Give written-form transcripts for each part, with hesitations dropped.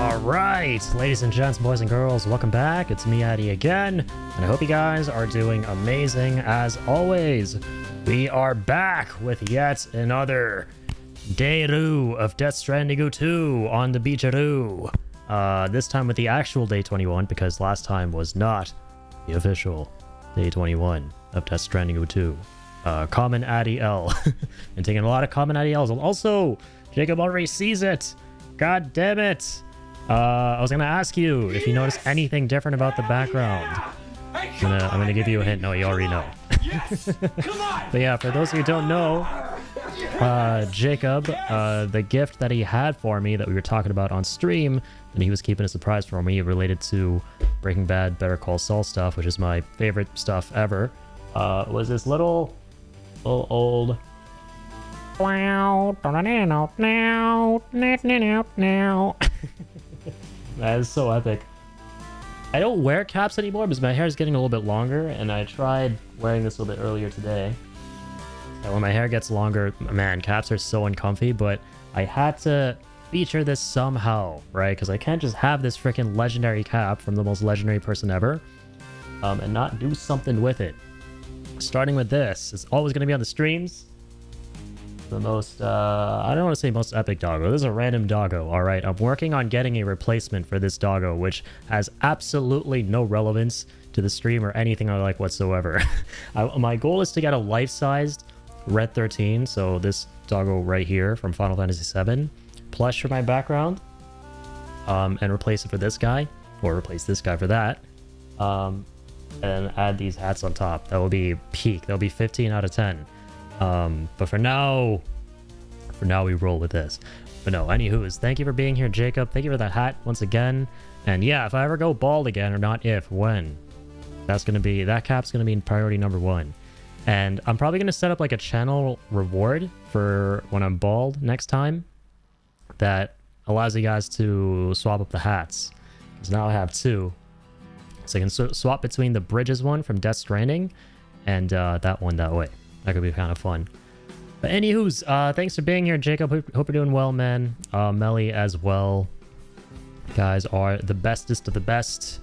Alright, ladies and gents, boys and girls, welcome back. It's me, Addy, again, and I hope you guys are doing amazing as always. We are back with yet another day-roo of Death Stranding 2 on the beach-a-roo. This time with the actual day 21, because last time was not the official day 21 of Death Stranding 2. Common Addy L. And taking a lot of common Addy L's. Also, Jacob already sees it. God damn it. I was gonna ask you if you noticed anything different about the background. I'm gonna give you a hint. No, you already know. But yeah, for those of you who don't know, Jacob, the gift that he had for me that we were talking about on stream, and he was keeping a surprise for me related to Breaking Bad, Better Call Saul stuff, which is my favorite stuff ever, was this little old... That is so epic. I don't wear caps anymore because my hair is getting a little bit longer, and I tried wearing this a little bit earlier today. And when my hair gets longer, man, caps are so uncomfy, but I had to feature this somehow, right? Because I can't just have this freaking legendary cap from the most legendary person ever and not do something with it. Starting with this, it's always going to be on the streams. The most, I don't want to say most epic doggo. This is a random doggo, alright? I'm working on getting a replacement for this doggo, which has absolutely no relevance to the stream or anything I like whatsoever. My goal is to get a life-sized Red 13, so this doggo right here from Final Fantasy VII, plush for my background, and replace it for this guy, or replace this guy for that, and add these hats on top. That will be peak. That will be 15 out of 10. But for now we roll with this. But no, anywho's, thank you for being here, Jacob. Thank you for that hat once again. And yeah, if I ever go bald again, or not if, when, that cap's gonna be in priority number 1. And I'm probably gonna set up like a channel reward for when I'm bald next time that allows you guys to swap up the hats. Because now I have 2. So I can swap between the Bridges one from Death Stranding and that one that way. That could be kind of fun. But anywho's, thanks for being here, Jacob. Hope you're doing well, man. Melly as well. You guys are the bestest of the best.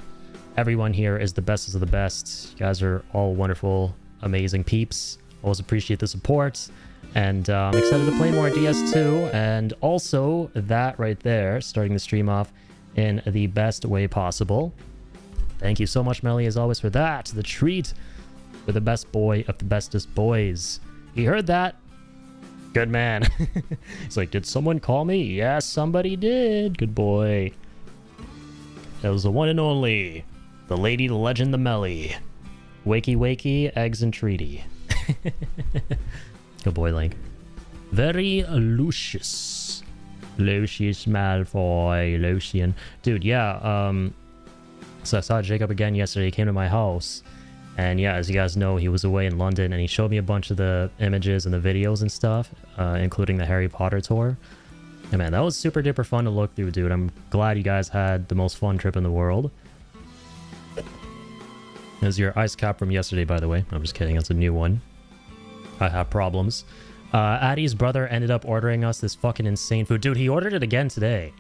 Everyone here is the bestest of the best. You guys are all wonderful, amazing peeps. Always appreciate the support. And I'm excited to play more DS2. And also, that right there, starting the stream off in the best way possible. Thank you so much, Melly, as always, for that. The treat. For the best boy of the bestest boys. He heard that. Good man. He's like, did someone call me? Yes, somebody did. Good boy. That was the one and only. The lady, the legend, the Melly. Wakey, wakey, eggs and treaty. Good boy, Link. Very Lucius. Lucius Malfoy. Lucian. Dude, yeah. So I saw Jacob again yesterday. He came to my house. And yeah, as you guys know, he was away in London, and he showed me a bunch of the images and the videos and stuff, including the Harry Potter tour. And man, that was super duper fun to look through, dude. I'm glad you guys had the most fun trip in the world. There's your ice cap from yesterday, by the way. I'm just kidding, it's a new one. I have problems. Addy's brother ended up ordering us this fucking insane food. Dude, he ordered it again today.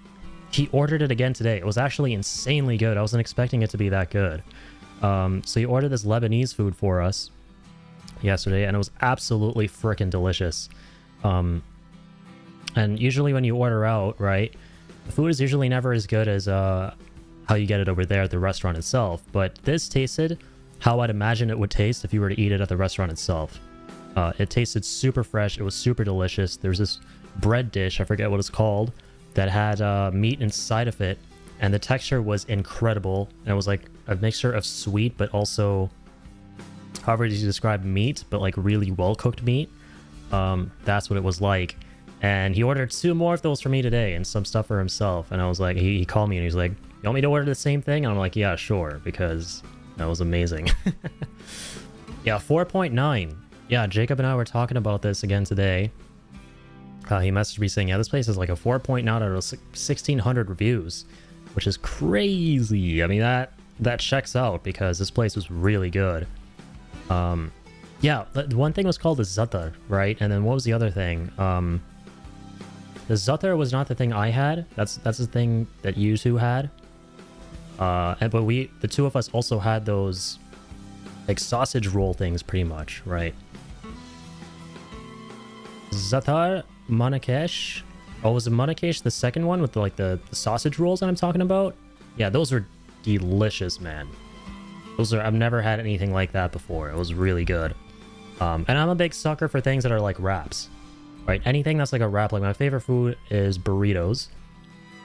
He ordered it again today. It was actually insanely good. I wasn't expecting it to be that good. So he ordered this Lebanese food for us yesterday, and it was absolutely freaking delicious. And usually when you order out, right, the food is usually never as good as how you get it over there at the restaurant itself. But this tasted how I'd imagine it would taste if you were to eat it at the restaurant itself. It tasted super fresh. It was super delicious. There's this bread dish, I forget what it's called, that had meat inside of it. And the texture was incredible. And it was like a mixture of sweet, but also, however you describe meat, but like really well-cooked meat. That's what it was like. And he ordered 2 more of those for me today and some stuff for himself. And I was like, he called me and he's like, you want me to order the same thing? And I'm like, yeah, sure, because that was amazing. Yeah, 4.9. Yeah, Jacob and I were talking about this again today. He messaged me saying, yeah, this place is like a 4.9 out of 1,600 reviews. Which is crazy. I mean, that checks out because this place was really good. Yeah, the one thing was called the Zutta, right? And then what was the other thing? The Zutter was not the thing I had. That's the thing that you two had. But the two of us also had those like sausage roll things pretty much, right? Zatar Manakesh. Oh, was it Manakesh the second one with the sausage rolls that I'm talking about? Yeah, those are delicious, man. I've never had anything like that before. It was really good. And I'm a big sucker for things that are like wraps, right? Anything that's like a wrap, like my favorite food is burritos.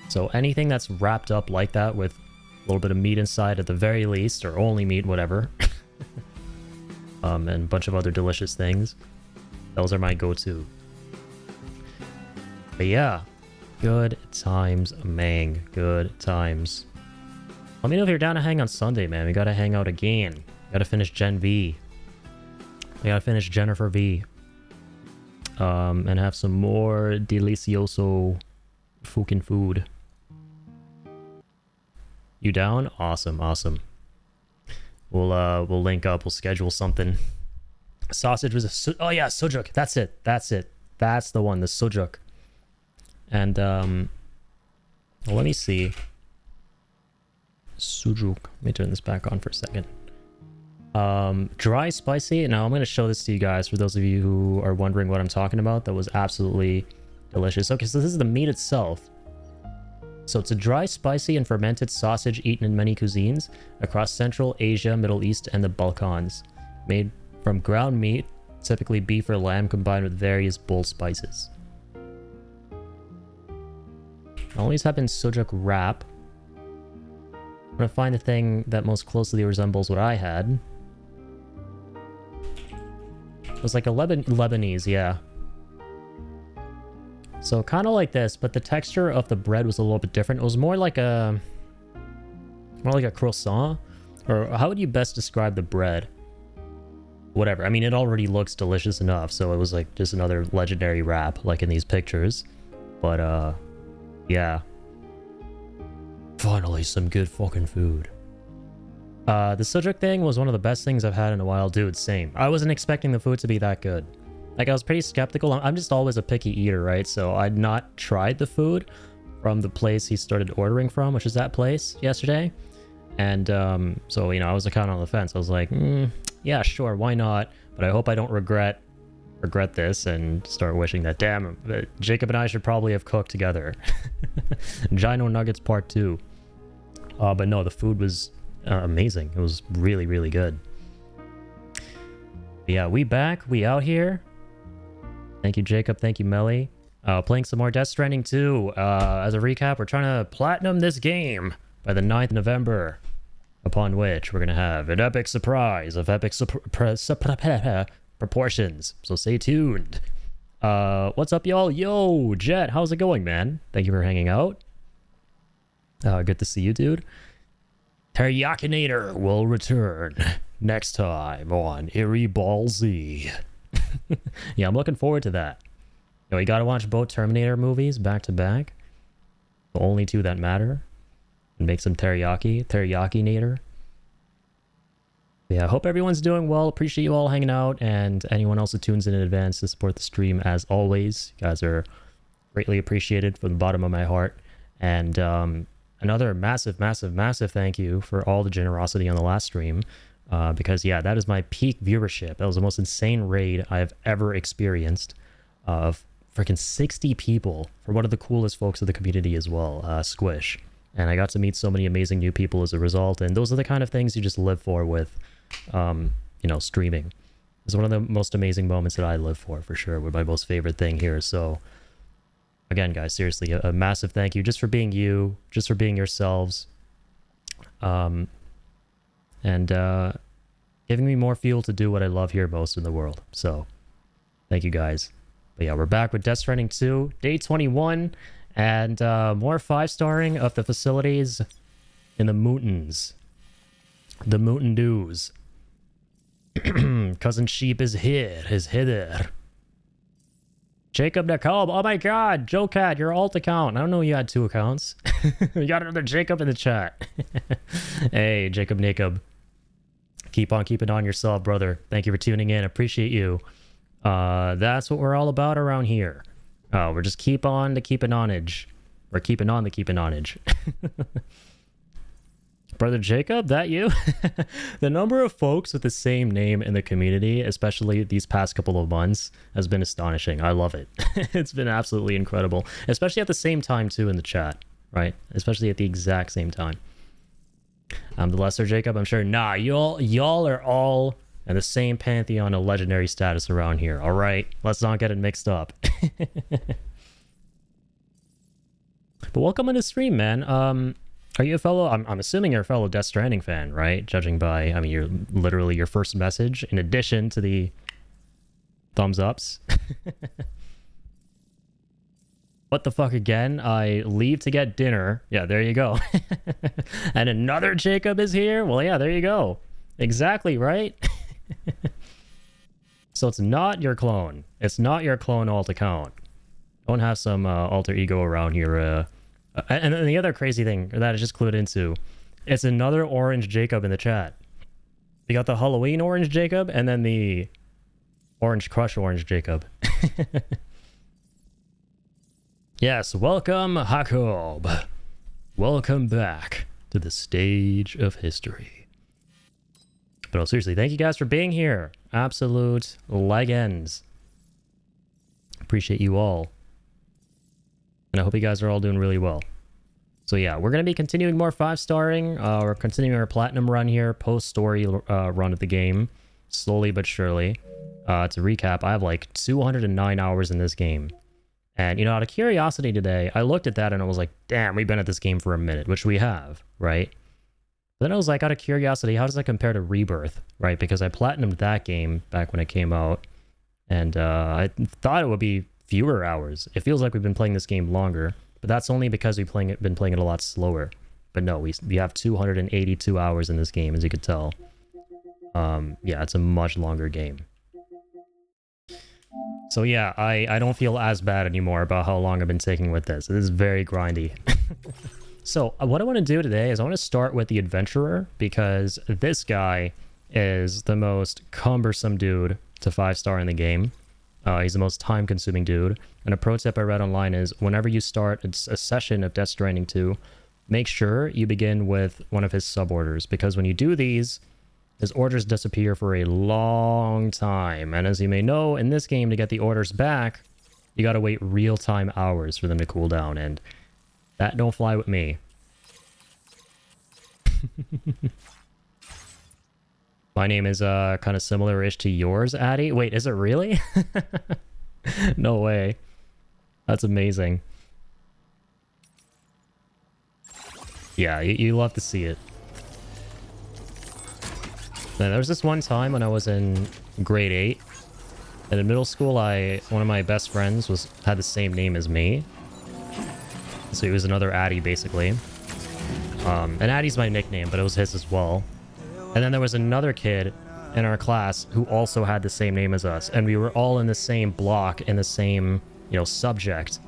So anything that's wrapped up like that with a little bit of meat inside at the very least, or only meat, whatever. And a bunch of other delicious things. Those are my go-to. But yeah, good times, Mang. Good times. Let me know if you're down to hang on Sunday, man. We gotta hang out again. Gotta finish Gen V. We gotta finish Jennifer V. And have some more delicioso fucking food. You down? Awesome, awesome. We'll link up. We'll schedule something. Sausage was oh yeah, sujuk. That's it. That's it. That's the one. The sujuk. And well, let me see. Sujuk. Let me turn this back on for a second. Dry spicy. Now I'm going to show this to you guys for those of you who are wondering what I'm talking about. That was absolutely delicious. Okay, so this is the meat itself. So it's a dry, spicy, and fermented sausage eaten in many cuisines across Central Asia, Middle East, and the Balkans. Made from ground meat, typically beef or lamb, combined with various bold spices. I always have been sujuk wrap. I'm gonna find the thing that most closely resembles what I had. It was like a Lebanese, yeah. So kind of like this, but the texture of the bread was a little bit different. It was more like a croissant, or how would you best describe the bread? Whatever. I mean, it already looks delicious enough, so it was like just another legendary wrap, like in these pictures. But yeah. Finally, some good fucking food. The sujuk thing was one of the best things I've had in a while, dude. Same. I wasn't expecting the food to be that good. Like, I was pretty skeptical. I'm just always a picky eater, right? So I'd not tried the food from the place he started ordering from, which is that place yesterday. And so, you know, I was kind of on the fence. I was like, yeah, sure, why not? But I hope I don't regret this and start wishing that, damn, Jacob and I should probably have cooked together. Gino Nuggets Part 2. But no, the food was amazing. It was really, really good. But yeah, we back. We out here. Thank you, Jacob. Thank you, Melly. Playing some more Death Stranding 2. As a recap, we're trying to platinum this game by the 9th of November. Upon which we're going to have an epic surprise of epic proportions. So stay tuned. What's up, y'all? Yo, Jet, how's it going, man? Thank you for hanging out. Good to see you, dude. Teriyakinator will return next time on Irri Z. Yeah, I'm looking forward to that. You know, you gotta watch both Terminator movies back to back. The only two that matter. And make some Teriyaki-nator. Yeah, I hope everyone's doing well. Appreciate you all hanging out, and anyone else who tunes in advance to support the stream, as always. You guys are greatly appreciated from the bottom of my heart. And another massive, massive, massive thank you for all the generosity on the last stream. Because, yeah, that is my peak viewership. That was the most insane raid I've ever experienced. Of freaking 60 people for one of the coolest folks of the community as well, Squish. And I got to meet so many amazing new people as a result. And those are the kind of things you just live for with, you know, streaming. It's one of the most amazing moments that I live for sure. With my most favorite thing here. So, again, guys, seriously, a massive thank you just for being you, just for being yourselves. And giving me more fuel to do what I love here most in the world. So, thank you guys. But yeah, we're back with Death Stranding 2, day 21. And more 5-starring of the facilities in the Mountains. The Mountain Dews. Cousin Sheep is here. Is hither. Jacob Nicole. Oh my god. Joe Cat, your alt account. I don't know you had 2 accounts. We got another Jacob in the chat. Hey, Jacob Nicob. Keep on keeping on yourself, brother. Thank you for tuning in. Appreciate you. That's what we're all about around here. Oh, we're just keep on the keeping onage. We're keeping on the keeping onage. Brother Jacob, that you? The number of folks with the same name in the community, especially these past couple of months, has been astonishing. I love it. It's been absolutely incredible. Especially at the same time, too, in the chat, right? Especially at the exact same time. The lesser Jacob, I'm sure. Nah, y'all are all in the same pantheon of legendary status around here. All right, let's not get it mixed up. But welcome on the stream, man. Are you a fellow? I'm assuming you're a fellow Death Stranding fan, right? Judging by, I mean, you're literally your first message in addition to the thumbs ups. What the fuck again? I leave to get dinner. Yeah, there you go. And another Jacob is here? Well, yeah, there you go. Exactly, right? So it's not your clone. It's not your clone alt account. Don't have some alter ego around here. And then the other crazy thing that I just clued into, it's another orange Jacob in the chat. You got the Halloween orange Jacob and then the orange crush orange Jacob. Yes, welcome Jacob. Welcome back to the stage of history. But no, seriously, thank you guys for being here. Absolute legends. Appreciate you all. And I hope you guys are all doing really well. So yeah, we're going to be continuing more 5-starring. We're continuing our platinum run here, post-story run of the game. Slowly but surely. To recap, I have like 209 hours in this game. And, you know, out of curiosity today, I looked at that and I was like, damn, we've been at this game for a minute, which we have, right? Then I was like, out of curiosity, how does that compare to Rebirth, right? Because I platinumed that game back when it came out. And I thought it would be fewer hours. It feels like we've been playing this game longer, but that's only because we've been playing it a lot slower. But no, we have 282 hours in this game, as you could tell. Yeah, it's a much longer game. So yeah, I don't feel as bad anymore about how long I've been taking with this. It is very grindy. So what I want to do today is I want to start with the Adventurer, because this guy is the most cumbersome dude to 5-star in the game. He's the most time-consuming dude. And a pro tip I read online is whenever you start a session of Death Stranding 2, make sure you begin with one of his sub-orders, because when you do these, his orders disappear for a long time. And as you may know, in this game, to get the orders back, you gotta wait real-time hours for them to cool down, and that don't fly with me. My name is kind of similar-ish to yours, Addy. Wait, is it really? No way. That's amazing. Yeah, you love to see it. Now, there was this one time when I was in grade 8, and in middle school, one of my best friends had the same name as me. So he was another Addy, basically. And Addy's my nickname, but it was his as well. And then there was another kid in our class who also had the same name as us, and we were all in the same block in the same, you know, subject.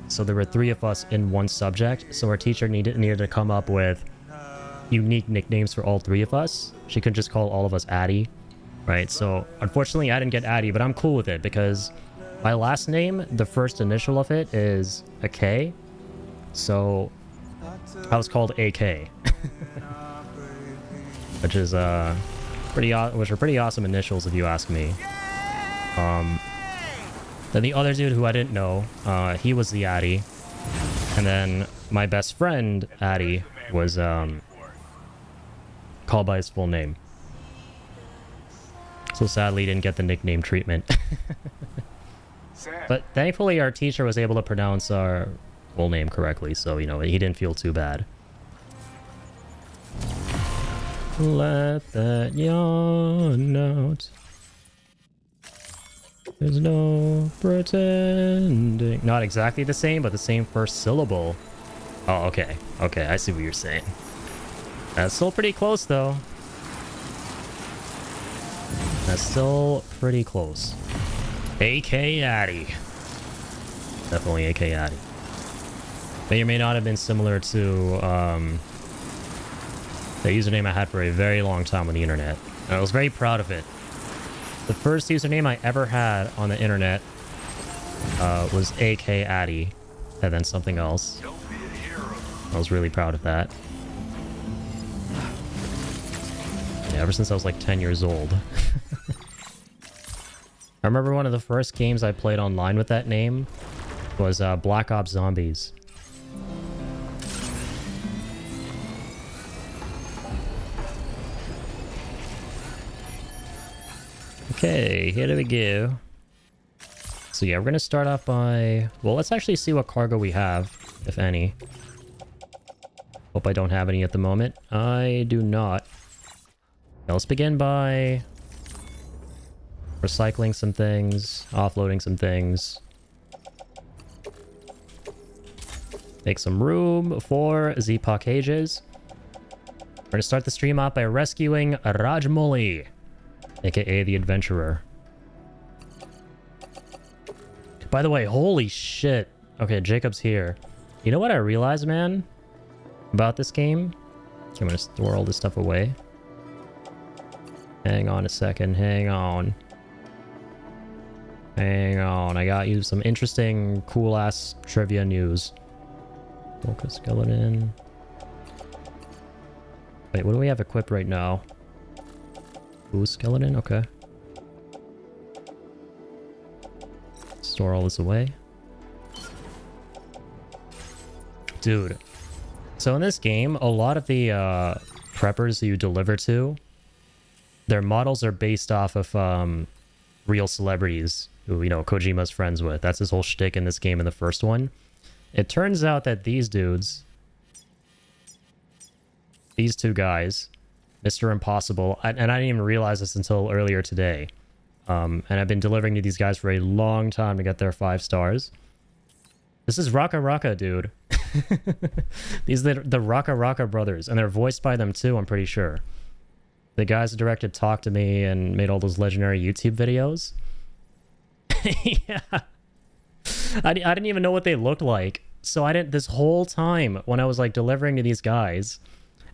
So there were 3 of us in one subject, so our teacher needed to come up with unique nicknames for all 3 of us. She couldn't just call all of us Addy, right? So unfortunately I didn't get Addy, but I'm cool with it because my last name, the first initial of it is a K. So I was called AK. Which is which are pretty awesome initials if you ask me. Then the other dude who I didn't know, he was the Addy. And then my best friend, Addy, was called by his full name. So sadly, he didn't get the nickname treatment. But thankfully, our teacher was able to pronounce our full name correctly, so, you know, he didn't feel too bad. Let that yawn out. There's no pretending. Not exactly the same, but the same first syllable. Oh, okay. Okay, I see what you're saying. That's still pretty close, though. That's still pretty close. AK Addy. Definitely AK Addy. May or may not have been similar to, the username I had for a very long time on the internet. And I was very proud of it. The first username I ever had on the internet was AK Addy, and then something else. I was really proud of that. Yeah, ever since I was like 10 years old. I remember one of the first games I played online with that name was Black Ops Zombies. Okay, here we go. So yeah, we're gonna start off by... Well, let's actually see what cargo we have, if any. Hope I don't have any at the moment. I do not. Now, let's begin by... recycling some things, offloading some things. Make some room for the packages. We're gonna start the stream off by rescuing Rajmouli, aka the Adventurer. By the way, holy shit. Okay, Jacob's here. You know what I realized, man? About this game? Okay, I'm gonna store all this stuff away. Hang on a second, hang on. Hang on, I got you some interesting, cool-ass trivia news. Focus skeleton. Wait, what do we have equipped right now? Ooh, skeleton, okay. Store all this away. Dude. So in this game, a lot of the preppers that you deliver to, their models are based off of real celebrities who, you know, Kojima's friends with. That's his whole shtick in this game in the first one. It turns out that these dudes, these two guys, Mr. Impossible, and I didn't even realize this until earlier today. And I've been delivering to these guys for a long time to get their 5 stars. This is Raka Raka, dude. These are the Raka Raka brothers, and they're voiced by them too, I'm pretty sure. The guys that directed Talk to Me and made all those legendary YouTube videos. Yeah. I didn't even know what they looked like. So I didn't, this whole time when I was like delivering to these guys,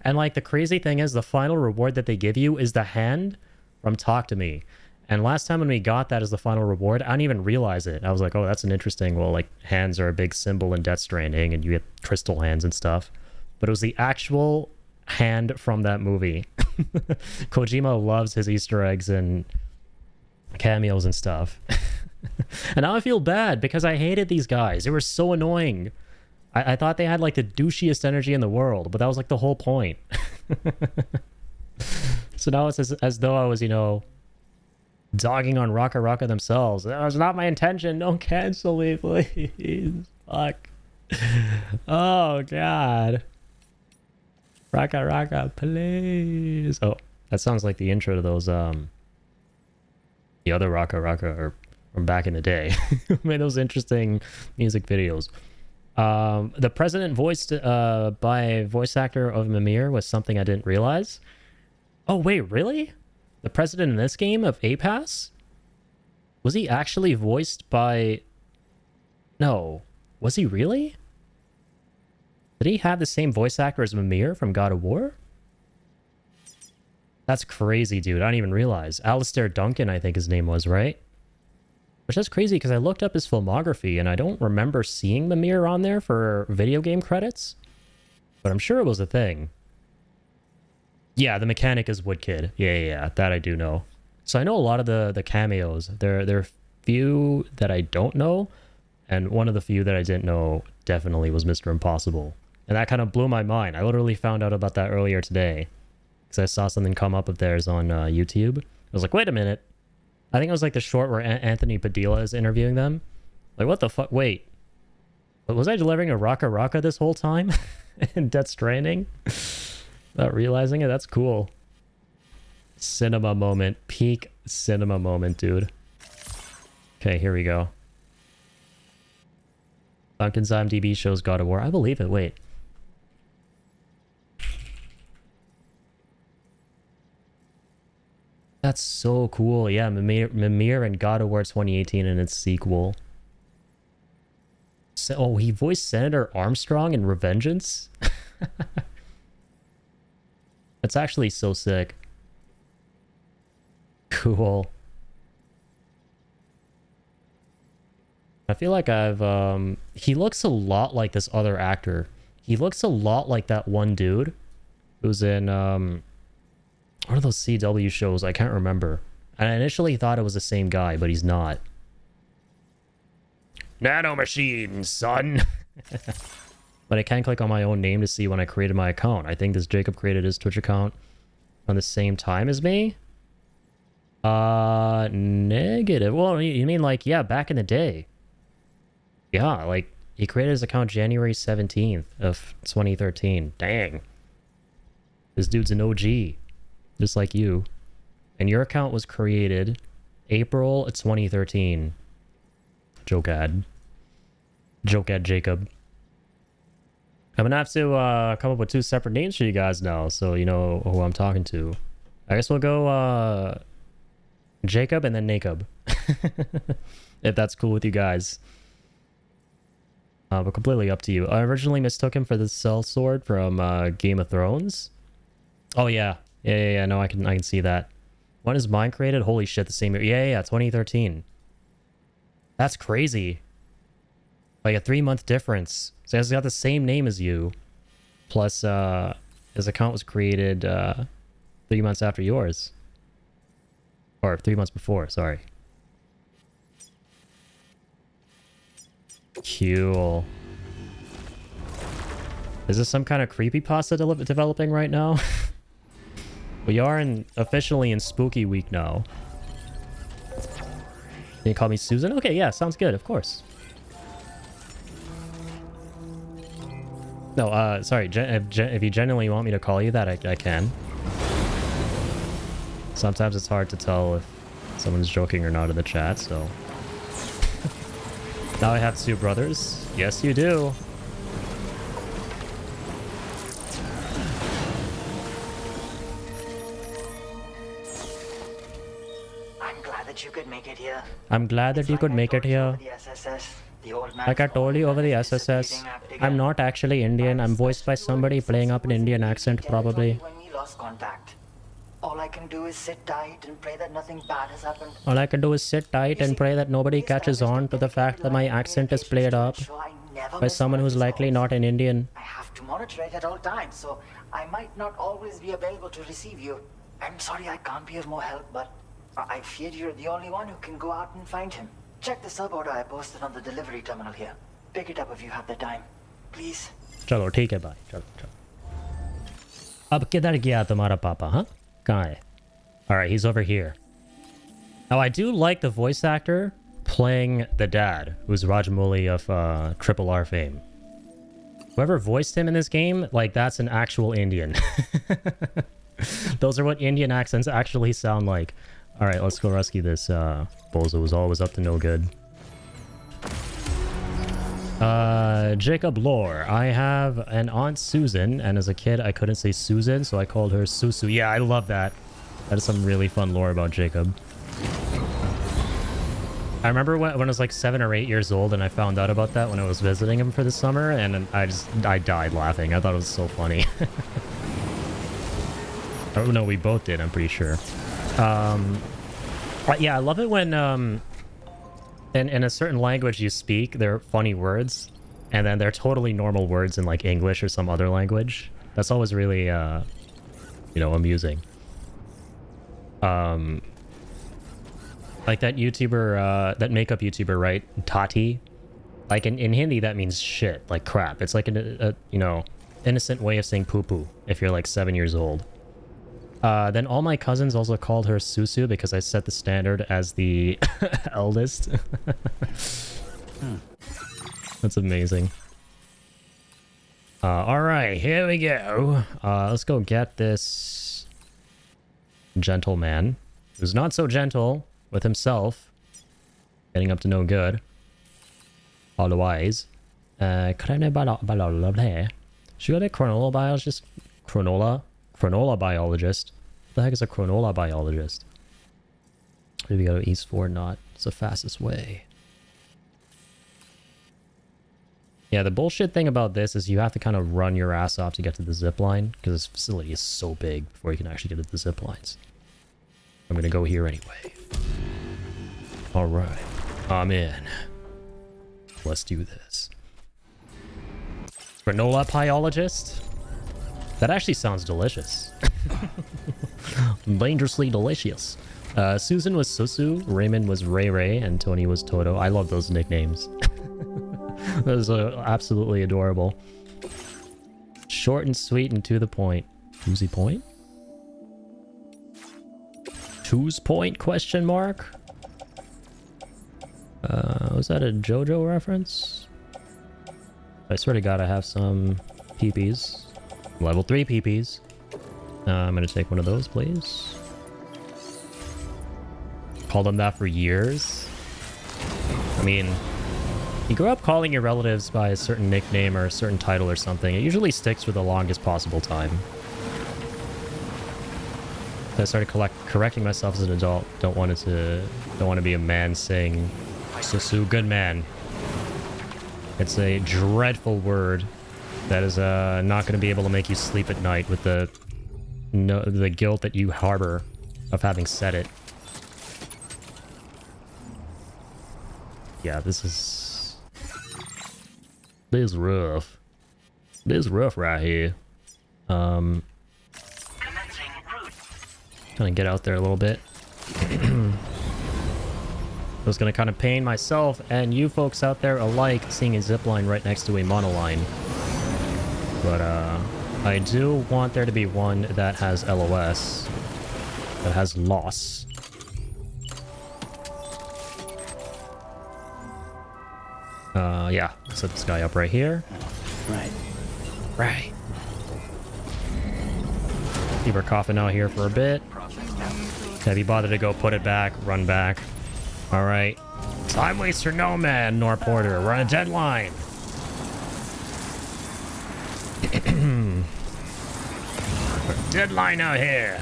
and like the crazy thing is the final reward that they give you is the hand from Talk to Me. And last time when we got that as the final reward, I didn't even realize it. I was like, oh, that's an interesting, well, like hands are a big symbol in Death Stranding and you get crystal hands and stuff. But it was the actual hand from that movie. Kojima loves his Easter eggs and cameos and stuff. And now I feel bad because I hated these guys. They were so annoying. I thought they had like the douchiest energy in the world, but that was like the whole point. So now it's as though I was, you know, dogging on Raka Raka themselves. That was not my intention. Don't cancel me, please. Fuck. Oh, God. Raka Raka, please. Oh, that sounds like the intro to those, the other Raka Raka or from back in the day. Made those interesting music videos. The president voiced by voice actor of Mimir was something I didn't realize. Oh, wait, really? The president in this game of APAS? Was he actually voiced by... No. Was he really? Did he have the same voice actor as Mimir from God of War? That's crazy, dude. I didn't even realize. Alistair Duncan, I think his name was, right? Which is crazy because I looked up his filmography and I don't remember seeing Mimir on there for video game credits. But I'm sure it was a thing. Yeah, the mechanic is Woodkid. Yeah, that I do know. So I know a lot of the cameos. There are few that I don't know, and one of the few that I didn't know definitely was Mr. Impossible. And that kind of blew my mind. I literally found out about that earlier today because I saw something come up of theirs on YouTube. I was like, wait a minute. I think it was like the short where Anthony Padilla is interviewing them. Like, what the fuck? Wait. Was I delivering a Raka Raka this whole time? In Death Stranding? Not realizing it? That's cool. Cinema moment. Peak cinema moment, dude. Okay, here we go. Duncan's IMDb shows God of War. I believe it. Wait. That's so cool. Yeah, Mimir and God of War 2018 and its sequel. So, oh, he voiced Senator Armstrong in Revengeance? That's actually so sick. Cool. I feel like I've he looks a lot like this other actor. He looks a lot like that one dude who's in one of those CW shows. I can't remember. And I initially thought it was the same guy, but he's not. Nanomachines, son. But I can click on my own name to see when I created my account. I think this Jacob created his Twitch account on the same time as me. Negative. Well, you mean like, yeah, back in the day. Yeah, like he created his account January 17th of 2013. Dang. This dude's an OG. Just like you. And your account was created April 2013. Joke ad. Joke ad Jacob. I'm gonna have to come up with 2 separate names for you guys now, so you know who I'm talking to. I guess we'll go Jacob and then Nacob. If that's cool with you guys. But completely up to you. I originally mistook him for the sellsword from Game of Thrones. Oh yeah. Yeah, no, I can see that. When is mine created? Holy shit, the same year. Yeah, 2013. That's crazy. Like a 3-month difference. So he's got the same name as you. Plus, his account was created 3 months after yours. Or 3 months before, sorry. Cool. Is this some kind of creepypasta developing right now? We are officially in spooky week now. Can you call me Susan? Okay, yeah, sounds good, of course. No, sorry, if you genuinely want me to call you that, I can. Sometimes it's hard to tell if someone's joking or not in the chat, so... Now I have 2 brothers. Yes, you do. I'm glad that you could make it here. I'm glad that you could make it here. Like I told you over the SSS, I'm not actually Indian. I'm voiced by somebody playing up an Indian accent, probably. When we lost contact. All I can do is sit tight and pray that nothing bad has happened. All I can do is sit tight and pray that nobody catches on to the fact that my accent is played up by someone who's likely not an Indian. I have to monitor it at all times, so I might not always be available to receive you. I'm sorry I can't be of more help, but I fear you're the only one who can go out and find him. Check the sub order I posted on the delivery terminal here. Pick it up if you have the time. Please. चलो ठीक है भाई चलो अब किधर गया तुम्हारा पापा huh? कहाँ है? Alright, he's over here. Now I do like the voice actor playing the dad, who's Rajamouli of Triple R fame. Whoever voiced him in this game, like that's an actual Indian. Those are what Indian accents actually sound like. Alright, let's go rescue this bozo who's always up to no good. Jacob Lore. I have an Aunt Susan, and as a kid I couldn't say Susan, so I called her Susu. Yeah, I love that. That is some really fun lore about Jacob. I remember when I was like 7 or 8 years old and I found out about that when I was visiting him for the summer, and I died laughing. I thought it was so funny. Oh no, we both did, I'm pretty sure. But yeah, I love it when in a certain language you speak, there are funny words, and then they're totally normal words in like English or some other language. That's always really, you know, amusing. Like that YouTuber, that makeup YouTuber, right? Tati. Like in Hindi, that means shit, like crap. It's like a you know, innocent way of saying poo-poo if you're like 7 years old. Then all my cousins also called her Susu because I set the standard as the eldest. That's amazing. Alright, here we go. Let's go get this gentleman who's not so gentle with himself. Getting up to no good. Otherwise. Should we go to Cronola biologist? Cronola biologist? What the heck is a Cronola biologist? Maybe go to East 4 Knot. It's the fastest way. Yeah, the bullshit thing about this is you have to kind of run your ass off to get to the zip line, because this facility is so big before you can actually get to the zip lines. I'm gonna go here anyway. Alright. I'm in. Let's do this. Granola pieologist? That actually sounds delicious. Dangerously delicious. Susan was Susu, Raymond was Ray Ray, and Tony was Toto. I love those nicknames. Those are absolutely adorable. Short and sweet and to the point. Who's point? Who's point? Question mark? Was that a JoJo reference? I swear to God, I have some peepees. Level 3 peepees. I'm gonna take one of those, please. Called them that for years. I mean, you grow up calling your relatives by a certain nickname or a certain title or something. It usually sticks for the longest possible time. So I started correcting myself as an adult. Don't want to be a man saying "Susu, good man." It's a dreadful word that is not going to be able to make you sleep at night with the guilt that you harbor of having said it. Yeah, this is rough. This is rough right here. Trying to get out there a little bit. I was gonna kind of pain myself and you folks out there alike seeing a zipline right next to a monoline. But I do want there to be one that has LOS. That has loss. Yeah, set this guy up right here. Right. Keep her coughing out here for a bit. Have you bothered to go put it back, run back? Alright. Time waster nomad, Nor Porter. We're on a deadline. Deadline out here.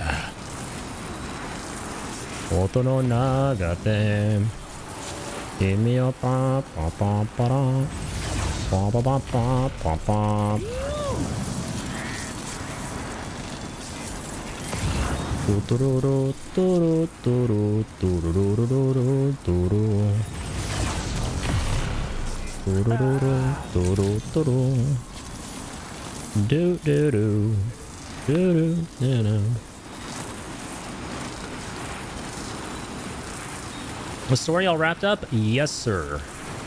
Oto no nagate. Give me a pop pop pop pop pop pop pop pop pop. Was story all wrapped up? Yes, sir.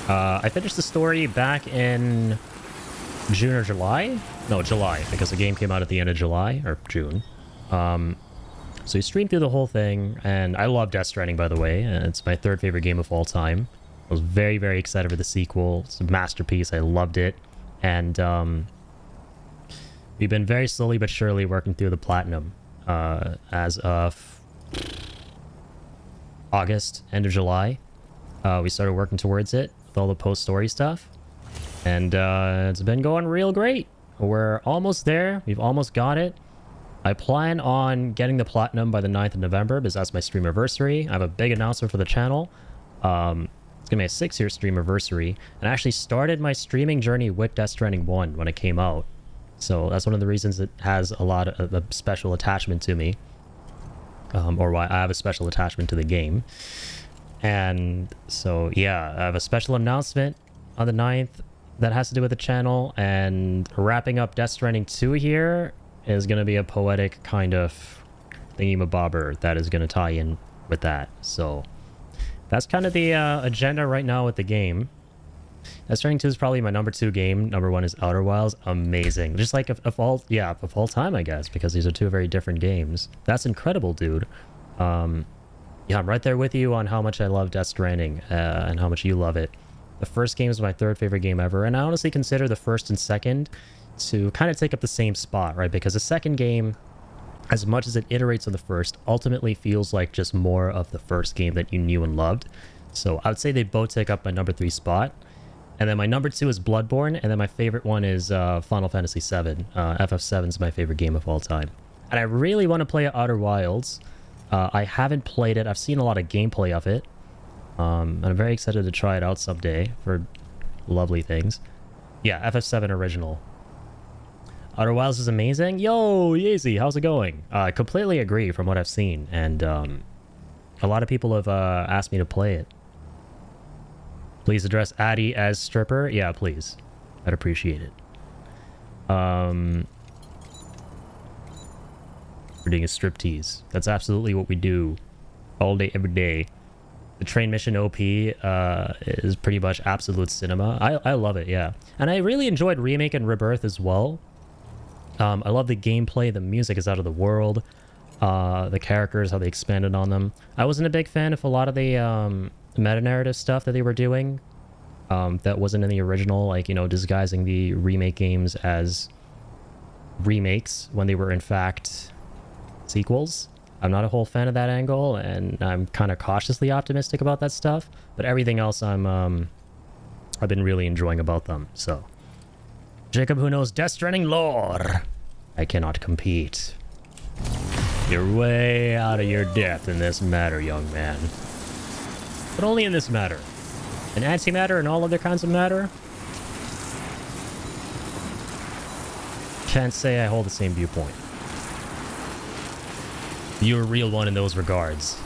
I finished the story back in June or July? No, July, because the game came out at the end of July, or June. So you streamed through the whole thing, and I love Death Stranding, by the way. It's my third favorite game of all time. I was very, very excited for the sequel. It's a masterpiece. I loved it. And we've been very slowly but surely working through the platinum as of August, end of July. We started working towards it with all the post-story stuff. And it's been going real great. We're almost there. We've almost got it. I plan on getting the platinum by the 9th of November because that's my streamiversary. I have a big announcement for the channel. It's going to be a 6-year streamiversary. And I actually started my streaming journey with Death Stranding 1 when it came out. So that's one of the reasons it has a lot of a special attachment to me. Or why I have a special attachment to the game. And so, yeah, I have a special announcement on the 9th that has to do with the channel. And wrapping up Death Stranding 2 here is going to be a poetic kind of thingy-mabobber that is going to tie in with that. So that's kind of the agenda right now with the game. Death Stranding 2 is probably my number 2 game. Number 1 is Outer Wilds. Amazing. Just like of all time, I guess, because these are two very different games. That's incredible, dude. Yeah, I'm right there with you on how much I love Death Stranding and how much you love it. The first game is my third favorite game ever, and I honestly consider the first and second to kind of take up the same spot, right? Because the second game, as much as it iterates on the first, ultimately feels like just more of the first game that you knew and loved. So I would say they both take up my number 3 spot. And then my number 2 is Bloodborne, and then my favorite one is Final Fantasy VII. FF7 is my favorite game of all time. And I really want to play Outer Wilds. I haven't played it. I've seen a lot of gameplay of it. And I'm very excited to try it out someday for lovely things. Yeah, FF7 original. Outer Wilds is amazing. Yo, Yeezy, how's it going? I completely agree from what I've seen. And a lot of people have asked me to play it. Please address Addie as stripper. Yeah, please. I'd appreciate it. We're doing a striptease. That's absolutely what we do. All day, every day. The train mission OP is pretty much absolute cinema. I love it, yeah. And I really enjoyed Remake and Rebirth as well. I love the gameplay. The music is out of the world. The characters, how they expanded on them. I wasn't a big fan of a lot of the meta-narrative stuff that they were doing. That wasn't in the original, like, you know, disguising the remake games as remakes when they were in fact sequels. I'm not a whole fan of that angle, and I'm kind of cautiously optimistic about that stuff. But everything else I've been really enjoying about them, so. Jacob, who knows Death Stranding lore? I cannot compete. You're way out of your depth in this matter, young man. But only in this matter. In antimatter and all other kinds of matter? Can't say I hold the same viewpoint. You're a real one in those regards.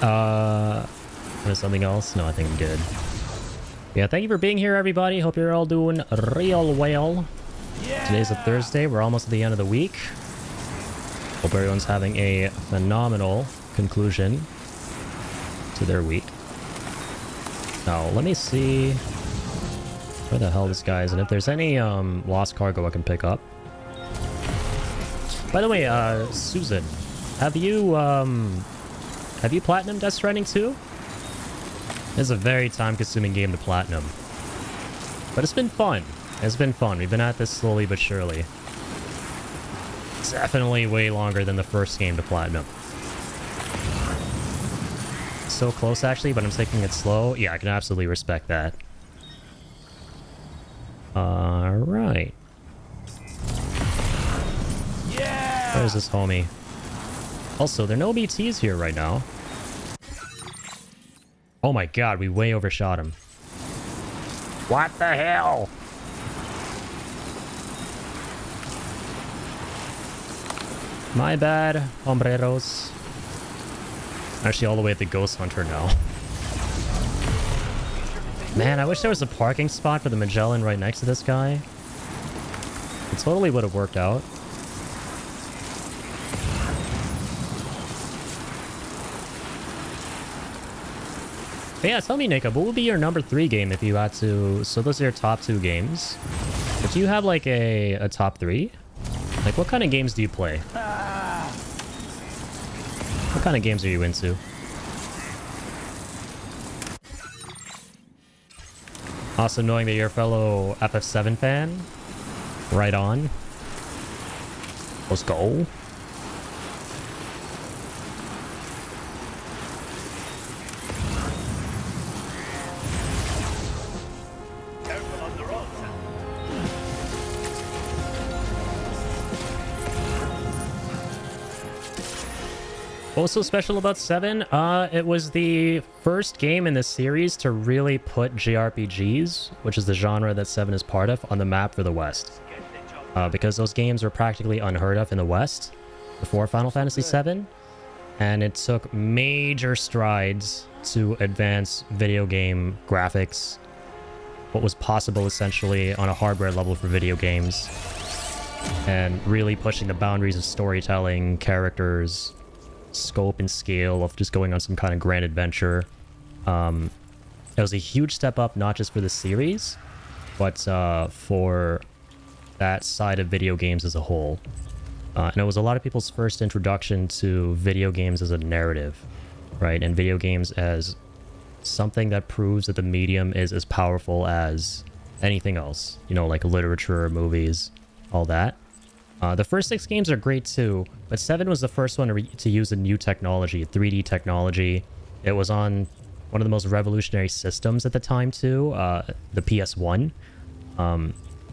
There's something else? No, I think I'm good. Yeah, thank you for being here, everybody. Hope you're all doing real well. Yeah. Today's a Thursday. We're almost at the end of the week. Hope everyone's having a phenomenal conclusion to their week. Now, let me see where the hell this guy is, and if there's any lost cargo I can pick up. By the way, Susan, have you platinum Death Stranding 2? It's a very time-consuming game to platinum, but it's been fun. It's been fun. We've been at this slowly but surely. Definitely way longer than the first game to platinum. So close, actually, but I'm taking it slow. Yeah, I can absolutely respect that. Alright. Yeah! Where's this homie? Also, there are no BTs here right now. Oh my god, we way overshot him. What the hell? My bad, hombreros. Actually, all the way at the Ghost Hunter now. Man, I wish there was a parking spot for the Magellan right next to this guy. It totally would have worked out. But yeah, tell me, Nika, what would be your number 3 game if you had to... So those are your top 2 games. But do you have, like, a top 3? Like, what kind of games do you play? What kind of games are you into? Awesome knowing that you're a fellow FF7 fan. Right on. Let's go. What was so special about 7? It was the first game in the series to really put JRPGs, which is the genre that 7 is part of, on the map for the West. Because those games were practically unheard of in the West before Final Fantasy 7, and it took major strides to advance video game graphics, what was possible essentially on a hardware level for video games, and really pushing the boundaries of storytelling, characters, scope and scale of just going on some kind of grand adventure. It was a huge step up, not just for the series, but for that side of video games as a whole. And it was a lot of people's first introduction to video games as a narrative, right? And video games as something that proves that the medium is as powerful as anything else, you know, like literature, movies, all that. The first 6 games are great too, but 7 was the first one to use a new technology, 3D technology. It was on one of the most revolutionary systems at the time too, the PS1.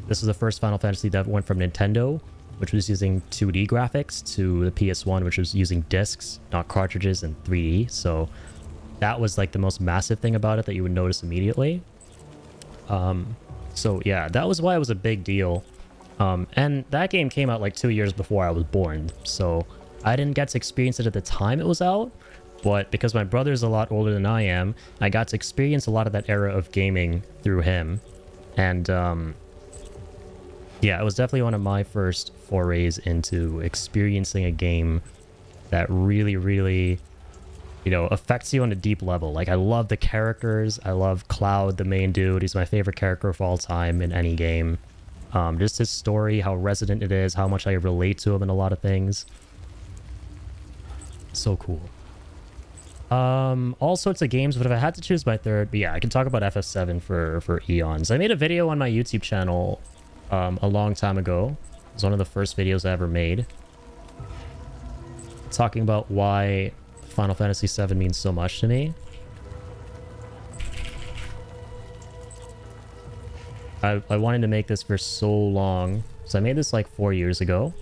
This was the first Final Fantasy that went from Nintendo, which was using 2D graphics, to the PS1, which was using discs, not cartridges, and 3D. So that was like the most massive thing about it that you would notice immediately. So yeah, that was why it was a big deal. And that game came out like 2 years before I was born, so I didn't get to experience it at the time it was out, But because my brother's a lot older than I am, I got to experience a lot of that era of gaming through him. And yeah, it was definitely one of my first forays into experiencing a game that really, really, you know, affects you on a deep level. Like, I love the characters. I love Cloud, the main dude. He's my favorite character of all time in any game. Just his story, how resonant it is, how much I relate to him in a lot of things. So cool. All sorts of games, but if I had to choose my third, but yeah, I can talk about FF7 for eons. I made a video on my YouTube channel a long time ago. It was one of the first videos I ever made, talking about why Final Fantasy VII means so much to me. I wanted to make this for so long, so I made this like 4 years ago.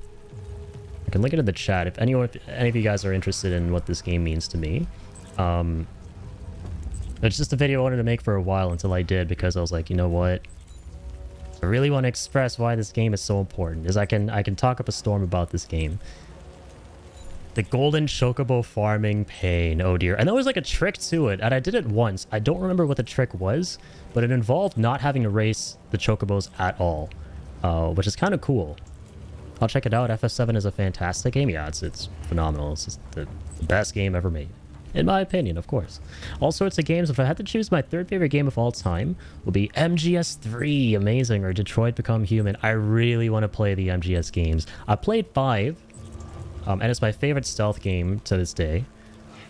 I can link it in the chat if any of you guys are interested in what this game means to me. It's just a video I wanted to make for a while until I did, because I was like, you know what? I really want to express why this game is so important. Is I can talk up a storm about this game. The golden chocobo farming pain. Oh dear. And there was like a trick to it, and I did it once. I don't remember what the trick was, but it involved not having to race the chocobos at all, which is kind of cool. I'll check it out. FF7 is a fantastic game. Yeah, it's phenomenal. It's just the best game ever made. In my opinion, of course. All sorts of games. If I had to choose my third favorite game of all time, would be MGS3, amazing, or Detroit Become Human. I really want to play the MGS games. I played 5, and it's my favorite stealth game to this day.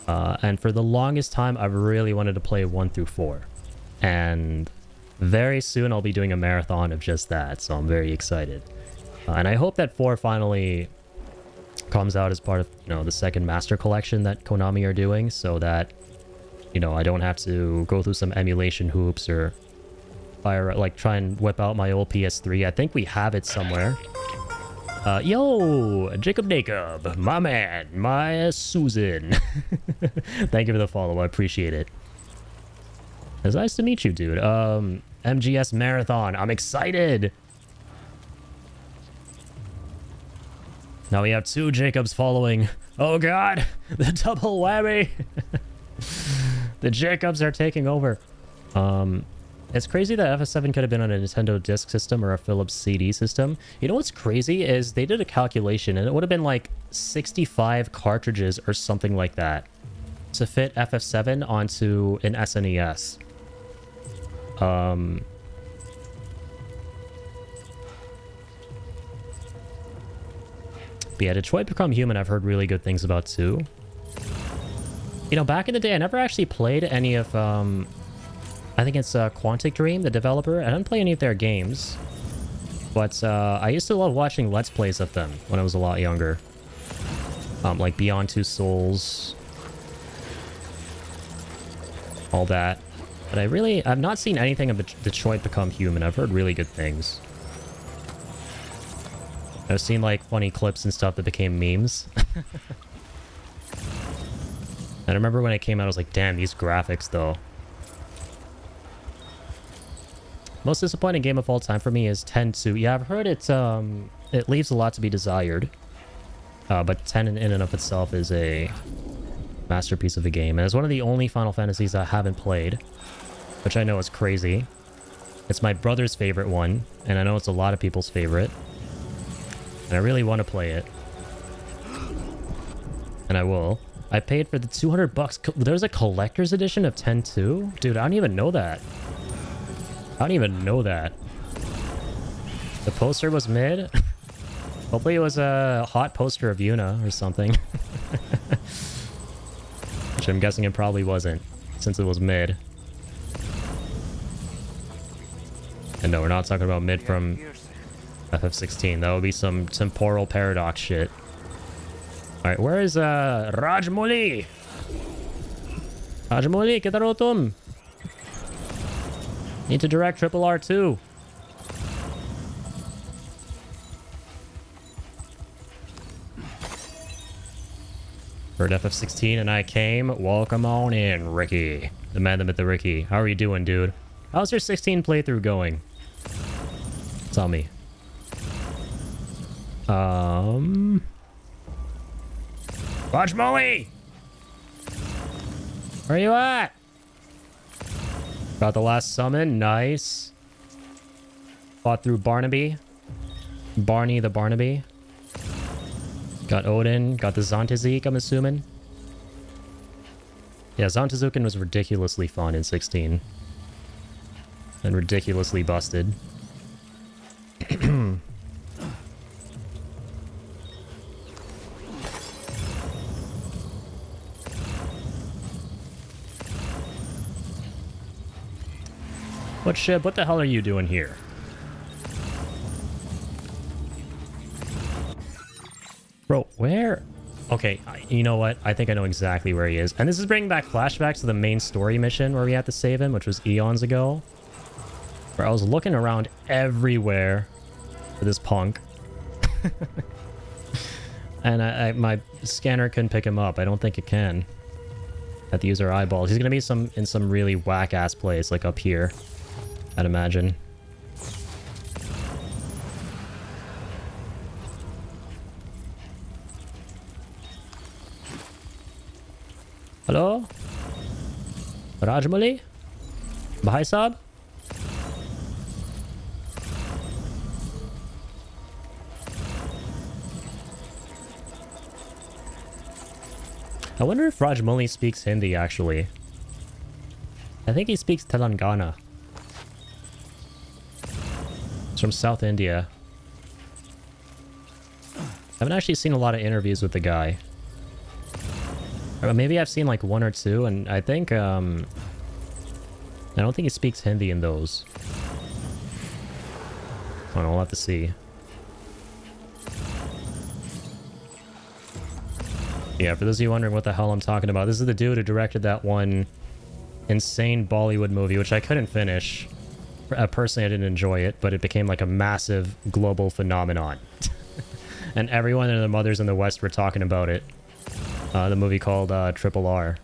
And for the longest time, I've really wanted to play 1 through 4. And very soon, I'll be doing a marathon of just that, so I'm very excited. And I hope that 4 finally comes out as part of, you know, the second master collection that Konami are doing, so that, you know, I don't have to go through some emulation hoops or try and whip out my old PS3. I think we have it somewhere. Yo, Jacob, my man, my Susan. Thank you for the follow. I appreciate it. It's nice to meet you, dude. MGS Marathon. I'm excited. Now we have 2 Jacobs following. Oh god, the double whammy. The Jacobs are taking over. It's crazy that FF7 could have been on a Nintendo Disk System or a Philips CD system. You know what's crazy is they did a calculation and it would have been like 65 cartridges or something like that to fit FF7 onto an SNES. But yeah, Detroit Become Human I've heard really good things about too. You know, back in the day, I never actually played any of, I think it's Quantic Dream, the developer. I didn't play any of their games. But I used to love watching Let's Plays of them when I was a lot younger. Like Beyond Two Souls. All that. But I've not seen anything of Detroit Become Human. I've heard really good things. I've seen like funny clips and stuff that became memes. And I remember when it came out, I was like, damn, these graphics though. Most disappointing game of all time for me is 10-2. Yeah, I've heard it leaves a lot to be desired. But 10 in and of itself is a masterpiece of a game. And it's one of the only Final Fantasies I haven't played, which I know is crazy. It's my brother's favorite one, and I know it's a lot of people's favorite. And I really want to play it. And I will. I paid for the 200 bucks. There's a collector's edition of 10-2? Dude, I don't even know that. I don't even know that. The poster was mid? Hopefully it was a hot poster of Yuna or something. Which I'm guessing it probably wasn't, since it was mid. And no, we're not talking about mid from FF16. That would be some temporal paradox shit. Alright, where is Rajmouli? Rajmouli, kitarotum. Need to direct triple R2. Heard FF16 and I came. Welcome on in, Ricky. The man, the myth, the Ricky. How are you doing, dude? How's your 16 playthrough going? Tell me. Rajmouli! Where are you at? Got the last summon. Nice. Fought through Barnaby. Barney the Barnaby. Got Odin. Got the Zantazik, I'm assuming. Yeah, Zantazuken was ridiculously fun in 16. And ridiculously busted. What ship? What the hell are you doing here? Bro, where? Okay, you know what? I think I know exactly where he is. And this is bringing back flashbacks to the main story mission where we had to save him, which was eons ago. Where I was looking around everywhere for this punk. And my scanner couldn't pick him up. I don't think it can. Have to use our eyeballs. He's gonna be in some really whack-ass place, like up here, I'd imagine. Hello? Rajmuli? Bhai Saab? I wonder if Rajmuli speaks Hindi, actually. I think he speaks Telangana. It's from South India. I haven't actually seen a lot of interviews with the guy. Or maybe I've seen like one or two, and I think, I don't think he speaks Hindi in those. I don't know, we'll have to see. Yeah, for those of you wondering what the hell I'm talking about, this is the dude who directed that one insane Bollywood movie, which I couldn't finish. Personally, I didn't enjoy it, but it became like a massive global phenomenon. And everyone and their mothers in the West were talking about it. The movie called Triple R.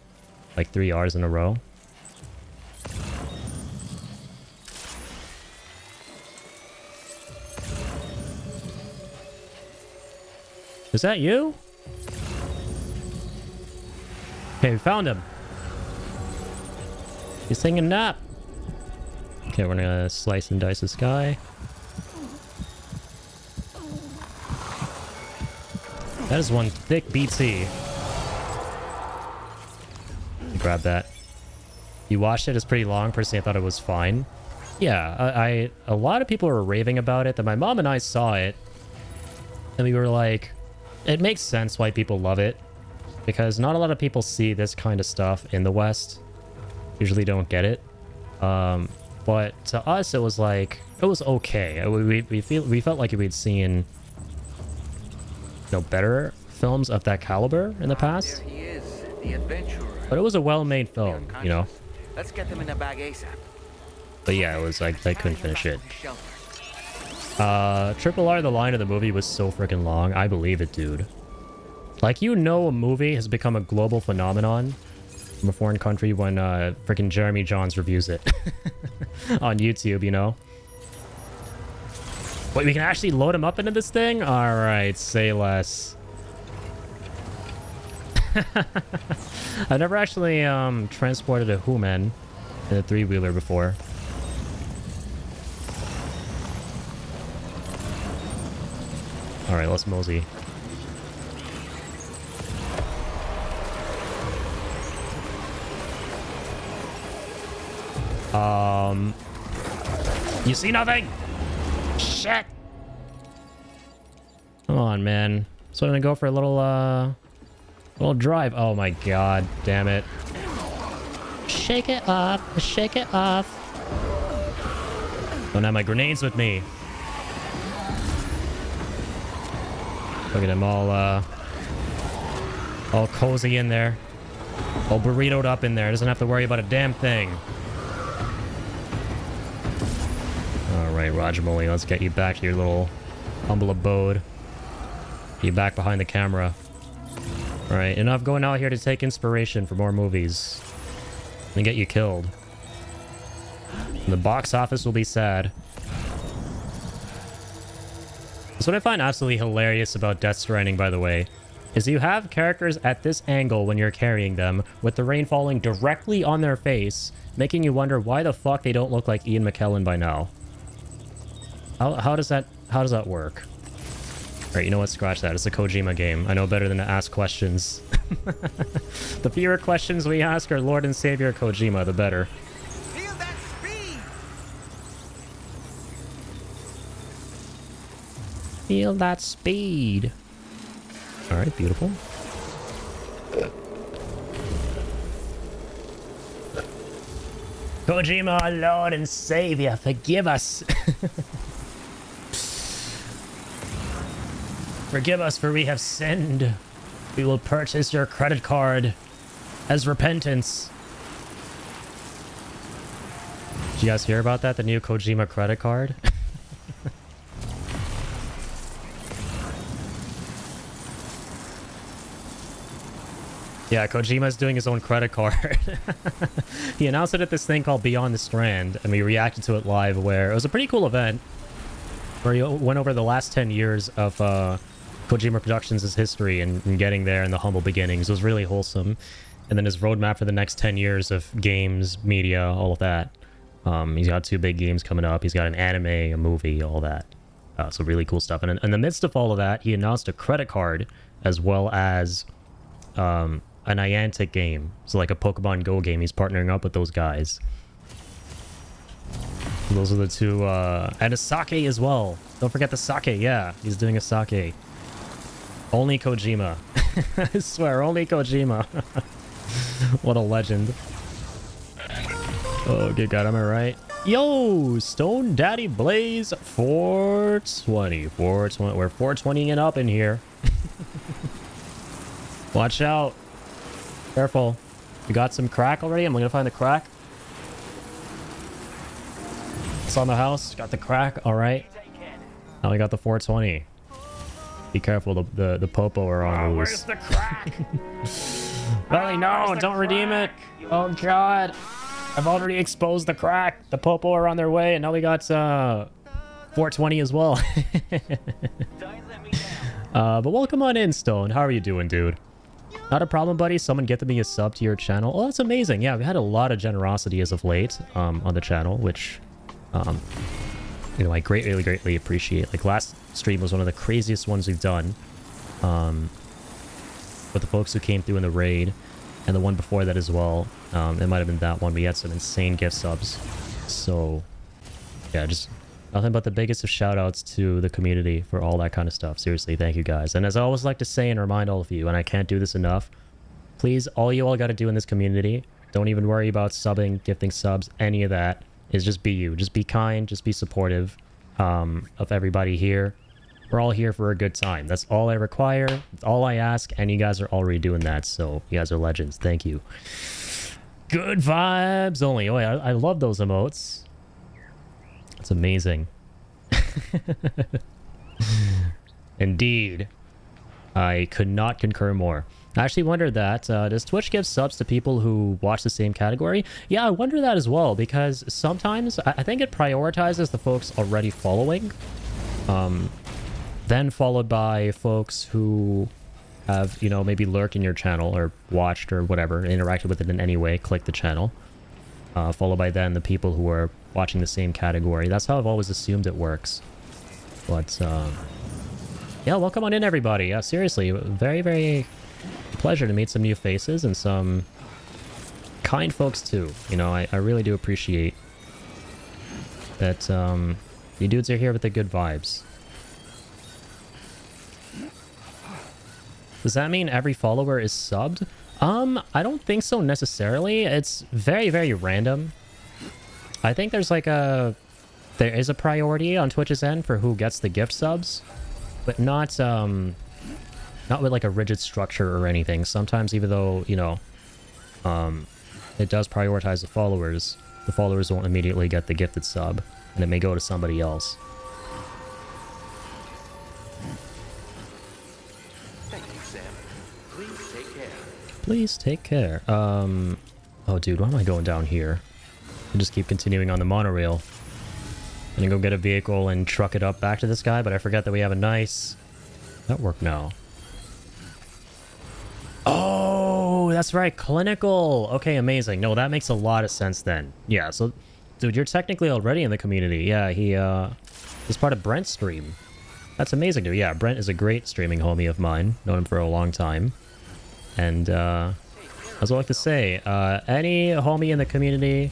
Like 3 R's in a row. Is that you? Okay, we found him. He's taking a nap. Okay, we're gonna slice and dice this guy. That is one thick BT. Grab that. You watched it? It's pretty long. Personally, I thought it was fine. Yeah, a lot of people were raving about it. That my mom and I saw it, and we were like, it makes sense why people love it. Because not a lot of people see this kind of stuff in the West. Usually don't get it. But to us, it was like, it was okay. We felt like we'd seen, you know, better films of that caliber in the past. There he is, the adventurer. But it was a well-made film, you know. Let's get them in a bag ASAP. But yeah, it was like I couldn't finish it. Triple R, the line of the movie was so freaking long. I believe it, dude. Like, you know, a movie has become a global phenomenon from a foreign country when freaking Jeremy Johns reviews it on YouTube, you know. Wait, we can actually load him up into this thing? All right, say less. I've never actually transported a human in a 3-wheeler before. All right, let's mosey. You see nothing? Shit! Come on, man. So I'm gonna go for a little drive. Oh my god, damn it. Shake it off, shake it off. Don't have my grenades with me. Look at him all cozy in there. All burritoed up in there. Doesn't have to worry about a damn thing. Alright, Rajmuli, let's get you back to your little humble abode. Get you back behind the camera. Alright, enough going out here to take inspiration for more movies. And get you killed. And the box office will be sad. That's what I find absolutely hilarious about Death Stranding, by the way. is you have characters at this angle when you're carrying them, with the rain falling directly on their face, making you wonder why the fuck they don't look like Ian McKellen by now. How does that work? Alright, you know what? Scratch that. It's a Kojima game. I know better than to ask questions. The fewer questions we ask our Lord and Savior Kojima, the better. Feel that speed! Feel that speed. Alright, beautiful. Kojima, our Lord and Savior, forgive us. Forgive us, for we have sinned. We will purchase your credit card as repentance. Did you guys hear about that? The new Kojima credit card? Yeah, Kojima's doing his own credit card. He announced it at this thing called Beyond the Strand, and we reacted to it live, where it was a pretty cool event, where he went over the last 10 years of Kojima Productions' history and getting there and the humble beginnings. It was really wholesome. And then his roadmap for the next 10 years of games, media, all of that. He's got 2 big games coming up. He's got an anime, a movie, all that. So really cool stuff. And in the midst of all of that, he announced a credit card as well as a Niantic game. So like a Pokemon Go game. He's partnering up with those guys. Those are the 2, and a sake as well. Don't forget the sake, yeah. He's doing a sake. Only Kojima. I swear, only Kojima. What a legend. Oh, good God, am I right? Yo, Stone Daddy Blaze 420. 420. We're 420ing up in here. Watch out. Careful. We got some crack already. I'm gonna find the crack. It's on the house. Got the crack. All right. Now we got the 420. Be careful. The popo are on loose. Where's the crack? Really, no, don't redeem it. Oh God, I've already exposed the crack. The popo are on their way, and now we got 420 as well. But welcome on in, Stone. How are you doing, dude? Not a problem, buddy. Someone get me a sub to your channel. Oh, that's amazing. Yeah, we had a lot of generosity as of late on the channel, which you know, I greatly appreciate. Like, last stream was one of the craziest ones we've done. With the folks who came through in the raid, and the one before that as well. It might have been that one. We had some insane gift subs. So, yeah, just nothing but the biggest of shout outs to the community for all that kind of stuff. Seriously, thank you guys. And as I always like to say and remind all of you, and I can't do this enough, please, all you all got to do in this community, don't even worry about subbing, gifting subs, any of that, is just be you. Just be kind, just be supportive of everybody here. We're all here for a good time. That's all I require. That's all I ask, and you guys are already doing that, so you guys are legends. Thank you. Good vibes only. Oh, yeah, I love those emotes. It's amazing. Indeed. I could not concur more. I actually wondered that. Does Twitch give subs to people who watch the same category? Yeah, I wonder that as well, because sometimes I think it prioritizes the folks already following. Then followed by folks who have, you know, maybe lurked in your channel or watched or whatever, interacted with it in any way, click the channel. Followed by then the people who are watching the same category. That's how I've always assumed it works. But, yeah, welcome on in, everybody. Yeah, seriously, very pleasure to meet some new faces and some kind folks, too. You know, I really do appreciate that you dudes are here with the good vibes. Does that mean every follower is subbed? I don't think so necessarily. It's very random. I think there's like there is a priority on Twitch's end for who gets the gift subs, but not with like a rigid structure or anything. Sometimes, even though, you know, it does prioritize the followers won't immediately get the gifted sub, and it may go to somebody else. Please take care. Oh, dude, why am I going down here? I just keep continuing on the monorail. I'm gonna go get a vehicle and truck it up back to this guy, but I forget that we have a nice... That worked now. Oh, that's right. Clinical. Okay, amazing. No, that makes a lot of sense then. Yeah, so, dude, you're technically already in the community. Yeah, he is part of Brent's stream. That's amazing, dude. Yeah, Brent is a great streaming homie of mine. Known him for a long time. And, as I like to say, any homie in the community,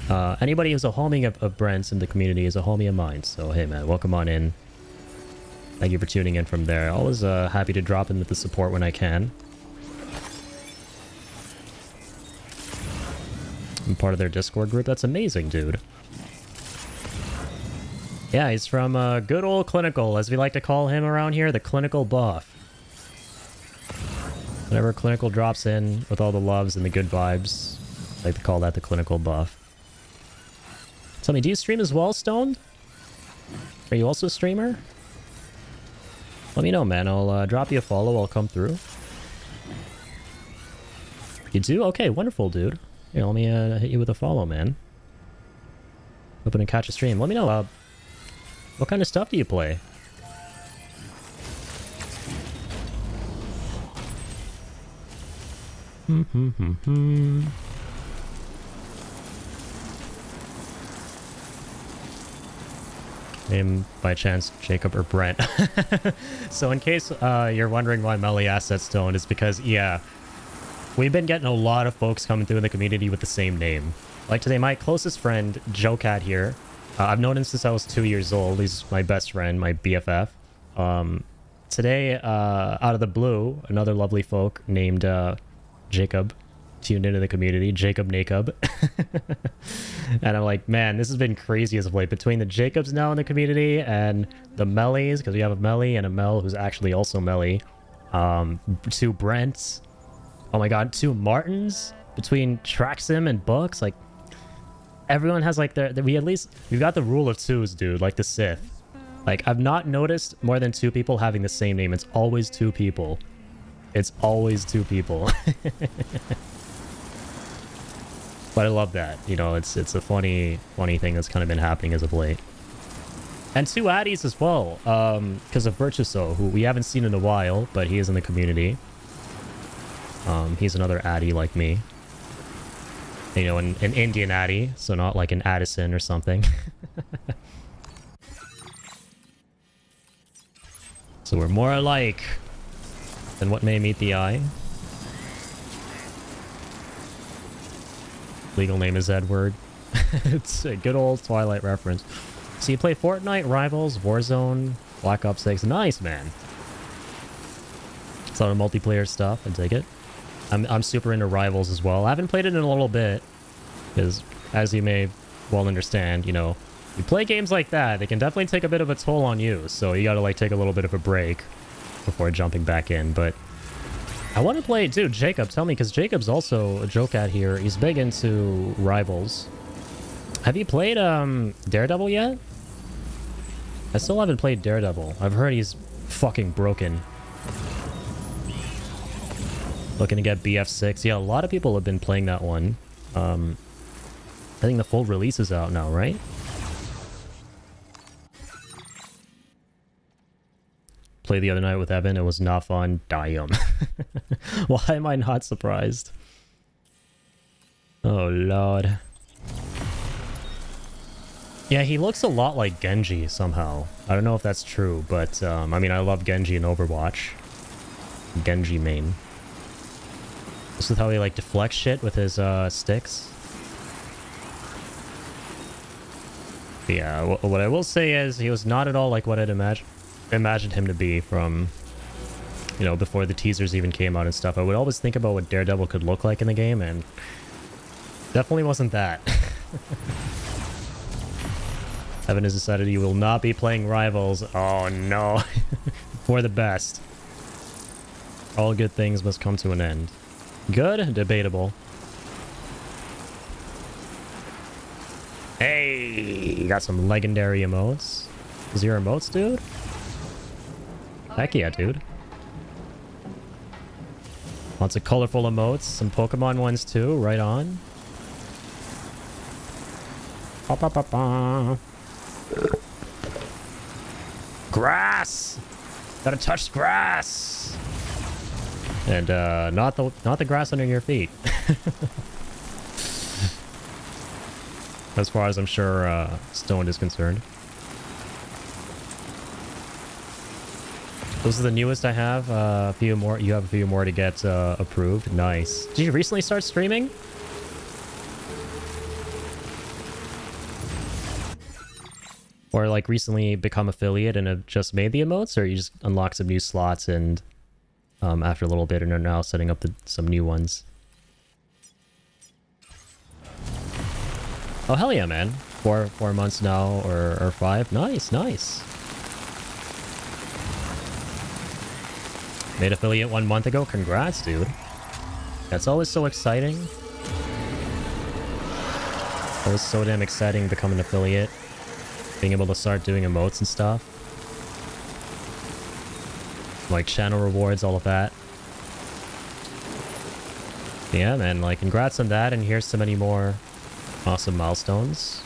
anybody who's a homie of Brent's in the community is a homie of mine. So, hey, man, welcome on in. Thank you for tuning in from there. Always happy to drop in with the support when I can. I'm part of their Discord group. That's amazing, dude. Yeah, he's from good old Clinical, as we like to call him around here, the Clinical buff. Whenever Clinical drops in with all the loves and the good vibes, I like to call that the Clinical buff. Tell me, do you stream as well, Stoned? Are you also a streamer? Let me know, man. I'll drop you a follow. I'll come through. You do? Okay, wonderful, dude. Here, let me hit you with a follow, man. Hoping to catch a stream. Let me know, what kind of stuff do you play? Name, by chance, Jacob or Brent. So in case you're wondering why Melly asked that, Stone, it's because, yeah, we've been getting a lot of folks coming through in the community with the same name. Like today, my closest friend, Joe Cat here, I've known him since I was 2 years old. He's my best friend, my BFF. Today, out of the blue, another lovely folk named Jacob tuned into the community, Jacob Nacob. And I'm like, man, this has been crazy as of late. Between the Jacobs now in the community and the Mellies, because we have a Melly and a Mel who's actually also Melly. 2 Brents. Oh my god, 2 Martins. Between Traxim and Books, like, everyone has like we've got the rule of 2s, dude, like the Sith. Like, I've not noticed more than 2 people having the same name. It's always 2 people. It's always 2 people. But I love that. You know, it's a funny thing that's kind of been happening as of late. And 2 Addies as well, because of Virtuoso, who we haven't seen in a while, but he is in the community. He's another Addie like me. You know, an Indian Addie, so not like an Addison or something. So we're more alike than what may meet the eye. Legal name is Edward. It's a good old Twilight reference. So you play Fortnite, Rivals, Warzone, Black Ops 6. Nice, man. It's a lot of multiplayer stuff. I dig it. I'm super into Rivals as well. I haven't played it in a little bit, because as you may well understand, you know, you play games like that, they can definitely take a bit of a toll on you. So you gotta like take a little bit of a break before jumping back in. But I want to play, dude, Jacob, tell me, because Jacob's also a joke out here. He's big into Rivals. Have you played Daredevil yet? I still haven't played Daredevil. I've heard he's fucking broken. Looking to get BF6. Yeah, a lot of people have been playing that one. I think the full release is out now, right? Played the other night with Evan. It was not fun. Damn. Why am I not surprised? Oh, Lord. Yeah, he looks a lot like Genji somehow. I don't know if that's true, but I mean, I love Genji in Overwatch. Genji main. This is how he like deflects shit with his sticks. But yeah, what I will say is he was not at all like what I'd imagined him to be from, you know, before the teasers even came out and stuff. I would always think about what Daredevil could look like in the game, and definitely wasn't that. Evan has decided he will not be playing Rivals. Oh no. For the best. All good things must come to an end. Good? Debatable. Hey! You got some legendary emotes. Is your emotes, dude? Heck yeah, dude. Lots of colorful emotes. Some Pokemon ones too. Right on. Ba, ba, ba, ba. Grass! Gotta touch grass! And not the grass under your feet. As far as I'm sure Stone is concerned. Those are the newest I have. A few more. You have a few more to get approved. Nice. Did you recently start streaming? Or like recently become affiliate and have just made the emotes, or you just unlock some new slots and after a little bit and are now setting up some new ones? Oh hell yeah, man! 4 months now, or 5. Nice, nice. Made affiliate 1 month ago. Congrats, dude. That's always so exciting. Always so damn exciting becoming an affiliate. Being able to start doing emotes and stuff. Like channel rewards, all of that. Yeah, man, like congrats on that, and here's so many more awesome milestones.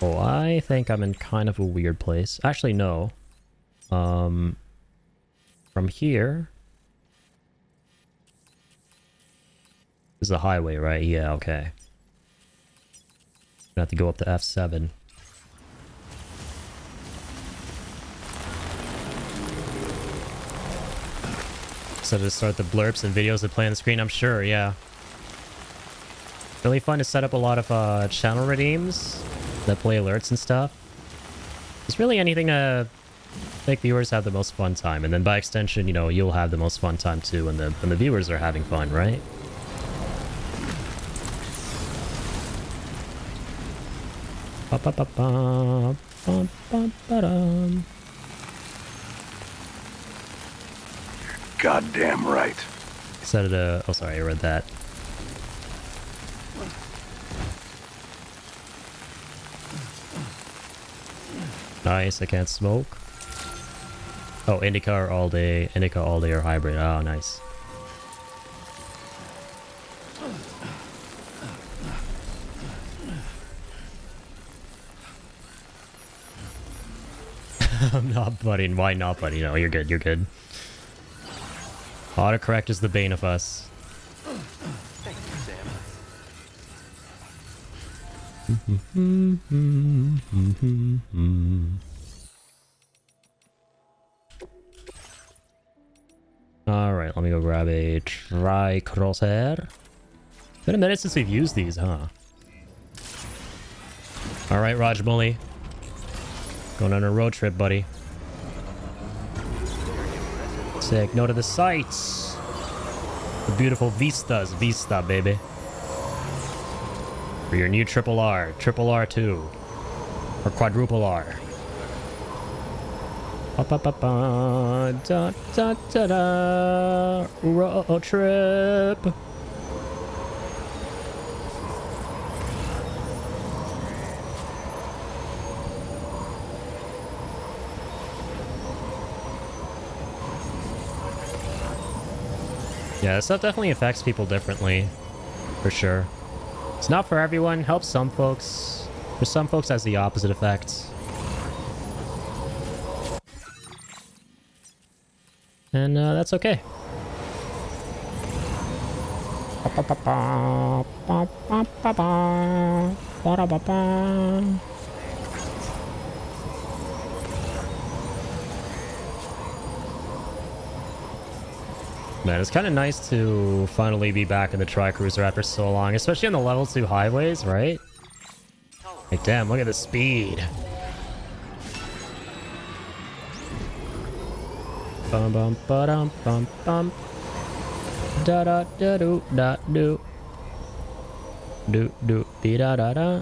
Oh, I think I'm in kind of a weird place. Actually, no. From here... This is a highway, right? Yeah, okay. Gonna have to go up to F7. So to start the blurbs and videos that play on the screen, I'm sure, yeah. Really fun to set up a lot of channel redeems that play alerts and stuff. It's really anything to make viewers have the most fun time, and then by extension, you know, you'll have the most fun time too when the viewers are having fun, right? Ba ba ba ba ba ba ba dum. Goddamn right. Set it oh sorry, I read that. Nice, I can't smoke. Oh, indica or all day, or hybrid. Oh, nice. I'm not butting. Why not butting? No, you're good. You're good. Autocorrect is the bane of us. Thank you, Sam. Alright, let me go grab a tri-crosshair. Been a minute since we've used these, huh? Alright, Rajmuli. Going on a road trip, buddy. Sick. Note of the sights. The beautiful vistas. Vista, baby. For your new triple R. Triple R2. Or quadruple R. Ba ba ba ba. Da da da da. Road trip. Yeah, this stuff definitely affects people differently, for sure. It's not for everyone, helps some folks. For some folks, has the opposite effects. And that's okay. Man, it's kind of nice to finally be back in the Tri-Cruiser after so long, especially on the level 2 highways, right? Like, damn, look at the speed. Bum bum ba dum bum bum. Da da da do da do. Do do be da da da.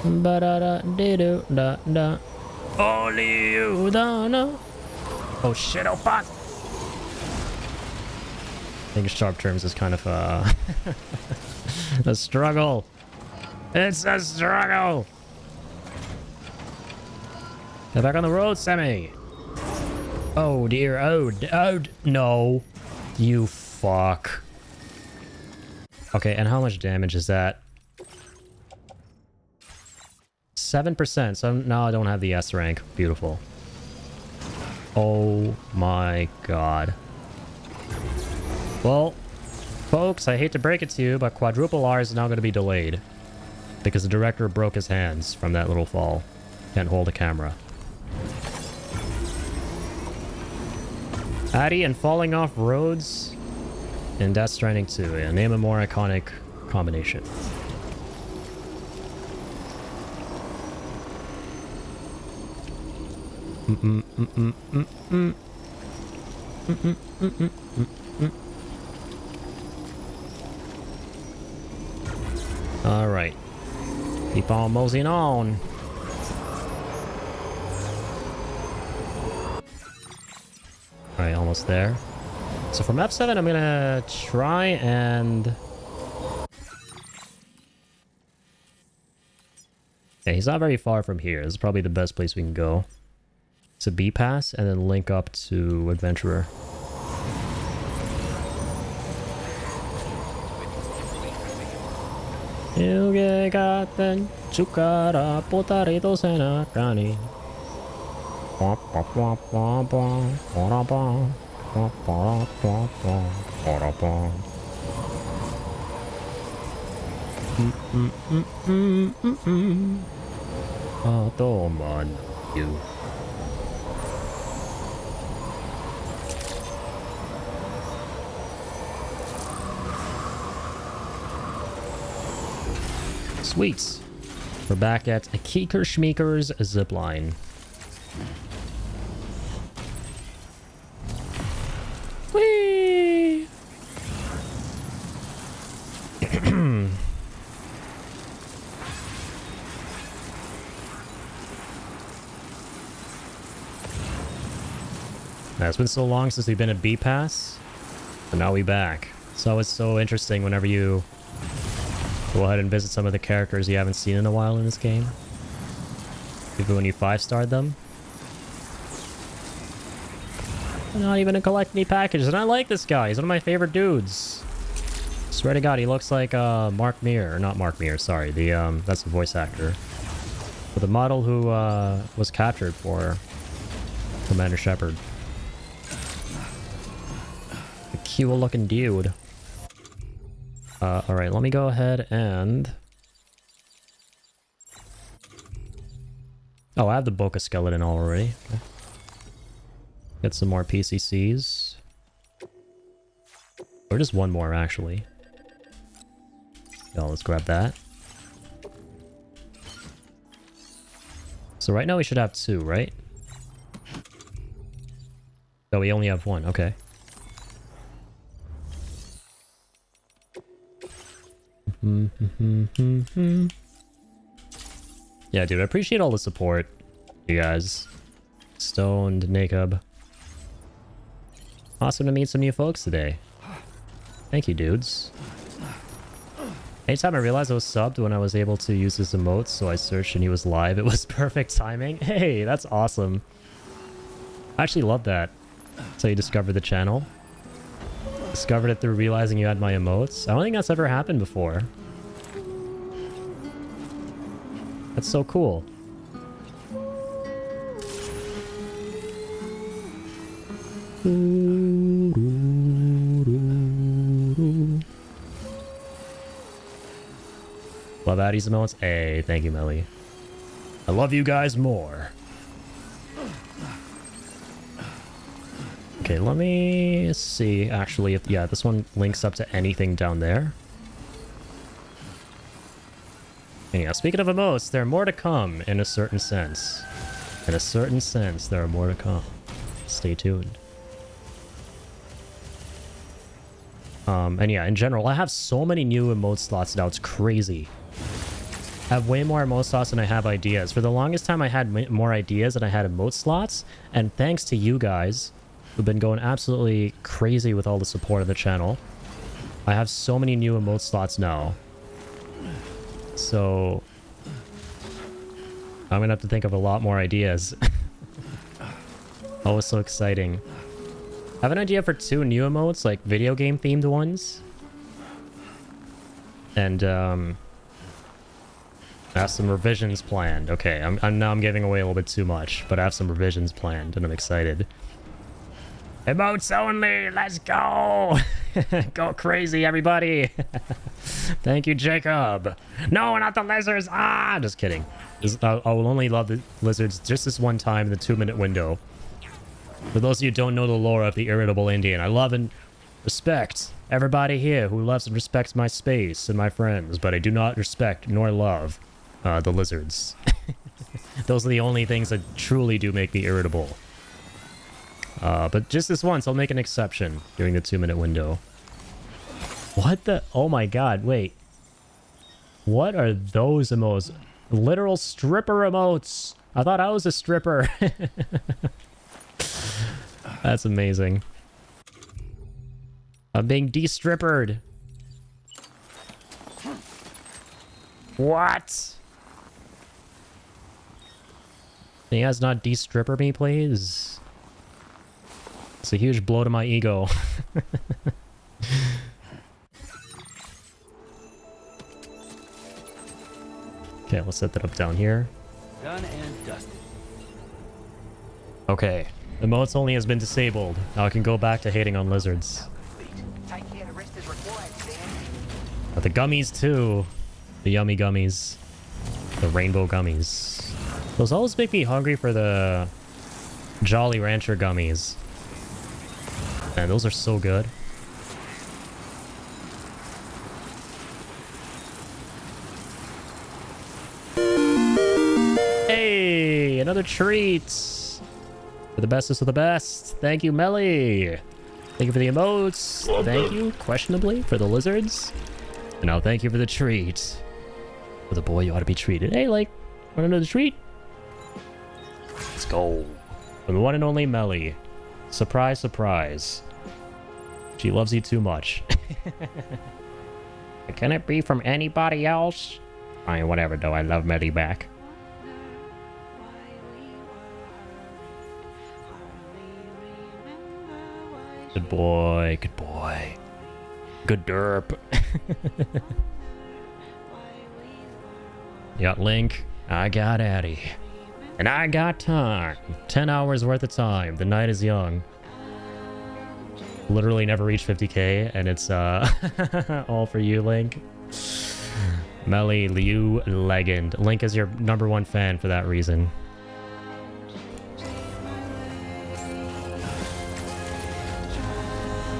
Ba da da de do da da. Only you don't know. Oh shit, oh fuck. I think sharp terms is kind of a struggle. It's a struggle. Get back on the road, Sammy. Oh dear. Oh no. You fuck. Okay, and how much damage is that? 7%. So now I don't have the S rank. Beautiful. Oh my god. Well, folks, I hate to break it to you, but quadruple R is now going to be delayed. Because the director broke his hands from that little fall. Can't hold a camera. Addy and falling off roads in Death Stranding 2. Yeah, name a more iconic combination. All right. Keep on moseying on. All right, almost there. So from F7, I'm gonna try and... Yeah, he's not very far from here. This is probably the best place we can go. It's a B pass and then link up to Adventurer. Yuge gaten chukara potaritos en akani. Atoman you. Sweet. We're back at Keeker Schmeeker's zipline. Whee! It's been so long since we've been at B-Pass, but now we back. It's always so interesting whenever you go ahead and visit some of the characters you haven't seen in a while in this game. Even when you 5-starred them. Not even to collect any packages, and I like this guy. He's one of my favorite dudes. Swear to God, he looks like Mark Meer, or not Mark Meer, sorry. That's the voice actor. But the model who was captured for Commander Shepard. A cute looking dude. Alright, let me go ahead and... Oh, I have the Boca skeleton already. Okay. Get some more PCCs. Or just one more, actually. Yeah, let's grab that. So right now we should have 2, right? Oh, we only have 1, okay. Yeah, dude, I appreciate all the support, you guys. Stoned, Nakub. Awesome to meet some new folks today. Thank you, dudes. Anytime I realized I was subbed when I was able to use his emotes, so I searched and he was live, it was perfect timing. Hey, that's awesome. I actually love that. That's how you discovered the channel. Discovered it through realizing you had my emotes. I don't think that's ever happened before. That's so cool. Love Addy's emotes. Hey, thank you, Melly. I love you guys more. Okay, let me see actually if, yeah, this one links up to anything down there. And yeah, speaking of emotes, there are more to come in a certain sense. In a certain sense, there are more to come. Stay tuned. And yeah, in general, I have so many new emote slots now, it's crazy. I have way more emote slots than I have ideas. For the longest time, I had more ideas than I had emote slots, and thanks to you guys, who've been going absolutely crazy with all the support of the channel, I have so many new emote slots now. So I'm gonna have to think of a lot more ideas. Always so exciting. I have an idea for 2 new emotes, like video game themed ones. And I have some revisions planned. Okay, I'm giving away a little bit too much, but I have some revisions planned, and I'm excited. Emotes only! Let's go! Go crazy, everybody! Thank you, Jacob! No, not the lizards! Ah! Just kidding. I will only love the lizards just this one time in the 2-minute window. For those of you who don't know the lore of the Irritable Indian, I love and respect everybody here who loves and respects my space and my friends, but I do not respect nor love the lizards. Those are the only things that truly do make me irritable. But just this once, I'll make an exception during the 2-minute window. What the? Oh my god, wait. What are those emotes? Literal stripper emotes! I thought I was a stripper. That's amazing. I'm being de-strippered. What? Can you guys not de-stripper me, please? It's a huge blow to my ego. Okay, let's set that up down here. Done and dusted. Okay, emotes only has been disabled. Now I can go back to hating on lizards. Tight care to rest is required, Sam. But the gummies too. The yummy gummies. The rainbow gummies. Those always make me hungry for the Jolly Rancher gummies. Man, those are so good. Hey, another treat. For the bestest of the best. Thank you, Melly. Thank you for the emotes. Thank you, questionably, for the lizards. And now thank you for the treat. For the boy you ought to be treated. Hey, like, want another treat? Let's go. For the one and only Melly. Surprise, surprise. She loves you too much. Can it be from anybody else? I mean, whatever, though. I love Melly back. Good boy, good boy. Good derp. You got Link, I got Addy. And I got time. 10 hours worth of time. The night is young. Literally never reached 50k, and it's all for you, Link. Melly, Liu, Legend. Link is your #1 fan for that reason.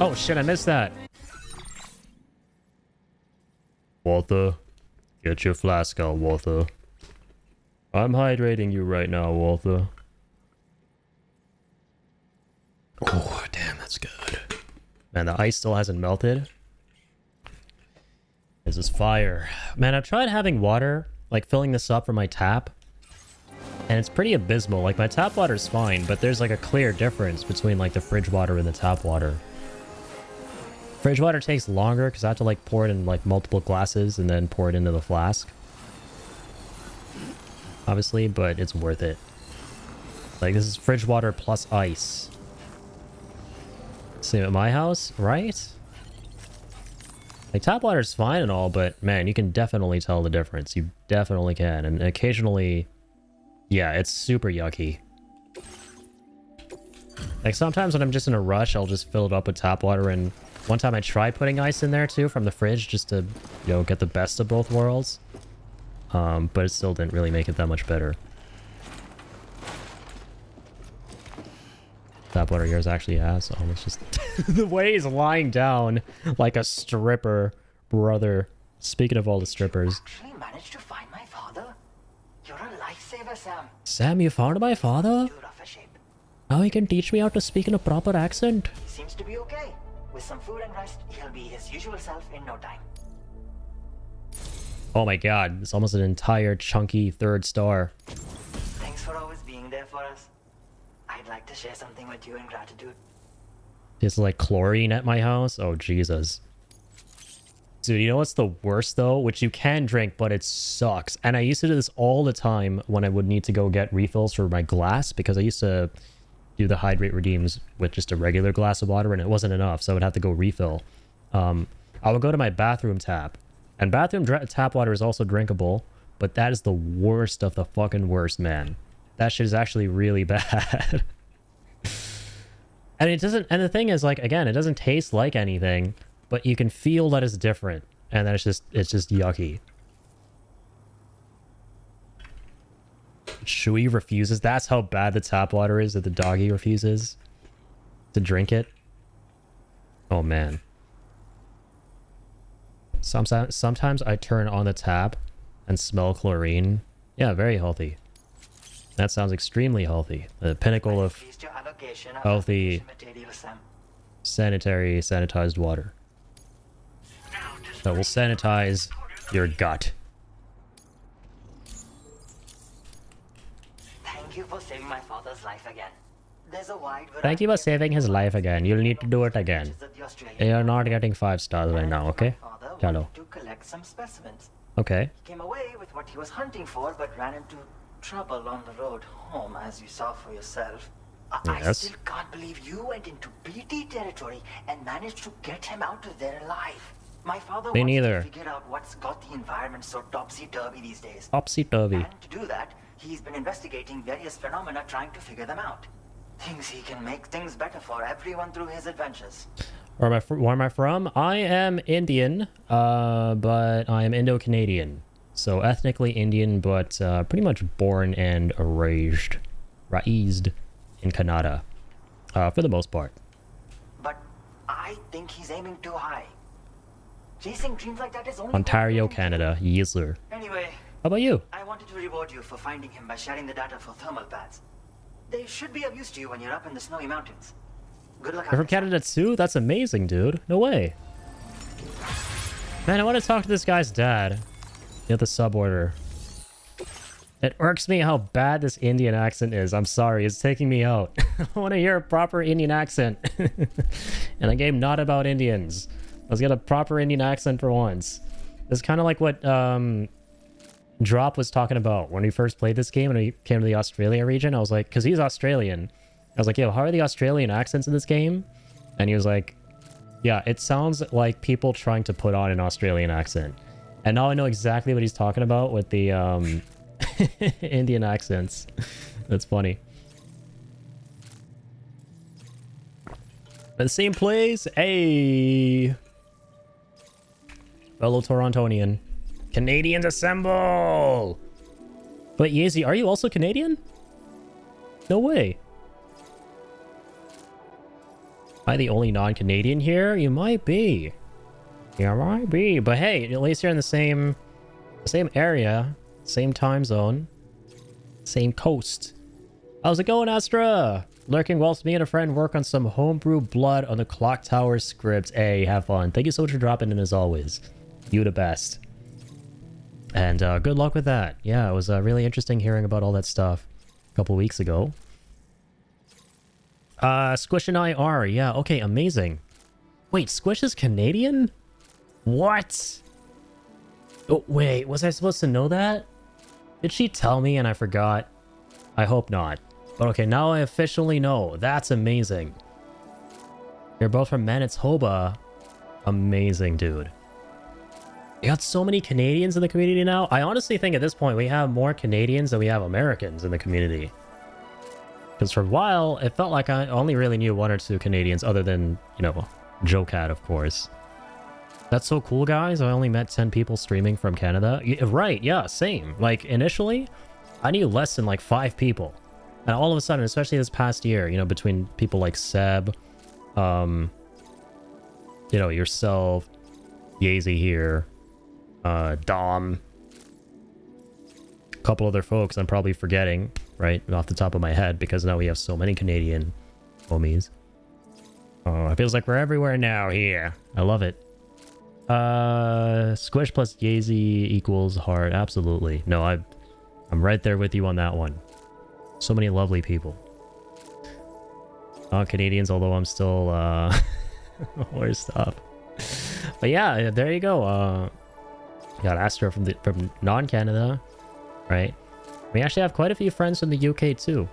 Oh shit, I missed that. Walther, get your flask out, Walther. I'm hydrating you right now, Walther. Oh, damn, that's good. Man, the ice still hasn't melted. This is fire. Man, I've tried having water, like filling this up from my tap. And it's pretty abysmal. Like, my tap water's fine, but there's like a clear difference between like the fridge water and the tap water. Fridge water takes longer because I have to like pour it in like multiple glasses and then pour it into the flask. Obviously, but it's worth it. Like, this is fridge water plus ice. Same at my house, right? Like, tap water's fine and all, but man, you can definitely tell the difference. You definitely can. And occasionally, yeah, it's super yucky. Like, sometimes when I'm just in a rush, I'll just fill it up with tap water. And one time I tried putting ice in there too from the fridge just to, you know, get the best of both worlds. But it still didn't really make it that much better. Tap water yours actually has. Oh, it's just the way he's lying down like a stripper, brother. Speaking of all the strippers. Actually managed to find my father? You're a lifesaver, Sam. Sam, you found my father? Too rough a shape. Now he can teach me how to speak in a proper accent. Seems to be okay. With some food and rest, he'll be his usual self in no time. Oh my god, it's almost an entire chunky 3rd star. Thanks for always being there for us. I'd like to share something with you in gratitude. It's like chlorine at my house? Oh, Jesus. Dude, you know what's the worst, though? Which you can drink, but it sucks. And I used to do this all the time when I would need to go get refills for my glass, because I used to do the hydrate redeems with just a regular glass of water, and it wasn't enough, so I would have to go refill. I would go to my bathroom tap. And bathroom tap water is also drinkable, but that is the worst of the fucking worst, man. That shit is actually really bad. And it doesn't, and the thing is, like, again, it doesn't taste like anything, but you can feel that it's different, and that it's just yucky. Shui refuses. That's how bad the tap water is, that the doggy refuses to drink it. Oh man. Sometimes I turn on the tap and smell chlorine. Yeah, very healthy. That sounds extremely healthy. The pinnacle of healthy, sanitized water. That will sanitize your gut. Thank you for saving my father's life again. There's a wide Thank you for saving his life again. You'll need to do it again. You're not getting 5 stars right now, okay? Chalo. To collect some specimens. Okay. He came away with what he was hunting for, but ran into trouble on the road home, as you saw for yourself. I still can't believe you went into BT territory and managed to get him out of there alive. My father wants to figure out what's got the environment so topsy-turvy these days. Topsy-turvy. And to do that, he's been investigating various phenomena trying to figure them out. Thinks he can make things better for everyone through his adventures. Where am I from? I am Indian, but I am Indo-Canadian. So ethnically Indian, but pretty much born and raised in Canada, for the most part. But I think he's aiming too high. Chasing dreams like that is only Ontario, Canada. Yes, sir. Anyway, how about you? I wanted to reward you for finding him by sharing the data for thermal pads. They should be of use to you when you're up in the snowy mountains. Good luck. You're from Canada too? That's amazing, dude. No way. Man, I want to talk to this guy's dad. Get the sub order. It irks me how bad this Indian accent is. I'm sorry, it's taking me out. I want to hear a proper Indian accent. In a game not about Indians. Let's get a proper Indian accent for once. It's kind of like what Drop was talking about when we first played this game and we came to the Australia region. I was like, because he's Australian. I was like, yo, how are the Australian accents in this game? And he was like, yeah, it sounds like people trying to put on an Australian accent. And now I know exactly what he's talking about with the Indian accents. That's funny. The same place, hey, fellow Torontonian. Canadians assemble! But Yeezy, are you also Canadian? No way. Am I the only non-Canadian here? You might be. You might be. But hey, at least you're in the same area, same time zone, same coast. How's it going, Astra? Lurking whilst me and a friend work on some homebrew blood on the Clock Tower script. Hey, have fun. Thank you so much for dropping in as always. You the best. And good luck with that. Yeah, it was really interesting hearing about all that stuff a couple weeks ago. Squish and I are. Yeah, okay, amazing. Wait, Squish is Canadian? What? Oh, wait, was I supposed to know that? Did she tell me and I forgot? I hope not. But okay, now I officially know. That's amazing. You're both from Manitoba. Amazing, dude. You got so many Canadians in the community now. I honestly think at this point we have more Canadians than we have Americans in the community. Because for a while, it felt like I only really knew 1 or 2 Canadians other than, you know, Joecat, of course. That's so cool, guys. I only met 10 people streaming from Canada. Right, yeah, same. Like, initially, I knew less than, like, 5 people. And all of a sudden, especially this past year, you know, between people like Seb, you know, yourself, Yeezy here, Dom, a couple other folks I'm probably forgetting, right, off the top of my head, because now we have so many Canadian homies. Oh, it feels like we're everywhere now here. I love it. Squish plus Yeezy equals hard. Absolutely. No, I'm right there with you on that one. So many lovely people. Not Canadians, although I'm still more stuff. But yeah, there you go. Got Astra from non-Canada, right? We actually have quite a few friends from the UK too.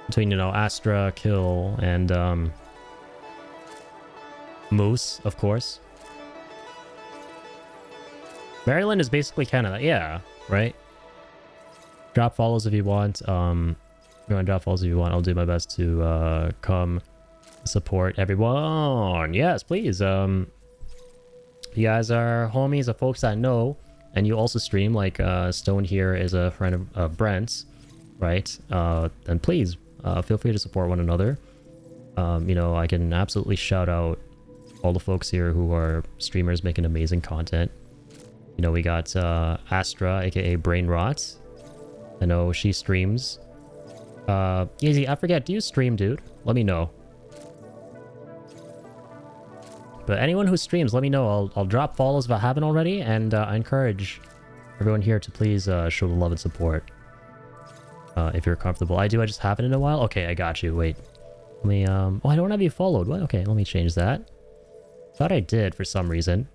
Between, you know, Astra, Kill, and Moose, of course. Maryland is basically Canada, yeah. right? Drop follows if you want. You want to drop follows if you want. I'll do my best to come support everyone. Yes, please. You guys are homies of folks I know, and you also stream. Like Stone here is a friend of Brent's, right? Then please feel free to support one another. You know, I can absolutely shout out all the folks here who are streamers making amazing content. You know, we got Astra, aka Brain Rot. I know she streams. Easy, I forget, do you stream, dude? Let me know. But anyone who streams, let me know. I'll drop follows if I haven't already, and I encourage everyone here to please show the love and support. If you're comfortable. I just haven't in a while? Okay, I got you. Wait. Let me, oh, I don't have you followed. What? Okay, let me change that. Thought I did for some reason.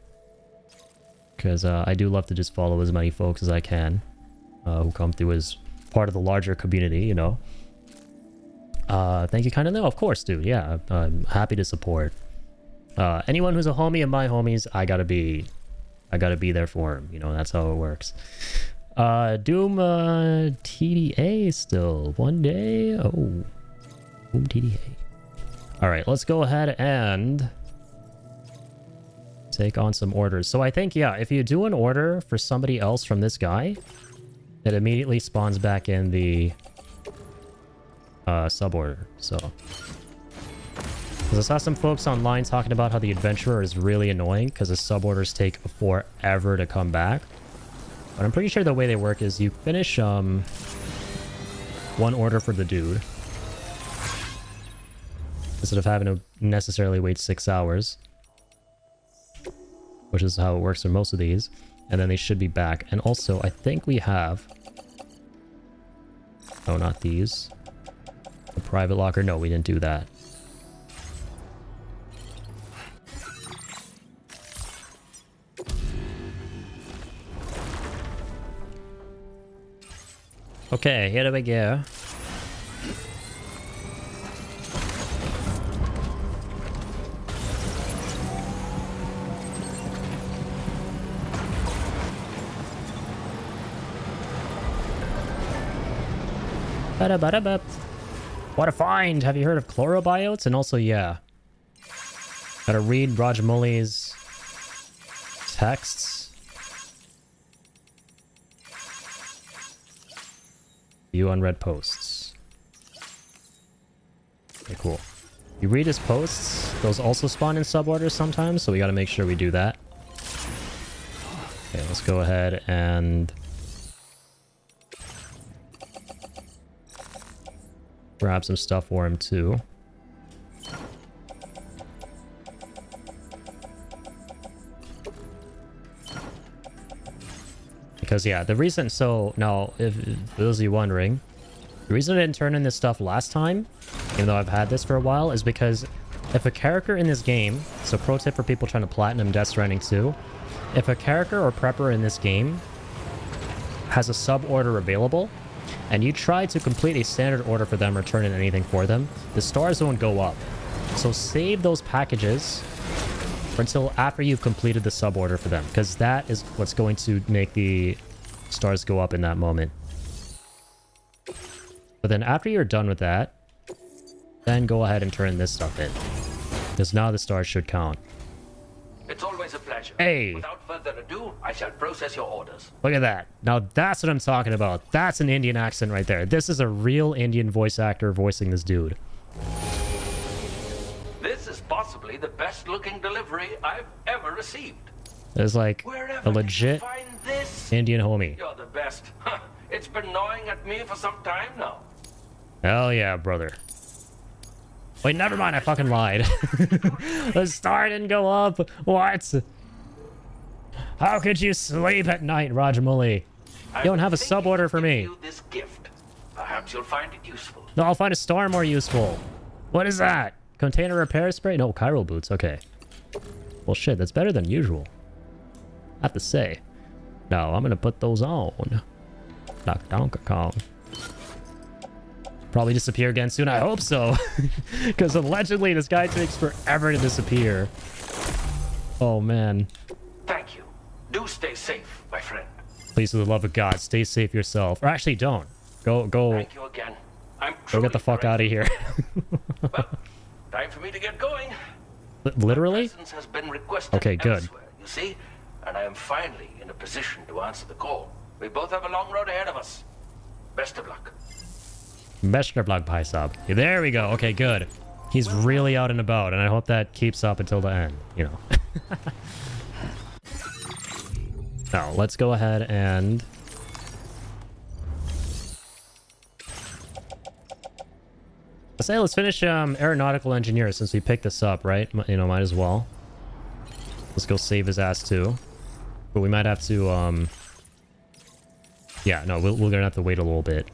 Because I do love to just follow as many folks as I can. Who come through as part of the larger community, you know. Thank you, kind of. No, of course, dude. Yeah, I'm happy to support. Anyone who's a homie of my homies, I gotta be there for him. You know, that's how it works. Doom TDA still. One day. Oh. Doom TDA. Alright, let's go ahead and take on some orders. So I think, yeah, if you do an order for somebody else from this guy, it immediately spawns back in the sub-order. So, because I saw some folks online talking about how the Adventurer is really annoying because the sub-orders take forever to come back. But I'm pretty sure the way they work is you finish one order for the dude instead of having to necessarily wait 6 hours, which is how it works for most of these, and then they should be back. And also, I think we have... Oh, not these. The private locker. No, we didn't do that. Okay, here we go. What a find! Have you heard of chlorobiotes? And also, yeah. Gotta read Rajamouli's texts. View unread posts. Okay, cool. You read his posts, those also spawn in suborders sometimes, so we gotta make sure we do that. Okay, let's go ahead and grab some stuff for him too. Because yeah, the reason, so now if for those of you wondering, the reason I didn't turn in this stuff last time, even though I've had this for a while, is because if a character in this game, so pro tip for people trying to platinum Death Stranding 2, if a character or prepper in this game has a sub order available, and you try to complete a standard order for them or turn in anything for them, the stars won't go up. So save those packages for until after you've completed the sub order for them, because that is what's going to make the stars go up in that moment. But then after you're done with that, then go ahead and turn this stuff in, because now the stars should count. It's always a pleasure. Hey! Without further ado, I shall process your orders. Look at that. Now that's what I'm talking about. That's an Indian accent right there. This is a real Indian voice actor voicing this dude. This is possibly the best looking delivery I've ever received. There's like Wherever a legit did you find this? Indian homie. You're the best. It's been gnawing at me for some time now. Hell yeah, brother. Wait, never mind. I fucking lied. The star didn't go up. What? How could you sleep at night, Rajamouli? You don't have a sub order for me. You this gift. Perhaps you'll find it useful. No, I'll find a star more useful. What is that? Container repair spray? No, chiral boots. Okay. Well, shit, that's better than usual, I have to say. No, I'm gonna put those on. Like Donkey Kong. Probably disappear again soon. I hope so. Because allegedly this guy takes forever to disappear. Oh, man. Thank you. Do stay safe, my friend. Please, for the love of God, stay safe yourself. Or actually, don't. Go. Thank you again. I'm Go get the fuck out of here. Well, time for me to get going. Literally? Presence has been requested Okay, good. elsewhere, you see, and I am finally in a position to answer the call. We both have a long road ahead of us. Best of luck. Best of luck, Paisab. Yeah, there we go. Okay, good. He's really out and about, and I hope that keeps up until the end, you know. Now, let's go ahead and... let's finish Aeronautical Engineer since we picked this up, right? You know, might as well. Let's go save his ass too. But we might have to, yeah, no, we're gonna have to wait a little bit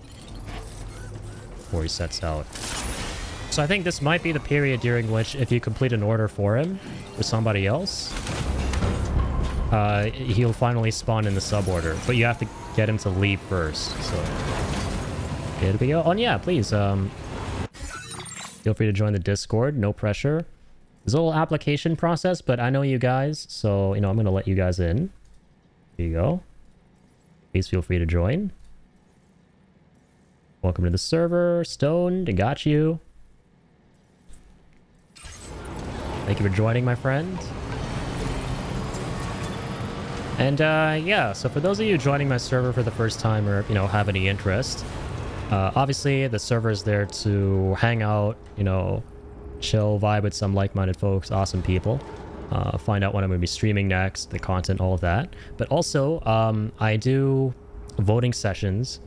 before he sets out. So I think this might be the period during which if you complete an order for him with somebody else, he'll finally spawn in the suborder. But you have to get him to leave first, so... here we go. Oh, and yeah, please, feel free to join the Discord, no pressure. There's a little application process, but I know you guys, so, you know, I'm going to let you guys in. Here you go. Please feel free to join. Welcome to the server, Stoned, I got you. Thank you for joining, my friend. And, yeah, so for those of you joining my server for the first time or, you know, have any interest, obviously, the server is there to hang out, you know, chill, vibe with some like-minded folks, awesome people. Find out when I'm going to be streaming next, the content, all of that. But also, I do voting sessions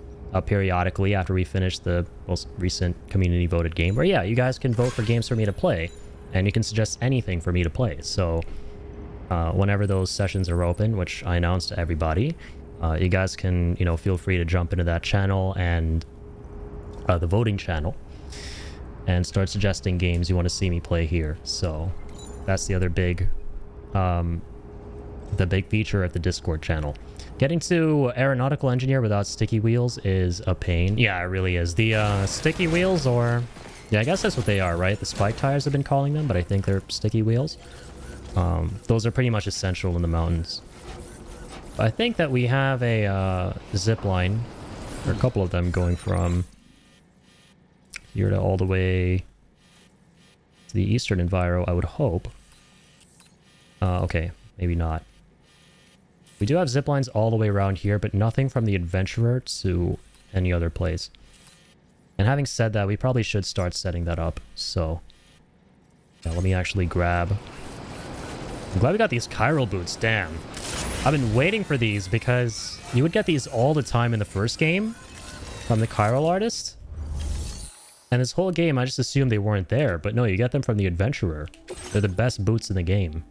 periodically after we finish the most recent community-voted game. Where, yeah, you guys can vote for games for me to play. And you can suggest anything for me to play. So, whenever those sessions are open, which I announce to everybody, you guys can, you know, feel free to jump into that channel and... the voting channel and start suggesting games you want to see me play here. So that's the other big feature of the Discord channel. Getting to Aeronautical Engineer without sticky wheels is a pain. Yeah, it really is. The sticky wheels, or yeah, I guess that's what they are, right? The spike tires have been calling them, but I think they're sticky wheels. Those are pretty much essential in the mountains. I think that we have a zip line, or a couple of them, going from here to all the way to the eastern enviro, I would hope. Okay, maybe not. We do have zip lines all the way around here, but nothing from the Adventurer to any other place. And having said that, we probably should start setting that up, so... yeah, let me actually grab... I'm glad we got these chiral boots, damn. I've been waiting for these because you would get these all the time in the first game from the chiral artist. And this whole game, I just assumed they weren't there. But no, you get them from the Adventurer. They're the best boots in the game.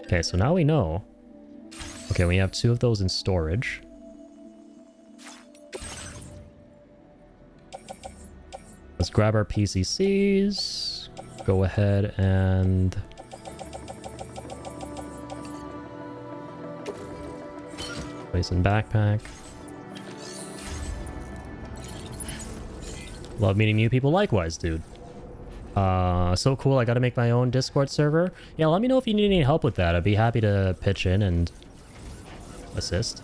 Okay, so now we know. Okay, we have 2 of those in storage. Let's grab our PCCs. Go ahead and... place in backpack. Love meeting new people likewise, dude. So cool, I gotta make my own Discord server. Yeah, let me know if you need any help with that. I'd be happy to pitch in and assist.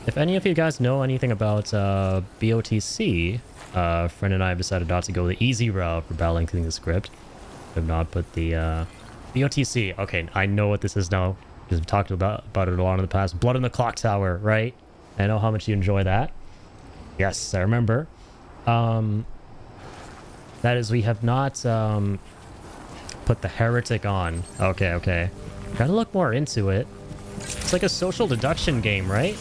If any of you guys know anything about BOTC, a friend and I have decided not to go the easy route for balancing the script. I've not put the BOTC. Okay, I know what this is now, because we've talked about it a lot in the past. Blood in the Clock Tower, right? I know how much you enjoy that. Yes, I remember. That is, we have not put the Heretic on. Okay, okay. Gotta look more into it. It's like a social deduction game, right?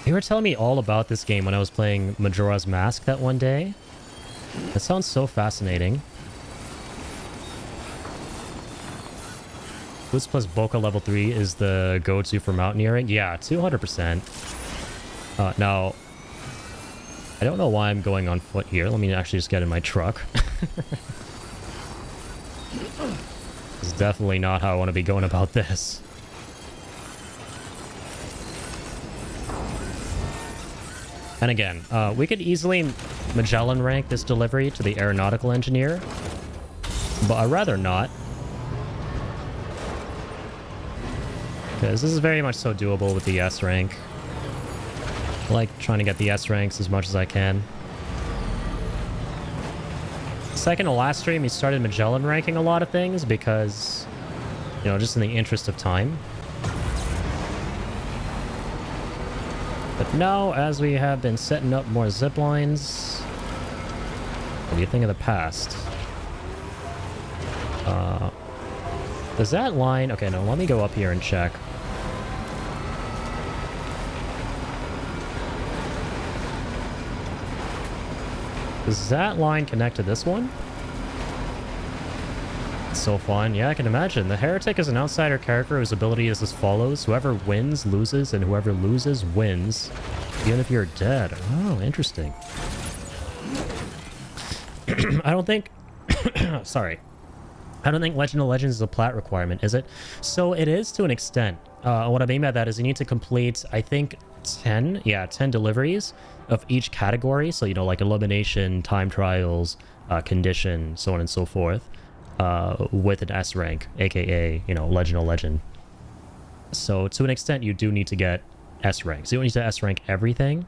You were telling me all about this game when I was playing Majora's Mask that one day. That sounds so fascinating. Boots plus Boca level 3 is the go-to for mountaineering? Yeah, 200%. Now... I don't know why I'm going on foot here. Let me actually just get in my truck. It's definitely not how I want to be going about this. And again, we could easily Magellan rank this delivery to the Aeronautical Engineer, but I'd rather not. Because this is very much so doable with the S rank. I like trying to get the S ranks as much as I can. Second to last stream, he started Magellan ranking a lot of things because, you know, just in the interest of time. But now, as we have been setting up more zip lines, what do you think of the past? Does that line... Okay, no, let me go up here and check. Does that line connect to this one? It's so fun. Yeah, I can imagine. The Heretic is an outsider character whose ability is as follows. Whoever wins, loses, and whoever loses, wins. Even if you're dead. Oh, interesting. I don't think... Sorry. I don't think Legend of Legends is a plat requirement, is it? So it is to an extent. What I mean by that is you need to complete, I think, 10 deliveries of each category. So, you know, like elimination, time trials, condition, so on and so forth, with an S rank, aka, you know, Legend of Legend. So to an extent, you do need to get S ranks. You don't need to S rank everything,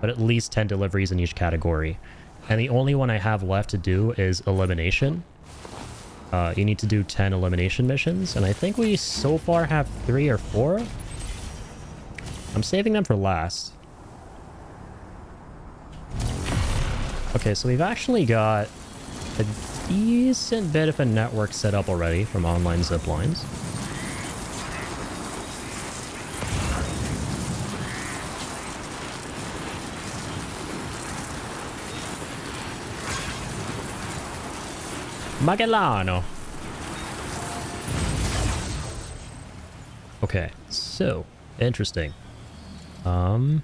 but at least 10 deliveries in each category. And the only one I have left to do is elimination. You need to do 10 elimination missions, and I think we so far have 3 or 4. I'm saving them for last. Okay, so we've actually got a decent bit of a network set up already from online ziplines. Magellano. Okay, so interesting. Gotta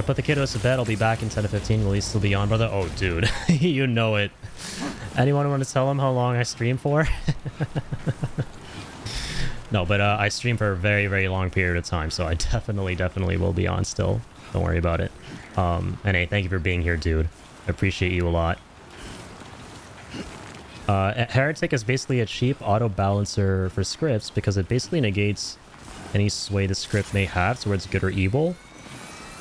put the kiddos to bed. I'll be back in 10 to 15. Will he still be on, brother? Oh, dude. You know it. Anyone want to tell him how long I stream for? No, but I stream for a very, very long period of time, so I definitely will be on still. Don't worry about it. And hey, thank you for being here, dude. I appreciate you a lot. Heretic is basically a cheap auto balancer for scripts because it basically negates any sway the script may have towards good or evil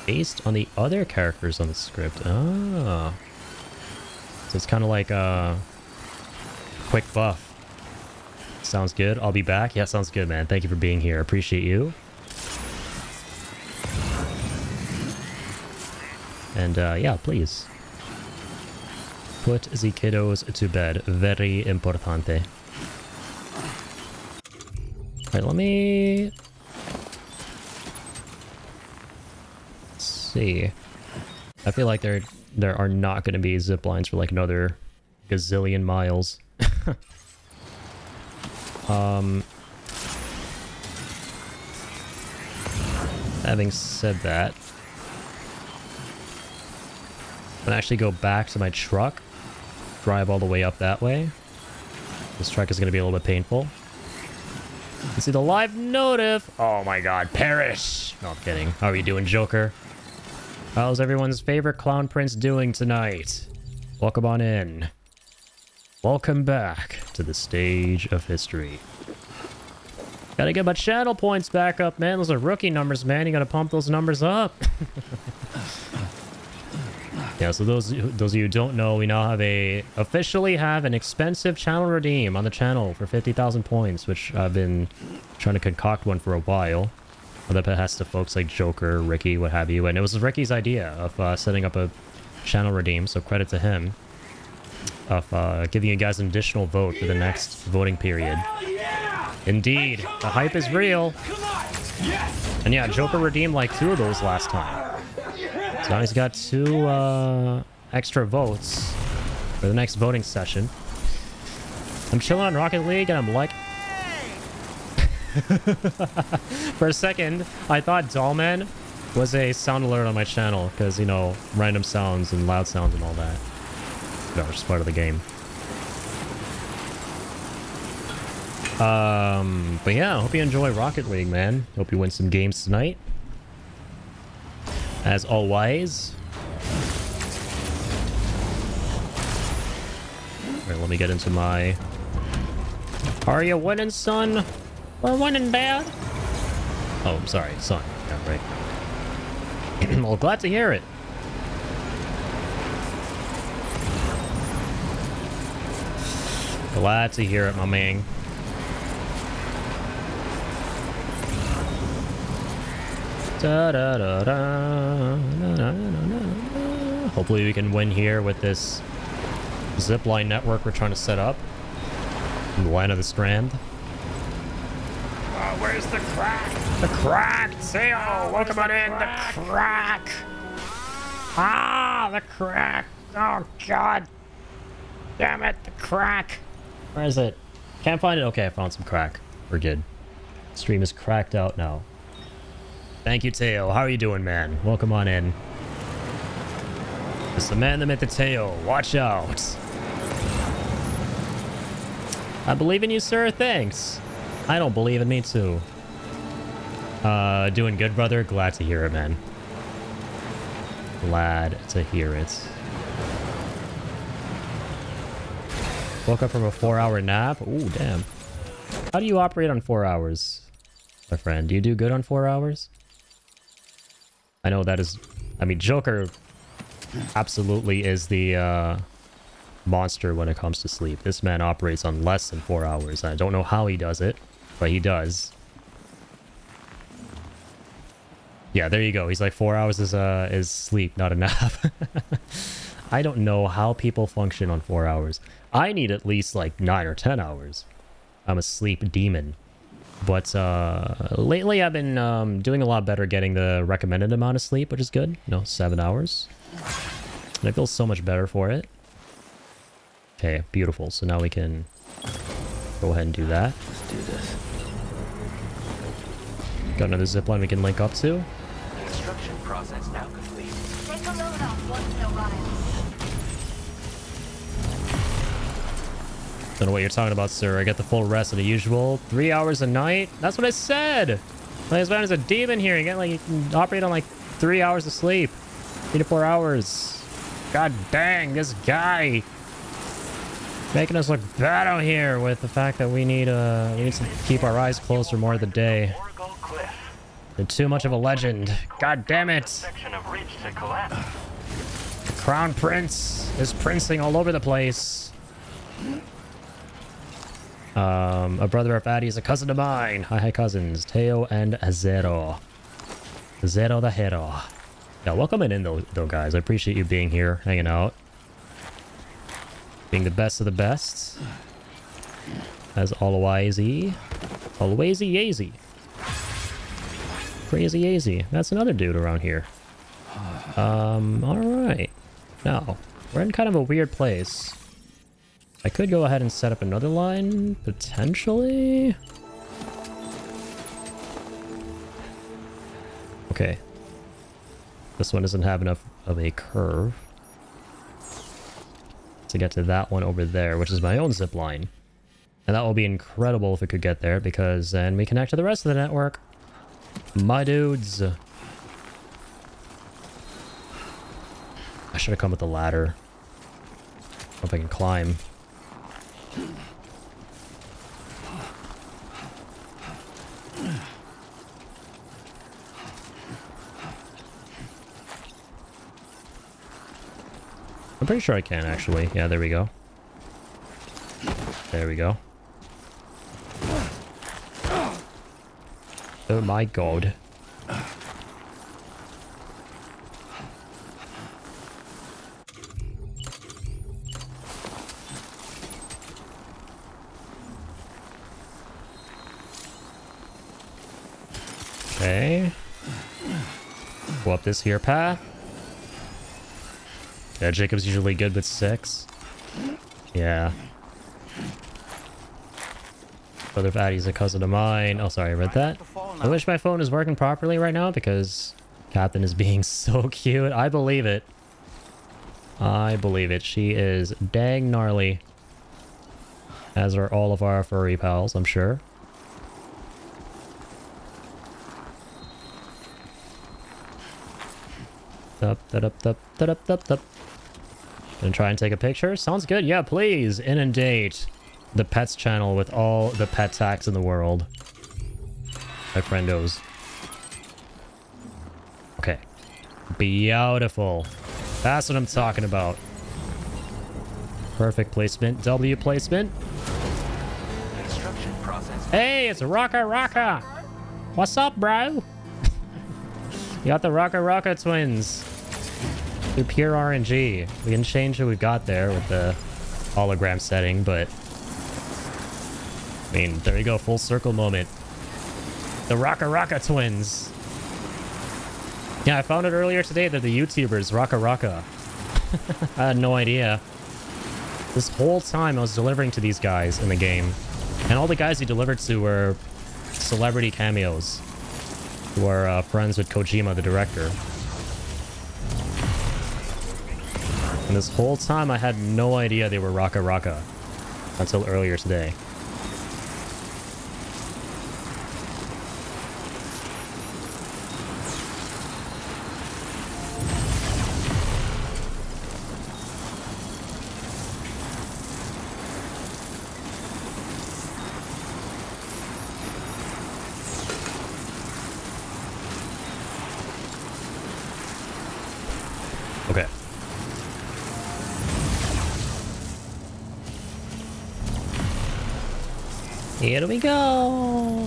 based on the other characters on the script. Ah. So it's kind of like a quick buff. Sounds good. I'll be back. Yeah, sounds good, man. Thank you for being here. Appreciate you. And yeah, please. Put the kiddos to bed. Very importante. Alright, let me... see. I feel like there are not going to be zip lines for like another gazillion miles. Having said that, I'm gonna actually go back to my truck, drive all the way up that way. This truck is gonna be a little bit painful. You see the live notif. Oh my god, perish! No, I'm kidding. How are you doing, Joker? How's everyone's favorite clown prince doing tonight? Welcome on in. Welcome back to the stage of history. Gotta get my channel points back up, man. Those are rookie numbers, man. You gotta pump those numbers up. Yeah, so those of you who don't know, we now officially have an expensive channel redeem on the channel for 50,000 points, which I've been trying to concoct one for a while. That has to folks like Joker, Ricky, what have you. And it was Ricky's idea of setting up a channel redeem, so credit to him. Of giving you guys an additional vote for the next voting period. Indeed, the hype is real. And yeah, Joker redeemed like 2 of those last time. So now he's got 2 extra votes for the next voting session. I'm chilling on Rocket League and I'm like... For a second, I thought Dollman was a sound alert on my channel because, you know, random sounds and loud sounds and all that. That was just part of the game. But yeah, I hope you enjoy Rocket League, man. Hope you win some games tonight. As always. Alright, let me get into my Are you winning, son? We're winning, Dad. Oh, I'm sorry, son. Yeah, right. Well, glad to hear it. Glad to hear it, my man. Da, da, da, da, da, da, da. Hopefully we can win here with this zipline network we're trying to set up in the line of the Strand. Oh, where's the crack? The crack! Theo, welcome on in! The crack! Ah, the crack! Oh, God! Damn it, the crack! Where is it? Can't find it? Okay, I found some crack. We're good. Stream is cracked out now. Thank you, Teo. How are you doing, man? Welcome on in. It's the man, the myth, the Teo. Watch out. I believe in you, sir. Thanks. I don't believe in me, too. Doing good, brother. Glad to hear it, man. Glad to hear it. Woke up from a 4-hour nap. Ooh, damn. How do you operate on 4 hours, my friend? Do you do good on 4 hours? I know that is... I mean, Joker absolutely is the monster when it comes to sleep. This man operates on less than 4 hours. I don't know how he does it, but he does. Yeah, there you go. He's like 4 hours is sleep, not a nap. I don't know how people function on 4 hours. I need at least like 9 or 10 hours. I'm a sleep demon. But lately I've been doing a lot better getting the recommended amount of sleep, which is good. You know, 7 hours. And I feel so much better for it. Okay, beautiful. So now we can go ahead and do that. Let's do this. Got another zipline we can link up to. Construction process now complete. Take a load off once in a while. Don't know what you're talking about, sir. I get the full rest of the usual 3 hours a night. That's what I said. Like, this man is a demon here. You get like, you can operate on like 3 hours of sleep, 3 to 4 hours. God dang, this guy making us look bad out here with the fact that we need to keep our eyes closed for more of the day. They're too much of a legend. God damn it. The Crown Prince is princing all over the place. A brother of Addy is a cousin of mine. Hi, cousins. Teo and Zero. Zero the hero. Yeah, welcome in though, guys. I appreciate you being here, hanging out. Being the best of the best. As always. Always yazy. Crazy yazy. That's another dude around here. Alright. Now, we're in kind of a weird place. I could go ahead and set up another line, potentially. Okay. This one doesn't have enough of a curve to get to that one over there, which is my own zip line. And that will be incredible if it could get there, because then we connect to the rest of the network. My dudes. I should have come with the ladder. Hope I can climb. I'm pretty sure I can, actually. Yeah, there we go. There we go. Oh my god. Okay. Go up this here path. Yeah, Jacob's usually good with 6. Yeah. Brother of Addy's a cousin of mine. Oh, sorry, I read that. I wish my phone is working properly right now because Captain is being so cute. I believe it. I believe it. She is dang gnarly. As are all of our furry pals, I'm sure. Gonna try and take a picture. Sounds good. Yeah, please inundate the pets channel with all the pet tax in the world. My friendos. Okay. Beautiful. That's what I'm talking about. Perfect placement. W placement. Construction process. Hey, it's Rocka. What's up, bro? You got the Rocka twins. They're pure RNG. We can change what we've got there with the hologram setting, but... I mean, there you go. Full circle moment. The Rocka twins. Yeah, I found it earlier today that the YouTubers, Rocka. I had no idea. This whole time I was delivering to these guys in the game. And all the guys he delivered to were celebrity cameos. Who are friends with Kojima, the director. And this whole time I had no idea they were Rocka. Until earlier today. Okay. Here we go.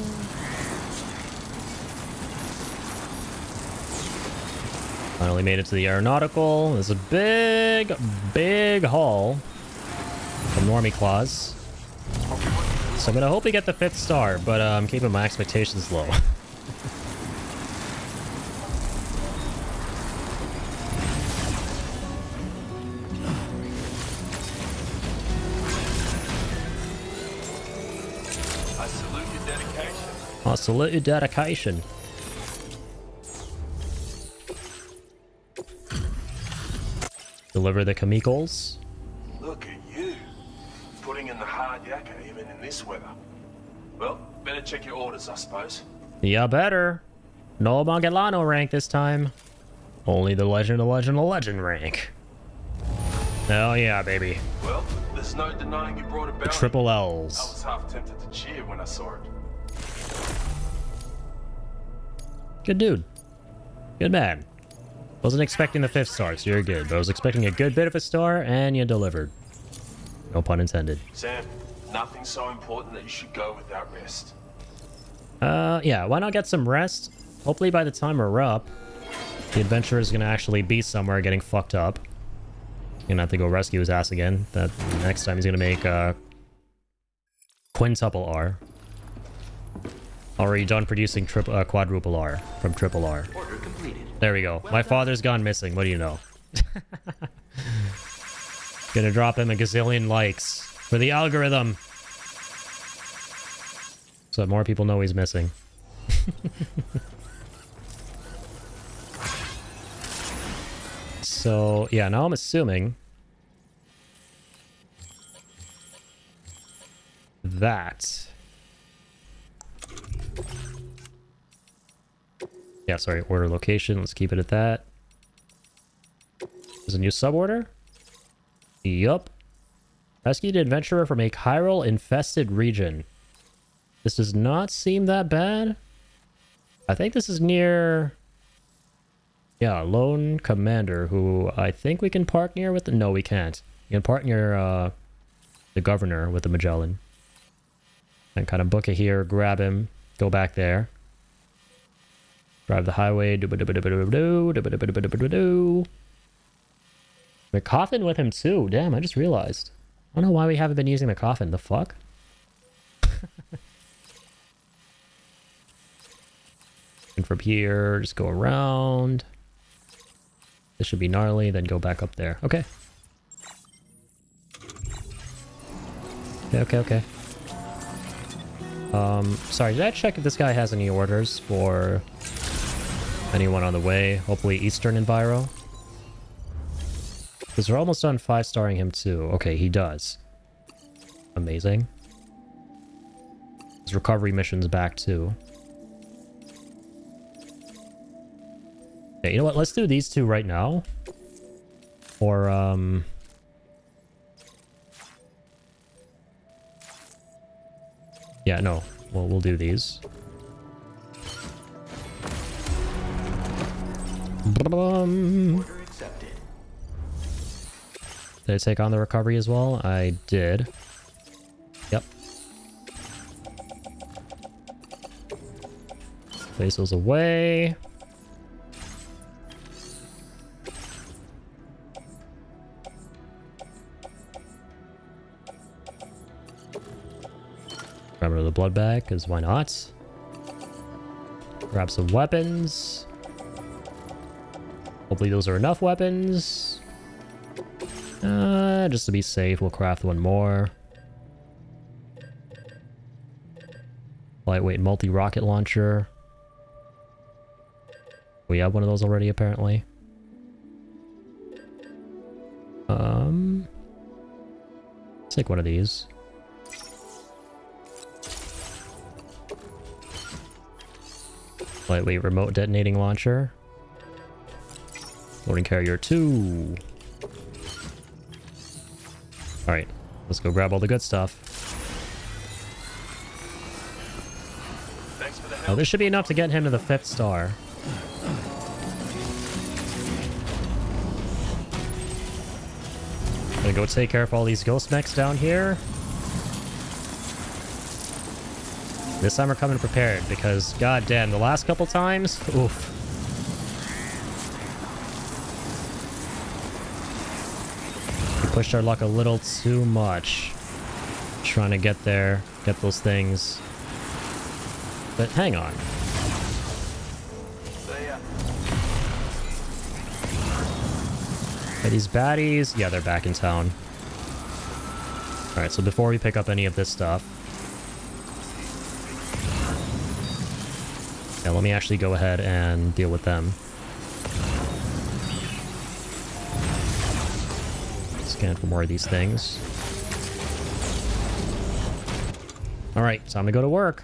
Finally made it to the aeronautical. There's a big haul from Normie Claus. So I'm gonna hope we get the 5th star, but I'm keeping my expectations low. I salute your dedication. Deliver the chemicals. Look at you. Putting in the hard yakka even in this weather. Well, better check your orders, I suppose. Yeah, better. No Magellano rank this time. Only the legend rank. Hell yeah, baby. Well, there's no denying you brought a bounty. The triple I L's. was half tempted to cheer when I saw it. Good dude. Good man. Wasn't expecting the 5th star, so you're good. But I was expecting a good bit of a star, and you delivered. No pun intended. Sam, nothing so important that you should go without rest. Yeah, why not get some rest? Hopefully by the time we're up, the adventurer is gonna actually be somewhere getting fucked up. Gonna have to go rescue his ass again. That next time he's gonna make quintuple R. Already done producing quadruple R from triple R. Order completed. There we go. My father's gone missing. What do you know? Gonna drop him a gazillion likes for the algorithm. So that more people know he's missing. So, yeah, now I'm assuming that... Yeah, sorry, order location. Let's keep it at that. There's a new suborder? Yup. Rescued adventurer from a chiral-infested region. This does not seem that bad. I think this is near... Yeah, Lone Commander, who I think we can park near with the... No, we can't. You can park near the Governor with the Magellan. And kind of book it here, grab him, go back there. Drive the highway. McCoffin with him too. Damn, I just realized. I don't know why we haven't been using the coffin. The fuck? And from here, just go around. This should be gnarly, then go back up there. Okay. Okay. Sorry, did I check if this guy has any orders for anyone on the way? Hopefully Eastern Enviro. Because we're almost done 5-starring him too. Okay, he does. Amazing. His recovery mission's back too. Okay, you know what? Let's do these two right now. Or, Yeah, no. We'll do these. Did I take on the recovery as well? I did. Yep. Place those away. Remember the blood bag, because why not? Grab some weapons. Hopefully those are enough weapons. Just to be safe, we'll craft one more. Lightweight multi-rocket launcher. We have one of those already, apparently. Let's take one of these. Lightweight remote detonating launcher. Loading carrier 2. Alright, let's go grab all the good stuff. Thanks for the Oh, help. this should be enough to get him to the 5th star. Gonna go take care of all these ghost mechs down here. This time we're coming prepared because, goddamn, the last couple times, oof. We pushed our luck a little too much. Trying to get there, get those things. But hang on. Are these baddies? Yeah, they're back in town. Alright, so before we pick up any of this stuff... Yeah, let me actually go ahead and deal with them. Scan for more of these things. Alright, time to go to work.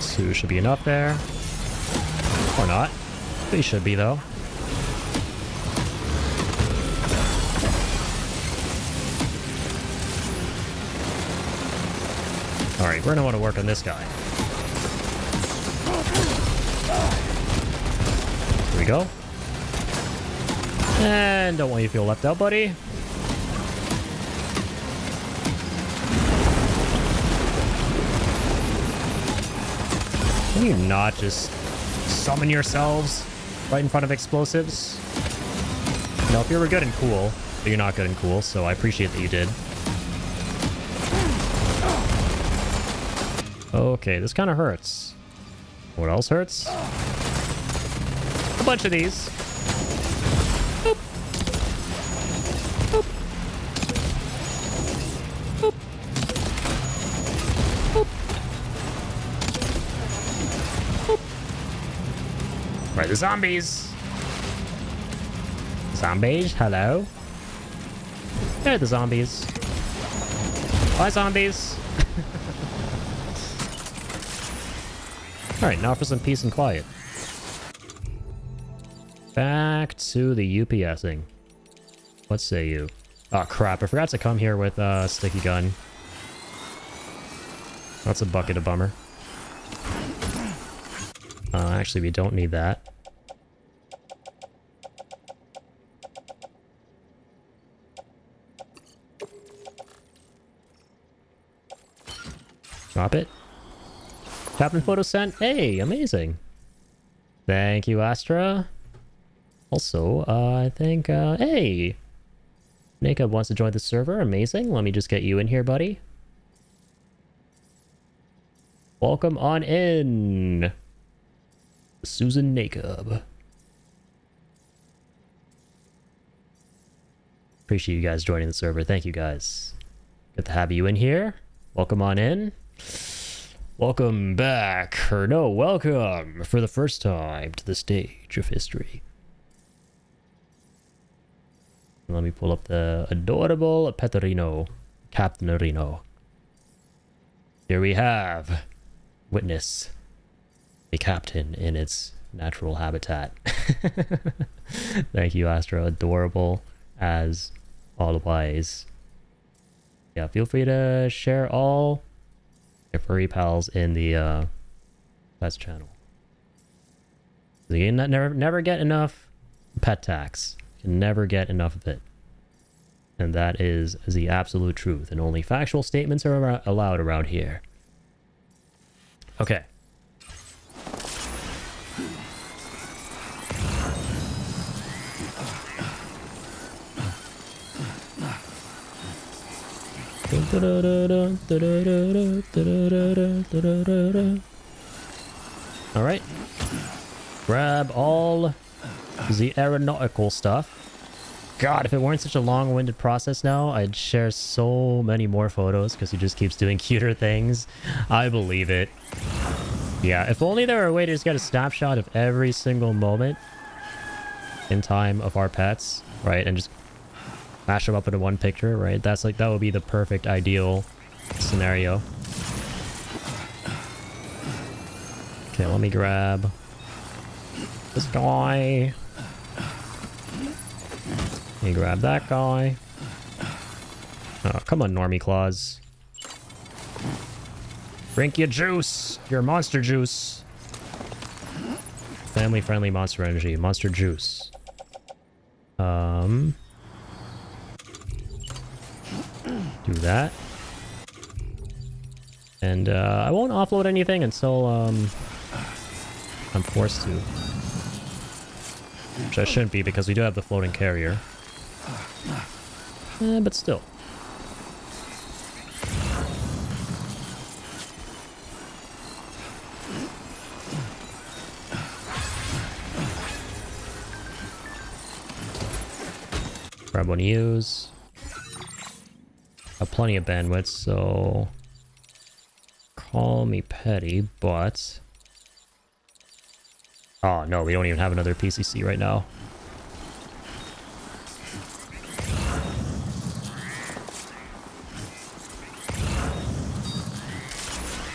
Two should be enough there. Or not. They should be, though. Alright, we're gonna want to work on this guy. Here we go. And don't want you to feel left out, buddy. Can you not just summon yourselves right in front of explosives? No, if you were good and cool, but you're not good and cool, so I appreciate that you did. Okay, this kind of hurts. What else hurts? A bunch of these. Boop. Boop. Boop. Boop. Boop. Right, the zombies. Zombies, hello. There are the zombies. Bye, zombies. Alright, now for some peace and quiet. Back to the UPSing. What say you? Oh crap, I forgot to come here with a sticky gun. That's a bucket of bummer. Actually, we don't need that. Drop it. Captain Photo sent. Hey, amazing. Thank you, Astra. Also, I think, hey. Nakub wants to join the server. Amazing. Let me just get you in here, buddy. Welcome on in. Susan Nakub. Appreciate you guys joining the server. Thank you, guys. Good to have you in here. Welcome on in. Welcome back, or no, welcome for the first time to the stage of history. Let me pull up the adorable Petorino, Captain Reno. Here we have, witness a captain in its natural habitat. Thank you, Astro. Adorable. as always. Yeah, feel free to share all your furry pals in the Pet's channel. You can never get enough pet tax. You can never get enough of it. And that is the absolute truth. And only factual statements are allowed around here. Okay. Alright. Grab all the aeronautical stuff. God, if it weren't such a long-winded process now, I'd share so many more photos because he just keeps doing cuter things. I believe it. Yeah, if only there were a way to just get a snapshot of every single moment in time of our pets, right? And just mash them up into one picture, right? That's like, that would be the perfect ideal scenario. Okay, let me grab this guy. Let me grab that guy. Oh, come on, Normie Claus. Drink your juice! Your monster juice! Family-friendly monster energy. Monster juice. Do that. And, I won't offload anything until, I'm forced to. Which I shouldn't be, because we do have the floating carrier. But still. Grab one of these. Have plenty of bandwidth, so... Call me petty, but... Oh, no, we don't even have another PCC right now.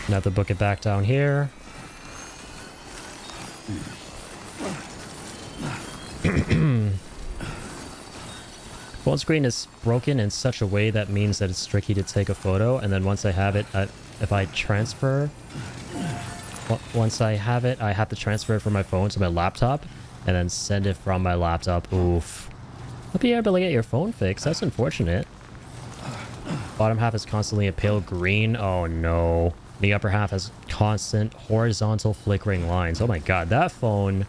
Now to book it back down here. Phone screen is broken in such a way that means that it's tricky to take a photo, and then once I have it, if I transfer... Once I have it, I have to transfer it from my phone to my laptop, and then send it from my laptop. Oof. Hope you're able to get your phone fixed. That's unfortunate. Bottom half is constantly a pale green. Oh no. The upper half has constant horizontal flickering lines. Oh my god, that phone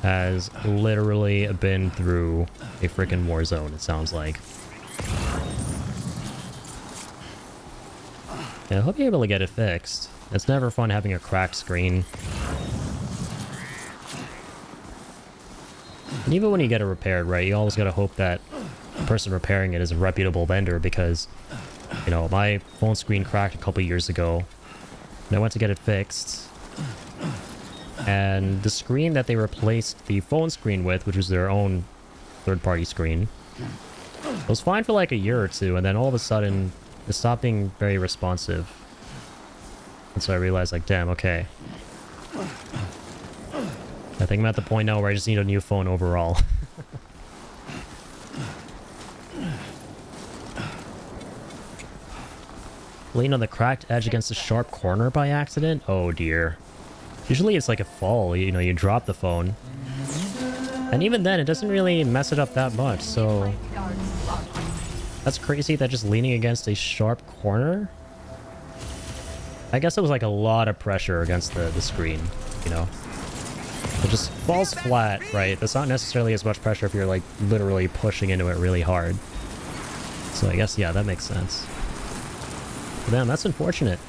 has literally been through a freaking war zone, it sounds like. Yeah, I hope you're able to get it fixed. It's never fun having a cracked screen. And even when you get it repaired, right, you always gotta hope that the person repairing it is a reputable vendor, because, you know, my phone screen cracked a couple years ago, and I went to get it fixed. And the screen that they replaced the phone screen with, which was their own third-party screen, was fine for like a year or two, and then all of a sudden, it stopped being very responsive. And so I realized, like, damn, okay. I think I'm at the point now where I just need a new phone overall. Lean on the cracked edge against a sharp corner by accident? Oh dear. Usually it's like a fall, you know, you drop the phone. And even then, it doesn't really mess it up that much, so... That's crazy that just leaning against a sharp corner? I guess it was like a lot of pressure against the screen, you know? It just falls flat, right? That's not necessarily as much pressure if you're like literally pushing into it really hard. So I guess, yeah, that makes sense. But damn, that's unfortunate.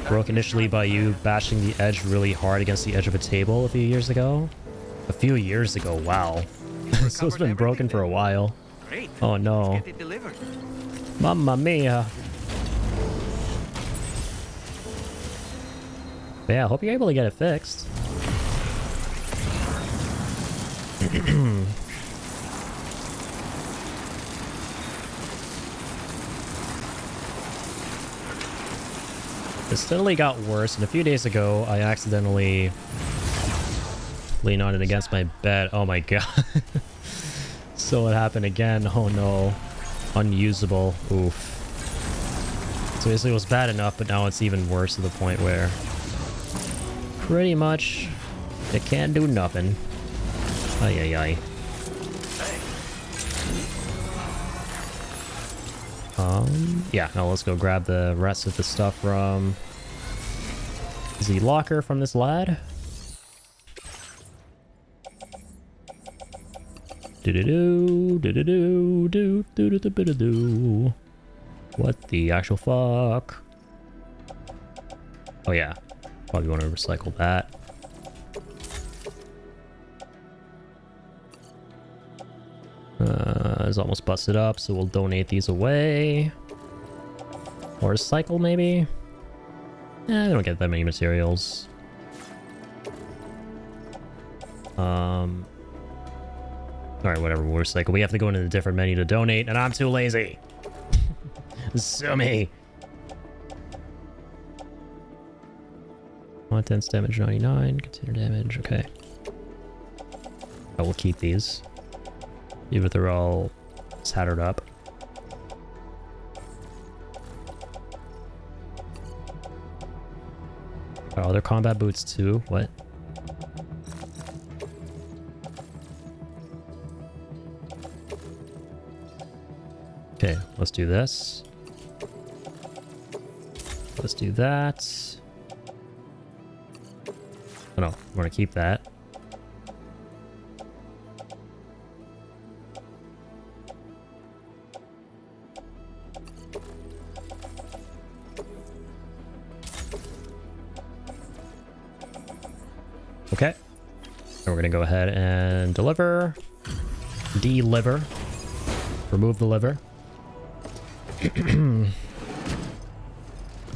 Broke initially by you bashing the edge really hard against the edge of a table a few years ago. A few years ago, wow. So it's been broken for a while. Great. Oh no. Let's get it delivered. Mamma mia. But yeah, I hope you're able to get it fixed. It steadily got worse, and a few days ago, I accidentally leaned on it against my bed. Oh my god. So it happened again. Oh no. Unusable. Oof. So basically it was bad enough, but now it's even worse to the point where pretty much it can't do nothing. Ay ay ay. Yeah, now let's go grab the rest of the stuff from the locker from this lad. Do-do-do. What the actual fuck? Oh yeah, probably want to recycle that. It's almost busted up, so we'll donate these away. Or recycle, maybe? Eh, we don't get that many materials. Alright, whatever, we'll recycle. We have to go into the different menu to donate, and I'm too lazy. Sue me. Contents damage 99, container damage, okay. I will keep these. Even if they're all tattered up. Oh, they're combat boots too. What? Okay, let's do this. Let's do that. Oh no, we're gonna keep that. Okay. And we're gonna go ahead and deliver. Deliver. Remove the liver.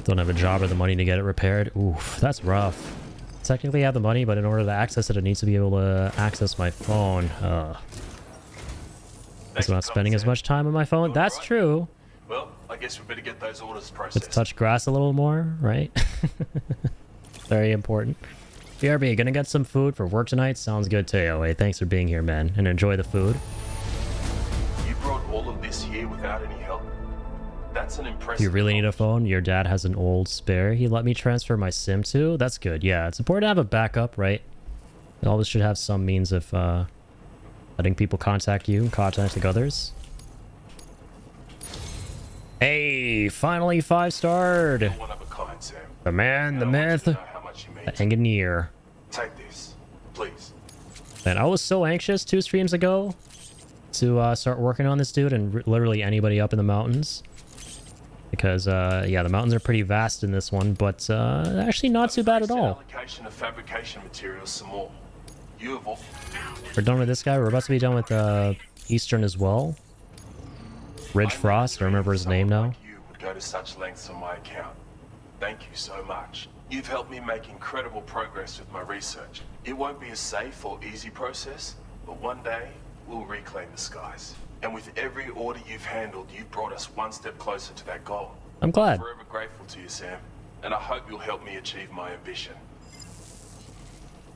Don't have a job or the money to get it repaired. Oof, that's rough. Technically I have the money, but in order to access it, I need to be able to access my phone. So I'm not spending as much time on my phone. That's true. Well, I guess we better get those orders processed. Let's touch grass a little more, right? Very important. BRB, gonna get some food for work tonight? Sounds good to you. Hey, thanks for being here, man. And enjoy the food. You brought all of this here without any help? That's an impressive... You really need a phone? Your dad has an old spare he let me transfer my SIM to? That's good. Yeah, it's important to have a backup, right? You always should have some means of letting people contact you and contacting others. Hey, finally 5-starred. One of a kind, Sam. The man, the myth, the engineer. Take this, please. Man, I was so anxious 2 streams ago to start working on this dude and literally anybody up in the mountains. Because, yeah, the mountains are pretty vast in this one, but actually not too bad at all. Allocation of fabrication materials some more. You have all... We're done with this guy. We're about to be done with Eastern as well. Ridge Frost, I remember his name now. You would go to such lengths on my account. Thank you so much. You've helped me make incredible progress with my research. It won't be a safe or easy process, but one day we'll reclaim the skies. And with every order you've handled, you've brought us one step closer to that goal. I'm glad. I'm forever grateful to you, Sam, and I hope you'll help me achieve my ambition.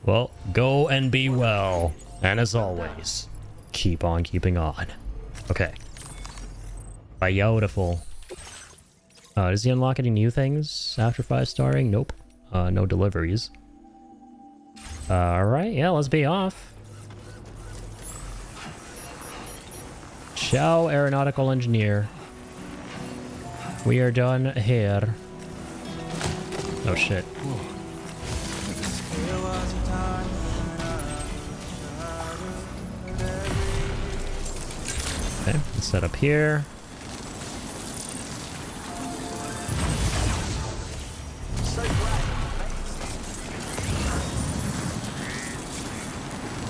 Well, go and be well. And as always, keep on keeping on. Okay. Beautiful. Does he unlock any new things after 5-starring? Nope. No deliveries. Alright, yeah, let's be off. Ciao, aeronautical engineer. We are done here. Oh shit. Okay, let's set up here.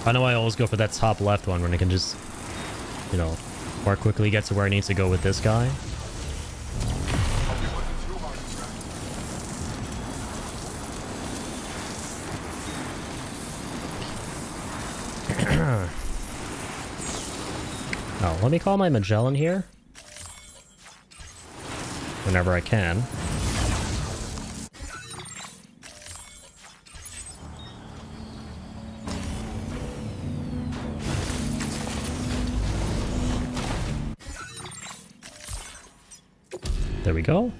I know I always go for that top left one when I can just, you know, more quickly get to where I need to go with this guy. Oh, let me call my Magellan here. Whenever I can. There we go.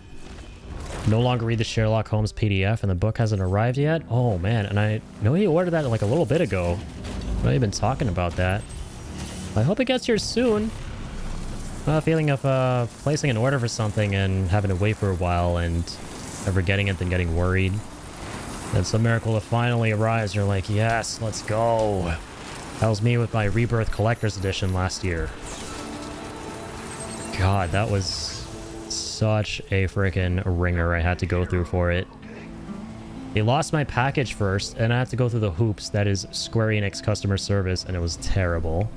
No longer read the Sherlock Holmes PDF and the book hasn't arrived yet? Oh man, and I know you ordered that like a little bit ago. I know you've been talking about that. I hope it gets here soon. I have a feeling of placing an order for something and having to wait for a while and never getting it, then getting worried. Then some miracle it finally arrives and you're like, yes, let's go. That was me with my Rebirth Collector's Edition last year. God, that was such a freaking ringer I had to go through for it. They lost my package first, and I had to go through the hoops that is Square Enix customer service, and it was terrible.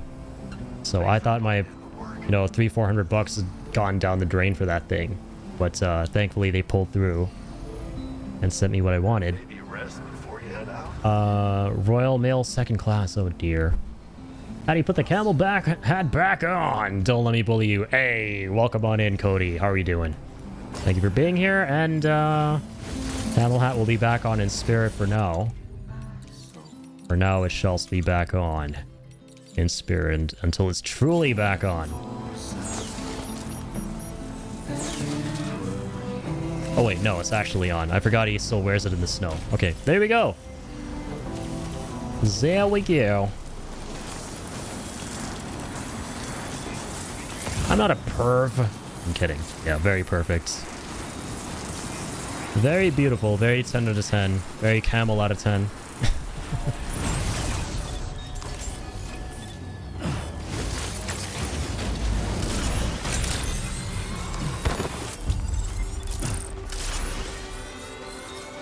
So I thought my, you know, $300-400 had gone down the drain for that thing. But thankfully they pulled through and sent me what I wanted. Royal Mail second class, oh dear. How do you put the camel hat back on? Don't let me bully you. Hey, welcome on in, Cody. How are you doing? Thank you for being here, and camel hat will be back on in spirit for now. For now, it shall be back on in spirit until it's truly back on. Oh wait, no, it's actually on. I forgot he still wears it in the snow. Okay, there we go. There we go. I'm not a perv. I'm kidding. Yeah, very perfect. Very beautiful. Very 10 out of 10. Very camel out of 10.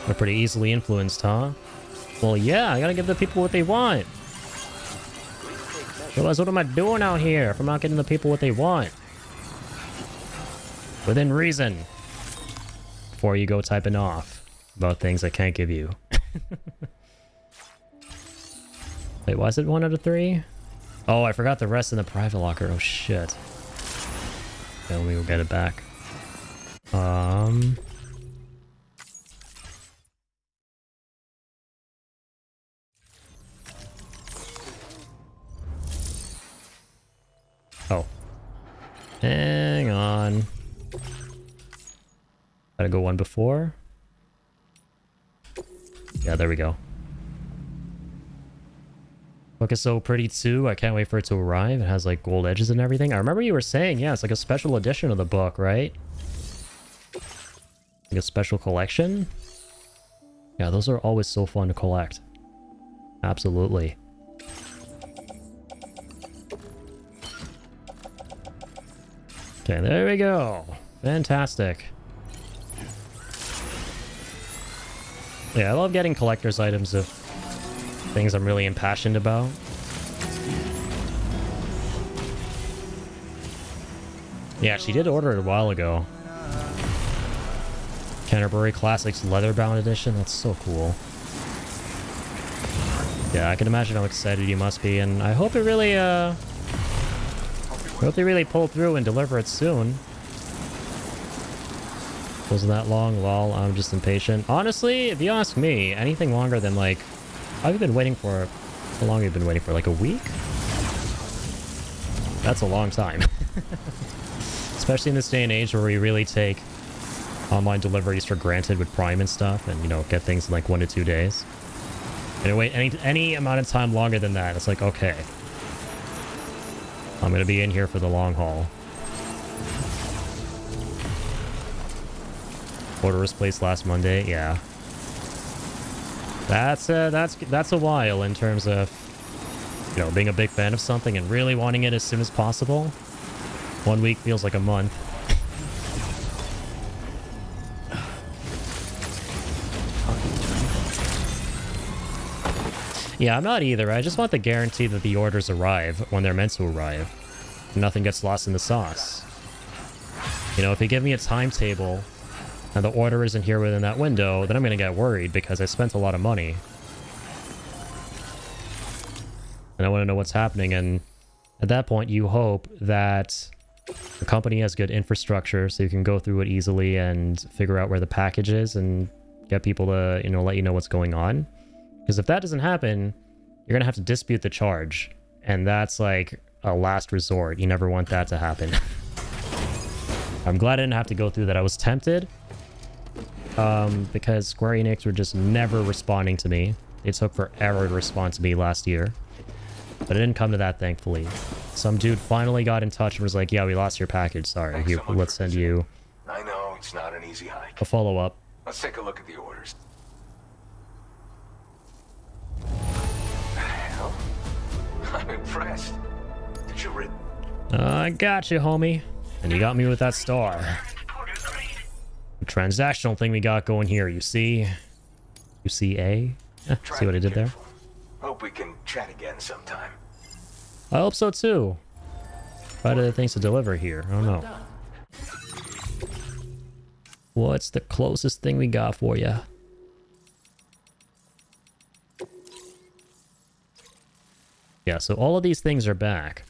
We're pretty easily influenced, huh? Well, yeah, I gotta give the people what they want. Otherwise, what am I doing out here if I'm not getting the people what they want? Within reason. Before you go typing off about things I can't give you. Wait, was it 1 out of 3? Oh, I forgot the rest in the private locker. Oh, shit. Okay, let me go get it back. Oh. Hang on. Gotta go one before. Yeah, there we go. Book is so pretty too. I can't wait for it to arrive. It has like gold edges and everything. I remember you were saying, yeah, it's like a special edition of the book, right? Like a special collection? Yeah, those are always so fun to collect. Absolutely. Okay, there we go. Fantastic. Yeah, I love getting collector's items of things I'm really impassioned about. Yeah, she did order it a while ago. Canterbury Classics Leather-bound edition. That's so cool. Yeah, I can imagine how excited you must be, and I hope it really, I hope they really pull through and deliver it soon. Wasn't that long? Lol, I'm just impatient. Honestly, if you ask me, anything longer than like... I've been waiting for... How long have you been waiting for? Like a week? That's a long time. Especially in this day and age where we really take online deliveries for granted with Prime and stuff, and, you know, get things in like 1 to 2 days. And wait any amount of time longer than that, it's like, okay. I'm gonna be in here for the long haul. Order was placed last Monday, yeah. That's a while in terms of, you know, being a big fan of something and really wanting it as soon as possible. 1 week feels like a month. Yeah, I'm not either. I just want the guarantee that the orders arrive when they're meant to arrive. Nothing gets lost in the sauce. You know, if you give me a timetable and the order isn't here within that window, then I'm going to get worried because I spent a lot of money. And I want to know what's happening, and at that point you hope that the company has good infrastructure so you can go through it easily and figure out where the package is and get people to, you know, let you know what's going on. Because if that doesn't happen, you're going to have to dispute the charge. And that's like a last resort. You never want that to happen. I'm glad I didn't have to go through that. I was tempted. Because Square Enix were just never responding to me. It took forever to respond to me last year. But it didn't come to that, thankfully. Some dude finally got in touch and was like, yeah, we lost your package. Sorry, here, let's send you I know, it's not an easy hike. a follow-up. Let's take a look at the orders. Hell? I'm impressed. Did you read? I got you, homie. And you got me with that star. The transactional thing we got going here, you see? You see A? See what I did there? Hope we can chat again sometime. I hope so too. What other things to deliver here? I don't know. What's the closest thing we got for you? Yeah, so all of these things are back.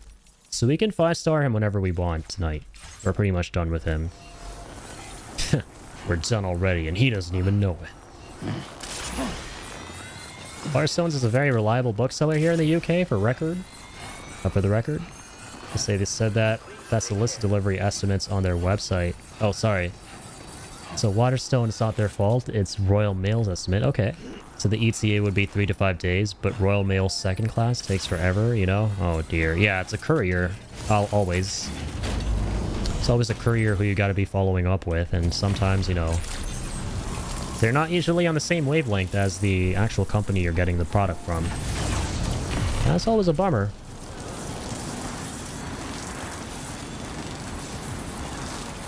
So we can 5-star him whenever we want tonight. We're pretty much done with him. We're done already, and he doesn't even know it. Hearthstones is a very reliable bookseller here in the UK for record. For the record. They said that that's the list of delivery estimates on their website. Oh, sorry. So Waterstone is not their fault. It's Royal Mail's estimate. Okay. So the ETA would be 3 to 5 days, but Royal Mail second class takes forever, you know? Oh dear. Yeah, it's a courier. Always. It's always a courier who you gotta be following up with, and sometimes, you know, they're not usually on the same wavelength as the actual company you're getting the product from. That's always a bummer.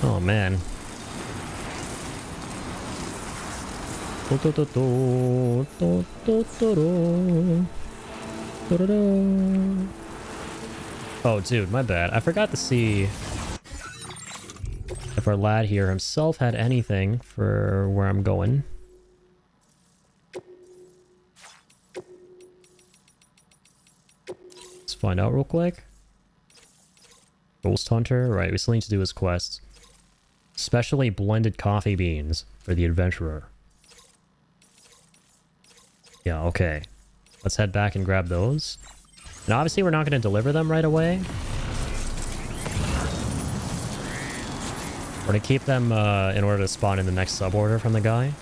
Oh man. Oh dude, my bad. I forgot to see if our lad here himself had anything for where I'm going. Let's find out real quick. Ghost Hunter. Right, we still need to do his quest. Specially blended coffee beans for the adventurer. Yeah, okay. Let's head back and grab those. And obviously we're not going to deliver them right away. We're going to keep them in order to spawn in the next sub-order from the guy.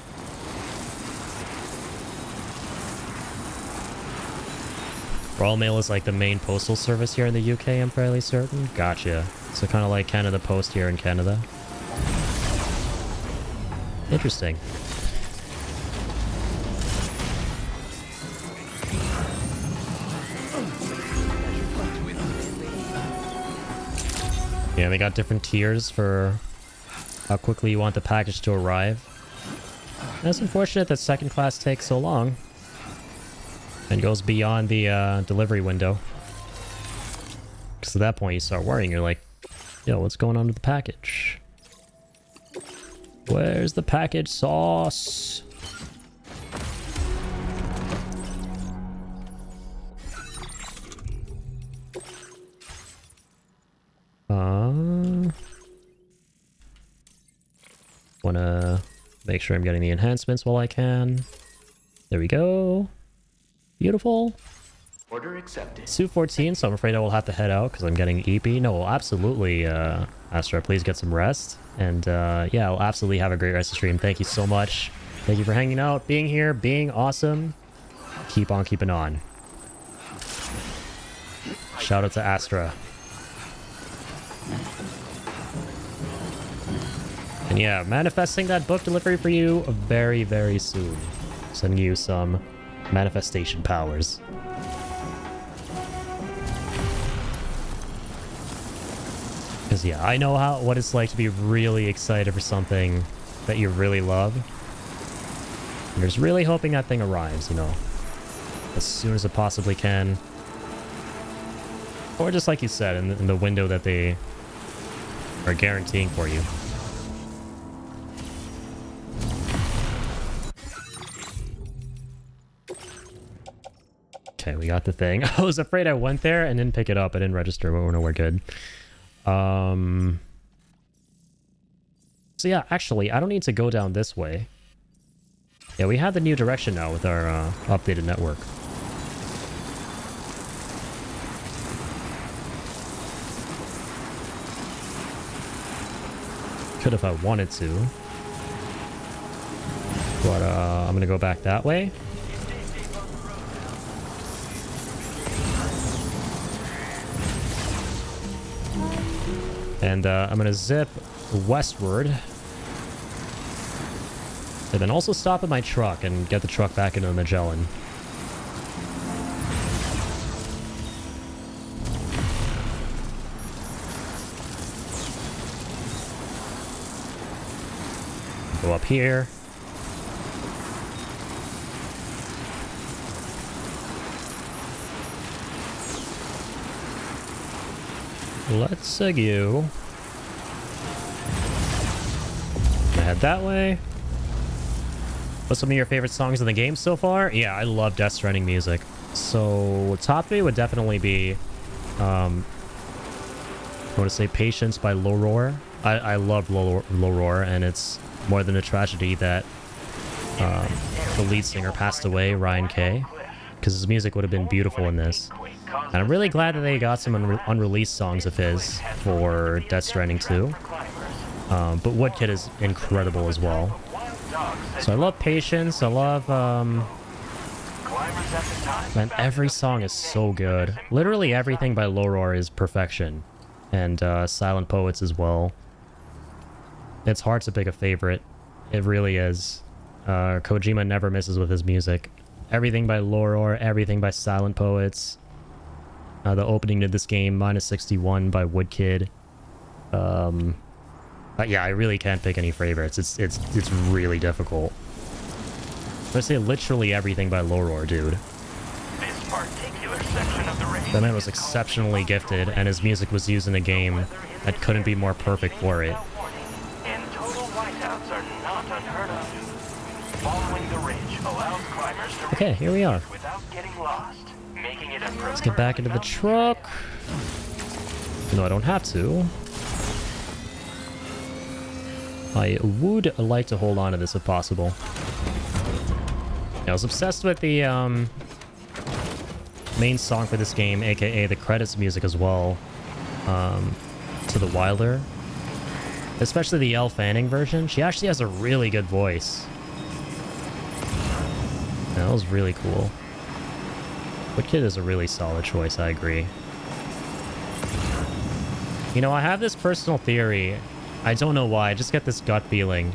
Royal Mail is like the main postal service here in the UK, I'm fairly certain. Gotcha. So kind of like Canada Post here in Canada. Interesting. Yeah, they got different tiers for how quickly you want the package to arrive. And it's unfortunate that second class takes so long and goes beyond the delivery window. Because at that point you start worrying. You're like, yo, what's going on with the package? Where's the package sauce? Wanna make sure I'm getting the enhancements while I can. There we go. Beautiful. Order accepted. Suit 14, so I'm afraid I will have to head out because I'm getting EP. No, absolutely, Astra, please get some rest. And yeah, I'll absolutely have a great rest of the stream. Thank you so much. Thank you for hanging out, being here, being awesome. Keep on keeping on. Shout out to Astra. And yeah, manifesting that book delivery for you very, very soon. Sending you some manifestation powers. Because yeah, I know what it's like to be really excited for something that you really love. And you're just really hoping that thing arrives, you know, as soon as it possibly can. Or just like you said, in the window that they are guaranteeing for you. Okay, we got the thing. I was afraid I went there and didn't pick it up. I didn't register, but we're good. So yeah, actually, I don't need to go down this way. Yeah, we have the new direction now with our updated network. Could if I wanted to. But I'm gonna go back that way. And I'm gonna zip westward. And then also stop at my truck and get the truck back into the Magellan. Go up here. Let's go. Head that way. What's some of your favorite songs in the game so far? Yeah, I love Death Stranding music. So top 3 would definitely be, I want to say Patience by Low Roar. I love Low Roar, and it's more than a tragedy that the lead singer passed away, Ryan Kay, because his music would have been beautiful in this. And I'm really glad that they got some unreleased songs of his for Death Stranding 2. But Woodkid is incredible as well. So I love Patience. I love, man, every song is so good. Literally everything by Low Roar is perfection. And Silent Poets as well. It's hard to pick a favorite. It really is. Kojima never misses with his music. Everything by Low Roar, everything by Silent Poets. The opening to this game, -61 by Woodkid. Yeah, I really can't pick any favorites. It's really difficult. I say literally everything by Low Roar, dude. That man was exceptionally gifted, and his music was used in a game that couldn't be more perfect for it. Okay, here we are. Let's get back into the truck. No, I don't have to. I would like to hold on to this if possible. I was obsessed with the main song for this game, aka the credits music as well, to the Wilder. Especially the Elle Fanning version. She actually has a really good voice. That was really cool. Woodkid is a really solid choice, I agree. You know, I have this personal theory. I don't know why, I just get this gut feeling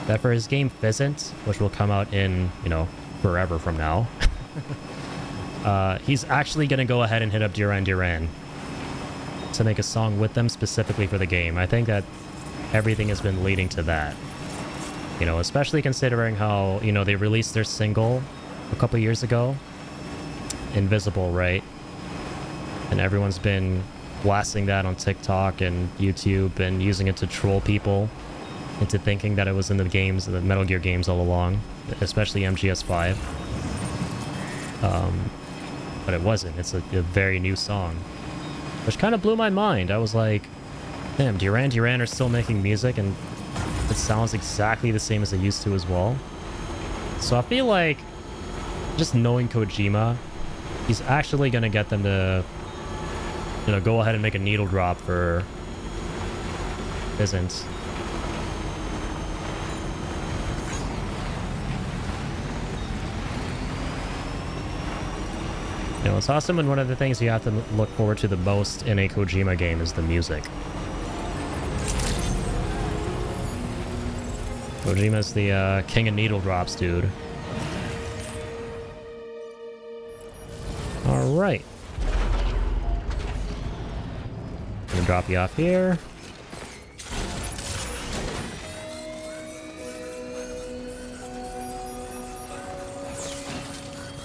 that for his game Pheasant, which will come out in, you know, forever from now, he's actually going to go ahead and hit up Duran Duran to make a song with them specifically for the game. I think that everything has been leading to that. You know, especially considering how, you know, they released their single a couple years ago, Invisible, right? And everyone's been blasting that on TikTok and YouTube and using it to troll people into thinking that it was in the games, the Metal Gear games all along, especially MGS5. But it wasn't. It's a very new song, which kind of blew my mind. I was like, damn, Duran Duran are still making music and it sounds exactly the same as they used to as well. So I feel like, just knowing Kojima, he's actually going to get them to, you know, go ahead and make a needle drop for Pheasant. You know, it's awesome, and one of the things you have to look forward to the most in a Kojima game is the music. Kojima's the king of needle drops, dude. Alright. Gonna drop you off here.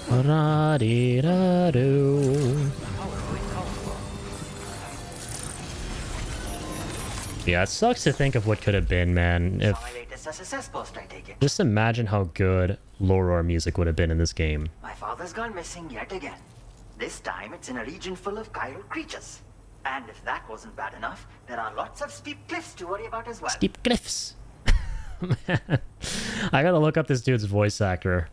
Da-dee-da-doo. Yeah, it sucks to think of what could have been, man. If just imagine how good Low Roar music would have been in this game. My father's gone missing yet again. This time it's in a region full of chiral creatures. And if that wasn't bad enough, there are lots of steep cliffs to worry about as well. Steep cliffs. Man, I gotta look up this dude's voice actor.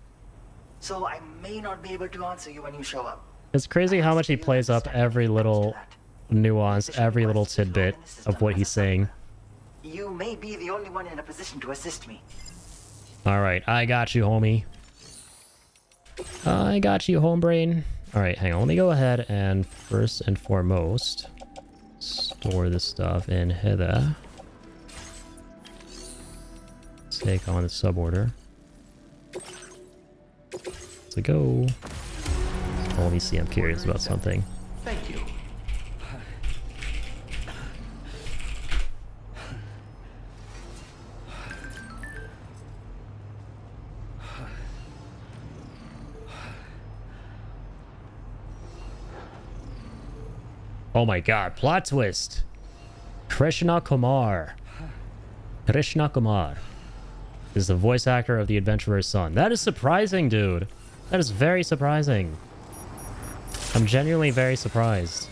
So I may not be able to answer you when you show up. It's crazy how much he plays up every little nuance, every little tidbit of what he's saying. You may be the only one in a position to assist me. Alright, I got you, homie. I got you, homebrain. Alright, hang on. Let me go ahead and first and foremost store this stuff in hither. Take on the suborder. Let's go. Oh, let me see. I'm curious about something. Thank you. Oh my god, plot twist. Krishna Kumar is the voice actor of the adventurer's son. That is surprising, dude. That is very surprising. I'm genuinely very surprised.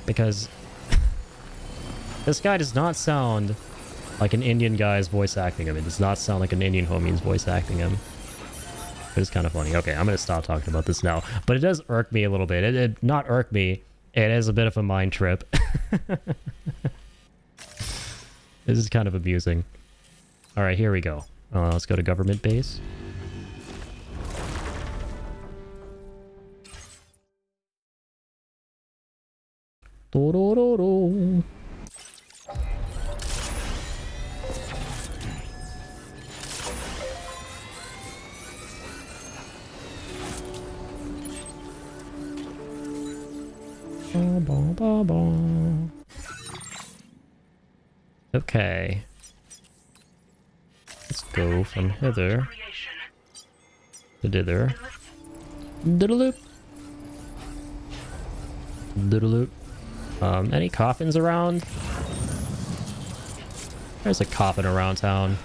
Because this guy does not sound like an Indian guy's voice acting him. It does not sound like an Indian homie's voice acting him. It's kind of funny. Okay, I'm going to stop talking about this now. But it does irk me a little bit. It not irk me. It is a bit of a mind trip. This is kind of amusing. Alright, here we go. Let's go to government base. Do-do-do-do. Okay. Let's go from hither to dither. Diddle-loop. Diddle-loop. Any coffins around? There's a coffin around town.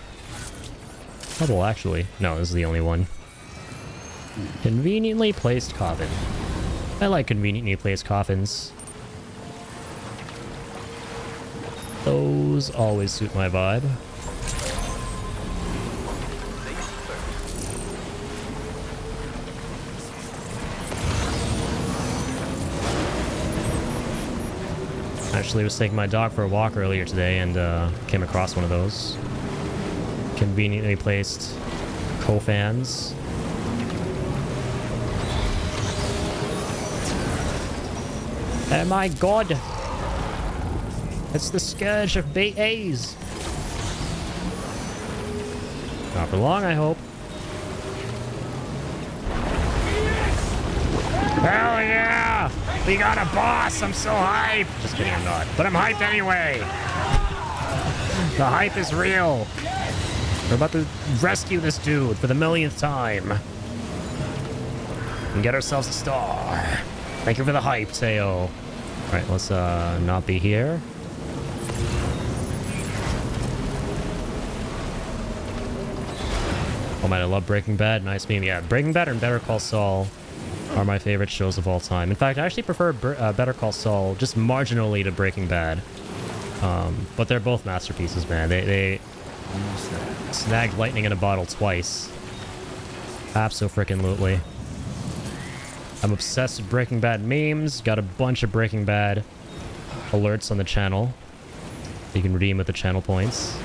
Couple, actually. No, this is the only one. Conveniently placed coffin. I like conveniently placed coffins. Those always suit my vibe. Actually, was taking my dog for a walk earlier today and came across one of those. Conveniently placed co-fans. Oh my god! It's the scourge of BAs! Not for long, I hope. Hell yeah! We got a boss! I'm so hyped! Just kidding, I'm not. But I'm hyped anyway! The hype is real! We're about to rescue this dude for the millionth time. And get ourselves a star. Thank you for the hype, Teo. Alright, let's not be here. Oh man, I love Breaking Bad. Nice meme. Yeah, Breaking Bad and Better Call Saul are my favorite shows of all time. In fact, I actually prefer Better Call Saul just marginally to Breaking Bad. But they're both masterpieces, man. They snagged lightning in a bottle twice. Abso-frickin-lutely. I'm obsessed with Breaking Bad memes. Got a bunch of Breaking Bad alerts on the channel. You can redeem with the channel points.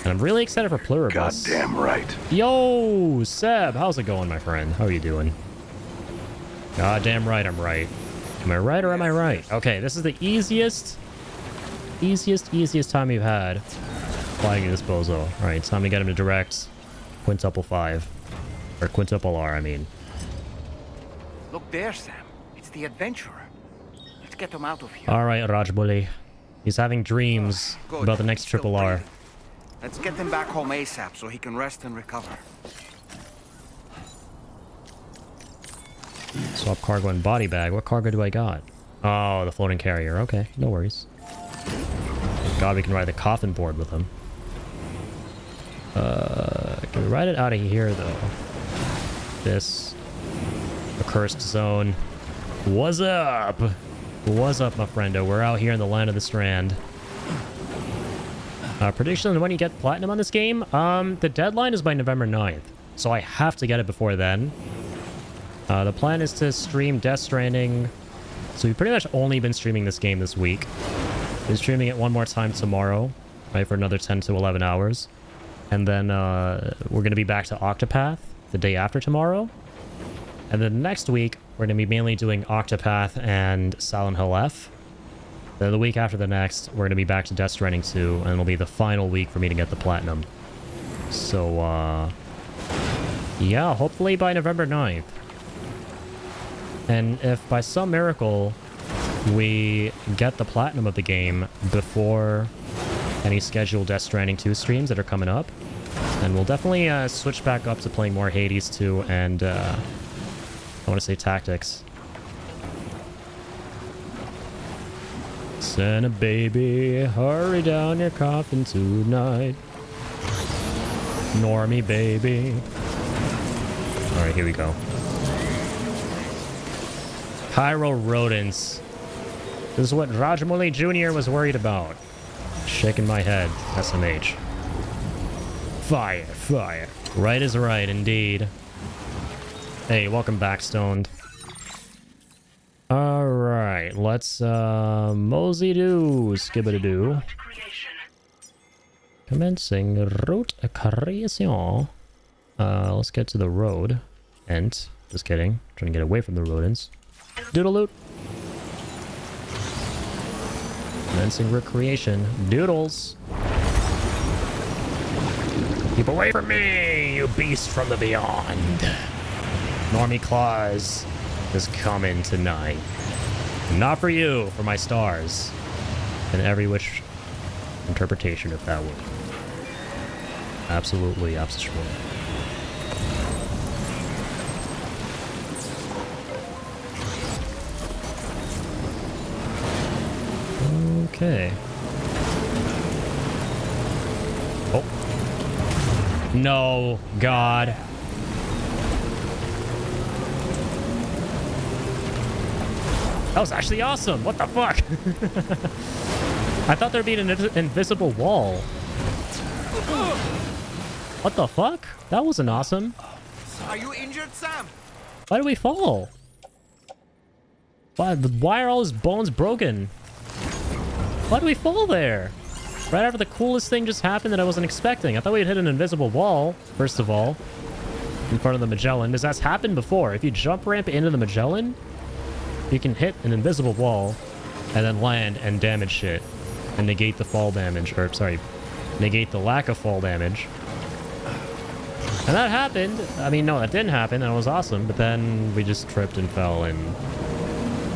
And I'm really excited for Pluribus. Goddamn right. Yo, Seb, how's it going, my friend? How are you doing? Goddamn right, I'm right. Am I right or am I right? Okay, this is the easiest time you've had flying this bozo. Alright, it's time to get him to direct quintuple 5. Or quintuple R, I mean. Look there, Sam. It's the adventurer. Let's get him out of here. Alright, Rajmuli. He's having dreams Good. about the next Still triple R. breathing. Let's get him back home ASAP so he can rest and recover. Swap cargo and body bag. What cargo do I got? Oh, the floating carrier. Okay, no worries. God, we can ride the coffin board with him. Can we ride it out of here, though? This accursed zone. What's up? What's up, my friendo? We're out here in the land of the Strand. Prediction on when you get platinum on this game? The deadline is by November 9th. so I have to get it before then. The plan is to stream Death Stranding. So we've pretty much only been streaming this game this week. We're streaming it one more time tomorrow, right, for another 10 to 11 hours. And then we're going to be back to Octopath the day after tomorrow. And then next week, we're going to be mainly doing Octopath and Silent Hill F. Then the week after the next, we're going to be back to Death Stranding 2, and it'll be the final week for me to get the Platinum. So, yeah, hopefully by November 9th. And if by some miracle we get the Platinum of the game before any scheduled Death Stranding 2 streams that are coming up, then we'll definitely switch back up to playing more Hades 2 and, I want to say Tactics. Santa baby, hurry down your coffin tonight. Normie baby. Alright, here we go. Pyro rodents. This is what Rajamouli Jr. was worried about. Shaking my head. SMH. Fire, fire. Right is right, indeed. Hey, welcome back, Stoned. Alright, let's, mosey-doo, skibbity-doo. Commencing route creation. Let's get to the road. Ent. Just kidding. Trying to get away from the rodents. Doodle-loot. Commencing recreation. Doodles. Keep away from me, you beast from the beyond. Normie Claus is coming tonight. Not for you, for my stars. In every which interpretation of that word. Absolutely, absolutely. Okay. Oh. No, God. That was actually awesome. What the fuck? I thought there'd be an invisible wall. What the fuck? That wasn't awesome. Are you injured, Sam? Why did we fall? Why are all his bones broken? Why did we fall there? Right after the coolest thing just happened that I wasn't expecting. I thought we'd hit an invisible wall, first of all, in front of the Magellan. Because that's happened before. If you jump ramp into the Magellan, you can hit an invisible wall and then land and damage shit and negate the fall damage, or sorry, negate the lack of fall damage. And that happened. I mean, no, that didn't happen, and it was awesome, but then we just tripped and fell and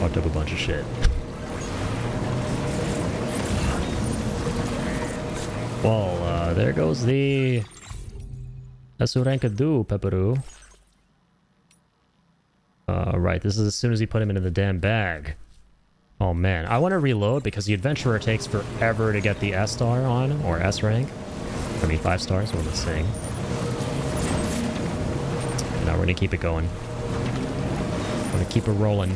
fucked up a bunch of shit. Well, there goes the Asuranka-do, Pepperu. Right, this is as soon as you put him into the damn bag. Oh man, I want to reload because the Adventurer takes forever to get the S star on, or S rank. I mean 5 stars, what am I saying? Now we're gonna keep it going. We're gonna keep it rolling.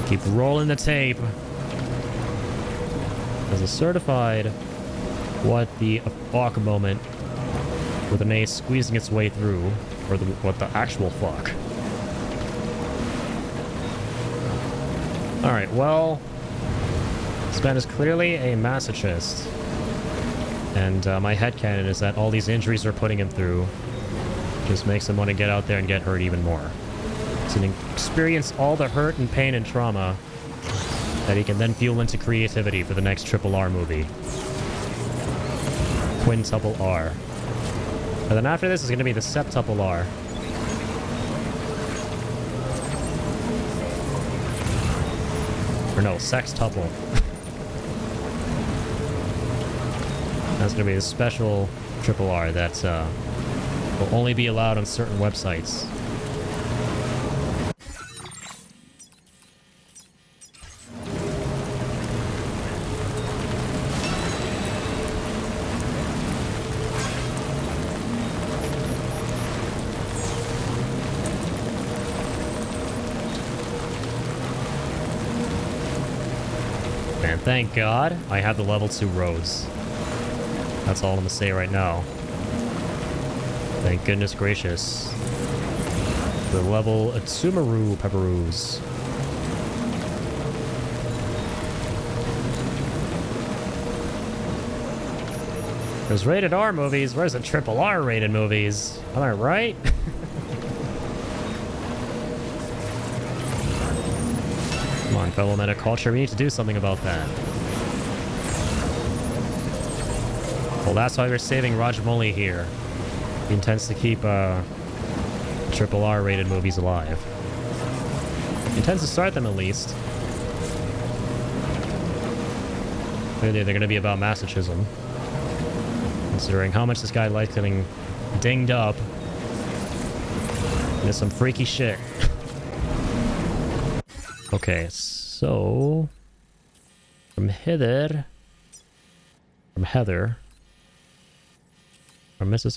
Keep rolling the tape. As a certified, what the fuck moment with an ace squeezing its way through, or what the actual fuck. Alright, well, this man is clearly a masochist. And my headcanon is that all these injuries are putting him through just makes him want to get out there and get hurt even more. So he can experience all the hurt and pain and trauma that he can then fuel into creativity for the next RRR movie. Quintuple R. And then after this is going to be the septuple R. Or no, sextuple. That's going to be a special RRR that will only be allowed on certain websites. Man, thank God I have the level 2 roads. That's all I'm gonna say right now. Thank goodness gracious. The level Atsumaru Pepperoos. There's rated R movies. Where's the triple R rated movies? Am I right? Come on, fellow metaculture. We need to do something about that. Well, that's why we're saving Rajmouli here. He intends to keep triple R rated movies alive. He intends to start them at least. Clearly they're going to be about masochism. Considering how much this guy likes getting dinged up into some freaky shit. Okay, so from Mrs.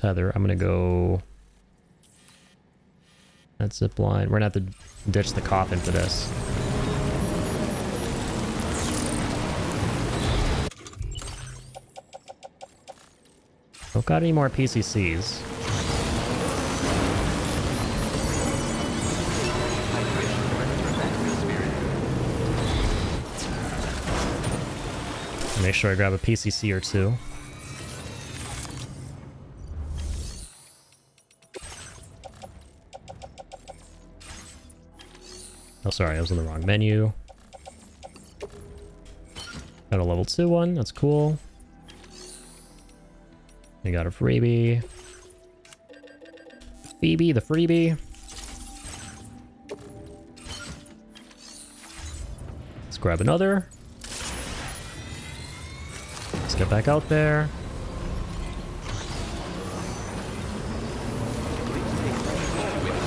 Heather, I'm gonna go that zip line. We're gonna have to ditch the coffin for this. Don't got any more PCCs. Make sure I grab a PCC or two. Oh, sorry, I was in the wrong menu. Got a level 2 one, that's cool. We got a freebie. Phoebe, the freebie. Let's grab another. Let's get back out there.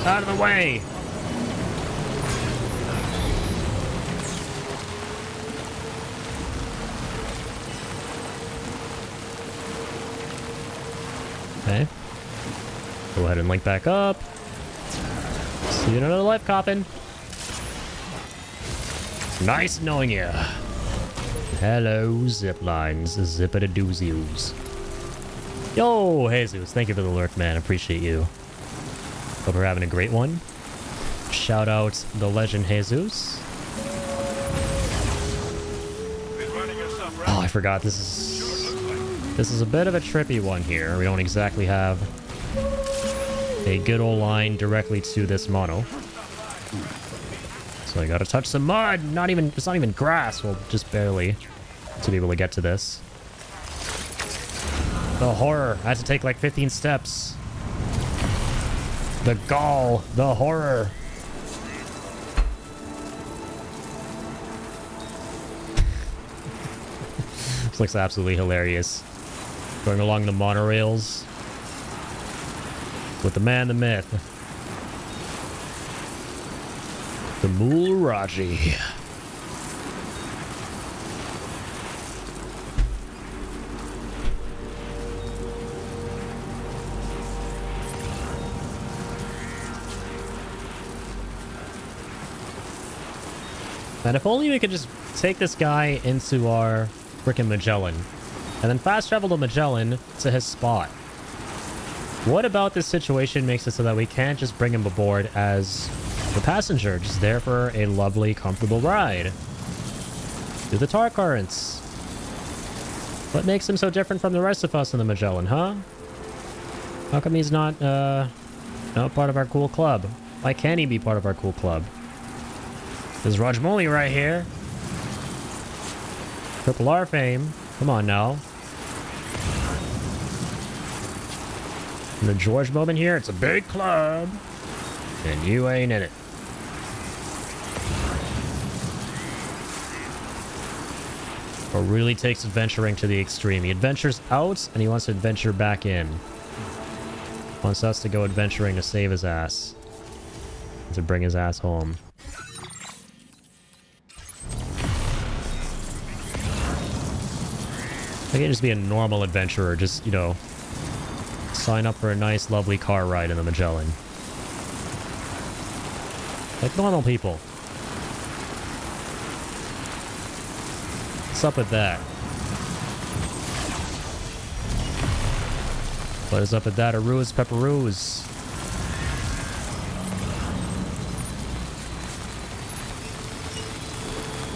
Out of the way! Okay. Go ahead and link back up. See you in another life coffin. Nice knowing you. Hello, zip lines. Zip-a-da-doozies. Yo, Jesus. Thank you for the lurk, man. Appreciate you. Hope we're having a great one. Shout out the legend Jesus. Oh, I forgot. This is a bit of a trippy one here. We don't exactly have a good old line directly to this mono. So I gotta touch some mud. It's not even grass. Well, just barely to be able to get to this. The horror. I had to take like 15 steps. The gall. The horror. This looks absolutely hilarious. Going along the monorails with the man, the myth, the Mool Raji. And if only we could just take this guy into our frickin' Magellan. And then fast travel to Magellan to his spot. What about this situation makes it so that we can't just bring him aboard as the passenger, just there for a lovely, comfortable ride through the tar currents? What makes him so different from the rest of us in the Magellan, huh? How come he's not part of our cool club? Why can't he be part of our cool club? There's Rajmouli right here. Triple R fame. Come on now. And the George moment here, it's a big club. And you ain't in it. Or really takes adventuring to the extreme. He adventures out and he wants to adventure back in. Wants us to go adventuring to save his ass. To bring his ass home. I can't just be a normal adventurer, just, you know, sign up for a nice, lovely car ride in the Magellan. Like normal people. What's up with that? What is up with that? Aroos, pepperoos.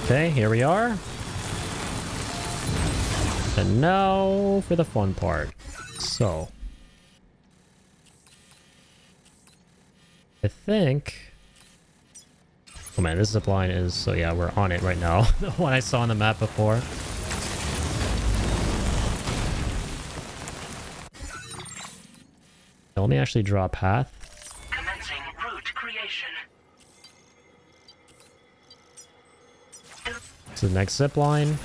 Okay, here we are. And now for the fun part. So. I think... Oh man, this zip line is... So yeah, we're on it right now. The one I saw on the map before. Now, let me actually draw a path. Commencing route creation. To the next zip line.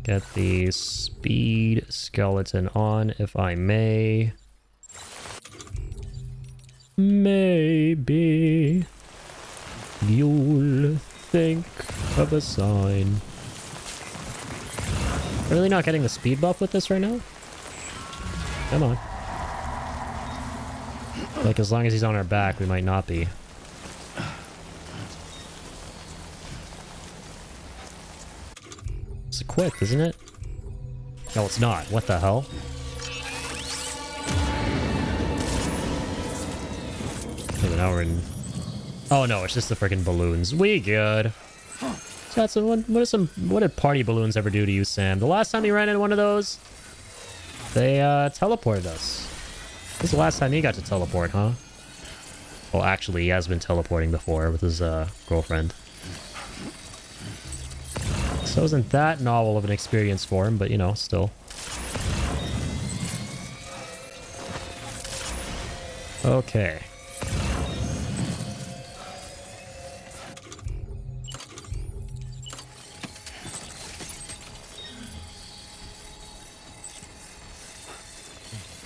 Get the speed skeleton on, if I may. Maybe you'll think of a sign. Really not getting the speed buff with this right now? Come on. Like, as long as he's on our back, we might not be. It's equipped, isn't it? No, it's not. What the hell? Okay, now we're in... Oh no, it's just the freaking balloons. We good. So that's what did party balloons ever do to you, Sam? The last time you ran into one of those, they teleported us. This is the last time he got to teleport, huh? Well, actually, he has been teleporting before with his girlfriend. So it wasn't that novel of an experience for him, but you know, still. Okay.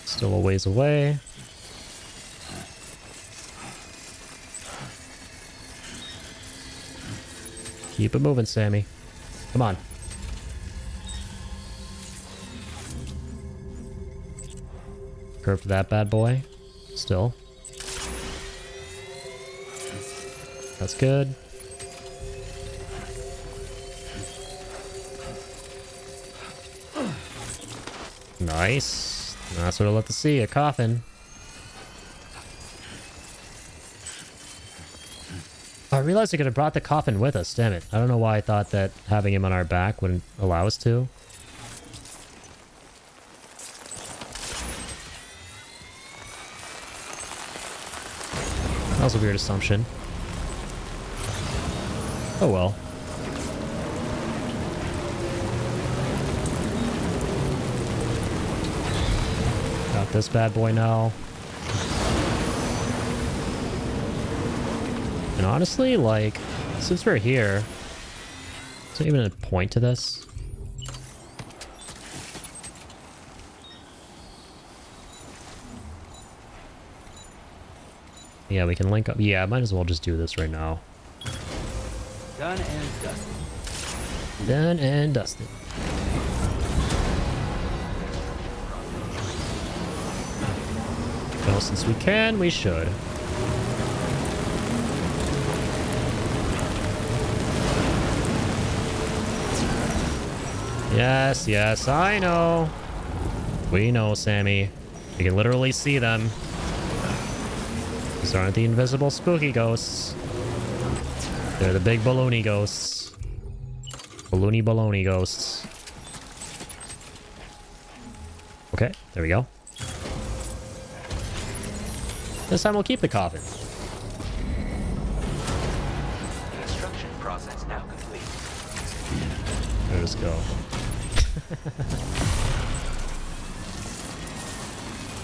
Still a ways away. Keep it moving, Sammy. Come on. Curve that bad boy. Still. That's good. Nice. That's what I'd love to see, a coffin. I realized we could have brought the coffin with us, damn it. I don't know why I thought that having him on our back wouldn't allow us to. That was a weird assumption. Oh well. Got this bad boy now. And honestly, like, since we're here, is there even a point to this? Yeah, we can link up. Yeah, might as well just do this right now. Done and dusted. Done and dusted. Well, since we can, we should. Yes, yes, I know. We know, Sammy. You can literally see them. These aren't the invisible spooky ghosts. They're the big balloony ghosts. Balloony baloney ghosts. Okay, there we go. This time we'll keep the coffin. Construction process now complete. Let's go.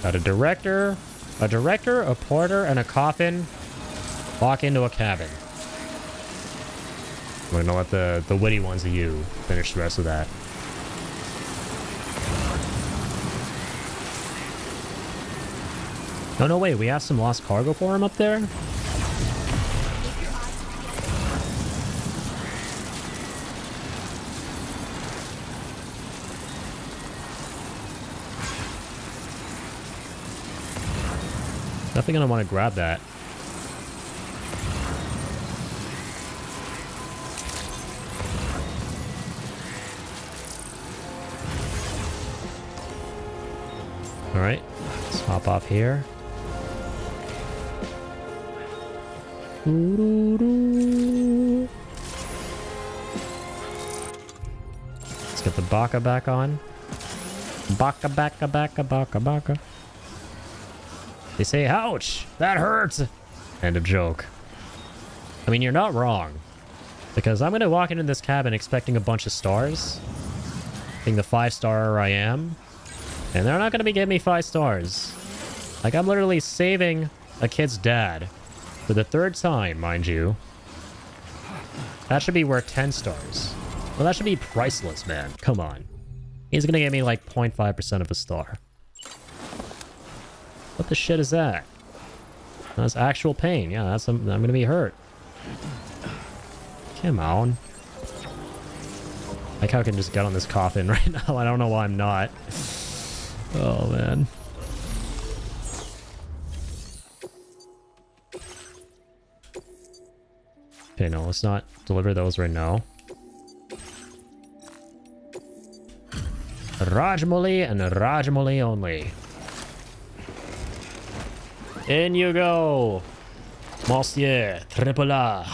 Got a director, a porter, and a coffin walk into a cabin. We're gonna let the witty ones of you finish the rest of that. Oh no, wait, we have some lost cargo for him up there? Definitely gonna want to grab that. Alright, let's hop off here. Let's get the baka back on. Baka baka baka baka baka. They say, ouch! That hurts! End of joke. I mean, you're not wrong. Because I'm gonna walk into this cabin expecting a bunch of stars. Being the 5-star I am. And they're not gonna be giving me 5 stars. Like, I'm literally saving a kid's dad. For the 3rd time, mind you. That should be worth 10 stars. Well, that should be priceless, man. Come on. He's gonna give me like 0.5% of a star. What the shit is that? That's actual pain. Yeah, I'm gonna be hurt. Come on. Like how I can just get on this coffin right now. I don't know why I'm not. Oh, man. Okay, no, let's not deliver those right now. Rajmoli and Rajmoli only. In you go, Monsieur Triple A.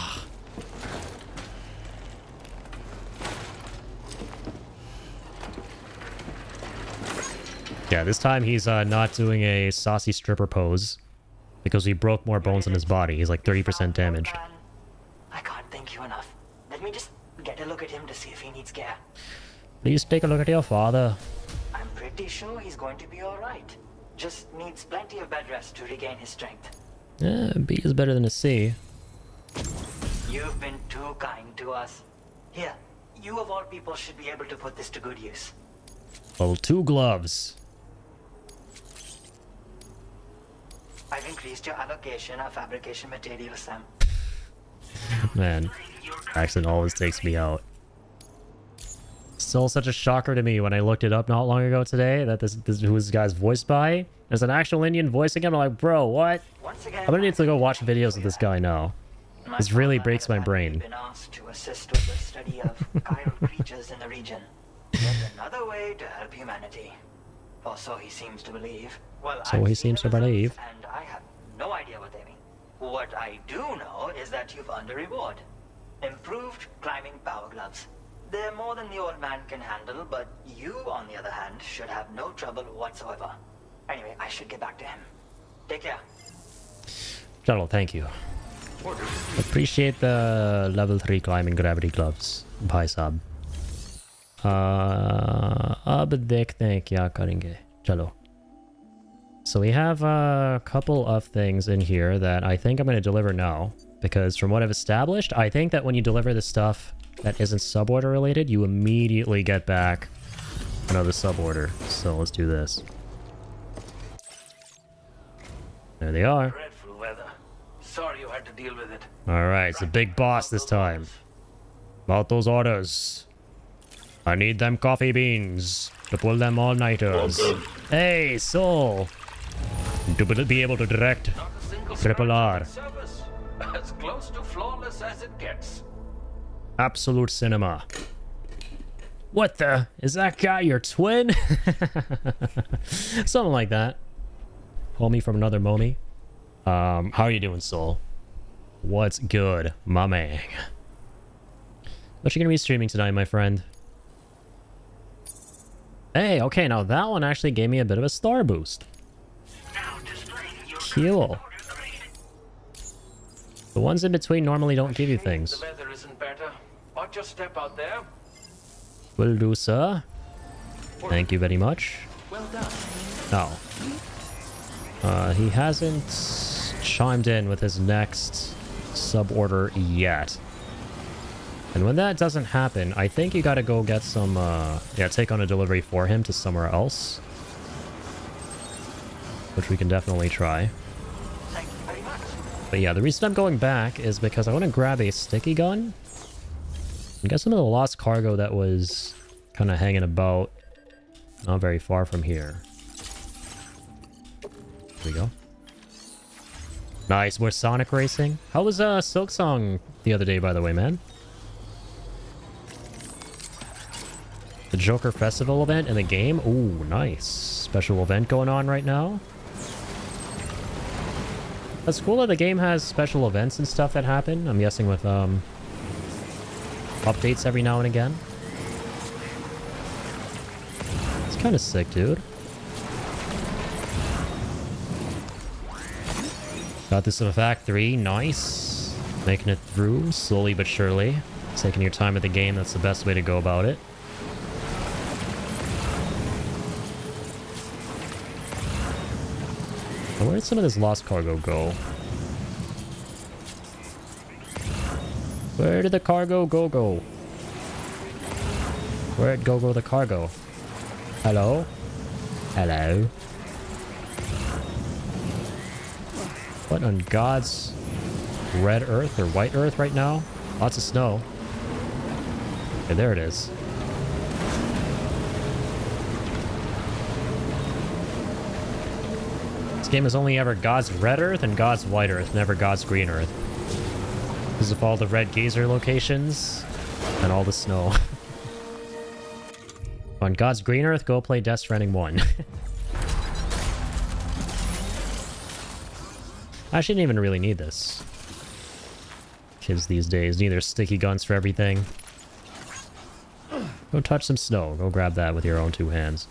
Yeah, this time he's not doing a saucy stripper pose because he broke more bones in his body. He's like 30% damaged. I can't thank you enough. Let me just get a look at him to see if he needs care. Please take a look at your father. I'm pretty sure he's going to be alright. Just needs plenty of bed rest to regain his strength. Yeah, B is better than a C. You've been too kind to us. Here, you of all people should be able to put this to good use. Well, 2 gloves. I've increased your allocation of fabrication materials, Sam. Man, accent always takes me out. Still such a shocker to me when I looked it up not long ago today that this who this guy's voiced by. There's an actual Indian voicing him. I'm like, bro, what? I'm gonna need to go watch videos of this guy now. This really breaks my brain. Been asked to assist with the study of chiral creatures in the region. Yet another way to help humanity. Or so he seems to believe. Well, So he seems to believe. And I have no idea what they mean. What I do know is that you've earned a reward. Improved climbing power gloves. They're more than the old man can handle, but you, on the other hand, should have no trouble whatsoever. Anyway, I should get back to him. Take care. General, thank you. Appreciate the level 3 climbing gravity gloves. Bhai sahab. अब देखते हैं क्या करेंगे. Chalo. So we have a couple of things in here that I think I'm going to deliver now. Because from what I've established, I think that when you deliver the stuff that isn't suborder related, you immediately get back another suborder. So let's do this. There they are. Dreadful weather. Sorry you had to deal with it. Alright, it's a big boss this time. About those orders. I need them coffee beans to pull them all-nighters. Hey, Soul! To be able to direct Not a single Triple R. service. As close to flawless as it gets. Absolute cinema. What the? Is that guy your twin? Something like that. Homie from another momie. How are you doing, Soul? What's good, my man? What you gonna be streaming tonight, my friend? Hey, okay, now that one actually gave me a bit of a star boost. Cool. The ones in between normally don't give you things. The weather isn't better. Watch your step out there. Will do, sir. Thank you very much. Well done. Oh. He hasn't chimed in with his next suborder yet. And when that doesn't happen, I think you gotta go get some, yeah, take on a delivery for him to somewhere else. Which we can definitely try. Thank you very much. But yeah, the reason I'm going back is because I want to grab a sticky gun. And get some of the lost cargo that was kind of hanging about. Not very far from here. There we go. Nice, more Sonic racing. How was Silksong the other day, by the way, man? The Joker Festival event in the game? Ooh, nice. special event going on right now. That's cool that the game has special events and stuff that happen. I'm guessing with updates every now and again. It's kind of sick, dude. Got this in a factory. Nice. Making it through slowly but surely. Taking your time with the game. That's the best way to go about it. Where did some of this lost cargo go? Where did the cargo go? Where'd go the cargo? Hello? Hello? What on God's red earth or white earth right now? Lots of snow. Okay, there it is. This game is only ever God's red earth and God's white earth, never God's green earth. Because of all the red geyser locations and all the snow. On God's green earth, go play Death Stranding 1. I shouldn't even really need this. Kids these days need their sticky guns for everything. Go touch some snow. Go grab that with your own two hands.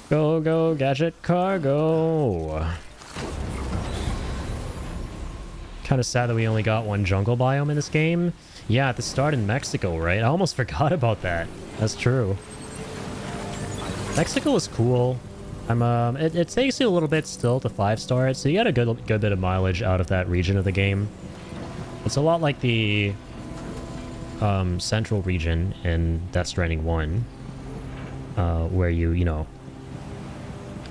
Go, go, gadget cargo. Kind of sad that we only got one jungle biome in this game. Yeah, at the start in Mexico, right? I almost forgot about that. That's true. Mexico is cool. It takes you a little bit still to 5-star it, so you got a good bit of mileage out of that region of the game. It's a lot like the central region in Death Stranding 1, where you know,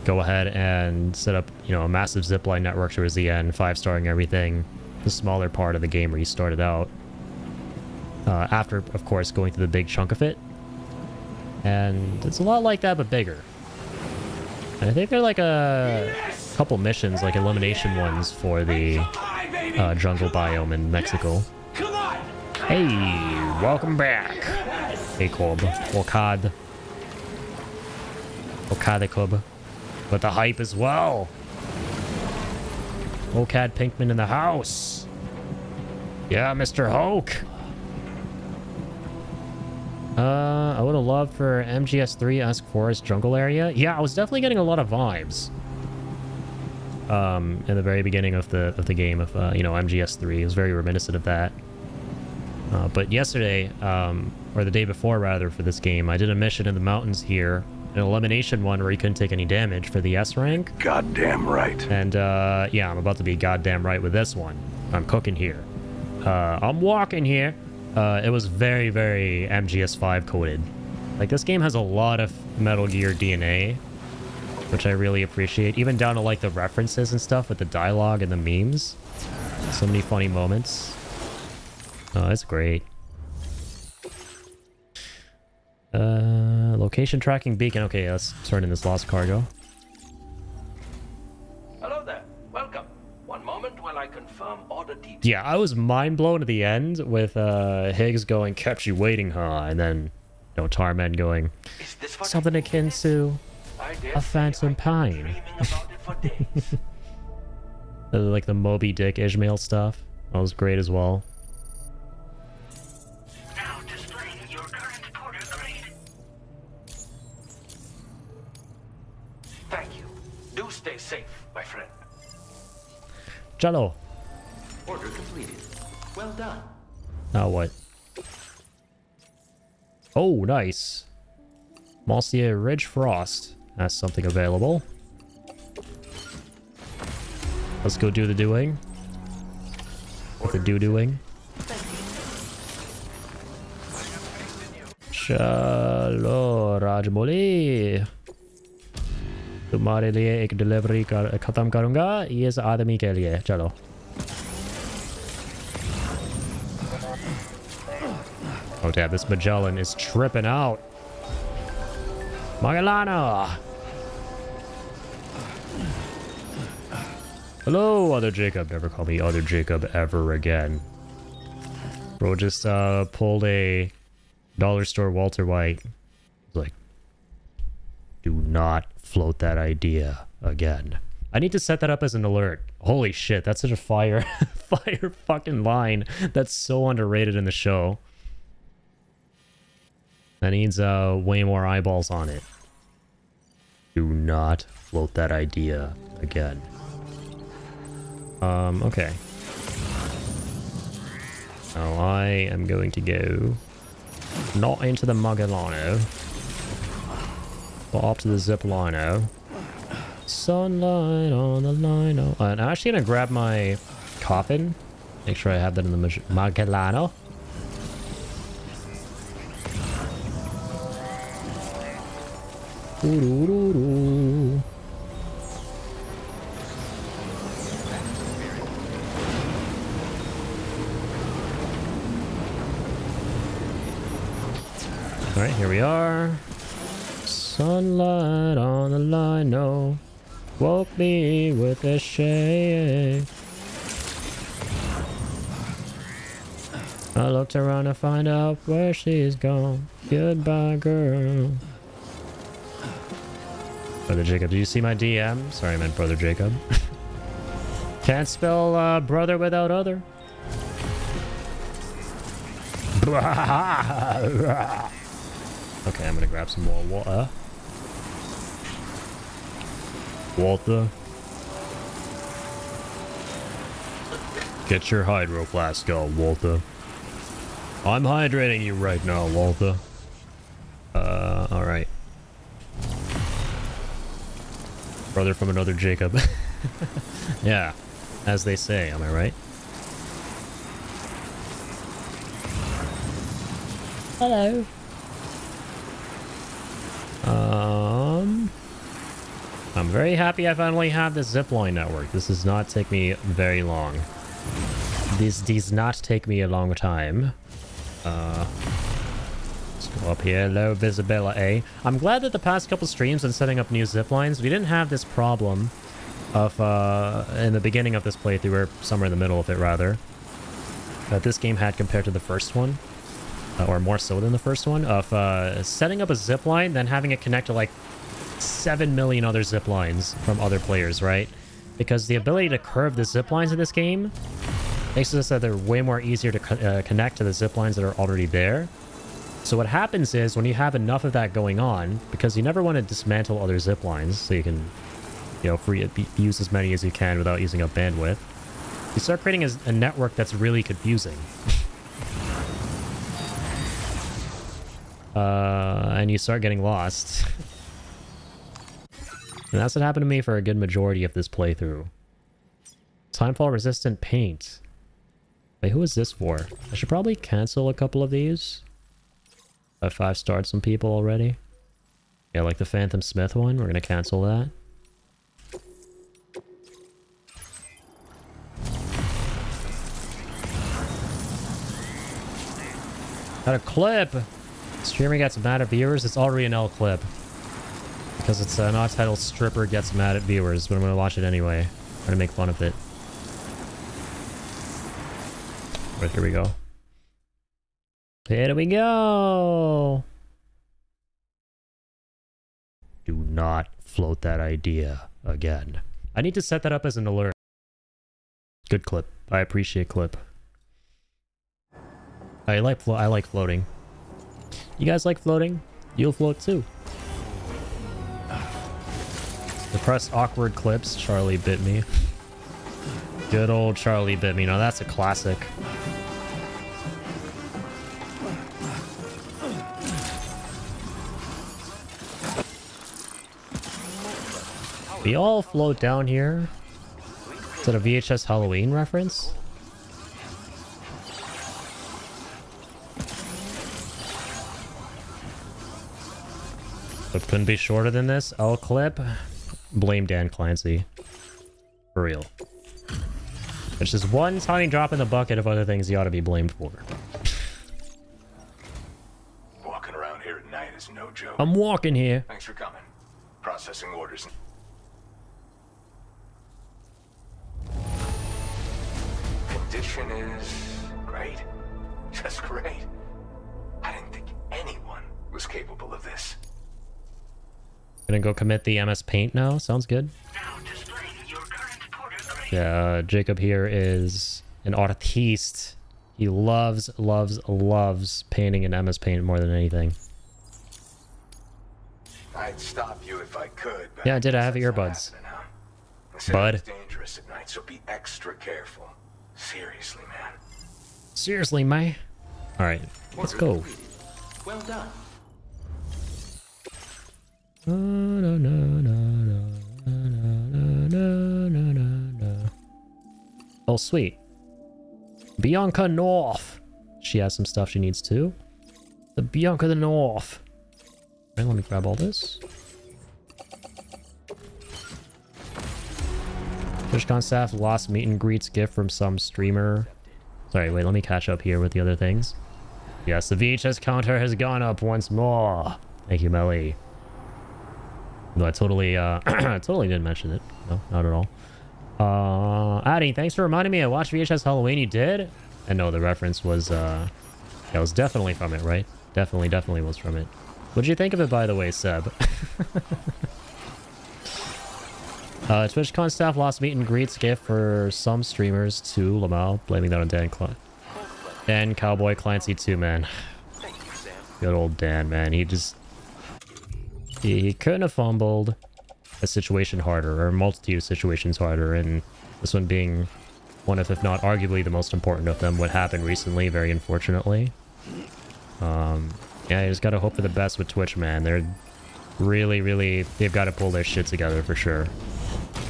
go ahead and set up, you know, a massive zipline network towards the end, 5-starring everything. The smaller part of the game where you started out. After, of course, going through the big chunk of it. And it's a lot like that, but bigger. And I think they're like a couple missions, like elimination ones for the jungle biome in Mexico. Hey, welcome back. Hey, Cobb. Wakad. Wakadikob. With the hype as well. Okad Pinkman in the house. Yeah, Mr. Hulk. I would have loved for MGS3 Ask Forest Jungle Area. Yeah, I was definitely getting a lot of vibes. In the very beginning of the game of you know, MGS3. It was very reminiscent of that. But yesterday, or the day before rather, for this game, I did a mission in the mountains here. An elimination one where you couldn't take any damage for the S rank. Goddamn right. And yeah, I'm about to be goddamn right with this one. I'm cooking here. I'm walking here. It was very, very MGS5 coded. Like, this game has a lot of Metal Gear DNA, which I really appreciate. Even down to, like, the references and stuff with the dialogue and the memes. So many funny moments. Oh, it's great. Location tracking beacon. Okay, let's turn in this lost cargo. Hello there. Welcome. One moment while I confirm order details. Yeah, I was mind blown at the end with Higgs going, "Kept you waiting, huh?" And then, you know, Tarman going, "Something akin to a phantom pine." Like the Moby Dick Ishmael stuff. That was great as well. Now displaying your current porter grade. Thank you. Do stay safe, my friend. Jello. Order completed. Well done. Now what? Oh, nice. Monsieur Ridge Frost has something available. Let's go do the doing. What the do-doing. चलो राजमौली तुम्हारे लिए एक delivery खत्म करूंगा ये इस आदमी के लिए चलो Oh damn, this Magellan is tripping out. Magellana! Hello, Other Jacob. Never call me Other Jacob ever again. Bro just pulled a dollar store Walter White. Like, Do not float that idea again. I need to set that up as an alert. Holy shit, that's such a fire fucking line. That's so underrated in the show. That needs way more eyeballs on it. Do not float that idea again. Okay. Now I am going to go not into the Magellano, but up to the Ziplino. Sunlight on the lino. And I'm actually gonna grab my coffin. Make sure I have that in the Magellano. Alright, here we are. Sunlight on the lino. Woke me with a shade. I looked around to find out where she's gone. Goodbye, girl. Brother Jacob, do you see my DM? Sorry, I meant Brother Jacob. Can't spell brother without other. Okay, I'm gonna grab some more water. Walter. Get your hydro flask out, Walter. I'm hydrating you right now, Walter. Alright. Brother from another Jacob. Yeah, as they say, am I right? Hello. I'm very happy I finally have this zipline network. This does not take me very long. This does not take me a long time. Let's go up here. Low visibility. I'm glad that the past couple streams and setting up new ziplines, we didn't have this problem of, in the beginning of this playthrough, or somewhere in the middle of it, rather, that this game had compared to the first one. Or more so than the first one, of setting up a zipline, then having it connect to like 7 million other ziplines from other players, right? Because the ability to curve the ziplines in this game makes it so that they're way more easier to connect to the ziplines that are already there. So what happens is, when you have enough of that going on, because you never want to dismantle other ziplines, so you can, you know, use as many as you can without using up bandwidth, you start creating a network that's really confusing. And you start getting lost. And that's what happened to me for a good majority of this playthrough. Timefall resistant paint. Wait, who is this for? I should probably cancel a couple of these. I've 5-starred some people already. Yeah, like the Phantom Smith one. We're gonna cancel that. Got a clip! Streamer gets mad at viewers. It's already an L clip. Because it's an odd-titled stripper gets mad at viewers, but I'm gonna watch it anyway. I'm gonna make fun of it. Right, here we go. Here we go! Do not float that idea again. I need to set that up as an alert. Good clip. I appreciate clip. I like floating. You guys like floating? You'll float too. Depressed awkward clips. Charlie bit me. Good old Charlie bit me. Now that's a classic. We all float down here. Is that a VHS Halloween reference? But couldn't be shorter than this. L clip. Blame Dan Clancy. For real. It's just one tiny drop in the bucket of other things you ought to be blamed for. Walking around here at night is no joke. I'm walking here. Thanks for coming. Processing orders. Condition is great. Just great. I didn't think anyone was capable of this. Gonna go commit the MS Paint now. Sounds good. Now displaying your current porter grade. Yeah, Jacob here is an artiste. He loves painting in MS Paint more than anything. I'd stop you if I could, but Yeah, I did. I have that's not earbuds. happening, huh? I said Bud. It's dangerous at night, so be extra careful. Seriously, man. Seriously, May. All right, let's Order go. completed. Well done. Oh, sweet. Bianca North. She has some stuff she needs too. The Bianca the North. Right, let me grab all this. TwitchCon staff lost meet and greets gift from some streamer. Sorry, wait, let me catch up here with the other things. Yes, the VHS counter has gone up once more. Thank you, Melly. No, I totally, totally didn't mention it. No, not at all. Addy, thanks for reminding me. I watched VHS Halloween. You did? And no, the reference was, yeah, it was definitely from it, right? Definitely was from it. What'd you think of it, by the way, Seb? TwitchCon staff lost meet and greets gift for some streamers too. Lamau, blaming that on Dan Cowboy Clancy too, man. Thank you, Sam. Good old Dan, man. He just... He couldn't have fumbled a situation harder, or a multitude of situations harder, and this one being one of, if not arguably, the most important of them. What happened recently, very unfortunately. Yeah, you just gotta hope for the best with Twitch, man. They're really, they've got to pull their shit together for sure.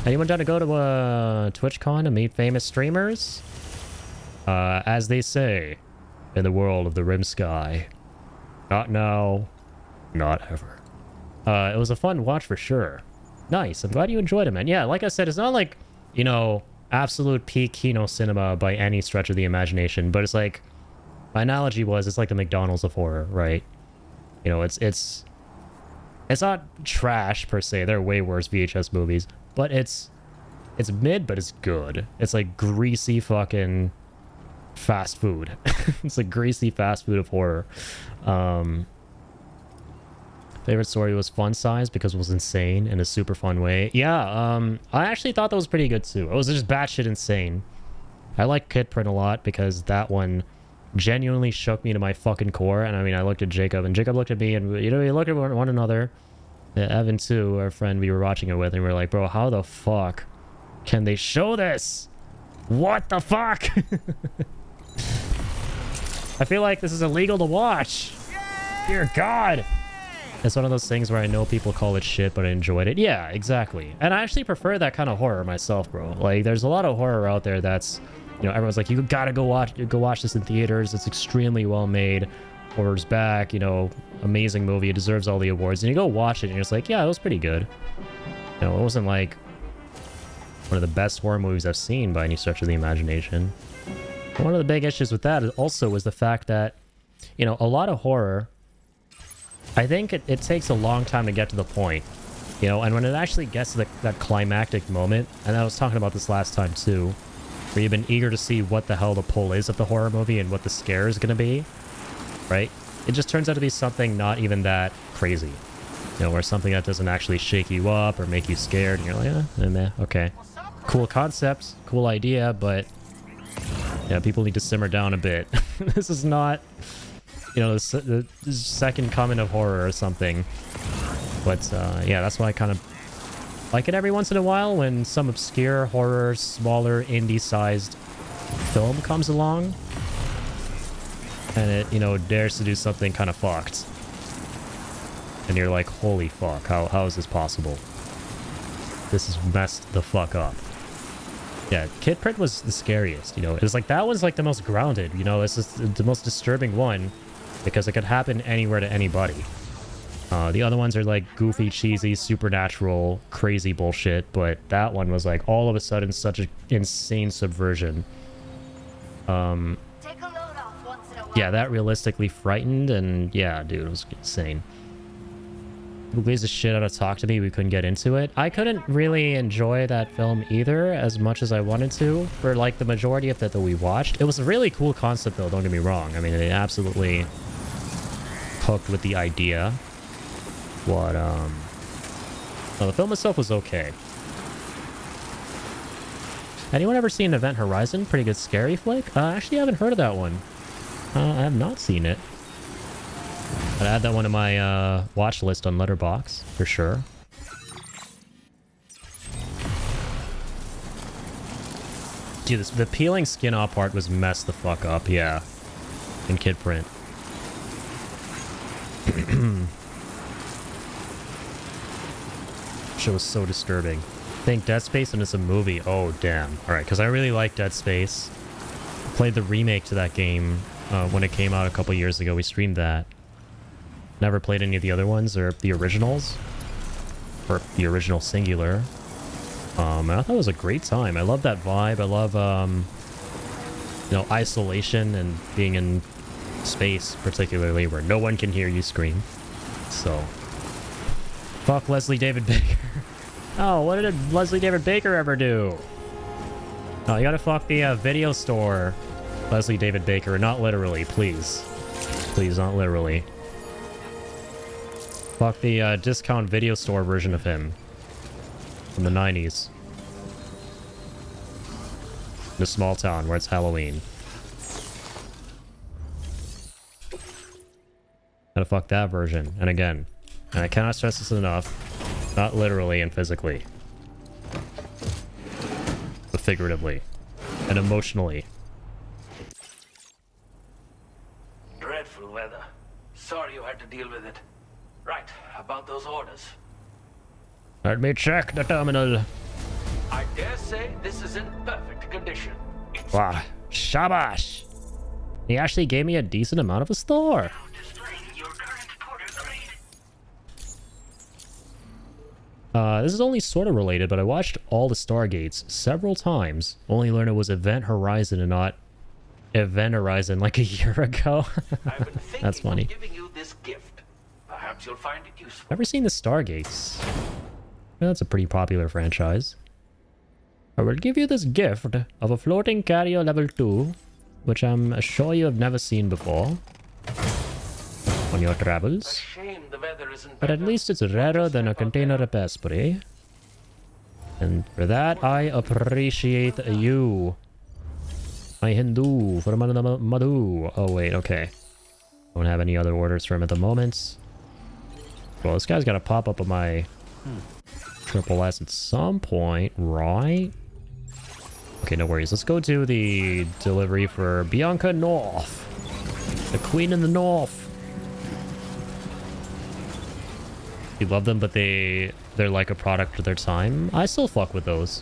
Anyone trying to go to TwitchCon to meet famous streamers? As they say, in the world of the Rim Sky, not now, not ever. It was a fun watch for sure. Nice. I'm glad you enjoyed it, man. Yeah, like I said, it's not like, you know, absolute peak Kino cinema by any stretch of the imagination, but it's like, my analogy was, it's like the McDonald's of horror, right? You know, it's not trash per se. There are way worse VHS movies, but it's mid, but it's good. It's like greasy fucking fast food. It's like greasy fast food of horror. Favorite story was Fun Size because it was insane in a super fun way. Yeah, I actually thought that was pretty good too. It was just batshit insane. I like Kid Print a lot because that one genuinely shook me to my fucking core. And I mean, I looked at Jacob and Jacob looked at me, and, you know, we looked at one another. Evan too, our friend we were watching it with, and we were like, bro, how the fuck can they show this? What the fuck? I feel like this is illegal to watch. Dear God. It's one of those things where I know people call it shit, but I enjoyed it. Yeah, exactly. And I actually prefer that kind of horror myself, bro. Like, there's a lot of horror out there that's, you know, everyone's like, you gotta go watch this in theaters. It's extremely well made. Horror's back, you know, amazing movie. It deserves all the awards. And you go watch it, and you're just like, yeah, it was pretty good. You know, it wasn't like one of the best horror movies I've seen by any stretch of the imagination. But one of the big issues with that also was the fact that, you know, a lot of horror, I think it takes a long time to get to the point, you know, and when it actually gets to that climactic moment, and I was talking about this last time too, where you've been eager to see what the hell the pull is of the horror movie and what the scare is going to be, right? It just turns out to be something not even that crazy, you know, or something that doesn't actually shake you up or make you scared, and you're like, meh, okay. Cool concept, cool idea, but yeah, people need to simmer down a bit. This is not, you know, the second coming of horror or something. But yeah, that's why I kind of like it every once in a while when some obscure horror, smaller, indie-sized film comes along. And it, you know, dares to do something kind of fucked. And you're like, holy fuck, how is this possible? This is messed the fuck up. Yeah, Kid Print was the scariest, you know. It was like, that one's like the most grounded, you know. It's just the most disturbing one because it could happen anywhere to anybody. The other ones are like goofy, cheesy, supernatural, crazy bullshit, but that one was like all of a sudden such an insane subversion. Take a load off once in a while. Yeah, that realistically frightened, and yeah, dude, it was insane. Who gives a shit out of Talk to Me? We couldn't get into it. I couldn't really enjoy that film either as much as I wanted to for like the majority of that we watched. It was a really cool concept though, don't get me wrong. I mean, it absolutely hooked with the idea. What No, the film itself was okay. Anyone ever seen Event Horizon? Pretty good scary flick? Actually, I haven't heard of that one. I have not seen it. I'd add that one to my watch list on Letterboxd, for sure. Dude, the peeling skin off part was messed the fuck up, yeah. In kid print. Show was so disturbing. Think Dead Space and it's a movie. Oh, damn. Alright, because I really like Dead Space. Played the remake to that game when it came out a couple years ago. We streamed that. Never played any of the other ones or the originals. Or the original singular. And I thought it was a great time. I love that vibe. I love, you know, isolation and being in space, particularly where no one can hear you scream. So, fuck Leslie David Baker. Oh, what did Leslie David Baker ever do? Oh, you gotta fuck the video store, Leslie David Baker, not literally, please. Please, not literally. Fuck the discount video store version of him from the 90s. In a small town where it's Halloween. Gotta fuck that version. And again, and I cannot stress this enough, not literally and physically, but figuratively and emotionally. Dreadful weather. Sorry you had to deal with it. Right, about those orders. Let me check the terminal. I dare say this is in perfect condition. It's Wow, shabash. He actually gave me a decent amount of a store. Displaying your current porter grade. This is only sort of related, but I watched all the Stargates several times. Only learned it was Event Horizon and not Event Horizon like a year ago. I've been thinking That's funny. of giving you this gift. Perhaps you'll find it useful. Never seen the Stargates. Well, that's a pretty popular franchise. I will give you this gift of a floating carrier level 2, which I'm sure you have never seen before on your travels. Shame the weather isn't But at better. least it's rarer than a container repair spray. And for that, I appreciate you. My Hindu for Madhu. Oh, wait, okay. Don't have any other orders for him at the moment. Well, this guy's got to pop up on my triple S at some point, right? Okay, no worries. Let's go to the delivery for Bianca North. The Queen in the North. You love them, but they're like a product of their time. I still fuck with those.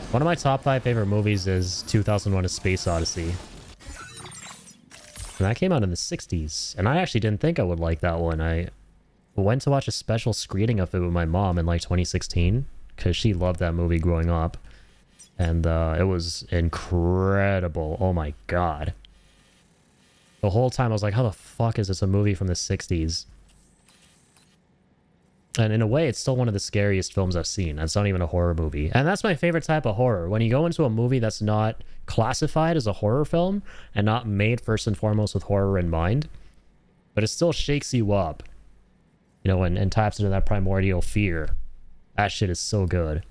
One of my top 5 favorite movies is 2001: A Space Odyssey. And that came out in the 60s. And I actually didn't think I would like that one. I went to watch a special screening of it with my mom in like 2016. Because she loved that movie growing up. And it was incredible. Oh my god. The whole time I was like, how the fuck is this a movie from the 60s? And in a way, it's still one of the scariest films I've seen. It's not even a horror movie. And that's my favorite type of horror. When you go into a movie that's not classified as a horror film and not made first and foremost with horror in mind, but it still shakes you up, you know, and taps into that primordial fear. That shit is so good.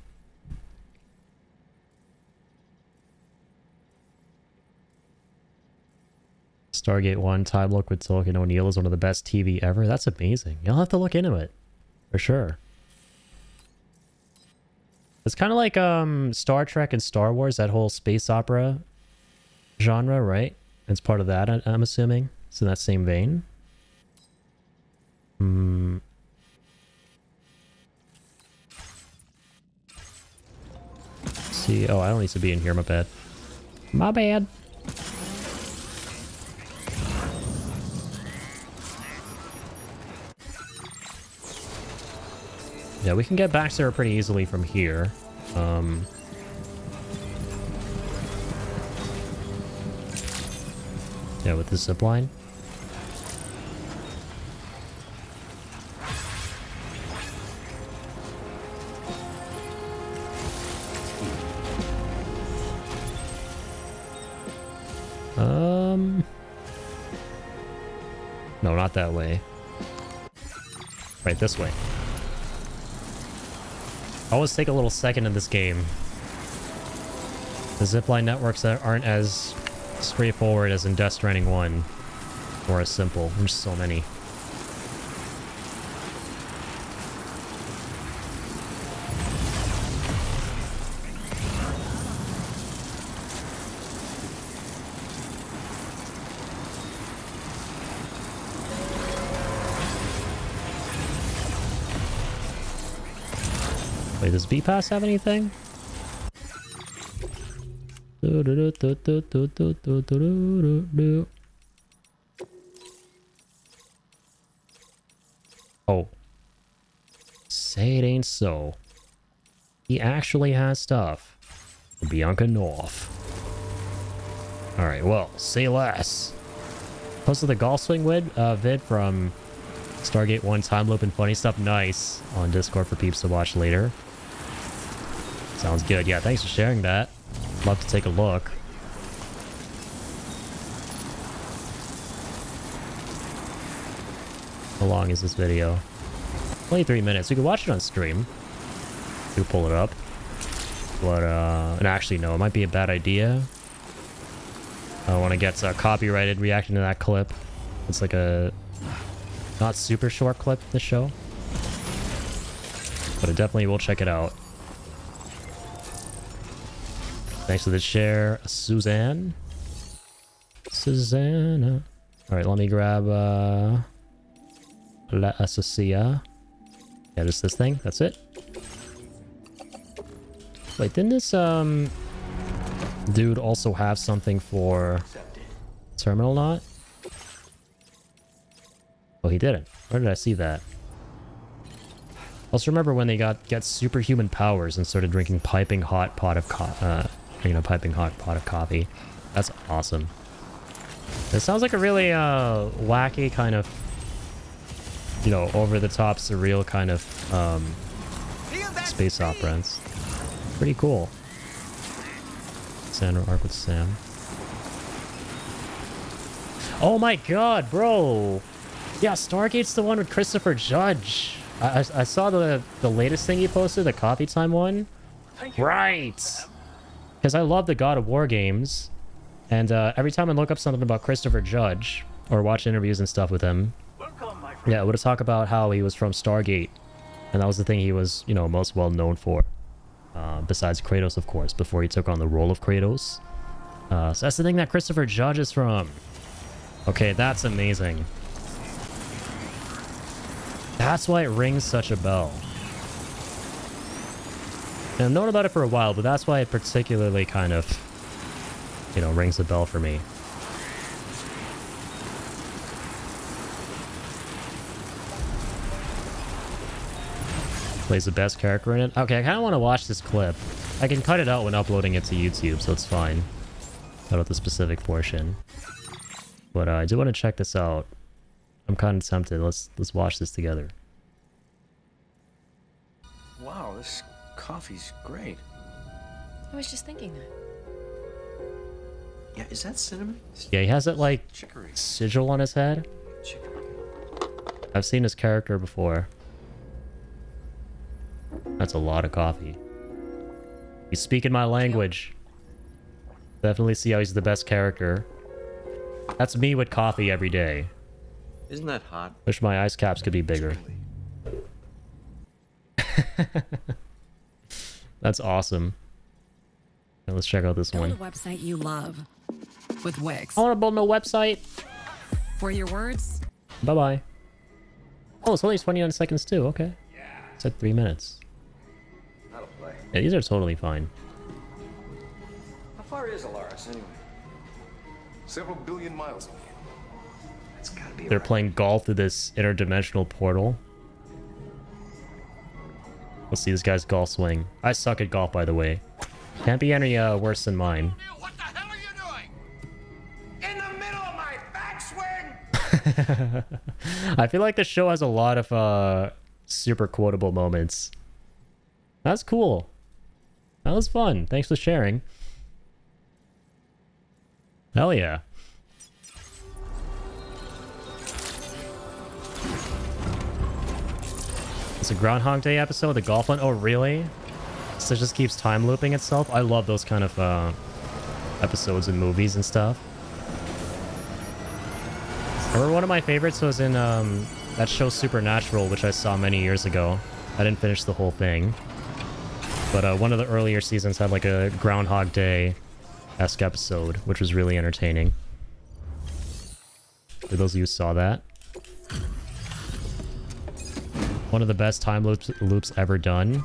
Stargate 1, Time Look with Tolkien O'Neill is one of the best TV ever. That's amazing. You'll have to look into it. For sure. It's kind of like Star Trek and Star Wars, that whole space opera genre, right? It's part of that, I'm assuming. It's in that same vein. See, oh, I don't need to be in here, my bad. My bad. Yeah, we can get back to her pretty easily from here. Yeah, with the zip line. No, not that way. Right, this way. Always take a little second in this game. The zipline networks that aren't as straightforward as in Death Stranding 1. Or as simple. There's so many. Wait, does B-Pass have anything? Oh. Say it ain't so. He actually has stuff. Bianca North. Alright, well, say less. Posted the golf swing vid from Stargate 1 time loop and funny stuff. Nice. On Discord for peeps to watch later. Sounds good. Yeah, thanks for sharing that. Love to take a look. How long is this video? Only 3 minutes. We could watch it on stream. We could pull it up. But, and actually, no, it might be a bad idea. I want to get copyrighted reacting to that clip. It's like a not super short clip, this show. But I definitely will check it out. Thanks for the share, Suzanne. Susanna. Alright, let me grab La Associa. Yeah, just this thing. That's it. Wait, didn't this dude also have something for Terminal Knot? Oh, he didn't. Where did I see that? Also remember when they get superhuman powers and started drinking piping hot pot of piping hot pot of coffee. That's awesome. It sounds like a really wacky kind of, you know, over-the-top surreal kind of space opera. It's pretty cool. Sandra arc with Sam. Oh my god, bro! Yeah, Stargate's the one with Christopher Judge. I saw the latest thing he posted, the coffee time one. Right! Because I love the God of War games. And every time I look up something about Christopher Judge, or watch interviews and stuff with him, yeah, I would talk about how he was from Stargate. And that was the thing he was, you know, most well known for. Besides Kratos, of course, before he took on the role of Kratos. So that's the thing that Christopher Judge is from. Okay, that's amazing. That's why it rings such a bell. And I've known about it for a while, but that's why it particularly kind of, you know, rings a bell for me. Plays the best character in it. Okay, I kind of want to watch this clip. I can cut it out when uploading it to YouTube, so it's fine. Cut out the specific portion. But I do want to check this out. I'm kind of tempted. Let's watch this together. Wow, this coffee's great. I was just thinking that. Yeah, is that cinnamon? Yeah, he has that like Chicory. sigil on his head. Chicory. I've seen his character before. That's a lot of coffee. He's speaking my language. Definitely see how he's the best character. That's me with coffee every day. Isn't that hot? Wish my ice caps could be bigger. That's awesome. Now let's check out this one. Build a website you love with Wix. I want to build no website. For your words. Bye-bye. Oh, it's only 29 seconds too. Okay. It's at 3 minutes. That'll play. Yeah, these are totally fine. How far is Alaris anyway? Several billion miles away. That's gotta be. They're playing golf through this interdimensional portal. Let's see this guy's golf swing. I suck at golf, by the way. Can't be any worse than mine. What the hell are you doing? In the middle of my backswing? I feel like the show has a lot of super quotable moments. That's cool. That was fun. Thanks for sharing. Hell yeah. It's a Groundhog Day episode, the golf one. Oh, really? So it just keeps time looping itself. I love those kind of episodes in movies and stuff. I remember one of my favorites was in that show Supernatural, which I saw many years ago. I didn't finish the whole thing. But one of the earlier seasons had like a Groundhog Day-esque episode, which was really entertaining. For those of you who saw that. One of the best time loops ever done.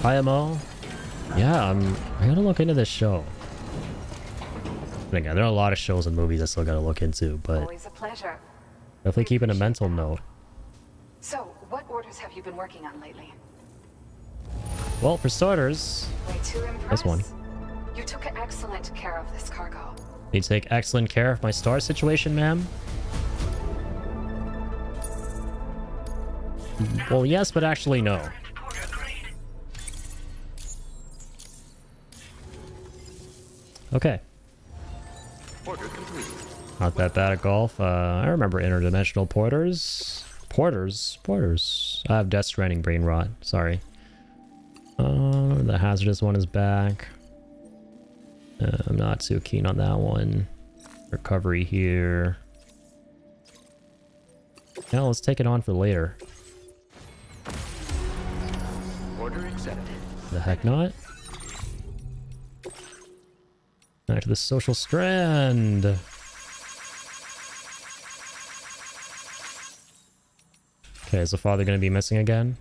IMO. Yeah, I gotta look into this show. And again, there are a lot of shows and movies I still gotta look into, but always a pleasure. definitely keeping a mental note. So, what orders have you been working on lately? Well, for starters, Way to impress. this one. You took excellent care of this cargo. You take excellent care of my star situation, ma'am? Well, yes, but actually no. Okay. Not that bad at golf. I remember interdimensional porters. Porters. I have Death Stranding brain rot. Sorry. The hazardous one is back. I'm not too keen on that one. Recovery here. Yeah, let's take it on for later. Order accepted. The heck not? Back to the social strand. Okay, is the father gonna be missing again?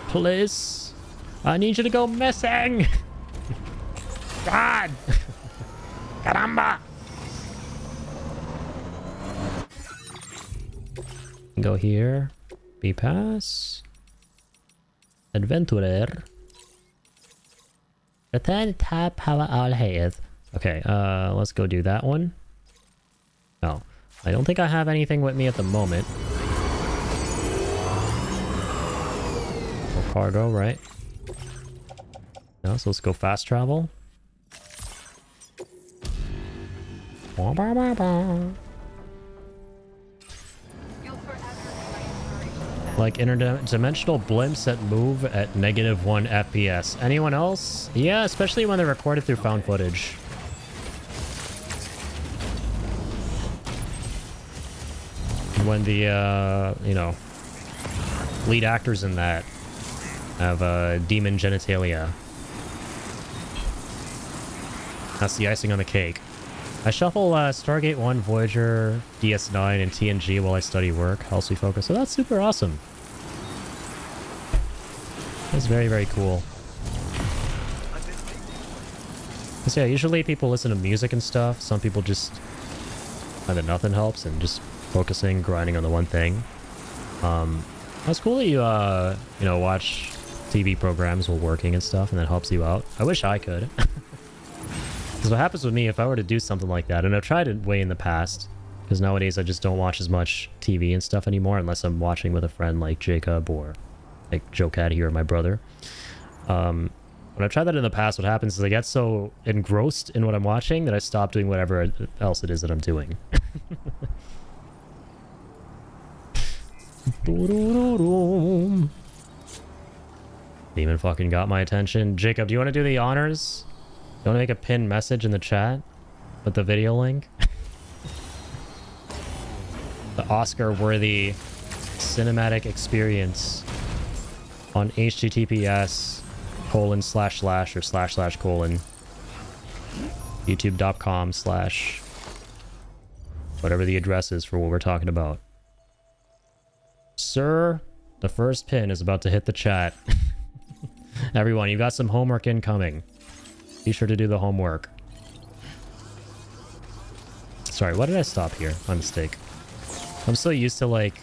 Please? I need you to go missing! God! Caramba! Go here. B-pass. Adventurer. Return tab power all head. Okay, let's go do that one. No. I don't think I have anything with me at the moment. No cargo, right? No, so let's go fast travel. Like interdimensional blimps that move at -1 FPS. Anyone else? Yeah, especially when they're recorded through found footage. When the, you know, lead actors in that have demon genitalia. That's the icing on the cake. I shuffle Stargate 1, Voyager, DS9, and TNG while I study work. Helps me focus. So that's super awesome. That's very, very cool. So yeah, usually people listen to music and stuff. Some people just either nothing helps and just focusing, grinding on the one thing. That's cool that you, you know, watch TV programs while working and stuff, and that helps you out. I wish I could. Because what happens with me, if I were to do something like that, and I've tried it way in the past, because nowadays I just don't watch as much TV and stuff anymore, unless I'm watching with a friend like Jacob or like Joe Cat here, my brother. When I've tried that in the past, what happens is I get so engrossed in what I'm watching that I stop doing whatever else it is that I'm doing. Demon fucking got my attention. Jacob, do you want to do the honors? You want to make a pinned message in the chat with the video link? The Oscar-worthy cinematic experience on https:// youtube.com/ whatever the address is for what we're talking about. Sir, the first pin is about to hit the chat. Everyone, you got some homework incoming. Be sure to do the homework. Sorry, why did I stop here? My mistake. I'm so used to, like...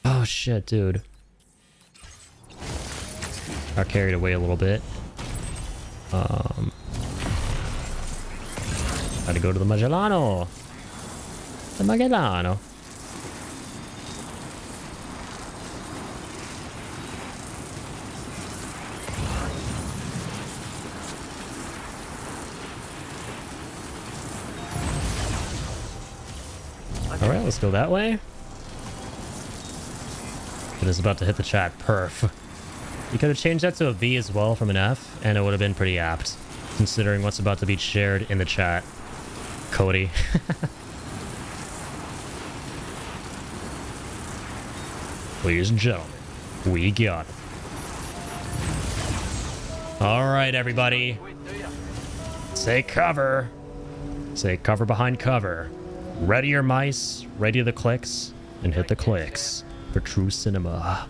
Oh, shit, dude. Got carried away a little bit. Gotta go to the Magellano. The Magellano. Alright, let's go that way. It is about to hit the chat. Perf. You could have changed that to a V as well from an F, and it would have been pretty apt, considering what's about to be shared in the chat. Cody. Ladies and gentlemen, we got it. All right, everybody. Say cover. Say cover behind cover. Ready your mice, ready the clicks, and hit the clicks for true cinema.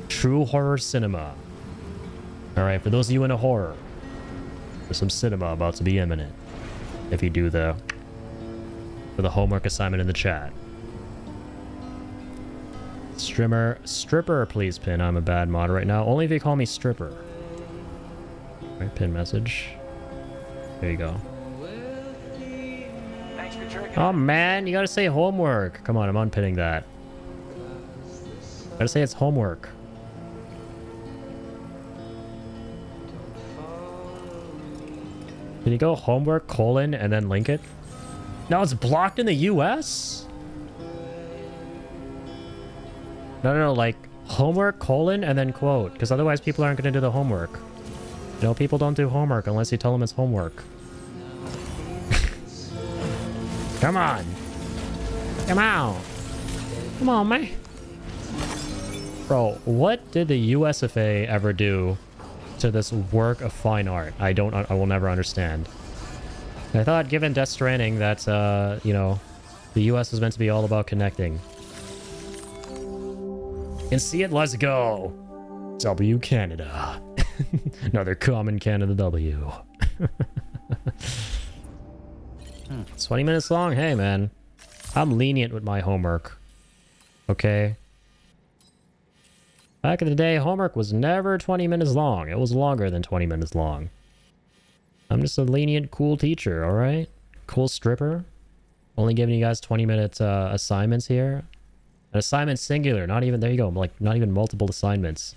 True horror cinema. All right, for those of you into horror, there's some cinema about to be imminent. If you do the homework assignment in the chat. Stripper, please pin. I'm a bad mod right now. Only if you call me stripper. All right, pin message. There you go. Oh man, you gotta say homework. Come on, I'm unpinning that. Gotta say it's homework. Can you go homework, colon, and then link it? No, it's blocked in the US? No, like homework, colon, and then quote. Because otherwise people aren't going to do the homework. You know, people don't do homework unless you tell them it's homework. Come on. Come on. Come on, man. Bro, what did the USFA ever do to this work of fine art? I will never understand. I thought, given Death Stranding, that, you know, the US is meant to be all about connecting. And see it, let's go. W Canada. Another common Canada W. It's 20 minutes long. Hey, man. I'm lenient with my homework. Okay? Back in the day, homework was never 20 minutes long. It was longer than 20 minutes long. I'm just a lenient, cool teacher, alright? Cool stripper. Only giving you guys 20-minute assignments here. An assignment singular, not even, there you go, like, not even multiple assignments.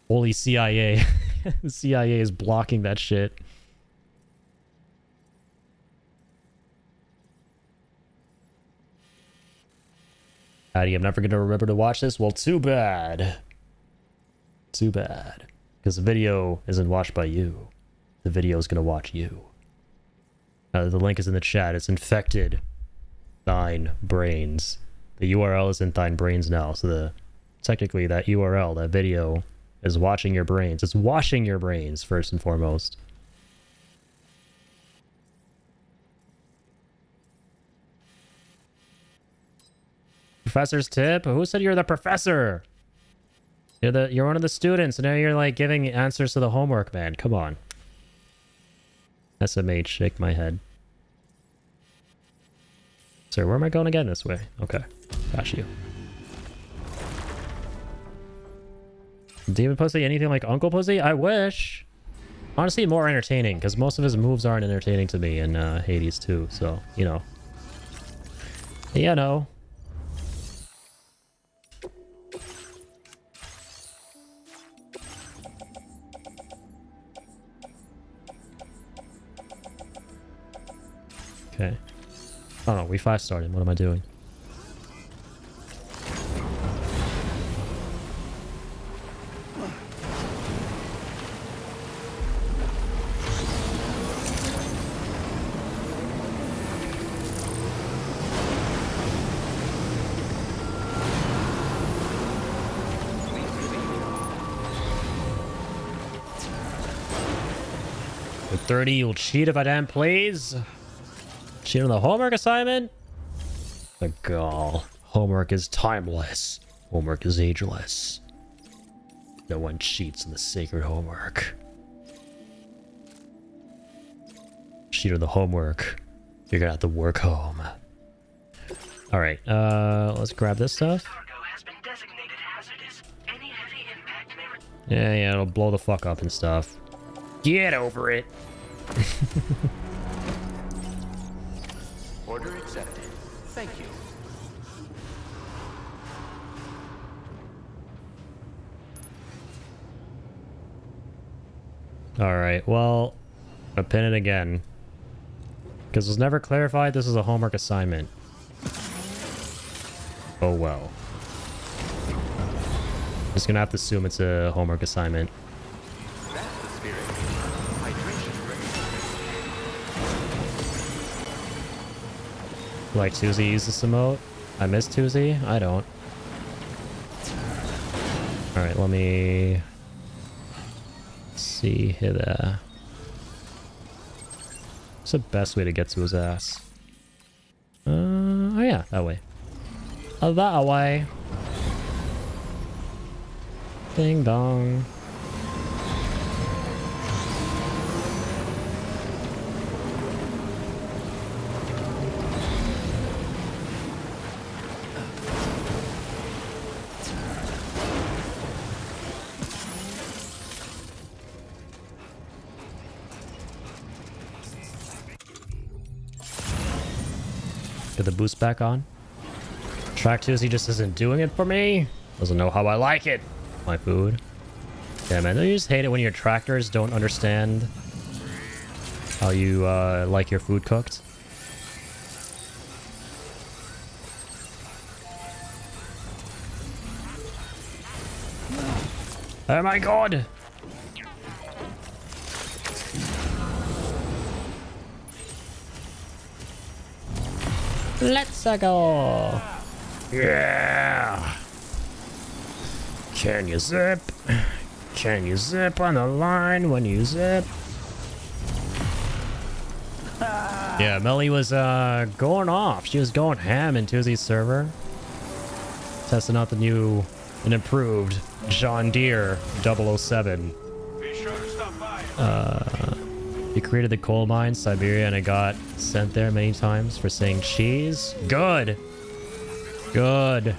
Holy CIA. The CIA is blocking that shit. Patty, I'm never going to remember to watch this? Well, too bad. Too bad. Because the video isn't watched by you. The video is going to watch you. The link is in the chat. It's infected thine brains. The URL is in thine brains now. So technically that URL, that video, is watching your brains. It's washing your brains, first and foremost. Professor's tip? Who said you're the professor? You're one of the students, and now you're like giving answers to the homework, man. Come on. SMH, shake my head. Sir, where am I going again? This way. Okay. Got you. Demon Pussy, anything like Uncle Pussy? I wish. Honestly, more entertaining, because most of his moves aren't entertaining to me in Hades too, so, you know. You know. Okay. Oh no, we 5-starred him. What am I doing? With 30, you'll cheat if I damn please. Cheat on the homework assignment? The gall. Homework is timeless. Homework is ageless. No one cheats on the sacred homework. Cheat on the homework. You're gonna have to work home. Alright, let's grab this stuff. Yeah, it'll blow the fuck up and stuff. Get over it. Order accepted. Thank you. Alright, well, I'll pin it again. Because it was never clarified this is a homework assignment. Oh well. Just gonna have to assume it's a homework assignment. That's the spirit. Hydration. Like Tuesday uses this emote. I miss Tuesday. I don't. Alright, let me see here. What's the best way to get to his ass? Oh yeah, that way. That way. Ding dong. Get the boost back on. Track Tuesday just isn't doing it for me. Doesn't know how I like it. My food. Yeah, man, don't you just hate it when your tractors don't understand how you like your food cooked? Oh my god! Let's go! Yeah! Can you zip? Can you zip on the line when you zip? Yeah, Melly was going off. She was going ham in Tuesday's server. Testing out the new and improved John Deere 007. Be sure to stop by. He created the coal mine, Siberia, and I got sent there many times for saying cheese. Good! Good.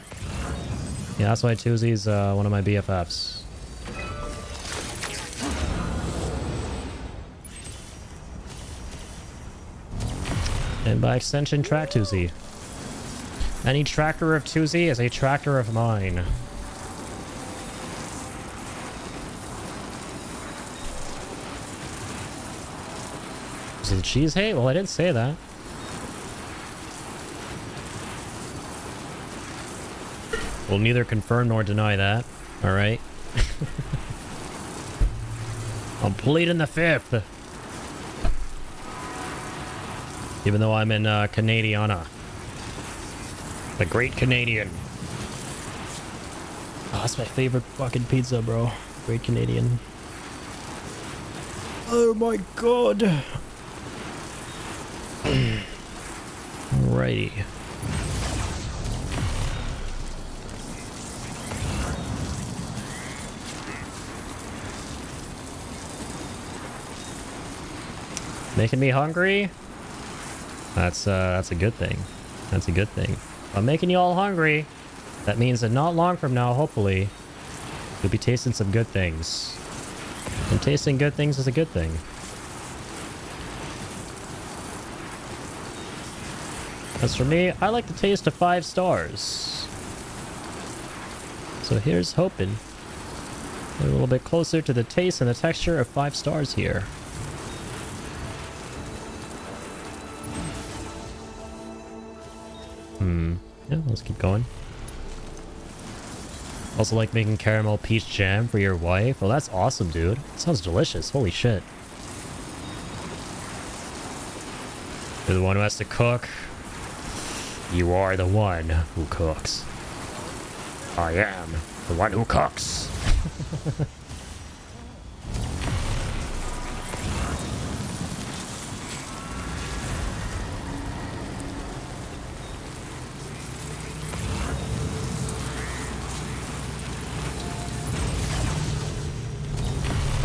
Yeah, that's why Tuesday's one of my BFFs. And by extension, Track Tuesday. Any tractor of Tuesday is a tractor of mine. Is it cheese hate? Well, I didn't say that. We'll neither confirm nor deny that. Alright. I'm pleading the fifth. Even though I'm in Canadiana. The Great Canadian. Oh, that's my favorite fucking pizza, bro. Great Canadian. Oh my god. Alrighty. Making me hungry? That's a good thing. That's a good thing. I'm making you all hungry. That means that not long from now, hopefully, you'll be tasting some good things. And tasting good things is a good thing. As for me, I like the taste of 5 stars. So here's hoping. A little bit closer to the taste and the texture of 5 stars here. Yeah, let's keep going. Also like making caramel peach jam for your wife. Oh, that's awesome, dude. Sounds delicious. Holy shit. You're the one who has to cook. You are the one who cooks. I am the one who cooks.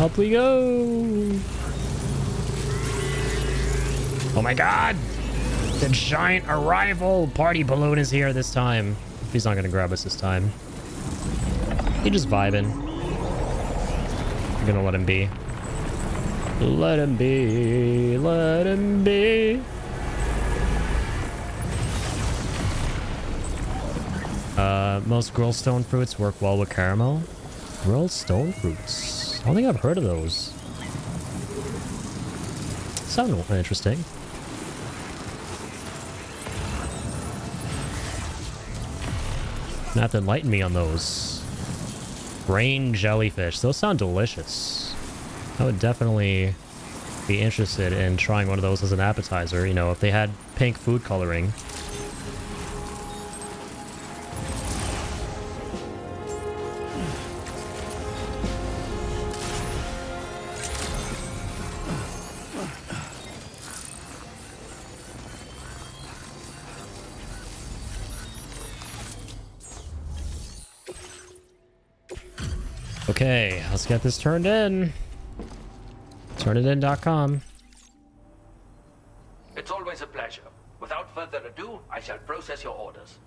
Up we go! Oh my god! The giant arrival party balloon is here this time. He's not gonna grab us this time. He's just vibing. I'm gonna let him be. Let him be. Let him be. Most grilled stone fruits work well with caramel. Grilled stone fruits. I don't think I've heard of those. Sound interesting. gonna have to enlighten me on those. Rain jellyfish. Those sound delicious. I would definitely be interested in trying one of those as an appetizer, you know, if they had pink food coloring. Okay, let's get this turned in. Turnitin.com. It's always a pleasure. Without further ado, I shall process your orders.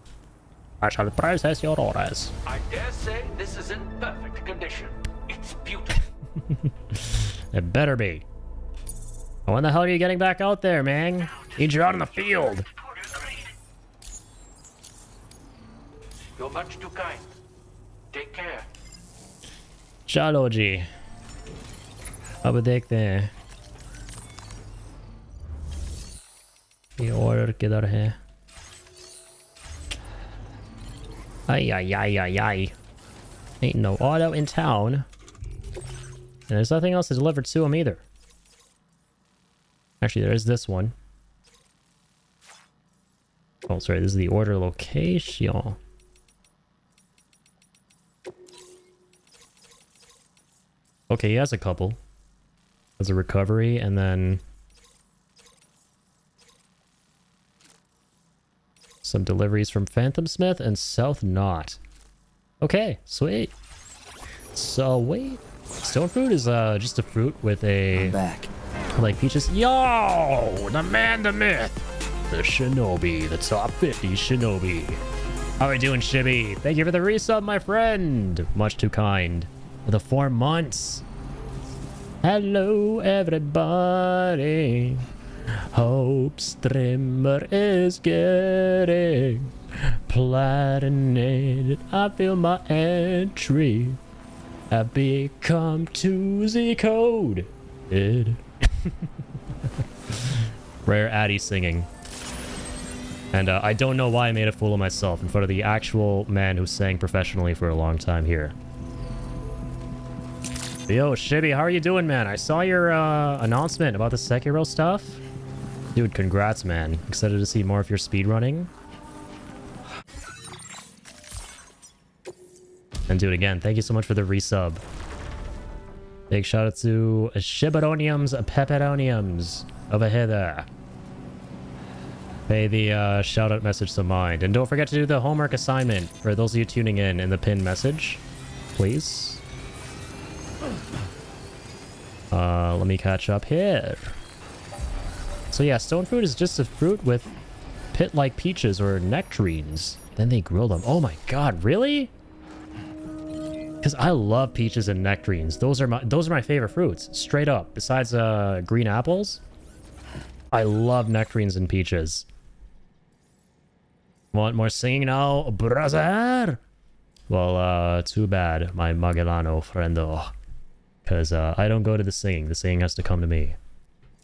I shall process your orders. I dare say this is in perfect condition. It's beautiful. It better be. When the hell are you getting back out there, man? Need you out in the field. You're much too kind. Take care. चलो जी अब देखते हैं ये order किधर है ay ay ay ay ay ain't no auto in town and there's nothing else delivered to him either. Actually there is this one. Oh sorry, this is the order location. Okay, he has a couple. Has a recovery, and then some deliveries from Phantom Smith and South Knot. Okay, sweet. So wait, stone fruit is just a fruit with a. I'm back. Like peaches. Yo, the man, the myth, the shinobi, the top 50 shinobi. How are we doing, Shibby? Thank you for the resub, my friend. Much too kind. For the 4 months. Hello, everybody. Hope Streamer is getting platinated. I feel my entry. I become 2Z code. Rare Addy singing. And I don't know why I made a fool of myself in front of the actual man who sang professionally for a long time here. Yo, Shibby, how are you doing, man? I saw your announcement about the Sekiro stuff. Dude, congrats, man. Excited to see more of your speedrunning. And dude, again, thank you so much for the resub. Big shout out to Shibaroniums, Pepperoniums over here there. Pay the shout out message to mind. And don't forget to do the homework assignment for those of you tuning in the pinned message, please. Let me catch up here. So yeah, stone fruit is just a fruit with pit-like peaches or nectarines. Then they grill them. Oh my god, really? Because I love peaches and nectarines. Those are my favorite fruits, straight up. Besides green apples, I love nectarines and peaches. Want more singing now, brother? Well, too bad, my Magellano friendo. Because I don't go to the singing. The singing has to come to me.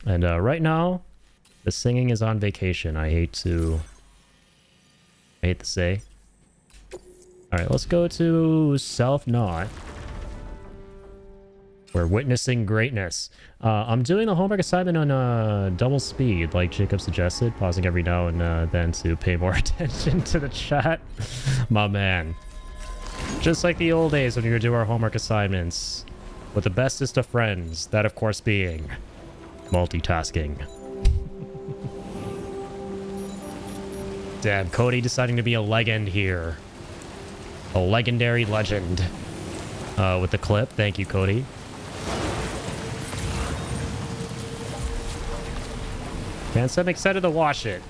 And right now, the singing is on vacation. I hate to say. Alright, let's go to South Knot. We're witnessing greatness. I'm doing the homework assignment on double speed, like Jacob suggested, pausing every now and then to pay more attention to the chat. My man. Just like the old days when we would do our homework assignments. With the bestest of friends, that of course being multitasking. Damn, Cody deciding to be a legend here. A legendary legend. With the clip. Thank you, Cody. Can't say I'm excited to watch it.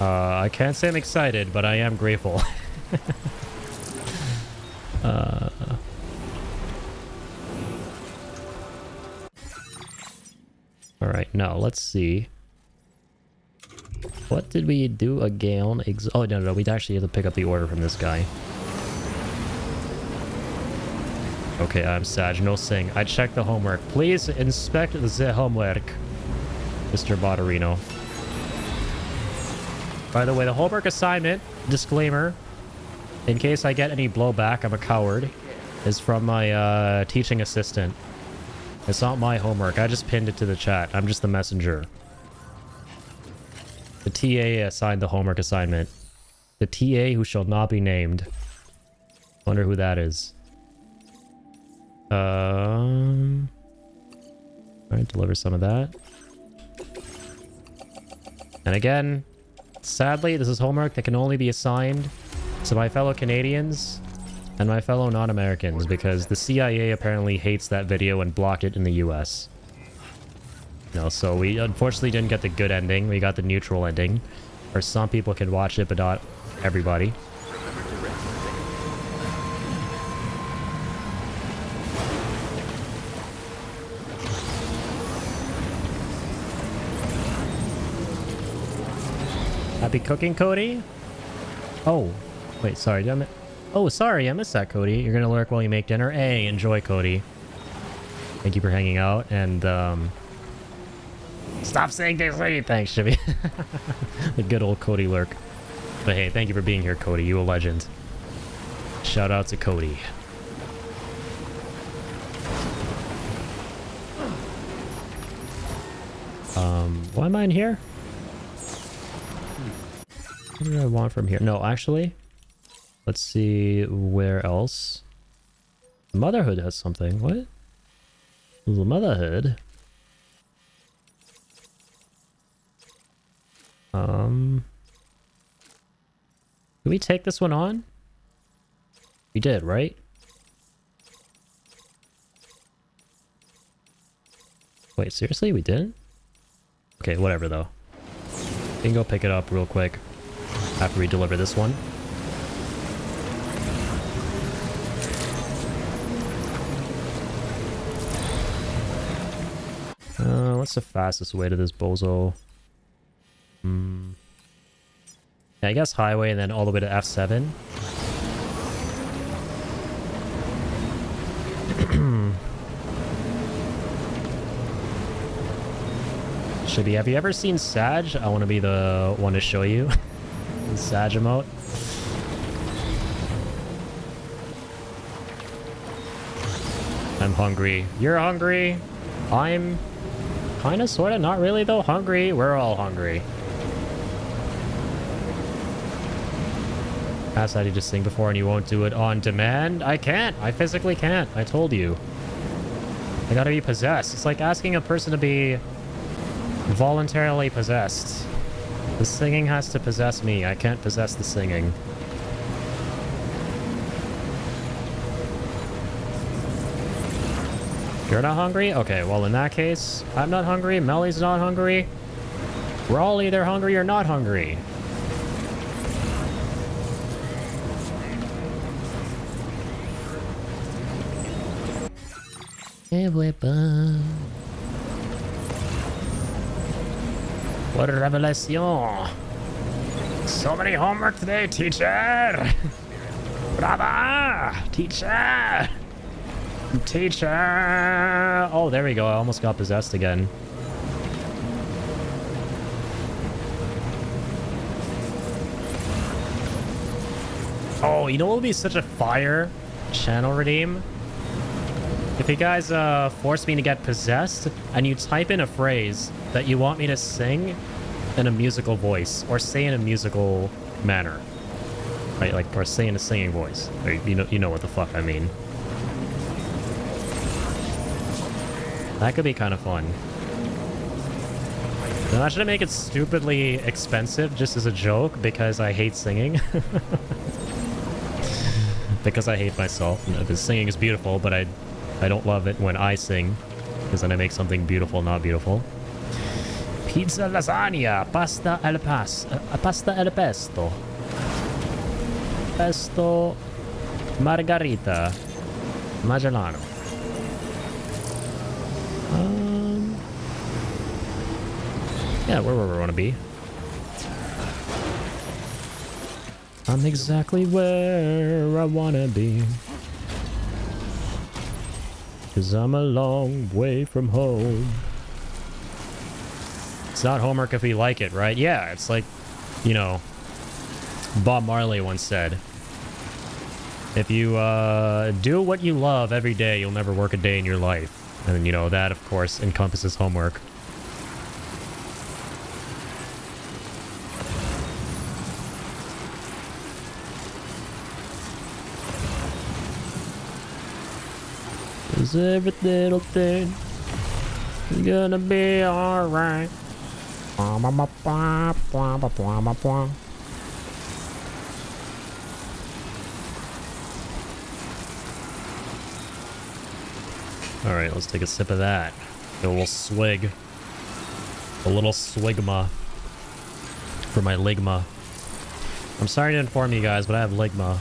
I can't say I'm excited, but I am grateful. Alright, now let's see. What did we do again? Oh, no, we actually have to pick up the order from this guy. Okay, I'm Sag, no sing. I checked the homework. Please inspect the homework, Mr. Botterino. By the way, the homework assignment, disclaimer, In case I get any blowback, I'm a coward. Is from my teaching assistant. It's not my homework. I just pinned it to the chat. I'm just the messenger. The TA assigned the homework assignment. The TA who shall not be named. Wonder who that is. Alright, deliver some of that. And again, sadly, this is homework that can only be assigned to my fellow Canadians and my fellow non-Americans, because the CIA apparently hates that video and blocked it in the US. No, so we unfortunately didn't get the good ending. We got the neutral ending, where some people can watch it, but not everybody. Happy cooking, Cody? Oh, wait, sorry, damn it. Oh, sorry, I missed that, Cody. You're gonna lurk while you make dinner? Hey, enjoy, Cody. Thank you for hanging out, and, stop saying things like thanks, Jimmy. The good old Cody lurk. But hey, thank you for being here, Cody. You a legend. Shout out to Cody. Why am I in here? What do I want from here? No, actually, let's see where else. Motherhood has something. What? Motherhood? Did we take this one on? We did, right? Wait, seriously? We didn't? Okay, whatever though. We can go pick it up real quick after we deliver this one. What's the fastest way to this bozo? Yeah, I guess highway and then all the way to F7. Should be. Have you ever seen Sag? I want to be the one to show you. The Sag emote. I'm hungry. You're hungry. I'm kind of, sort of, not really though. Hungry. We're all hungry. Asked how you just sing before and you won't do it on demand? I can't. I physically can't. I told you. I gotta be possessed. It's like asking a person to be voluntarily possessed. The singing has to possess me. I can't possess the singing. You're not hungry? Okay, well in that case, I'm not hungry, Melly's not hungry. We're all either hungry or not hungry. What a revelation! So many homework today, teacher! Brava! Teacher! Teacher! Oh, there we go. I almost got possessed again. Oh, you know what would be such a fire channel redeem? If you guys force me to get possessed and you type in a phrase that you want me to sing in a musical voice or say in a musical manner, right? Like, or say in a singing voice. Or, you know what the fuck I mean. That could be kind of fun. I'm not gonna make it stupidly expensive just as a joke because I hate singing. Because I hate myself. The singing is beautiful, but I don't love it when I sing, because then I make something beautiful not beautiful. Pizza, lasagna, pasta al pesto. Pesto, margarita, Magellano. Yeah, where we want to be. I'm exactly where I want to be. 'Cause I'm a long way from home. It's not homework if we like it, right? Yeah, it's like, you know, Bob Marley once said, If you do what you love every day, you'll never work a day in your life. And, you know, that, of course, encompasses homework. Is every little thing gonna be alright? Alright, let's take a sip of that. A little swig. A little swigma. For my ligma. I'm sorry to inform you guys, but I have ligma.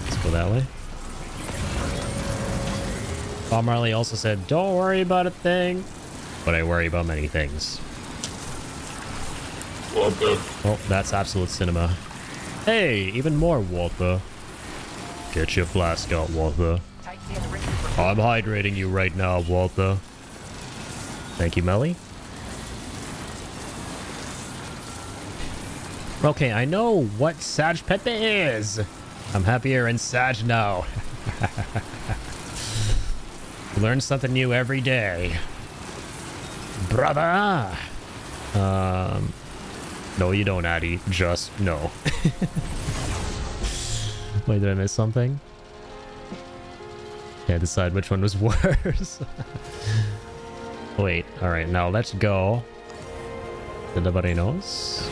Let's go that way. Bob Marley also said, don't worry about a thing, but I worry about many things. Water. Oh, that's absolute cinema. Hey, even more water. Get your flask out, Walter. I'm hydrating you right now, Walter. Thank you, Melly. Okay, I know what Sag Pepe is. I'm happier in Sag now. Learn something new every day. Brother! No, you don't, Addy. Just no. Wait, did I miss something? Can't decide which one was worse. Wait, alright, now let's go. Nobody knows.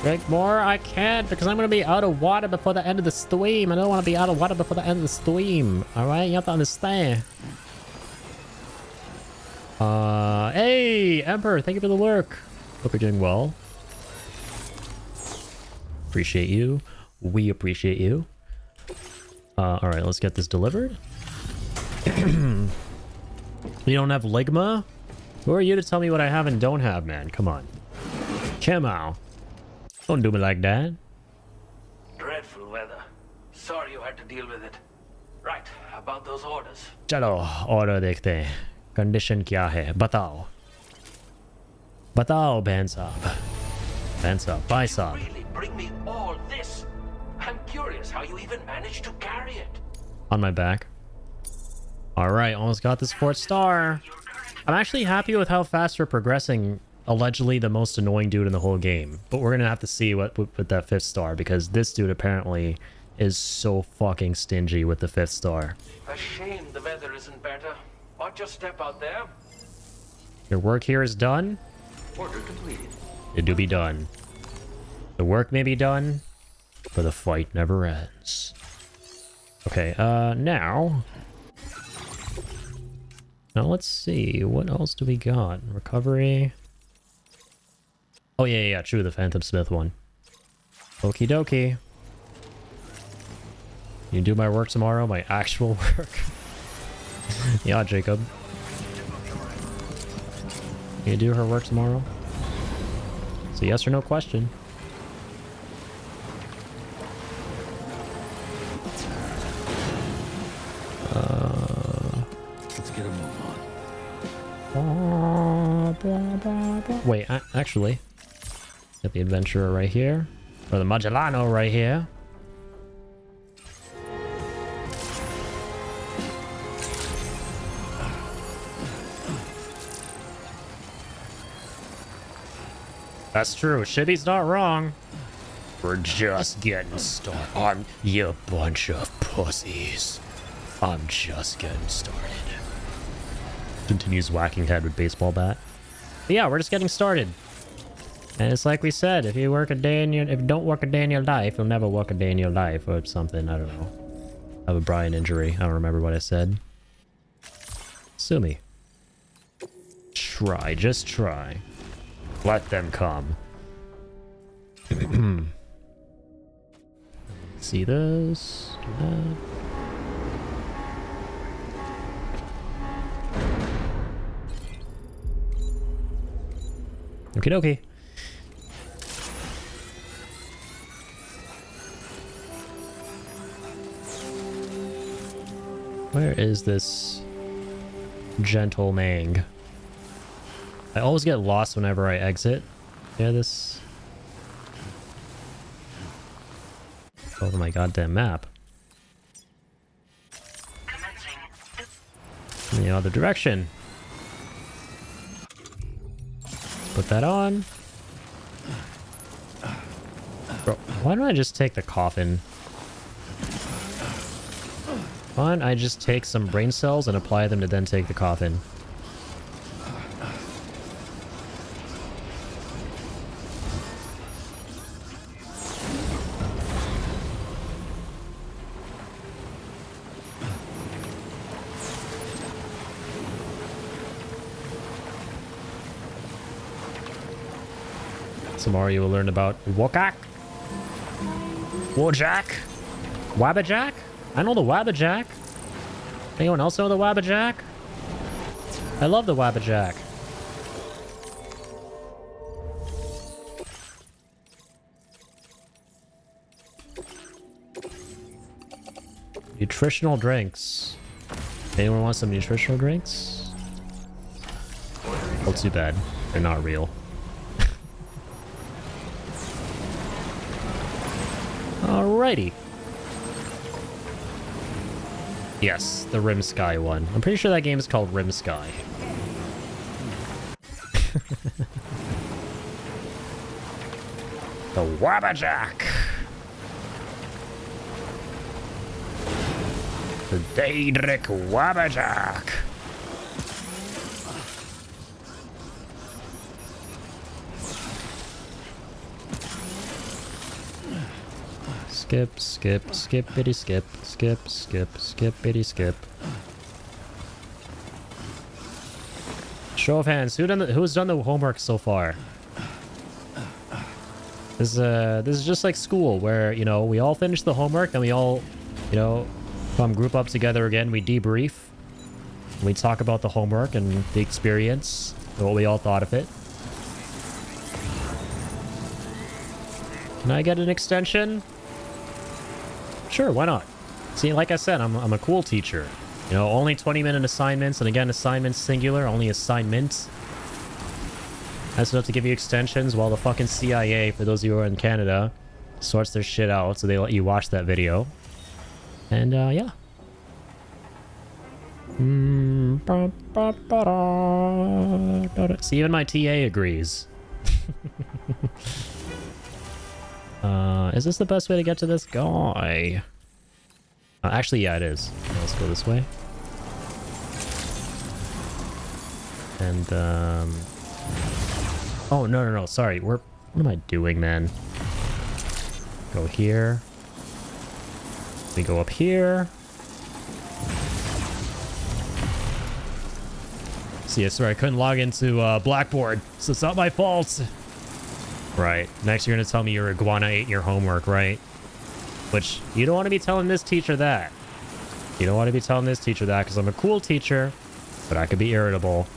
Drink more? I can't because I'm gonna be out of water before the end of the stream. I don't want to be out of water before the end of the stream. Alright, you have to understand. Hey, Emperor, thank you for the work. Hope you're doing well. Appreciate you. We appreciate you. Alright, let's get this delivered. You don't have ligma? Who are you to tell me what I have and don't have, man? Come on. Come on. Don't do me like that. Dreadful weather. Sorry you had to deal with it. Right, about those orders. चलो order देखते हैं. Condition क्या है? बताओ. बताओ बहन साहब. बहन साहब, भाई साहब. Really bring me all this? I'm curious how you even managed to carry it. On my back. Alright, almost got this 4th star. I'm actually happy with how fast we're progressing. Allegedly the most annoying dude in the whole game. But we're gonna have to see what with that 5th star, because this dude apparently is so fucking stingy with the 5th star. A shame the weather isn't better. Why don't you step out there? Your work here is done? Order completed. It do be done. The work may be done, but the fight never ends. Okay, now let's see. What else do we got? Recovery. Oh, yeah, true. The Phantom Smith one. Okie dokie. You do my work tomorrow? My actual work? Yeah, Jacob. You do her work tomorrow? It's a yes or no question. Let's get a move on. Wait, actually, got the Adventurer right here, or the Magellano right here. That's true. Shibby's not wrong. We're just getting started. You bunch of pussies. I'm just getting started. Continues whacking head with baseball bat. But yeah, we're just getting started. And it's like we said, if you don't work a day in your life, you'll never work a day in your life or something. I don't know. I have a Brian injury. I don't remember what I said. Sue me. Try, just try. Let them come. See this? Do that. Okie dokie. Where is this gentle Mang? I always get lost whenever I exit. Yeah, this... over my goddamn map. In the other direction. Put that on. Bro, why don't I just take the coffin? Why don't I just take some brain cells and apply them to then take the coffin? Tomorrow you will learn about Wokak, Wojak, Wabajak. I know the Wabajak. Anyone else know the Wabajak? I love the Wabajak. Nutritional drinks. Anyone want some nutritional drinks? Oh, too bad. They're not real. Alrighty. Yes, the Rim Sky one. I'm pretty sure that game is called Rim Sky. The Wabajak. The Daedric Wabajak. Skip, skip, skippity skip, skip, skip, skippity skip. Show of hands, who's done the homework so far? This is just like school where, you know, we all finish the homework, then we all, you know, come group up together again, we debrief. We talk about the homework and the experience, and what we all thought of it. Can I get an extension? Sure, why not? See, like I said, I'm a cool teacher. You know, only 20-minute assignments, and again, assignments singular, only assignments. That's enough to give you extensions while the fucking CIA, for those of you who are in Canada, sorts their shit out, so they let you watch that video. And, yeah. See, even my TA agrees. Is this the best way to get to this guy? Actually, yeah, it is. Let's go this way. And, oh, no, sorry. What am I doing, man? Go here. We go up here. See, sorry, I couldn't log into, Blackboard, so it's not my fault. Right. Next, you're gonna tell me your iguana ate your homework, right? Which, you don't want to be telling this teacher that. You don't want to be telling this teacher that, because I'm a cool teacher, but I could be irritable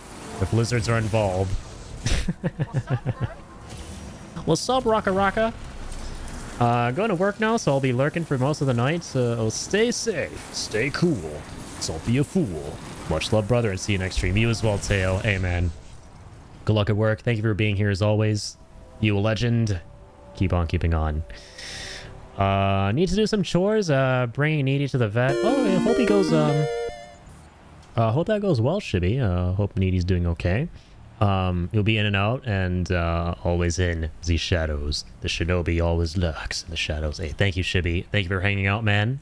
if lizards are involved. What's up, Raka Raka? Going to work now, so I'll be lurking for most of the night, so stay safe, stay cool, don't be a fool. Much love, brother, and see you next stream. You as well, Teo. Amen. Good luck at work. Thank you for being here as always. You a legend. Keep on keeping on. Need to do some chores. Bringing Needy to the vet. Oh, I hope he goes, hope that goes well, Shibby. Hope Needy's doing okay. You'll be in and out, and, always in the shadows. The shinobi always lurks in the shadows. Hey, thank you, Shibby. Thank you for hanging out, man.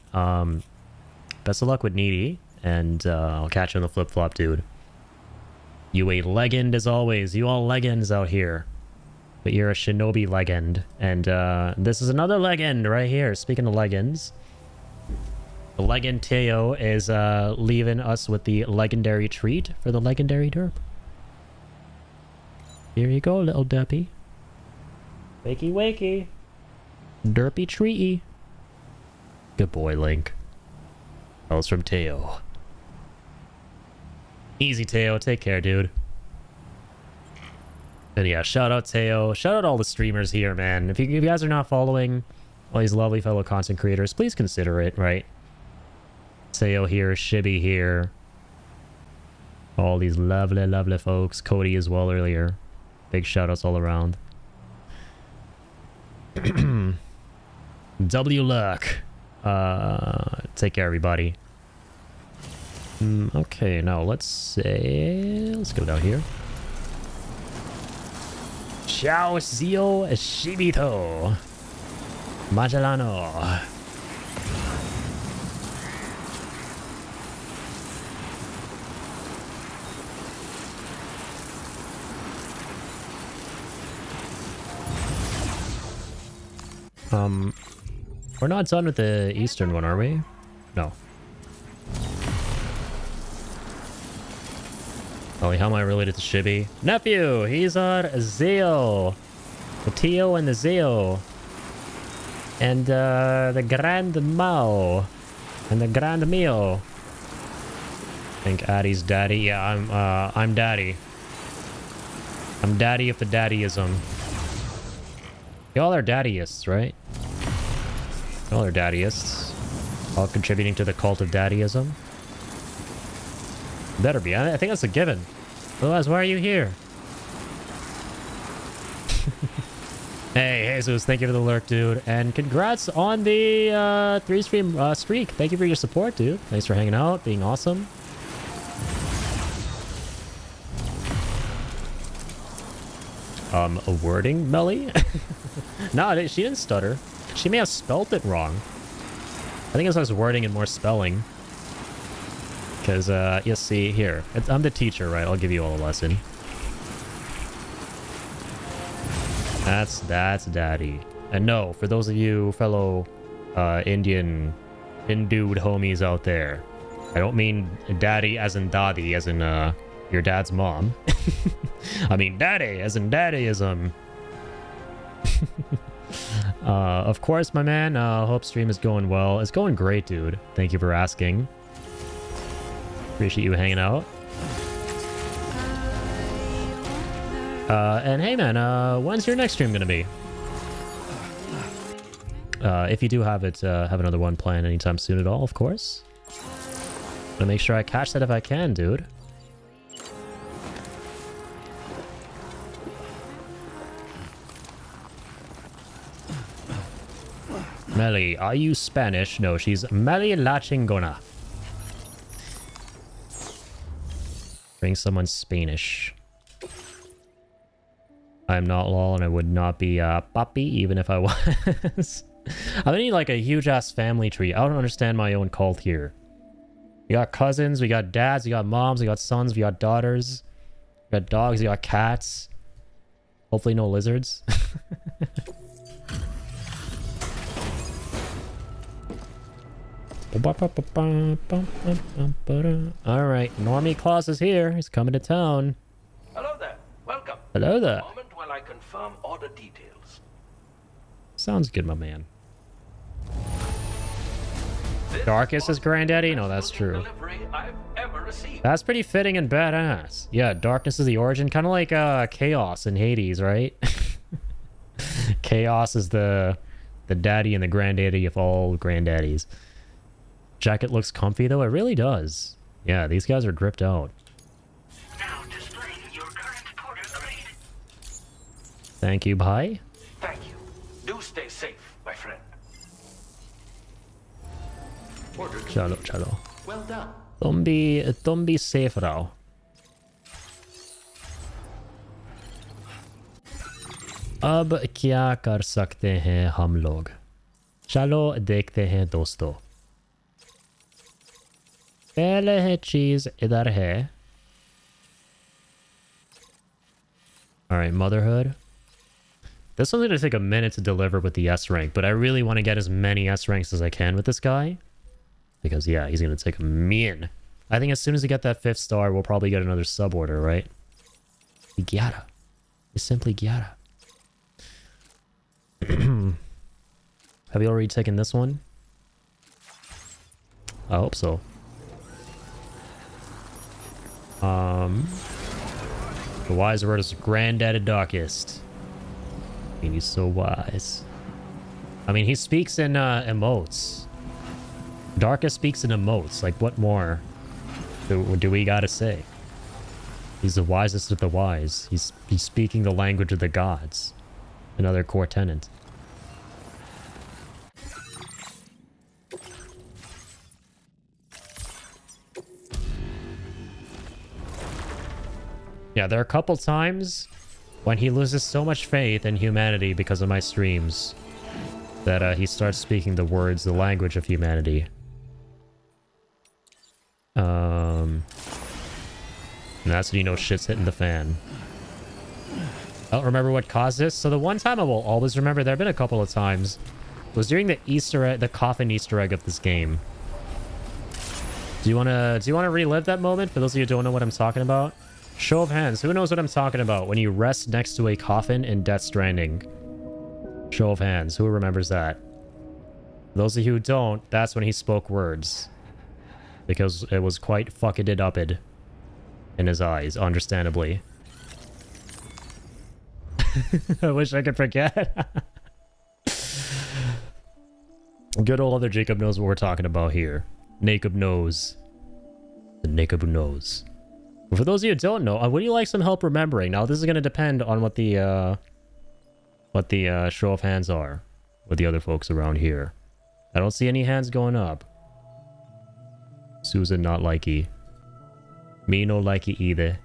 Best of luck with Needy, and, I'll catch you on the flip-flop, dude. You a legend as always. You all legends out here. But you're a shinobi legend. And this is another legend right here. Speaking of legends, the legend Teo is leaving us with the legendary treat for the legendary derp. Here you go, little derpy. Wakey wakey. Derpy treaty. Good boy, Link. That was from Teo. Easy, Teo. Take care, dude. And yeah, shout out Teo. Shout out all the streamers here, man. If you guys are not following all these lovely fellow content creators, please consider it, right? Teo here, Shibby here. All these lovely, lovely folks. Cody as well earlier. Big shout outs all around. W luck. Take care, everybody. Okay, now let's go down here. Ciao, Zio Shibito. Magellano. We're not done with the eastern one, are we? No. Oh, how am I related to Shibi? Nephew! He's our Zeo! The Tio and the Zeo. And, the Grand Mao. And the Grand Mio. I think Addie's daddy. Yeah, I'm daddy. I'm daddy of the daddyism. Y'all are daddyists, right? Y'all are daddyists. All contributing to the cult of daddyism. Better be. I think that's a given. Otherwise, why are you here? Hey, Jesus, thank you for the lurk, dude. And congrats on the 3-stream streak. Thank you for your support, dude. Thanks for hanging out, being awesome. A wording, Melly? No, she didn't stutter. She may have spelt it wrong. I think it's less wording and more spelling. Because, you see, here. I'm the teacher, right? I'll give you all a lesson. That's daddy. And no, for those of you fellow Hindu homies out there, I don't mean daddy as in daddy, as in your dad's mom. I mean daddy as in daddyism. Of course, my man. Hope stream is going well. It's going great, dude. Thank you for asking. Appreciate you hanging out. And hey, man, when's your next stream gonna be? If you do have it, have another one planned anytime soon at all, of course. Gonna make sure I catch that if I can, dude. Melly, are you Spanish? No, she's Melly La Chingona. Bring someone Spanish. I'm not lol, and I would not be puppy even if I was. I need like a huge ass family tree. I don't understand my own cult here. We got cousins, we got dads, we got moms, we got sons, we got daughters, we got dogs, we got cats. Hopefully no lizards. Alright, Normie Claus is here. He's coming to town. Hello there. Welcome. Hello there. A moment while I confirm order details. Sounds good, my man. Darkest is granddaddy? No, that's true. That's pretty fitting and badass. Yeah, darkness is the origin. Kind of like chaos in Hades, right? Chaos is the daddy and the granddaddy of all granddaddies. Jacket looks comfy though. It really does. Yeah, these guys are gripped out. Now displaying your current porter grade. Thank you, bye. Thank you. Do stay safe, my friend. Chalo, chalo. Well done. तुम भी safe रहो. अब क्या कर सकते हैं हम लोग? चलो देखते हैं दोस्तों. पहले है चीज इधर है. Alright, motherhood. This one's gonna take a minute to deliver with the S rank, but I really want to get as many S ranks as I can with this guy. Because yeah, he's gonna take a min. I think as soon as we get that 5th star, we'll probably get another sub order, right? Gyara. It's simply Gyara. Have you already taken this one? I hope so. The wise word is granddaddy darkest. I mean, he's so wise. I mean, he speaks in emotes. Darkest speaks in emotes. Like, what more do we gotta say? He's the wisest of the wise. He's speaking the language of the gods. Another core tenant. Yeah, there are a couple times when he loses so much faith in humanity because of my streams that he starts speaking the words, the language of humanity. And that's when you know shit's hitting the fan. I don't remember what caused this. So the one time I will always remember, there have been a couple of times, was during the Easter egg, the coffin Easter egg of this game. Do you wanna relive that moment for those of you who don't know what I'm talking about? Show of hands. Who knows what I'm talking about when you rest next to a coffin in Death Stranding? Show of hands. Who remembers that? For those of you who don't, that's when he spoke words. Because it was quite fucked it upped in his eyes, understandably. I wish I could forget. Good old other Jacob knows what we're talking about here. Jacob knows. The Jacob who knows. But for those of you who don't know, would you like some help remembering? Now, this is going to depend on what the show of hands are with the other folks around here. I don't see any hands going up. Susan not likey. Me no likey either.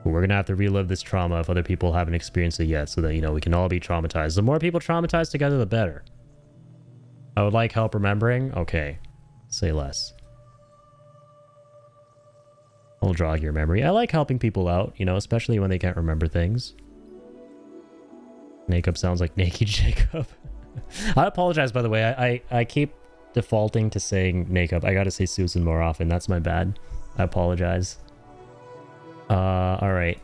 But we're going to have to relive this trauma if other people haven't experienced it yet so that, you know, we can all be traumatized. The more people traumatized together, the better. I would like help remembering. Okay. Say less. I'll jog your memory. I like helping people out, you know, especially when they can't remember things. Jacob sounds like Naked Jacob. I apologize, by the way. I keep defaulting to saying Jacob. I gotta say Susan more often. That's my bad. I apologize. Alright.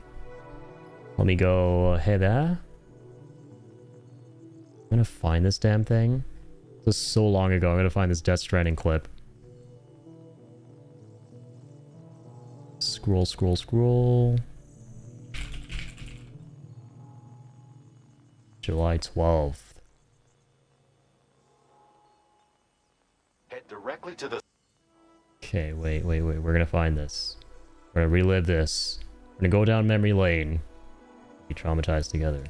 Let me go here. I'm gonna find this damn thing. This is so long ago. I'm gonna find this Death Stranding clip. Scroll, scroll, scroll. July 12th. Head directly to the... Okay, wait. We're gonna find this. We're gonna relive this. We're gonna go down memory lane. Be traumatized together.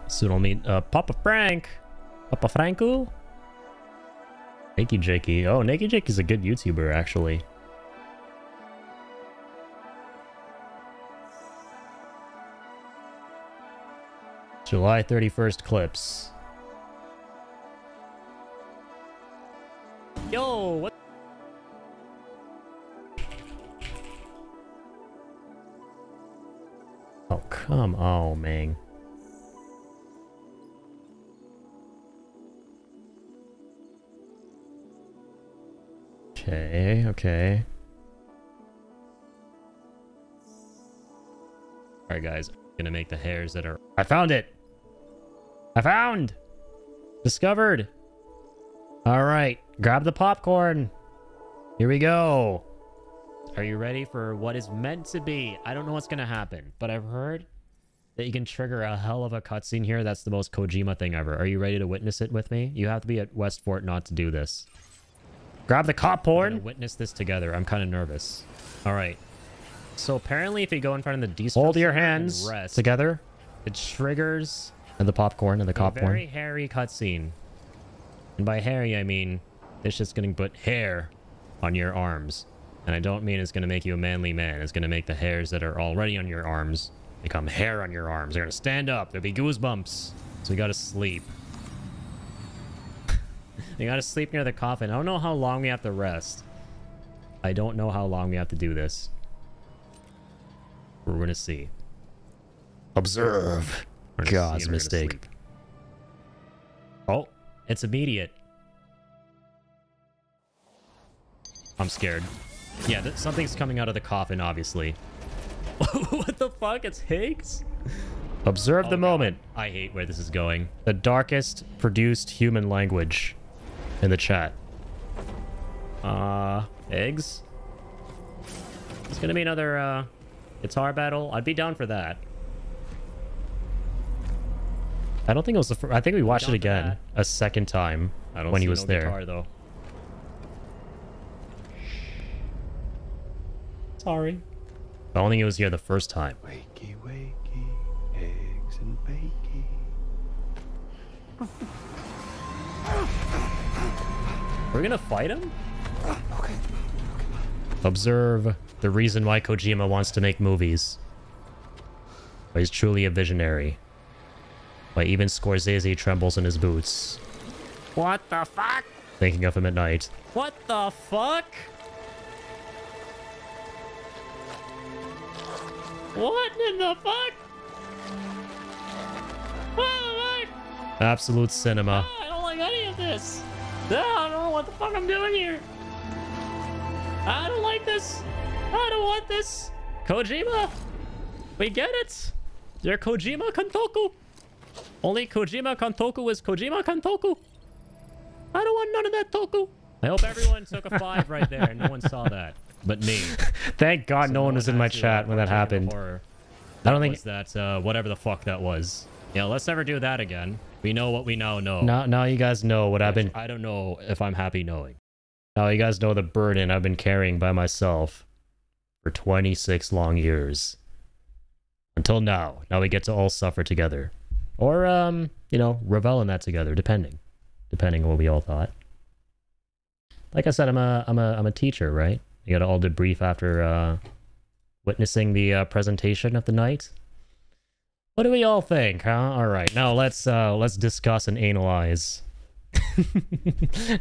Soon I'll meet Papa Frank. Papa Franco? Naked Jakey. Oh, Naked Jakey's a good YouTuber, actually. July 31st clips. Yo, what? Oh, come on, man. Okay. Alright, guys. I'm gonna make the hairs that are... I found it! I found! Discovered! Alright, grab the popcorn. Here we go. Are you ready for what is meant to be? I don't know what's gonna happen, but I've heard that you can trigger a hell of a cutscene here. That's the most Kojima thing ever. Are you ready to witness it with me? You have to be at Westfort not to do this. Grab the cop porn. Witness this together. I'm kind of nervous. All right. So apparently, if you go in front of the distro, hold your hands together. It triggers the popcorn and the cop porn. Very hairy cutscene. And by hairy, I mean it's just gonna put hair on your arms. And I don't mean it's gonna make you a manly man. It's gonna make the hairs that are already on your arms become hair on your arms. They're gonna stand up. There'll be goosebumps. So you gotta sleep. You gotta sleep near the coffin. I don't know how long we have to rest. I don't know how long we have to do this. We're gonna see. Observe. God's mistake. Oh, it's immediate. I'm scared. Yeah, something's coming out of the coffin, obviously. What the fuck? It's Higgs? Observe the moment. I hate where this is going. The darkest produced human language. In the chat. Eggs? It's gonna be another, guitar battle. I'd be down for that. I don't think it was the first... I think we watched it again a second time when he was there. Guitar, though. Sorry. I don't think he was here the first time. Wakey, wakey, eggs and bakey. We're gonna fight him? Okay. Observe the reason why Kojima wants to make movies. Why he's truly a visionary. Why even Scorsese trembles in his boots. What the fuck? Thinking of him at night. What the fuck? What in the fuck? What the fuck? Absolute cinema. Oh, I don't like any of this. No, I don't know what the fuck I'm doing here. I don't like this. I don't want this. Kojima, we get it. You're Kojima Kantoku. Only Kojima Kantoku is Kojima Kantoku. I don't want none of that toku. I hope everyone took a 5 right there and no one saw that. But me. Thank God so no one was in my chat when that happened. I don't think that whatever the fuck that was. Yeah, let's never do that again. We know what we now know. Now you guys know what I've been... I don't know if I'm happy knowing. Now you guys know the burden I've been carrying by myself for 26 long years. Until now. Now we get to all suffer together. Or, you know, revel in that together, depending on what we all thought. Like I said, I'm a teacher, right? You gotta all debrief after witnessing the presentation of the night. What do we all think, huh? All right, now let's discuss and analyze.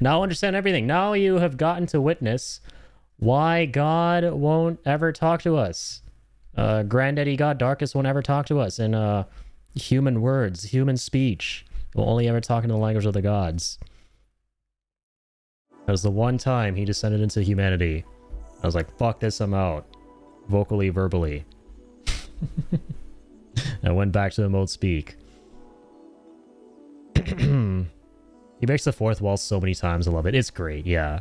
Now understand everything. Now you have gotten to witness why God won't ever talk to us. Granddaddy God Darkest won't ever talk to us in human words, human speech. We'll only ever talk in the language of the gods. That was the one time he descended into humanity. I was like, fuck this, I'm out. Vocally, verbally. I went back to the mode speak. He breaks the fourth wall so many times, I love it. It's great, yeah.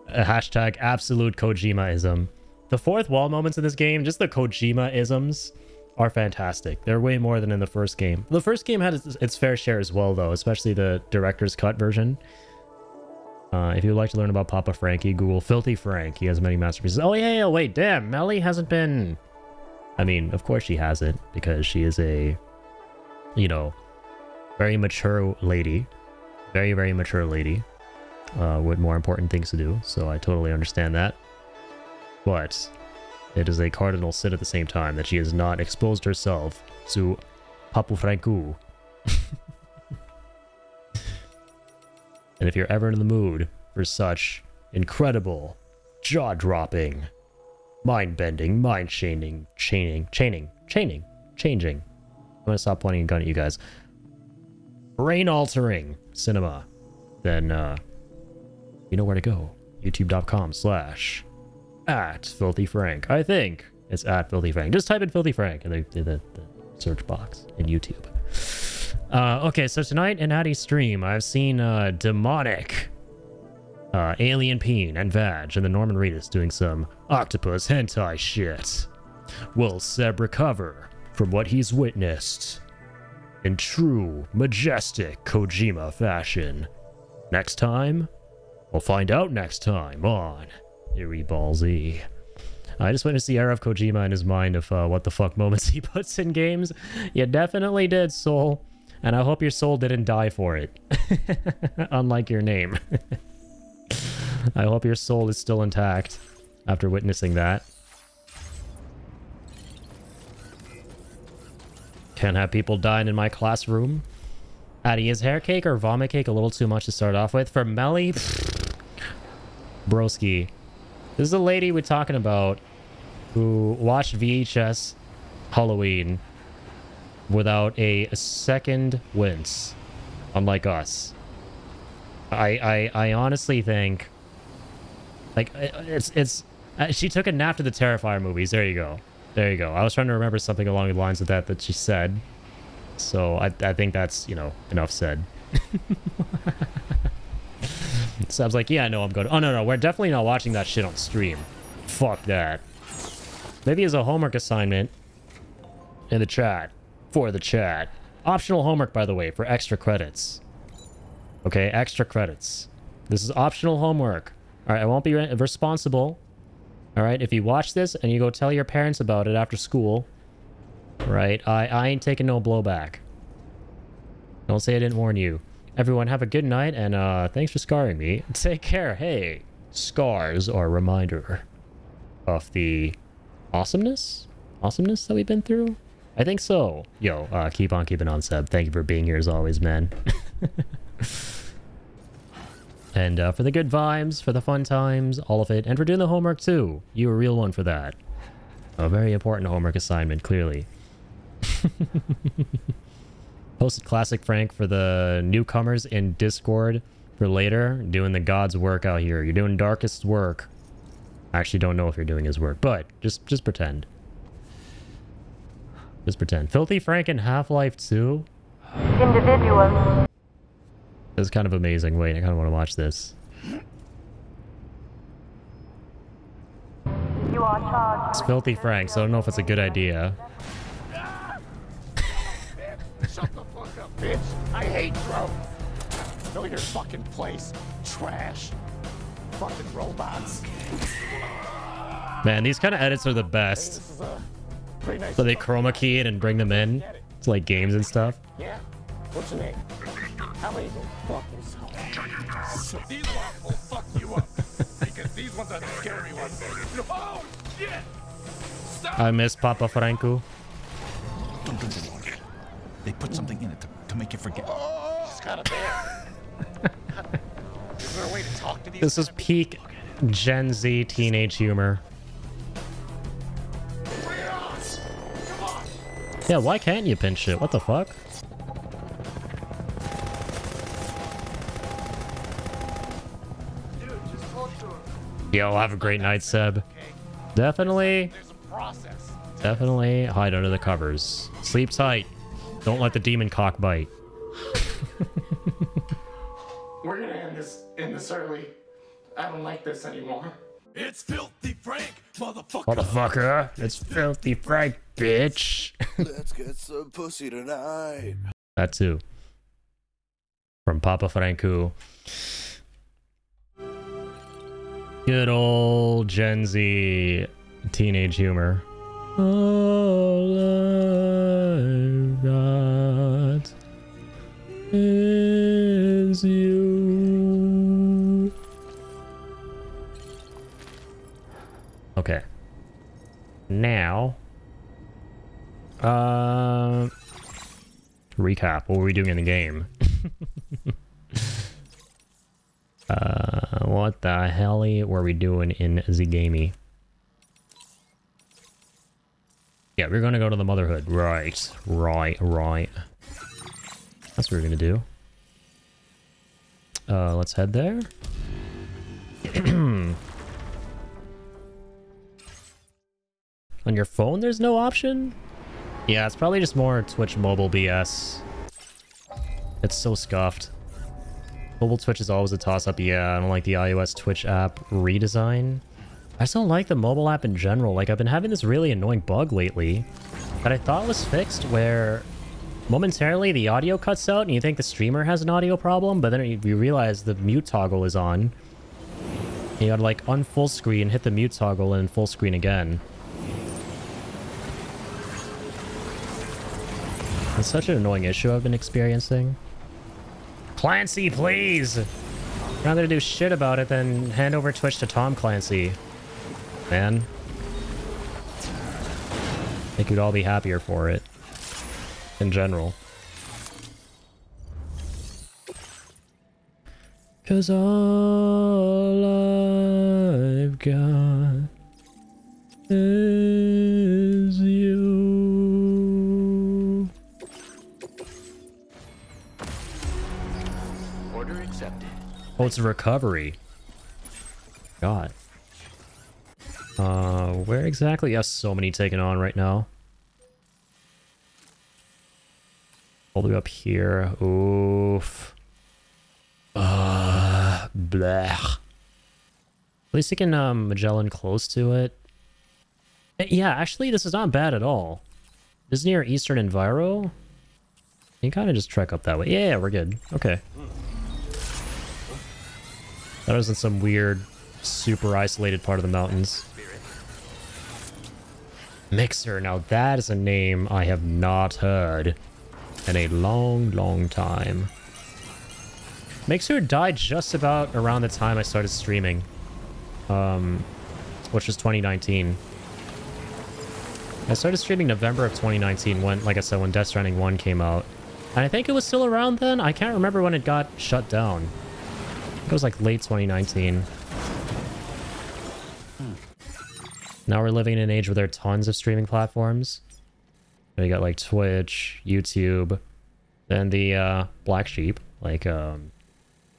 A hashtag absolute Kojima-ism. The fourth wall moments in this game, just the Kojima-isms, are fantastic. They're way more than in the first game. The first game had its fair share as well, though, especially the director's cut version. If you'd like to learn about Papa Frankie, Google Filthy Frank. He has many masterpieces. Oh, yeah, wait, damn. Melly hasn't been... I mean, of course she hasn't, because she is a, you know, very mature lady. Very, very mature lady. With more important things to do, so I totally understand that. But it is a cardinal sin at the same time that she has not exposed herself to Papu Franku. And if you're ever in the mood for such incredible, jaw-dropping, mind-bending, mind-chaining, changing. I'm gonna stop pointing a gun at you guys. Brain-altering cinema. Then, you know where to go. YouTube.com/@FilthyFrank. I think it's @FilthyFrank. Just type in Filthy Frank in the search box in YouTube. Okay, so tonight in Addy's stream, I've seen Demonic, Alien Peen, and Vag, and the Norman Reedus doing some octopus hentai shit. Will Seb recover from what he's witnessed in true, majestic Kojima fashion? Next time? We'll find out next time on IrritableIndian. I just witnessed the era of Kojima in his mind of what the fuck moments he puts in games. You definitely did, Soul. And I hope your soul didn't die for it. Unlike your name. I hope your soul is still intact after witnessing that. Can't have people dying in my classroom. Addy, is hair cake or vomit cake a little too much to start off with? For Melly? Broski. This is the lady we're talking about who watched VHS Halloween without a second wince, unlike us. I honestly think, like, she took a nap to the Terrifier movies. There you go. There you go. I was trying to remember something along the lines of that she said. So I think that's, you know, enough said. So I was like, yeah, I know I'm good. Oh, no, we're definitely not watching that shit on stream. Fuck that. Maybe as a homework assignment in the chat. For the chat. Optional homework, by the way, for extra credits. Okay, extra credits. This is optional homework. Alright, I won't be responsible. Alright, if you watch this and you go tell your parents about it after school, right, I ain't taking no blowback. Don't say I didn't warn you. Everyone have a good night, and thanks for scarring me. Take care. Hey, scars are a reminder of the awesomeness that we've been through. I think so. Yo, keep on keeping on, Seb. Thank you for being here as always, man. And for the good vibes, for the fun times, all of it, and for doing the homework too. You a real one for that. A very important homework assignment, clearly. Posted Classic Frank for the newcomers in Discord for later. Doing the God's work out here. You're doing Darkest's work. I actually don't know if you're doing his work, but just pretend. Just pretend. Filthy Frank in Half-Life 2? Individuals. This is kind of amazing. Wait, I kind of want to watch this. You are charged. It's Filthy Frank, so I don't know if it's a good idea. Shut the fuck up, bitch. I hate drones. Know your fucking place. Trash. Fucking robots. Man, these kind of edits are the best. So they chroma key it and bring them in to like games and stuff. Yeah? What's your name? How many go fuck yourself? These ones will fuck you up. Because these ones are the scary ones. Oh, shit! Stop! I miss Papa Franco. Don't drink the water. They put something in it to make you forget. Oh, she's got a bear. Is there a way to talk to these? This is peak Gen Z teenage humor. Yeah, why can't you pinch it? What the fuck? Yo, have a great night, Seb. Definitely. Definitely hide under the covers. Sleep tight. Don't let the demon cock bite. We're gonna end this early. I don't like this anymore. It's Filthy Frank, motherfucker. Motherfucker. It's Filthy Frank, bitch. Let's get some pussy tonight. That too. From Papa Franco. Good old Gen Z teenage humor. All I've got is you. Okay. Now, recap. What were we doing in the game? What the hell were we doing in the gamey? Yeah, we're gonna go to the Motherhood. Right. That's what we're gonna do. Let's head there. On your phone, there's no option? Yeah, it's probably just more Twitch mobile BS. It's so scuffed. Mobile Twitch is always a toss-up. Yeah, I don't like the iOS Twitch app redesign. I just don't like the mobile app in general. Like, I've been having this really annoying bug lately that I thought was fixed, where momentarily the audio cuts out and you think the streamer has an audio problem, but then you realize the mute toggle is on. You gotta, like, unfull screen, hit the mute toggle, and full screen again. It's such an annoying issue I've been experiencing. Clancy, please! Rather do shit about it than hand over Twitch to Tom Clancy. Man. I think we'd all be happier for it. In general. 'Cause all I've got is you. Order accepted. Oh, it's a recovery. God. Where exactly? Yes, so many taken on right now. All the way up here. Oof. Blech. At least you can Magellan close to it. Yeah, actually, this is not bad at all. This is near Eastern Enviro. You kind of just trek up that way. Yeah, we're good. Okay. That was in some weird, super isolated part of the mountains. Mixer. Now that is a name I have not heard in a long, long time. Mixer died just about around the time I started streaming. Which was 2019. I started streaming November of 2019 when, like I said, when Death Stranding 1 came out. And I think it was still around then. I can't remember when it got shut down. It was like late 2019. Now we're living in an age where there are tons of streaming platforms. You got like Twitch, YouTube, and the black sheep, like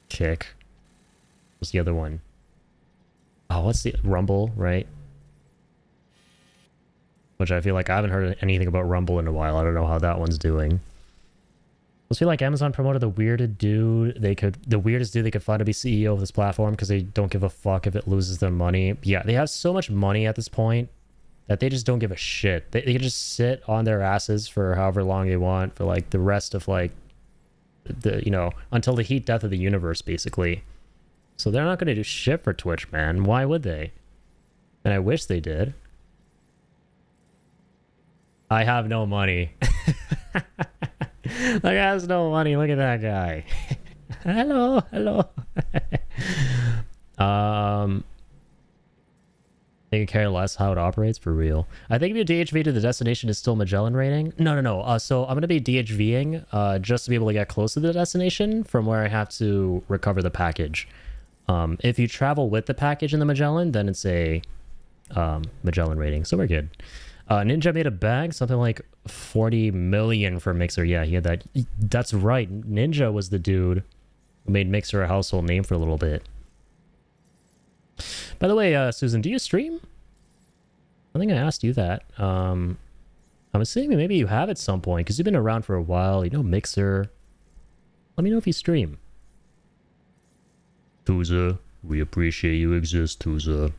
Kick. What's the other one? Oh, what's the Rumble, right? Which I feel like I haven't heard anything about Rumble in a while. I don't know how that one's doing. I feel like Amazon promoted the weirdest dude they could find to be CEO of this platform because they don't give a fuck if it loses their money. Yeah, they have so much money at this point that they just don't give a shit. They can just sit on their asses for however long they want for like the rest of like the, you know, until the heat death of the universe, basically. So they're not going to do shit for Twitch, man. Why would they? And I wish they did. I have no money. Like, I have no money. Look at that guy. Hello, hello. They can care less how it operates, for real. I think if you DHV to the destination is still Magellan rating. No. So I'm going to be DHVing just to be able to get close to the destination from where I have to recover the package. If you travel with the package in the Magellan, then it's a Magellan rating. So we're good. Ninja made a bag, something like 40 million for Mixer. Yeah, he had that. That's right. Ninja was the dude who made Mixer a household name for a little bit. By the way, Susan, do you stream? I think I asked you that. I'm assuming maybe you have at some point, because you've been around for a while. You know Mixer. Let me know if you stream. Tuza, we appreciate you exist, Tuza.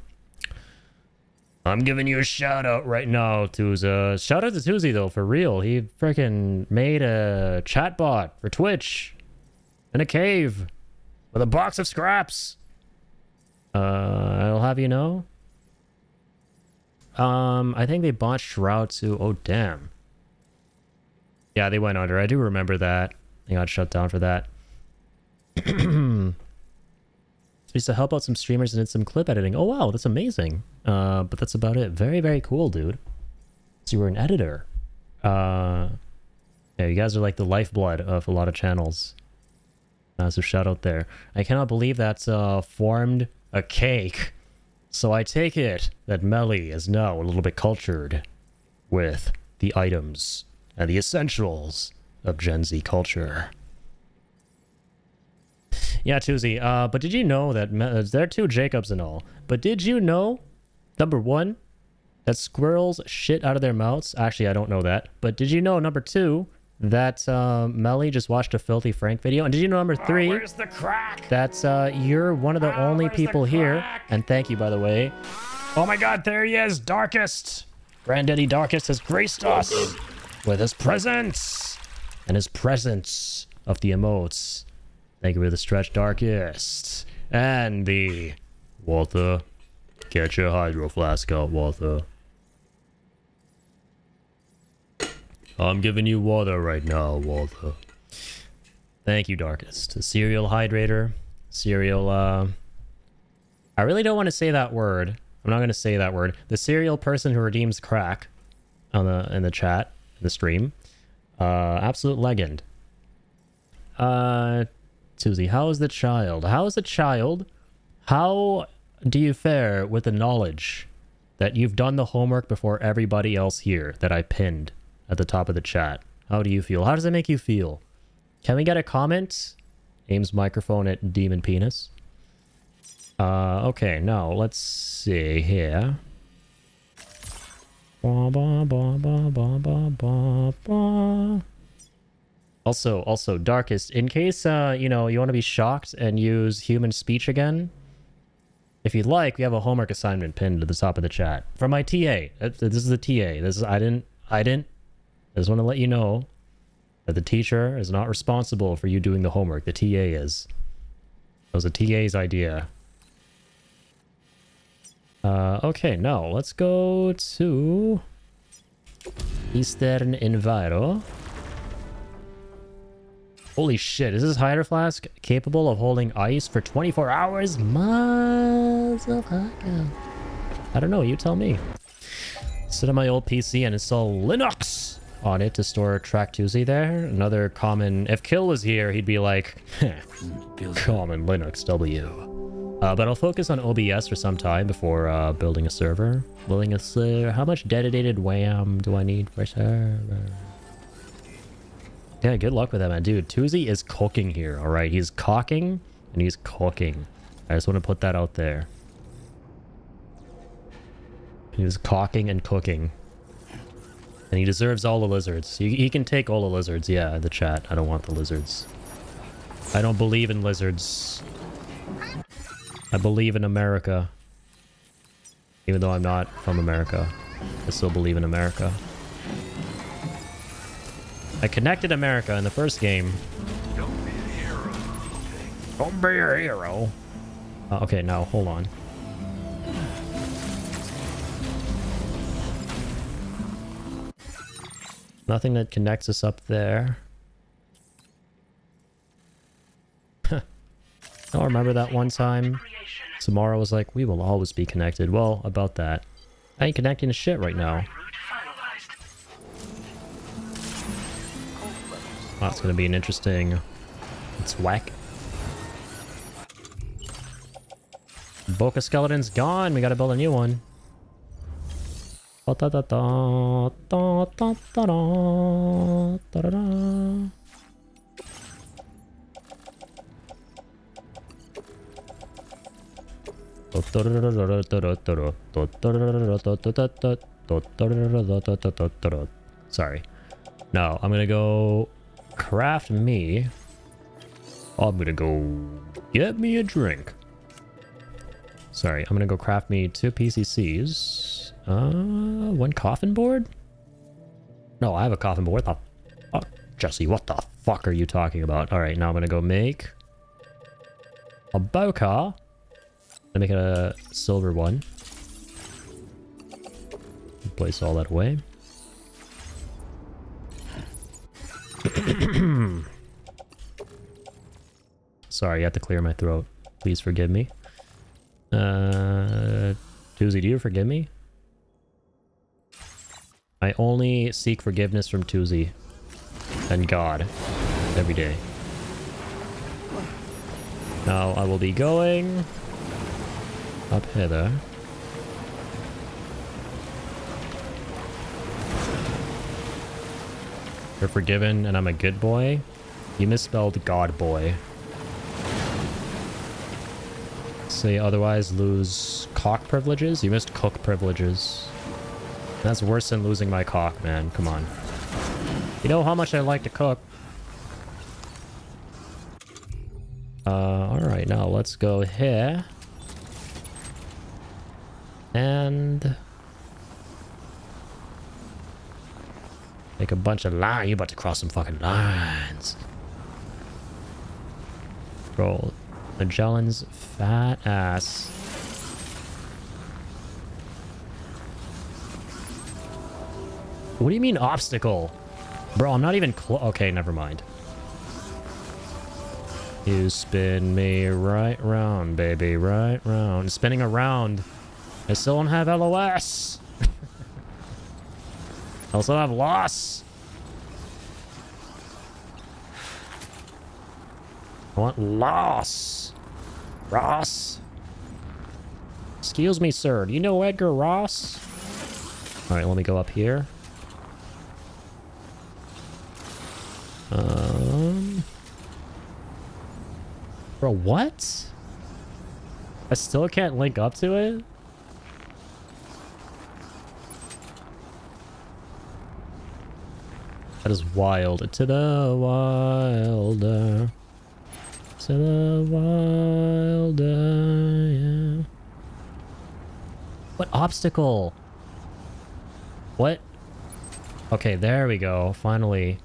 I'm giving you a shout out right now, Tuza. Shout out to Tuzi though, for real. He freaking made a chatbot for Twitch in a cave with a box of scraps. I'll have you know. I think they bought Shroud too. Oh damn. Yeah, they went under. I do remember that. They got shut down for that. Used to help out some streamers and did some clip editing. Oh wow, that's amazing. But that's about it. Very, very cool, dude. So you were an editor. Yeah, you guys are like the lifeblood of a lot of channels. So shout out there. I cannot believe that's formed a cake. So I take it that Melly is now a little bit cultured with the items and the essentials of Gen Z culture. Yeah, Tuzi, but did you know that there are two Jacobs and all, but did you know, number one, that squirrels shit out of their mouths? Actually, I don't know that, but did you know, number two, that Melly just watched a Filthy Frank video? And did you know, number three, where's the crack? that you're one of the only people here, and thank you, by the way. Oh my god, there he is, Darkest! Granddaddy Darkest has graced us with his presence, and his presence of the emotes. Thank you for the stretch, Darkest. And the Walther. Get your hydro flask out, Walther. I'm giving you water right now, Walther. Thank you, Darkest. The cereal hydrator. Cereal, I really don't want to say that word. I'm not going to say that word. The cereal person who redeems crack on in the chat, in the stream. Absolute legend. Susie, how is the child? How is the child? How do you fare with the knowledge that you've done the homework before everybody else here that I pinned at the top of the chat? How do you feel? How does it make you feel? Can we get a comment? Aim's microphone at Demon Penis. Okay, now let's see here. Also, Darkest, in case, you know, you want to be shocked and use human speech again, if you'd like, we have a homework assignment pinned to the top of the chat. From my TA. This is the TA. I just want to let you know that the teacher is not responsible for you doing the homework. The TA is. It was the TA's idea. Okay, now, let's go to Eastern Enviro. Holy shit, is this Hydro Flask capable of holding ice for 24 hours? Motherfucker. I don't know, you tell me. Sit on my old PC and install Linux on it to store Track Tuesday there. Another common... If Kill was here, he'd be like, common Linux W. But I'll focus on OBS for some time before building a server. How much dedicated WAM do I need for a server? Yeah, good luck with that, man. Dude, Tuesday is cooking here, alright? He's cocking and he's cooking. I just want to put that out there. He's cocking and cooking. And he deserves all the lizards. He can take all the lizards, yeah, the chat. I don't want the lizards. I don't believe in lizards. I believe in America. Even though I'm not from America. I still believe in America. I connected America in the first game. Don't be a hero. Don't be a hero. Okay, now, hold on. Nothing that connects us up there. I remember that one time Samara was like, we will always be connected. Well, about that. I ain't connecting to shit right now. That's gonna be an interesting... It's whack. Boca Skeleton's gone. We gotta build a new one. Sorry. No, I'm gonna go craft me. I'm gonna go get me a drink. Sorry, I'm gonna go craft me 2 PCCs. 1 coffin board? No, I have a coffin board. What the fuck? Jesse, what the fuck are you talking about? Alright, now I'm gonna go make a boca. I'm gonna make it a silver one. Place all that away. Sorry, I have to clear my throat. Please forgive me. Tuesday, do you forgive me? I only seek forgiveness from Tuesday and God every day. Now I will be going up hither. You're forgiven and I'm a good boy? You misspelled God boy. Say otherwise lose cock privileges? You missed cook privileges. That's worse than losing my cock, man. Come on. You know how much I like to cook. Alright, now let's go here. And... make a bunch of lines. You're about to cross some fucking lines. Bro, Magellan's fat ass. What do you mean obstacle? Bro, I'm not even close. Okay, never mind. You spin me right round, baby, right round. Spinning around. I still don't have LOS. I also have loss. I want loss. Ross. Excuse me, sir. Do you know Edgar Ross? Alright, let me go up here. Bro, what? I still can't link up to it? That is wild. To the wilder. To the wilder, yeah. What obstacle? What? Okay, there we go. Finally.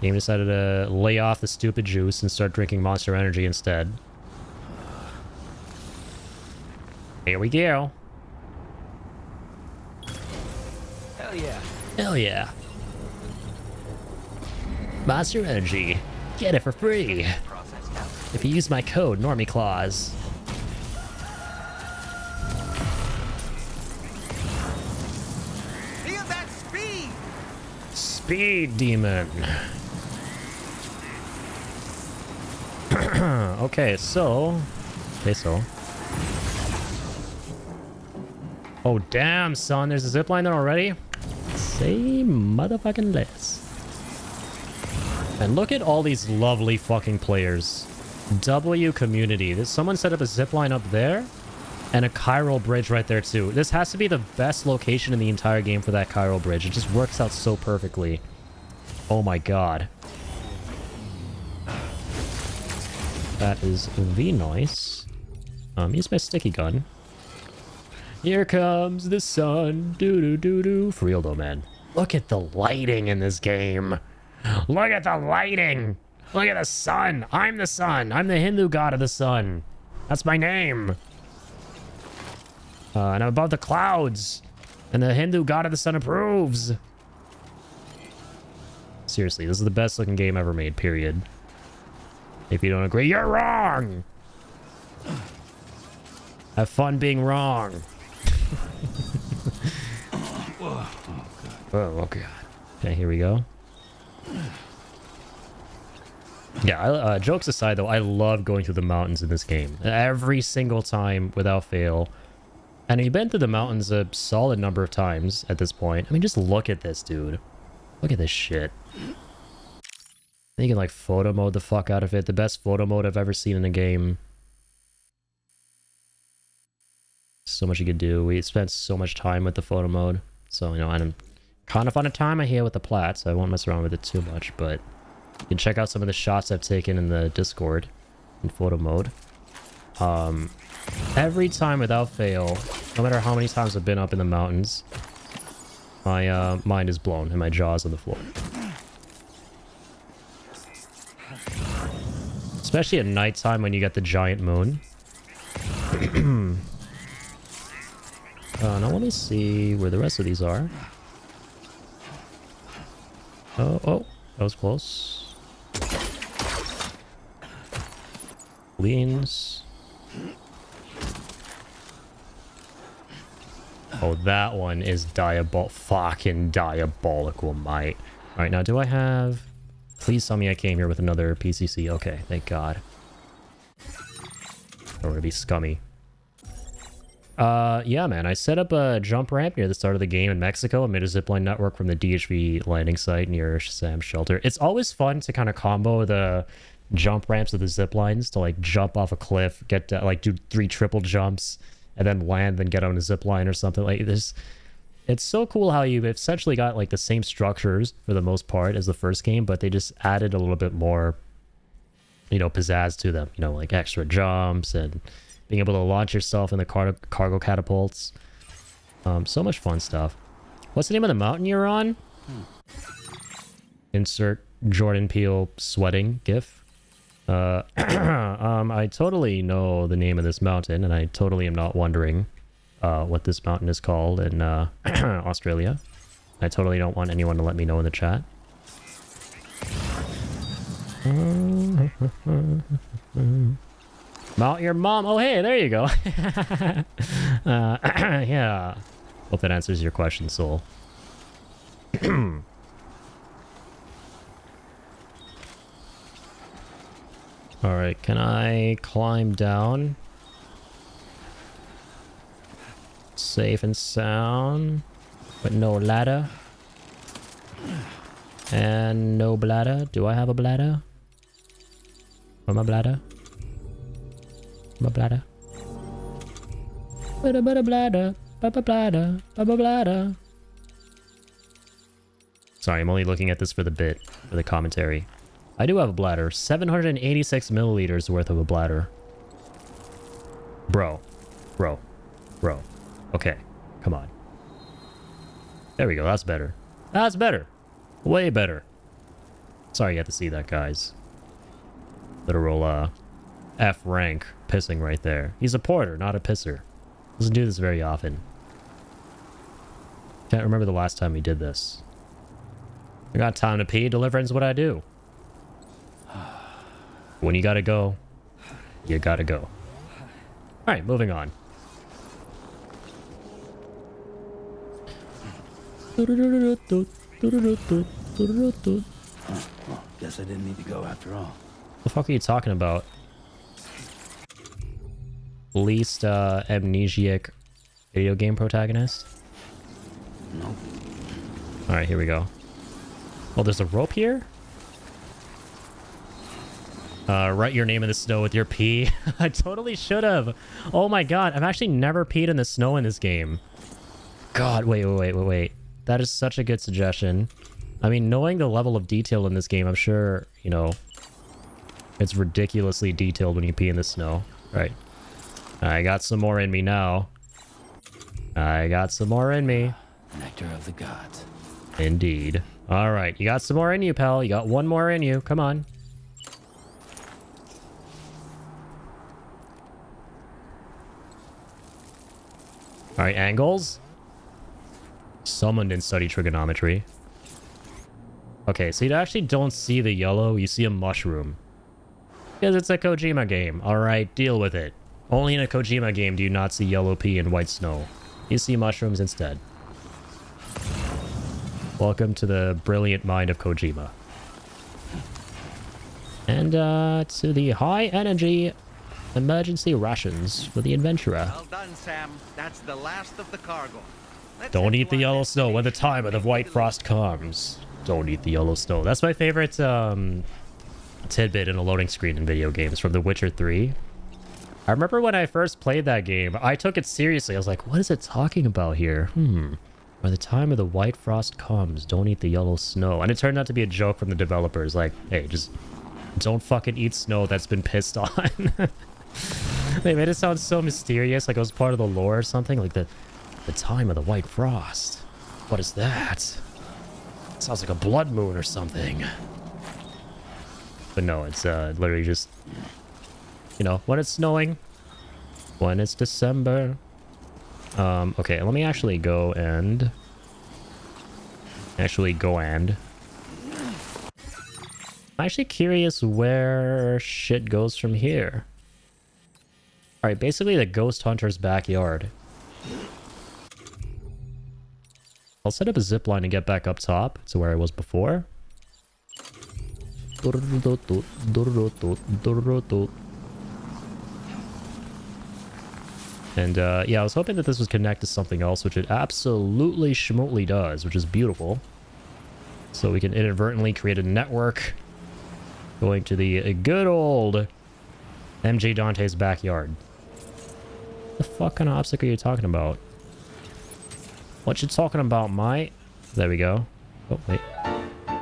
Game decided to lay off the stupid juice and start drinking Monster Energy instead. Here we go. Hell yeah. Hell yeah. Monster Energy. Get it for free. If you use my code, NormieClaws. Feel that speed! Speed Demon. Okay, so... Oh, damn, son. There's a zipline there already? Say motherfucking less. And look at all these lovely fucking players. W community. Someone set up a zipline up there and a chiral bridge right there too. This has to be the best location in the entire game for that chiral bridge. It just works out so perfectly. Oh my god. That is the noise. Use my sticky gun. Here comes the sun. Doo doo doo doo. For real though, man. Look at the lighting in this game. Look at the lighting. Look at the sun. I'm the sun. I'm the Hindu god of the sun. That's my name. And I'm above the clouds. And the Hindu god of the sun approves. Seriously, this is the best looking game ever made, period. If you don't agree, you're wrong. Have fun being wrong. Oh, God. Okay, here we go. Yeah, jokes aside, though, I love going through the mountains in this game. Every single time, without fail. And I've been through the mountains a solid number of times at this point. I mean, just look at this, dude. Look at this shit. You can, like, photo mode the fuck out of it. The best photo mode I've ever seen in a game. So much you could do. We spent so much time with the photo mode. So, you know, I'm kind of on a timer here with the Plat, so I won't mess around with it too much, but you can check out some of the shots I've taken in the Discord in photo mode. Every time without fail, no matter how many times I've been up in the mountains, my mind is blown and my jaw's on the floor. Especially at nighttime when you get the giant moon. Now let me see where the rest of these are. Oh, that was close. Leans. Oh, that one is fucking diabolical, mate. Alright, now do I have... Please tell me I came here with another PCC. Okay, thank God. I don't want to be scummy. Yeah, man, I set up a jump ramp near the start of the game in Mexico and made a zipline network from the DHV landing site near Sam's shelter. It's always fun to kind of combo the jump ramps with the ziplines to, like, jump off a cliff, get to, like, do 3 triple jumps, and then land, then get on a zipline or something. Like, this. It's so cool how you've essentially got, like, the same structures for the most part as the first game, but they just added a little bit more, you know, pizzazz to them. You know, like extra jumps and being able to launch yourself in the cargo catapults. So much fun stuff. What's the name of the mountain you're on? Insert Jordan Peele sweating gif. I totally know the name of this mountain, and I totally am not wondering what this mountain is called in Australia. I totally don't want anyone to let me know in the chat. Mount your mom. Oh, hey, there you go. Yeah. Hope that answers your question, Soul. Alright, can I climb down? Safe and sound, but no ladder. And no bladder. Do I have a bladder? Or my bladder? My bladder. Bladder, bladder, bladder, bladder. Sorry, I'm only looking at this for the bit, for the commentary. I do have a bladder. 786 milliliters worth of a bladder. Bro. Okay, come on. There we go, that's better. That's better. Way better. Sorry you had to see that, guys. Literal, F rank pissing right there. He's a porter, not a pisser. Doesn't do this very often. Can't remember the last time he did this. I got time to pee. Deliverance what I do. When you gotta go, you gotta go. Alright, moving on. Guess I didn't need to go after all. The fuck are you talking about? Least amnesiac video game protagonist? Nope. Alright, here we go. Oh, there's a rope here? Write your name in the snow with your pee. I totally should have. Oh my god, I've actually never peed in the snow in this game. God, wait. That is such a good suggestion. I mean, knowing the level of detail in this game, I'm sure, you know, it's ridiculously detailed when you pee in the snow. Right. I got some more in me now. I got some more in me. Nectar of the gods. Indeed. Alright, you got some more in you, pal. You got one more in you. Come on. Alright, angles. Someone didn't study trigonometry. Okay, so you actually don't see the yellow, you see a mushroom. Because it's a Kojima game. Alright, deal with it. Only in a Kojima game do you not see yellow pea and white snow. You see mushrooms instead. Welcome to the brilliant mind of Kojima. And to the high energy emergency rations for the adventurer. Well done, Sam. That's the last of the cargo. Don't eat the yellow snow when the time of the white frost comes. Don't eat the yellow snow. That's my favorite tidbit in a loading screen in video games from The Witcher 3. I remember when I first played that game, I took it seriously. I was like, what is it talking about here? By the time of the white frost comes, don't eat the yellow snow. And it turned out to be a joke from the developers. Like, hey, just don't fucking eat snow that's been pissed on. They made it sound so mysterious, like it was part of the lore or something. Like the time of the white frost. What is that? Sounds like a blood moon or something. But no, it's literally just, you know, when it's snowing, when it's December. Okay, let me actually go and... I'm actually curious where shit goes from here. Alright, basically the ghost hunter's backyard. I'll set up a zipline to get back up top to where I was before. And yeah, I was hoping that this would connect to something else, which it absolutely schmootly does, which is beautiful. So we can inadvertently create a network going to the good old MJ Dante's backyard. What the fuck kind of obstacle are you talking about? What you talking about, mate? There we go. Oh, wait.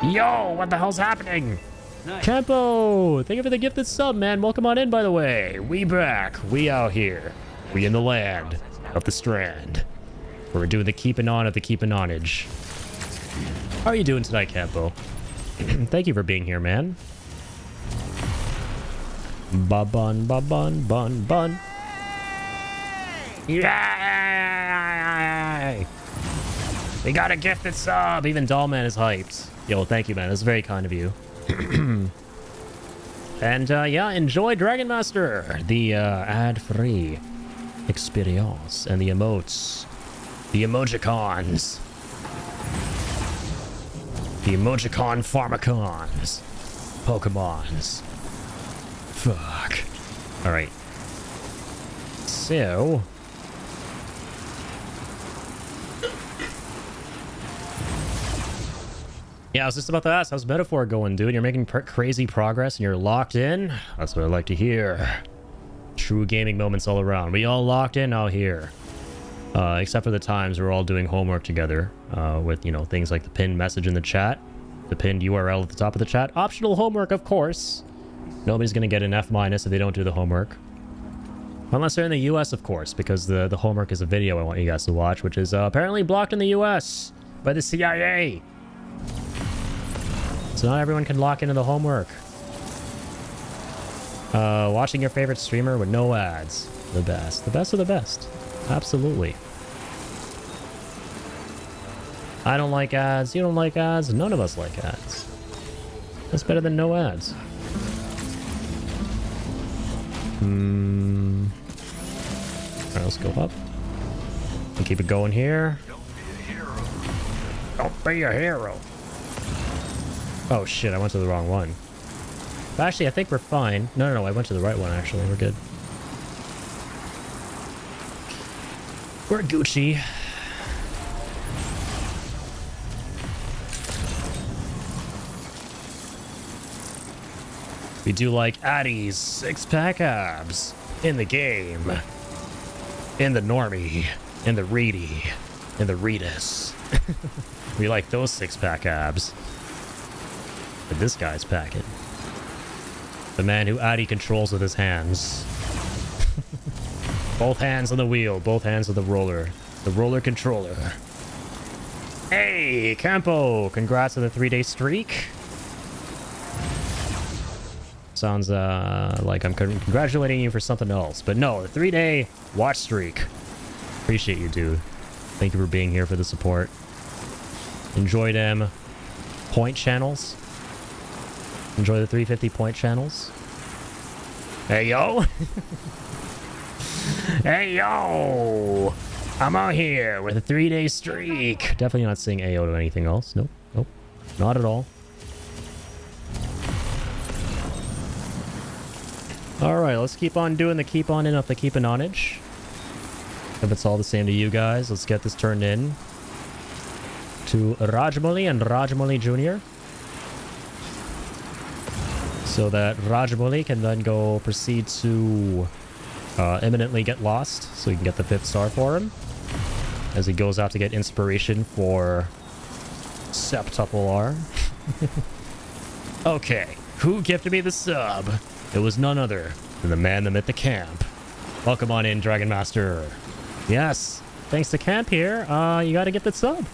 Yo, what the hell's happening? Nice. Campo! Thank you for the gifted sub, man. Welcome on in, by the way. We back. We out here. We in the land of the Strand. Where we're doing the keeping on of the keeping onage. How are you doing tonight, Campo? Thank you for being here, man. Ba-bun, ba-bun, bun, bun. Yay! We got a gifted sub! Even Dollman is hyped. Yo, thank you, man. That's very kind of you. And, yeah, enjoy Dragon Master! The, ad-free experience. And the emotes. The emojicons. The emojicon pharmacons. Pokemons. Fuck. Alright. So... yeah, I was just about to ask, how's Metaphor going, dude? You're making crazy progress and you're locked in? That's what I like to hear. True gaming moments all around. We all locked in out here. Except for the times we're all doing homework together. With, you know, things like the pinned message in the chat. The pinned URL at the top of the chat. Optional homework, of course. Nobody's gonna get an F- if they don't do the homework. Unless they're in the US, of course, because the homework is a video I want you guys to watch, which is apparently blocked in the US by the CIA. So not everyone can lock into the homework. Watching your favorite streamer with no ads. The best. The best of the best. Absolutely. I don't like ads. You don't like ads. None of us like ads. That's better than no ads. Alright, let's go up. And keep it going here. Don't be a hero. Oh shit, I went to the wrong one. But actually, I think we're fine. No, I went to the right one, actually. We're good. We're Gucci. We do like Addy's six-pack abs in the game, in the normie, in the reedy, in the Reedus. We like those six-pack abs. But this guy's packing. The man who Addy controls with his hands. Both hands on the wheel, both hands on the roller controller. Hey, Campo! Congrats on the 3-day streak. Sounds like I'm congratulating you for something else. But no, a 3-day watch streak. Appreciate you, dude. Thank you for being here for the support. Enjoy them point channels. Enjoy the 350 point channels. Hey, yo! Hey, yo! I'm out here with a 3-day streak. Definitely not saying AO to anything else. Nope. Nope. Not at all. Alright, let's keep on doing the keep on in of the keeping onage. If it's all the same to you guys, let's get this turned in to Rajmouli and Rajmouli Jr. So that Rajmouli can then go proceed to imminently get lost, so we can get the 5th star for him. As he goes out to get inspiration for Septuple R. Okay, who gifted me the sub? It was none other than the man, the myth, the camp. Welcome on in, Dragon Master. Yes, thanks to Camp here, you gotta get the sub.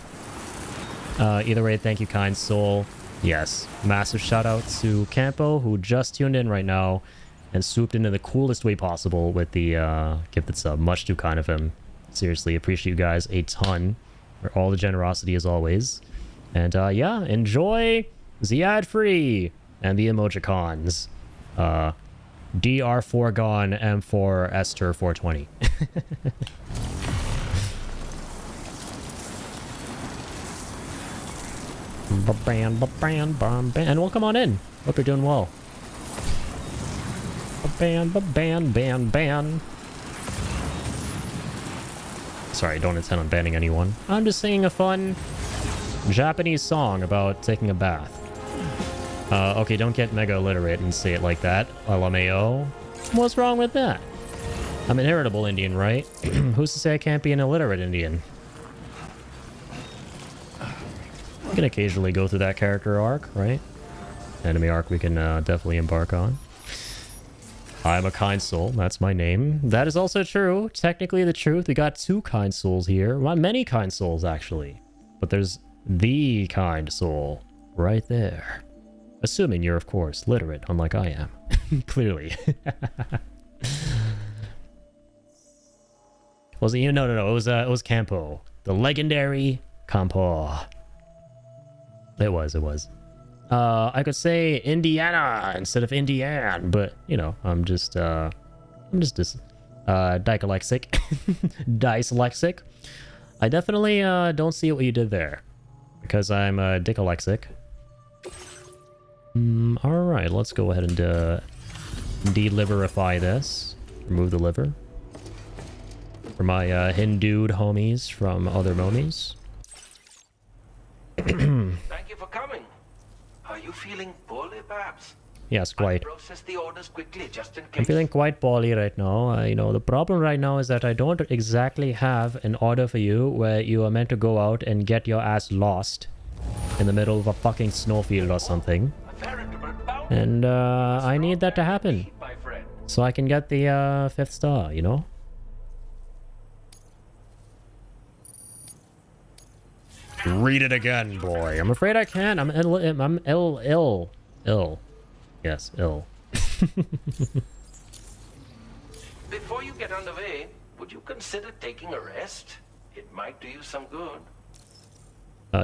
Either way, thank you, kind soul. Yes, massive shout out to Campo, who just tuned in right now and swooped in the coolest way possible with the gifted sub. Much too kind of him. Seriously, appreciate you guys a ton for all the generosity as always. And yeah, enjoy the ad-free and the emojicons. DR4 gone, M4 Esther 420. And welcome on in. Hope you're doing well. Ban. Sorry, don't intend on banning anyone. I'm just singing a fun Japanese song about taking a bath. Okay, don't get mega illiterate and say it like that. LMAO. What's wrong with that? I'm an irritable Indian, right? Who's to say I can't be an illiterate Indian? We can occasionally go through that character arc, right? Enemy arc we can definitely embark on. I'm a kind soul. That's my name. That is also true. Technically the truth. We got 2 kind souls here. Well, many kind souls, actually. But there's the kind soul right there. Assuming you're, of course, literate, unlike I am. Clearly. Was it you? No. It was Campo. The legendary Campo. It was. I could say Indiana instead of Indian, but, you know, I'm just dyslexic. Dyslexic. I definitely don't see what you did there. Because I'm dickolexic. Alright, let's go ahead and deliverify this. Remove the liver. For my Hindued homies from other momies. Thank you for coming. Are you feeling poorly, perhaps? Yes, quite. Process the orders quickly, just in case. I'm feeling quite poorly right now. You know, the problem right now is that I don't exactly have an order for you where you are meant to go out and get your ass lost in the middle of a fucking snowfield or something. And I need that to happen so I can get the 5th star, you know? Read it again, boy. I'm afraid I can't. I'm ill. Yes, ill. Before you get underway, would you consider taking a rest? It might do you some good.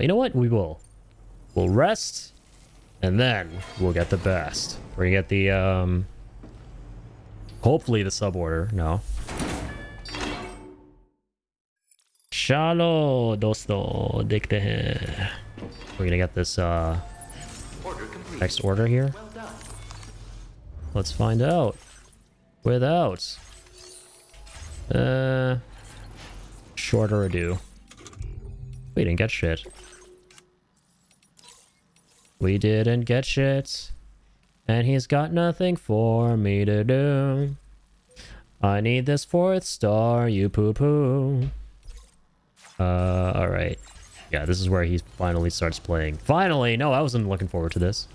You know what? We will. We'll rest, and then we'll get the best. We're gonna get the Hopefully the suborder. No. Chalo, dosto, dikhte hain. We're gonna get this next order here. Let's find out. Without shorter ado. We didn't get shit. We didn't get shit. And he's got nothing for me to do. I need this 4th star, you poo-poo. Alright. Yeah, this is where he finally starts playing. Finally! No, I wasn't looking forward to this.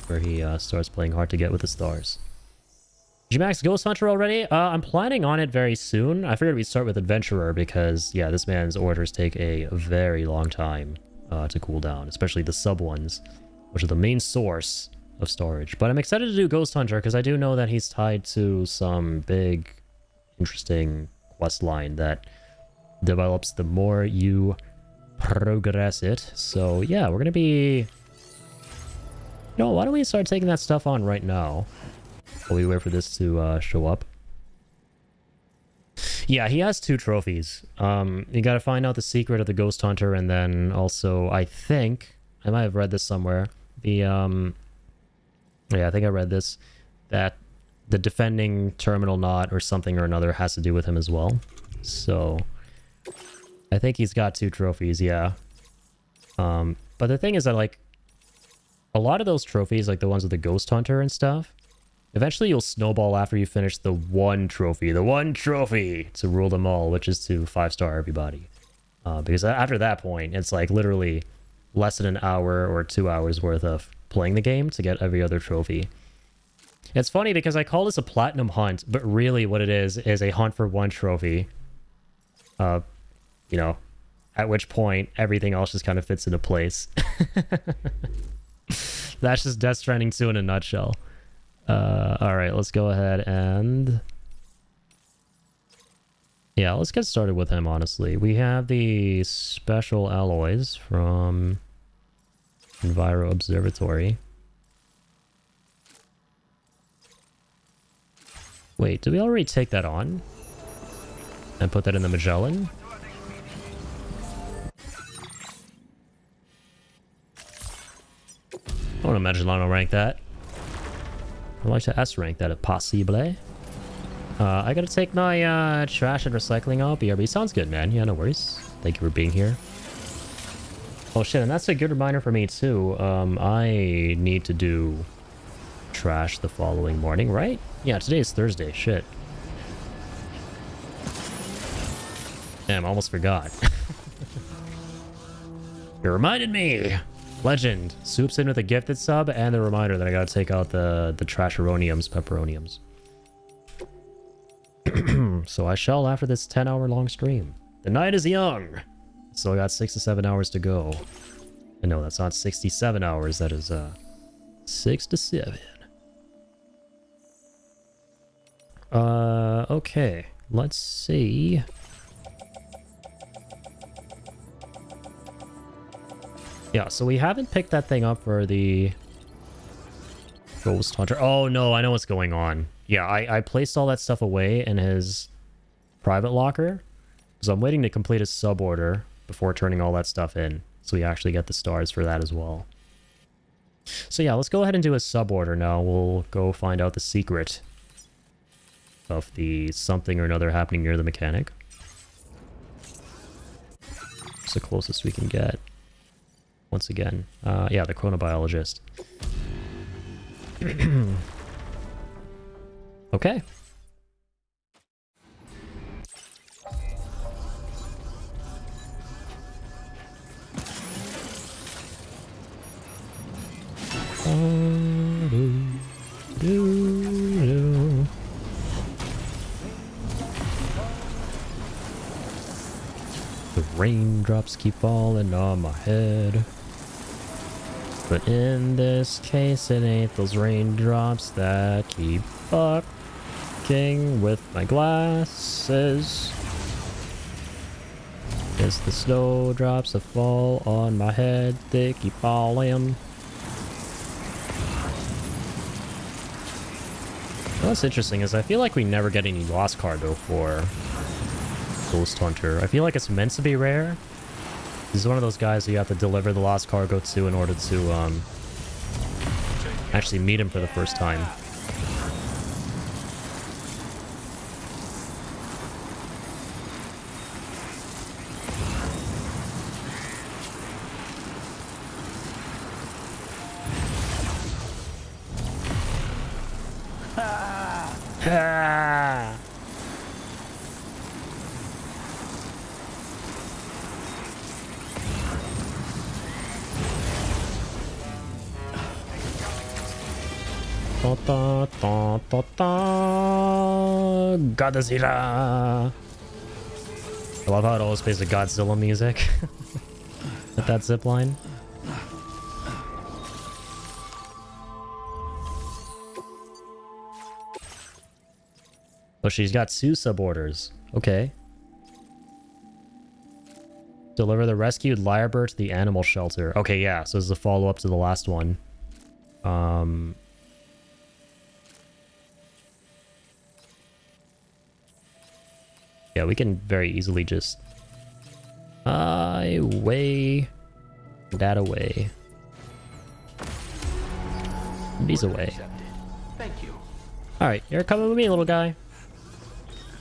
Where he starts playing hard to get with the stars. Did you max Ghost Hunter already? I'm planning on it very soon. I figured we'd start with Adventurer because, yeah, this man's orders take a very long time to cool down. Especially the sub ones, which are the main source of storage. But I'm excited to do Ghost Hunter because I do know that he's tied to some big, interesting quest line that develops the more you progress it. So yeah, we're gonna be... You know, why don't we start taking that stuff on right now while we wait for this to show up? Yeah, he has 2 trophies. You gotta find out the secret of the Ghost Hunter, and then also, I think, I might have read this somewhere, the yeah, I think I read this, that the defending terminal knot or something or another has to do with him as well. So I think he's got 2 trophies, yeah. But the thing is that, like, a lot of those trophies, like the ones with the Ghost Hunter and stuff, eventually you'll snowball after you finish the one trophy to rule them all, which is to 5-star everybody. Because after that point, it's like literally less than an hour or 2 hours worth of playing the game to get every other trophy. It's funny because I call this a platinum hunt, but really what it is a hunt for 1 trophy. You know, at which point everything else just kind of fits into place. That's just Death Stranding 2 in a nutshell. Alright, let's go ahead and... Yeah, let's get started with him, honestly. We have the special alloys from Enviro Observatory. Wait, did we already take that on? And put that in the Magellan? I don't imagine I'll rank that. I'd like to S-rank that if possible. I gotta take my trash and recycling out. BRB sounds good, man. Yeah, no worries. Thank you for being here. Oh shit, and that's a good reminder for me too. I need to do trash the following morning, right? Yeah, today is Thursday. Shit. Damn, I almost forgot. You reminded me! Legend. Soup's in with a gifted sub and the reminder that I gotta take out the trasheroniums, pepperoniums. So I shall after this 10-hour long stream. The night is young! So I got 6 to 7 hours to go. And no, that's not 67 hours, that is 6 to 7. Okay. Let's see. Yeah, so we haven't picked that thing up for the Ghost Hunter. Oh no, I know what's going on. Yeah, I placed all that stuff away in his private locker. So I'm waiting to complete his sub-order before turning all that stuff in. So we actually get the stars for that as well. So yeah, let's go ahead and do a sub-order now. We'll go find out the secret of the something or another happening near the mechanic. It's the closest we can get. Once again. Yeah, the chronobiologist. Okay. The raindrops keep falling on my head. But in this case, it ain't those raindrops that keep fucking with my glasses. It's the snowdrops that fall on my head, they keep falling. What's interesting is I feel like we never get any lost cargo for Ghost Hunter. I feel like it's meant to be rare. He's one of those guys who you have to deliver the lost cargo to in order to actually meet him for the first time. Ah. Da, da, da, da, da. Godzilla. I love how it always plays the Godzilla music at that zipline. Oh, she's got 2 sub-orders. Okay. Deliver the rescued lyrebird to the animal shelter. Okay, yeah, so this is a follow-up to the last one. Yeah, we can very easily just... away. That away. These away. Thank you. Alright, you're coming with me, little guy.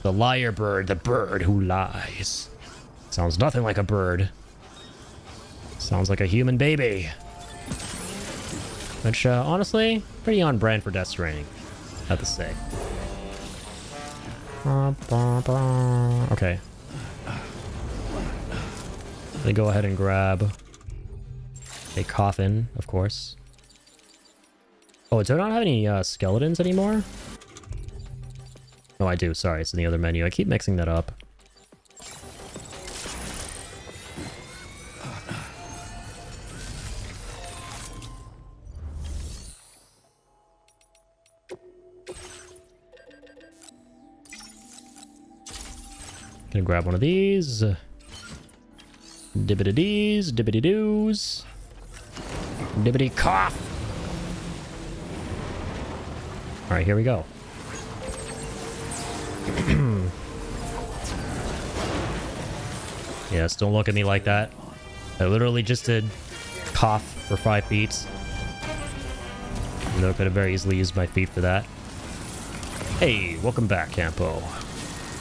The lyrebird, the bird who lies. Sounds nothing like a bird. Sounds like a human baby. Which, honestly, pretty on brand for Death Stranding, I have to say. Okay. Let me go ahead and grab a coffin, of course. Oh, do I not have any skeletons anymore? Oh, I do. Sorry, it's in the other menu. I keep mixing that up. Gonna grab one of these. Dibbity-dees, dibbity-doos. Dibbity-cough. Alright, here we go. Yes, don't look at me like that. I literally just did cough for 5 beats. You know, I could have very easily used my feet for that. Hey, welcome back, Campo.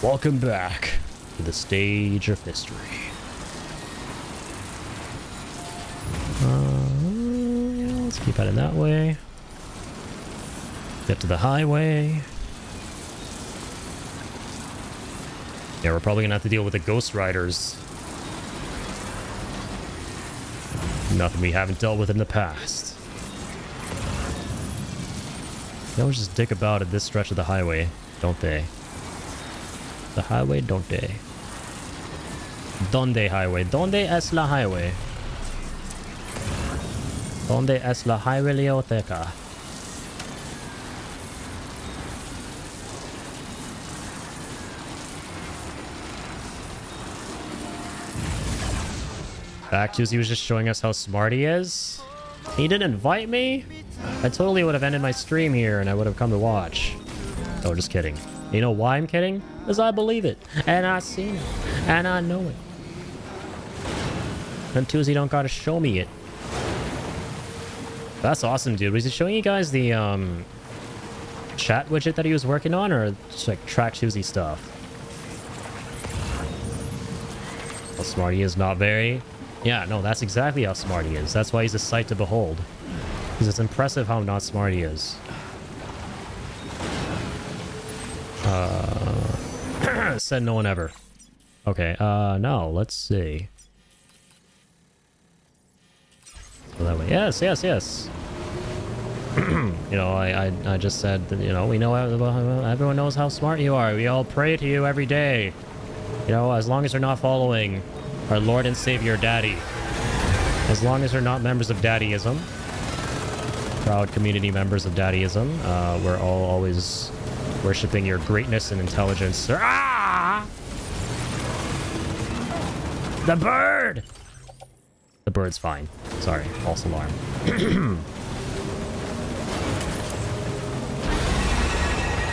Welcome back to the stage of history. Let's keep heading that way. Get to the highway. Yeah, we're probably gonna have to deal with the Ghost Riders. Nothing we haven't dealt with in the past. They always just dick about at this stretch of the highway, don't they? The highway, don't they? Donde highway? Donde es la highway? Donde es la highway-leoteca? Bactus, he was just showing us how smart he is. He didn't invite me? I totally would have ended my stream here and I would have come to watch. Oh, just kidding. You know why I'm kidding? Because I believe it. And I seen it. And I know it. And Tuesday don't gotta show me it. That's awesome, dude. Was he showing you guys the chat widget that he was working on, or just like track Tuesday stuff? How smart he is, not very. Yeah, no, that's exactly how smart he is. That's why he's a sight to behold. Because it's impressive how not smart he is. Said no one ever. Okay, now, let's see. So that way. Yes, yes, yes. You know, I just said that, you know, we know, everyone knows how smart you are. We all pray to you every day. You know, as long as they're not following our Lord and Savior Daddy. As long as they're not members of Daddyism. Proud community members of Daddyism. We're all always worshipping your greatness and intelligence. Ah! The bird! The bird's fine. Sorry, false alarm.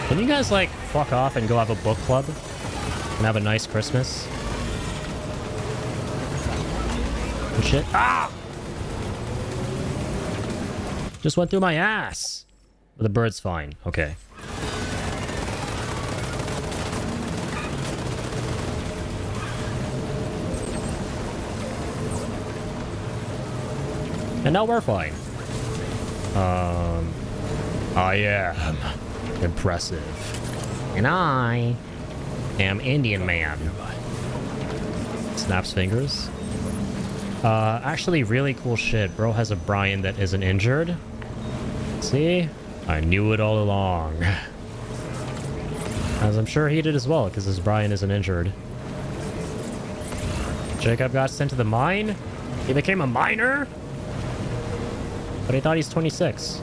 Can you guys, like, fuck off and go have a book club? And have a nice Christmas? And shit. Ah! Just went through my ass. The bird's fine. Okay. And now we're fine. I am impressive. And I am Indian man. Snaps fingers. Actually really cool shit. Bro has a Brian that isn't injured. See? I knew it all along. As I'm sure he did as well, because his Brian isn't injured. Jacob got sent to the mine? He became a miner? But I thought he's 26.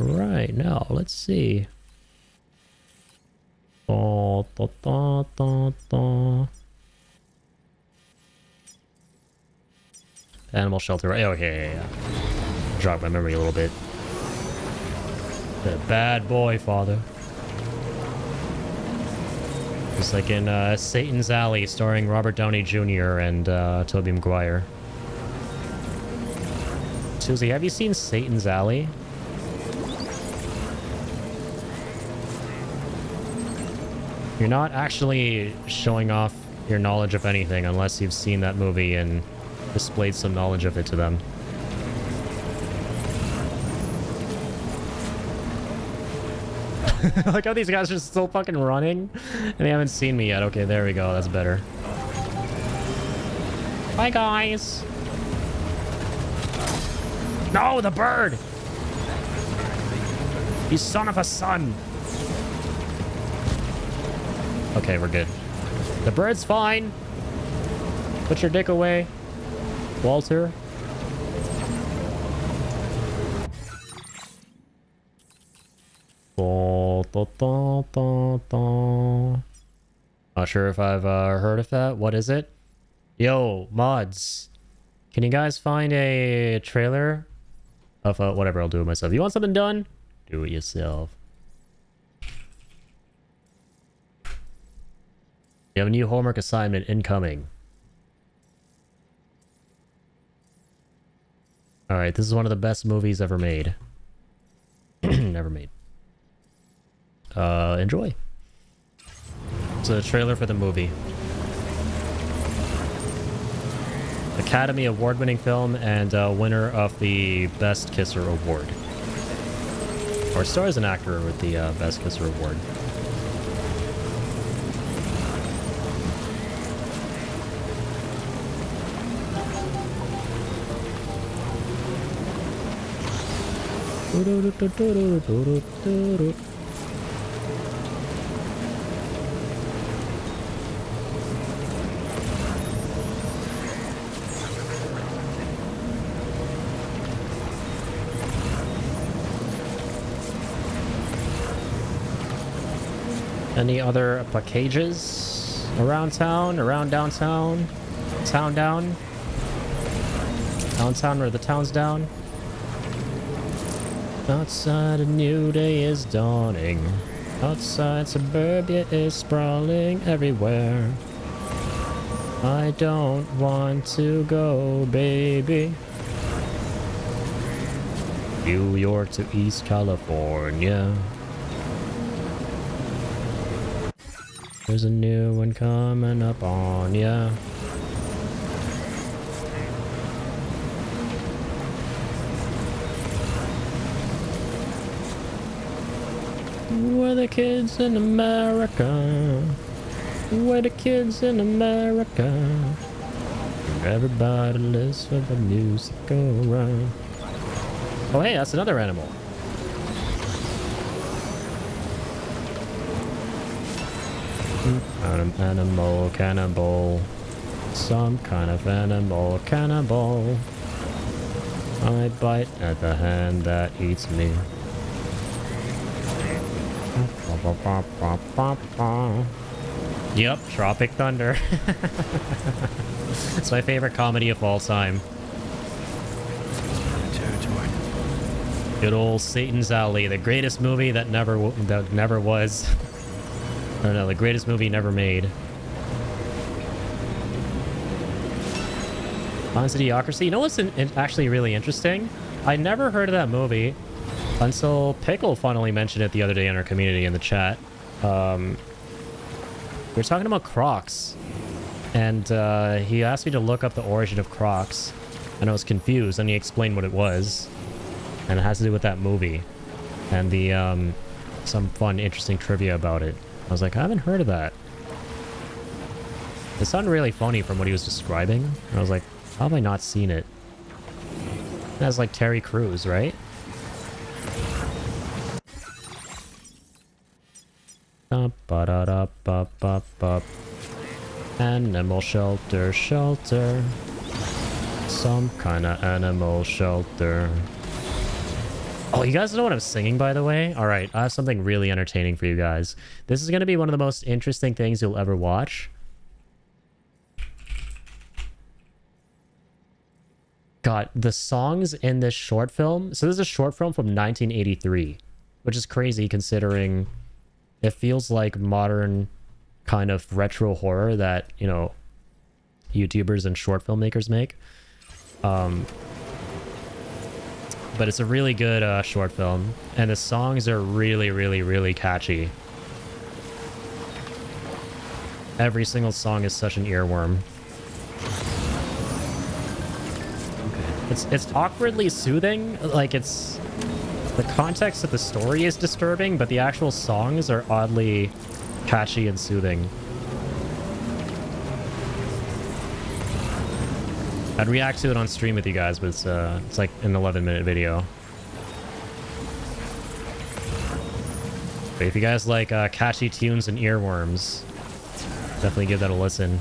Right, now, let's see. Animal shelter. Oh, okay, yeah. Jog my memory a little bit. The bad boy, father. Just like in Satan's Alley, starring Robert Downey Jr. and Tobey Maguire. Susie, have you seen Satan's Alley? You're not actually showing off your knowledge of anything unless you've seen that movie and displayed some knowledge of it to them. Like how these guys are still fucking running and they haven't seen me yet. Okay, there we go. That's better. Bye, guys. No, the bird! You son of a son! Okay, we're good. The bird's fine. Put your dick away, Walter. Not sure if I've heard of that. What is it? Yo, mods. Can you guys find a trailer of whatever? I'll do it myself. You want something done? Do it yourself. You have a new homework assignment incoming. Alright, this is one of the best movies ever made. Never made. Enjoy. It's a trailer for the movie. Academy Award-winning film and winner of the Best Kisser Award. Or stars an actor with the Best Kisser Award. Any other packages around town, around downtown, town down, downtown where the town's down? Outside a new day is dawning. Outside suburbia is sprawling everywhere. I don't want to go, baby. New York to East California. There's a new one coming up on ya. We're the kids in America. We're the kids in America. Everybody lives for the music around. Oh hey, that's another animal. Animal cannibal. Some kind of animal cannibal. I bite at the hand that eats me. Yep, Tropic Thunder. It's my favorite comedy of all time. Good old Satan's Alley, the greatest movie that never was. I don't know, the greatest movie never made. Sons of Idiocracy. You know what's actually really interesting? I never heard of that movie until Pickle finally mentioned it the other day in our community in the chat. We were talking about Crocs, and he asked me to look up the origin of Crocs, and I was confused, and he explained what it was, and it has to do with that movie, and the some fun, interesting trivia about it. I was like, I haven't heard of that. It sounded really funny from what he was describing, and I was like, how have I not seen it? It has like Terry Crews, right? Animal shelter, shelter. Some kind of animal shelter. Oh, you guys know what I'm singing, by the way? All right, I have something really entertaining for you guys. This is going to be one of the most interesting things you'll ever watch. God, the songs in this short film. So this is a short film from 1983, which is crazy considering it feels like modern kind of retro horror that, you know, YouTubers and short filmmakers make. But it's a really good short film, and the songs are really, really, really catchy. Every single song is such an earworm. It's awkwardly soothing. Like, it's... The context of the story is disturbing, but the actual songs are oddly catchy and soothing. I'd react to it on stream with you guys, but it's like an 11-minute video. But if you guys like catchy tunes and earworms, definitely give that a listen.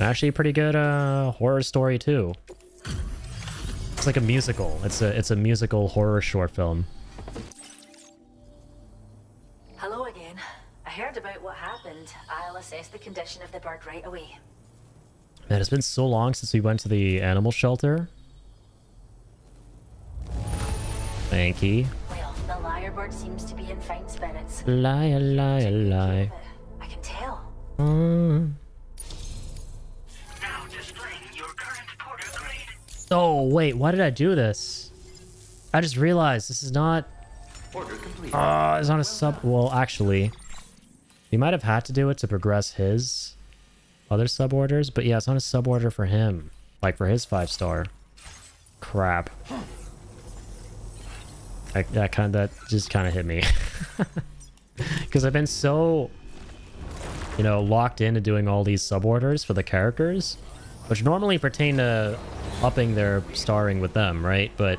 Actually a pretty good horror story too. It's like a musical. It's a musical horror short film. Hello again. I heard about what happened. I'll assess the condition of the bird right away. Man, it's been so long since we went to the animal shelter. Thank you. Well, the lyre bird seems to be in fine spirits. Lie, lie, lie. I can tell. Oh, wait, why did I do this? I just realized this is not... it's on a sub... Well, actually, you might have had to do it to progress his other sub orders, but yeah, it's on a sub order for him. Like, for his 5-star. Crap. That just kind of hit me. Because I've been so, you know, locked into doing all these sub orders for the characters, which normally pertain to upping their starring with them, right? But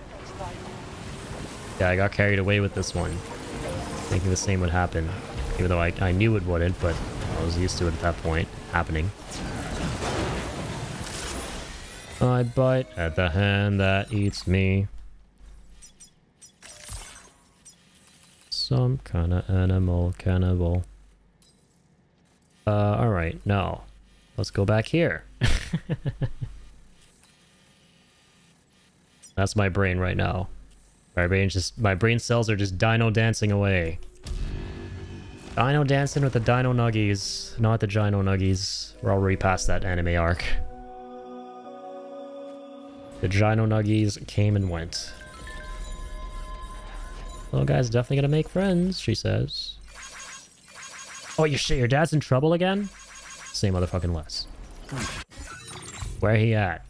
yeah, I got carried away with this one, thinking the same would happen, even though I knew it wouldn't, but I was used to it at that point happening. I bite at the hand that eats me. Some kind of animal cannibal. Alright, now let's go back here. That's my brain right now. My brain cells are just dino dancing away. Dino dancing with the dino nuggies, not the gino nuggies. We're already past that anime arc. The gino nuggies came and went. Little guy's definitely gonna make friends, she says. Oh, your dad's in trouble again? Same motherfucking less. Where he at?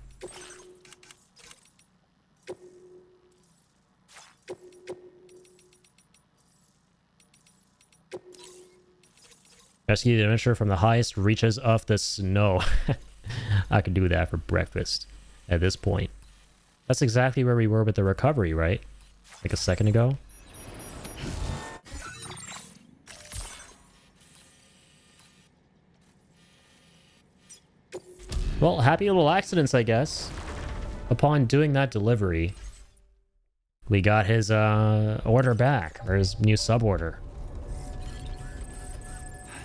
Rescue the adventurer from the highest reaches of the snow. I could do that for breakfast at this point. That's exactly where we were with the recovery, right? Like a second ago. Well, happy little accidents, I guess. Upon doing that delivery, we got his order back, or his new sub order.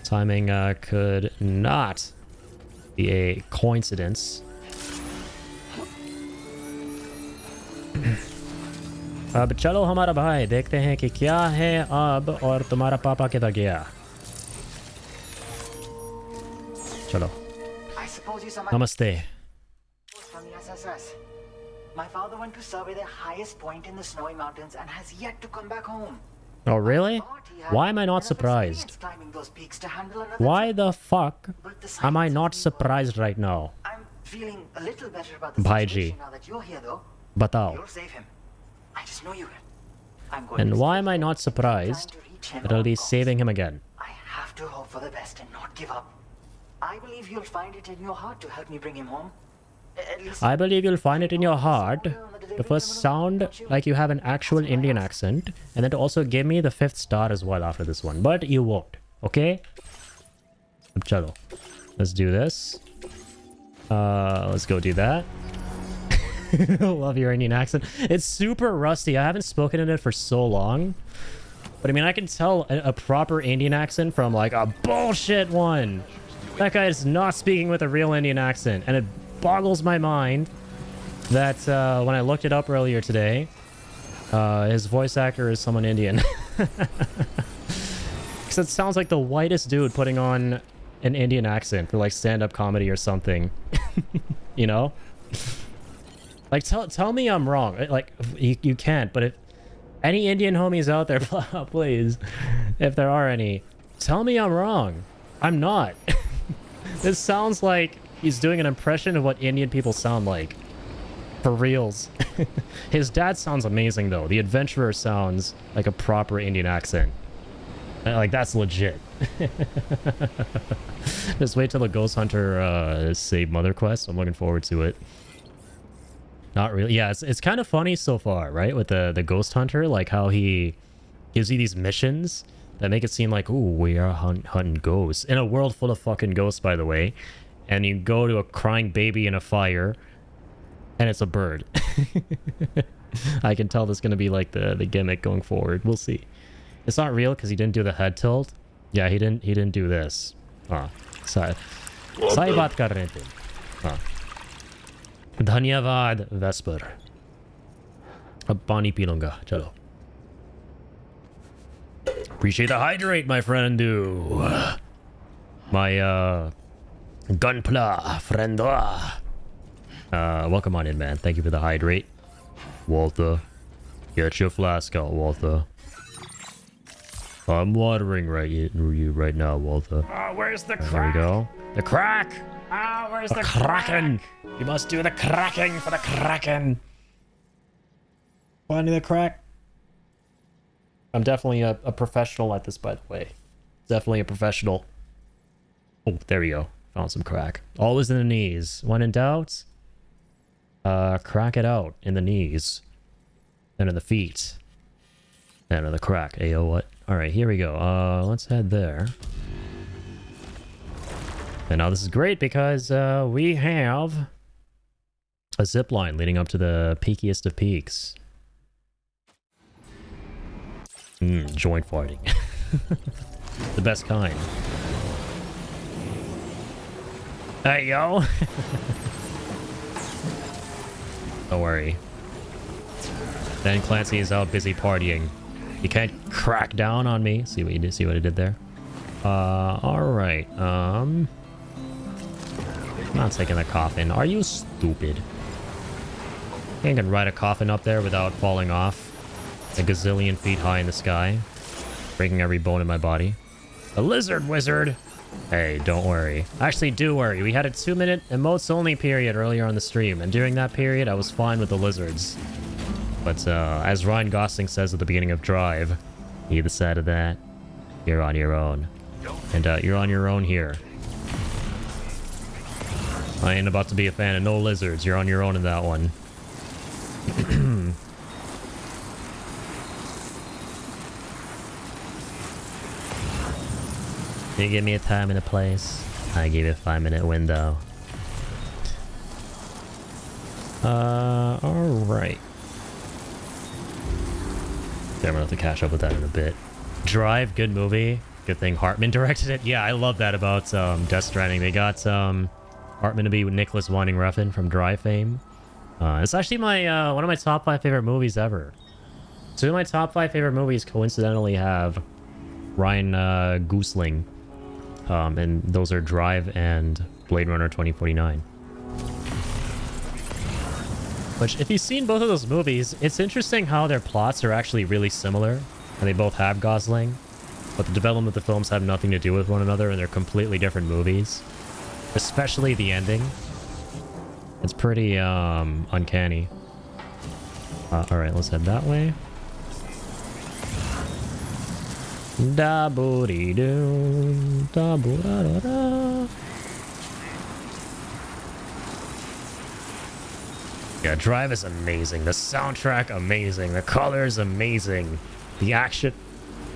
Timing could not be a coincidence. अब चलो हमारा भाई देखते हैं कि क्या है अब और तुम्हारा पापा किधर गया. चलो. Namaste. From the SSS. My father went to survey the highest point in the snowy mountains and has yet to come back home. Oh, really? Why am I not surprised? Why the fuck am I not surprised right now? I'm feeling a little better about the Bhaiji. situation now that you're here, though. Batao. You'll save him. I just know you will. I'm going And to why am I not surprised that I'll be saving him again? I have to hope for the best and not give up. I believe you'll find it in your heart to help me bring him home. At least I believe you'll find it in your heart to first sound like you have an actual Indian accent, and then to also give me the 5th star as well after this one. But you won't, okay? Chalo. Let's do this. Let's go do that. Love your Indian accent. It's super rusty. I haven't spoken in it for so long. But I mean, I can tell a proper Indian accent from like a bullshit one. That guy is not speaking with a real Indian accent. And it boggles my mind that when I looked it up earlier today, his voice actor is someone Indian. Because it sounds like the whitest dude putting on an Indian accent for like stand-up comedy or something. You know? Like, tell me I'm wrong. Like, you can't, but if any Indian homies out there, please, if there are any, tell me I'm wrong. I'm not. This sounds like he's doing an impression of what Indian people sound like. For reals. His dad sounds amazing, though. The adventurer sounds like a proper Indian accent. Like, that's legit. Just wait till the Ghost Hunter save Mother Quest. I'm looking forward to it. Not really. Yeah, it's kind of funny so far, right? With the Ghost Hunter, like how he gives you these missions that make it seem like, ooh, we are hunting ghosts. In a world full of fucking ghosts, by the way. And you go to a crying baby in a fire, and it's a bird. I can tell this is going to be like the gimmick going forward. We'll see. It's not real because he didn't do the head tilt. Yeah, he didn't do this. Sahi baat kar rahe the. Dhanyavad, Vesper. Ab pani pee lunga. Chalo. Appreciate the hydrate, my friend. My gunpla friend. Welcome on in, man. Thank you for the hydrate. Walter. Get your flask out, Walter. I'm watering you right now, Walter. Where's the crack? There we go. The crack! Where's the Kraken? You must do the cracking for the Kraken. Finding the crack. I'm definitely a professional at this, by the way. Definitely a professional. Oh, there we go. Found some crack. Always in the knees. When in doubt, crack it out in the knees. Then in the feet. And in the crack. Ayo, what? Alright, here we go. Let's head there. And now this is great because we have a zip line leading up to the peakiest of peaks. Joint farting. The best kind. Hey, yo! Don't worry. Dan Clancy is out busy partying. You can't crack down on me. See what you did? See what I did there? Alright. I'm not taking the coffin. Are you stupid? I can ride a coffin up there without falling off a gazillion feet high in the sky, breaking every bone in my body. A lizard wizard! Hey, don't worry. Actually, do worry. We had a 2-minute emotes only period earlier on the stream, and during that period, I was fine with the lizards. But as Ryan Gosling says at the beginning of Drive, either side of that, you're on your own. And you're on your own here. I ain't about to be a fan of no lizards. You're on your own in that one. You give me a time and a place. I give you a 5-minute window. Alright. Okay, I'm gonna have to catch up with that in a bit. Drive, good movie. Good thing Hartman directed it. Yeah, I love that about Death Stranding. They got Hartman to be Nicholas Winding Refn from Drive fame. It's actually my one of my top 5 favorite movies ever. Two of my top 5 favorite movies coincidentally have Ryan Gosling. And those are Drive and Blade Runner 2049. Which, if you've seen both of those movies, it's interesting how their plots are actually really similar. And they both have Gosling. But the development of the films have nothing to do with one another, and they're completely different movies. Especially the ending. It's pretty, uncanny. Alright, let's head that way. Da boo dee doo, da boo da da da. Yeah, Drive is amazing. The soundtrack amazing. The colors amazing. The action,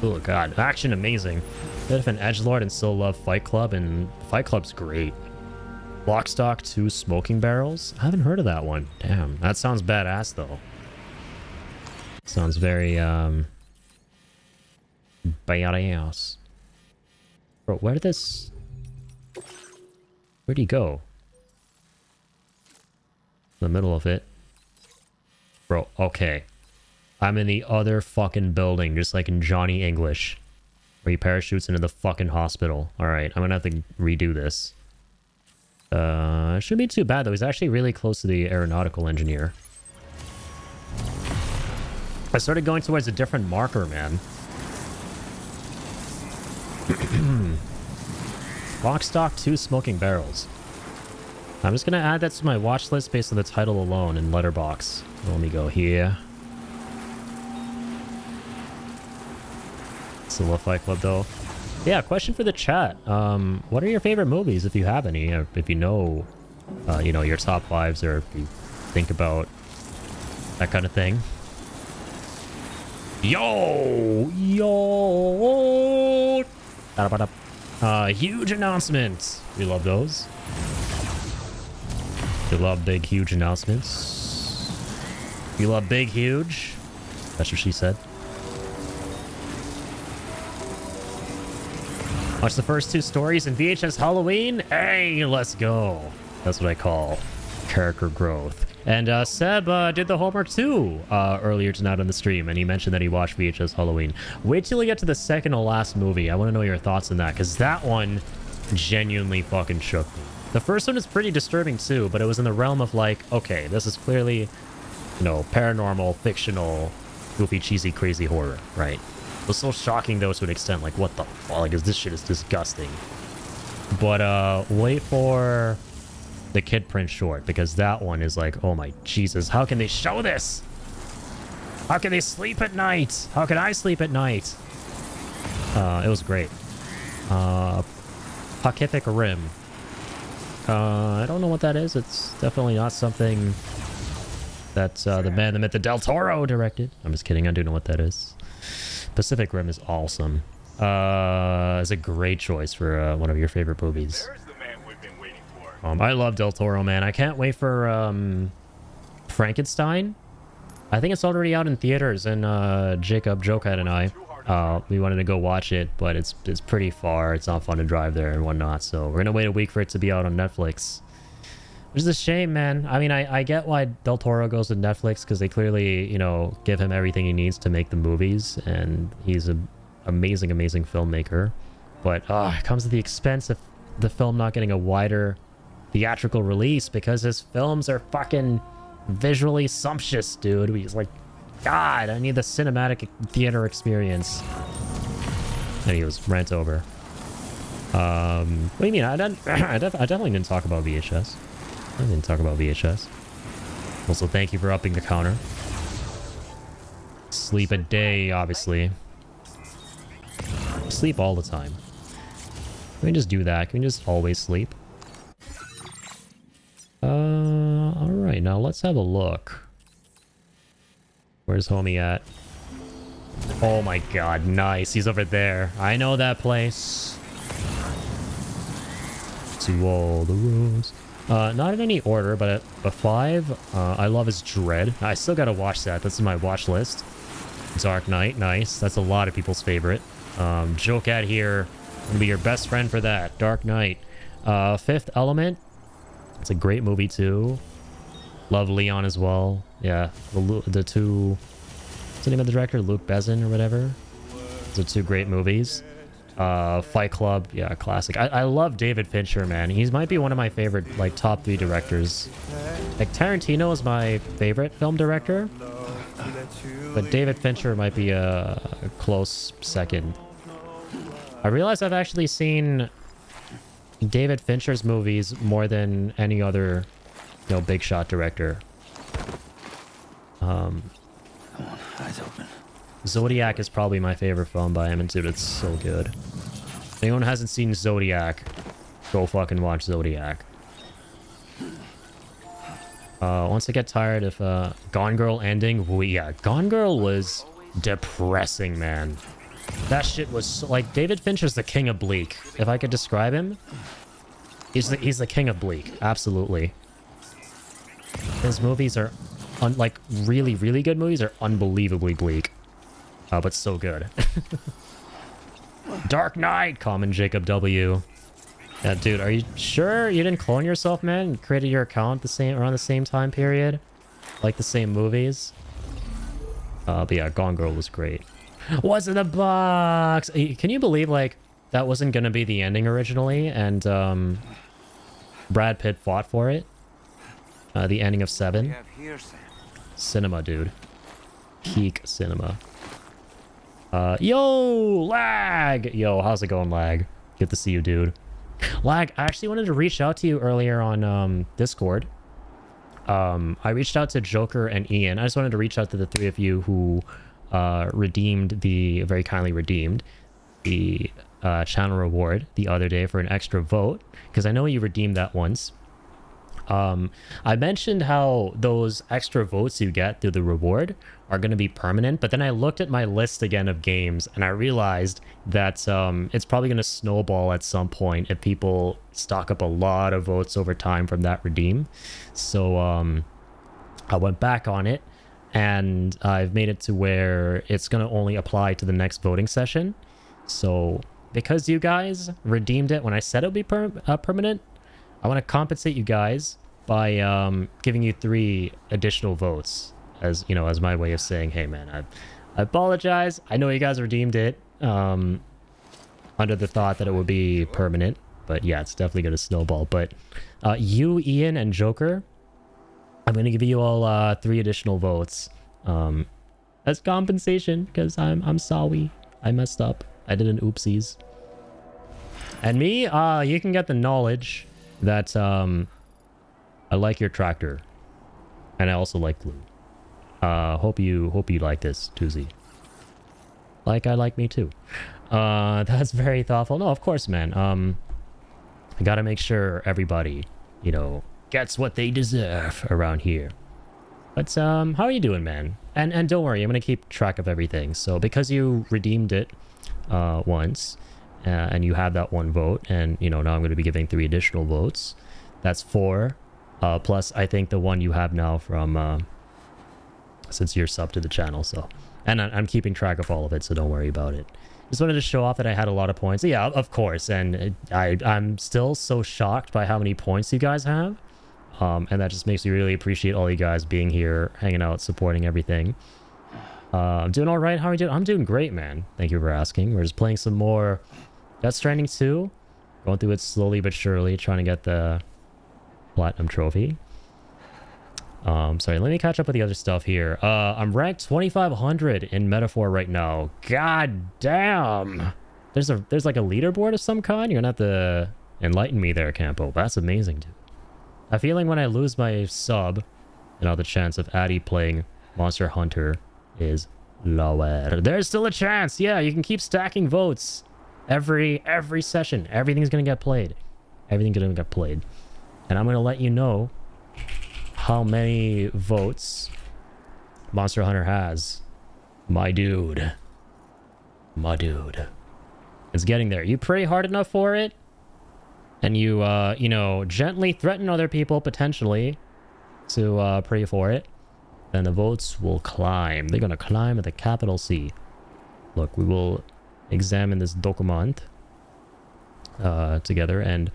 oh god, action amazing. Bit of an edgelord and still love Fight Club, and Fight Club's great. Lock, Stock, 2 Smoking Barrels. I haven't heard of that one. Damn, that sounds badass though. Sounds very badass. Bro, where'd he go? In the middle of it. Bro, okay. I'm in the other fucking building, just like in Johnny English, where he parachutes into the fucking hospital. Alright, I'm gonna have to redo this. It shouldn't be too bad though. He's actually really close to the aeronautical engineer. I started going towards a different marker, man. Lock, Stock, 2 Smoking Barrels. I'm just gonna add that to my watch list based on the title alone in Letterboxd. Let me go here. Still a Fight Club though. Yeah, question for the chat. What are your favorite movies, if you have any? Or if you know, you know, your top 5s, or if you think about that kind of thing. Yo! Huge announcements. We love those. We love big, huge announcements. We love big, huge. That's what she said. Watch the first 2 stories in VHS Halloween. Hey, let's go. That's what I call character growth. And Seb did the homework too earlier tonight on the stream, and he mentioned that he watched VHS Halloween. Wait till we get to the second to last movie. I want to know your thoughts on that, because that one genuinely fucking shook me. The first one is pretty disturbing too, but it was in the realm of like, okay, this is clearly, you know, paranormal, fictional, goofy, cheesy, crazy horror, right? It was so shocking though to an extent, like, what the fuck, like, this shit is disgusting. But wait for the Kid Prince short, because that one is like, oh my Jesus, how can they show this? How can they sleep at night? How can I sleep at night? It was great. Pacific Rim. I don't know what that is. It's definitely not something that the man, the myth, the Del Toro directed. I'm just kidding. I do know what that is. Pacific Rim is awesome. It's a great choice for one of your favorite movies. I love Del Toro, man. I can't wait for Frankenstein. I think it's already out in theaters, and Jacob, Jokat, and I, we wanted to go watch it, but it's pretty far. It's not fun to drive there and whatnot, so we're gonna wait a week for it to be out on Netflix. Which is a shame, man. I mean, I get why Del Toro goes to Netflix, because they clearly, you know, give him everything he needs to make the movies, and he's an amazing, amazing filmmaker. But it comes at the expense of the film not getting a wider theatrical release, because his films are fucking visually sumptuous, dude. He's like, God, I need the cinematic theater experience. And he was rant over. What do you mean? I definitely didn't talk about VHS. I didn't talk about VHS. Also, thank you for upping the counter. Sleep a day, obviously. Sleep all the time. Can we just do that? Can we just always sleep? Alright, now let's have a look. Where's homie at? Oh my god, nice. He's over there. I know that place. To all the roads. Not in any order, but at a 5, I love his Dread. I still gotta watch that. That's in my watch list. Dark Knight, nice. That's a lot of people's favorite. Jokat here. Gonna be your best friend for that. Dark Knight. Fifth Element. It's a great movie too. Love Leon as well. Yeah, the two What's the name of the director? Luc Besson or whatever. Those are two great movies. Fight Club, yeah, classic. I love David Fincher, man. He might be one of my favorite, like, top 3 directors. Like, Tarantino is my favorite film director, but David Fincher might be a close second. I realize I've actually seen David Fincher's movies more than any other, you know, big shot director. Come on, eyes open. Zodiac is probably my favorite film by him, and dude, it's so good. If anyone hasn't seen Zodiac, go fucking watch Zodiac. Once I get tired of Gone Girl ending, yeah, Gone Girl was depressing, man. That shit was so, like, David Fincher's the king of bleak. If I could describe him, he's the king of bleak, absolutely. His movies are, like, really, really good movies are unbelievably bleak. But so good. Dark Knight, common Jacob W. Yeah, dude, are you sure you didn't clone yourself, man? You created your account around the same time period? Like the same movies? But yeah, Gone Girl was great. What's in the box? Can you believe, like, that wasn't gonna be the ending originally, and Brad Pitt fought for it? The ending of 7. Cinema, dude. Peak cinema. Yo, Lag! Yo, how's it going, Lag? Good to see you, dude. Lag, I actually wanted to reach out to you earlier on Discord. I reached out to Joker and Ian. I just wanted to reach out to the 3 of you who very kindly redeemed the channel reward the other day for an extra vote, because I know you redeemed that once. I mentioned how those extra votes you get through the reward are going to be permanent, but then I looked at my list again of games and I realized that it's probably going to snowball at some point if people stock up a lot of votes over time from that redeem. So I went back on it and I've made it to where it's going to only apply to the next voting session. So because you guys redeemed it when I said it would be permanent, I want to compensate you guys by giving you 3 additional votes as, you know, as my way of saying, hey man, I apologize. I know you guys redeemed it under the thought that it would be permanent, but yeah, it's definitely going to snowball. But you, Ian, and Joker, I'm going to give you all 3 additional votes as compensation because I'm sorry. I messed up. I did an oopsies. And me, you can get the knowledge that I like your tractor, and I also like glue. Hope you like this, Tuzi. Like I like me too. That's very thoughtful. No, of course, man. I gotta make sure everybody, you know, gets what they deserve around here. But how are you doing, man? And don't worry, I'm gonna keep track of everything. So because you redeemed it once, and you have that 1 vote, and you know now I'm gonna be giving 3 additional votes. That's 4. Plus, I think the one you have now from since you're sub to the channel. So, and I'm keeping track of all of it, so don't worry about it. Just wanted to show off that I had a lot of points. Yeah, of course. And I'm still so shocked by how many points you guys have. And that just makes me really appreciate all you guys being here, hanging out, supporting everything. I'm doing all right. How are you doing? I'm doing great, man. Thank you for asking. We're just playing some more Death Stranding 2. Going through it slowly but surely, trying to get the platinum trophy. Sorry, let me catch up with the other stuff here. I'm ranked 2500 in Metaphor right now. God damn. There's like a leaderboard of some kind. You're gonna have to enlighten me there, Campo. That's amazing, dude. I feel like when I lose my sub, you know, the chance of Addy playing Monster Hunter is lower. There's still a chance. Yeah, you can keep stacking votes every session. Everything's gonna get played. Everything's gonna get played. And I'm gonna let you know how many votes Monster Hunter has. My dude. My dude. It's getting there. You pray hard enough for it, and you, you know, gently threaten other people, potentially, to pray for it, then the votes will climb. They're gonna climb with a capital C. Look, we will examine this document together, and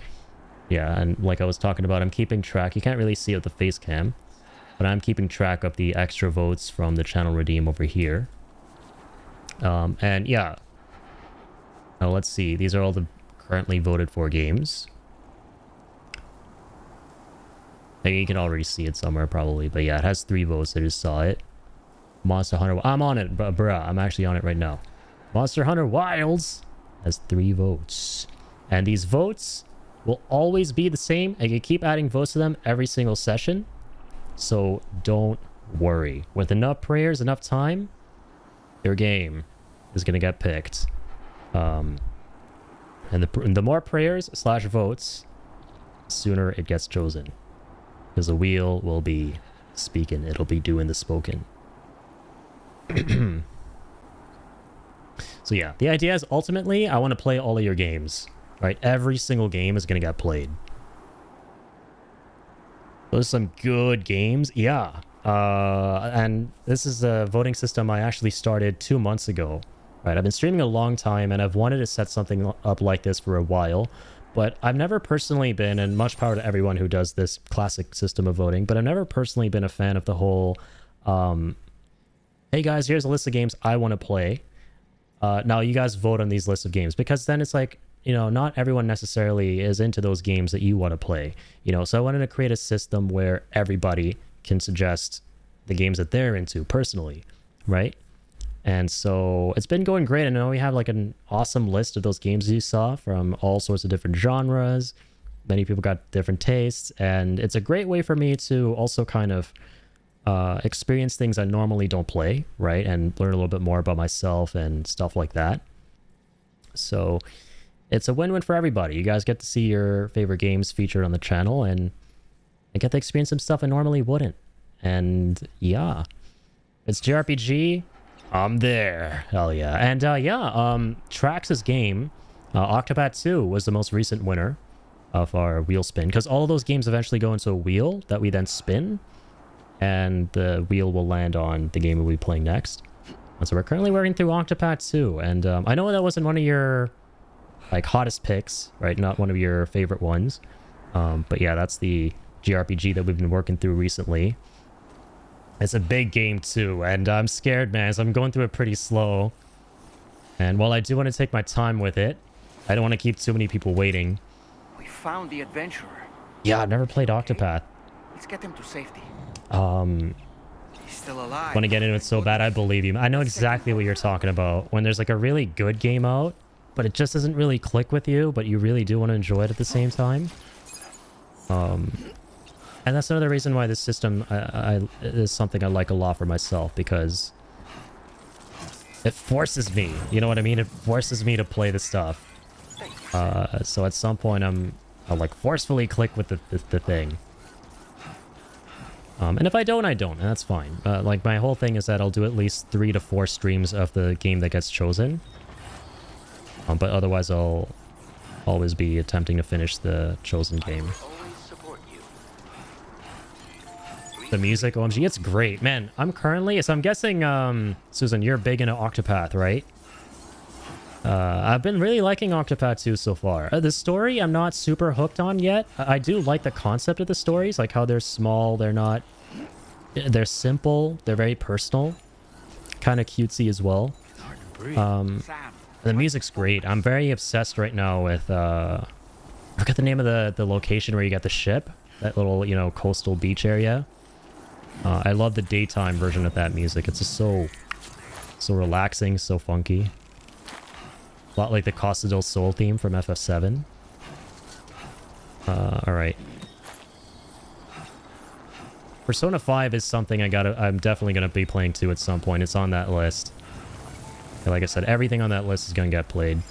yeah, and like I was talking about, I'm keeping track. You can't really see it with the face cam, but I'm keeping track of the extra votes from the channel redeem over here. And yeah. Now let's see. These are all the currently voted for games. I think you can already see it somewhere probably, but yeah, it has 3 votes. I just saw it. Monster Hunter. I'm on it, bruh. I'm actually on it right now. Monster Hunter Wilds has 3 votes. And these votes will always be the same. I can keep adding votes to them every single session. So don't worry. With enough prayers, enough time, your game is going to get picked. And the more prayers / votes, the sooner it gets chosen. Because the wheel will be speaking. It'll be doing the spoken. So yeah, the idea is ultimately I want to play all of your games. Right? Every single game is going to get played. Those are some good games. Yeah. And this is a voting system I actually started 2 months ago. Right? I've been streaming a long time and I've wanted to set something up like this for a while. But I've never personally been, and much power to everyone who does this classic system of voting, but I've never personally been a fan of the whole, hey guys, here's a list of games I want to play. Now you guys vote on these lists of games, because then it's like, you know, not everyone necessarily is into those games that you want to play, you know, so I wanted to create a system where everybody can suggest the games that they're into personally, right? And so it's been going great. I know we have like an awesome list of those games you saw from all sorts of different genres. Many people got different tastes, and it's a great way for me to also kind of experience things I normally don't play, right? And learn a little bit more about myself and stuff like that. So it's a win-win for everybody. You guys get to see your favorite games featured on the channel, and I get to experience some stuff I normally wouldn't. And yeah, it's JRPG. I'm there. Hell yeah. And Trax's game, Octopath 2, was the most recent winner of our wheel spin, because all of those games eventually go into a wheel that we then spin, and the wheel will land on the game we'll be playing next. And so we're currently working through Octopath 2, and I know that wasn't one of your like hottest picks, right? Not one of your favorite ones. But yeah, that's the JRPG that we've been working through recently. It's a big game too, and I'm scared, man, so I'm going through it pretty slow. And while I do want to take my time with it, I don't want to keep too many people waiting. We found the adventurer. Yeah, I've never played Octopath. Let's get him to safety. He's still alive. Want to get into it so bad, I believe you. I know exactly what you're talking about. When there's like a really good game out, but it just doesn't really click with you, but you really do want to enjoy it at the same time. And that's another reason why this system is something I like a lot for myself, because it forces me, you know what I mean? It forces me to play the stuff. So at some point I'll like forcefully click with the thing. And if I don't, I don't, and that's fine. Like my whole thing is that I'll do at least 3 to 4 streams of the game that gets chosen. But otherwise I'll always be attempting to finish the chosen game. The music, OMG, it's great. Man, I'm currently... So I'm guessing, Susan, you're big into Octopath, right? I've been really liking Octopath 2 so far. The story, I'm not super hooked on yet. I do like the concept of the stories, like how they're small, they're not... They're simple, they're very personal. Kind of cutesy as well. The music's great. I'm very obsessed right now with... I forgot the name of the location where you get the ship. That little, you know, coastal beach area. I love the daytime version of that music. It's just so relaxing, so funky. A lot like the Costa del Sol theme from FF7. Alright. Persona 5 is something I'm definitely gonna be playing too at some point. It's on that list. And like I said, everything on that list is gonna get played.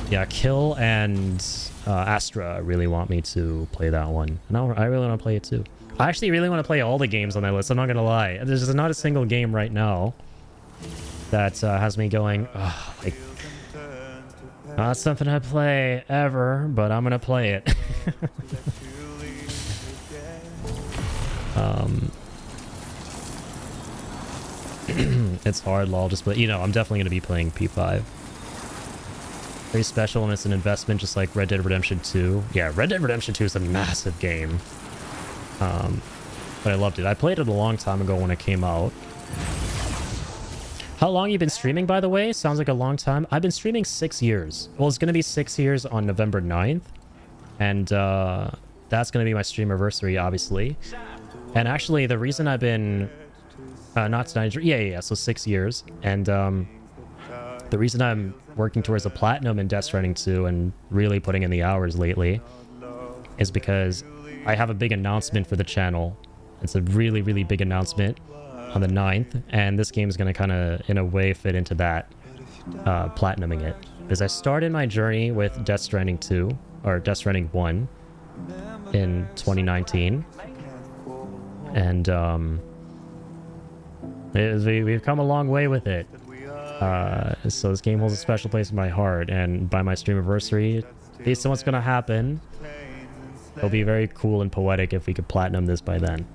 Yeah, Kill and Astra really want me to play that one. And I really want to play it too. I actually really want to play all the games on that list, I'm not gonna lie. There's not a single game right now that has me going, oh, like, not something I play ever, but I'm gonna play it. It's hard, lol, just, but you know, I'm definitely gonna be playing P5. Very special, and it's an investment just like Red Dead Redemption 2. Yeah, Red Dead Redemption 2 is a massive game. But I loved it. I played it a long time ago when it came out. How long you been streaming, by the way? Sounds like a long time. I've been streaming 6 years. Well, it's going to be 6 years on November 9th. And that's going to be my streamiversary, obviously. And actually, the reason I've been... not tonight... Yeah, so 6 years. And the reason I'm working towards a platinum in Death Stranding 2 and really putting in the hours lately is because I have a big announcement for the channel. It's a really, really big announcement on the 9th, and this game is going to kind of, in a way, fit into that, platinuming it. Because I started my journey with Death Stranding 2, or Death Stranding 1, in 2019. And, we've come a long way with it. So this game holds a special place in my heart, and by my streamiversary, based on what's going to happen, it'll be very cool and poetic if we could platinum this by then.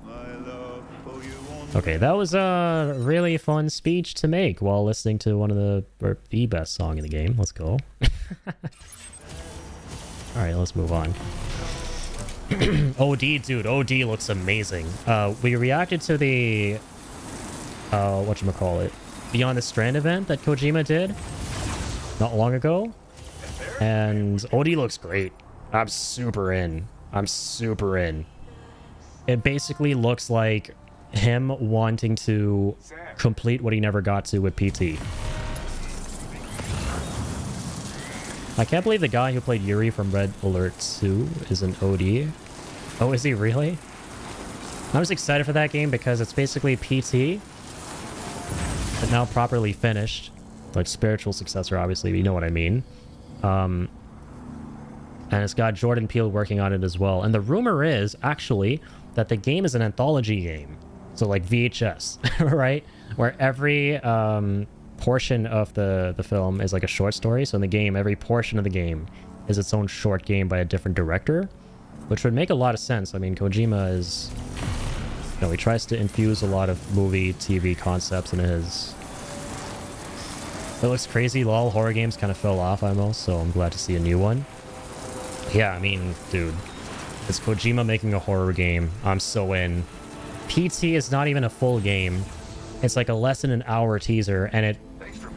Okay, that was a really fun speech to make while listening to one of the best song in the game. Let's go. Alright, let's move on. OD, dude, OD looks amazing. We reacted to the... whatchamacallit? Beyond the Strand event that Kojima did not long ago. And OD looks great. I'm super in. I'm super in. It basically looks like him wanting to complete what he never got to with PT. I can't believe the guy who played Yuri from Red Alert 2 is an OD. Oh, is he really? I was excited for that game because it's basically PT, but now properly finished. Like spiritual successor, obviously, but you know what I mean. And it's got Jordan Peele working on it as well. And the rumor is, actually, that the game is an anthology game. So like VHS, right? Where every portion of the film is like a short story. So in the game, every portion of the game is its own short game by a different director, which would make a lot of sense. I mean, Kojima is... You know, he tries to infuse a lot of movie, TV concepts in his... It looks crazy. Lol, horror games kind of fell off almost, so I'm glad to see a new one. Yeah, I mean, dude, it's Kojima making a horror game. I'm so in. PT is not even a full game. It's like a less than an hour teaser, and it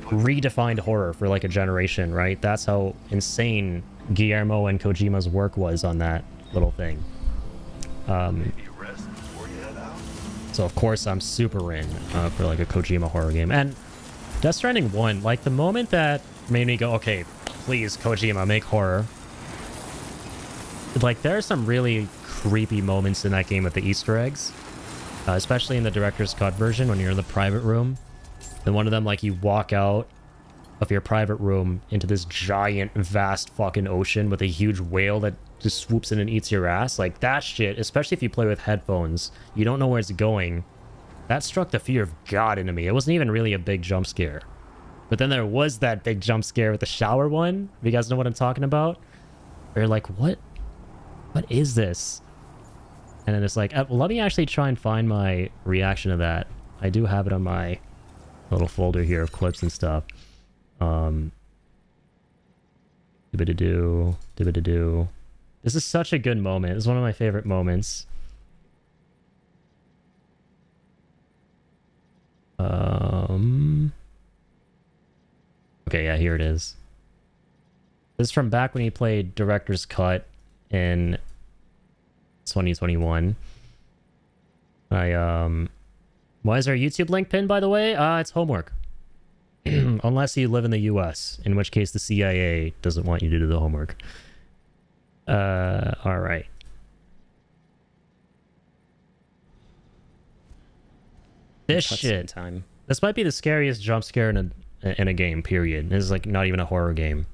redefined horror for like a generation, right? That's how insane Guillermo and Kojima's work was on that little thing. So of course I'm super in for like a Kojima horror game. And Death Stranding 1, like the moment that made me go, okay, please Kojima, make horror. Like there are some really creepy moments in that game with the Easter eggs. Especially in the director's cut version when you're in the private room. And one of them, like, you walk out of your private room into this giant, vast fucking ocean with a huge whale that just swoops in and eats your ass. Like, that shit, especially if you play with headphones, you don't know where it's going. That struck the fear of God into me. It wasn't even really a big jump scare. But then there was that big jump scare with the shower one. If you guys know what I'm talking about. Where you're like, what? What is this? And then it's like, let me actually try and find my reaction to that. I do have it on my little folder here of clips and stuff. Dibba-da-doo. This is such a good moment. It's one of my favorite moments. Okay, yeah, here it is. This is from back when he played Director's Cut in 2021. Why is our YouTube link pinned, by the way? It's homework. Unless you live in the US, in which case the CIA doesn't want you to do the homework. Alright. This shit. This might be the scariest jump scare in a game, period. This is like not even a horror game.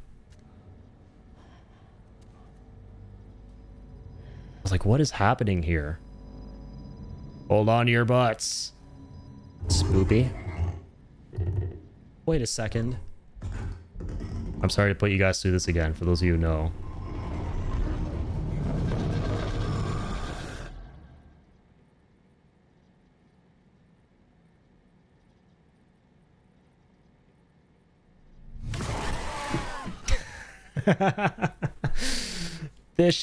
I was like, what is happening here? Hold on to your butts. Spoopy. Wait a second. I'm sorry to put you guys through this again, for those of you who know.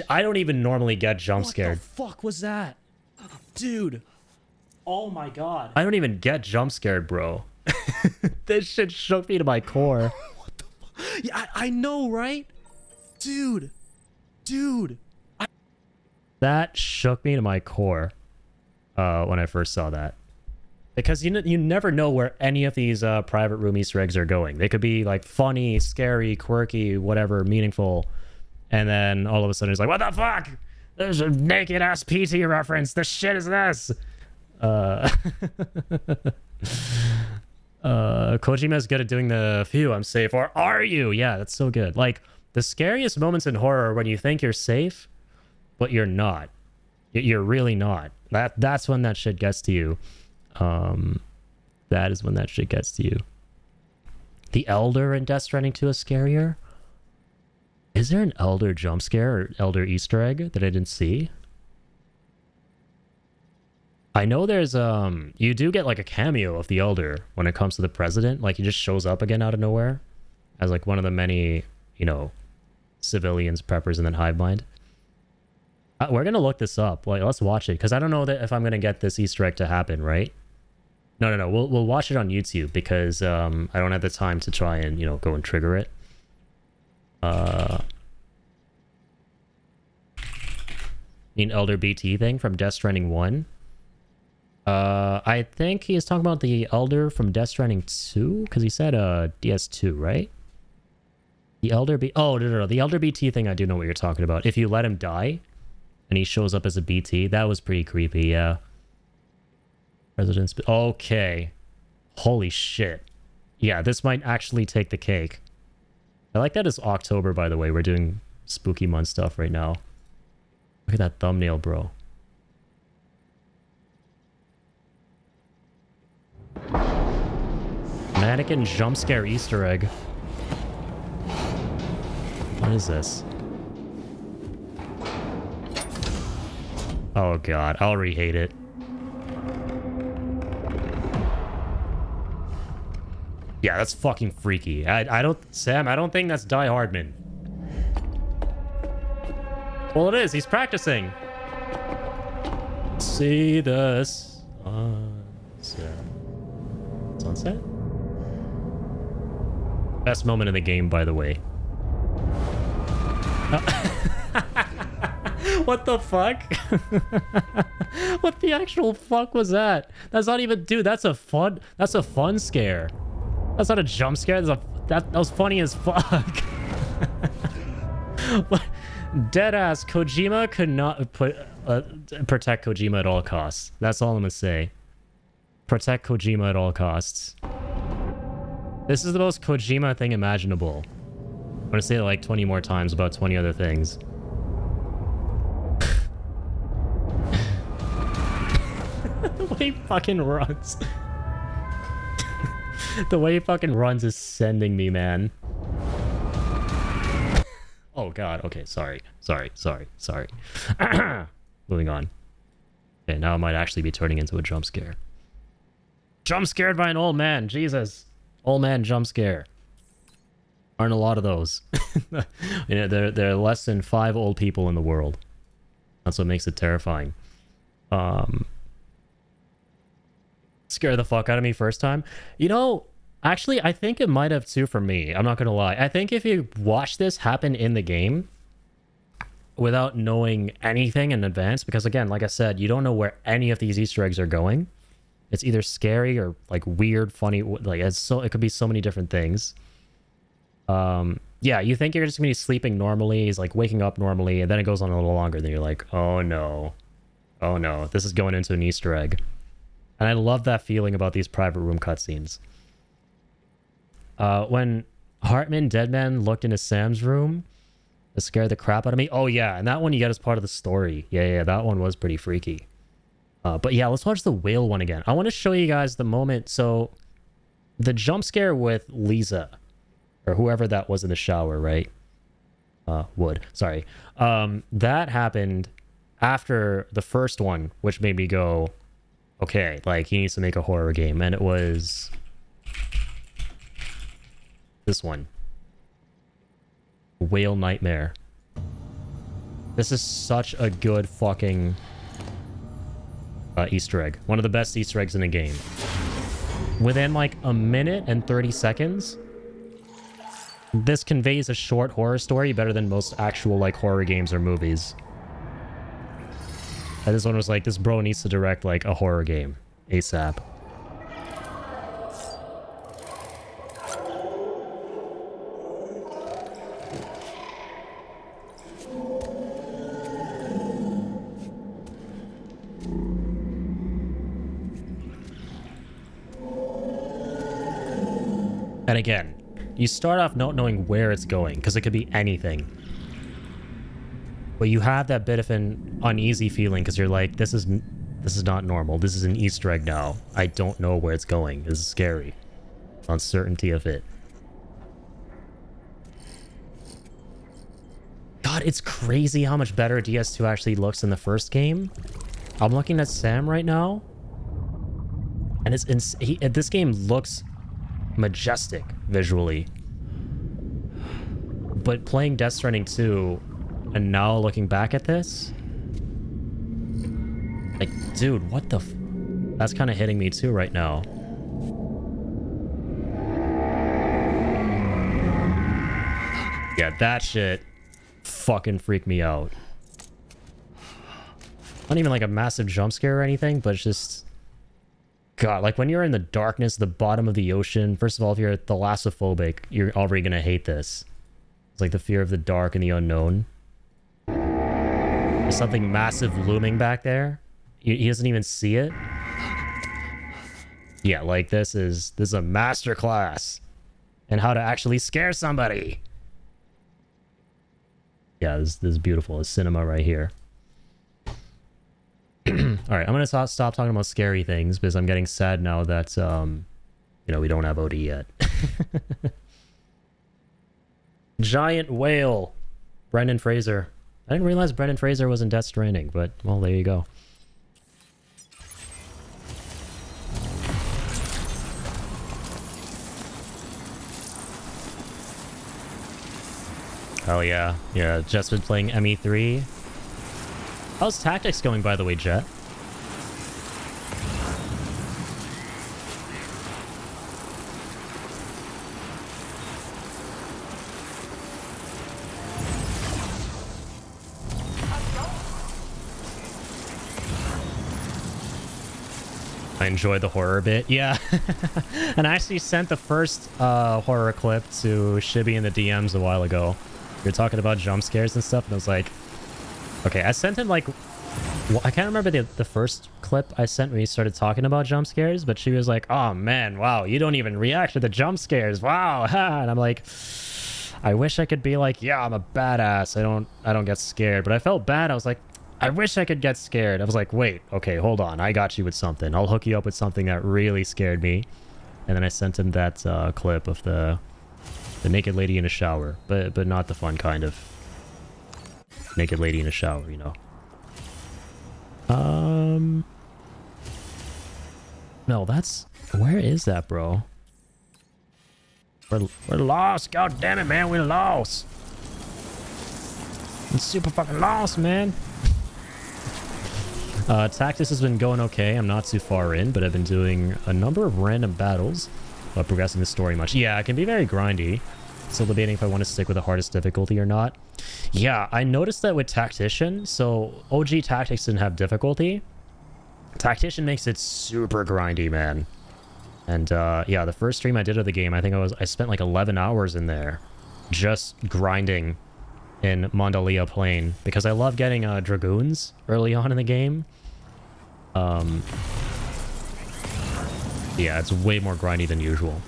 I don't even normally get jump scared. What the fuck was that? Dude. Oh my god. I don't even get jump scared, bro. This shit shook me to my core. What the fuck? Yeah, I know, right? Dude. That shook me to my core when I first saw that. Because you never know where any of these private room Easter eggs are going. They could be like funny, scary, quirky, whatever, meaningful. And then all of a sudden it's like, what the fuck? There's a naked ass PT reference. The shit is this? Kojima's good at doing the phew, I'm safe. Or are you? Yeah, that's so good. Like, the scariest moments in horror are when you think you're safe, but you're not. You're really not. That's when that shit gets to you. That is when that shit gets to you. The Elder in Death Stranding 2 is scarier? Is there an Elder jump scare or Elder Easter egg that I didn't see? I know there's, you do get like a cameo of the Elder when it comes to the president. Like, he just shows up again out of nowhere as like one of the many, you know, civilians, preppers, and then hive mind. We're gonna look this up. Like, let's watch it, because I don't know that if I'm gonna get this Easter egg to happen, right? No. We'll watch it on YouTube, because I don't have the time to try and, you know, go and trigger it. An Elder BT thing from Death Stranding 1. I think he is talking about the Elder from Death Stranding 2, because he said DS2, right? The Elder Oh, no. The Elder BT thing, I do know what you're talking about. If you let him die, and he shows up as a BT, that was pretty creepy, yeah. President's... Okay. Holy shit. Yeah, this might actually take the cake. I like that it's October, by the way. We're doing spooky month stuff right now. Look at that thumbnail, bro. Mannequin jump scare Easter egg. What is this? Oh god, I'll re-hate it. Yeah, that's fucking freaky. I don't... Sam, I don't think that's Die Hardman. Well, it is. He's practicing. See the sunset. Sunset? Best moment in the game, by the way. What the fuck? What the actual fuck was that? That's not even... Dude, that's a fun scare. That's not a jump scare. That was funny as fuck. Deadass, Kojima could not protect Kojima at all costs. That's all I'm gonna say. Protect Kojima at all costs. This is the most Kojima thing imaginable. I'm gonna say it like 20 more times about 20 other things. The way he fucking runs. The way he fucking runs is sending me, man. Oh god, okay, sorry. Moving on. Okay, now it might actually be turning into a jump scare. Jump scared by an old man, Jesus. Old man jump scare. Aren't a lot of those. You know, there are less than 5 old people in the world. That's what makes it terrifying. Scare the fuck out of me first time. You know, actually, I think it might have too for me. I'm not gonna lie. I think if you watch this happen in the game without knowing anything in advance, because again, like I said, you don't know where any of these Easter eggs are going. It's either scary or like weird, funny. Like it could be so many different things. Yeah, you think you're just gonna be sleeping normally. He's like waking up normally, and then it goes on a little longer. Then you're like, oh no, this is going into an Easter egg. And I love that feeling about these private room cutscenes. When Hartman Deadman looked into Sam's room, it scared the crap out of me. Oh yeah, and that one you get as part of the story. Yeah, that one was pretty freaky. But yeah, let's watch the whale one again. I want to show you guys the moment. So, the jump scare with Lisa, or whoever that was in the shower, right? Wood. Sorry. That happened after the first one, which made me go, okay, like he needs to make a horror game, and it was this one. Whale Nightmare. This is such a good fucking Easter egg. One of the best Easter eggs in the game. within like a minute and 30 seconds. This conveys a short horror story better than most actual like horror games or movies. And this one was like, this bro needs to direct like a horror game ASAP. And again, you start off not knowing where it's going, because it could be anything. But you have that bit of an uneasy feeling, because you're like, this is not normal. This is an Easter egg now. I don't know where it's going. This is scary. Uncertainty of it. God, it's crazy how much better DS2 actually looks than the first game. I'm looking at Sam right now. And this game looks majestic visually, but playing Death Stranding 2 and now looking back at this, like, dude, what the that's kind of hitting me too right now. Yeah, that shit fucking freaked me out. Not even like a massive jump scare or anything, but it's just, God, like when you're in the darkness, the bottom of the ocean, first of all, if you're thalassophobic, you're already going to hate this. It's like the fear of the dark and the unknown. There's something massive looming back there. He doesn't even see it. Yeah, like this is a master class in how to actually scare somebody. Yeah, this is beautiful. It's cinema right here. Alright, I'm gonna stop talking about scary things because I'm getting sad now that, you know, we don't have OD yet. Giant whale. Brendan Fraser. I didn't realize Brendan Fraser was in Death Stranding, but, well, there you go. Oh yeah, yeah, Jet's been playing ME3. How's Tactics going, by the way, Jet? I enjoy the horror bit. Yeah. And I actually sent the first horror clip to Shibby in the DMs a while ago. We were talking about jump scares and stuff, and I was like, okay, I sent him like, well, I can't remember the first clip I sent when he started talking about jump scares, but she was like, oh man, wow, you don't even react to the jump scares, wow. And I'm like, I wish I could be like, yeah, I'm a badass, I don't get scared. But I felt bad. I was like, I wish I could get scared. I was like, wait, okay, hold on, I got you with something. I'll hook you up with something that really scared me. And then I sent him that clip of the naked lady in a shower, but not the fun kind of naked lady in a shower, you know. No, that's, where is that, bro? We're lost. God damn it, man, we're lost. I'm super fucking lost, man. Tactics has been going okay. I'm not too far in, but I've been doing a number of random battles without progressing the story much. Yeah, it can be very grindy. Still debating if I want to stick with the hardest difficulty or not. Yeah, I noticed that with Tactician. So OG Tactics didn't have difficulty. Tactician makes it super grindy, man. And yeah, the first stream I did of the game, I think I spent like 11 hours in there just grinding in Mondalia Plain because I love getting Dragoons early on in the game. Yeah, it's way more grindy than usual.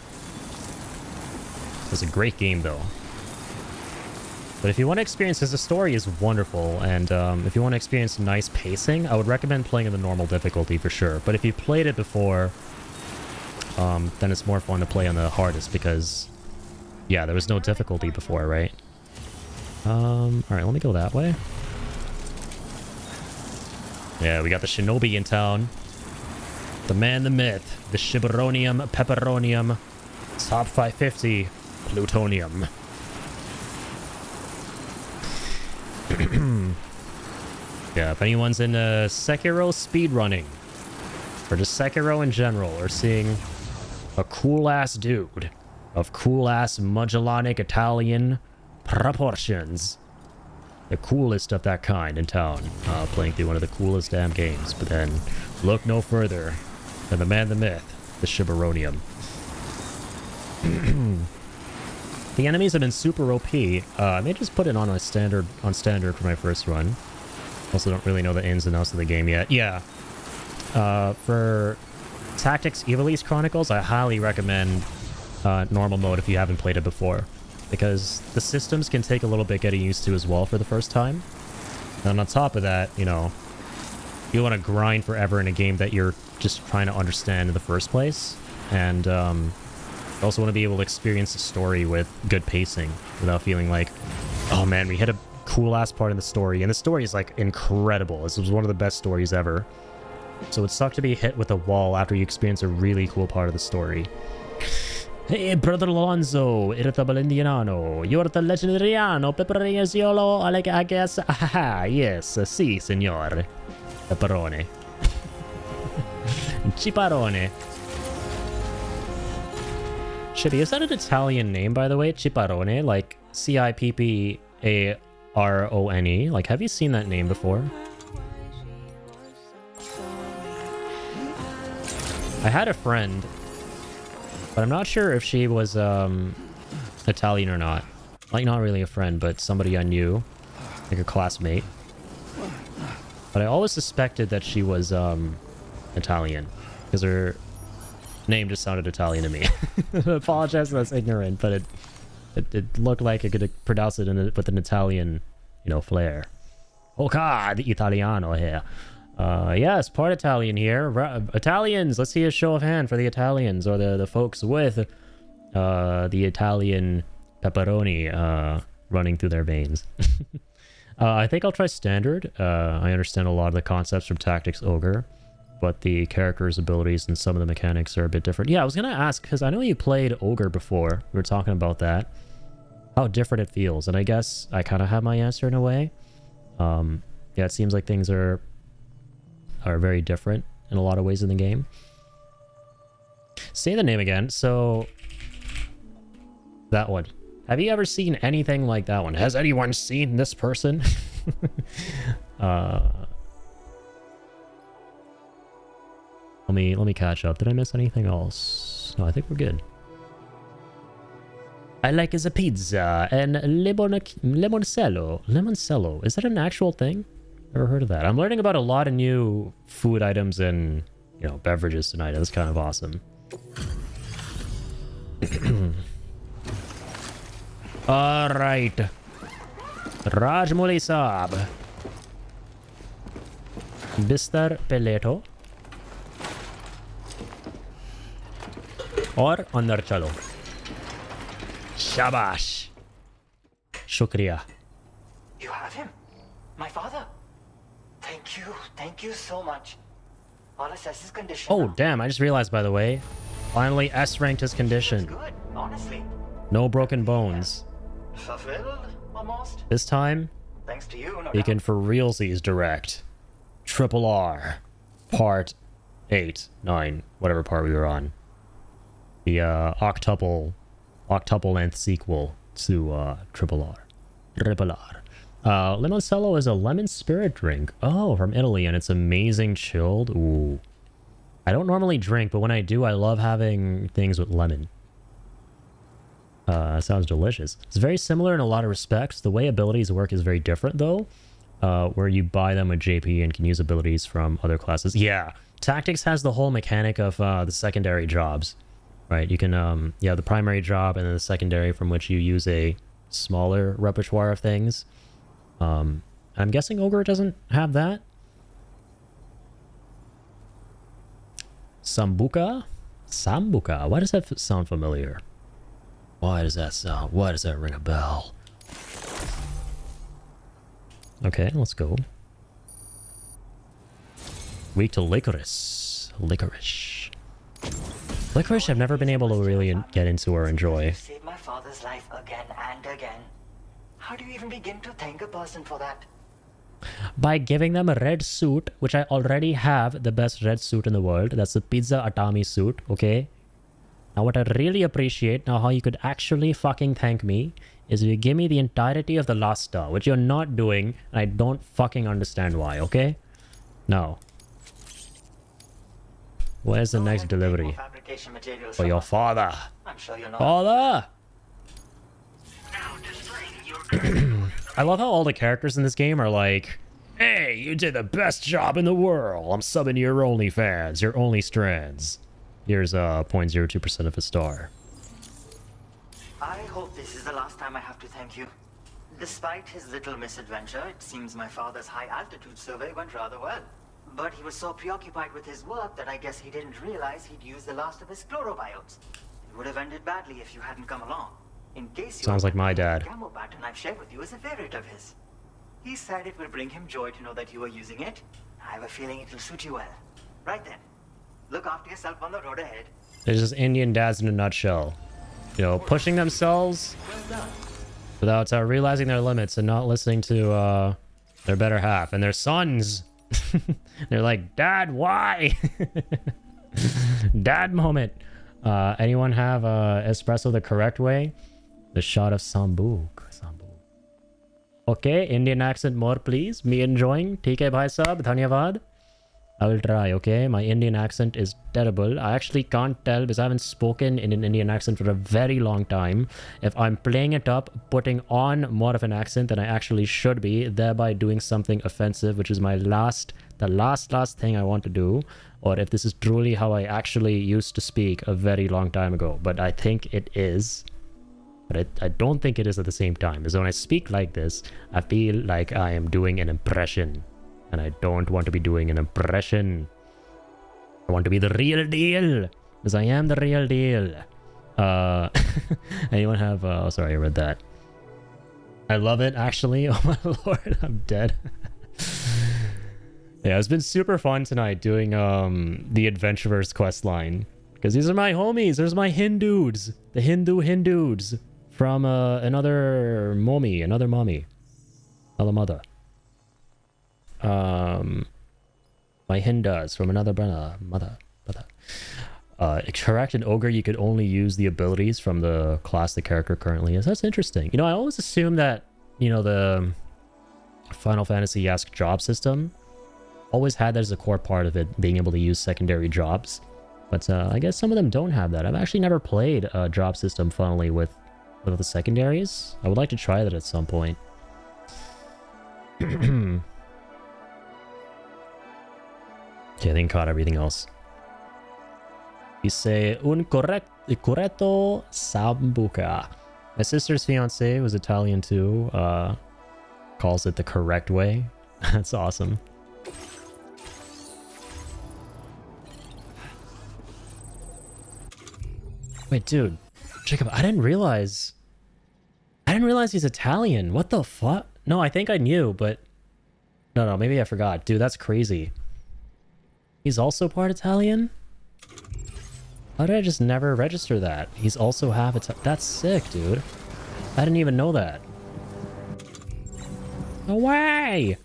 It's a great game, though. But if you want to experience, because the story is wonderful, and if you want to experience nice pacing, I would recommend playing in the normal difficulty for sure. But if you played it before, then it's more fun to play on the hardest, because, yeah, there was no difficulty before, right? Alright, let me go that way. Yeah, we got the Shinobi in town. The man, the myth, the Shiberonium, Pepperonium, Top 550, Plutonium. Yeah, if anyone's into Sekiro speedrunning, or just Sekiro in general, or seeing a cool-ass dude of cool-ass Magellanic Italian proportions. The coolest of that kind in town, playing through one of the coolest damn games. But then, look no further than the man, the myth, the Shibaronium. The enemies have been super OP. I may just put it on standard for my first run. Also don't really know the ins and outs of the game yet. Yeah. For Tactics Ivalice Chronicles, I highly recommend normal mode if you haven't played it before. Because the systems can take a little bit getting used to as well for the first time. And on top of that, you know, you want to grind forever in a game that you're just trying to understand in the first place. And you also want to be able to experience the story with good pacing without feeling like, oh man, we hit a cool-ass part in the story. And the story is, like, incredible. This was one of the best stories ever. So it sucked to be hit with a wall after you experience a really cool part of the story. Hey, Brother Alonzo, IrritableIndiano, you're the legendariano, Pepperoniziolo, I guess. Ah, yes, si, signore. Pepperone. Ciparone. Chippy, is that an Italian name, by the way? Ciparone, like C-I-P-P-A-R-O-N-E. Like, have you seen that name before? I had a friend, but I'm not sure if she was Italian or not. Like, not really a friend, but somebody I knew, like a classmate. But I always suspected that she was Italian, because her name just sounded Italian to me. I apologize if that's ignorant, but it looked like I could pronounce it with an Italian, you know, flair. Oh god, the Italiano here. Yes, part Italian here. Italians, let's see a show of hand for the Italians, or the folks with the Italian pepperoni running through their veins. I think I'll try standard. I understand a lot of the concepts from Tactics Ogre, but the character's abilities and some of the mechanics are a bit different. Yeah, I was gonna ask, because I know you played Ogre before. We were talking about that. How different it feels, and I guess I kind of have my answer in a way. Yeah, it seems like things are very different in a lot of ways in the game. Say the name again. So, that one. Have you ever seen anything like that one? Has anyone seen this person? Let me catch up. Did I miss anything else? No, I think we're good. I like is a pizza and limoncello. Limoncello. Is that an actual thing? Never heard of that. I'm learning about a lot of new food items and, you know, beverages tonight. That's kind of awesome. All right. Rajmouli Saab. Bistar Peleto. Or andar chalo. Shabash. Shukriya. You have him? My father? Thank you so much. I'll assess his condition. Oh, damn, I just realized, by the way. Finally S-ranked his condition. Good, honestly. No broken bones. Fulfilled, almost. This time, thanks to you, he can for realsies direct. Triple R. Part 8, 9, whatever part we were on. The octuple length sequel to Triple R. Triple R. Limoncello is a lemon spirit drink. Oh, from Italy, and it's amazing chilled. Ooh. I don't normally drink, but when I do, I love having things with lemon. Sounds delicious. It's very similar in a lot of respects. The way abilities work is very different, though. Where you buy them with JP and can use abilities from other classes. Yeah, Tactics has the whole mechanic of the secondary jobs. Right, you can, yeah, the primary job and then the secondary from which you use a smaller repertoire of things. I'm guessing Ogre doesn't have that. Sambuca? Sambuca? Why does that sound familiar? Why does that sound? Why does that ring a bell? Okay, let's go. Weak to licorice. Licorice. Licorice I've never been able to really get into or enjoy. You saved my father's life again and again. How do you even begin to thank a person for that? By giving them a red suit, which I already have the best red suit in the world. That's the Pizza Atami suit, okay? Now, what I really appreciate, now how you could actually fucking thank me, is if you give me the entirety of the last star, which you're not doing, and I don't fucking understand why, okay? No. Where's the next delivery? For your father. I'm sure you'll know. Father! I love how all the characters in this game are like, hey, you did the best job in the world. I'm subbing your OnlyFans, your only strands. Here's 0.02% of a star. I hope this is the last time I have to thank you. Despite his little misadventure, it seems my father's high altitude survey went rather well. But he was so preoccupied with his work that I guess he didn't realize he'd used the last of his chlorobiotes. It would have ended badly if you hadn't come along. In case you sounds like my dad. The camo pattern I've shared with you is a favorite of his. He said it will bring him joy to know that you are using it. I have a feeling it will suit you well. Right then. Look after yourself on the road ahead. There's just Indian dads in a nutshell. You know, pushing themselves without realizing their limits and not listening to their better half. And their sons, they're like, Dad, why? Dad moment. Anyone have espresso the correct way? The shot of Sambuc. Okay, Indian accent more, please. Me enjoying. TK bhai sahab, dhanyavad. I will try, okay? My Indian accent is terrible. I actually can't tell because I haven't spoken in an Indian accent for a very long time. If I'm playing it up, putting on more of an accent than I actually should be, thereby doing something offensive, which is the last thing I want to do, or if this is truly how I actually used to speak a very long time ago. But I think it is. But I don't think it is at the same time. Because when I speak like this, I feel like I am doing an impression. And I don't want to be doing an impression. I want to be the real deal. Because I am the real deal. Anyone have... oh, sorry, I read that. I love it, actually. Oh my lord, I'm dead. Yeah, it's been super fun tonight doing the Adventurers quest line. Because these are my homies. There's my Hindudes. The Hindudes. From another mommy. Another mother. My Hindas from another mother. Correct, an ogre, you could only use the abilities from the class the character currently is. That's interesting. You know, I always assume that, you know, the Final Fantasy-esque job system always had that as a core part of it, being able to use secondary jobs. But I guess some of them don't have that. I've actually never played a job system, funnily, with the secondaries. I would like to try that at some point. Okay, I think caught everything else. You say un corretto sambuca. My sister's fiance was Italian too. Calls it the correct way. That's awesome. Wait, dude, Jacob, I didn't realize he's Italian. What the fuck? No, I think I knew, but no, maybe I forgot. Dude, that's crazy. He's also part Italian? How did I just never register that? He's also half Italian. That's sick, dude. I didn't even know that. No way!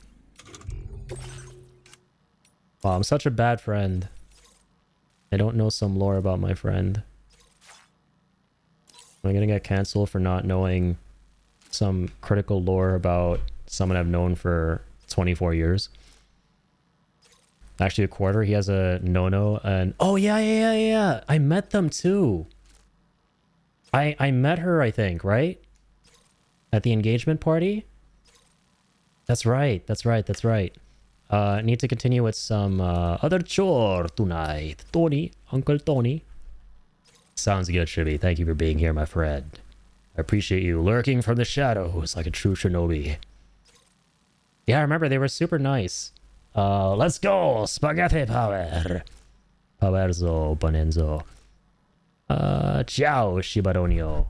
Wow, I'm such a bad friend. I don't know some lore about my friend. Am I gonna get canceled for not knowing some critical lore about someone I've known for 24 years? Actually, a quarter. He has a Nono and... Oh, yeah. I met them too. I met her, I think, right? At the engagement party? That's right. Need to continue with some other chore tonight. Tony, Uncle Tony. Sounds good, Shibby. Thank you for being here, my friend. I appreciate you lurking from the shadows like a true shinobi. Yeah, I remember they were super nice. Let's go! Spaghetti power! Powerzo, Bonenzo. Ciao, Chiparonio.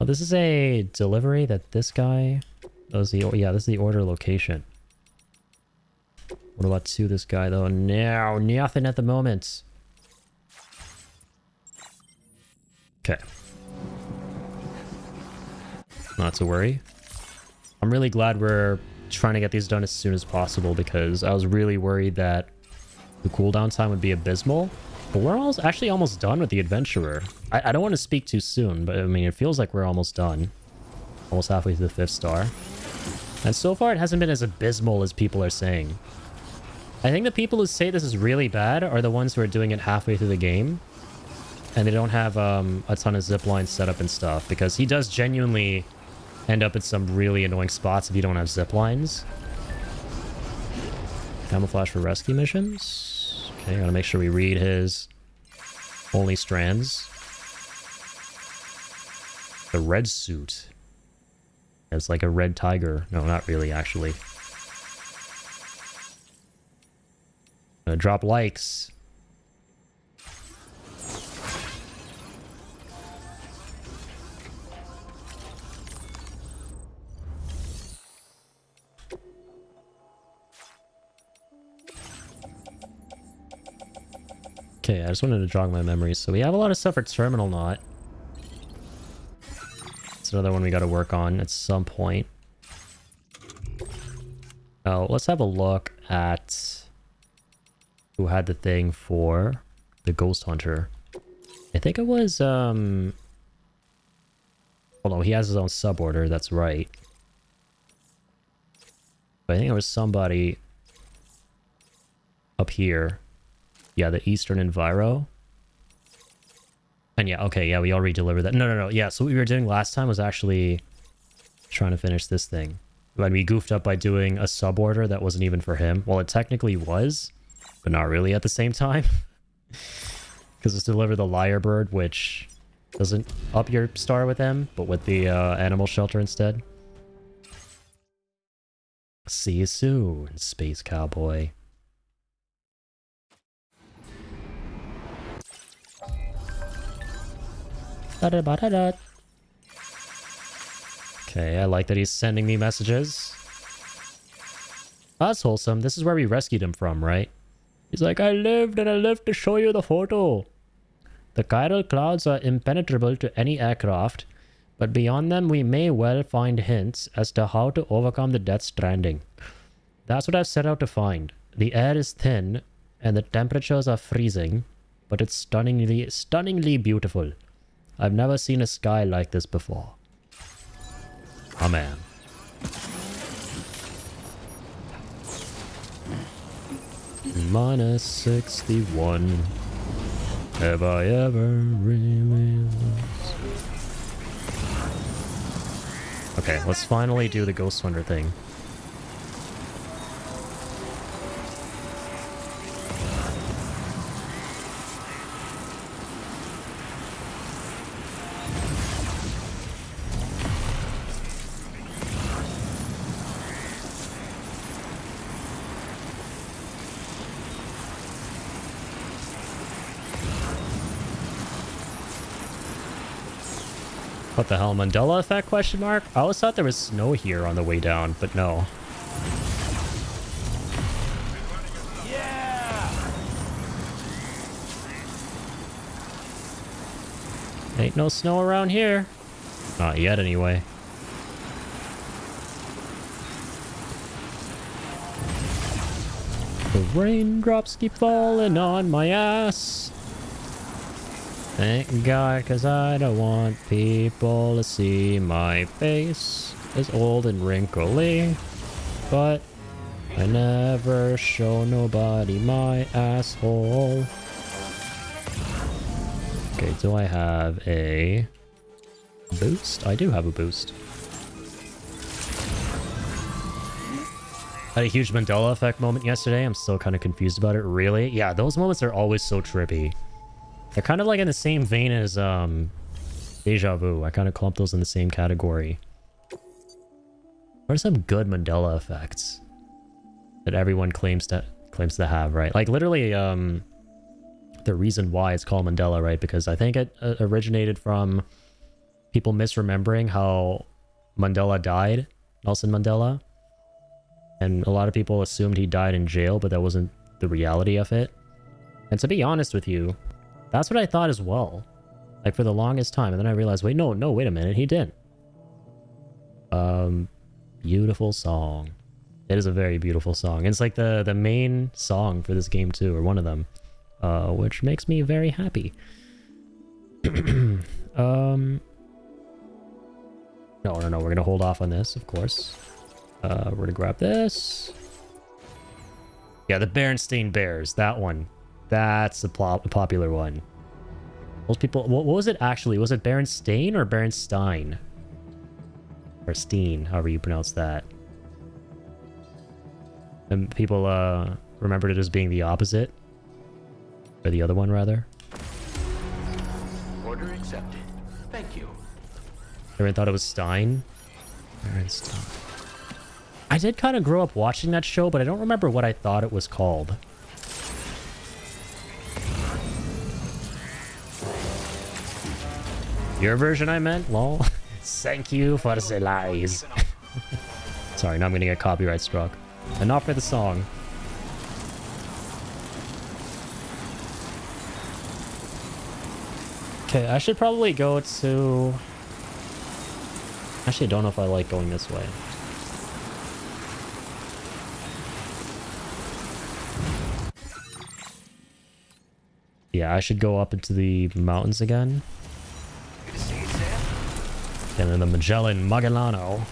Oh, this is a delivery that this guy... yeah, this is the order location. What about to this guy, though? No, nothing at the moment. Okay. Not to worry. I'm really glad we're trying to get these done as soon as possible because I was really worried that the cooldown time would be abysmal. But we're actually almost done with the Adventurer. I don't want to speak too soon, but I mean, it feels like we're almost done. Almost halfway through the 5th star. And so far, it hasn't been as abysmal as people are saying. I think the people who say this is really bad are the ones who are doing it halfway through the game. And they don't have a ton of zip lines set up and stuff. Because he does genuinely end up in some really annoying spots if you don't have zip lines. Camouflage for rescue missions. Okay, gotta make sure we read his only strands. The red suit. It's like a red tiger. No, not really, actually. Gonna drop likes. Okay, I just wanted to jog my memory. So we have a lot of stuff for Terminal Knot. It's another one we got to work on at some point. Oh, let's have a look at who had the thing for the Ghost Hunter. I think it was, hold on, he has his own suborder, that's right. But I think it was somebody up here. Yeah, the Eastern Enviro. And yeah, okay, yeah, we already delivered that. No. Yeah, so what we were doing last time was actually trying to finish this thing. When we goofed up by doing a suborder that wasn't even for him. Well, it technically was, but not really at the same time. Because it's deliver the Lyrebird, which doesn't up your star with them, but with the animal shelter instead. See you soon, Space Cowboy. Okay, I like that he's sending me messages. That's wholesome. This is where we rescued him from, right? He's like, I lived and I lived to show you the photo. The chiral clouds are impenetrable to any aircraft, but beyond them we may well find hints as to how to overcome the death stranding. That's what I've set out to find. The air is thin and the temperatures are freezing, but it's stunningly beautiful. I've never seen a sky like this before. Amen. Minus 61. Have I ever realized? Okay, let's finally do the Ghost Hunter thing. What the hell, Mandela effect, question mark? I always thought there was snow here on the way down, but no. Yeah! Ain't no snow around here. Not yet, anyway. The raindrops keep falling on my ass. Thank God, cause I don't want people to see my face. It's old and wrinkly, but I never show nobody my asshole. Okay, do I have a boost? I do have a boost. I had a huge Mandela effect moment yesterday. I'm still kind of confused about it. Really? Yeah, those moments are always so trippy. They're kind of like in the same vein as Deja Vu. I kind of clump those in the same category. What are some good Mandela effects that everyone claims to have, right? Like literally the reason why it's called Mandela, right? Because I think it originated from people misremembering how Mandela died, Nelson Mandela. And a lot of people assumed he died in jail, but that wasn't the reality of it. And to be honest with you, that's what I thought as well. Like for the longest time. And then I realized, wait, no, wait a minute. He didn't. Beautiful song. It is a very beautiful song. It's like the main song for this game too, or one of them, which makes me very happy. No, we're gonna hold off on this, of course. We're gonna grab this. Yeah, the Berenstain Bears, that one. That's a popular one. Most people, what was it actually? Was it Berenstain or Berenstein? Or Steen, however you pronounce that. And people remembered it as being the opposite. Or the other one, rather. Order accepted. Thank you. Everyone thought it was Stein? Berenstain. I did kind of grow up watching that show, but I don't remember what I thought it was called. Your version, I meant? Lol. Thank you for the lies. Sorry, now I'm gonna get copyright struck. Enough for the song. Okay, I should probably go to... Actually, I don't know if I like going this way. Yeah, I should go up into the mountains again. And then the Magellano,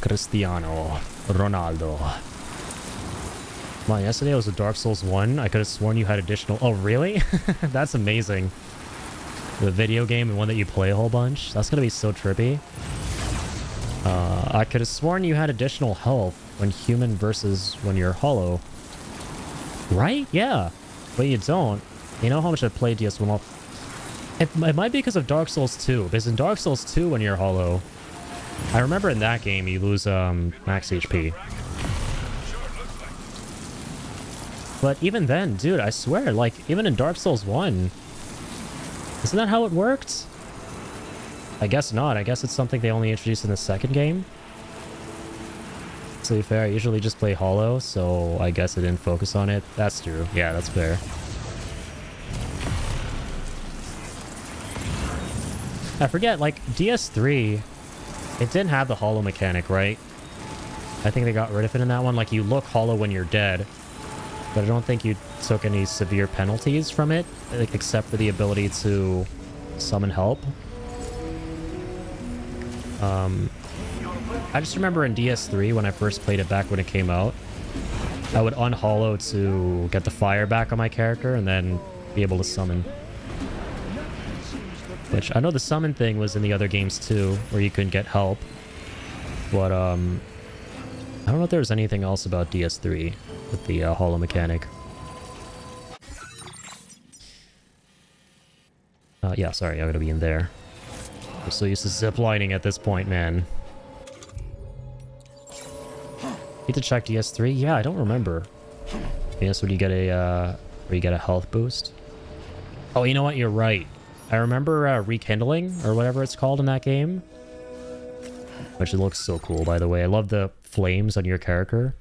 Cristiano Ronaldo. Man, yesterday was a Dark Souls 1. I could have sworn you had additional... Oh, really? That's amazing. The video game and one that you play a whole bunch. That's gonna be so trippy. I could have sworn you had additional health when human versus when you're hollow. Right? Yeah. But you don't. You know how much I played DS1? It might be because of Dark Souls 2. Because in Dark Souls 2, when you're hollow, I remember in that game you lose max HP. But even then, dude, I swear, like, even in Dark Souls 1, isn't that how it worked? I guess not. I guess it's something they only introduced in the second game. To be fair, I usually just play hollow, so I guess I didn't focus on it. That's true. Yeah, that's fair. I forget, like, DS3, it didn't have the hollow mechanic, right? I think they got rid of it in that one. Like, you look hollow when you're dead, but I don't think you took any severe penalties from it, like, except for the ability to summon help. I just remember in DS3, when I first played it back when it came out, I would unhollow to get the fire back on my character and then be able to summon. Which, I know the summon thing was in the other games too, where you couldn't get help. But, I don't know if there was anything else about DS3 with the hollow mechanic. Yeah, sorry, I gotta be in there. I'm so used to ziplining at this point, man. Need to check DS3? Yeah, I don't remember. Yes, would you get a, where you get a health boost? Oh, you know what? You're right. I remember rekindling, or whatever it's called in that game. Which it looks so cool, by the way. I love the flames on your character.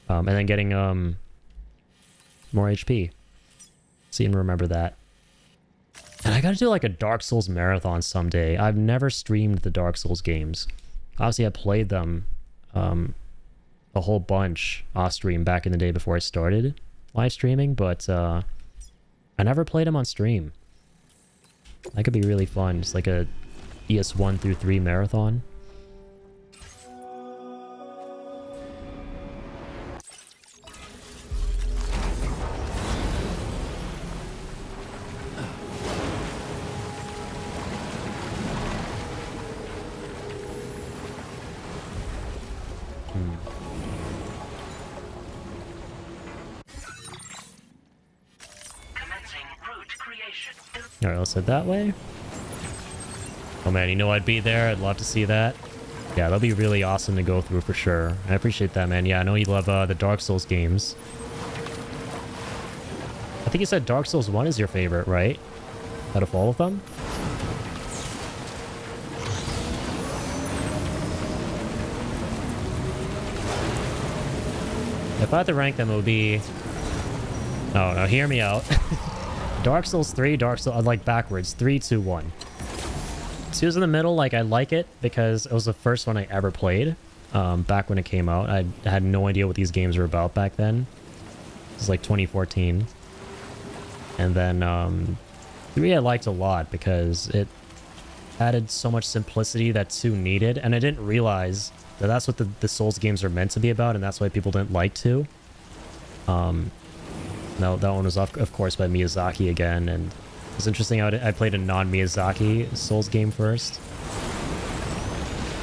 And then getting more HP. Seem to remember that. And I gotta do like a Dark Souls marathon someday. I've never streamed the Dark Souls games. Obviously, I played them a whole bunch off stream back in the day before I started live streaming, but I never played them on stream. That could be really fun. Just like a ES1 through 3 marathon. Alright, let's head that way. Oh man, you know I'd be there. I'd love to see that. Yeah, that'll be really awesome to go through for sure. I appreciate that, man. Yeah, I know you love the Dark Souls games. I think you said Dark Souls 1 is your favorite, right? Out of all of them? If I had to rank them, it would be... Oh, no, hear me out. Dark Souls 3, Dark Souls... like backwards. 3, 2, 1. 2's in the middle, like, I like it because it was the first one I ever played. back when it came out. I had no idea what these games were about back then. It was like 2014. And then 3 I liked a lot because it added so much simplicity that 2 needed, and I didn't realize that that's what the Souls games are meant to be about, and that's why people didn't like 2. No, that one was of course by Miyazaki again, and it was interesting how I played a non-Miyazaki Souls game first.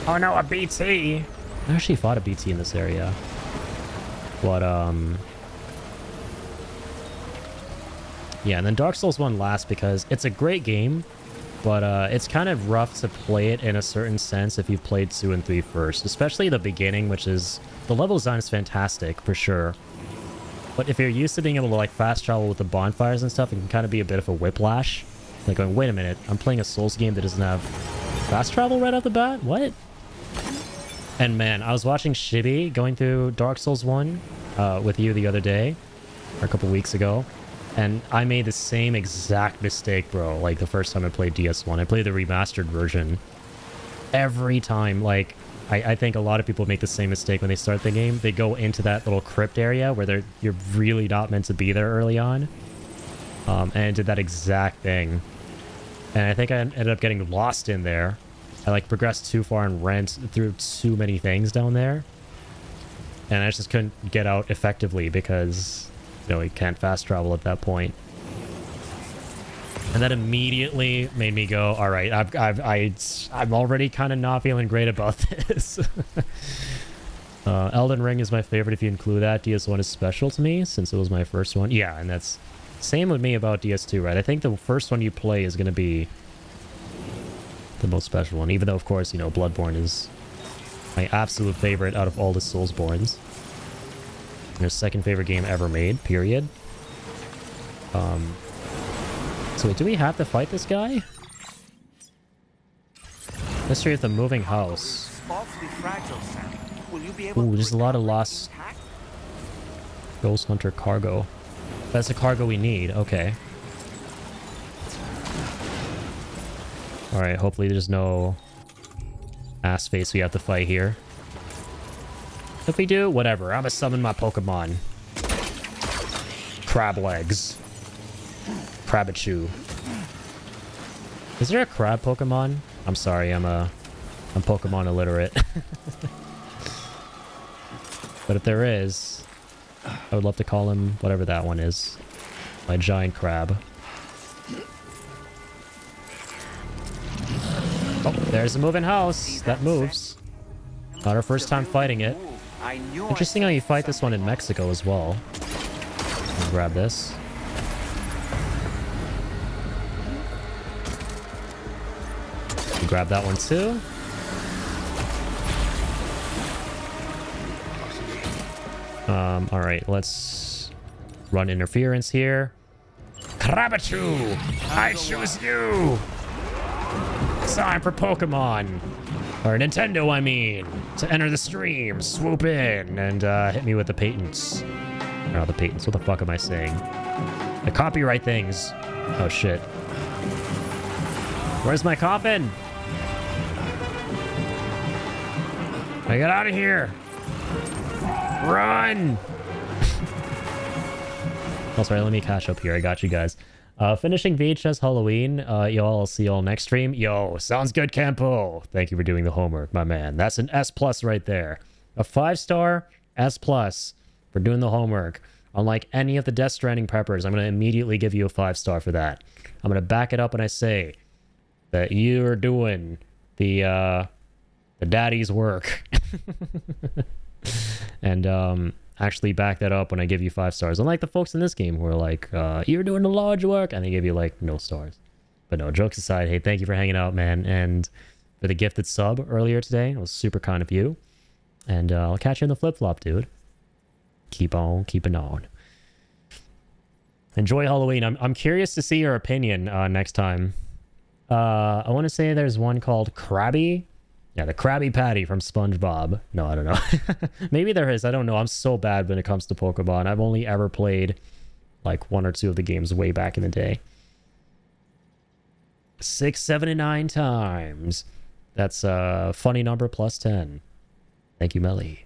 Oh no, a BT! I actually fought a BT in this area. But, yeah, and then Dark Souls 1 last because it's a great game, but it's kind of rough to play it in a certain sense if you played 2 and 3 first, especially the beginning, which is... The level design is fantastic, for sure. But if you're used to being able to, like, fast travel with the bonfires and stuff, it can kind of be a bit of a whiplash. Like, going, wait a minute, I'm playing a Souls game that doesn't have fast travel right off the bat? What? And man, I was watching Shibby going through Dark Souls 1 with you the other day, or a couple weeks ago. And I made the same exact mistake, bro, like the first time I played DS1. I played the remastered version. Every time, like, I think a lot of people make the same mistake when they start the game. They go into that little crypt area where you're really not meant to be there early on. And I did that exact thing. And I think I ended up getting lost in there. I, like, progressed too far and ran through too many things down there. And I just couldn't get out effectively because... You know, you can't fast travel at that point. And that immediately made me go, all right, I'm already kind of not feeling great about this. Elden Ring is my favorite if you include that. DS1 is special to me since it was my first one. Yeah, and that's same with me about DS2, right? I think the first one you play is going to be the most special one, even though, of course, you know, Bloodborne is my absolute favorite out of all the Soulsborns. Their second favorite game ever made, period. So wait, do we have to fight this guy? Mystery of the Moving House. Ooh, there's a lot of lost Ghost Hunter cargo. That's the cargo we need, okay. Alright, hopefully there's no ass face we have to fight here. If we do, whatever. I'm gonna summon my Pokemon. Crab legs. Crabachu. Is there a crab Pokemon? I'm sorry, I'm Pokemon illiterate. But if there is, I would love to call him whatever that one is. My giant crab. Oh, there's a moving house. That moves. Not our first time fighting it. Interesting how you fight this one in Mexico as well. I'll grab this. You grab that one too. Alright, let's run interference here. Crabachu! I choose you! It's time for Pokemon! Or Nintendo, I mean, to enter the stream, swoop in, and hit me with the patents. Or not the patents, what the fuck am I saying? The copyright things. Oh shit. Where's my coffin? I get out of here. Run! Oh, sorry, let me catch up here. I got you guys. Finishing VHS Halloween. Y'all, I'll see y'all next stream. Yo, sounds good, Campo. Thank you for doing the homework, my man. That's an S+ right there. A 5-star S+ for doing the homework. Unlike any of the Death Stranding preppers, I'm going to immediately give you a 5-star for that. I'm going to back it up when I say that you're doing the daddy's work. And, actually back that up when I give you 5 stars. Unlike the folks in this game who are like, you're doing the large work, and they give you like no stars. But no, jokes aside, hey, thank you for hanging out, man. And for the gifted sub earlier today, it was super kind of you. And I'll catch you in the flip-flop, dude. Keep on keeping on. Enjoy Halloween. I'm curious to see your opinion next time. I want to say there's one called Krabby. Yeah, the Krabby Patty from SpongeBob. No, I don't know. Maybe there is. I don't know. I'm so bad when it comes to Pokemon. I've only ever played like 1 or 2 of the games way back in the day. 679 times. That's a funny number plus 10. Thank you, Melly.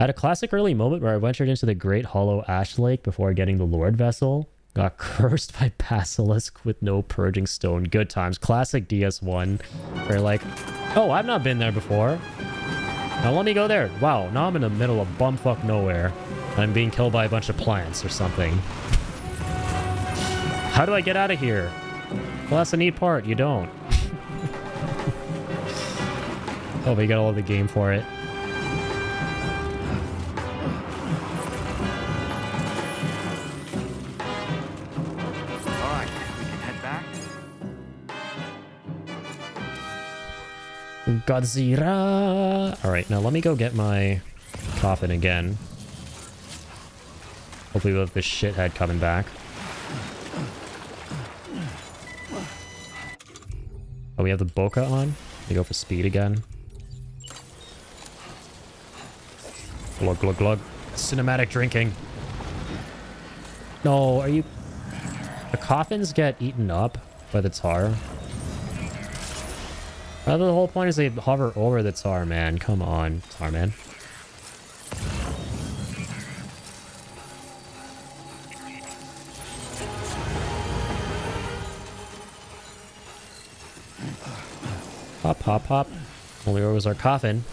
I had a classic early moment where I ventured into the Great Hollow Ash Lake before getting the Lord Vessel. Got cursed by Basilisk with no purging stone. Good times. Classic DS1. Where like, oh, I've not been there before. Now let me go there. Wow, now I'm in the middle of bumfuck nowhere. I'm being killed by a bunch of plants or something. How do I get out of here? Well, that's a neat part. You don't. Oh, we got all of the game for it. Alright, we can head back. Godzilla. Alright, now let me go get my coffin again. Hopefully we'll have this shithead coming back. Oh, we have the bokeh on. We go for speed again. Glug, glug, glug. Cinematic drinking. No, are you... The coffins get eaten up by the tar. The whole point is they hover over the tar, man. Come on, tar man. Pop, pop, pop. Only where was our coffin?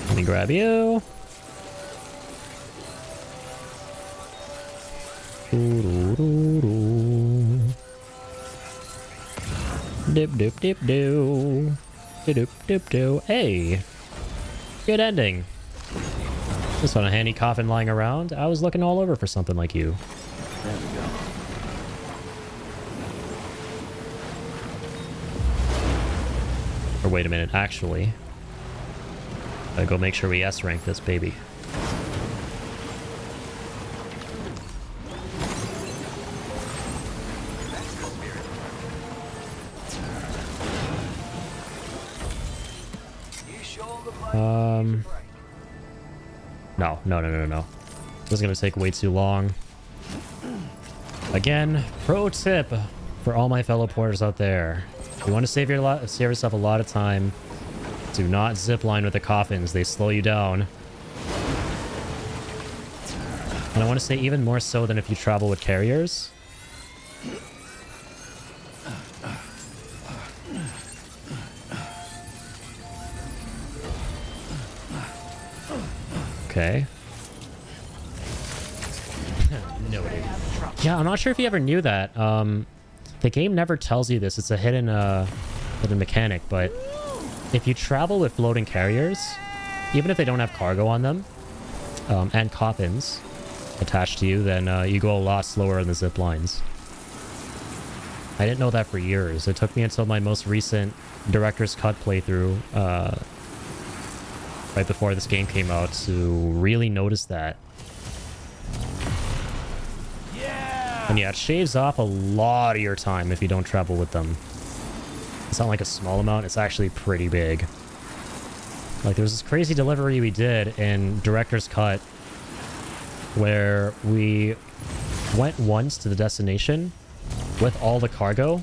Let me grab you. Dip, dip, dip, do. Dip, dip, do. Hey! Good ending. Just on a handy coffin lying around. I was looking all over for something like you. There we go. Or wait a minute, actually. Gotta go make sure we S-rank this baby. No. This is gonna take way too long. Again, pro tip for all my fellow porters out there. If you want to save yourself a lot of time, do not zipline with the coffins. They slow you down. And I want to say even more so than if you travel with carriers. Okay. Noted. Yeah, I'm not sure if you ever knew that. The game never tells you this. It's a hidden mechanic, but if you travel with floating carriers, even if they don't have cargo on them, and coffins attached to you, then you go a lot slower on the zip lines. I didn't know that for years. It took me until my most recent Director's Cut playthrough, right before this game came out, to really notice that. And yeah, it shaves off a lot of your time if you don't travel with them. It's not like a small amount, it's actually pretty big. Like, there was this crazy delivery we did in Director's Cut where we went once to the destination with all the cargo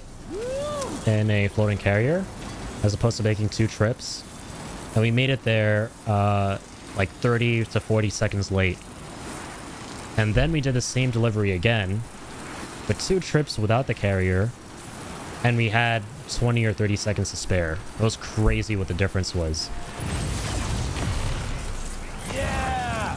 in a floating carrier, as opposed to making 2 trips. And we made it there like 30 to 40 seconds late. And then we did the same delivery again, with 2 trips without the carrier, and we had 20 or 30 seconds to spare. It was crazy what the difference was. Yeah!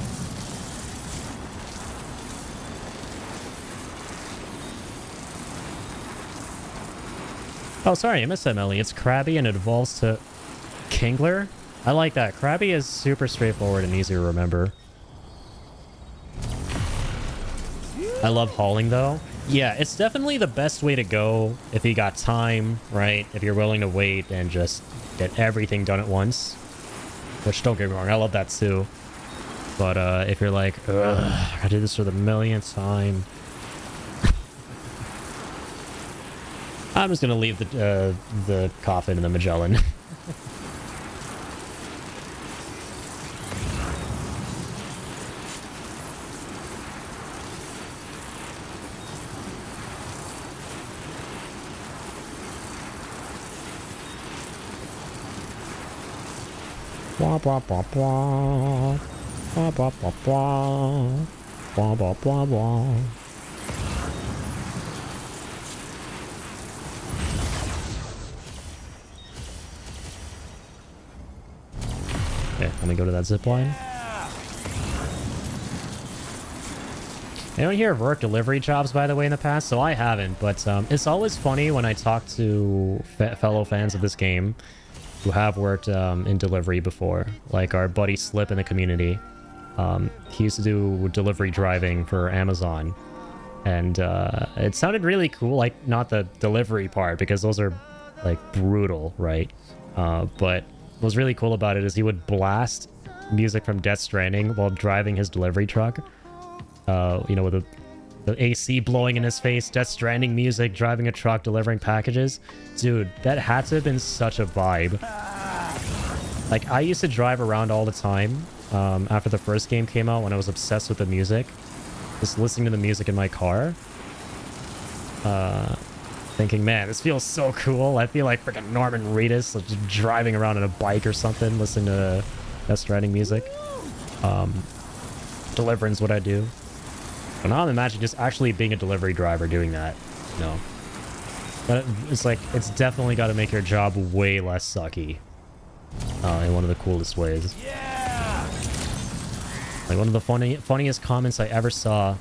Oh, sorry, I missed that, Melly. It's Krabby and it evolves to Kingler. I like that. Krabby is super straightforward and easy to remember. I love hauling, though. Yeah, it's definitely the best way to go if you got time, right? If you're willing to wait and just get everything done at once. Which, don't get me wrong, I love that too. But if you're like, ugh, I did this for the millionth time. I'm just gonna leave the coffin in the Magellan. Blah, blah, blah, blah. Blah, blah, blah, blah. Blah, blah, blah, blah. Okay, let me go to that zip line. Anyone here have worked delivery jobs, by the way, in the past? So I haven't, but it's always funny when I talk to fellow fans of this game who have worked in delivery before. Like our buddy Slip in the community. He used to do delivery driving for Amazon. And it sounded really cool, like not the delivery part, because those are like brutal, right? But what was really cool about it is he would blast music from Death Stranding while driving his delivery truck. You know, with the AC blowing in his face, Death Stranding music, driving a truck, delivering packages. Dude, that had to have been such a vibe. Like, I used to drive around all the time after the first game came out when I was obsessed with the music. Just listening to the music in my car. Thinking, man, this feels so cool. I feel like freaking Norman Reedus, like just driving around on a bike or something, listening to Death Stranding music. Delivering's what I do. But now I'm imagining just actually being a delivery driver doing that. No. But it's like, it's definitely got to make your job way less sucky. In one of the coolest ways. Yeah! Like one of the funniest comments I ever saw,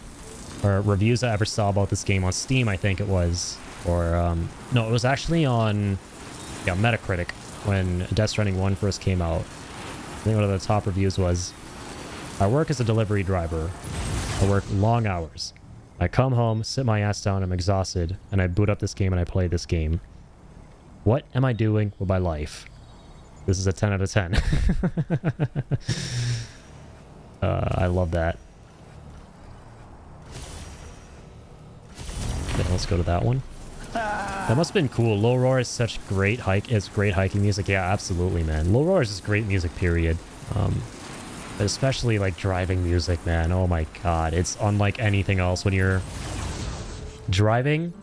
or reviews I ever saw about this game on Steam, I think it was. Or, no, it was actually on, yeah, Metacritic, when Death Stranding 1 first came out. I think one of the top reviews was, I work as a delivery driver. I work long hours. I come home, sit my ass down, I'm exhausted, and I boot up this game and I play this game. What am I doing with my life? This is a 10 out of 10. I love that. Okay, let's go to that one. That must have been cool. Low Roar is such great great hiking music. Yeah, absolutely, man. Low Roar is just great music, period. But especially like driving music, man. Oh my god. It's unlike anything else when you're driving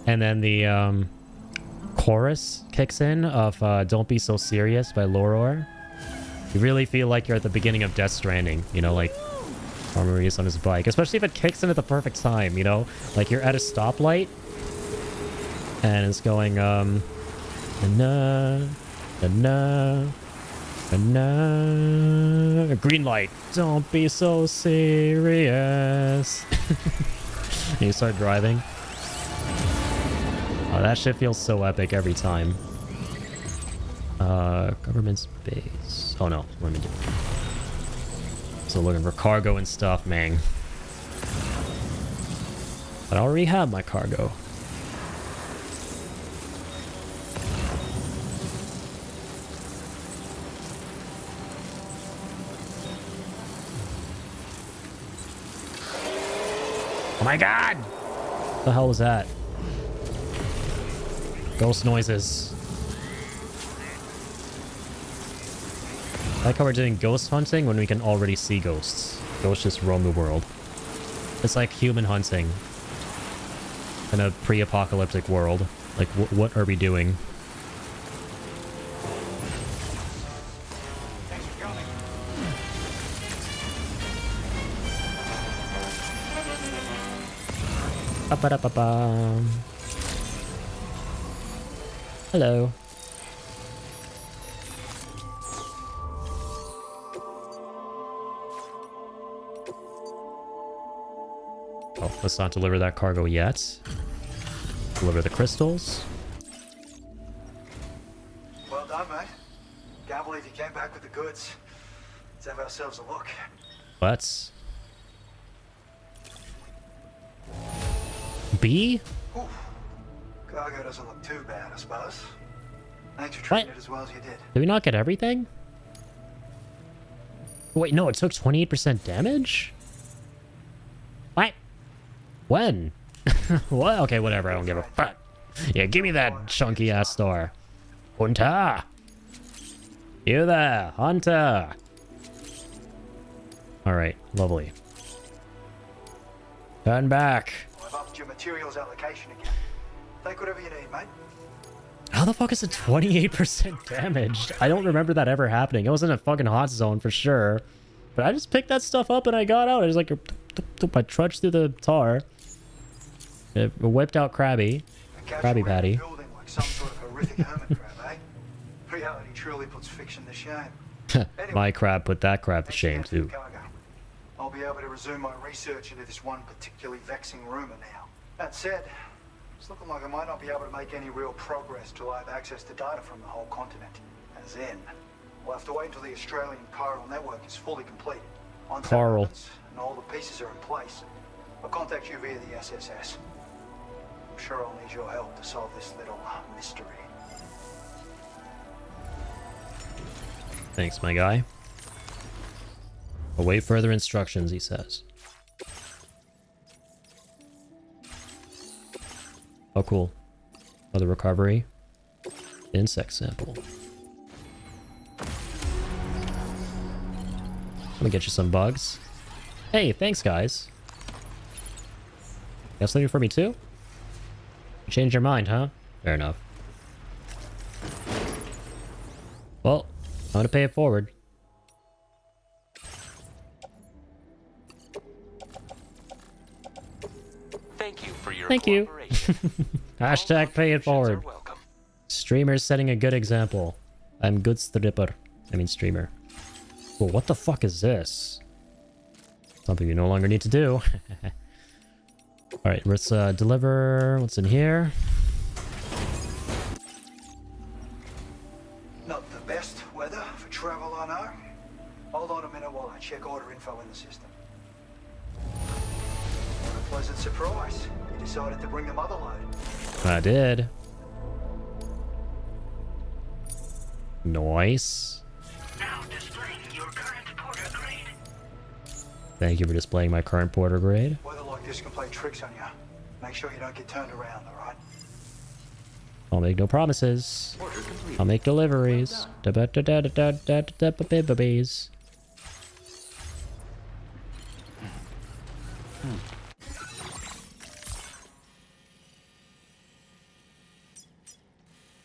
and then the chorus kicks in of Don't Be So Serious by Low Roar. You really feel like you're at the beginning of Death Stranding, you know, like Norman Reedus on his bike. Especially if it kicks in at the perfect time, you know? Like you're at a stoplight and it's going, na, green light. Don't be so serious. And you start driving. Oh, that shit feels so epic every time. Government space. Oh no, let me do it. So looking for cargo and stuff, man. But I already have my cargo. Oh my god! What the hell was that? Ghost noises. I like how we're doing ghost hunting when we can already see ghosts. Ghosts just roam the world. It's like human hunting in a pre-apocalyptic world. Like, what are we doing? Ba-ba-da-ba-ba. Hello. Oh, let's not deliver that cargo yet. Deliver the crystals. Well done, mate. Can't believe you came back with the goods. Let's have ourselves a look. Let's. B? Ooh. Cargo doesn't look too bad, I suppose. Thanks for treating it as well as you did. Did we not get everything? Wait, no, it took 28% damage? What? When? What? Okay, whatever, I don't give a fuck. Yeah, give me that chunky ass star. Hunter! You there, Hunter! Alright, lovely. Turn back. I've upped your materials allocation again. Take whatever you need, mate. How the fuck is it 28% damaged? I don't remember that ever happening. It wasn't a fucking hot zone for sure. But I just picked that stuff up and I got out. I was like, I trudged through the tar. It whipped out Krabby. Krabby Patty. Like some sort of horrific hermit crab, eh? Reality truly puts fiction to shame. Anyway, my crab put that crab to shame too. I'll be able to resume my research into this one particularly vexing rumor now. That said, it's looking like I might not be able to make any real progress till I have access to data from the whole continent. As in, we'll have to wait until the Australian chiral network is fully completed. Once Chiral. and all the pieces are in place, I'll contact you via the SSS. I'm sure I'll need your help to solve this little mystery. Thanks, my guy. Await further instructions, he says. Oh, cool. Another recovery. Insect sample. Let me get you some bugs. Hey, thanks, guys. Got something for me, too? You changed your mind, huh? Fair enough. Well, I'm gonna pay it forward. Thank you for your cooperation. Hashtag pay it forward. Streamers setting a good example. I'm good stripper. I mean streamer. Well, what the fuck is this? Something you no longer need to do. Alright, let's deliver what's in here. Not the best weather for travel, I know. Hold on a minute while I check order info in the system. What a pleasant surprise. You decided to bring the mother load. I did. Nice. Now displaying your current porter grade. Thank you for displaying my current porter grade. Weather like this can play tricks on you. Make sure you don't get turned around, alright? I'll make no promises. I'll make deliveries. Babies.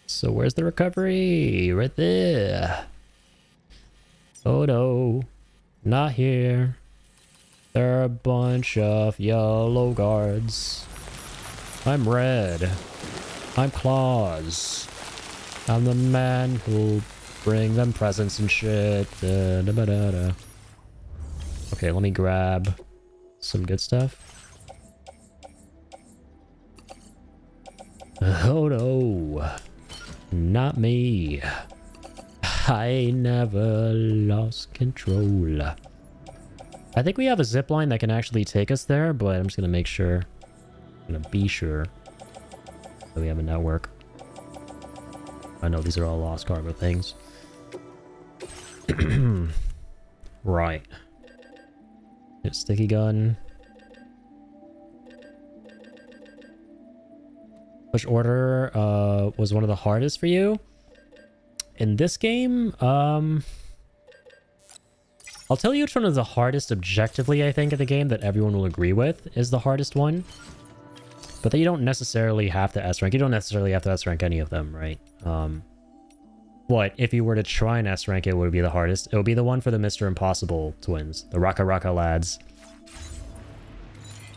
So where's the recovery? Right there. Oh no. Not here. There are a bunch of yellow guards. I'm red. I'm Claus. I'm the man who'll bring them presents and shit. Da, da, da, da, da. Okay, let me grab some good stuff. Oh no. Not me. I never lost control. I think we have a zip line that can actually take us there, but I'm just gonna make sure. I'm gonna be sure that we have a network. I know these are all lost cargo things. Right. Sticky gun. Which order was one of the hardest for you? In this game, I'll tell you which one is the hardest objectively, I think, in the game that everyone will agree with is the hardest one. But that you don't necessarily have to S-rank. You don't necessarily have to S-rank any of them, right? What, if you were to try and S-rank it, would be the hardest? It would be the one for the Mr. Impossible twins. The Raka Raka lads.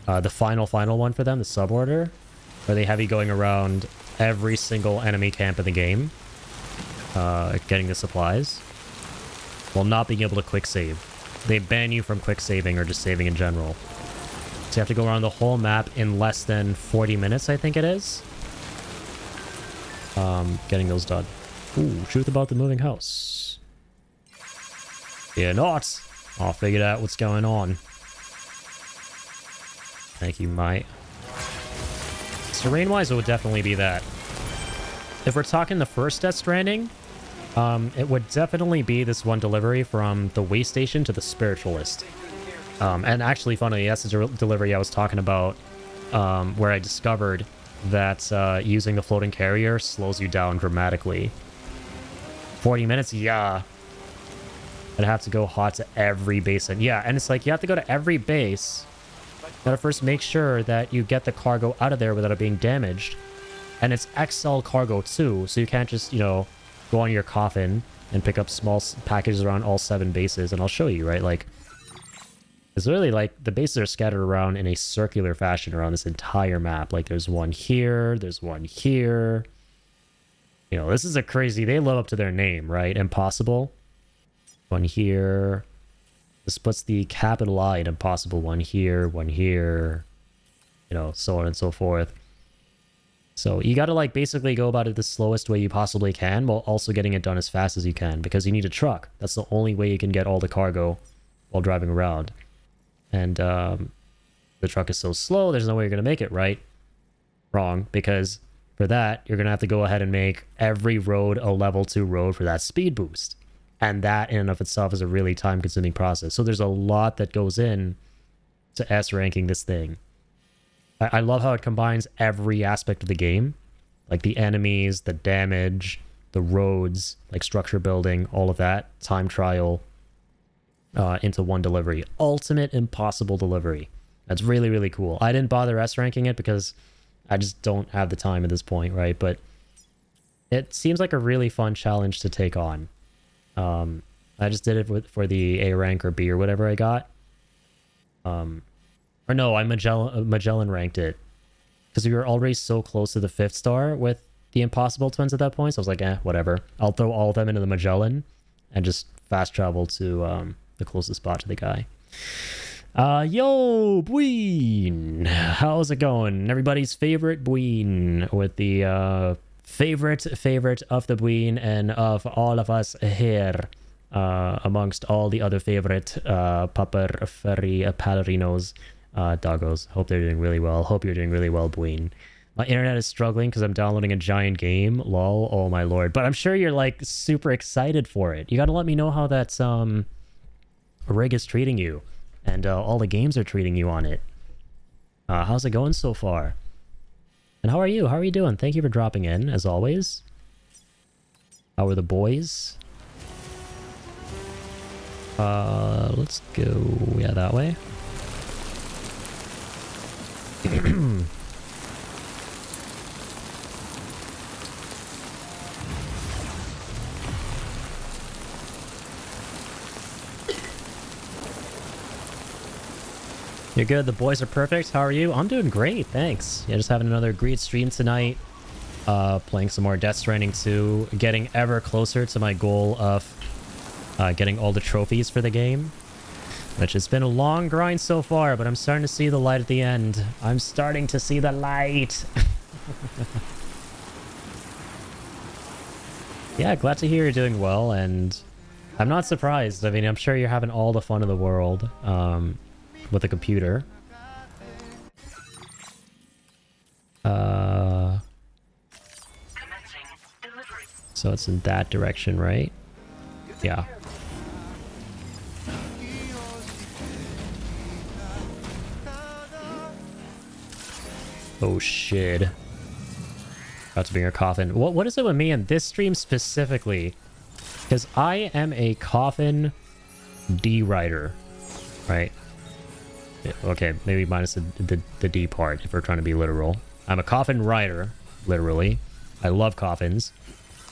The final one for them, the suborder. Where they have you going around every single enemy camp in the game. Getting the supplies. While not being able to quick save. They ban you from quick saving or just saving in general. So you have to go around the whole map in less than 40 minutes, I think it is. Getting those done. Ooh, truth about the moving house. Fear not. I'll figure out what's going on. Thank you, mate. Terrain-wise, it would definitely be that. If we're talking the first Death Stranding, it would definitely be this one delivery from the way station to the spiritualist. And actually, funnily, that's the delivery I was talking about, where I discovered that using the floating carrier slows you down dramatically. 40 minutes? Yeah. I'd have to go hot to every base. And yeah, and it's like, you have to go to every base. You gotta first make sure that you get the cargo out of there without it being damaged. And it's XL cargo too, so you can't just, you know, go on your coffin and pick up small packages around all 7 bases. And I'll show you, right? Like, it's literally like the bases are scattered around in a circular fashion around this entire map. Like there's one here, there's one here. You know, this is a crazy, they live up to their name, right? Impossible. One here. This puts the capital I in impossible. One here, you know, so on and so forth. So you got to like basically go about it the slowest way you possibly can while also getting it done as fast as you can because you need a truck. That's the only way you can get all the cargo while driving around. And the truck is so slow, there's no way you're going to make it, right? Wrong, because for that, you're going to have to go ahead and make every road a level 2 road for that speed boost. And that in and of itself is a really time-consuming process. So there's a lot that goes in to S-ranking this thing. I love how it combines every aspect of the game. Like the enemies, the damage, the roads, like structure building, all of that. Time trial into one delivery. Ultimate impossible delivery. That's really, really cool. I didn't bother S-ranking it because I just don't have the time at this point, right? But it seems like a really fun challenge to take on. I just did it for the A rank or B or whatever I got. Or no, I Magellan ranked it. Because we were already so close to the 5th star with the Impossible Twins at that point. So I was like, whatever. I'll throw all of them into the Magellan and just fast travel to the closest spot to the guy. Yo, Bween! How's it going? Everybody's favorite Bween with the favorite of the Bween and of all of us here. Amongst all the other favorite pupper, furry, pallerinos, doggos. Hope they're doing really well. Hope you're doing really well, Bween. My internet is struggling because I'm downloading a giant game. Lol. Oh my lord. But I'm sure you're like super excited for it. You gotta let me know how that rig is treating you. And all the games are treating you on it. How's it going so far? And how are you? How are you doing? Thank you for dropping in, as always. How are the boys? Let's go, yeah, that way. You're good, the boys are perfect. How are you? I'm doing great, thanks. Yeah, just having another great stream tonight. Playing some more Death Stranding 2. Getting ever closer to my goal of getting all the trophies for the game, which has been a long grind so far, but I'm starting to see the light at the end. I'm starting to see the light. Yeah, glad to hear you're doing well, and I'm not surprised. I mean, I'm sure you're having all the fun in the world with a computer. So it's in that direction, right? Yeah. Oh shit. About to bring a coffin. What is it with me in this stream specifically? Because I am a coffin D-writer, right? Okay, maybe minus the D part if we're trying to be literal. I'm a coffin writer, literally. I love coffins.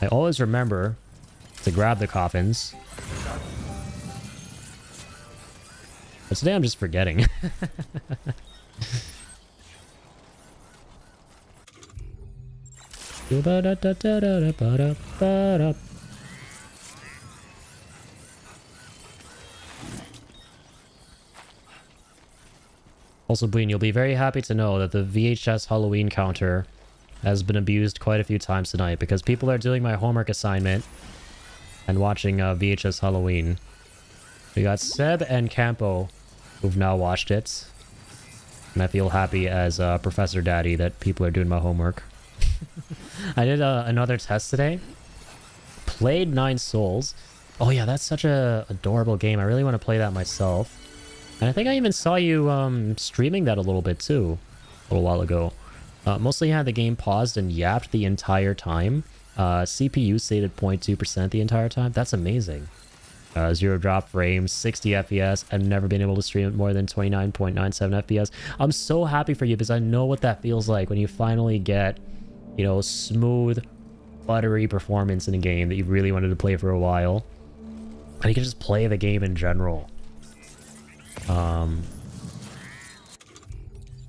I always remember to grab the coffins. But today I'm just forgetting. Also, Bween, you'll be very happy to know that the VHS Halloween counter has been abused quite a few times tonight because people are doing my homework assignment and watching VHS Halloween. We got Seb and Campo who've now watched it. And I feel happy as Professor Daddy that people are doing my homework. I did another test today. Played 9 Souls. Oh yeah, that's such a adorable game. I really want to play that myself. And I think I even saw you streaming that a little bit too, a little while ago. Mostly had the game paused and yapped the entire time. CPU stayed at 0.2% the entire time. That's amazing. 0 drop frames, 60 FPS. I've never been able to stream at more than 29.97 FPS. I'm so happy for you because I know what that feels like when you finally get, you know, smooth, buttery performance in a game that you really wanted to play for a while. And you can just play the game in general.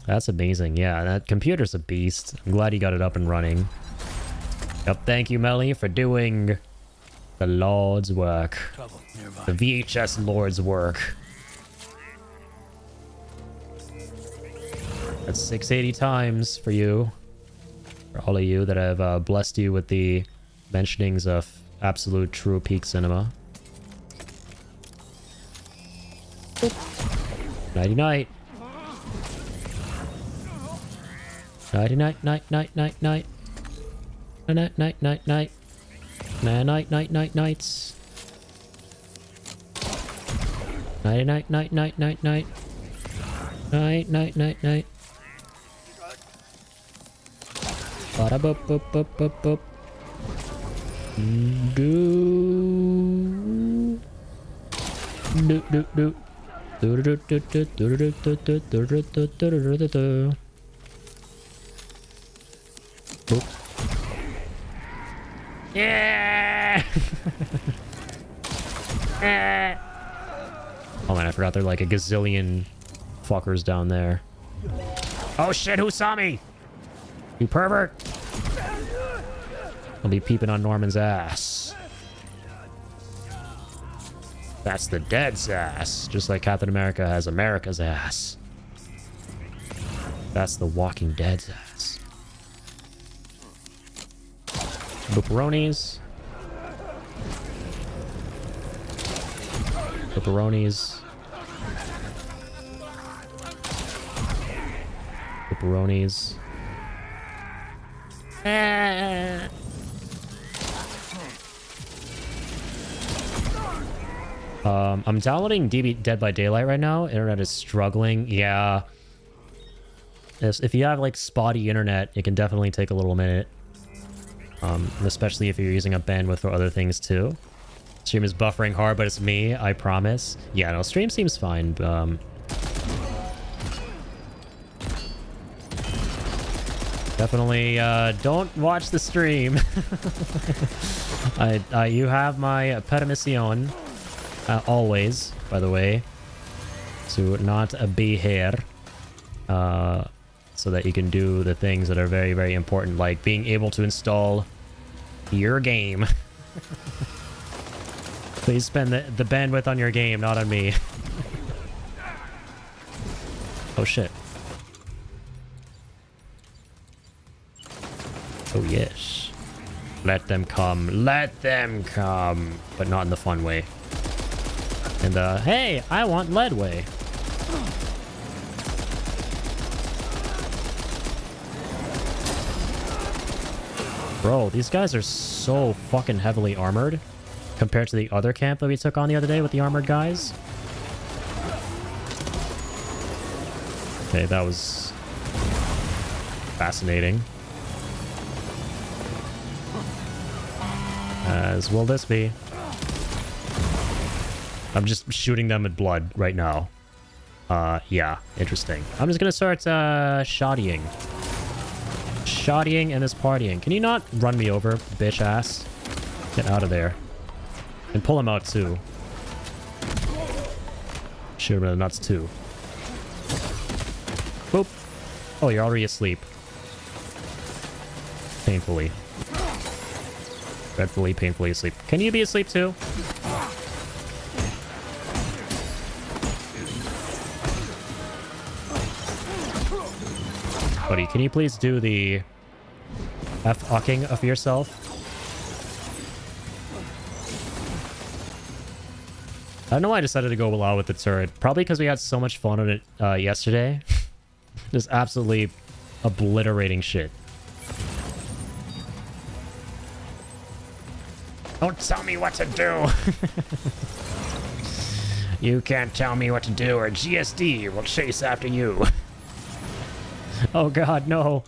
That's amazing. Yeah, that computer's a beast. I'm glad you got it up and running. Yep, thank you, Melly, for doing the Lord's work. The VHS Lord's work. That's 680 times for you. For all of you that have blessed you with the mentionings of absolute true peak cinema. Nighty night. Nighty night, night, night, night, night. Night, night, night, night. Night, night, night, night, nights. Night, night, night, night, night, night. Night, night, night, night. Bada boop, boop, boop, boop, boop. Do. Do, do, do. Do, do, do, do, do, do, do, do, do, do, do, do, do. Boop. Yeah! Oh man, I forgot there are like a gazillion fuckers down there. Oh shit, who saw me? You pervert! I'll be peeping on Norman's ass. That's the dead's ass. Just like Captain America has America's ass. That's the Walking Dead's ass. Pepperonis. Pepperonis. Pepperonis. I'm downloading Dead by Daylight right now. Internet is struggling. Yeah. If you have like spotty internet, it can definitely take a little minute. Especially if you're using up bandwidth for other things too. Stream is buffering hard, but it's me, I promise. Yeah, no, stream seems fine. Definitely don't watch the stream. You have my permission, always, by the way, to not be here, so that you can do the things that are very, very important, like being able to install your game. Please spend the bandwidth on your game, not on me. Oh shit. Oh yes. Let them come. Let them come. But not in the fun way. And hey, I want lead way. Bro, these guys are so fucking heavily armored compared to the other camp that we took on the other day with the armored guys. Okay, that was fascinating. As will this be. I'm just shooting them with blood right now. Yeah, interesting. I'm just gonna start shoddying. Shoddying and this partying. Can you not run me over, bitch ass? Get out of there. And pull him out too. Shoot him in the nuts too. Boop. Oh, you're already asleep. Painfully. Dreadfully, painfully asleep. Can you be asleep too? Buddy, can you please do the F-fucking of yourself? I don't know why I decided to go loud with the turret. Probably because we had so much fun on it yesterday. Just absolutely obliterating shit. Don't tell me what to do! You can't tell me what to do or GSD will chase after you. Oh god, no.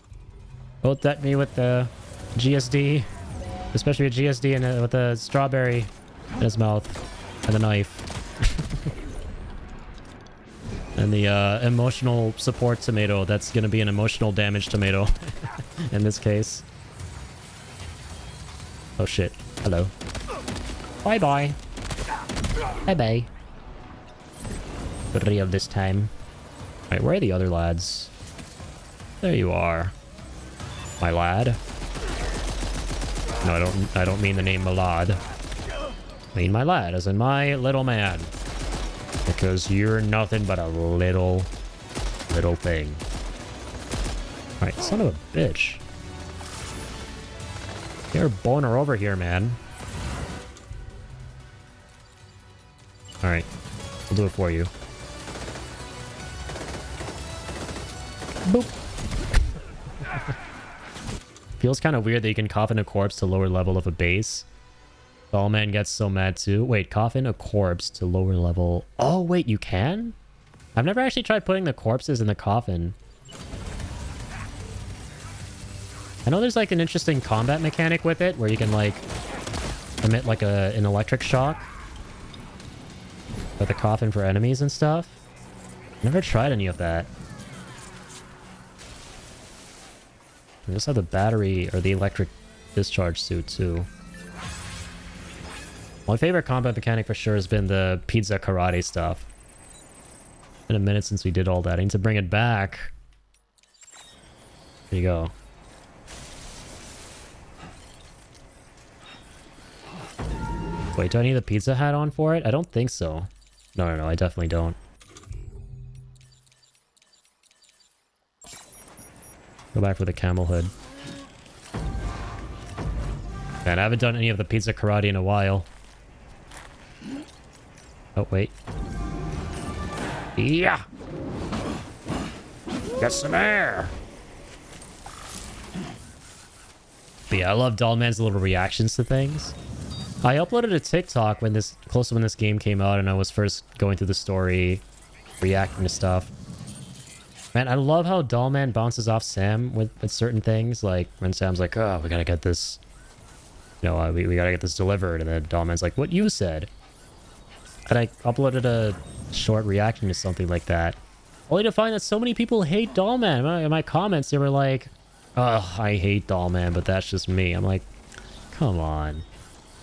Don't let me with the GSD. Especially with GSD and with the strawberry in his mouth. And the knife. And the emotional support tomato. That's gonna be an emotional damage tomato. In this case. Oh shit. Hello. Bye bye. Bye bye. Real this time. Alright, where are the other lads? There you are. My lad. No, I don't mean the name Malad. I mean my lad, as in my little man. Because you're nothing but a little thing. Alright, son of a bitch. You're a boner over here, man. Alright. We'll do it for you. Boop. Feels kind of weird that you can coffin a corpse to lower level of a base. Dollman gets so mad too. Wait, coffin a corpse to lower level. Oh, wait, you can? I've never actually tried putting the corpses in the coffin. I know there's like an interesting combat mechanic with it where you can like emit like an electric shock with the coffin for enemies and stuff. Never tried any of that. I just have the battery or the electric discharge suit too. My favorite combat mechanic for sure has been the pizza karate stuff. Been a minute since we did all that. I need to bring it back. There you go. Wait, do I need the pizza hat on for it? I don't think so. No, I definitely don't. Go back for the camel hood. Man, I haven't done any of the pizza karate in a while. Oh, wait. Yeah! Get some air! But yeah, I love Dollman's little reactions to things. I uploaded a TikTok when close to when this game came out and I was first going through the story, reacting to stuff. Man, I love how Dollman bounces off Sam with certain things. Like, when Sam's like, oh, we gotta get this... You know, we gotta get this delivered. And then Dollman's like, what you said? And I uploaded a short reaction to something like that. Only to find that so many people hate Dollman. In my comments, they were like, oh, I hate Dollman, but that's just me. I'm like, come on.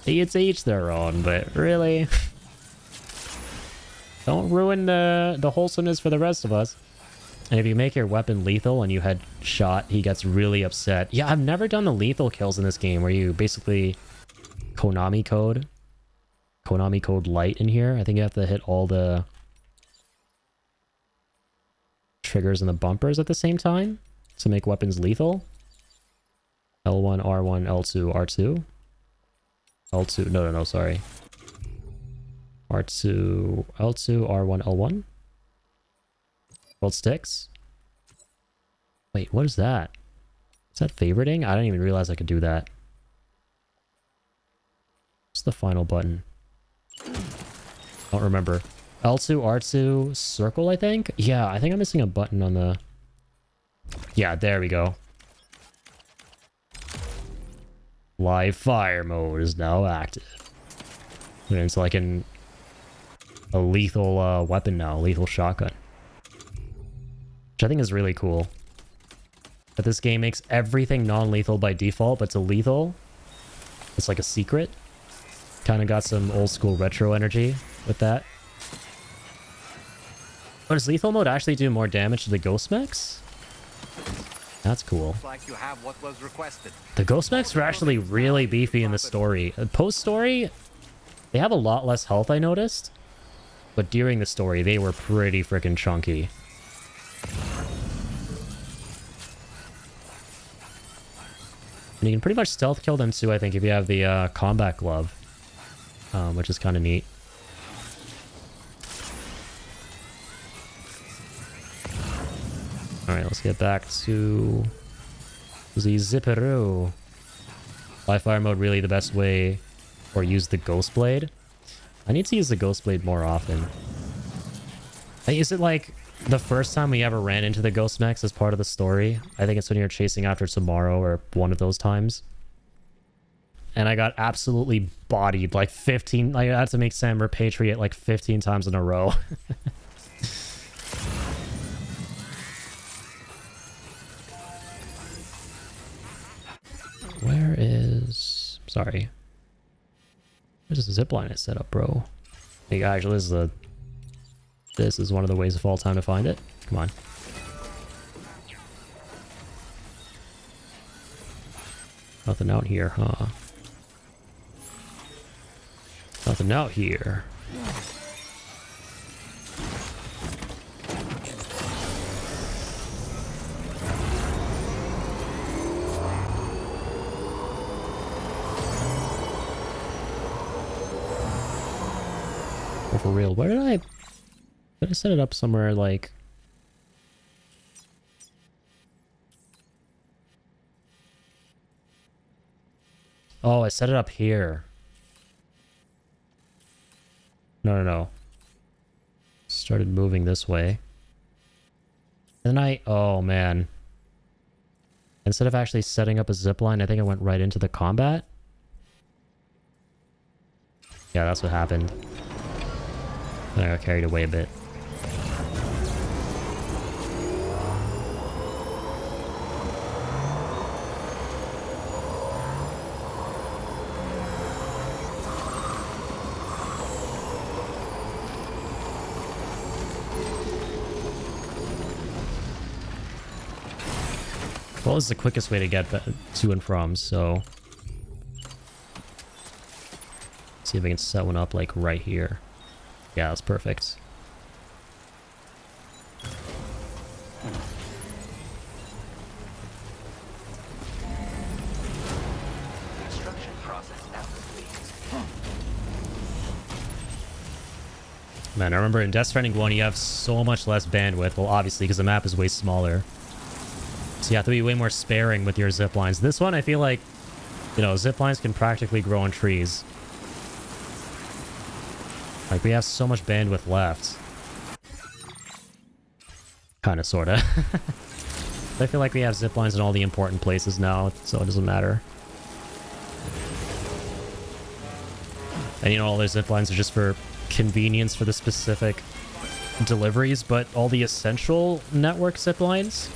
It's each their own, but really? Don't ruin the wholesomeness for the rest of us. And if you make your weapon lethal and you had shot, he gets really upset. Yeah, I've never done the lethal kills in this game where you basically Konami code light in here. I think you have to hit all the triggers and the bumpers at the same time to make weapons lethal. L1, R1, L2, R2. L2, no, sorry. R2, L2, R1, L1. Hold sticks. Wait, what is that? Is that favoriting? I didn't even realize I could do that. What's the final button? Don't remember. L2, R2, circle, I think? Yeah, I think I'm missing a button on the... Yeah, there we go. Live fire mode is now active. And it's like a lethal weapon now, lethal shotgun. Which I think is really cool. But this game makes everything non-lethal by default, but to lethal, it's like a secret. Kind of got some old school retro energy with that. But does lethal mode actually do more damage to the ghost mechs? That's cool. Like you have what was requested. The ghost mechs are actually really beefy in the story. Post-story, they have a lot less health, I noticed. But during the story, they were pretty freaking chunky. And you can pretty much stealth kill them too, I think, if you have the combat glove. Which is kind of neat. Alright, let's get back to the Zipperoo. Live fire mode really the best way, or use the Ghost Blade. I need to use the Ghost Blade more often. Is it like the first time we ever ran into the Ghost Mechs as part of the story? I think it's when you're chasing after Tomorrow or one of those times. And I got absolutely bodied like 15. Like, I had to make Sam repatriate like 15 times in a row. Sorry. There's a zipline I set up, bro. Hey, actually, this is one of the ways of fall time to find it. Come on. Nothing out here, huh? Nothing out here. Oh, for real, where did I set it up somewhere like... Oh, I set it up here. No. Started moving this way. And then oh man. Instead of actually setting up a zipline, I think I went right into the combat. Yeah, that's what happened. I got carried away a bit. Well, this is the quickest way to get to and from, so... See if I can set one up, like, right here. Yeah, that's perfect. Construction process now complete. Man, I remember in Death Stranding 1, you have so much less bandwidth. Well, obviously, because the map is way smaller. So you have to be way more sparing with your zip lines. This one, I feel like, you know, zip lines can practically grow on trees. Like, we have so much bandwidth left. Kinda, sorta. I feel like we have zip lines in all the important places now, so it doesn't matter. And you know, all those zip lines are just for convenience for the specific deliveries, but all the essential network zip lines,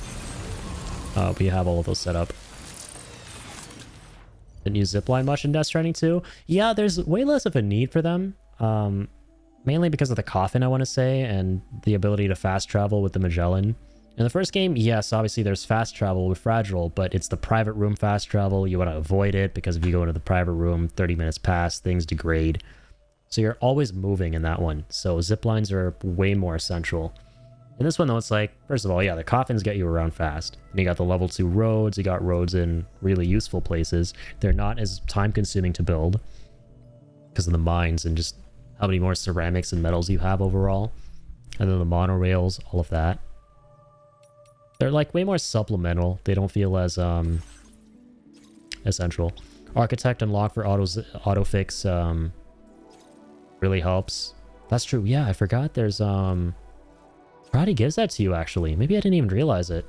we have all of those set up. Didn't use zipline much in Death Stranding 2. Yeah, there's way less of a need for them. Mainly because of the coffin, I want to say, and the ability to fast travel with the Magellan. In the first game, yes, obviously there's fast travel with Fragile, but it's the private room fast travel. You want to avoid it because if you go into the private room, 30 minutes pass, things degrade. So you're always moving in that one. So zip lines are way more essential. In this one, though, it's like, first of all, yeah, the coffins get you around fast. And you got the level 2 roads, you got roads in really useful places. They're not as time-consuming to build because of the mines and just how many more ceramics and metals you have overall. And then the monorails, all of that. They're like way more supplemental. They don't feel as essential. Architect unlock for autofix really helps. That's true. Yeah, I forgot there's Karate gives that to you actually. Maybe I didn't even realize it.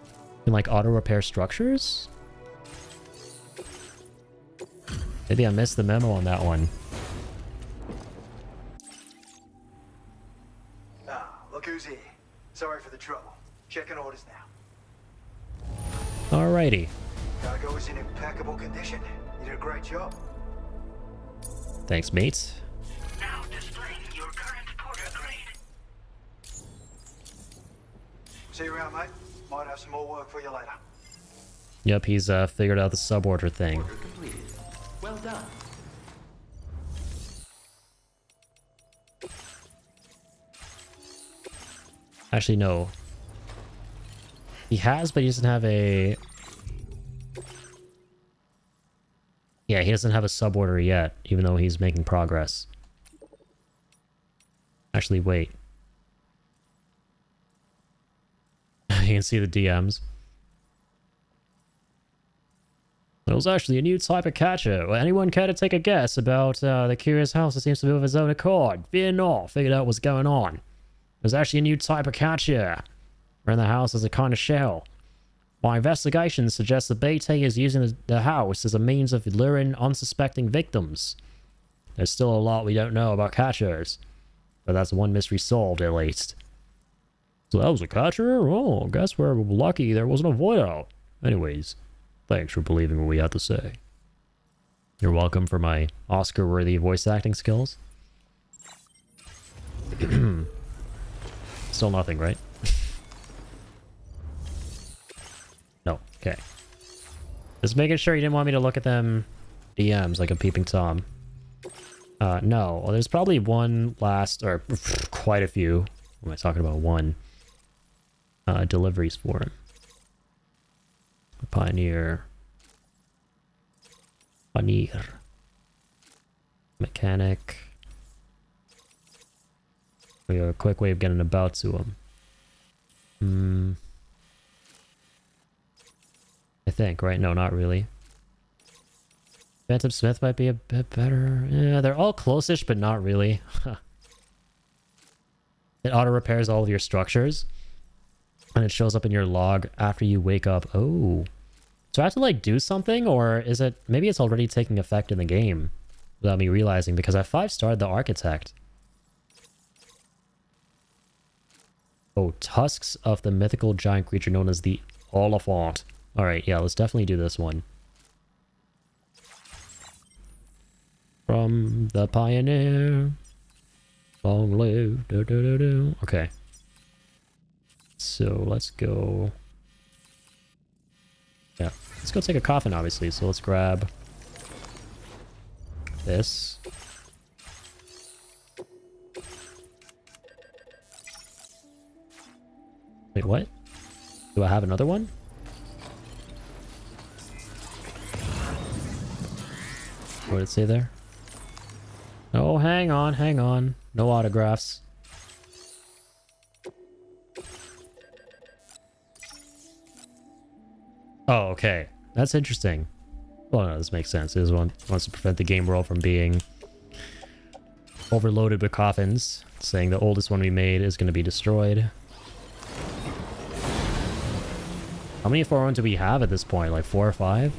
You can like auto repair structures? Maybe I missed the memo on that one. Look who's here. Sorry for the trouble. Checking orders now. Alrighty. Cargo is in impeccable condition. You did a great job. Thanks, mate. Now displaying your current porter grade. See you around, mate. Might have some more work for you later. Yep, he's figured out the suborder thing. Order completed. Well done. Actually, no. He has, but he doesn't have a... Yeah, he doesn't have a suborder yet, even though he's making progress. Actually, wait. You can see the DMs. It was actually a new type of catcher. Well, anyone care to take a guess about the curious house that seems to move of its own accord? Fear not, figured out what's going on. There's actually a new type of catcher. We're in the house as a kind of shell. My investigations suggest the BT is using the house as a means of luring unsuspecting victims. There's still a lot we don't know about catchers, but that's one mystery solved at least. So that was a catcher? Oh, guess we're lucky there wasn't a void out. Anyways, thanks for believing what we had to say. You're welcome for my Oscar-worthy voice acting skills. Still nothing, right? No. Okay. Just making sure you didn't want me to look at them DMs like a peeping Tom. No. Well, there's probably one last, or quite a few. What am I talking about? One. Deliveries for him. Pioneer. Mechanic. We have a quick way of getting about to him. I think, right? No, not really. Phantom Smith might be a bit better. Yeah, they're all close-ish, but not really. It auto-repairs all of your structures. And it shows up in your log after you wake up. Oh. So I have to, like, do something? Or is it... Maybe it's already taking effect in the game without me realizing, because I 5-starred the Architect. Oh, tusks of the mythical giant creature known as the Oliphant. Alright, yeah, let's definitely do this one. From the Pioneer. Long live. Okay. So let's go. Yeah, let's go take a coffin, obviously. So let's grab this. Wait, what? Do I have another one? What did it say there? Oh, hang on, hang on. No autographs. Oh, okay. That's interesting. Well, no, this makes sense. It wants to prevent the game world from being overloaded with coffins, saying the oldest one we made is going to be destroyed. How many 401 do we have at this point? Like 4 or 5?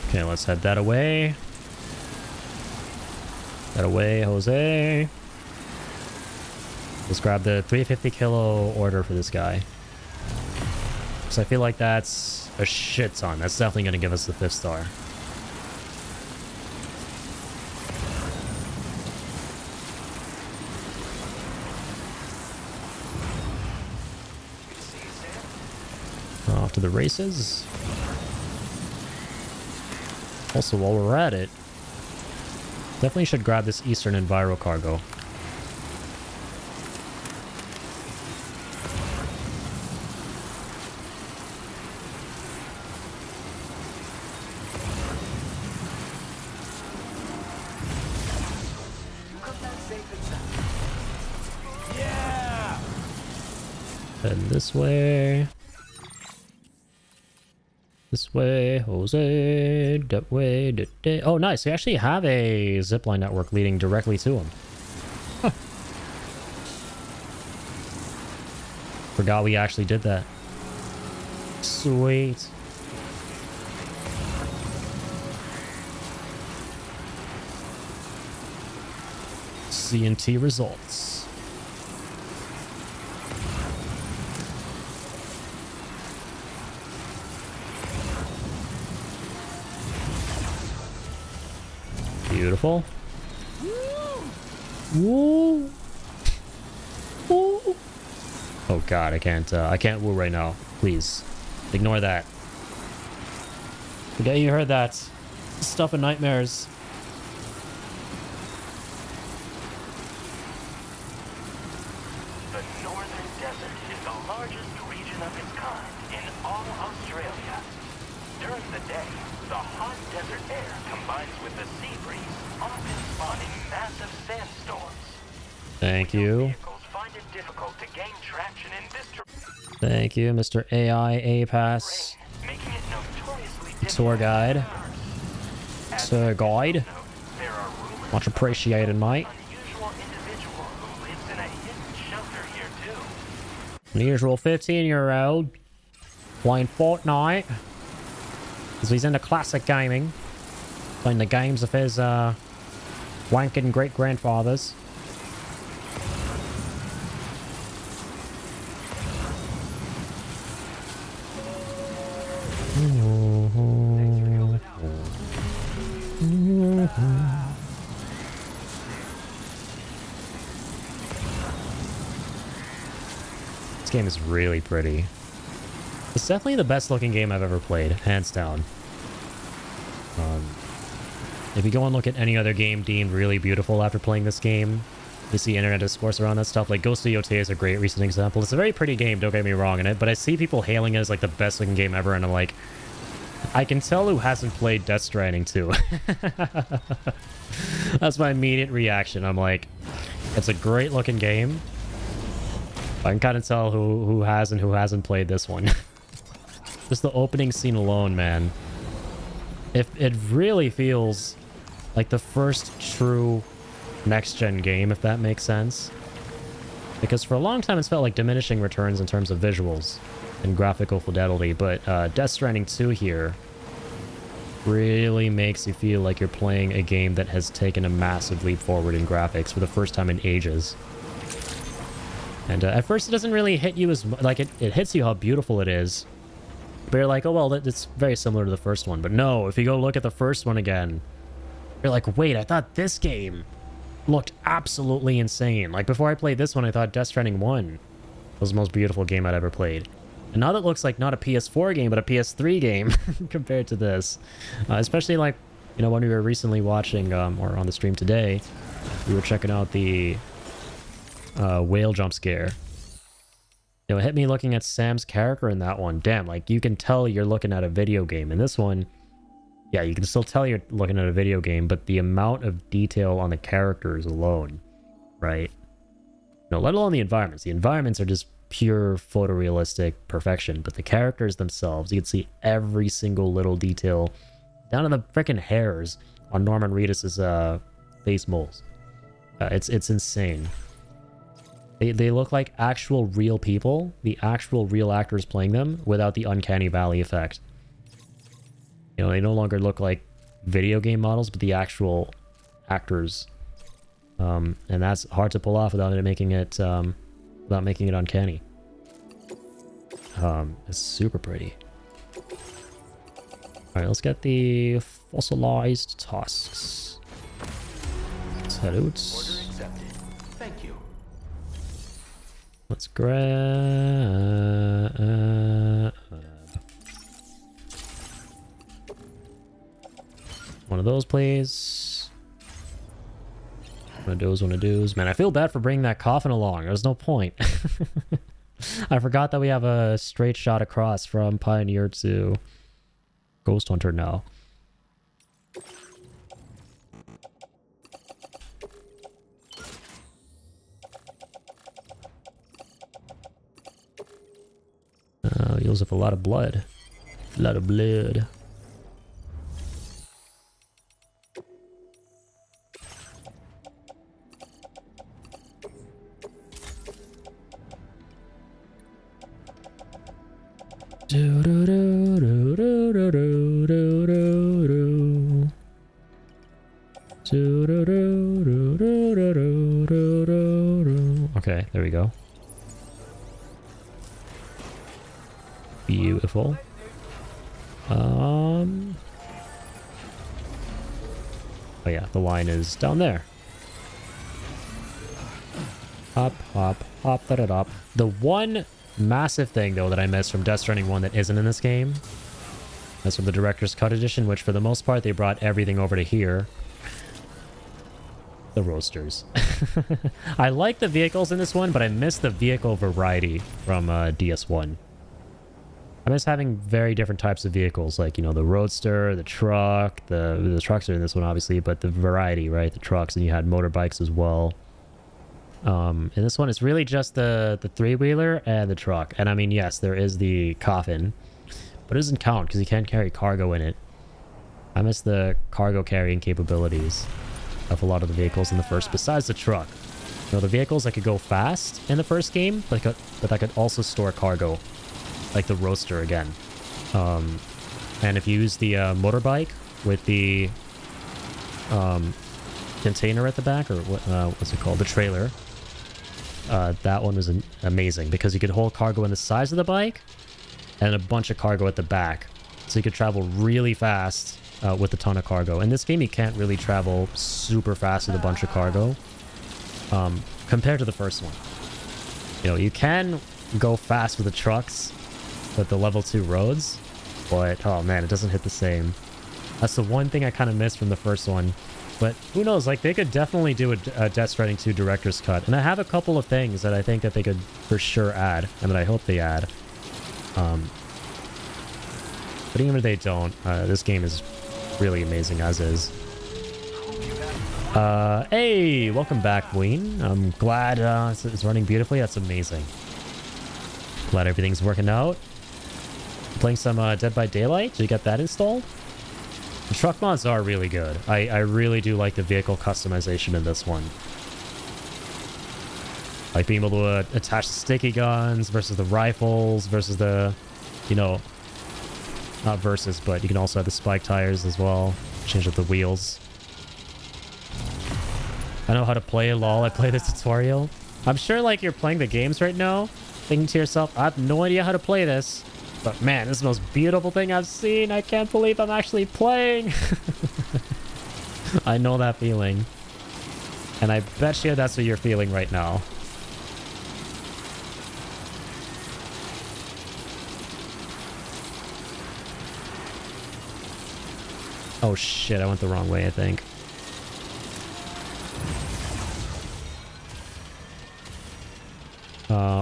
Okay, let's head that away. That away, Jose. Let's grab the 350 kilo order for this guy. So I feel like that's a shit ton. That's definitely going to give us the 5th star. Off to the races. Also, while we're at it, definitely should grab this Eastern Enviro cargo. Yeah! Head this way. This way, Jose. That way. Oh, nice. We actually have a zipline network leading directly to him. Huh. Forgot we actually did that. Sweet. CNT results. Beautiful. Woo. Woo. Oh god, I can't woo right now. Please. Ignore that. Forget you heard that. Stuff in nightmares. The Northern Desert is the largest region of its kind in all Australia. During the day, the hot desert air combines with the sea breeze, often spawning massive sandstorms. Thank you. Vehicles find it difficult to gain traction in this terrain. Thank you, Mr. AI A-Pass. Making it notoriously Tour guide. Tour guide. Much appreciated, mate. Unusual 15-year-old playing Fortnite. Because he's into classic gaming. Playing the games of his wanking great-grandfathers. This game is really pretty. It's definitely the best looking game I've ever played, hands down. If you go and look at any other game deemed really beautiful after playing this game, you see internet discourse around that stuff. Like Ghost of Yotei is a great recent example. It's a very pretty game, don't get me wrong in it, but I see people hailing it as like the best looking game ever, and I'm like, I can tell who hasn't played Death Stranding 2. That's my immediate reaction. I'm like, it's a great looking game. I can kind of tell who has and who hasn't played this one. Just the opening scene alone, man. It really feels like the first true next-gen game, if that makes sense. Because for a long time it's felt like diminishing returns in terms of visuals and graphical fidelity, but Death Stranding 2 here really makes you feel like you're playing a game that has taken a massive leap forward in graphics for the first time in ages. And at first it doesn't really hit you as like it hits you how beautiful it is, but you're like, oh well, it's very similar to the first one. But no, if you go look at the first one again, you're like, wait, I thought this game looked absolutely insane. Like before I played this one, I thought Death Stranding 1 was the most beautiful game I'd ever played. And now that looks like not a PS4 game, but a PS3 game compared to this. Especially like, you know, when we were recently watching, or on the stream today, we were checking out the whale jump scare. You know, it hit me looking at Sam's character in that one. Damn, like you can tell you're looking at a video game. In this one, yeah, you can still tell you're looking at a video game, but the amount of detail on the characters alone, right? No, let alone the environments. The environments are just pure photorealistic perfection, but the characters themselves, you can see every single little detail, down to the freaking hairs on Norman Reedus's face moles. It's insane. They look like actual real people, the actual real actors playing them, without the uncanny valley effect. You know, they no longer look like video game models, but the actual actors. And that's hard to pull off without making it uncanny. It's super pretty. Alright, let's get the fossilized tusks. Let's head out. Order accepted. Thank you. Let's grab one of those, please. One of those. Man, I feel bad for bringing that coffin along. There's no point. I forgot that we have a straight shot across from Pioneer to Ghost Hunter now. Yields up a lot of blood. A lot of blood. Okay, there we go. Beautiful. Oh yeah, the line is down there. Hop, hop, hop, that it up. The one massive thing though that I missed from Death Stranding 1 that isn't in this game, that's from the Director's Cut Edition, which for the most part they brought everything over to here. The roasters. I like the vehicles in this one, but I miss the vehicle variety from DS1. I miss having very different types of vehicles, like, you know, the roadster, the truck, the trucks are in this one obviously, but the variety, right? The trucks, and you had motorbikes as well. In this one, it's really just the three-wheeler and the truck. And I mean, yes, there is the coffin, but it doesn't count because you can't carry cargo in it. I miss the cargo carrying capabilities of a lot of the vehicles in the first, besides the truck. You know, the vehicles that could go fast in the first game, but that could also store cargo, like the roadster again. And if you use the motorbike with the container at the back, or what's it called? The trailer. That one was amazing because you could hold cargo on the sides of the bike and a bunch of cargo at the back. So you could travel really fast with a ton of cargo. In this game, you can't really travel super fast with a bunch of cargo compared to the first one. You know, you can go fast with the trucks with the level 2 roads, but oh man, it doesn't hit the same. That's the one thing I kind of missed from the first one. But who knows, like they could definitely do a Death Stranding 2 director's cut. And I have a couple of things that I think that they could for sure add, and that I hope they add. But even if they don't, this game is really amazing as is. Hey, welcome back, Ween. I'm glad it's running beautifully. That's amazing. Glad everything's working out. Playing some Dead by Daylight. Did you get that installed? The truck mods are really good. I really do like the vehicle customization in this one. Like being able to attach the sticky guns versus the rifles versus the, you know, not versus, but you can also have the spike tires as well. Change up the wheels. I know how to play, lol. I play the tutorial. I'm sure like you're playing the games right now, thinking to yourself, I have no idea how to play this. But man, this is the most beautiful thing I've seen. I can't believe I'm actually playing. I know that feeling. And I bet you that's what you're feeling right now. Oh shit, I went the wrong way, I think.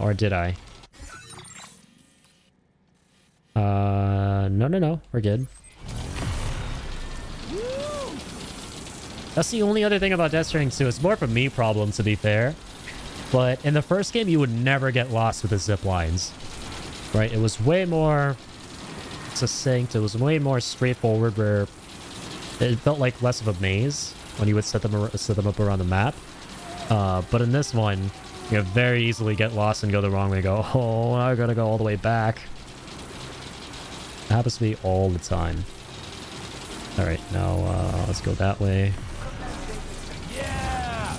Or did I? No. We're good. That's the only other thing about Death Stranding 2. It's more of a me problem, to be fair. But in the first game, you would never get lost with the zip lines. Right? It was way more succinct. It was way more straightforward, where it felt like less of a maze when you would set them up around the map. But in this one, you can very easily get lost and go the wrong way and go, oh, I gotta go all the way back. It happens to me all the time. Alright, now let's go that way. Yeah!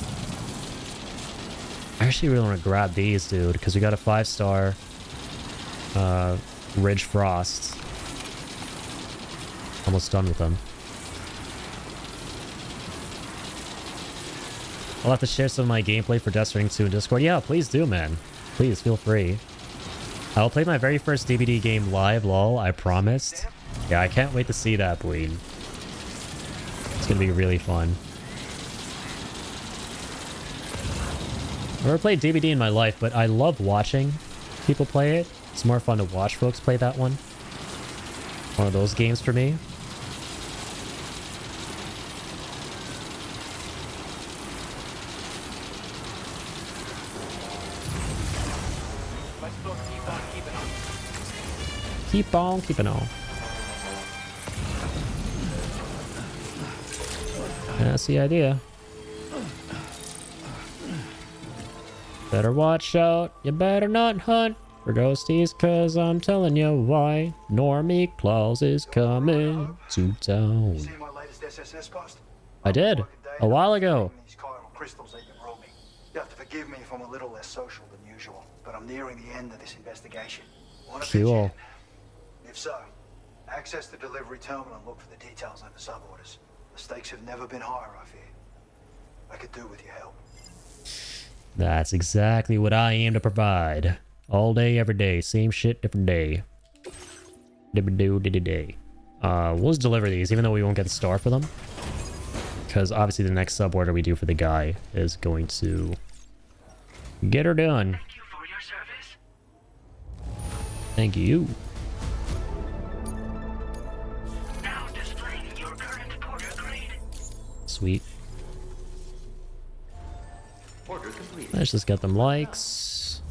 I actually really want to grab these, dude, because we got a 5-star Ridge Frost. Almost done with them. I'll have to share some of my gameplay for Death Stranding 2 in Discord. Yeah, please do, man. Please, feel free. I'll play my very first DVD game live, lol, I promised. Yeah, I can't wait to see that, Bleed. It's gonna be really fun. I've never played DVD in my life, but I love watching people play it. It's more fun to watch folks play that one. One of those games for me. Keep on keeping on. That's the idea. Better watch out. You better not hunt for ghosties, cause I'm telling you why. Normie Claus is coming to town. You see my latest SSS post? I did. A while ago. These chiral crystals that you brought me. You have to forgive me if I'm a little less social than usual, but I'm nearing the end of this investigation. Want to pitch Cool. in? If so, access the delivery terminal and look for the details under suborders. The stakes have never been higher, I fear. I could do with your help. That's exactly what I aim to provide. All day, every day. Same shit, different day. Different day. We'll just deliver these, even though we won't get a star for them. Because obviously the next sub order we do for the guy is going to get her done. Thank you for your service. Thank you. Now displaying your current porter grade. Sweet. Order complete. Let's just get them likes.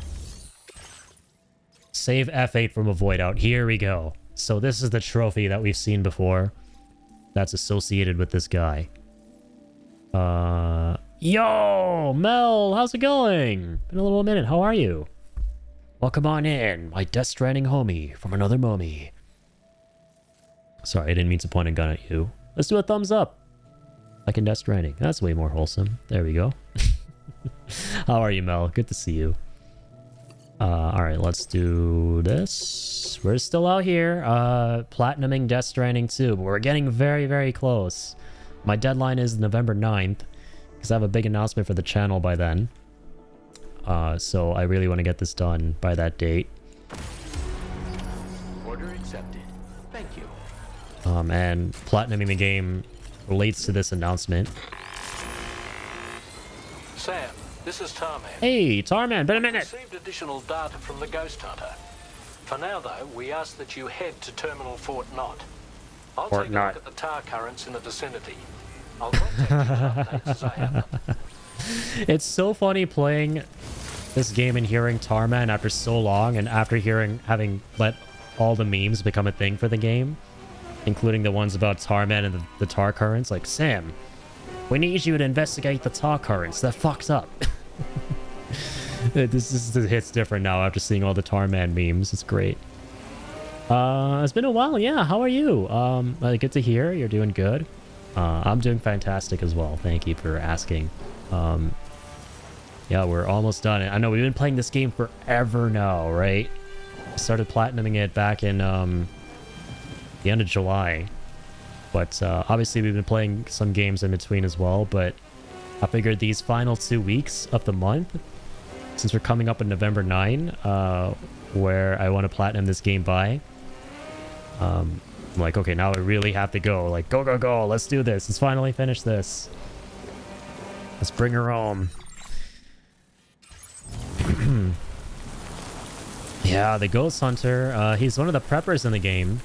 Save F8 from a void out. Here we go. So this is the trophy that we've seen before that's associated with this guy. Yo, Mel, how's it going? Been a little minute. How are you? Welcome on in, my Death Stranding homie from another mummy. Sorry, I didn't mean to point a gun at you. Let's do a thumbs up. Like in Death Stranding. That's way more wholesome. There we go. How are you, Mel? Good to see you. Alright, let's do this. We're still out here, platinuming Death Stranding 2, but we're getting very, very close. My deadline is November 9th, because I have a big announcement for the channel by then. So I really want to get this done by that date. Order accepted. Thank you. And platinuming the game relates to this announcement. Sam, this is Tarman. Hey, Tarman, been a minute! Received additional data from the Ghost Hunter. For now, though, we ask that you head to Terminal Fort Knott. I'll Fort take a Knott. look at the tar currents in the vicinity. I'll contact you with updates as I have them. It's so funny playing this game and hearing Tarman after so long, and after having let all the memes become a thing for the game, including the ones about Tarman and the tar currents. Like, Sam, we need you to investigate the tar currents. They're fucked up. This hits different now after seeing all the Tarman memes. It's great. It's been a while. Yeah, how are you? Good to hear. You're doing good. I'm doing fantastic as well. Thank you for asking. Yeah, we're almost done. I know we've been playing this game forever now, right? I started platinuming it back in the end of July. But obviously we've been playing some games in between as well, but I figured these final 2 weeks of the month, since we're coming up on November 9, where I want to platinum this game by, I'm like, okay, now I really have to go. Like, go, go, go. Let's do this. Let's finally finish this. Let's bring her home. Yeah, the Ghost Hunter. He's one of the preppers in the game.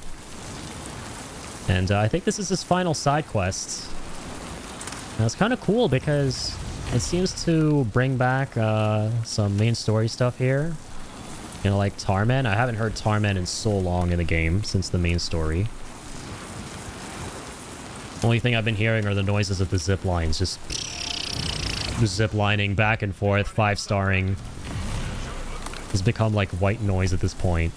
And I think this is his final side quest. Now, it's kind of cool because it seems to bring back some main story stuff here. You know, like Tarman. I haven't heard Tarman in so long in the game since the main story. Only thing I've been hearing are the noises of the zip lines. Just zip lining back and forth, 5-starring. It's become like white noise at this point.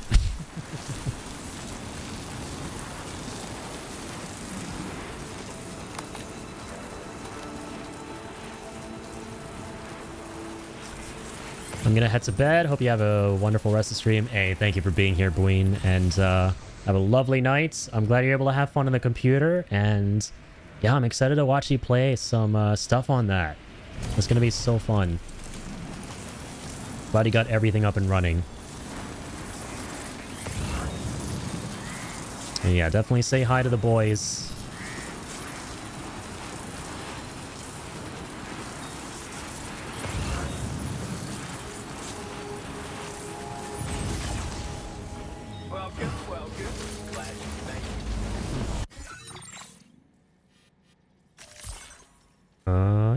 I'm gonna head to bed. Hope you have a wonderful rest of the stream. Hey, thank you for being here, Bween. And have a lovely night. I'm glad you're able to have fun on the computer. And yeah, I'm excited to watch you play some stuff on that. It's gonna be so fun. Glad you got everything up and running. And yeah, definitely say hi to the boys.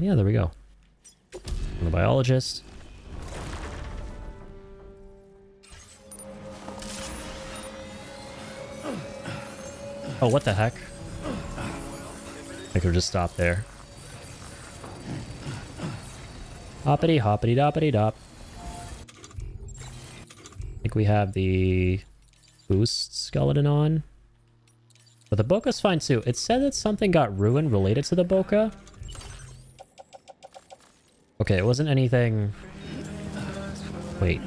Yeah, there we go. I'm a biologist. Oh, what the heck? I could have just stopped there. Hoppity hoppity doppity dop. I think we have the boost skeleton on. But the bokeh's fine too. It said that something got ruined related to the bokeh. Okay, it wasn't anything... Wait.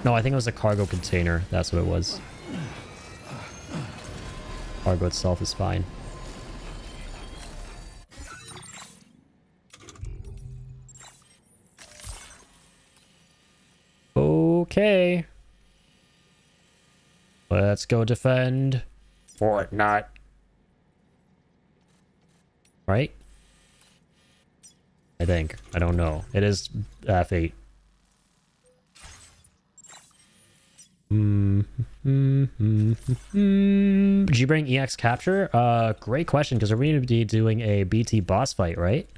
No, I think it was a cargo container. That's what it was. Cargo itself is fine. Okay. Let's go defend Fort Knott. Right? I think. I don't know. It is F8. Did you bring EX capture? Great question, because we're going to be doing a BT boss fight, right?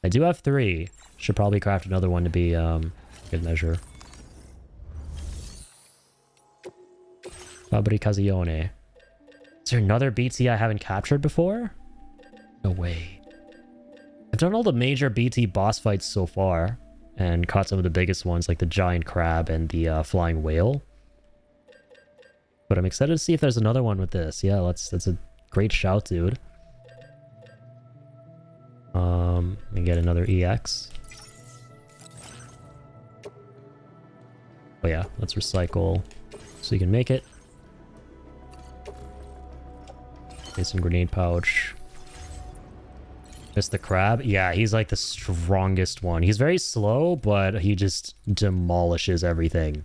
I do have 3. Should probably craft another one to be good measure. Fabricazione. Is there another BT I haven't captured before? No way. I've done all the major BT boss fights so far, and caught some of the biggest ones like the giant crab and the flying whale. But I'm excited to see if there's another one with this. Yeah, that's a great shout, dude. Let me get another EX. Oh yeah, let's recycle so you can make it. Okay, some grenade pouch. Missed the crab? Yeah, he's like the strongest one. He's very slow, but he just demolishes everything.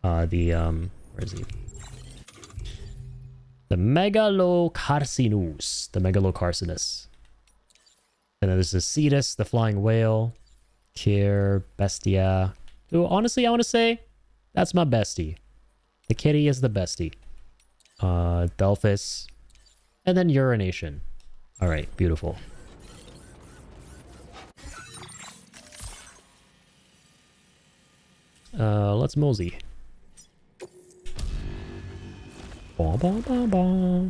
Where is he? The Megalocarcinus. The Megalocarcinus. And then there's the Cetus, the flying whale. Kier, Bestia. Who, honestly, I want to say, that's my bestie. The kitty is the bestie. Delphus. And then urination. Alright, beautiful. Let's mosey. Bah, bah, bah, bah.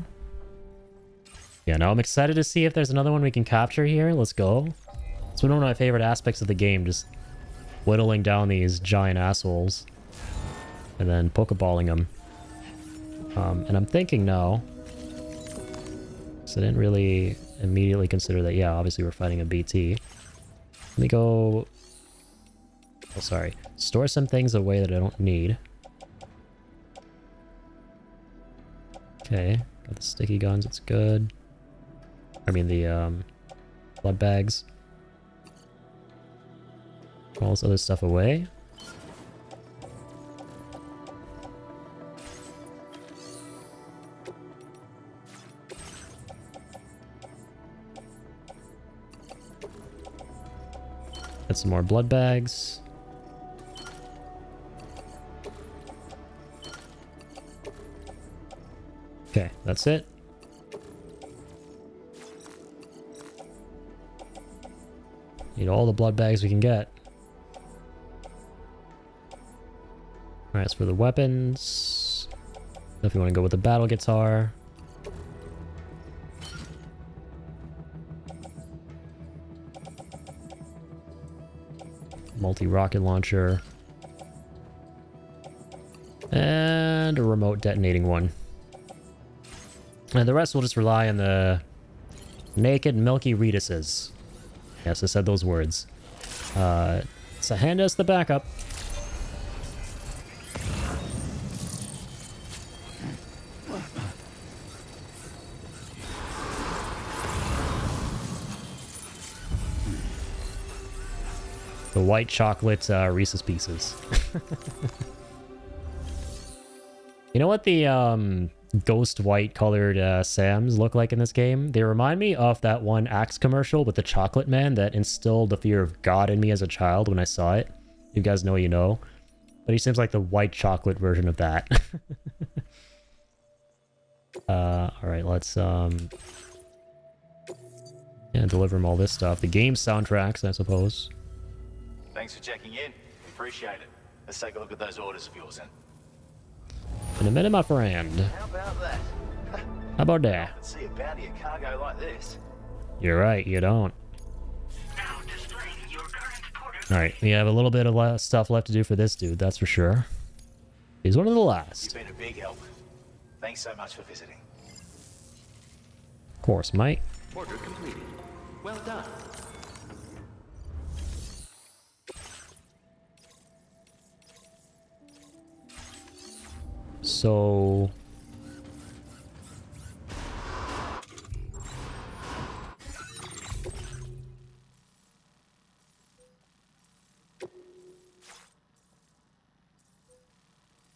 Yeah, now I'm excited to see if there's another one we can capture here. Let's go. It's one of my favorite aspects of the game, just whittling down these giant assholes. And then pokeballing them. And I'm thinking now... So I didn't really immediately consider that, yeah, obviously we're fighting a BT. Let me go... Oh, sorry. Store some things away that I don't need. Okay. Got the sticky guns, it's good. I mean the, blood bags. All this other stuff away. Get some more blood bags. Okay, that's it. Need all the blood bags we can get. Alright, as for the weapons, if you want to go with the battle guitar. Multi-rocket launcher. And a remote detonating one. And the rest will just rely on the naked milky Rituses. Yes, I said those words. So hand us the backup. The white chocolate Reese's Pieces. You know what the ghost white colored Sams look like in this game? They remind me of that one Axe commercial with the chocolate man that instilled the fear of God in me as a child when I saw it. You guys know you know. But he seems like the white chocolate version of that. Alright, let's yeah, deliver him all this stuff. The game soundtracks, I suppose. Thanks for checking in. Appreciate it. Let's take a look at those orders of yours then. In a minute, my friend. How about that? How about that? Let's see a bounty of cargo like this. You're right, you don't. Now displaying your current porters. Alright, we have a little bit of stuff left to do for this dude, that's for sure. He's one of the last. You've been a big help. Thanks so much for visiting. Of course, mate. Order completed. Well done. So...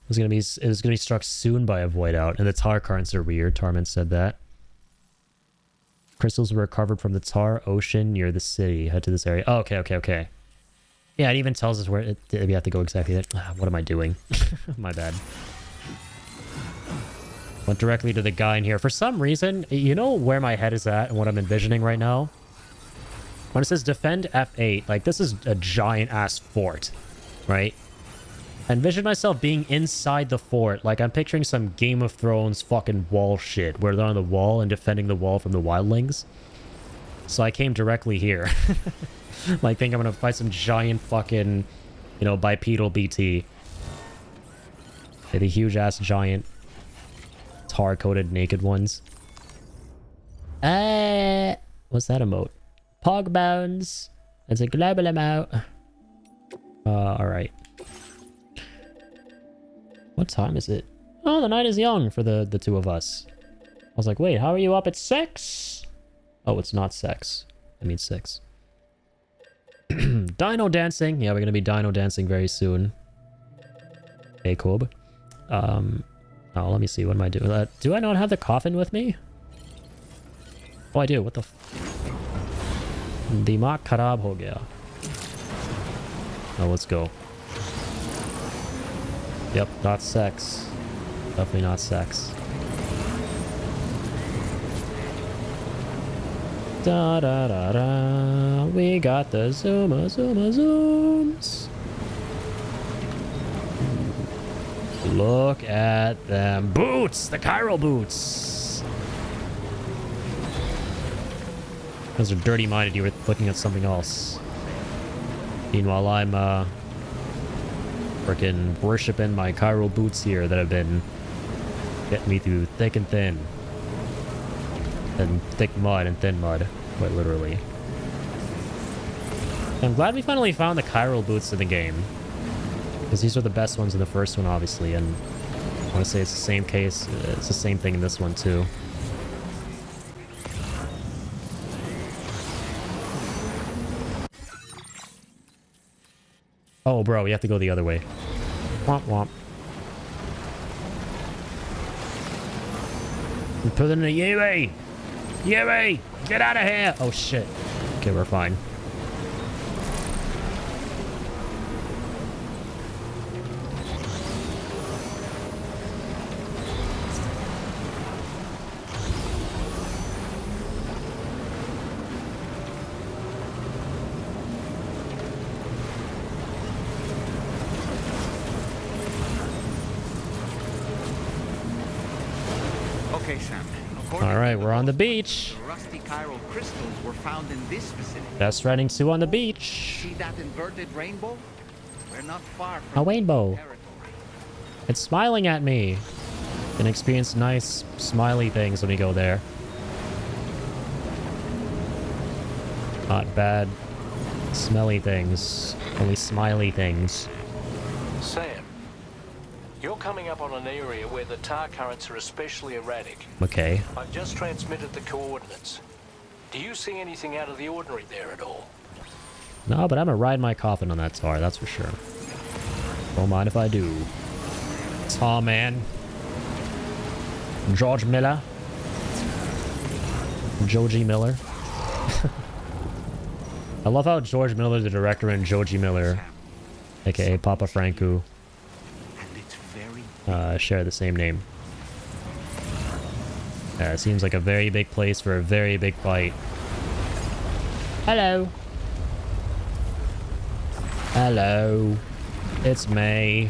It was gonna be struck soon by a void out, and the tar currents are weird. Tarman said that. Crystals were recovered from the tar ocean near the city. Head to this area. Oh, okay. Yeah, it even tells us where we have to go exactly. What am I doing? My bad. Went directly to the guy in here. For some reason, you know where my head is at and what I'm envisioning right now? When it says defend F8, like this is a giant ass fort, right? I envision myself being inside the fort. Like I'm picturing some Game of Thrones fucking wall shit where they're on the wall and defending the wall from the wildlings. So I came directly here. Like think I'm gonna fight some giant fucking, you know, bipedal BT. Maybe huge ass giant tar-coated naked ones. What's that emote? Pog bones. It's a global amount. Alright. What time is it? Oh, the night is young for the two of us. I was like, wait, how are you up at 6? Oh, it's not sex. I mean 6. Dino dancing. Yeah, we're gonna be dino dancing very soon. Hey, Kob. Oh, let me see. What am I doing? Do I not have the coffin with me? Oh, I do. What the Dimaag kharab ho gaya. Oh, let's go. Yep, not sex. Definitely not sex. Da da da da. We got the zooms. Look at them boots! The chiral boots! Those are dirty-minded. You were looking at something else. Meanwhile, I'm, freaking worshipping my chiral boots here that have been getting me through thick and thin. And thick mud and thin mud, quite literally. I'm glad we finally found the chiral boots in the game. Because these are the best ones in the first one, obviously, and I want to say it's the same case. It's the same thing in this one, too. Oh, bro, we have to go the other way. Womp womp. We put it in a Yui! Yui! Get out of here! Oh, shit. Okay, we're fine. Alright, we're on the beach. Rusty chiral crystals were found in this vicinity. That's Stranding 2 on the beach. See that inverted rainbow? We're not far from a rainbow. It's smiling at me. Can experience nice smiley things when we go there. Not bad smelly things. Only smiley things. Sam, you're coming up on an area where the tar currents are especially erratic. Okay. I've just transmitted the coordinates. Do you see anything out of the ordinary there at all? No, but I'm gonna ride my coffin on that tar, that's for sure. Don't mind if I do. Tar Man. George Miller. Joji Miller. I love how George Miller, the director, and Joji Miller, aka Papa Franco, share the same name. Yeah, it seems like a very big place for a very big fight. Hello. Hello. It's me.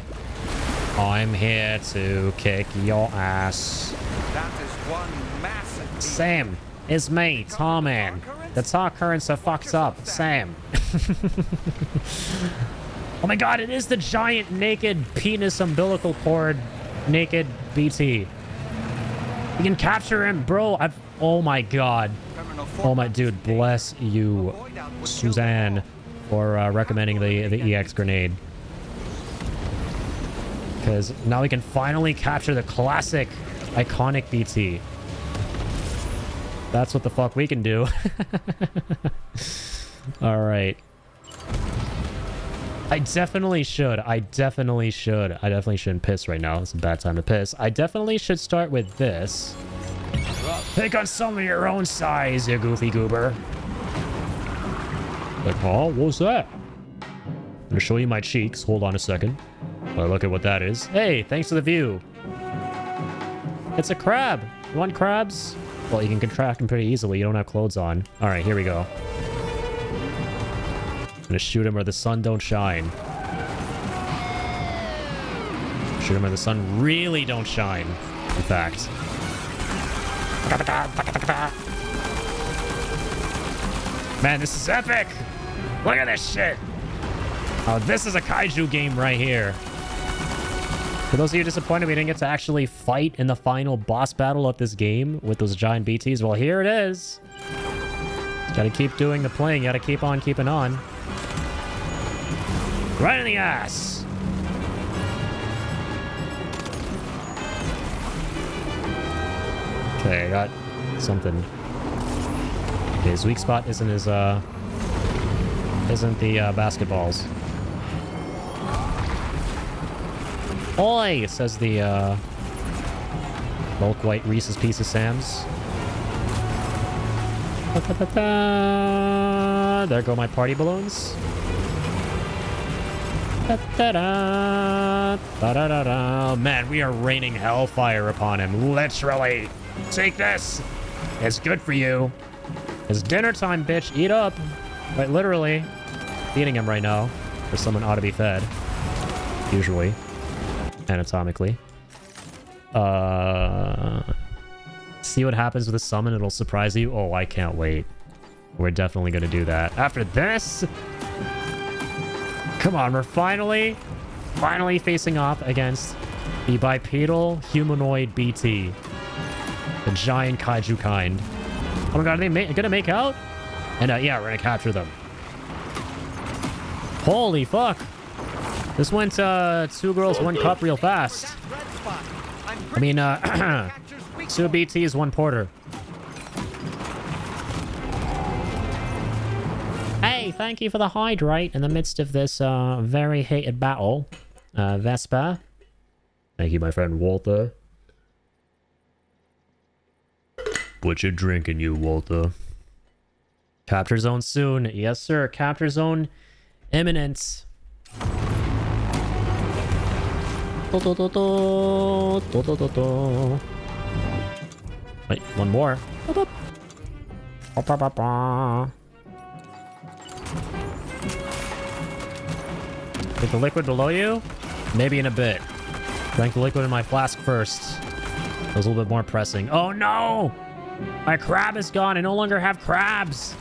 I'm here to kick your ass. That is one massive... Sam, it's me, Tar Man. The tar currents are fucked up. Sam. Oh my god, it is the giant naked penis umbilical cord naked BT. You can capture him, bro. Oh my god. Oh my dude, bless you, Suzanne, for recommending the EX grenade. Because now we can finally capture the classic, iconic BT. That's what the fuck we can do. Alright. I definitely should. I definitely shouldn't piss right now. It's a bad time to piss. I definitely should start with this. Pick on some of your own size, you goofy goober. Like, oh, what's that? I'm gonna show you my cheeks. Hold on a second. Oh, look at what that is. Hey, thanks for the view. It's a crab. You want crabs? Well, you can contract them pretty easily. You don't have clothes on. All right, here we go. I'm gonna shoot him where the sun don't shine. Shoot him where the sun really don't shine, in fact. Man, this is epic! Look at this shit! Oh, this is a kaiju game right here. For those of you disappointed we didn't get to actually fight in the final boss battle of this game with those giant BTs, well, here it is. Gotta keep doing the playing. Gotta keep on keeping on. Right in the ass. Okay, I got something. Okay, his weak spot isn't his, isn't the, basketballs. Oi! Says the, bulk white Reese's Pieces Sam's. There go my party balloons. Man, we are raining hellfire upon him. Literally. Take this. It's good for you. It's dinner time, bitch. Eat up. Like, literally. Eating him right now. Or someone ought to be fed. Usually. Anatomically. See what happens with a summon. It'll surprise you. Oh, I can't wait. We're definitely going to do that. After this... Come on, we're finally facing off against the bipedal humanoid BT. The giant kaiju kind. Oh my god, are they gonna make out? And yeah, we're gonna capture them. Holy fuck. This went 2 girls, 1 cup real fast. I mean, 2 BTs, 1 porter. Hey, thank you for the hydrate in the midst of this very hated battle. Vespa. Thank you, my friend Walter. What you drinking, you, Walter? Capture zone soon. Yes, sir. Capture zone imminent. Wait, 1 more. Get the liquid below you? Maybe in a bit. Drank the liquid in my flask first. It was a little bit more pressing. Oh no! My crab is gone. I no longer have crabs.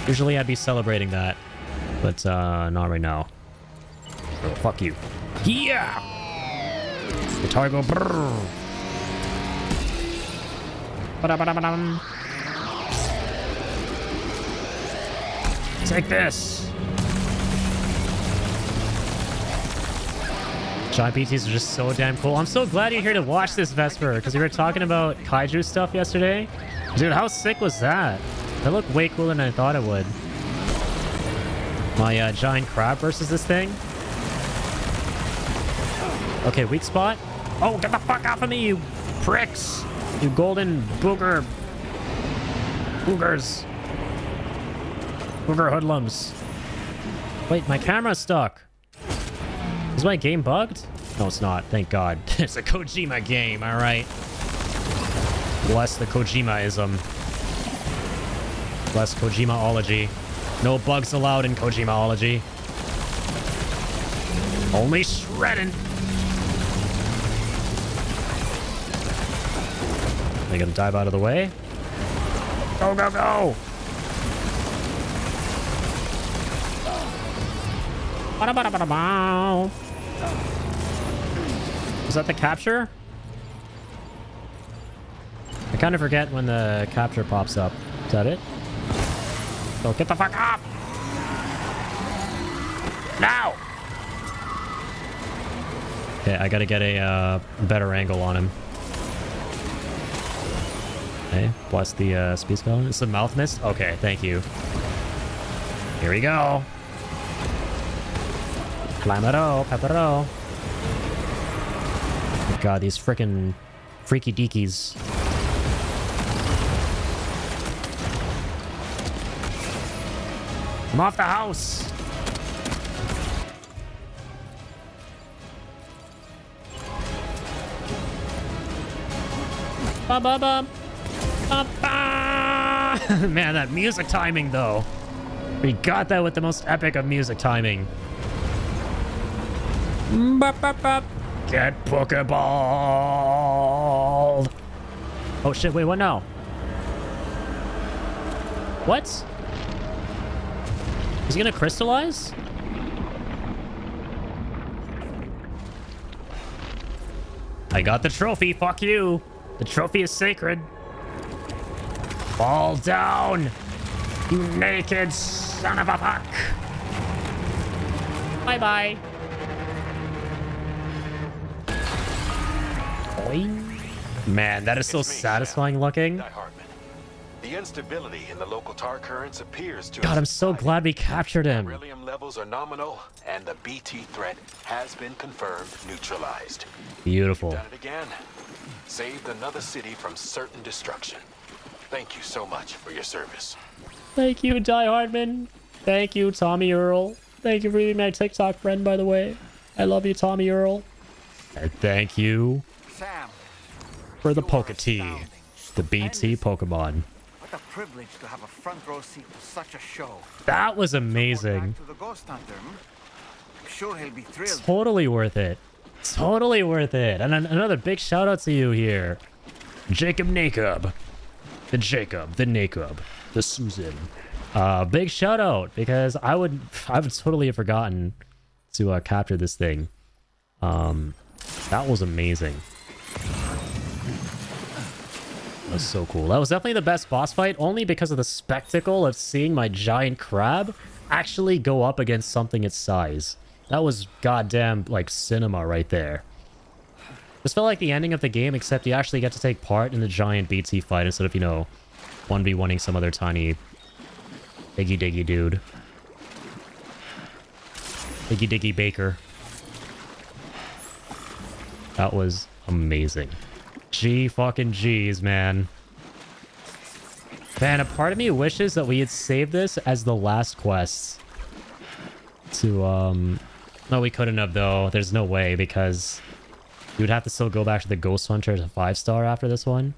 Usually I'd be celebrating that. But not right now. Oh, fuck you. Yeah! The targo. Take this. Giant BTs are just so damn cool. I'm so glad you're here to watch this, Vesper, because we were talking about kaiju stuff yesterday. Dude, how sick was that? That looked way cooler than I thought it would. My giant crab versus this thing. Okay, weak spot. Oh, get the fuck off of me, you pricks! You golden boogers. Booger hoodlums. Wait, my camera's stuck. Is my game bugged? No, it's not. Thank God. It's a Kojima game, alright. Bless the Kojima-ism. Bless Kojima-ology. No bugs allowed in Kojima-ology. Only shredding. They gonna dive out of the way? Go, go, go! Is that the capture? I kind of forget when the capture pops up. Is that it? So get the fuck up! Now! Okay, I gotta get a better angle on him. Okay, bless the speed spell. It's a mouth mist? Okay, thank you. Here we go. Climero, pepero. God, these frickin' freaky deekies. I'm off the house. Ba ba ba. Ba ba. Man, that music timing though. We got that with the most epic of music timing. Bop, bop, bop. Get Pokeball! Oh shit, wait, what now? What? Is he gonna crystallize? I got the trophy. Fuck you. The trophy is sacred. Fall down, you naked son of a fuck. Bye-bye. Man, that is so satisfying looking. The instability in the local tar currents appears to God, I'm so glad we captured him. Beryllium levels are nominal, and the BT threat has been confirmed neutralized. Beautiful. You've done it again. Saved another city from certain destruction. Thank you so much for your service. Thank you, Die Hardman. Thank you, Tommy Earl. Thank you for being my TikTok friend, by the way. I love you, Tommy Earl. And thank you for the Poketee, the BT Pokemon. What a privilege to have a front row seat to such a show. That was amazing. To the Ghost Hunter, I'm sure he'll be thrilled. Totally worth it. Totally worth it. And another big shout out to you here, Jacob Nacob. The Jacob, the Nacob, the Susan. Big shout out, because I would totally have forgotten to capture this thing. That was amazing. That was so cool. That was definitely the best boss fight, only because of the spectacle of seeing my giant crab actually go up against something its size. That was goddamn, like, cinema right there. This felt like the ending of the game, except you actually get to take part in the giant BT fight instead of, you know, 1v1ing some other tiny diggy diggy dude. Diggy diggy baker. That was amazing. G fucking G's, man. Man, a part of me wishes that we had saved this as the last quest. To, no, we couldn't have, though. There's no way, because you would have to still go back to the Ghost Hunter to 5-star after this one.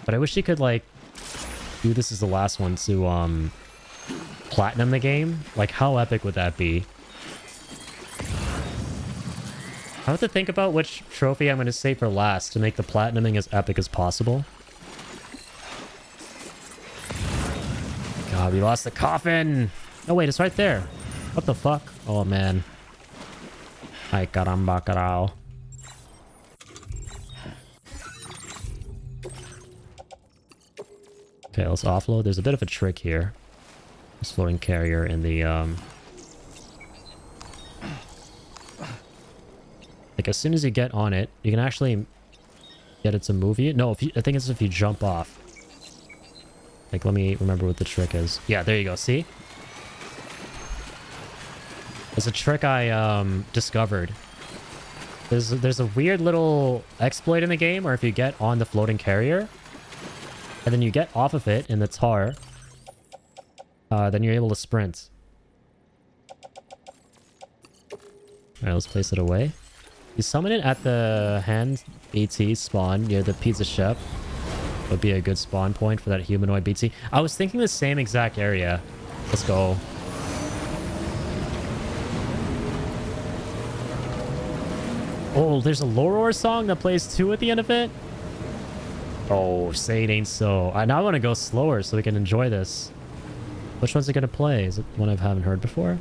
But I wish you could, like, do this as the last one to, platinum the game. Like, how epic would that be? I have to think about which trophy I'm going to save for last to make the platinuming as epic as possible. God, we lost the coffin! Oh, wait, it's right there. What the fuck? Oh, man. Ay, caramba, carao. Okay, let's offload. There's a bit of a trick here. This floating carrier in the, like, as soon as you get on it, you can actually get it to move you. No, I think it's if you jump off. Like, let me remember what the trick is. Yeah, there you go. See? It's a trick I discovered. There's a weird little exploit in the game where if you get on the floating carrier and then you get off of it in the tar, then you're able to sprint. Alright, let's place it away. You summon it at the hand BT spawn near the pizza shop. Would be a good spawn point for that humanoid BT. I was thinking the same exact area. Let's go. Oh, there's a Loror song that plays 2 at the end of it? Oh, say it ain't so. Now I want to go slower so we can enjoy this. Which one's it going to play? Is it one I haven't heard before?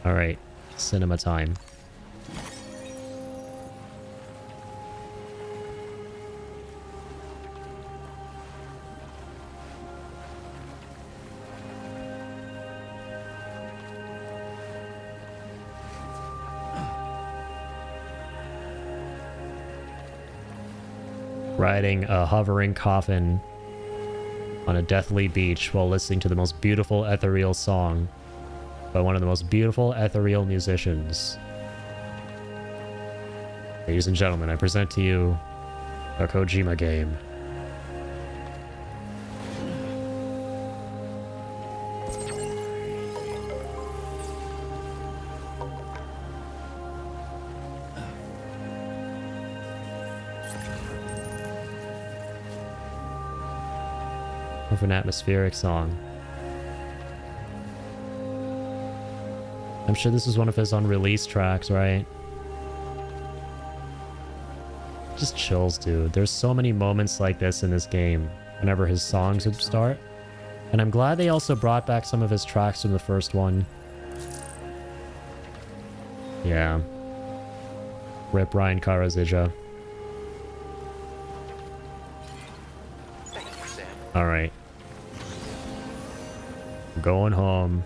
Alright, cinema time. Riding a hovering coffin on a deathly beach while listening to the most beautiful ethereal song by one of the most beautiful ethereal musicians. Ladies and gentlemen, I present to you a Kojima game. Of an atmospheric song. I'm sure this is one of his unreleased tracks, right? Just chills, dude. There's so many moments like this in this game whenever his songs would start. And I'm glad they also brought back some of his tracks from the first one. Yeah. Rip Ryan Karazija. Alright. Going home.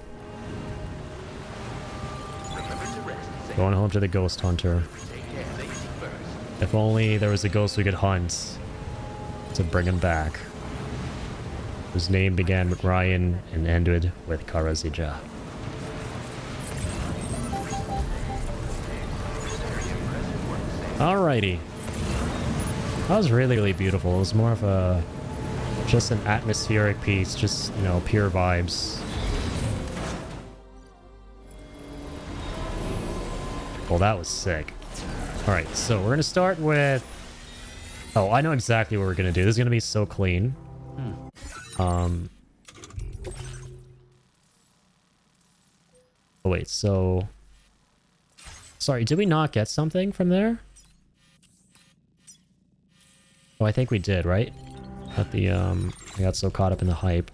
Going home to the ghost hunter. If only there was a ghost we could hunt to bring him back. Whose name began with Ryan and ended with Karazija. Alrighty. That was really, really beautiful. It was more of a... just an atmospheric piece. Just, you know, pure vibes. Well, that was sick. Alright, so we're gonna start with... Oh, I know exactly what we're gonna do. This is gonna be so clean. Oh, wait, so... Sorry, did we not get something from there? Oh, I think we did, right? At the, I got so caught up in the hype.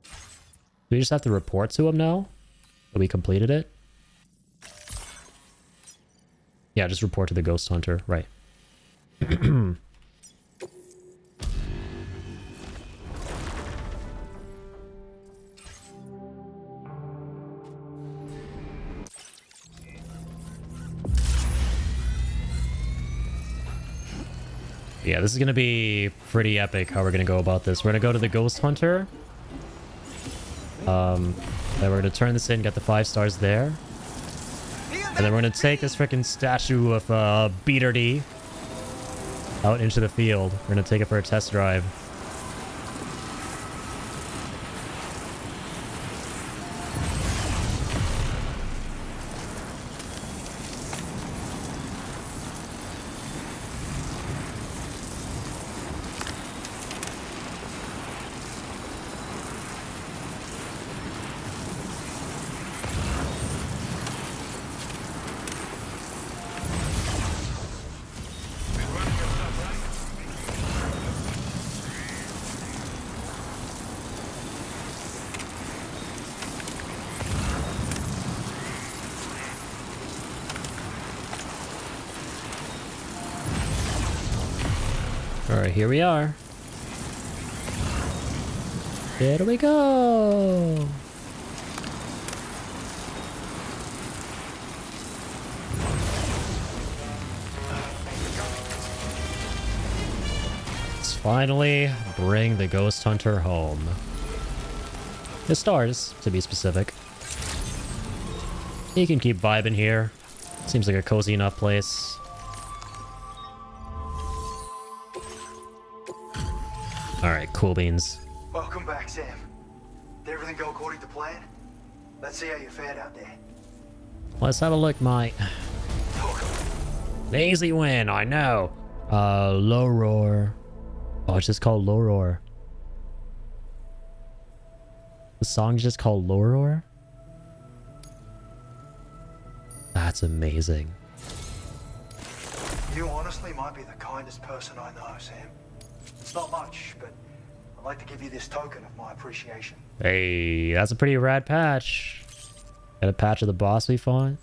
Do we just have to report to him now? That we completed it? Yeah, just report to the ghost hunter, right. Yeah, this is gonna be pretty epic how we're gonna go about this. We're gonna go to the ghost hunter. Then we're gonna turn this in, get the 5 stars there. And then we're gonna take this freaking statue of Beater D out into the field. We're gonna take it for a test drive. Alright, here we are. Here we go! Let's finally bring the ghost hunter home. The stars, to be specific. He can keep vibing here. Seems like a cozy enough place. Alright, cool beans. Welcome back, Sam. Did everything go according to plan? Let's see how you fared out there. Let's have a look, mate. An easy win, I know. Low roar. Oh, it's just called low roar. The song's just called low roar? That's amazing. You honestly might be the kindest person I know, Sam. It's not much, but I'd like to give you this token of my appreciation. Hey, that's a pretty rad patch. Got a patch of the boss we fought.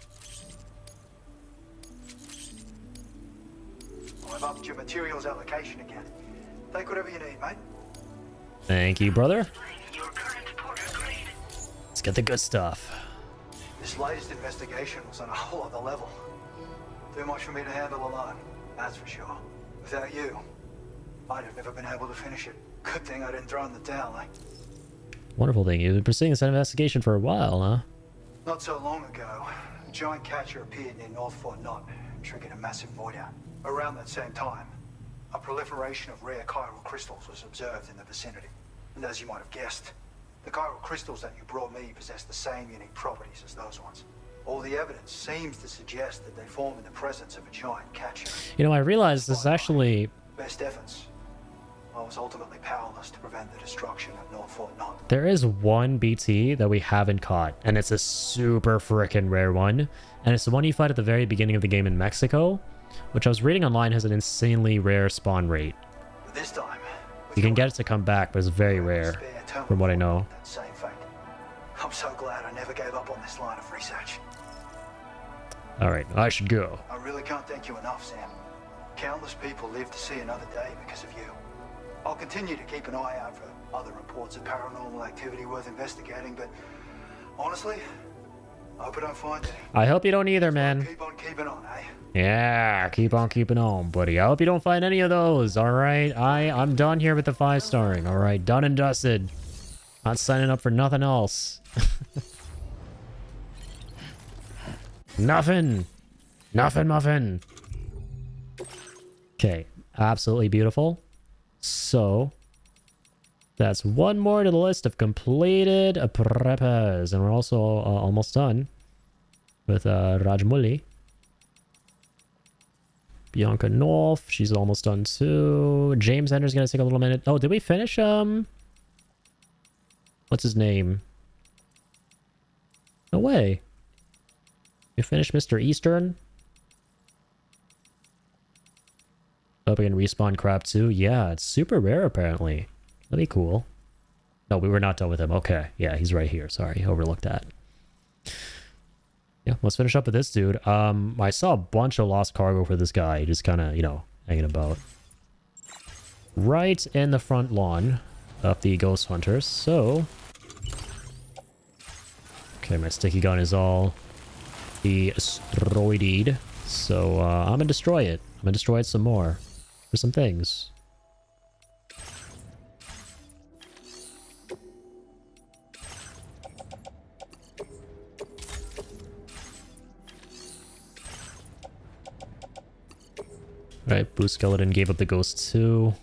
I've upped your materials allocation again. Take whatever you need, mate. Thank you, brother. Let's get the good stuff. This latest investigation was on a whole other level. Too much for me to handle alone, that's for sure. Without you, I'd have never been able to finish it. Good thing I didn't throw in the towel, eh? Wonderful thing. You've been pursuing this investigation for a while, huh? Not so long ago, a giant catcher appeared near North Fort Knot and triggered a massive void out. Around that same time, a proliferation of rare chiral crystals was observed in the vicinity. And as you might have guessed, the chiral crystals that you brought me possess the same unique properties as those ones. All the evidence seems to suggest that they form in the presence of a giant catcher. You know, I realized this is actually... Best efforts. I was ultimately powerless to prevent the destruction of North Fort Knot. There is one BT that we haven't caught, and it's a super frickin' rare one. And it's the one you fight at the very beginning of the game in Mexico, which I was reading online has an insanely rare spawn rate. But this time, you can get it to come back, but it's very rare, from what I know. That same fate. I'm so glad I never gave up on this line of Alright, I should go. I really can't thank you enough, Sam. Countless people live to see another day because of you. I'll continue to keep an eye out for other reports of paranormal activity worth investigating, but honestly, I hope I don't find any. I hope you don't either, man. Keep on keeping on, eh? Yeah, keep on keeping on, buddy. I hope you don't find any of those, alright? I'm done here with the 5-starring, alright? Done and dusted. Not signing up for nothing else. Nothing. Nothing muffin. Okay, absolutely beautiful. So, that's one more to the list of completed preppers. And we're also almost done with Rajmuli. Bianca North, she's almost done too. James Ender's gonna take a little minute. Oh, did we finish, what's his name? No way. We finished Mr. Eastern? Hope we can respawn crap too. Yeah, it's super rare apparently. That'd be cool. No, we were not done with him. Okay. Yeah, he's right here. Sorry, overlooked that. Yeah, let's finish up with this dude. I saw a bunch of lost cargo for this guy. Just kind of, you know, hanging about. Right in the front lawn of the Ghost Hunters. So... okay, my sticky gun is all destroyed. So, I'm gonna destroy it. I'm gonna destroy it some more. For some things. Alright, Blue Skeleton gave up the ghost too.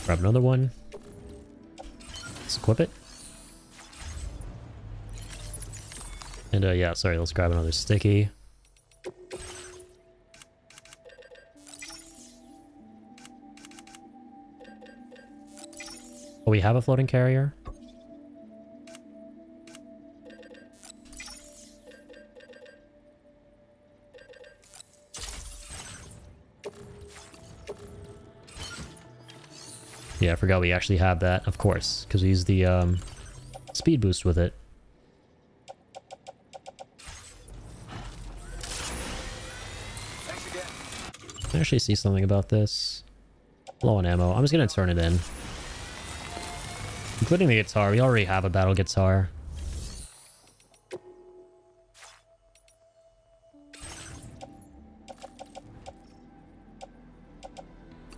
Grab another one. Let's equip it. And yeah, sorry, let's grab another sticky. Oh, we have a floating carrier? Yeah, I forgot we actually have that, of course, because we used the speed boost with it. I actually see something about this. Low on ammo. I'm just gonna turn it in. Including the guitar. We already have a battle guitar.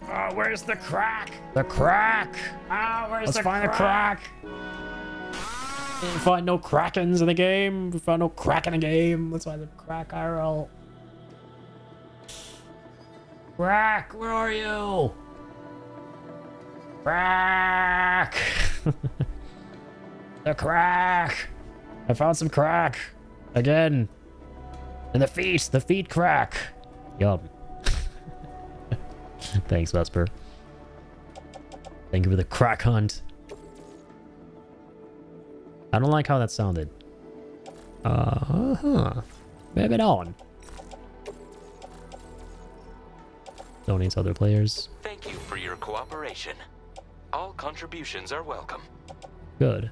Oh, where's the crack? The crack! Ah, where's Let's find the crack? Didn't find no krakens in the game. We found no crack in the game. Let's find the crack IRL. Crack, where are you? Crack! The crack! I found some crack. Again. And the feet crack. Yum. Thanks, Vesper. Thank you for the crack hunt. I don't like how that sounded. Maybe on. Donates other players. Thank you for your cooperation. All contributions are welcome. Good.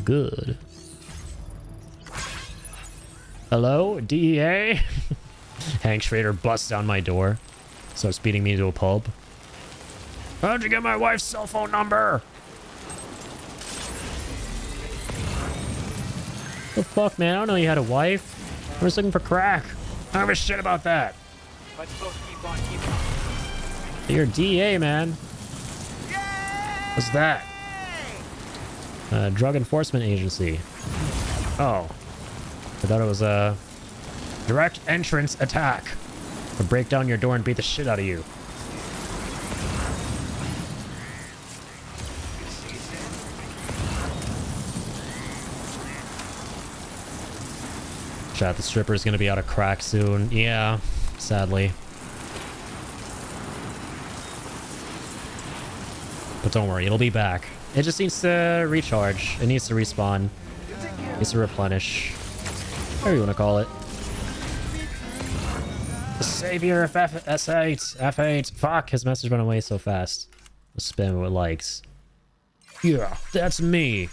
Good. Hello, DEA? Hank Schrader busts down my door. Starts beating me into a pulp. How'd you get my wife's cell phone number? The fuck, man? I don't know you had a wife. I was looking for crack. I don't give a shit about that. Let's both keep on keeping on. You're DEA, man. What's that? Drug Enforcement Agency. Oh. I thought it was a direct entrance attack. To break down your door and beat the shit out of you. Chat, the stripper's gonna be out of crack soon. Yeah, sadly. But don't worry, it'll be back. It just needs to recharge. It needs to respawn. It needs to replenish. Whatever you want to call it. The savior of S8. F8. Fuck, his message went away so fast. Let's spam it with likes. Yeah, that's me.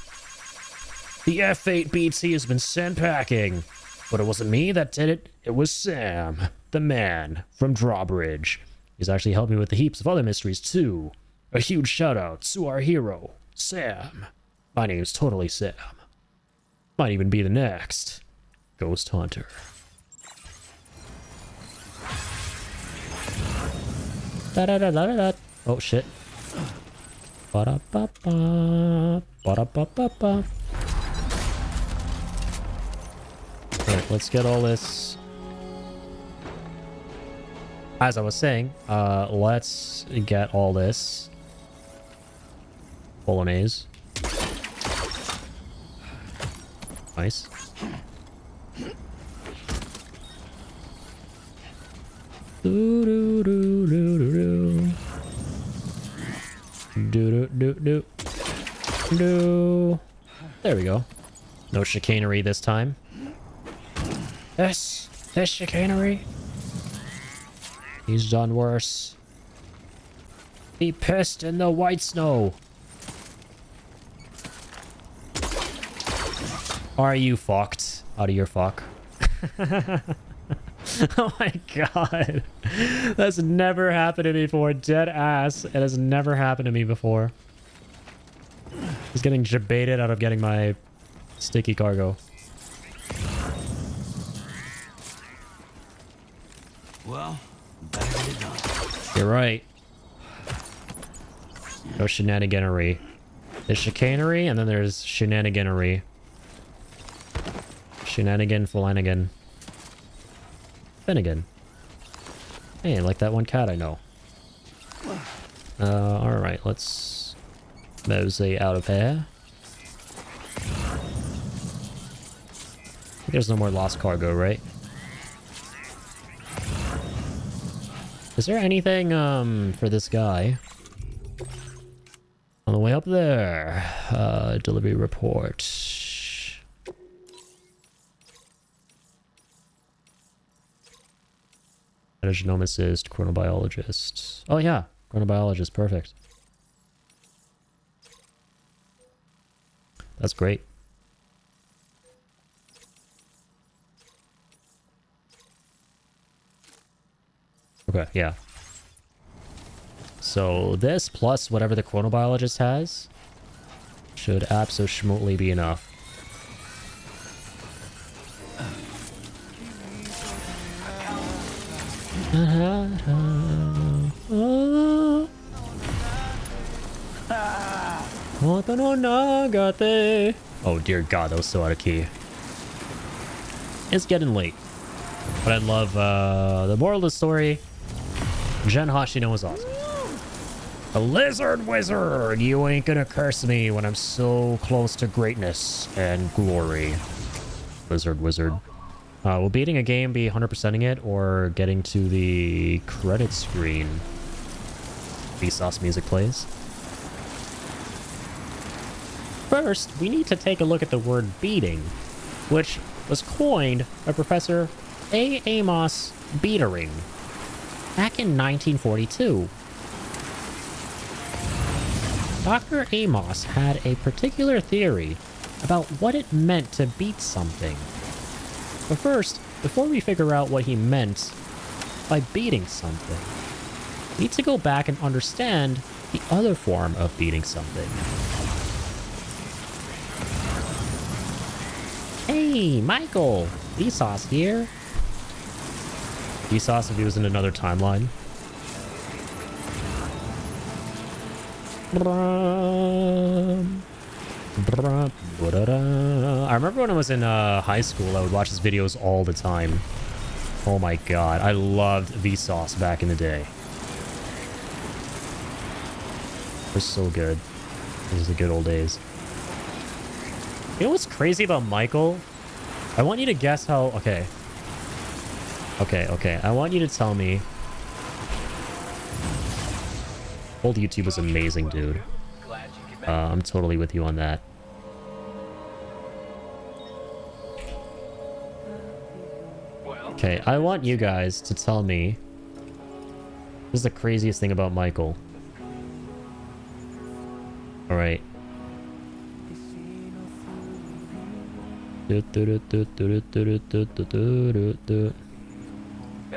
The F8 BT has been sent packing. But it wasn't me that did it. It was Sam, the man from Drawbridge. He's actually helped me with the heaps of other mysteries too. A huge shout out to our hero, Sam. My name's totally Sam. Might even be the next Ghost Hunter. Da da da da da da. Oh shit. Ba da ba ba. Ba da ba ba ba. Alright, let's get all this. As I was saying, let's get all this. Bolognese. Nice. Do do do do do do do do do do. There we go. No chicanery this time. This chicanery. He's done worse. He pissed in the white snow. Are you fucked? Out of your fuck? Oh my god. That's never happened to me before. Dead ass. It has never happened to me before. He's getting debated out of getting my sticky cargo. Well, better get it done. You're right. No shenaniganery. There's chicanery, and then there's shenaniganery. Shenanigan, Flanagan. Finnegan. Hey, like that one cat I know. Alright, let's mosey out of here. There's no more lost cargo, right? Is there anything, for this guy? On the way up there. Delivery report. Genomicist, chronobiologist. Oh yeah, chronobiologist, perfect. That's great. Okay, yeah. So this plus whatever the chronobiologist has should abso-schmutely be enough. Oh dear god, that was so out of key. It's getting late. But I love the moral of the story. Gen Hashino is awesome. A lizard wizard! You ain't gonna curse me when I'm so close to greatness and glory. Lizard wizard. Will beating a game be 100%ing it or getting to the credit screen? Vsauce music plays. First, we need to take a look at the word beating, which was coined by Professor A. Amos Beatering back in 1942. Dr. Amos had a particular theory about what it meant to beat something. But first, before we figure out what he meant by beating something, we need to go back and understand the other form of beating something. Hey, Michael! Vsauce here. Vsauce if he was in another timeline. I remember when I was in high school, I would watch his videos all the time. Oh my god, I loved Vsauce back in the day. It was so good. These are the good old days. You know what's crazy about Michael? I want you to guess how... Okay. Okay. I want you to tell me... Old YouTube was amazing, dude. I'm totally with you on that. Okay, I want you guys to tell me... This is the craziest thing about Michael. Alright. A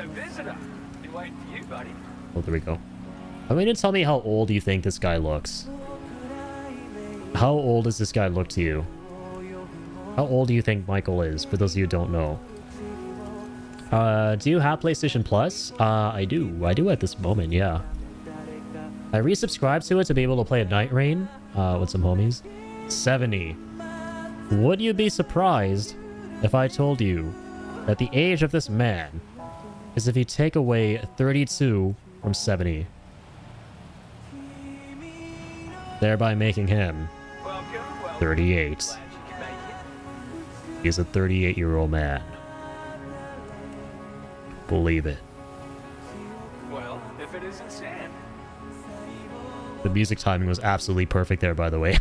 visitor. Been waiting for you, buddy. Oh, there we go. I mean, tell me how old you think this guy looks. How old does this guy look to you? How old do you think Michael is, for those of you who don't know? Do you have PlayStation Plus? I do. I do at this moment, yeah. I resubscribed to it to be able to play a Night Rain with some homies. 70. Would you be surprised if I told you that the age of this man is if you take away 32 from 70? Thereby making him 38. He's a 38-year-old man. Believe it. Well, if it isn't Sam. The music timing was absolutely perfect there, by the way.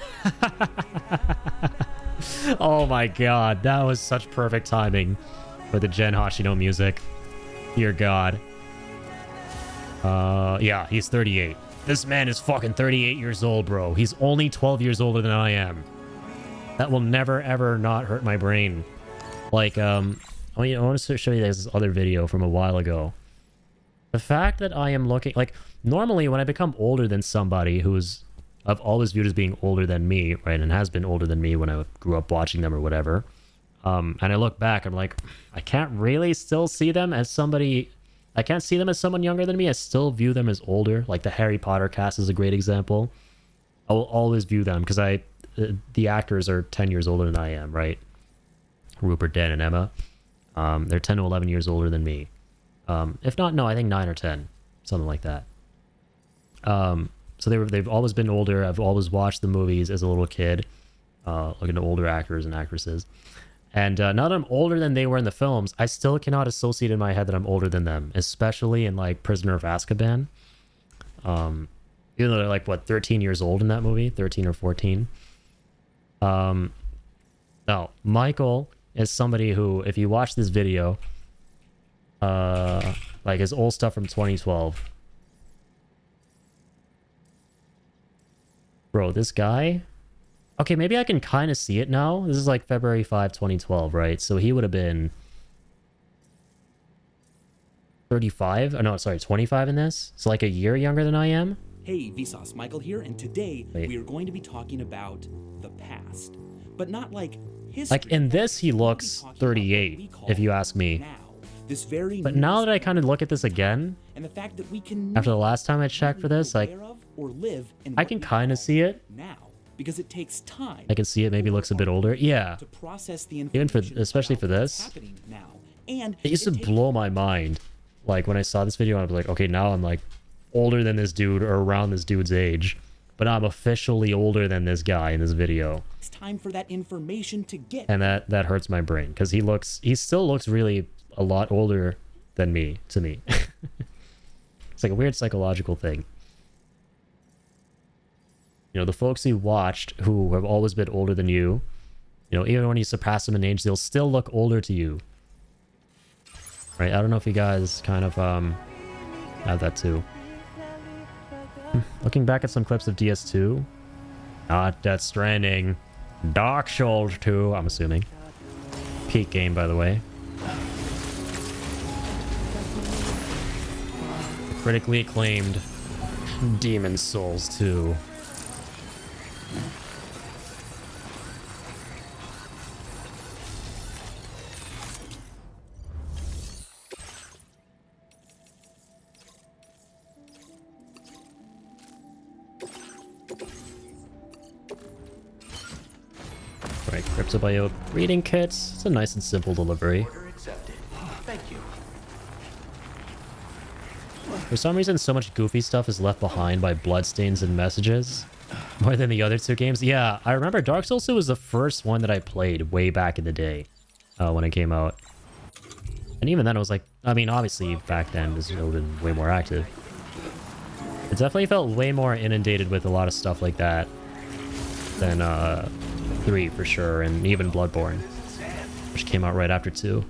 Oh my god, that was such perfect timing for the Gen Hashino music. Dear god. Yeah, he's 38. This man is fucking 38 years old, bro. He's only 12 years older than I am. That will never, ever not hurt my brain. Like, I want to show you guys this other video from a while ago. The fact that I am looking... Like, normally when I become older than somebody who's... I've always viewed as being older than me, right? And has been older than me when I grew up watching them or whatever. And I look back, I'm like, I can't really still see them as somebody... I can't see them as someone younger than me. I still view them as older. Like the Harry Potter cast is a great example. I will always view them because the actors are 10 years older than I am, right? Rupert, Dan, and Emma. They're 10 to 11 years older than me. If not, no, I think 9 or 10. Something like that. So they've always been older. I've always watched the movies as a little kid. Looking at older actors and actresses. And now that I'm older than they were in the films, I still cannot associate in my head that I'm older than them. Especially in, like, Prisoner of Azkaban. Even though they're, like, what, 13 years old in that movie? 13 or 14. No, Michael is somebody who, if you watch this video, like his old stuff from 2012. Bro, this guy... Okay, maybe I can kind of see it now. This is like February 5, 2012, right? So he would have been 35? Oh, no, sorry, 25 in this? So like a year younger than I am? Hey, Vsauce, Michael here, and today we are going to be talking about the past. But not like history. Like in this, he looks 38, if you ask me. But now that I kind of look at this again, and the fact that we can after the last time I checked for this, like, I can kind of see it. Now, because it takes time. I can see it maybe looks a bit older. Yeah. To process the even for, especially for this. Now. And it used to blow my mind. Like when I saw this video, I was like, okay, now I'm like older than this dude or around this dude's age. But I'm officially older than this guy in this video. It's time for that information to get. And that hurts my brain because he still looks really a lot older than me, to me. It's like a weird psychological thing. You know, the folks you watched who have always been older than you, you know, even when you surpass them in age, they'll still look older to you. Right? I don't know if you guys kind of have that too. Looking back at some clips of DS2. Not Death Stranding. Dark Souls 2, I'm assuming. Peak game, by the way. Critically acclaimed Demon Souls 2. Right, Cryptobiote reading kits. It's a nice and simple delivery. Order accepted. Thank you. For some reason, so much goofy stuff is left behind by bloodstains and messages. More than the other two games. Yeah, I remember Dark Souls 2 was the first one that I played way back in the day. When it came out. And even then, it was like... I mean, obviously, back then, this would have been way more active. It definitely felt way more inundated with a lot of stuff like that. than 3 for sure, and even Bloodborne, which came out right after 2.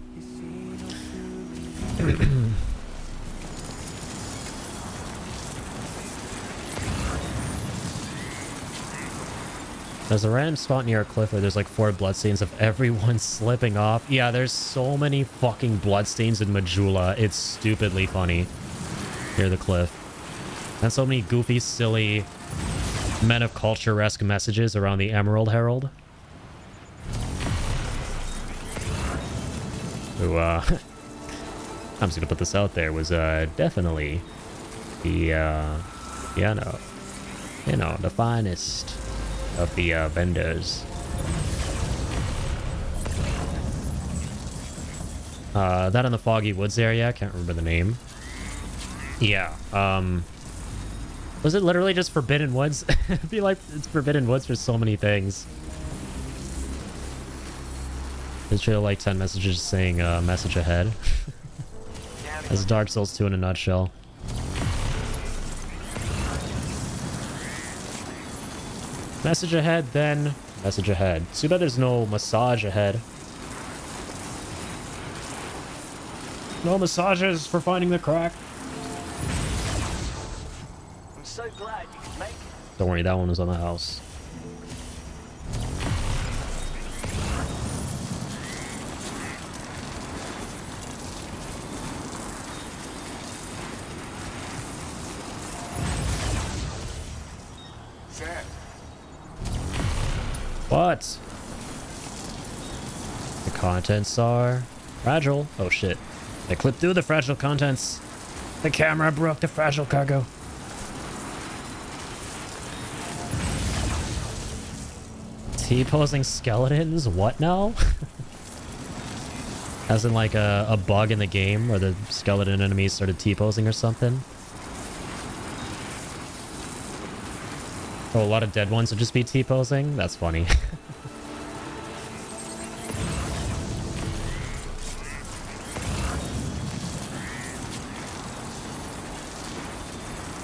There's a random spot near a cliff where there's like 4 bloodstains of everyone slipping off. Yeah, there's so many fucking bloodstains in Majula. It's stupidly funny near the cliff. And so many goofy, silly Men of Culture-esque messages around the Emerald Herald. Who, I'm just gonna put this out there, was definitely the, you know, the finest of the vendors. That in the Foggy Woods area, I can't remember the name. Yeah, was it literally just Forbidden Woods? I feel like it's Forbidden Woods for so many things. There's really like 10 messages saying message ahead. That's Dark Souls 2 in a nutshell. Message ahead, then message ahead. Too bad there's no massage ahead. No massages for finding the crack. I'm so glad you could make it. Don't worry, that one was on the house. What? The contents are fragile. Oh shit. I clipped through the fragile contents. The camera broke the fragile cargo. T-posing skeletons? What now? As in like a bug in the game where the skeleton enemies started T-posing or something? Oh, a lot of dead ones would just be T-posing? That's funny.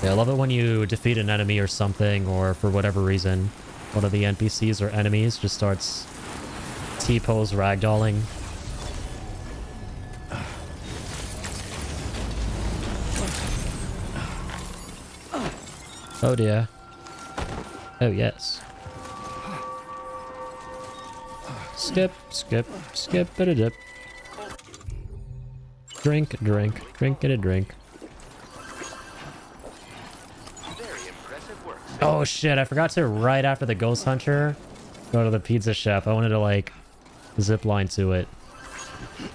Yeah, I love it when you defeat an enemy or something, or for whatever reason, one of the NPCs or enemies just starts T-pose ragdolling. Oh dear. Oh yes. Skip, skip, skip, and a dip. Drink, drink, drink, and a drink. Oh shit, I forgot to, right after the Ghost Hunter, go to the Pizza Chef. I wanted to like zip line to it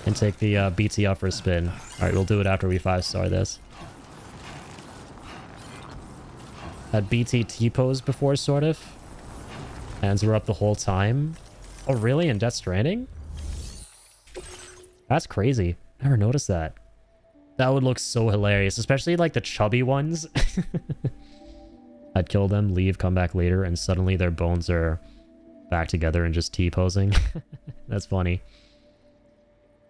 and take the BT up for a spin. Alright, we'll do it after we 5-star this. Had BT T-pose before, sort of. Hands were up the whole time. Oh, really? In Death Stranding? That's crazy. Never noticed that. That would look so hilarious, especially like the chubby ones. I'd kill them, leave, come back later, and suddenly their bones are back together and just T-posing. That's funny.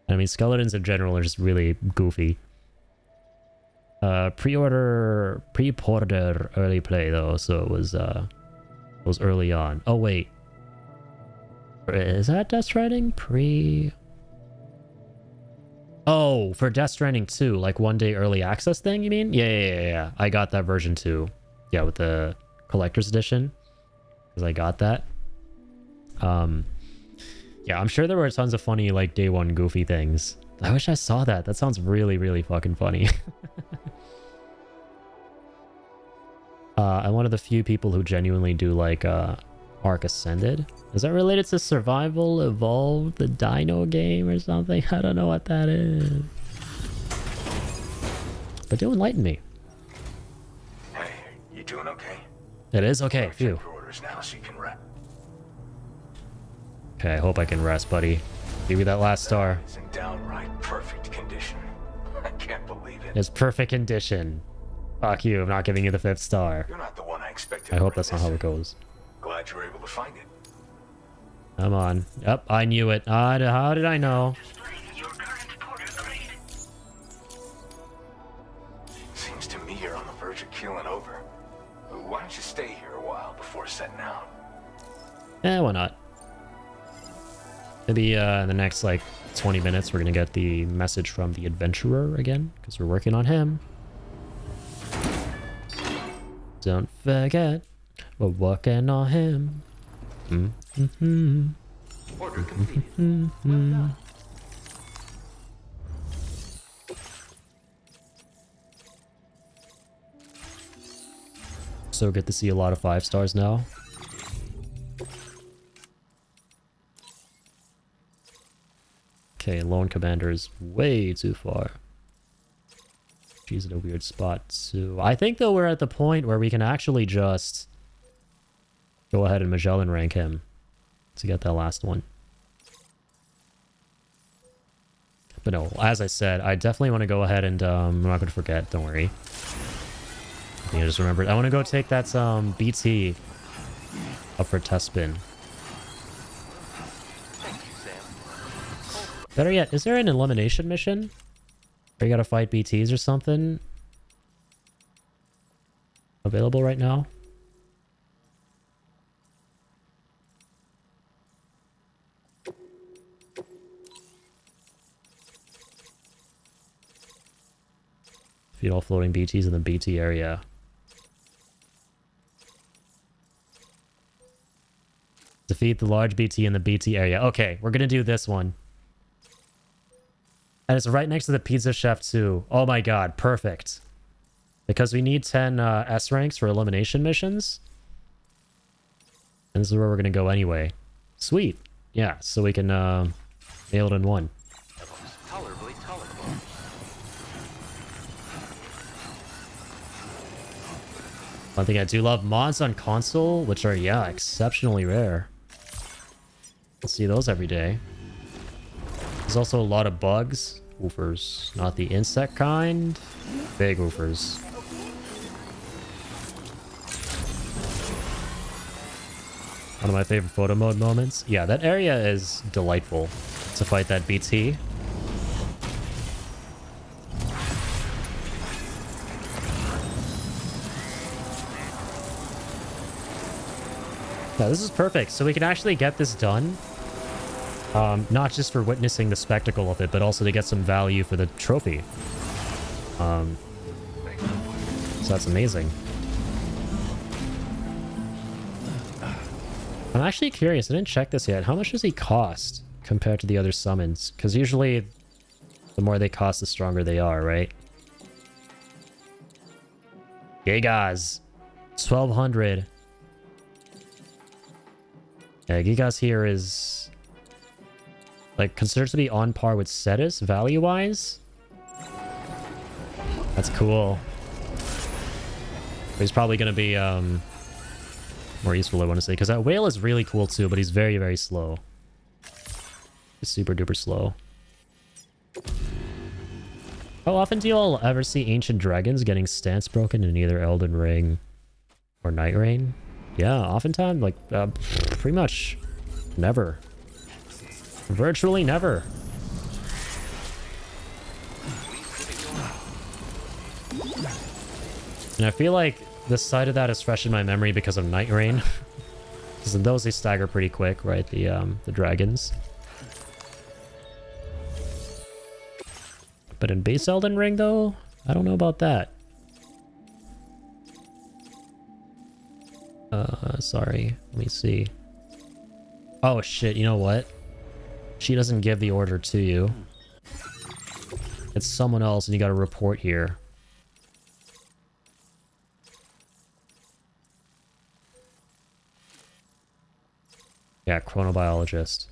I mean, skeletons in general are just really goofy. Pre-order early play though, so it was early on. Oh wait, is that Death Stranding? Oh, for Death Stranding 2, like 1 day early access thing, you mean? Yeah. I got that version too. Yeah, with the collector's edition, because I got that. Yeah, I'm sure there were tons of funny like day one goofy things. I wish I saw that. That sounds really, really fucking funny. I'm one of the few people who genuinely do like Ark Ascended. Is that related to Survival Evolved, the Dino game or something? I don't know what that is. But do enlighten me. Hey, you doing okay? It is okay. Phew. Orders now so you can rest. Okay, I hope I can rest, buddy. Give me that last star. It's in downright perfect condition. I can't believe it. It's perfect condition. Fuck you, I'm not giving you the 5th star. You're not the one I expected. I hope that's not how it goes. Glad you were able to find it. Come on. Yep, I knew it. How did I know? Seems to me you're on the verge of keeling over. Why don't you stay here a while before setting out? Why not? Maybe in the next, like, 20 minutes, we're gonna get the message from the adventurer again, because we're working on him. Don't forget, we're working on him. Order completed. Well done. So good to see a lot of 5 stars now. Okay, Lone Commander is way too far. She's in a weird spot too. I think though we're at the point where we can actually just go ahead and Magellan rank him to get that last one. But no, as I said, I definitely want to go ahead and I'm not going to forget, don't worry. I think I just remembered. I want to go take that BT up for test spin. Better yet, is there an elimination mission? Or you gotta fight BTs or something? Available right now? Defeat all floating BTs in the BT area. Defeat the large BT in the BT area. Okay, we're gonna do this one. And it's right next to the pizza chef too. Oh my god, perfect. Because we need 10 S ranks for elimination missions. And this is where we're gonna go anyway. Sweet. Yeah, so we can nail it in one. Tolerably tolerable. One thing I do love, mods on console, which are, yeah, exceptionally rare. You'll see those every day. There's also a lot of bugs. Woofers. Not the insect kind. Big woofers. One of my favorite photo mode moments. Yeah, that area is delightful to fight that BT. Yeah, this is perfect. So we can actually get this done. Not just for witnessing the spectacle of it, but also to get some value for the trophy. So that's amazing. I'm actually curious. I didn't check this yet. How much does he cost compared to the other summons? Because usually the more they cost, the stronger they are, right? Gigas. 1200. Yeah, Gigas here is... like, considered to be on par with Cetus, value-wise. That's cool. But he's probably going to be more useful, I want to say. Because that whale is really cool, too, but he's very, very slow. He's super-duper slow. How often do you all ever see Ancient Dragons getting stance broken in either Elden Ring or Night Rain? Yeah, oftentimes, like, pretty much never. Virtually never. And I feel like the side of that is fresh in my memory because of Night Rain. Because in those they stagger pretty quick, right? The dragons. But in base Elden Ring though, I don't know about that. Sorry. Let me see. Oh shit, you know what? She doesn't give the order to you. It's someone else and you gotta report here. Yeah, chronobiologist.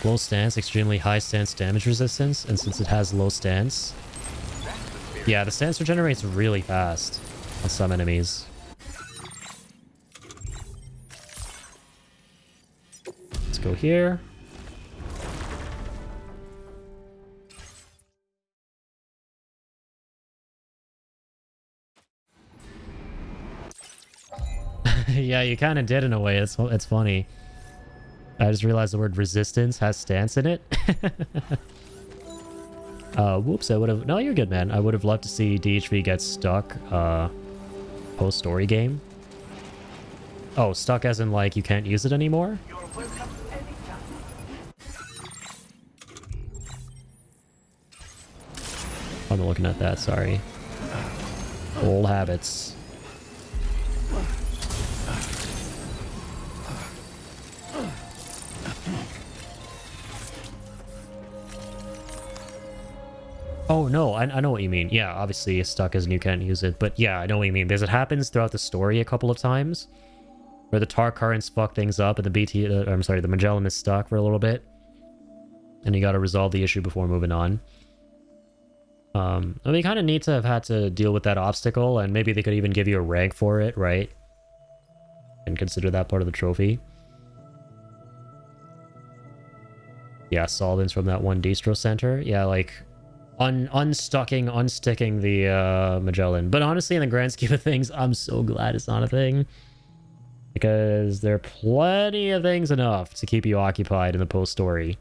Low stance, extremely high stance damage resistance, and since it has low stance... yeah, the stance regenerates really fast on some enemies. Let's go here. Yeah, you kind of did in a way. It's funny. I just realized the word resistance has stance in it. Whoops, I would have... no, you're good, man. I would have loved to see DHV get stuck Post-story game? Oh, stuck as in like you can't use it anymore? I'm looking at that, sorry. Old habits. Oh, no, I know what you mean. Yeah, obviously it's stuck as and you can't use it. But yeah, I know what you mean. Because it happens throughout the story a couple of times. Where the tar currents fuck things up and the Magellan is stuck for a little bit. And you gotta resolve the issue before moving on. I mean, you kind of need to have had to deal with that obstacle, and maybe they could even give you a rank for it, right? And consider that part of the trophy. Yeah, solvents from that one distro center. Yeah, like unsticking the Magellan. But honestly, in the grand scheme of things, I'm so glad it's not a thing. Because there are plenty of things enough to keep you occupied in the post-story.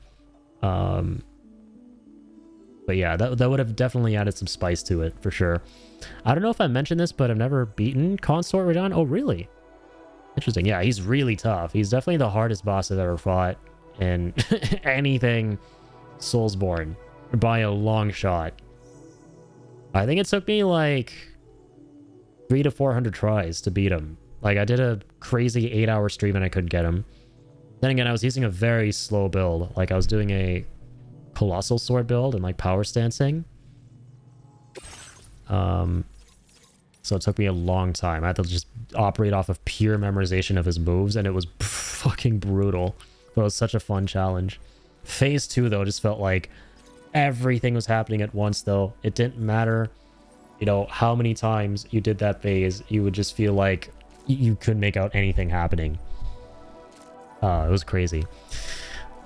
But yeah, that would have definitely added some spice to it, for sure. I don't know if I mentioned this, but I've never beaten Consort Radon. Oh, really? Interesting. Yeah, he's really tough. He's definitely the hardest boss I've ever fought in anything Soulsborne. By a long shot. I think it took me like 300 to 400 tries to beat him. Like, I did a crazy 8-hour stream and I couldn't get him. Then again, I was using a very slow build. Like, I was doing a Colossal Sword build and like power stancing. So it took me a long time. I had to just operate off of pure memorization of his moves, and it was fucking brutal. But it was such a fun challenge. Phase 2, though, just felt like everything was happening at once, though. It didn't matter, you know, how many times you did that phase. You would just feel like you couldn't make out anything happening. It was crazy.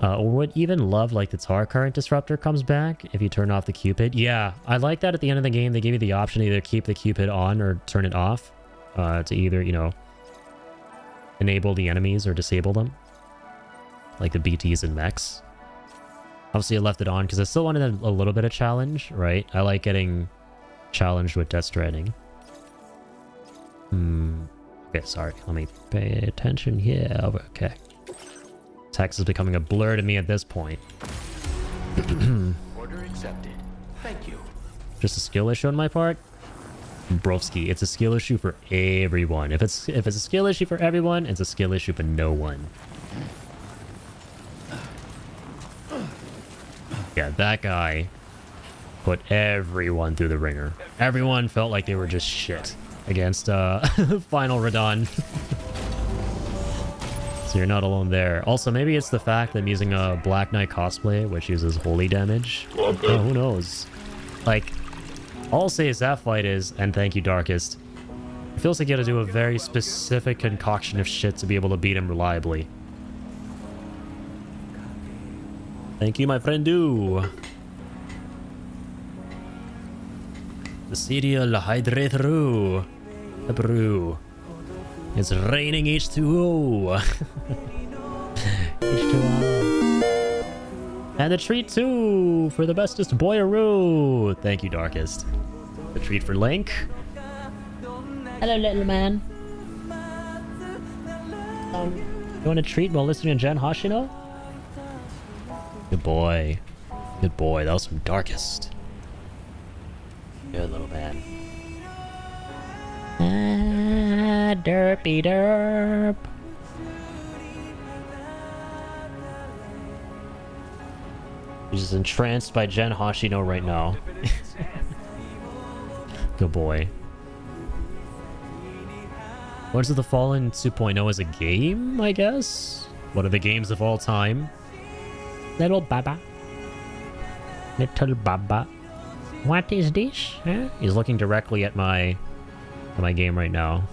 Or would even love, like, the tar current disruptor comes back if you turn off the Cupid. Yeah, I like that at the end of the game. They give you the option to either keep the Cupid on or turn it off. To either, you know, enable the enemies or disable them. Like the BTs and mechs. Obviously, I left it on because I still wanted a little bit of challenge, right? I like getting challenged with Death Stranding. Okay, sorry. Let me pay attention here. Okay. Text is becoming a blur to me at this point. Order accepted. Thank you. Just a skill issue on my part? Brovsky, it's a skill issue for everyone. If it's a skill issue for everyone, it's a skill issue for no one. Yeah, that guy put everyone through the ringer. Everyone felt like they were just shit against Final Radon. So you're not alone there. Also, maybe it's the fact that I'm using a Black Knight cosplay, which uses holy damage. Oh, who knows? Like, all I'll say is that fight is, and thank you, Darkest, it feels like you gotta do a very specific concoction of shit to be able to beat him reliably. Thank you, my friend-do. The serial hydrator. The brew. It's raining H2O. H2O. And a treat too for the bestest boyaroo. Thank you, Darkest. The treat for Link. Hello, little man. You want a treat while listening to Jen Hoshino? Good boy. Good boy. That was from Darkest. Good little man. Ah, derpy derp. He's just entranced by Jen Hoshino right now. Good boy. Lords of the Fallen 2.0 is a game, I guess? One of the games of all time. Little Baba. Little Baba. What is this? Huh? He's looking directly at my game right now.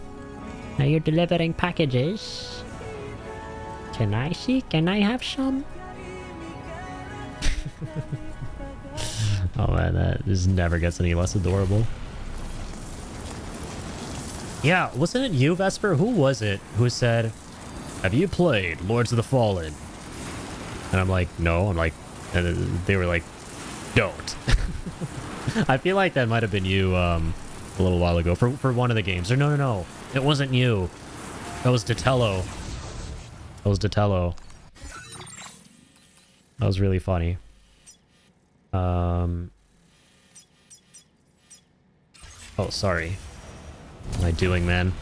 Now you're delivering packages. Can I see? Can I have some? Oh man, that just never gets any less adorable. Yeah, wasn't it you, Vesper? Who was it who said, have you played Lords of the Fallen? And I'm like, no. I'm like, and they were like, don't. I feel like that might have been you a little while ago for one of the games. Or no. It wasn't you. That was Datello. That was really funny. Oh, sorry. What am I doing, man?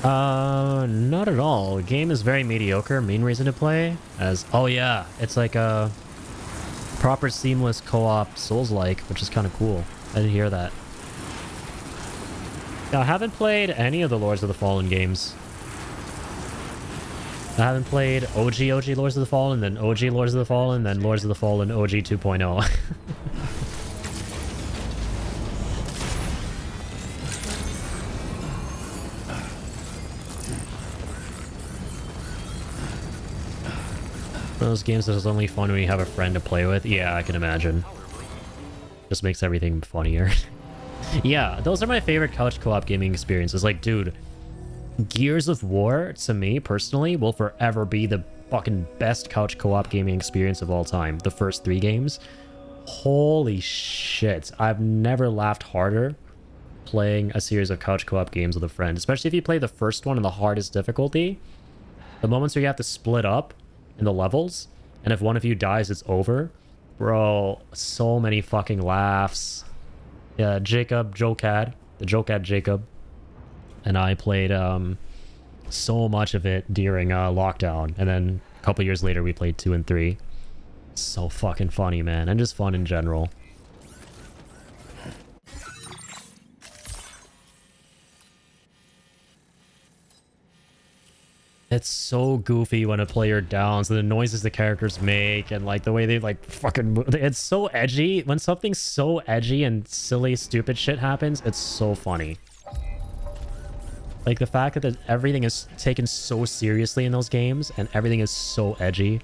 Not at all. The game is very mediocre. Main reason to play as... Oh, yeah. It's like a proper seamless co-op Souls-like, which is kind of cool. I didn't hear that. Now, I haven't played any of the Lords of the Fallen games. I haven't played OG Lords of the Fallen, then OG Lords of the Fallen, then Lords of the Fallen OG 2.0. Those games that is only fun when you have a friend to play with. Yeah, I can imagine. Just makes everything funnier. Yeah, those are my favorite couch co-op gaming experiences. Like, dude, Gears of War, to me, personally, will forever be the fucking best couch co-op gaming experience of all time. The first 3 games. Holy shit. I've never laughed harder playing a series of couch co-op games with a friend. Especially if you play the first one in the hardest difficulty. The moments where you have to split up in the levels, and if one of you dies, it's over. Bro, so many fucking laughs. Yeah, Jocad, the Jocad Jacob, and I played so much of it during lockdown, and then a couple years later we played 2 and 3. So fucking funny, man, and just fun in general. It's so goofy when a player downs, and the noises the characters make, and like the way they like fucking move. It's so edgy. When something's so edgy and silly, stupid shit happens, it's so funny. Like the fact that everything is taken so seriously in those games, and everything is so edgy.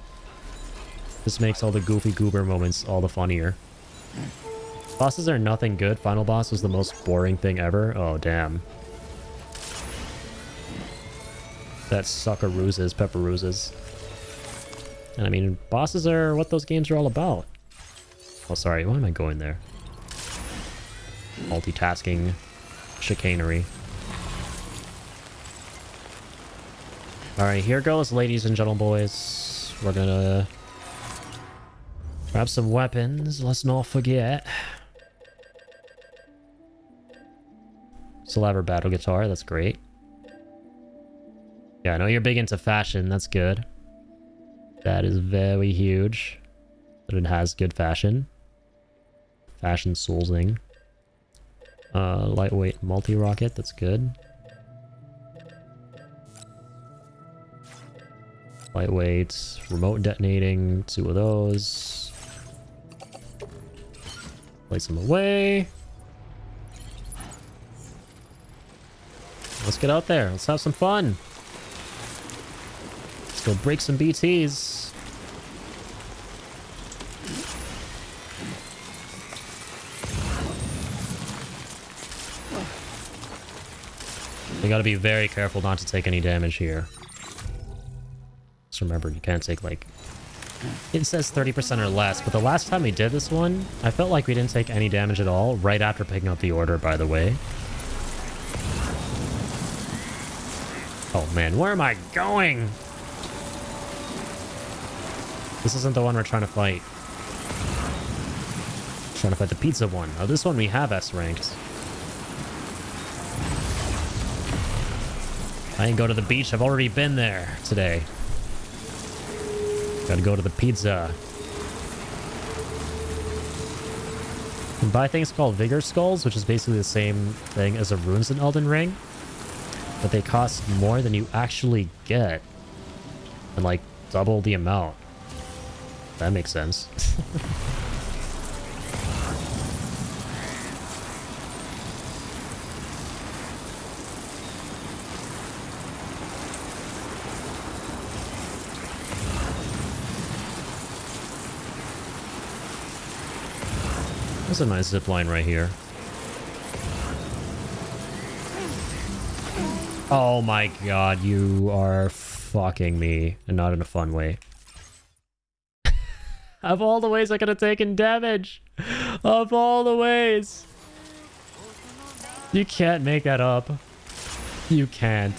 This makes all the goofy goober moments all the funnier. Bosses are nothing good. Final boss was the most boring thing ever. Oh, damn. That suckaroozes, pepperoozes. And I mean, bosses are what those games are all about. Oh, sorry, why am I going there? Multitasking chicanery. Alright, here goes, ladies and gentlemen, boys. We're gonna grab some weapons, let's not forget. Still have our battle guitar, that's great. Yeah, I know you're big into fashion. That's good. That is very huge. But it has good fashion. Fashion soulsing. Lightweight multi-rocket. That's good. Lightweight. Remote detonating. 2 of those. Place them away. Let's get out there. Let's have some fun. Go break some BTs. You gotta be very careful not to take any damage here. Just remember, you can't take like... It says 30% or less, but the last time we did this one, I felt like we didn't take any damage at all, right after picking up the order, by the way. Oh man, where am I going? This isn't the one we're trying to fight. Trying to fight the pizza one. Oh, this one we have S ranked. I ain't go to the beach. I've already been there today. Gotta go to the pizza. You can buy things called Vigor Skulls, which is basically the same thing as the runes in Elden Ring. But they cost more than you actually get. And like double the amount. That makes sense. There's a nice zip line right here. Oh my god, you are fucking me, and not in a fun way. Of all the ways I could have taken damage! Of all the ways! You can't make that up. You can't.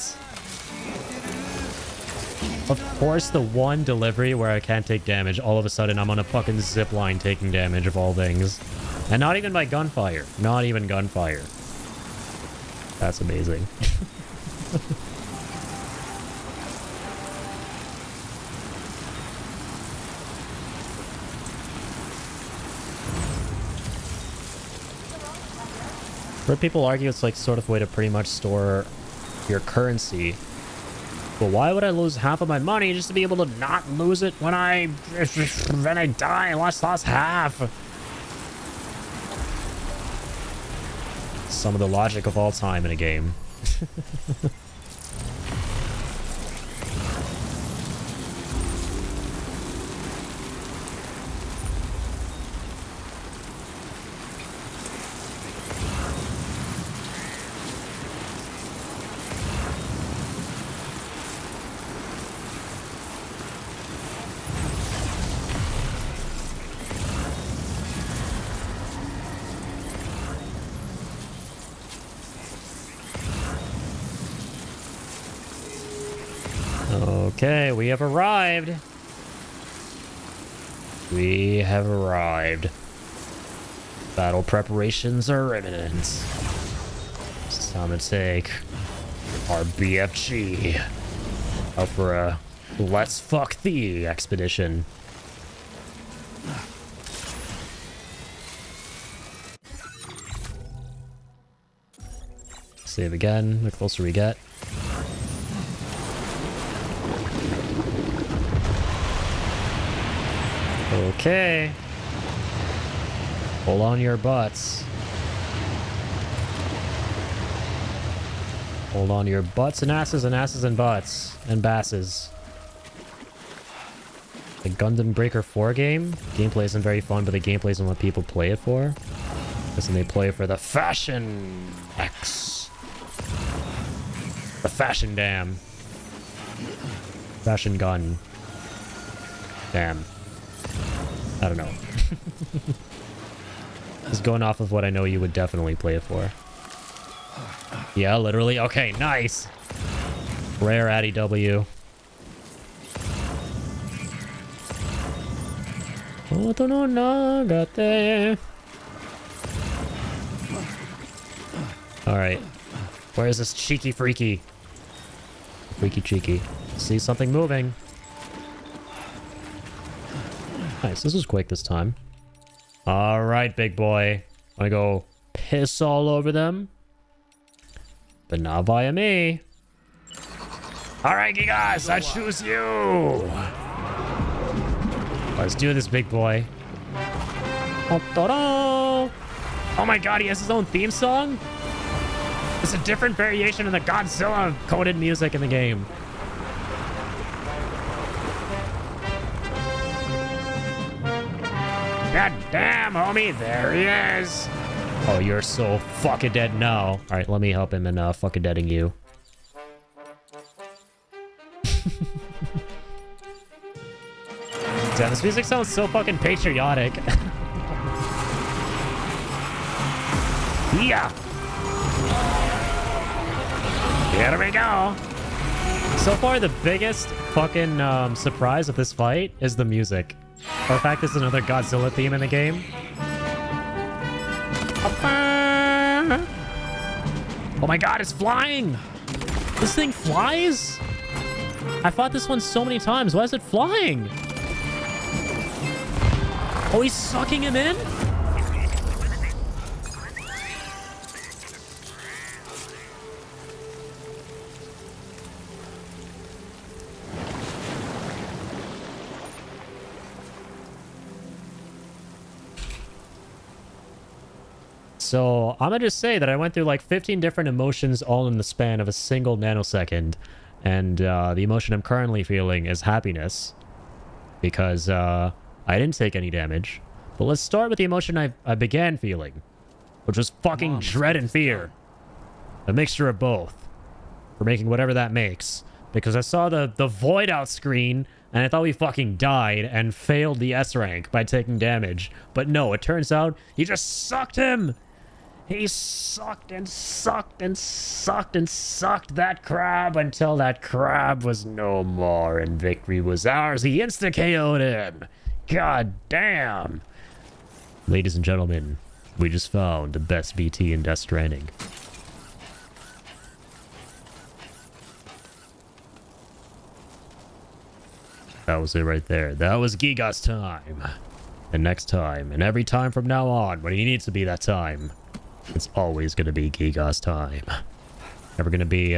Of course, the one delivery where I can't take damage, all of a sudden I'm on a fucking zip line taking damage of all things. And not even by gunfire. Not even gunfire. That's amazing. Where people argue it's like sort of way to pretty much store your currency. But why would I lose half of my money just to be able to not lose it when I die? I lost half. Some of the logic of all time in a game. Okay, we have arrived. We have arrived. Battle preparations are imminent. It's time to take our BFG out for a let's fuck thee expedition. Save again, the closer we get. Okay. Hold on your butts. Hold on to your butts and asses and asses and butts and basses. The Gundam Breaker 4 game? Gameplay isn't very fun, but the gameplay isn't what people play it for. Listen, they play it for the Fashion X. The Fashion Dam. Fashion Gun. Damn. I don't know. Just going off of what I know you would definitely play it for. Yeah, literally. Okay, nice. Rare ADW. Alright. Where is this cheeky freaky? Freaky cheeky. See something moving. Nice, this was quick this time. Alright, big boy. Wanna go piss all over them? But not via me. Alright, Gigas, I choose you! Let's do this, big boy. Oh my god, he has his own theme song? It's a different variation of the Godzilla coded music in the game. God damn, homie, there he is. Oh, you're so fucking dead now. All right, let me help him in fucking deading you. Damn, this music sounds so fucking patriotic. Yeah. Here we go. So far, the biggest fucking surprise of this fight is the music. Or in fact, there's another Godzilla theme in the game. Oh my god, it's flying! This thing flies? I fought this one so many times. Why is it flying? Oh, he's sucking him in? So, I'm gonna just say that I went through like 15 different emotions all in the span of a single nanosecond. And the emotion I'm currently feeling is happiness. Because I didn't take any damage. But let's start with the emotion I began feeling. Which was fucking dread and fear. A mixture of both. For making whatever that makes. Because I saw the void out screen, and I thought we fucking died and failed the S rank by taking damage. But no, it turns out he just sucked him! He sucked and sucked and sucked and sucked that crab until that crab was no more and victory was ours. He insta-KO'd him. God damn. Ladies and gentlemen, we just found the best BT in Death Stranding. That was it right there. That was Giga's time. And next time, and every time from now on, when he needs to be that time, it's always gonna be Giga's time. Never gonna be,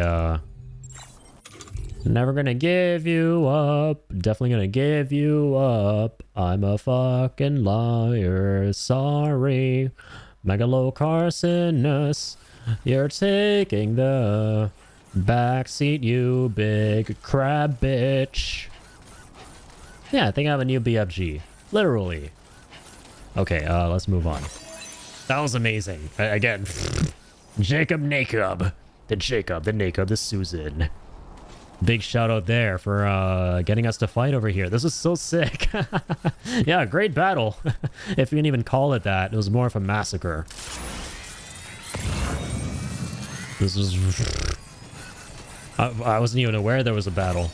never gonna give you up. Definitely gonna give you up. I'm a fucking liar. Sorry. Megalocarcinus. You're taking the backseat, you big crab bitch. Yeah, I think I have a new BFG. Literally. Okay, let's move on. That was amazing. Again, Jacob Nacob. The Nacob, the Susan. Big shout out there for getting us to fight over here. This was so sick. Yeah, great battle. If you can even call it that. It was more of a massacre. This was... I wasn't even aware there was a battle.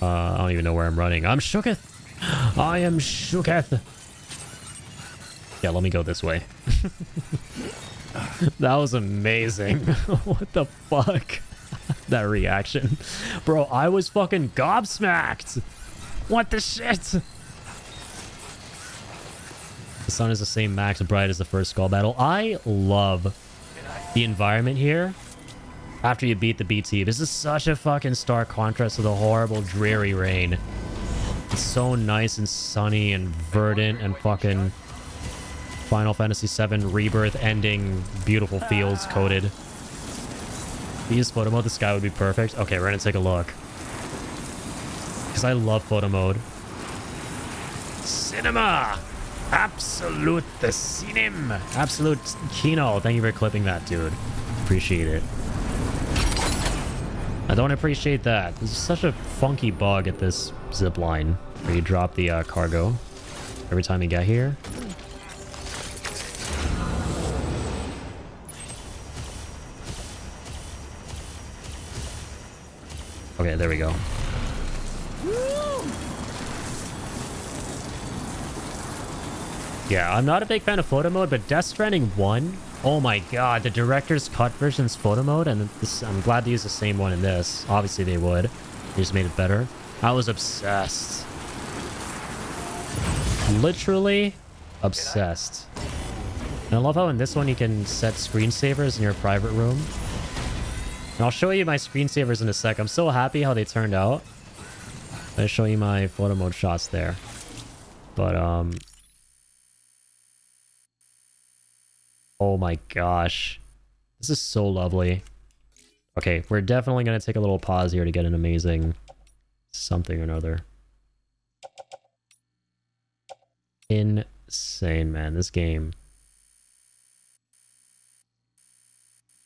I don't even know where I'm running. I'm shooketh. I am shooketh. Yeah, let me go this way. That was amazing. What the fuck? That reaction. Bro, I was fucking gobsmacked. What the shit? The sun is the same max bright as the first skull battle. I love the environment here. After you beat the BT, this is such a fucking stark contrast to the horrible, dreary rain. It's so nice and sunny and verdant and fucking Final Fantasy VII Rebirth ending, beautiful fields coated. If you use photo mode, the sky would be perfect. Okay, we're gonna take a look. Because I love photo mode. Cinema! Absolute the cinem! Absolute Kino. Thank you for clipping that, dude. Appreciate it. I don't appreciate that. There's such a funky bug at this zip line where you drop the cargo every time you get here. Okay, there we go. Yeah, I'm not a big fan of photo mode, but Death Stranding 1, oh my god, the director's cut version's photo mode, and this, I'm glad to use the same one in this. Obviously they would. They just made it better. I was obsessed. Literally obsessed. And I love how in this one you can set screensavers in your private room. And I'll show you my screensavers in a sec. I'm so happy how they turned out. I'll show you my photo mode shots there. But, oh my gosh. This is so lovely. Okay, we're definitely going to take a little pause here to get an amazing something or another. Insane, man. This game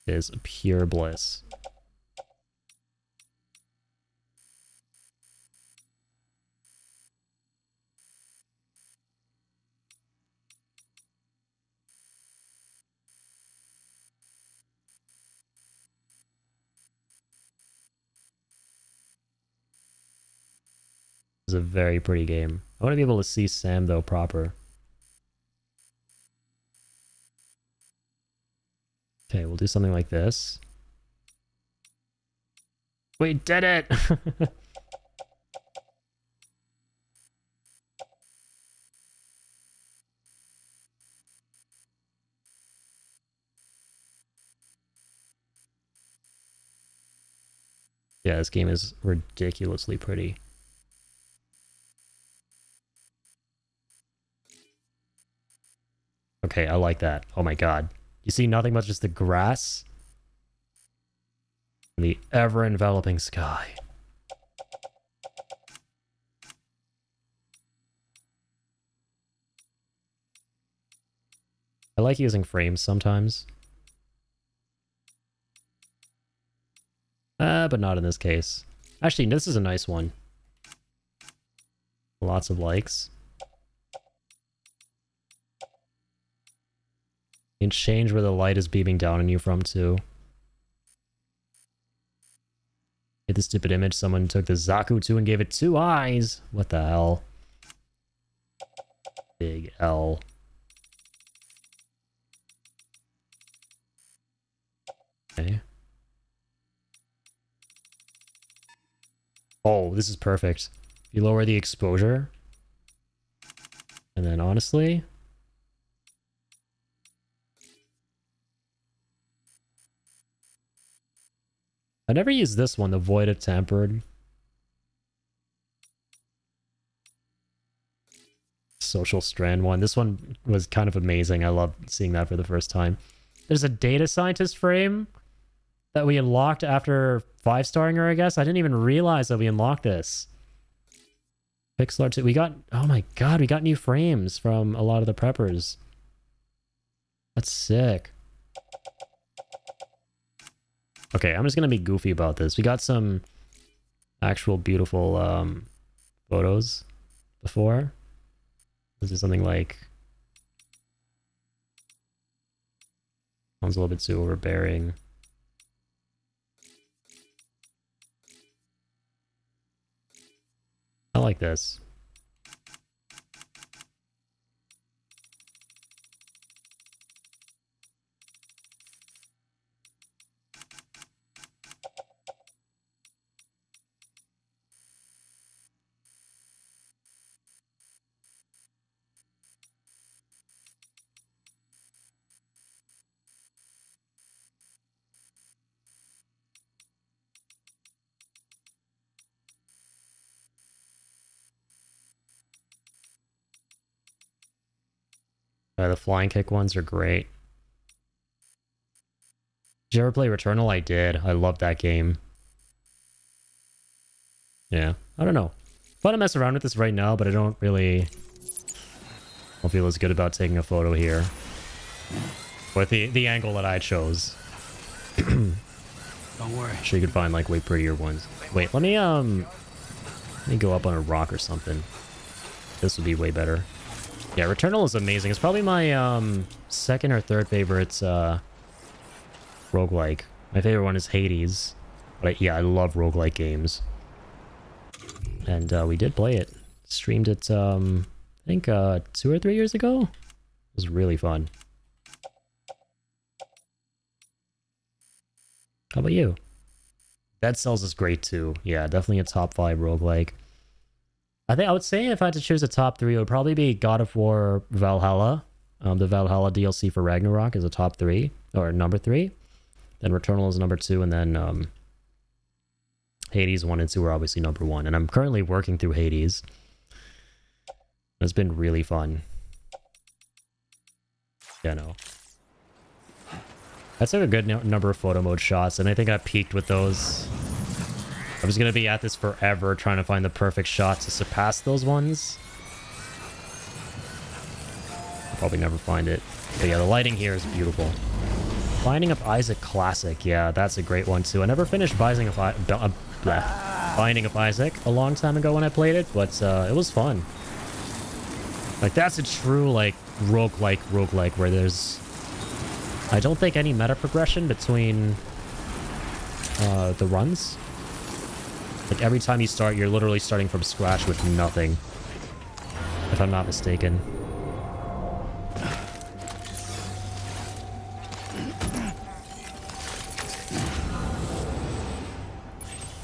is pure bliss. It's a very pretty game. I want to be able to see Sam though proper. Okay, we'll do something like this. We did it! Yeah, this game is ridiculously pretty. Okay, I like that. Oh my god. You see nothing but just the grass and the ever-enveloping sky. I like using frames sometimes. But not in this case. Actually, this is a nice one. Lots of likes. You can change where the light is beaming down on you from, too. Hit the stupid image someone took the Zaku to and gave it 2 eyes. What the hell? Big L. Okay. Oh, this is perfect. You lower the exposure. And then honestly... I never used this one, the Void of Tampered. Social Strand one. This one was kind of amazing. I love seeing that for the first time. There's a data scientist frame that we unlocked after 5-starring her, I guess. I didn't even realize that we unlocked this. Pixel art 2. We got... Oh my god, we got new frames from a lot of the preppers. That's sick. Okay, I'm just gonna be goofy about this. We got some actual beautiful photos before. This is something like... One's a little bit too overbearing. I like this. The flying kick ones are great. Did you ever play Returnal? I did. I loved that game. Yeah, I don't know. Fun to mess around with this right now, but I don't feel as good about taking a photo here. With the angle that I chose. Don't worry. I'm sure you could find like way prettier ones. Wait, let me go up on a rock or something. This would be way better. Yeah, Returnal is amazing. It's probably my second or third favorite roguelike. My favorite one is Hades. But yeah, I love roguelike games. And we did play it. Streamed it, I think 2 or 3 years ago. It was really fun. How about you? Dead Cells is great too. Yeah, definitely a top 5 roguelike. I would say if I had to choose a top 3, it would probably be God of War Valhalla. The Valhalla DLC for Ragnarok is a top 3, or number 3. Then Returnal is number 2, and then Hades 1 and 2 are obviously number 1. And I'm currently working through Hades. It's been really fun. Yeah, no. That's like a good number of photo mode shots, and I think I peaked with those. I was going to be at this forever trying to find the perfect shot to surpass those ones. I'll probably never find it. But yeah, the lighting here is beautiful. Binding of Isaac Classic. Yeah, that's a great one too. I never finished Binding of Isaac a long time ago when I played it, but it was fun. Like, that's a true, like, roguelike where there's... I don't think any meta progression between the runs. Like, every time you start, you're literally starting from scratch with nothing. If I'm not mistaken.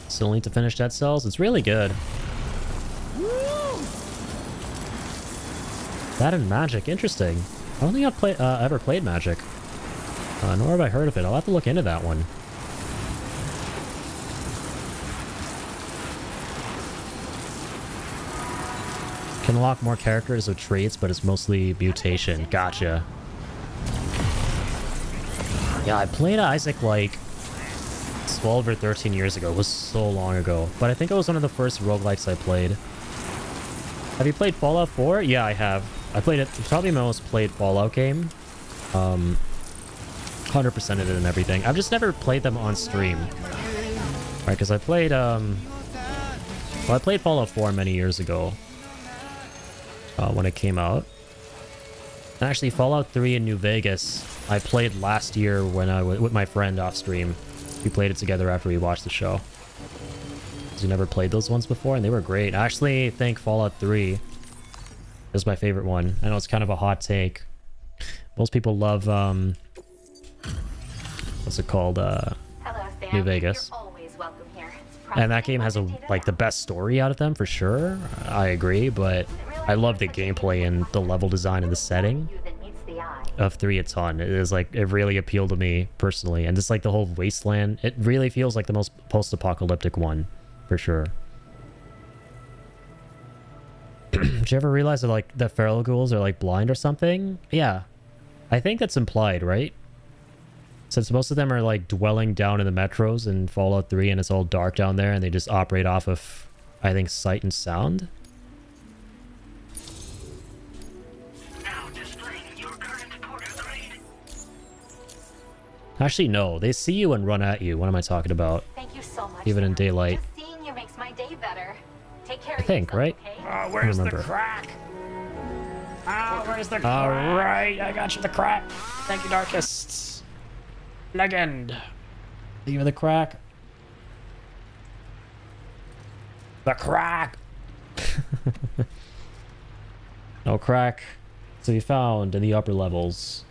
Still need to finish Dead Cells. It's really good. That and Magic. Interesting. I don't think I've ever played Magic. Nor have I heard of it. I'll have to look into that one. Can unlock more characters with traits, but it's mostly mutation. Gotcha. Yeah, I played Isaac like 12 or 13 years ago. It was so long ago. But I think it was one of the first roguelikes I played. Have you played Fallout 4? Yeah, I have. I played it. It's probably my most played Fallout game. 100%ed it and everything. I've just never played them on stream. Right, because I played, well, I played Fallout 4 many years ago. When it came out. And actually, Fallout 3 in New Vegas I played last year when I was with my friend off stream. We played it together after we watched the show. You never played those ones before, and they were great. I actually think Fallout 3 is my favorite one. I know it's kind of a hot take. Most people love what's it called? New Vegas. You're always welcome here. And that game has like the best story out of them for sure. I agree, but I love the gameplay and the level design and the setting of 3 a ton. It is like, it really appealed to me personally, and just like the whole wasteland, it really feels like the most post-apocalyptic one for sure. Did you ever realize that like the feral ghouls are like blind or something? Yeah, I think that's implied, right? Since most of them are like dwelling down in the metros in Fallout 3 and it's all dark down there and they just operate off of, I think, sight and sound. Now displaying your current porter grade. Actually, no. They see you and run at you. What am I talking about? Thank you so much. Even in daylight. Just seeing you makes my day better. Take care I think, right? okay? Where's the remember. crack? Where's the crack? Alright, I got you the crack. Thank you, Darkists. Legend. Leave the crack. The crack. No crack to be found in the upper levels.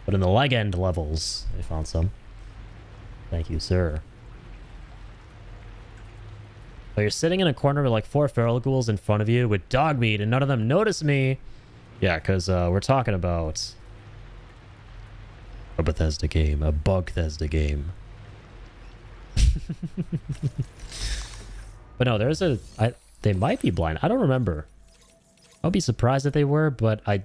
But in the legend levels, they found some. Thank you, sir. But you're sitting in a corner with like 4 feral ghouls in front of you with dog meat and none of them notice me. Yeah, because we're talking about a Bethesda game, a Bugthesda game. But no, there's they might be blind. I don't remember. I'll be surprised if they were, but I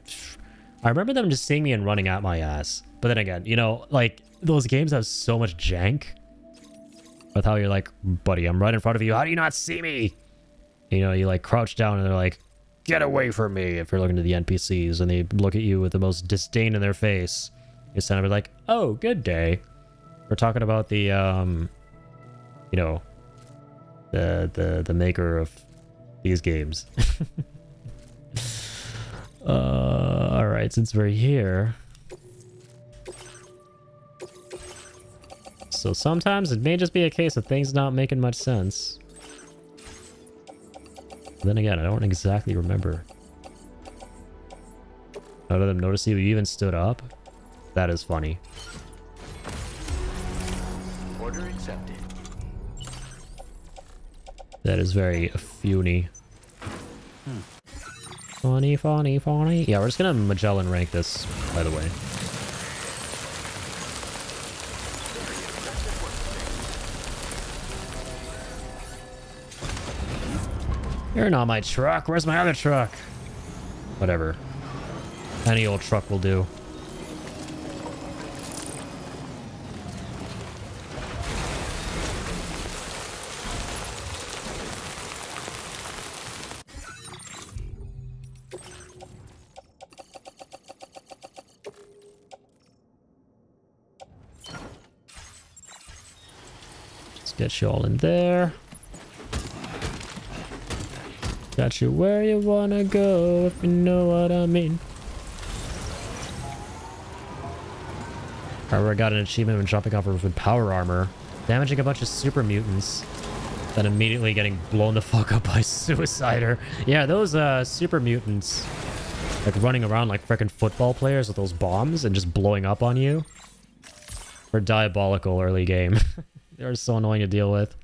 remember them just seeing me and running at my ass. But then again, you know, like those games have so much jank with how you're like, buddy, I'm right in front of you. How do you not see me? You know, you like crouch down and they're like, get away from me. If you're looking to the NPCs and they look at you with the most disdain in their face, you sound of like, oh, good day. We're talking about the, you know, the maker of these games. All right, since we're here. So sometimes it may just be a case of things not making much sense. Then again, I don't exactly remember. None of them notice you even stood up? That is funny. Order accepted. That is very funny. Funny, funny, funny. Yeah, we're just gonna Magellan rank this, by the way. You're not my truck. Where's my other truck? Whatever. Any old truck will do. Just get you all in there. Got you where you wanna go, if you know what I mean. However, I got an achievement when jumping off a roof with power armor, damaging a bunch of super mutants, then immediately getting blown the fuck up by Suicider. Yeah, those super mutants, like running around like freaking football players with those bombs and just blowing up on you, were diabolical early game. They were so annoying to deal with.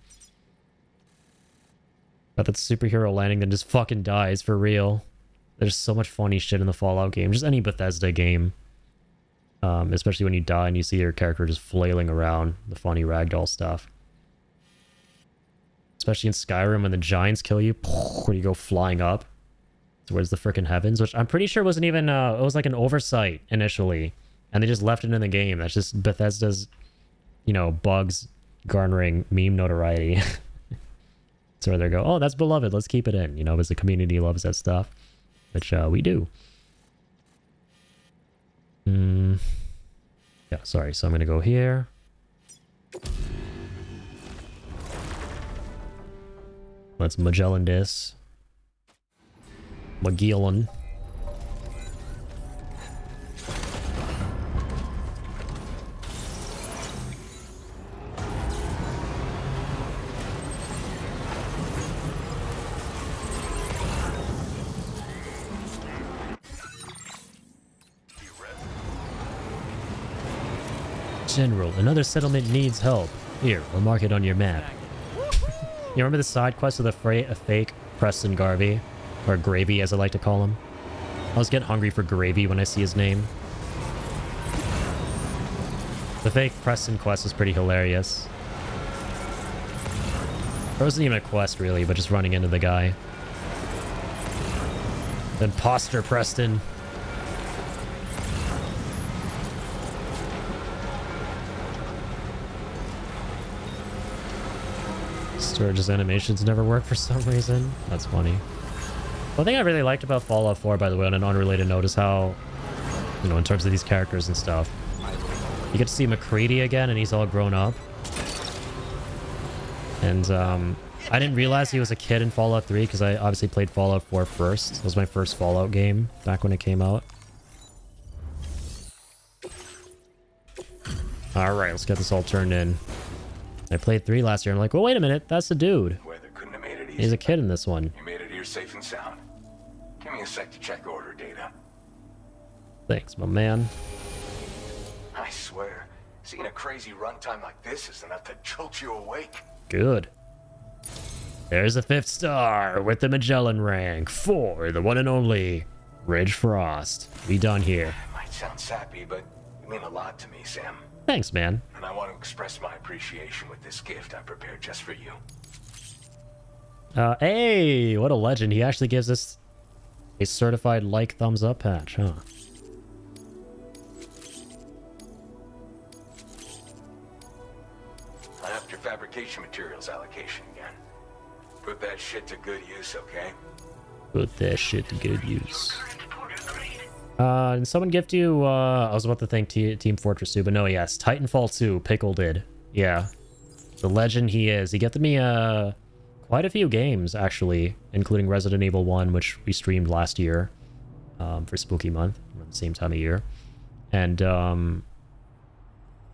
Got that superhero landing then just fucking dies for real. There's so much funny shit in the Fallout game. Just any Bethesda game. Especially when you die and you see your character just flailing around. The funny ragdoll stuff. Especially in Skyrim when the giants kill you. Where you go flying up towards the frickin' heavens. Which I'm pretty sure wasn't even... it was like an oversight initially. And they just left it in the game. That's just Bethesda's, you know, bugs garnering meme notoriety. So where they go, oh, that's beloved, let's keep it in, you know, because the community loves that stuff, which we do. Yeah, sorry, so I'm gonna go here. Let's Magellan this. General, another settlement needs help. Here, I'll mark it on your map. You remember the side quest of the fake Preston Garvey? Or Gravy, as I like to call him. I was getting hungry for gravy when I see his name. The fake Preston quest was pretty hilarious. It wasn't even a quest, really, but just running into the guy. Imposter Preston. Sturge's animations never work for some reason. That's funny. One thing I really liked about Fallout 4, by the way, on an unrelated note, is how, you know, in terms of these characters and stuff, you get to see McCready again, and he's all grown up. And I didn't realize he was a kid in Fallout 3, because I obviously played Fallout 4 first. It was my first Fallout game back when it came out. Alright, let's get this all turned in. I played 3 last year. I'm like, well, wait a minute. That's the dude. Weather couldn't have made it easy. He's a kid in this one. You made it here safe and sound. Give me a sec to check order data. Thanks, my man. I swear, seeing a crazy runtime like this is enough to jolt you awake. Good. There's a 5th star with the Magellan rank for the one and only Ridge Frost. We done here. Might sound sappy, but you mean a lot to me, Sam. Thanks, man. And I want to express my appreciation with this gift I prepared just for you. Hey, what a legend. He actually gives us a certified like thumbs up patch, huh? After fabrication materials allocation again. Put that shit to good use, okay? Put that shit to good use. Did someone gift you, I was about to thank Team Fortress 2, but no, yes. Titanfall 2, Pickle did. Yeah. The legend he is. He gifted me, quite a few games, actually, including Resident Evil 1, which we streamed last year, for Spooky Month, at the same time of year. And,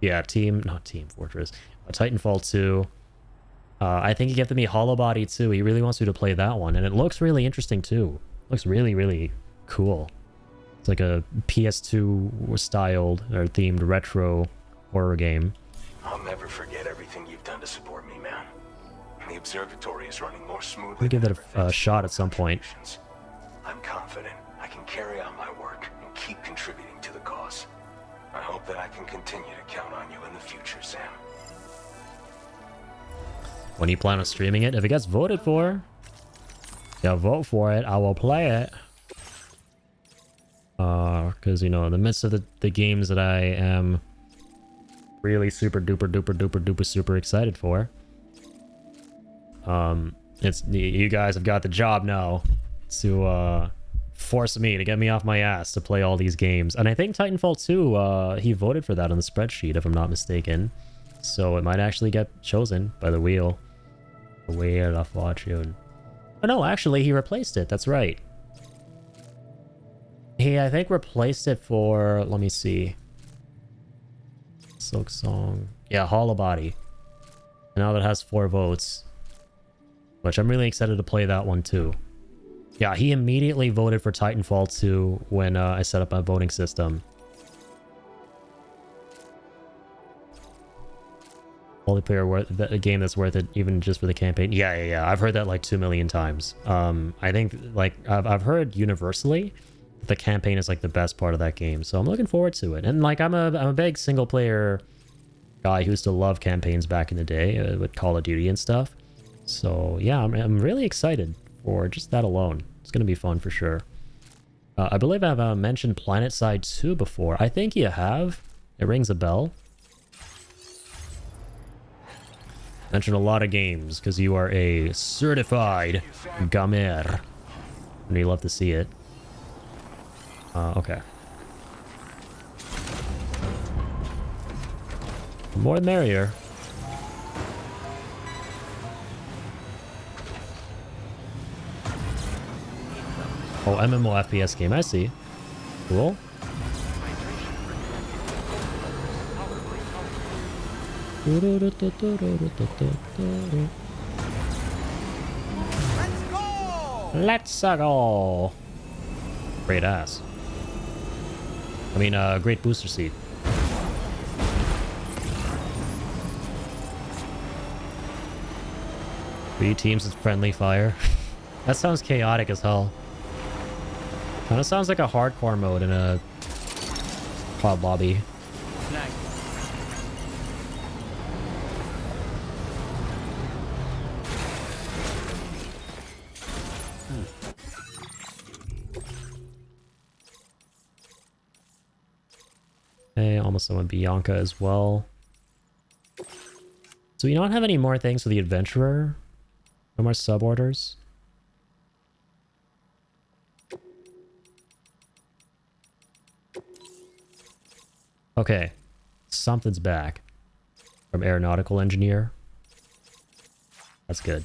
yeah, not Team Fortress, Titanfall 2. I think he gifted me Hollow Body 2. He really wants me to play that one, and it looks really interesting, too. Looks really, really cool. It's like a PS2 styled or themed retro horror game. I'll never forget everything you've done to support me, man. The observatory is running more smoothly. We'll give that a shot at some point. I'm confident I can carry on my work and keep contributing to the cause. I hope that I can continue to count on you in the future, Sam. When do you plan on streaming it? If it gets voted for, yeah, vote for it. I will play it. Because, you know, in the midst of the games that I am really super duper super excited for, it's you guys have got the job now to force me to get me off my ass to play all these games. And I think Titanfall 2, he voted for that on the spreadsheet, if I'm not mistaken. So it might actually get chosen by the wheel. The wheel of fortune. Oh no, actually he replaced it. That's right. He, I think, replaced it for, let me see. Silk Song. Yeah, Hollow Body. And now that has 4 votes. Which I'm really excited to play that one too. Yeah, he immediately voted for Titanfall 2 when I set up my voting system. Multiplayer a game that's worth it even just for the campaign. Yeah. I've heard that like 2 million times. I think like I've heard universally the campaign is like the best part of that game, so I'm looking forward to it. And like I'm a big single player guy who used to love campaigns back in the day with Call of Duty and stuff. So yeah, I'm really excited for just that alone. It's gonna be fun for sure. I believe I've mentioned PlanetSide 2 before. I think you have. It rings a bell. Mentioned a lot of games because you are a certified gamer. And you love to see it. Okay. The more the merrier. Oh, MMO FPS game, I see. Cool. Let's go! Great ass. I mean, great booster seat. 3 teams with friendly fire. That sounds chaotic as hell. Kind of sounds like a hardcore mode in a COD lobby. Okay, almost done with Bianca as well. So we don't have any more things for the Adventurer? No more sub-orders? Okay. Something's back. From Aeronautical Engineer. That's good.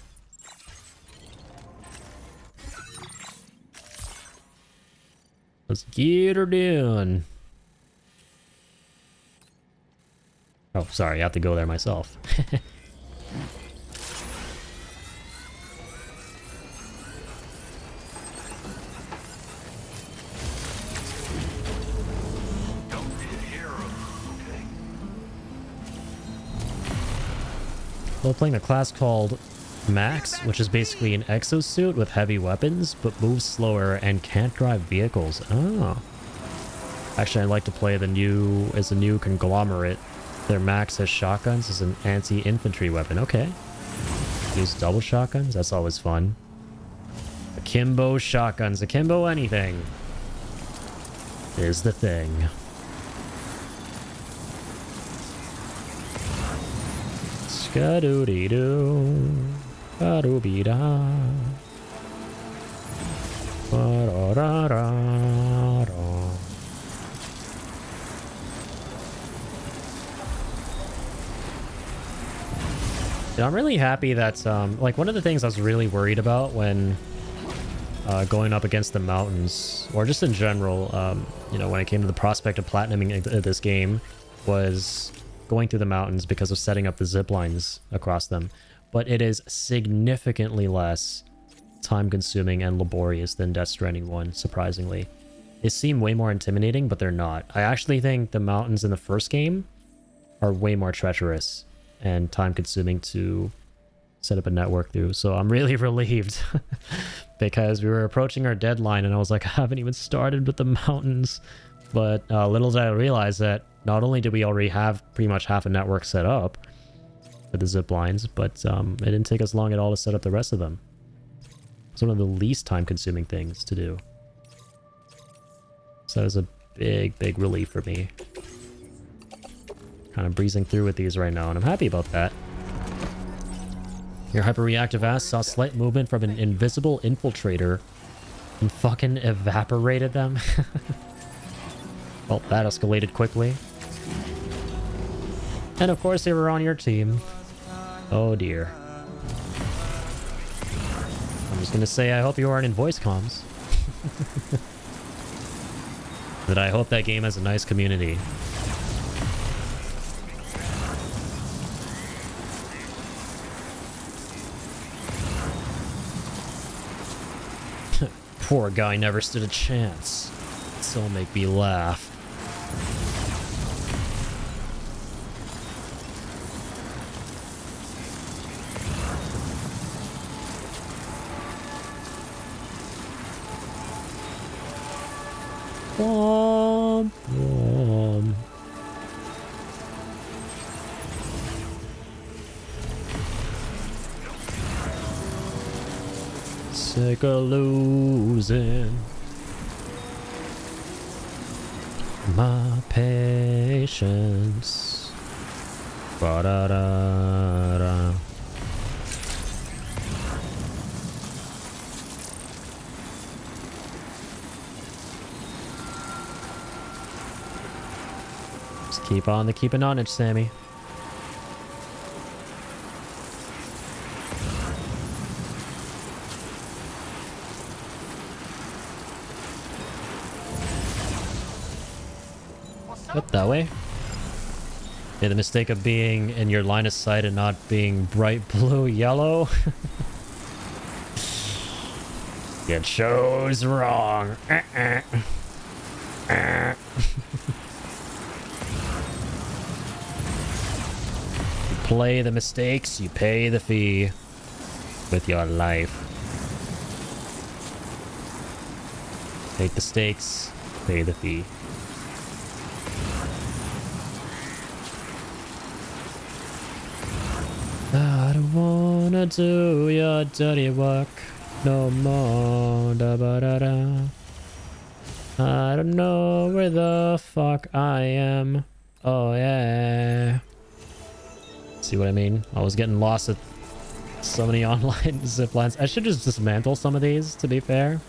Let's get her doing. Oh, sorry, I have to go there myself. We're playing a class called Max, which is basically an exosuit with heavy weapons, but moves slower and can't drive vehicles. Oh. Actually, I'd like to play the new conglomerate. Their Max has shotguns as an anti-infantry weapon. Okay. Use double shotguns? That's always fun. Akimbo shotguns. Akimbo anything is the thing. Ska-doo-dee-doo. Ba-doo-be-da. Ba-da-da-da-da. I'm really happy that, like, one of the things I was really worried about when going up against the mountains, or just in general, you know, when it came to the prospect of platinuming this game, was going through the mountains because of setting up the zip lines across them. But it is significantly less time-consuming and laborious than Death Stranding 1, surprisingly. They seem way more intimidating, but they're not. I actually think the mountains in the first game are way more treacherous and time-consuming to set up a network through. So I'm really relieved because we were approaching our deadline and I was like, I haven't even started with the mountains. But little did I realize that not only did we already have pretty much half a network set up for the zip lines, but it didn't take us long at all to set up the rest of them. It's one of the least time-consuming things to do. So that was a big, big relief for me. Kind of breezing through with these right now, and I'm happy about that. Your hyper-reactive ass saw slight movement from an invisible infiltrator and fucking evaporated them. Well, that escalated quickly. And of course they were on your team. Oh dear. I'm just gonna say I hope you aren't in voice comms. But I hope that game has a nice community. Poor guy never stood a chance. So make me laugh. Womp, womp. Sick of losing my patience. Ba-da-da-da. Just keep on the keeping on it, Sammy. Up that way. Yeah, the mistake of being in your line of sight and not being bright blue yellow. You chose wrong. You play the mistakes, you pay the fee. with your life. Take the stakes, pay the fee. I don't wanna do your dirty work no more. Da -ba -da -da. I don't know where the fuck I am. Oh yeah. See what I mean? I was getting lost at so many online ziplines. I should just dismantle some of these, to be fair.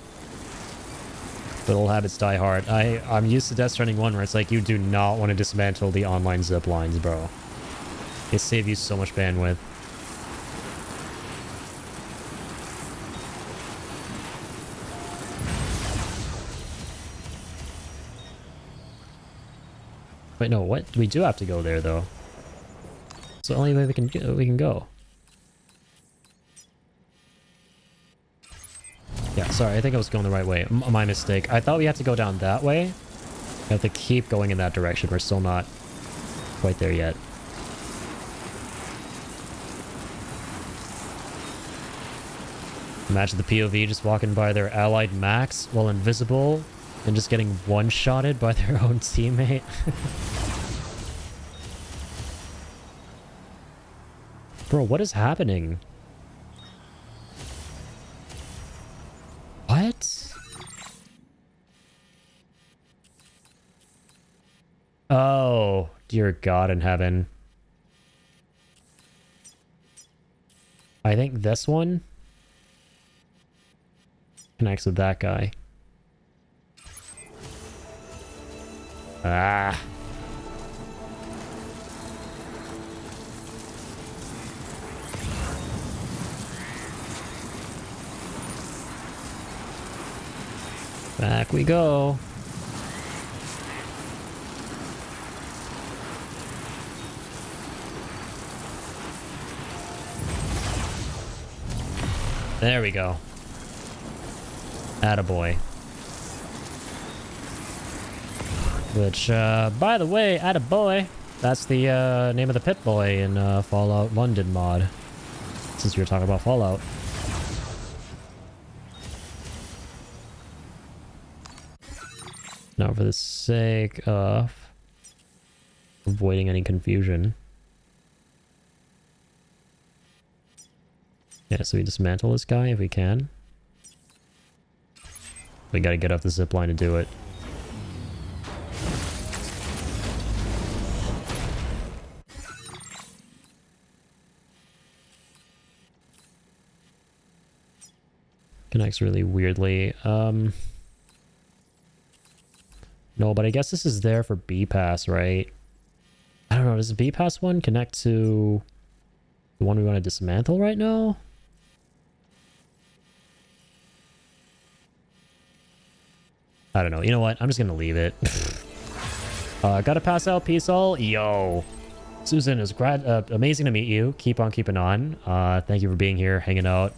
But old habits die hard. I'm used to Death Stranding 1 where it's like you do not want to dismantle the online ziplines, bro. They save you so much bandwidth. Wait, no, what? We do have to go there, though. It's the only way we can go. Yeah, sorry, I think I was going the right way. My mistake. I thought we had to go down that way. We have to keep going in that direction. We're still not quite there yet. Imagine the POV just walking by their allied max while invisible and just getting one-shotted by their own teammate. Bro, what is happening? What? Oh, dear God in heaven. I think this one connects with that guy. Ah. Back we go. There we go. Attaboy. Which, by the way, Attaboy, that's the name of the Pip-Boy in Fallout London mod. Since we were talking about Fallout. Now, for the sake of avoiding any confusion. Yeah, so we dismantle this guy if we can. We gotta get off the zipline to do it. Connects really weirdly. No, but I guess this is there for B-Pass, right? I don't know, does the B-Pass one connect to the one we want to dismantle right now? I don't know. You know what? I'm just gonna leave it. Gotta pass out. Peace all. Yo. Susan, it was amazing to meet you. Keep on keeping on. Thank you for being here, hanging out.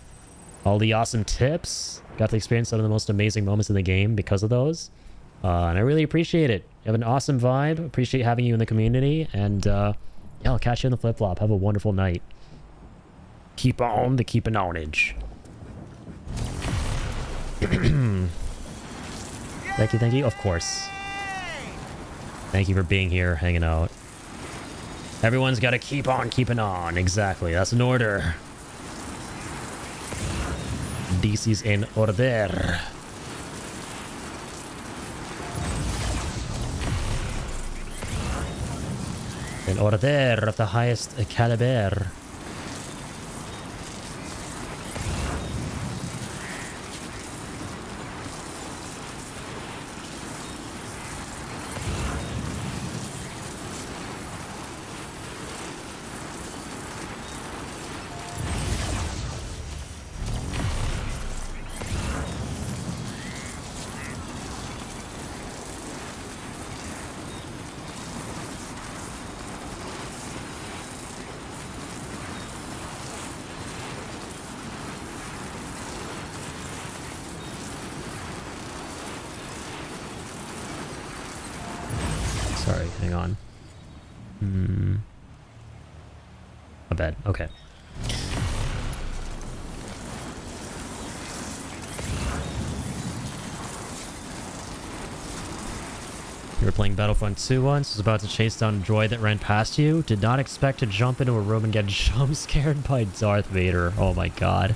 All the awesome tips. Got to experience some of the most amazing moments in the game because of those. And I really appreciate it. You have an awesome vibe. Appreciate having you in the community. And yeah, I'll catch you in the flip-flop. Have a wonderful night. Keep on the keeping onage. Thank you. Of course. Thank you for being here, hanging out. Everyone's got to keep on keeping on. Exactly. That's an order. This is an order. An order of the highest caliber. Sorry, hang on. My bad. Okay. You were playing Battlefront 2 once, was about to chase down a droid that ran past you, did not expect to jump into a room and get jump scared by Darth Vader. Oh my god.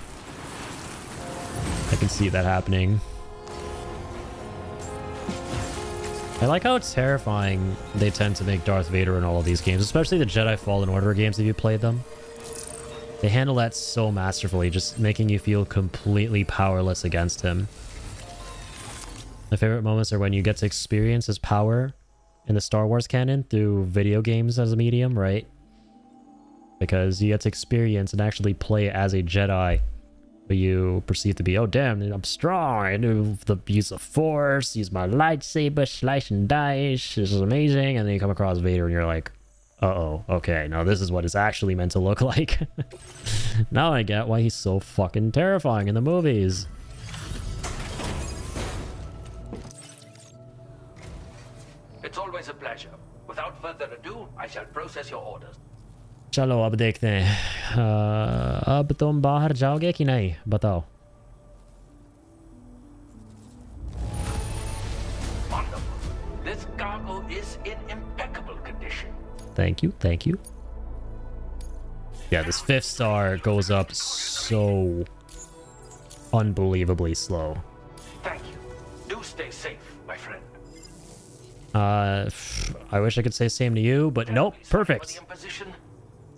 I can see that happening. I like how terrifying they tend to make Darth Vader in all of these games, especially the Jedi Fallen Order games if you played them. They handle that so masterfully, just making you feel completely powerless against him. My favorite moments are when you get to experience his power in the Star Wars canon through video games as a medium, right? Because you get to experience and actually play as a Jedi who you perceive to be, oh damn, I'm strong, I know the use of Force, use my lightsaber, slice and dice, this is amazing, and then you come across Vader and you're like, uh-oh, okay, now this is what it's actually meant to look like. Now I get why he's so fucking terrifying in the movies. It's always a pleasure. Without further ado, I shall process your orders. चलो अब देखते हैं अब तुम बाहर जाओगे कि नहीं बताओ. Wonderful. This cargo is in impeccable condition. Thank you, thank you. Yeah, this 5th star goes up so unbelievably slow. Thank you. Do stay safe, my friend. I wish I could say same to you, but nope, perfect.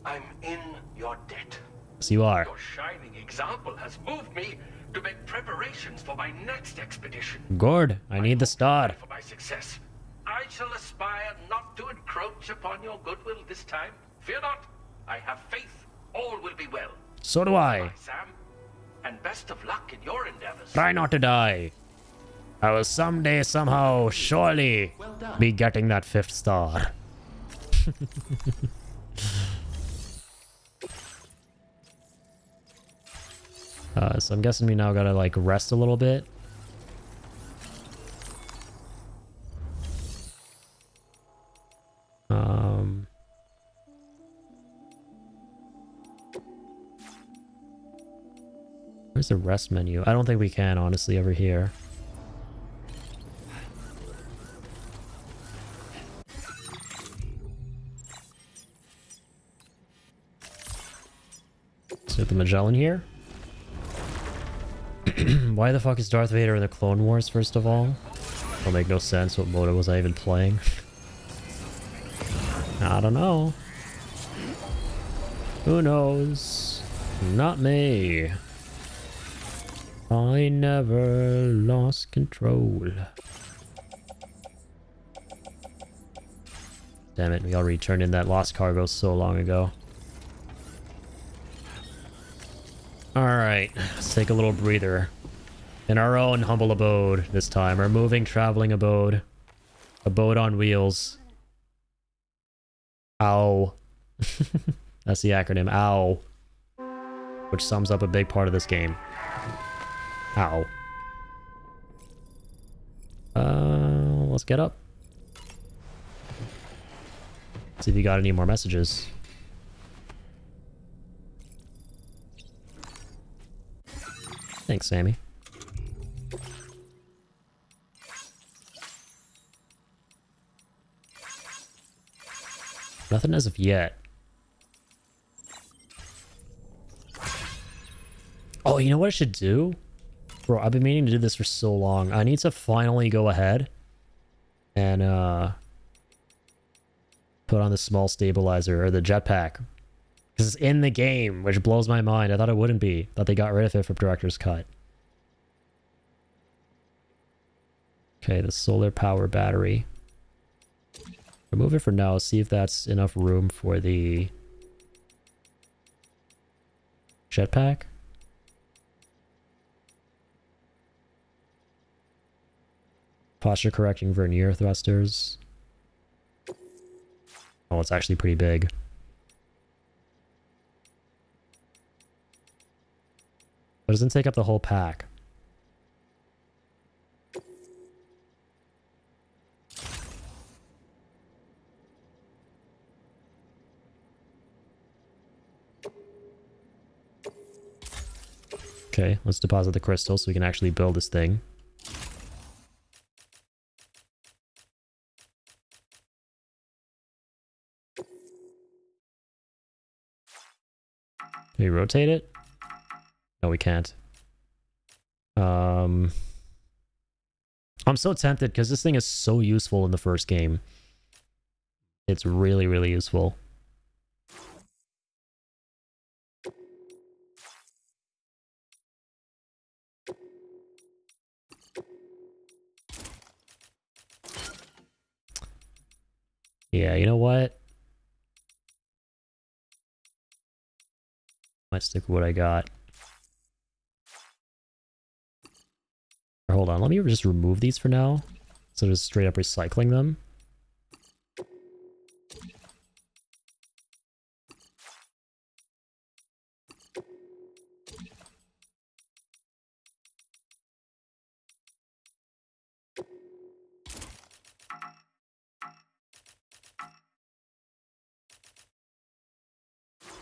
I'm in your debt. Yes, you are. Your shining example has moved me to make preparations for my next expedition. Good, I need the star. For my success, I shall aspire not to encroach upon your goodwill this time. Fear not, I have faith. All will be well. So do I. Sam, and best of luck in your endeavors. Try not to die. I will someday, somehow, surely be getting that 5th star. So I'm guessing we now gotta like rest a little bit. Where's the rest menu? I don't think we can, honestly, over here. Let's get the Magellan here. Why the fuck is Darth Vader in the Clone Wars, first of all? It'll make no sense. What mode was I even playing? I don't know. Who knows? Not me. I never lost control. Damn it, we already turned in that lost cargo so long ago. Alright, let's take a little breather. In our own humble abode this time. Our moving, traveling abode. Abode on wheels. OW. That's the acronym, OW. Which sums up a big part of this game. OW. Let's get up. See if you got any more messages. Thanks, Sammy. Nothing as of yet. Oh, you know what I should do? Bro, I've been meaning to do this for so long. I need to finally go ahead and put on the small stabilizer or the jetpack. Because it's in the game, which blows my mind. I thought it wouldn't be. Thought they got rid of it from Director's Cut. Okay, the solar power battery. Remove it for now. See if that's enough room for the jetpack. Posture correcting vernier thrusters. Oh, it's actually pretty big. But it doesn't take up the whole pack. Okay, let's deposit the crystal so we can actually build this thing. Can we rotate it? No, we can't. I'm so tempted because this thing is so useful in the first game. It's really, really useful. Yeah, you know what? Might stick with what I got. Or hold on, let me just remove these for now. So just straight up recycling them.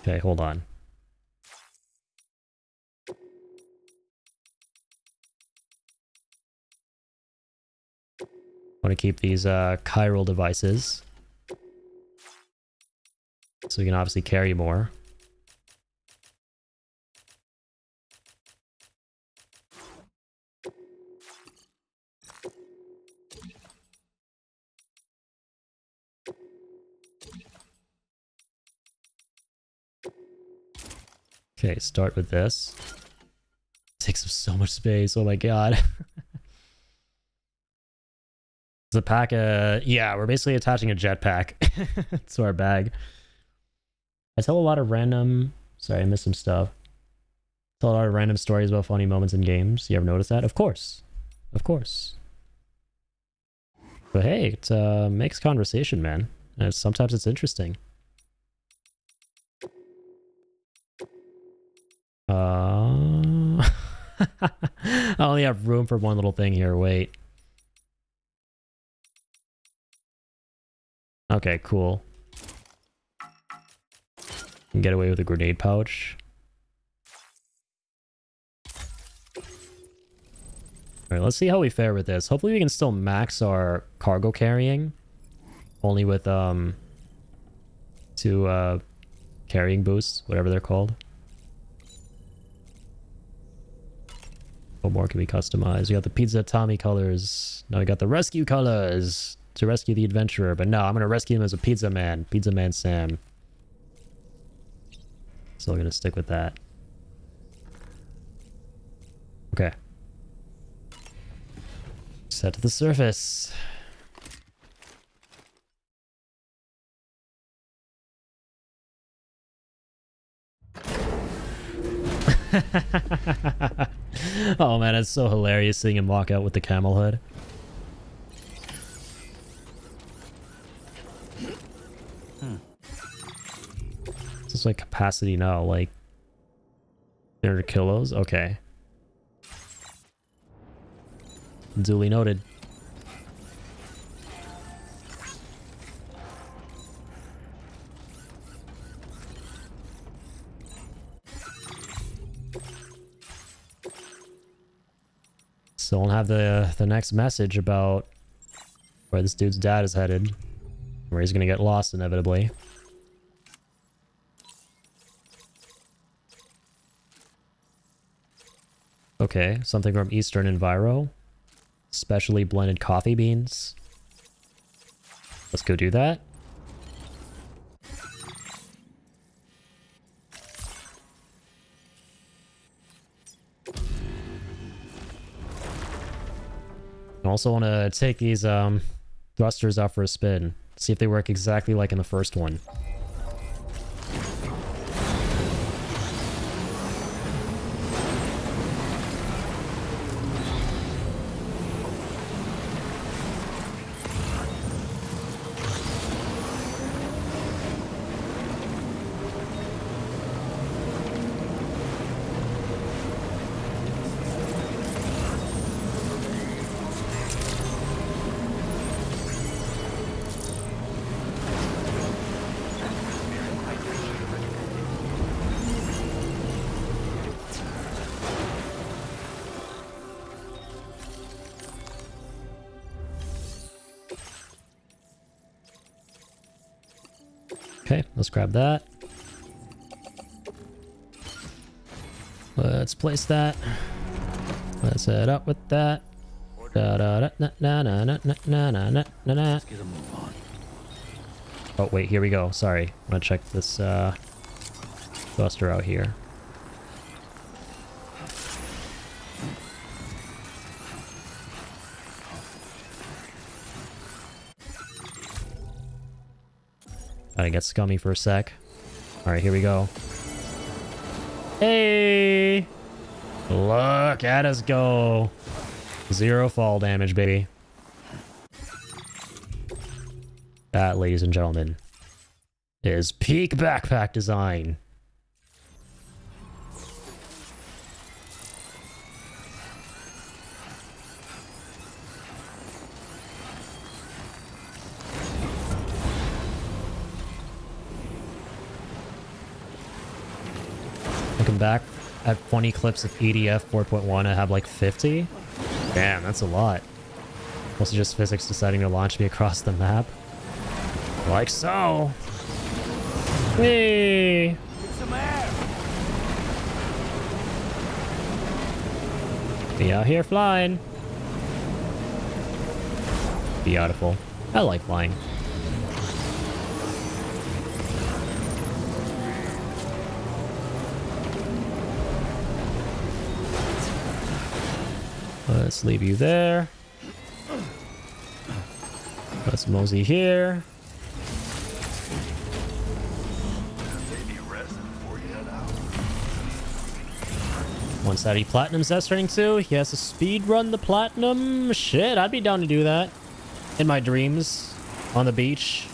Okay, hold on. I want to keep these chiral devices. So we can obviously carry more. Okay, start with this. Takes up so much space, oh my god. The pack, yeah, we're basically attaching a jetpack to our bag. I tell a lot of random... Sorry, I missed some stuff. Tell a lot of random stories about funny moments in games. You ever notice that? Of course. Of course. But hey, it makes conversation, man. And sometimes it's interesting. I only have room for one little thing here. Wait. Okay, cool. Can get away with a grenade pouch. Alright, let's see how we fare with this. Hopefully we can still max our cargo carrying. Only with, two, carrying boosts, whatever they're called. What more can we customize? We got the Pizza Tommy colors. Now we got the rescue colors to rescue the adventurer. But no, I'm going to rescue him as a pizza man. Pizza Man Sam. Still going to stick with that. Okay. Set to the surface. Oh man, it's so hilarious seeing him walk out with the camel hood. What's my capacity now? Like 300 kilos? Okay. Duly noted. Still don't have the next message about where this dude's dad is headed. Where he's gonna get lost inevitably. Okay, something from Eastern Enviro. Specially blended coffee beans. Let's go do that. I also want to take these thrusters out for a spin. See if they work exactly like in the first one. Okay, let's grab that. Let's place that. Let's head up with that. Da da da na na na na na na na na. Let's get a move on. Oh wait, here we go. Sorry, I'm gonna check this buster out here. Gotta get scummy for a sec. All right, here we go. Hey! Look at us go. 0 fall damage, baby. That, ladies and gentlemen, is peak backpack design. Looking back at 20 clips of EDF 4.1, I have like 50. Damn, that's a lot. Mostly just physics deciding to launch me across the map. Like so. Hey! Get some air. Be out here flying. Beautiful. I like flying. Let's leave you there. Let's mosey here. Once that he platinums Death Stranding 2, he has to speed run the platinum. Shit, I'd be down to do that. In my dreams. On the beach.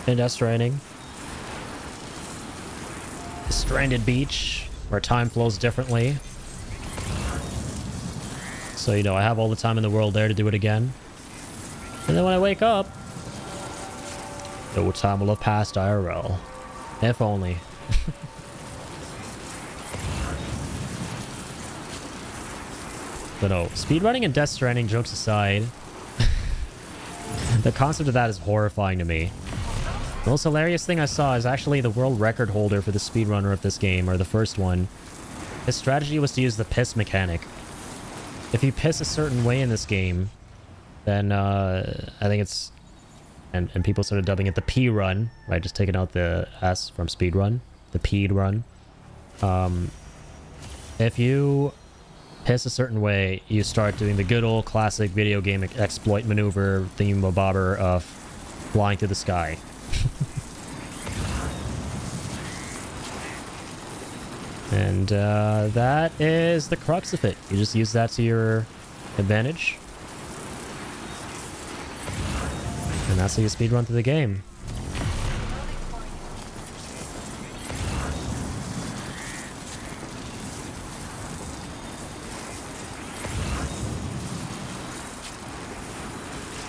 In Death Stranding. The stranded beach. Where time flows differently. So, you know, I have all the time in the world there to do it again. And then when I wake up, no time will have passed IRL. If only. But no, speedrunning and Death Stranding, jokes aside, the concept of that is horrifying to me. The most hilarious thing I saw is actually the world record holder for the speedrunner of this game, or the first one. His strategy was to use the piss mechanic. If you piss a certain way in this game, then I think it's... And people started dubbing it the P run, right? Just taking out the S from speedrun. The P run. If you piss a certain way, you start doing the good old classic video game exploit maneuver thingamabobber of flying through the sky. And that is the crux of it. You just use that to your advantage. And that's how you speedrun through the game.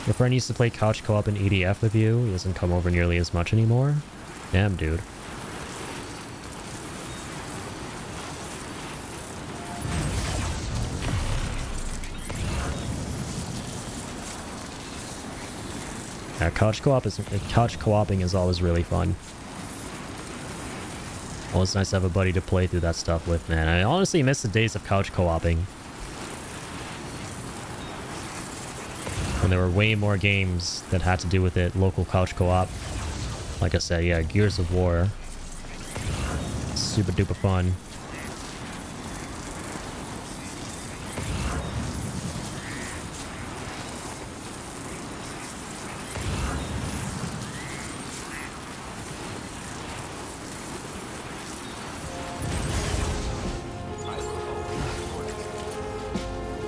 Your friend used to play couch co-op in EDF with you. He doesn't come over nearly as much anymore. Damn, dude. Yeah, couch co-oping is always really fun. Always nice to have a buddy to play through that stuff with, man. I honestly miss the days of couch co-oping. When there were way more games that had to do with it, local couch co-op. Like I said, yeah, Gears of War. Super duper fun.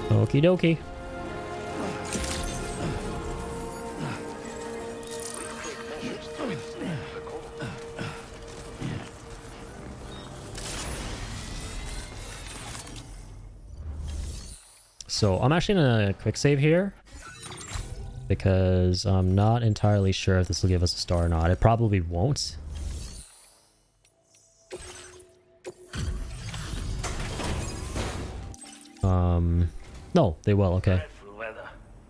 Okie dokie. So I'm actually gonna quick save here because I'm not entirely sure if this will give us a star or not. It probably won't. No, they will, okay.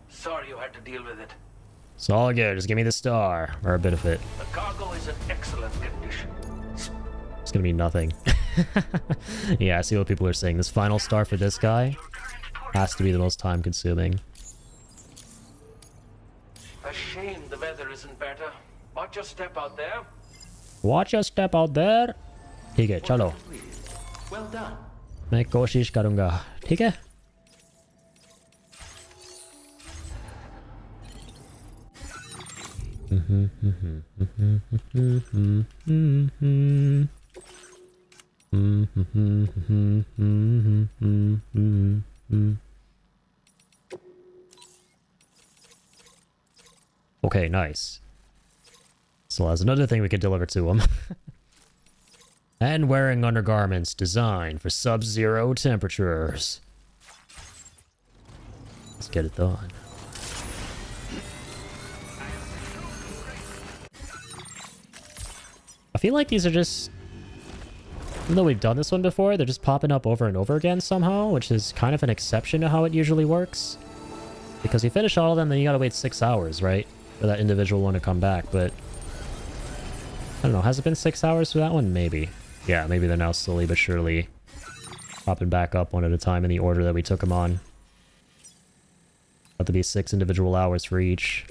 Sorry you had to deal with it. It's all good, just give me the star, or a bit of it. The cargo is in excellent condition. It's gonna be nothing. Yeah, I see what people are saying. This final star for this guy has to be the most time consuming. A shame the weather isn't better. Watch your step out there. Watch your step out there. ठीक है, चलो. Well done. मैं कोशिश करूँगा. ठीक है? Okay, nice. So that's another thing we could deliver to him. And wearing undergarments designed for sub-zero temperatures. Let's get it done. I feel like these are just... Even though we've done this one before, they're just popping up over and over again somehow, which is kind of an exception to how it usually works. Because you finish all of them, then you gotta wait 6 hours, right? For that individual one to come back, but... I don't know, has it been 6 hours for that one? Maybe. Yeah, maybe they're now slowly but surely popping back up one at a time in the order that we took them on. Have to be 6 individual hours for each.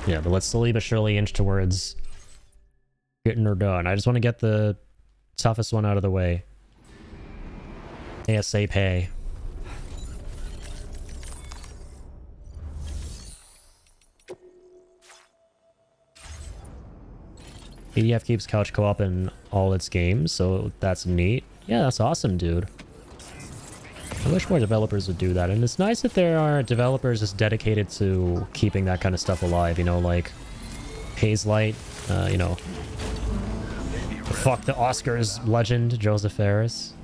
Yeah, but let's slowly but surely inch towards getting her done. I just want to get the toughest one out of the way. ASAP. ADF keeps couch co-op in all its games, so that's neat. Yeah, that's awesome, dude. I wish more developers would do that, and it's nice that there are developers just dedicated to keeping that kind of stuff alive, you know, like Haze Light, you know, fuck the Oscars legend, Joseph Ferris.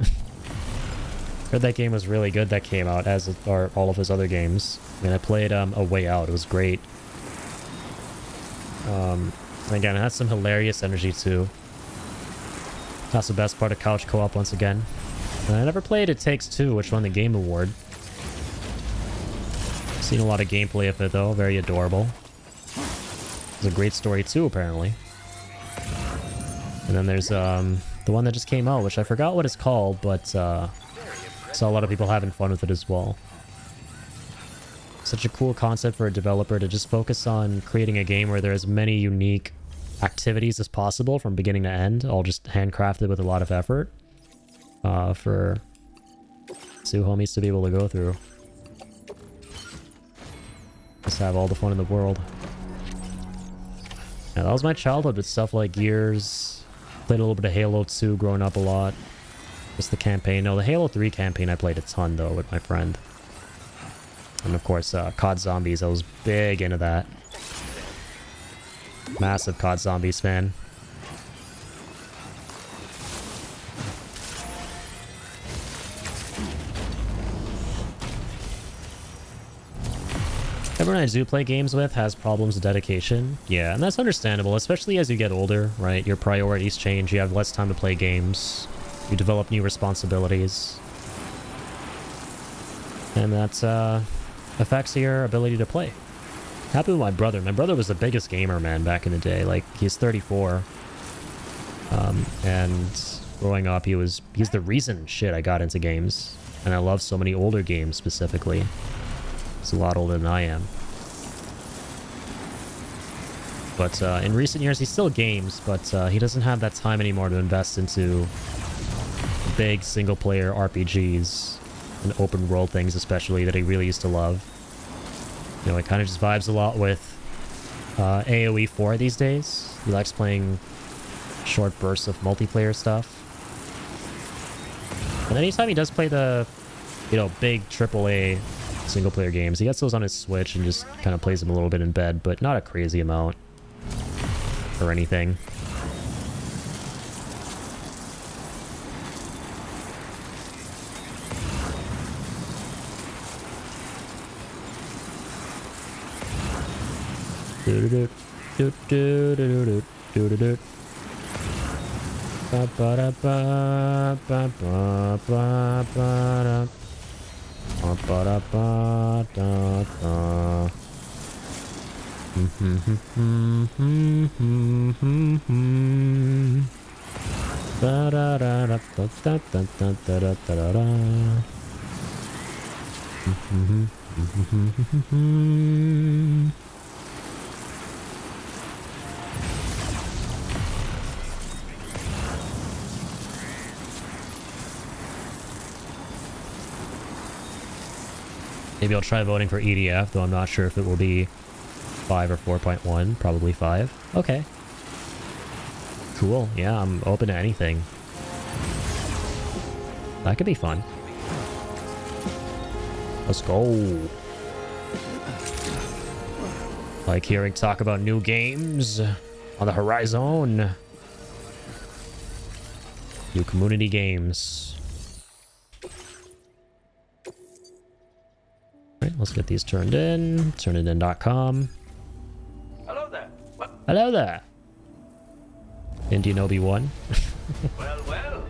Heard that game was really good that came out, as are all of his other games. I mean, I played A Way Out, it was great. And again, it has some hilarious energy too. That's the best part of couch co-op once again. And I never played It Takes Two, which won the Game Award. Seen a lot of gameplay of it though, very adorable. It's a great story too, apparently. And then there's the one that just came out, which I forgot what it's called, but saw a lot of people having fun with it as well. Such a cool concept for a developer to just focus on creating a game where there are as many unique activities as possible from beginning to end, all just handcrafted with a lot of effort for two homies to be able to go through. Just have all the fun in the world. Yeah, that was my childhood with stuff like Gears. Played a little bit of Halo 2 growing up a lot. Just the campaign. No, the Halo 3 campaign I played a ton though with my friend. And of course, COD Zombies. I was big into that. Massive COD Zombies fan. Everyone I do play games with has problems with dedication. Yeah, and that's understandable, especially as you get older, right? Your priorities change, you have less time to play games, you develop new responsibilities. And that affects your ability to play. Happened with my brother. My brother was the biggest gamer, man, back in the day. Like, he's 34. And growing up, he's the reason, shit, I got into games. And I love so many older games, specifically. He's a lot older than I am. But in recent years, he still games, but he doesn't have that time anymore to invest into big single-player RPGs and open-world things, especially, that he really used to love. You know, it kind of just vibes a lot with AoE 4 these days. He likes playing short bursts of multiplayer stuff. And anytime he does play the, you know, big AAA single-player games, he gets those on his Switch and just kind of plays them a little bit in bed, but not a crazy amount or anything. Maybe I'll try voting for EDF, though I'm not sure if it will be 5 or 4.1. Probably 5. Okay. Cool. Yeah, I'm open to anything. That could be fun. Let's go. Like hearing talk about new games on the horizon. New community games. Alright, let's get these turned in. Turnedin.com. Hello there. What? Hello there. Indian Obi-Wan. Well, well.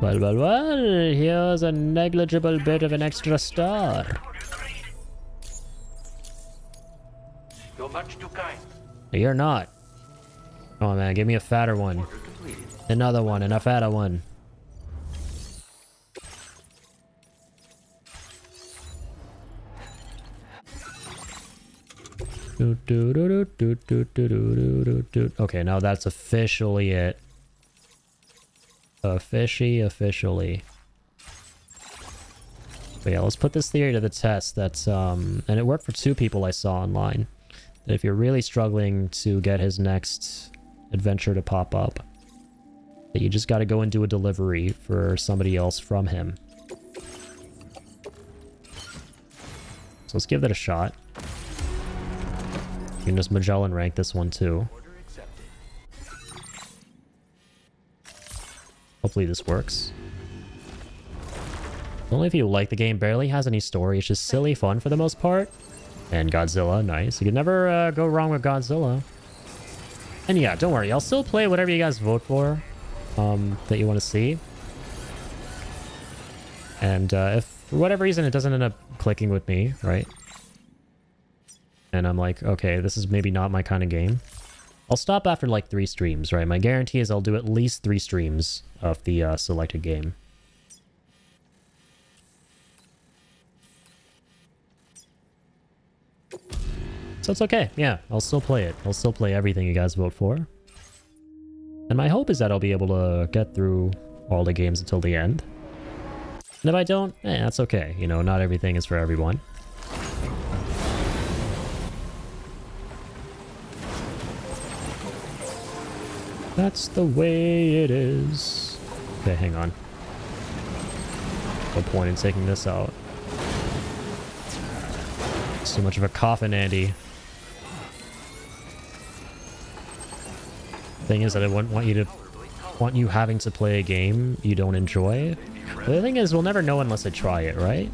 Well, well, well. Here's a negligible bit of an extra star. You're much too kind. You're not. Come on, man. Give me a fatter one. Another one and a fatter one. Okay, now that's officially it. Officially. But yeah, let's put this theory to the test. That's and it worked for 2 people I saw online. That if you're really struggling to get his next adventure to pop up, that you just got to go and do a delivery for somebody else from him. So let's give that a shot. You can just Magellan rank this one too. Hopefully this works. Only if you like the game. Barely has any story. It's just silly fun for the most part. And Godzilla, nice. You can never go wrong with Godzilla. And yeah, don't worry. I'll still play whatever you guys vote for that you want to see. And if for whatever reason it doesn't end up clicking with me, right? And I'm like, okay, this is maybe not my kind of game. I'll stop after like 3 streams, right? My guarantee is I'll do at least 3 streams of the selected game. So it's okay. Yeah, I'll still play it. I'll still play everything you guys vote for. And my hope is that I'll be able to get through all the games until the end. And if I don't, that's okay. You know, not everything is for everyone. That's the way it is. Okay, hang on. No point in taking this out. It's too much of a coffin, Andy. Thing is that I wouldn't want you having to play a game you don't enjoy. But the thing is, we'll never know unless I try it, right?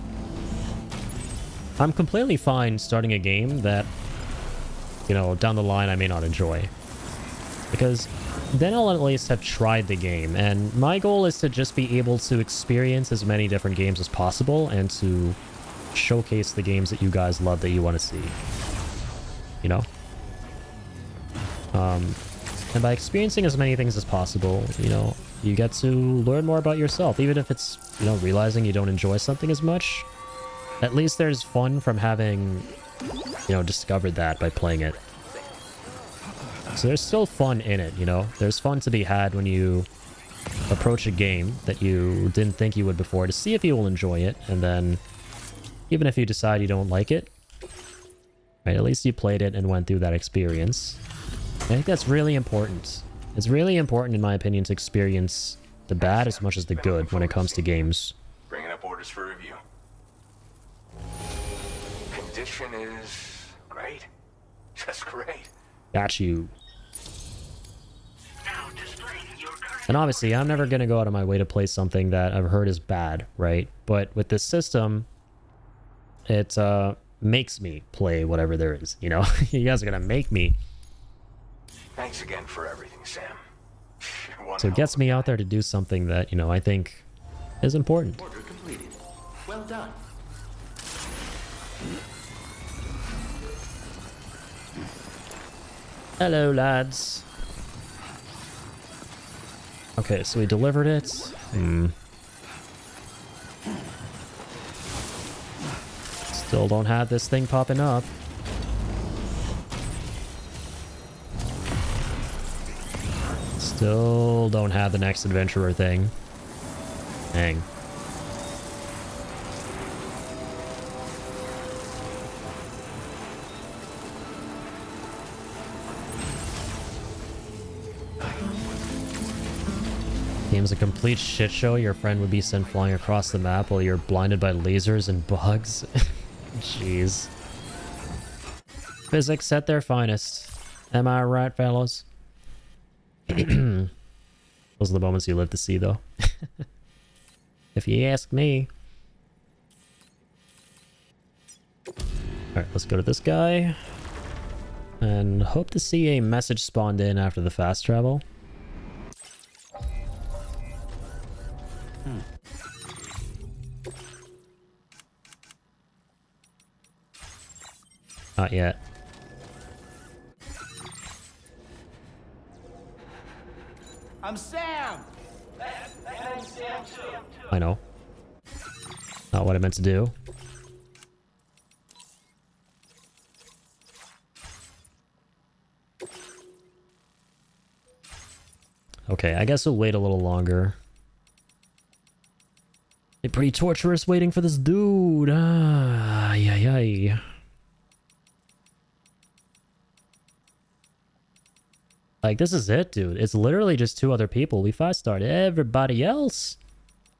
I'm completely fine starting a game that, you know, down the line I may not enjoy. Because then I'll at least have tried the game, and my goal is to just be able to experience as many different games as possible and to showcase the games that you guys love that you want to see. You know? And by experiencing as many things as possible, you know, you get to learn more about yourself, even if it's, you know, realizing you don't enjoy something as much. At least there's fun from having, you know, discovered that by playing it. So there's still fun in it, you know? There's fun to be had when you approach a game that you didn't think you would before to see if you will enjoy it, and then even if you decide you don't like it, right, at least you played it and went through that experience. I think that's really important. It's really important, in my opinion, to experience the bad as much as the good when it comes to games. Bringing up orders for review. Condition is great. Just great. Got you. And obviously, I'm never going to go out of my way to play something that I've heard is bad, right? But with this system, it makes me play whatever there is, you know? You guys are going to make me. Thanks again for everything, Sam. So it gets me out there to do something that, you know, I think is important. Order completed. Well done. Hello, lads. Okay, so we delivered it. Still don't have this thing popping up. Still don't have the next adventurer thing. Dang. Game's a complete shit show. Your friend would be sent flying across the map while you're blinded by lasers and bugs. Jeez. Physics at their finest. Am I right, fellas? Those are the moments you live to see, though. If you ask me. Alright, let's go to this guy. And hope to see a message spawned in after the fast travel. Not yet. I'm Sam! I'm Sam too. I know. Not what I meant to do. Okay, I guess we'll wait a little longer. It's pretty torturous waiting for this dude. Ah, yay. Like, this is it, dude. It's literally just 2 other people. We fast-started everybody else.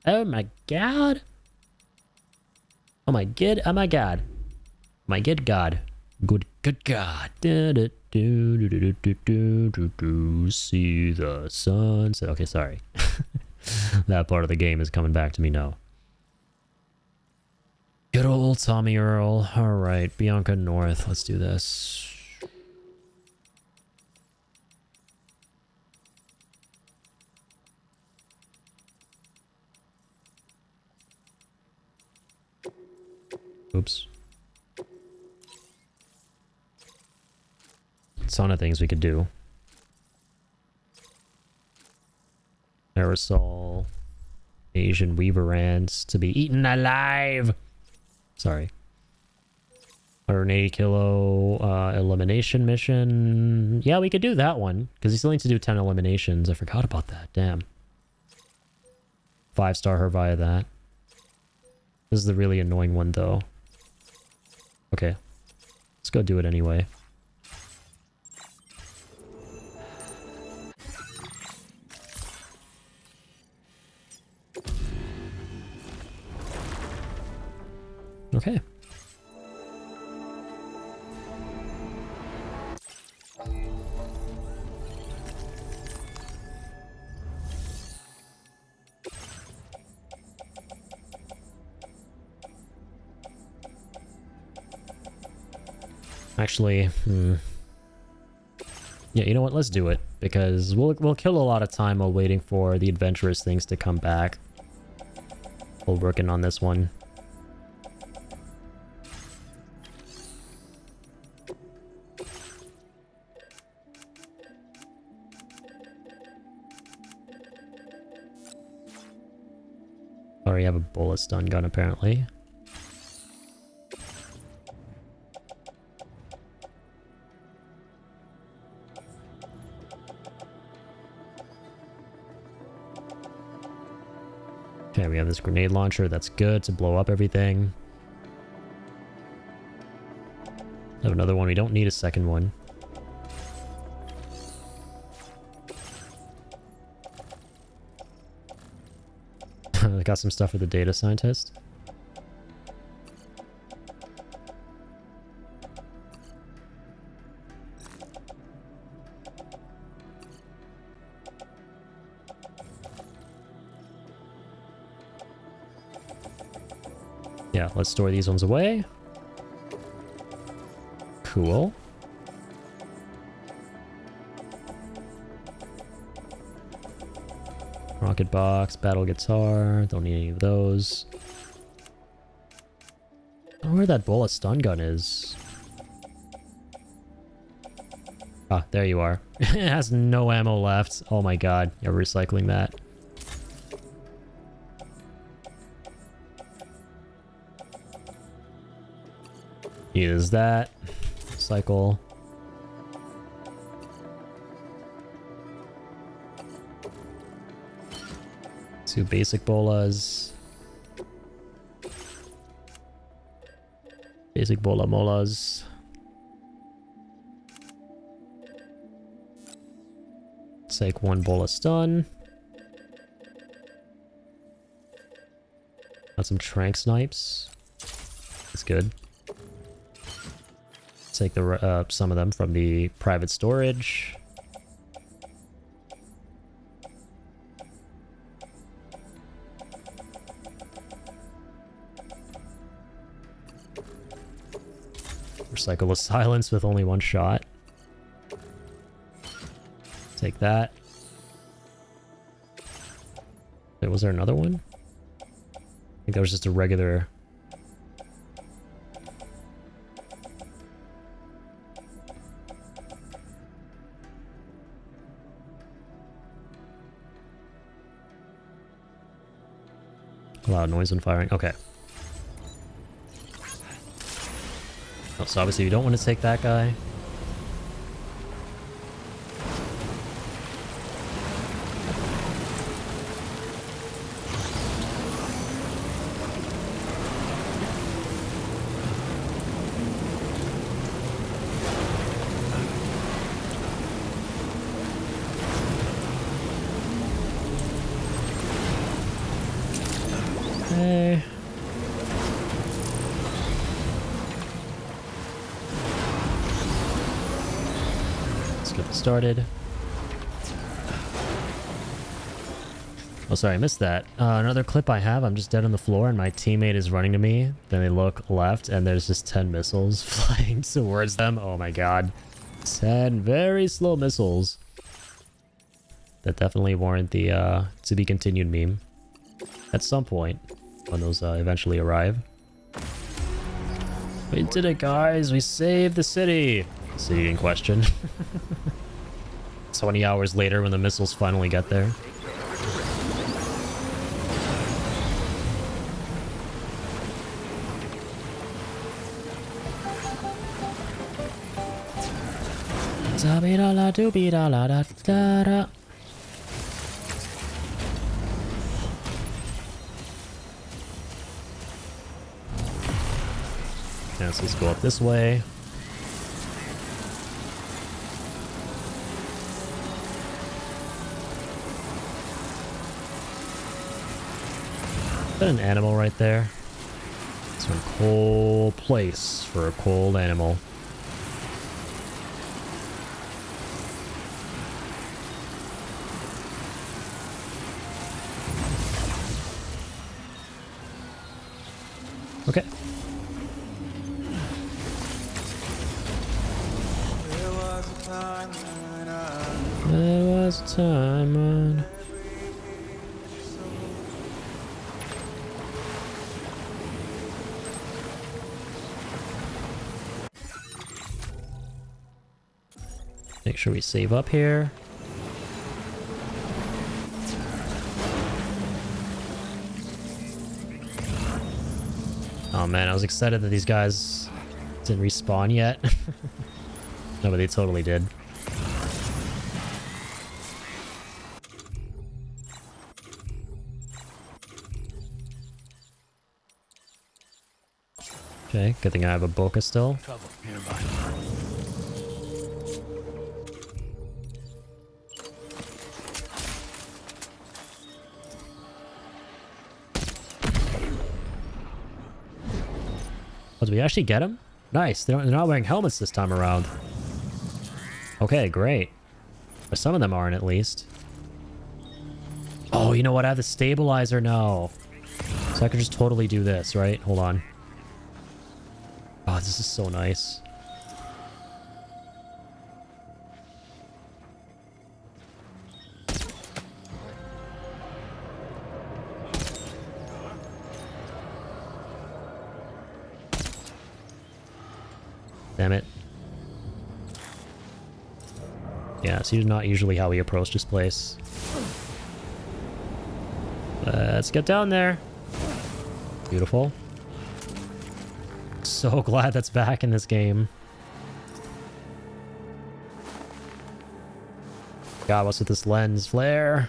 Oh my god. Oh my god. Oh my god. My good god. Good god. See the sunset. Okay, sorry. That part of the game is coming back to me now. Good old Tommy Earl. Alright, Bianca North. Let's do this. Oops. Ton of things we could do. Aerosol. Asian weaver ants to be eaten alive. Sorry. 180 kilo elimination mission. Yeah, we could do that one. Because you still need to do 10 eliminations. I forgot about that. Damn. 5-star her via that. This is the really annoying one, though. Okay. Let's go do it anyway. Okay. Actually, yeah, you know what? Let's do it, because we'll kill a lot of time while waiting for the adventurous things to come back. While working on this one. Already have a bullet stun gun, apparently. Okay, we have this grenade launcher. That's good to blow up everything. Have another one. We don't need a second one. I got some stuff for the data scientist. Yeah, let's store these ones away. Cool. Rocket box, battle guitar, don't need any of those. I don't know where that bullet stun gun is. Ah, there you are. It has no ammo left. Oh my god, you're recycling that. Use that. Cycle. Two basic bolas. Basic bola molas. Take one bola stun. Got some trank snipes. That's good. Take the some of them from the private storage. Recycle with silence with only one shot. Take that. Wait, was there another one? I think that was just a regular. Loud noise when firing. Okay. Oh, so obviously you don't want to take that guy. Hey. Let's get started. Oh, sorry, I missed that. Another clip I have, I'm just dead on the floor and my teammate is running to me. Then they look left and there's just 10 missiles flying towards them. Oh my god. 10 very slow missiles. That definitely warrant the to be continued meme. At some point, when those eventually arrive. We did it, guys! We saved the city! City in question. 20 hours later when the missiles finally get there. Da-bi-da-la-do-bi-da-la-da-da-da. Yeah, so let's go up this way. Is that an animal right there? It's a cold place for a cold animal. Okay. There was a time when... Make sure we save up here. Oh man, I was excited that these guys didn't respawn yet. No, but they totally did. Okay, good thing I have a Boca still. Trouble nearby. Oh, did we actually get him? Nice, they're not wearing helmets this time around. Okay, great. Or some of them aren't, at least. Oh, you know what? I have the stabilizer now. So I could just totally do this, right? Hold on. Oh, this is so nice. Damn it. Yeah, so not usually how we approach this place. Let's get down there. Beautiful. So glad that's back in this game. God, what's with this lens flare?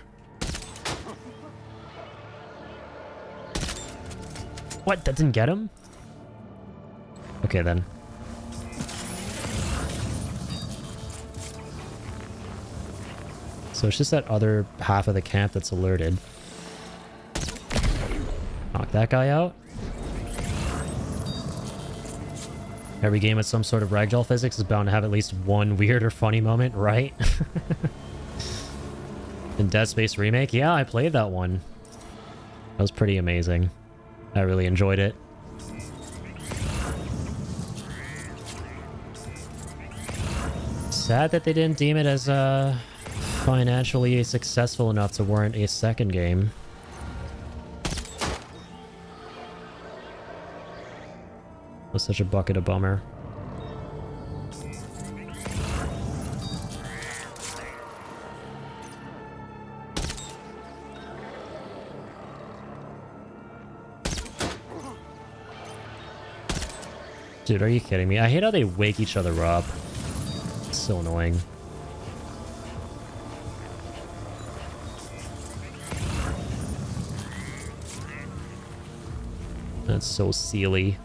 What? That didn't get him? Okay, then. So it's just that other half of the camp that's alerted. Knock that guy out. Every game with some sort of ragdoll physics is bound to have at least one weird or funny moment, right? In Dead Space Remake? Yeah, I played that one. That was pretty amazing. I really enjoyed it. Sad that they didn't deem it as financially successful enough to warrant a second game. Was such a bucket of bummer. Dude, are you kidding me? I hate how they wake each other up. It's so annoying. That's so silly.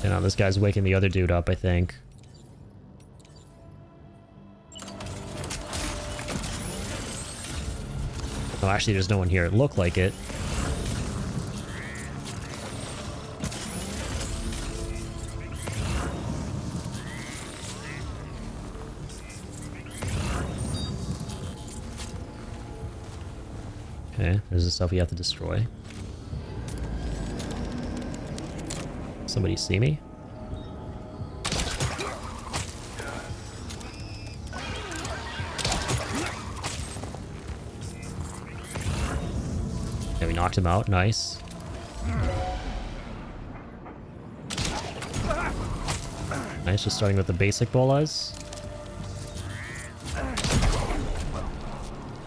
You know, this guy's waking the other dude up, I think. Oh, actually, there's no one here. It looked like it. Okay, there's the stuff you have to destroy. Somebody see me? Yeah, we knocked him out. Nice. Nice, just starting with the basic bolas.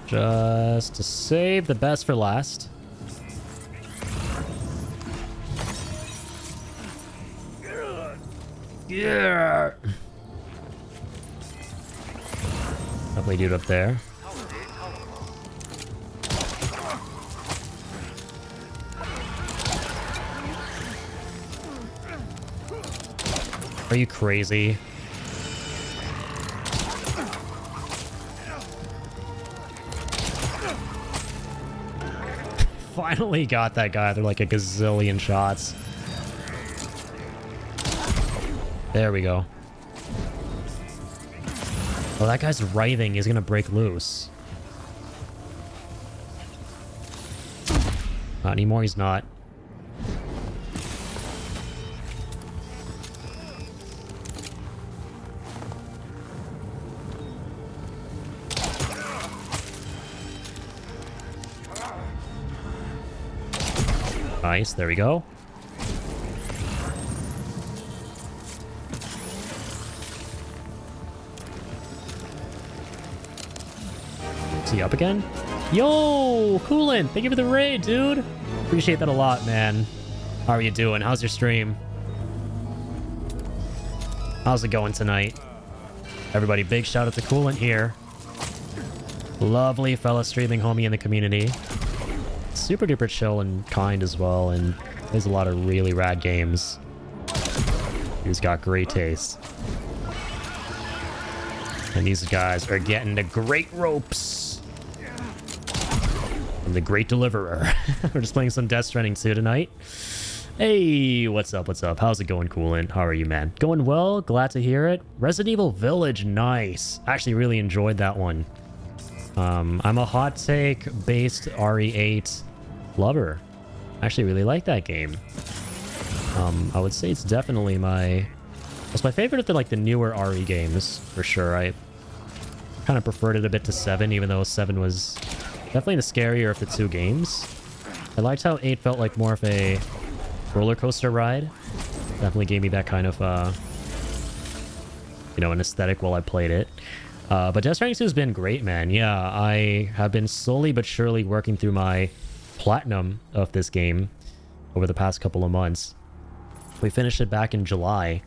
Just to save the best for last. Yeah. Lovely dude up there. Are you crazy? Finally got that guy after like a gazillion shots. There we go. Oh, that guy's writhing. He's gonna break loose. Not anymore, he's not. Nice, there we go. Is he up again? Yo, Coolin, thank you for the raid, dude. Appreciate that a lot, man. How are you doing? How's your stream? How's it going tonight? Everybody, big shout out to Coolin here. Lovely fella streaming homie in the community. Super duper chill and kind as well, and plays a lot of really rad games. He's got great taste. And these guys are getting the great ropes. I'm the great deliverer. We're just playing some Death Stranding 2 tonight. Hey, what's up, what's up? How's it going, Coolin? How are you, man? Going well? Glad to hear it. Resident Evil Village, nice. Actually really enjoyed that one. I'm a hot take based RE8 lover. I actually really like that game. I would say it's definitely it's my favorite of the newer RE games for sure. I kind of preferred it a bit to 7, even though 7 was definitely the scarier of the two games. I liked how 8 felt like more of a roller coaster ride. Definitely gave me that kind of you know, an aesthetic while I played it. But Death Stranding 2 has been great, man. Yeah, I have been slowly but surely working through my platinum of this game over the past couple of months. We finished it back in July,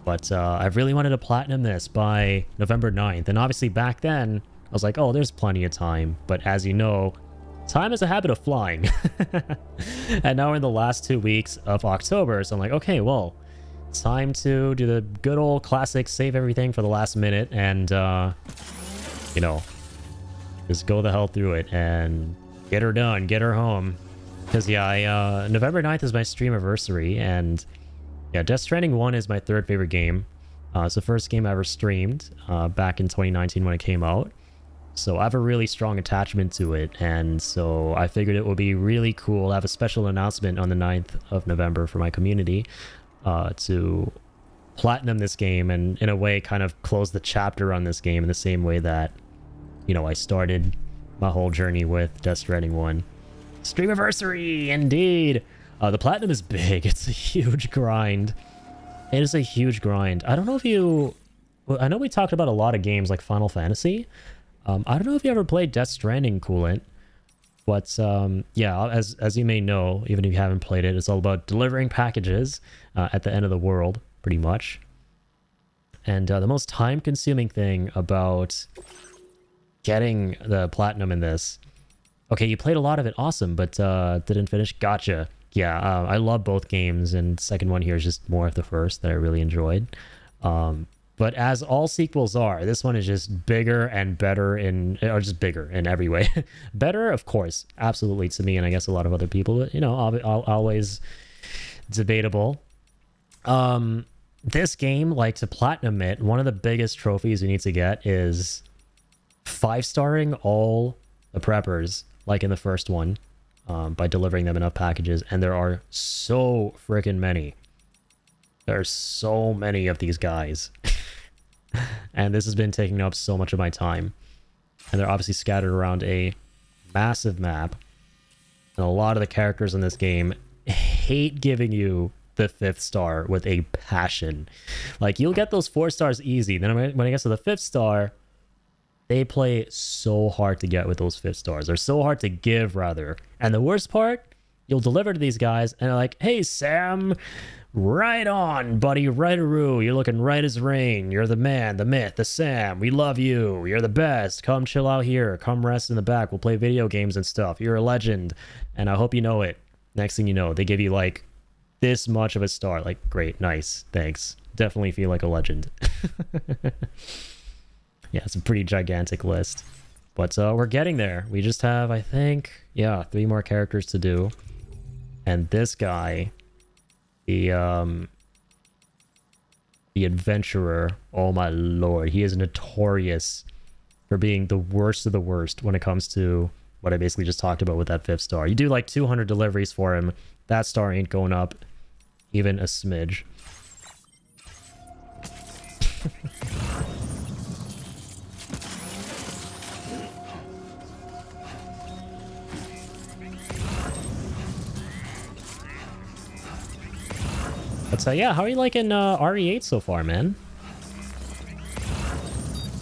but I really wanted to platinum this by November 9th. And obviously back then, I was like, oh, there's plenty of time. But as you know, time is a habit of flying. And now we're in the last 2 weeks of October, so I'm like, okay, well, time to do the good old classic save everything for the last minute and, you know, just go the hell through it and get her done, get her home. Because, yeah, November 9th is my stream anniversary, and, yeah, Death Stranding 1 is my third favorite game. It's the first game I ever streamed back in 2019 when it came out. So I have a really strong attachment to it, and so I figured it would be really cool to have a special announcement on the 9th of November for my community. To platinum this game and in a way kind of close the chapter on this game in the same way that, you know, I started my whole journey with Death Stranding 1. Streamiversary, indeed! The platinum is big. It's a huge grind. It is a huge grind. I don't know if you... I know we talked about a lot of games like Final Fantasy. I don't know if you ever played Death Stranding, Coolant. But, yeah, as you may know, even if you haven't played it, it's all about delivering packages at the end of the world, pretty much. And the most time-consuming thing about getting the platinum in this... Okay, you played a lot of it, awesome, but didn't finish? Gotcha. Yeah, I love both games, and the second one here is just more of the first that I really enjoyed. But as all sequels are, this one is just bigger and better in... Or just bigger in every way. Better, of course, absolutely, to me, and I guess a lot of other people, but, you know, always debatable. This game, like, to platinum it, one of the biggest trophies you need to get is 5-starring all the preppers, like in the first one, by delivering them enough packages, and there are so freaking many. There's so many of these guys. And this has been taking up so much of my time. And they're obviously scattered around a massive map. And a lot of the characters in this game hate giving you the 5th star with a passion. Like, you'll get those 4 stars easy. Then when it gets to the 5th star, they play so hard to get with those 5th stars. They're so hard to give, rather. And the worst part, you'll deliver to these guys, and they're like, hey, Sam... Right on, buddy. Rightaroo. You're looking right as rain. You're the man, the myth, the Sam. We love you. You're the best. Come chill out here. Come rest in the back. We'll play video games and stuff. You're a legend. And I hope you know it. Next thing you know, they give you, like, this much of a star. Like, great. Nice. Thanks. Definitely feel like a legend. Yeah, it's a pretty gigantic list. But we're getting there. We just have, I think, yeah, 3 more characters to do. And this guy... The adventurer, oh my lord, he is notorious for being the worst of the worst when it comes to what I basically just talked about with that 5th star. You do like 200 deliveries for him, that star ain't going up even a smidge. But yeah, how are you liking RE8 so far, man?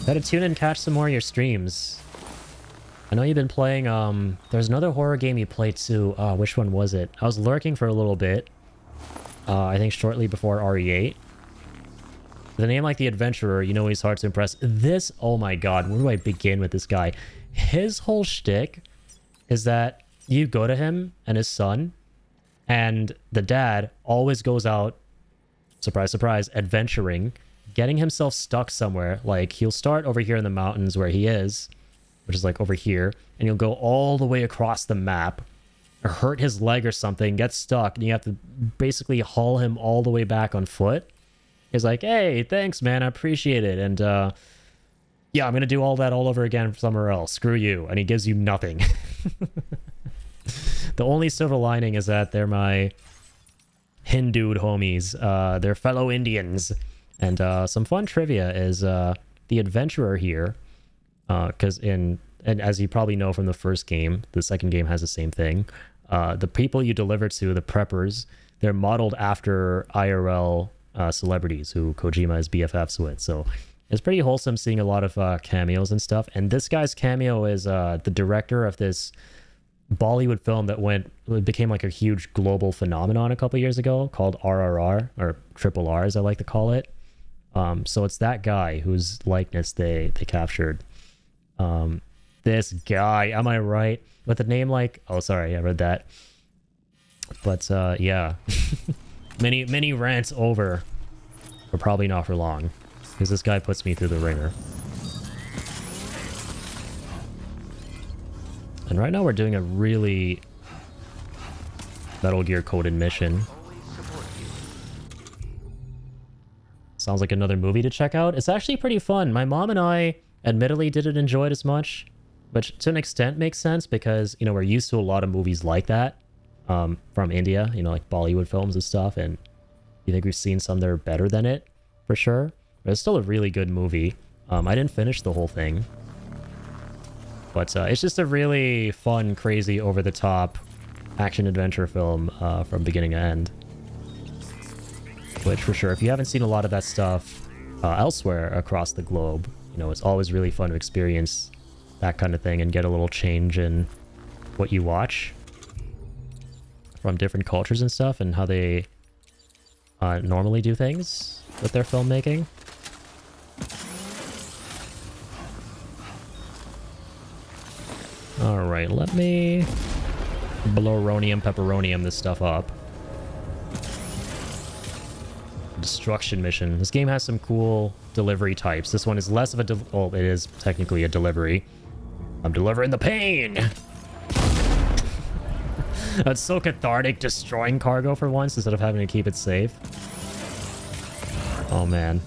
Gotta tune in and catch some more of your streams. I know you've been playing, there's another horror game you played too. Which one was it? I was lurking for a little bit. I think shortly before RE8. The name like The Adventurer, you know he's hard to impress. This, oh my god, where do I begin with this guy? His whole shtick is that you go to him and his son, and the dad always goes out, surprise, surprise, adventuring, getting himself stuck somewhere. Like, he'll start over here in the mountains where he is, which is like over here, and he'll go all the way across the map, or hurt his leg or something, get stuck, and you have to basically haul him all the way back on foot. He's like, hey, thanks, man, I appreciate it, and, yeah, I'm gonna do all that all over again somewhere else. Screw you. And he gives you nothing. The only silver lining is that they're my Hindu homies. They're fellow Indians. And some fun trivia is the adventurer here, because and as you probably know from the first game, the second game has the same thing. The people you deliver to, the preppers, they're modeled after IRL celebrities who Kojima is BFFs with. So It's pretty wholesome seeing a lot of cameos and stuff. And this guy's cameo is the director of this Bollywood film that became like a huge global phenomenon a couple years ago called RRR, or Triple R as I like to call it. So it's that guy whose likeness they captured. This guy, am I right? With a name like, oh sorry, I read that. But yeah, many rants over, but probably not for long, because this guy puts me through the ringer. And right now we're doing a really Metal Gear coded mission. Sounds like another movie to check out. It's actually pretty fun. My mom and I admittedly didn't enjoy it as much, which to an extent makes sense because, you know, we're used to a lot of movies like that from India, you know, like Bollywood films and stuff. And you think we've seen some that are better than it for sure. But it's still a really good movie. I didn't finish the whole thing. But it's just a really fun, crazy, over-the-top action-adventure film from beginning to end. Which, for sure, if you haven't seen a lot of that stuff elsewhere across the globe, you know, it's always really fun to experience that kind of thing and get a little change in what you watch from different cultures and stuff and how they normally do things with their filmmaking. Alright, let me Bloronium Pepperonium this stuff up. Destruction mission. This game has some cool delivery types. This one is less of a well, it is technically a delivery. I'm delivering the pain! That's so cathartic, destroying cargo for once instead of having to keep it safe. Oh man.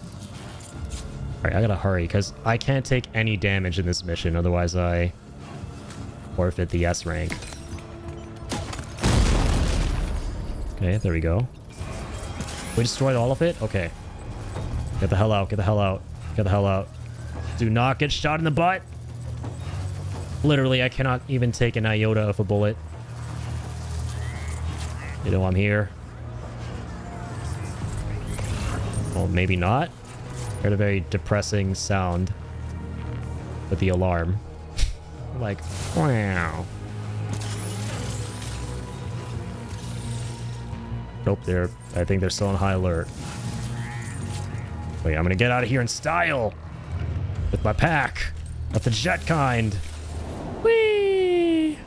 Alright, I gotta hurry because I can't take any damage in this mission, otherwise I forfeit the S rank. Okay, there we go. We destroyed all of it? Okay. Get the hell out, get the hell out, get the hell out. Do not get shot in the butt! Literally, I cannot even take an iota of a bullet. You know I'm here. Well, maybe not. Heard a very depressing sound with the alarm. Like, wow. Nope, I think they're still on high alert. Wait, I'm gonna get out of here in style! With my pack! Of the jet kind! Whee!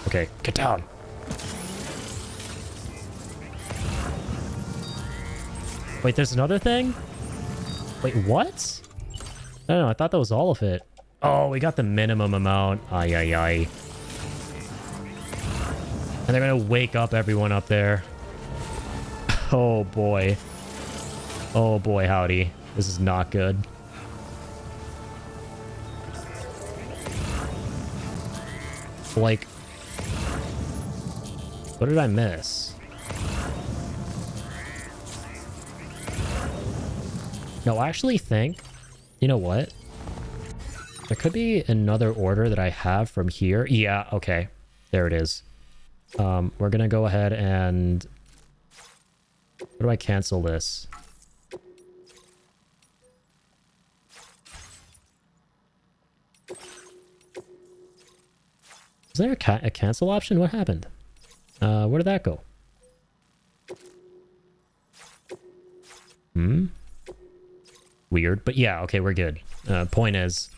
Okay, get down! Wait, there's another thing? Wait, what? I don't know, I thought that was all of it. Oh, we got the minimum amount. Ay, ay, ay. And they're gonna wake up everyone up there. Oh boy. Oh boy, howdy. This is not good. Like, what did I miss? No, I actually think, you know what? There could be another order that I have from here. Yeah, okay. There it is. We're gonna go ahead and... How do I cancel this? Is there a cancel option? What happened? Where did that go? Weird, but yeah, okay, we're good. Point is,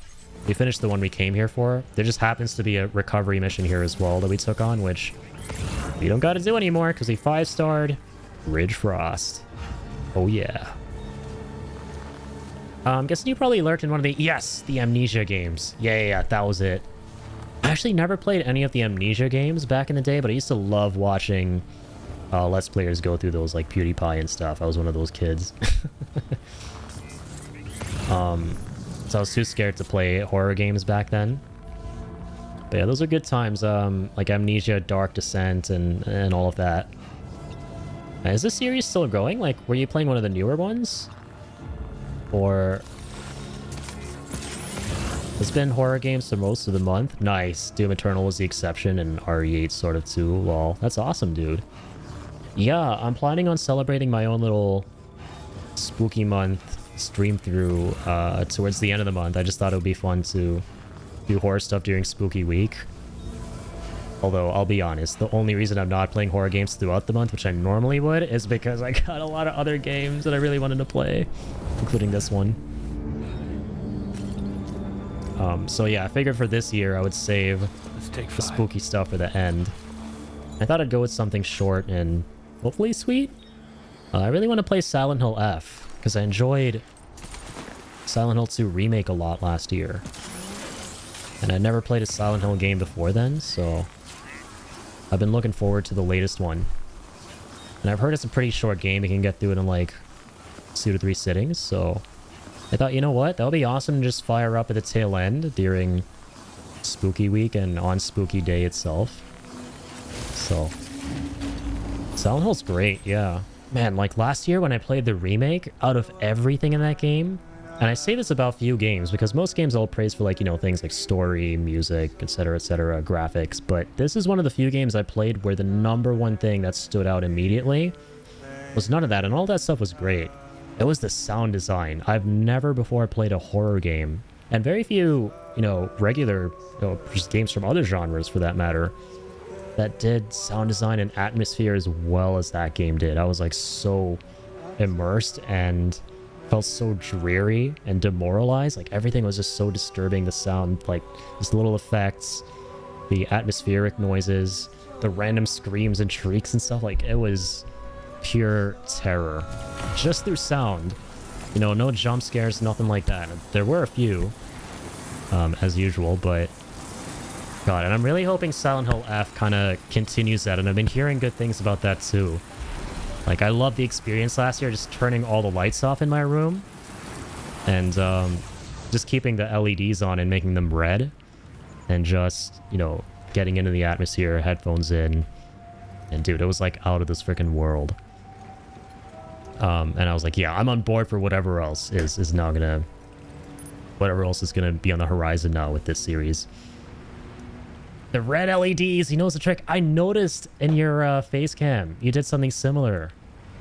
we finished the one we came here for. There just happens to be a recovery mission here as well that we took on, which we don't gotta do anymore because we 5-starred Ridge Frost. Oh yeah. I'm guessing you probably lurked in one of the... Yes, the Amnesia games. Yeah, that was it. I actually never played any of the Amnesia games back in the day, but I used to love watching Let's Players go through those, like PewDiePie and stuff. I was one of those kids. So I was too scared to play horror games back then. But yeah, those are good times. Like Amnesia, Dark Descent, and all of that. Is this series still going? Like, were you playing one of the newer ones? Or... It's been horror games for most of the month. Nice. Doom Eternal was the exception, and RE8 sort of too. Well, that's awesome, dude. Yeah, I'm planning on celebrating my own little spooky month stream through towards the end of the month. I just thought it would be fun to do horror stuff during Spooky Week. Although, I'll be honest, the only reason I'm not playing horror games throughout the month, which I normally would, is because I got a lot of other games that I really wanted to play, including this one. So yeah, I figured for this year I would save the spooky stuff for the end. I thought I'd go with something short and hopefully sweet. I really want to play Silent Hill F, because I enjoyed Silent Hill 2 Remake a lot last year. And I never played a Silent Hill game before then, so I've been looking forward to the latest one. And I've heard it's a pretty short game. You can get through it in like 2 to 3 sittings, so I thought, you know what? That would be awesome to just fire up at the tail end during Spooky Week and on Spooky Day itself. So, Silent Hill's great, yeah. Man, like last year when I played the remake, out of everything in that game, and I say this about few games, because most games I'll praise for, like, you know, things like story, music, etc., graphics, but this is one of the few games I played where the #1 thing that stood out immediately was none of that, and all that stuff was great. It was the sound design. I've never before played a horror game, and very few, you know, regular, you know, just games from other genres for that matter, that did sound design and atmosphere as well as that game did. I was like so immersed and felt so dreary and demoralized. Like everything was just so disturbing. The sound, like just little effects, the atmospheric noises, the random screams and shrieks and stuff. Like it was pure terror just through sound, you know, no jump scares, nothing like that. There were a few as usual, but god, and I'm really hoping Silent Hill F kind of continues that, and I've been hearing good things about that too. Like I loved the experience last year, just turning all the lights off in my room and just keeping the LEDs on and making them red, and just, you know, getting into the atmosphere, headphones in, and dude, it was like out of this freaking world. And I was like, yeah, I'm on board for whatever else is now gonna... whatever else is gonna be on the horizon now with this series. The red LEDs, he knows the trick. I noticed in your face cam, you did something similar,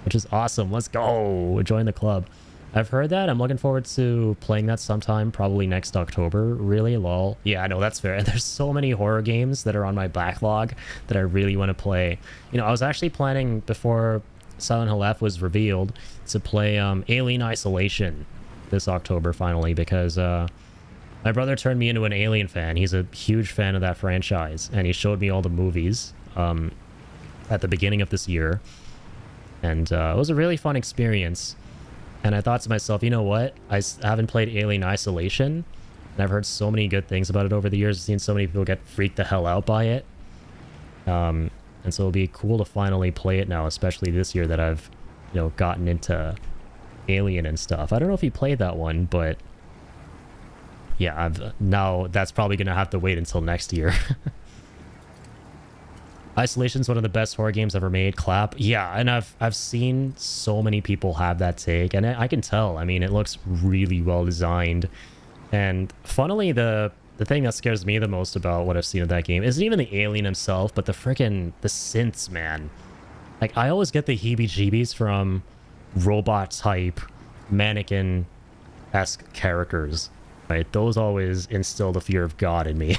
which is awesome. Let's go! Join the club. I've heard that. I'm looking forward to playing that sometime, probably next October. Really, lol. Yeah, I know, that's fair. There's so many horror games that are on my backlog that I really want to play. You know, I was actually planning, before Silent Hill F was revealed, to play Alien Isolation this October finally, because my brother turned me into an Alien fan. He's a huge fan of that franchise, and he showed me all the movies at the beginning of this year, and it was a really fun experience. And I thought to myself, you know what, I haven't played Alien Isolation, and I've heard so many good things about it over the years. I've seen so many people get freaked the hell out by it. And so it'll be cool to finally play it now, especially this year that I've, you know, gotten into Alien and stuff. I don't know if you played that one, but yeah, now that's probably going to have to wait until next year. Isolation's one of the best horror games ever made. Clap. Yeah, and I've seen so many people have that take, and I can tell. I mean, it looks really well designed. And funnily, the thing that scares me the most about what I've seen of that game isn't even the alien himself, but the synths, man. Like, I always get the heebie-jeebies from robot-type, mannequin-esque characters, right? Those always instill the fear of God in me.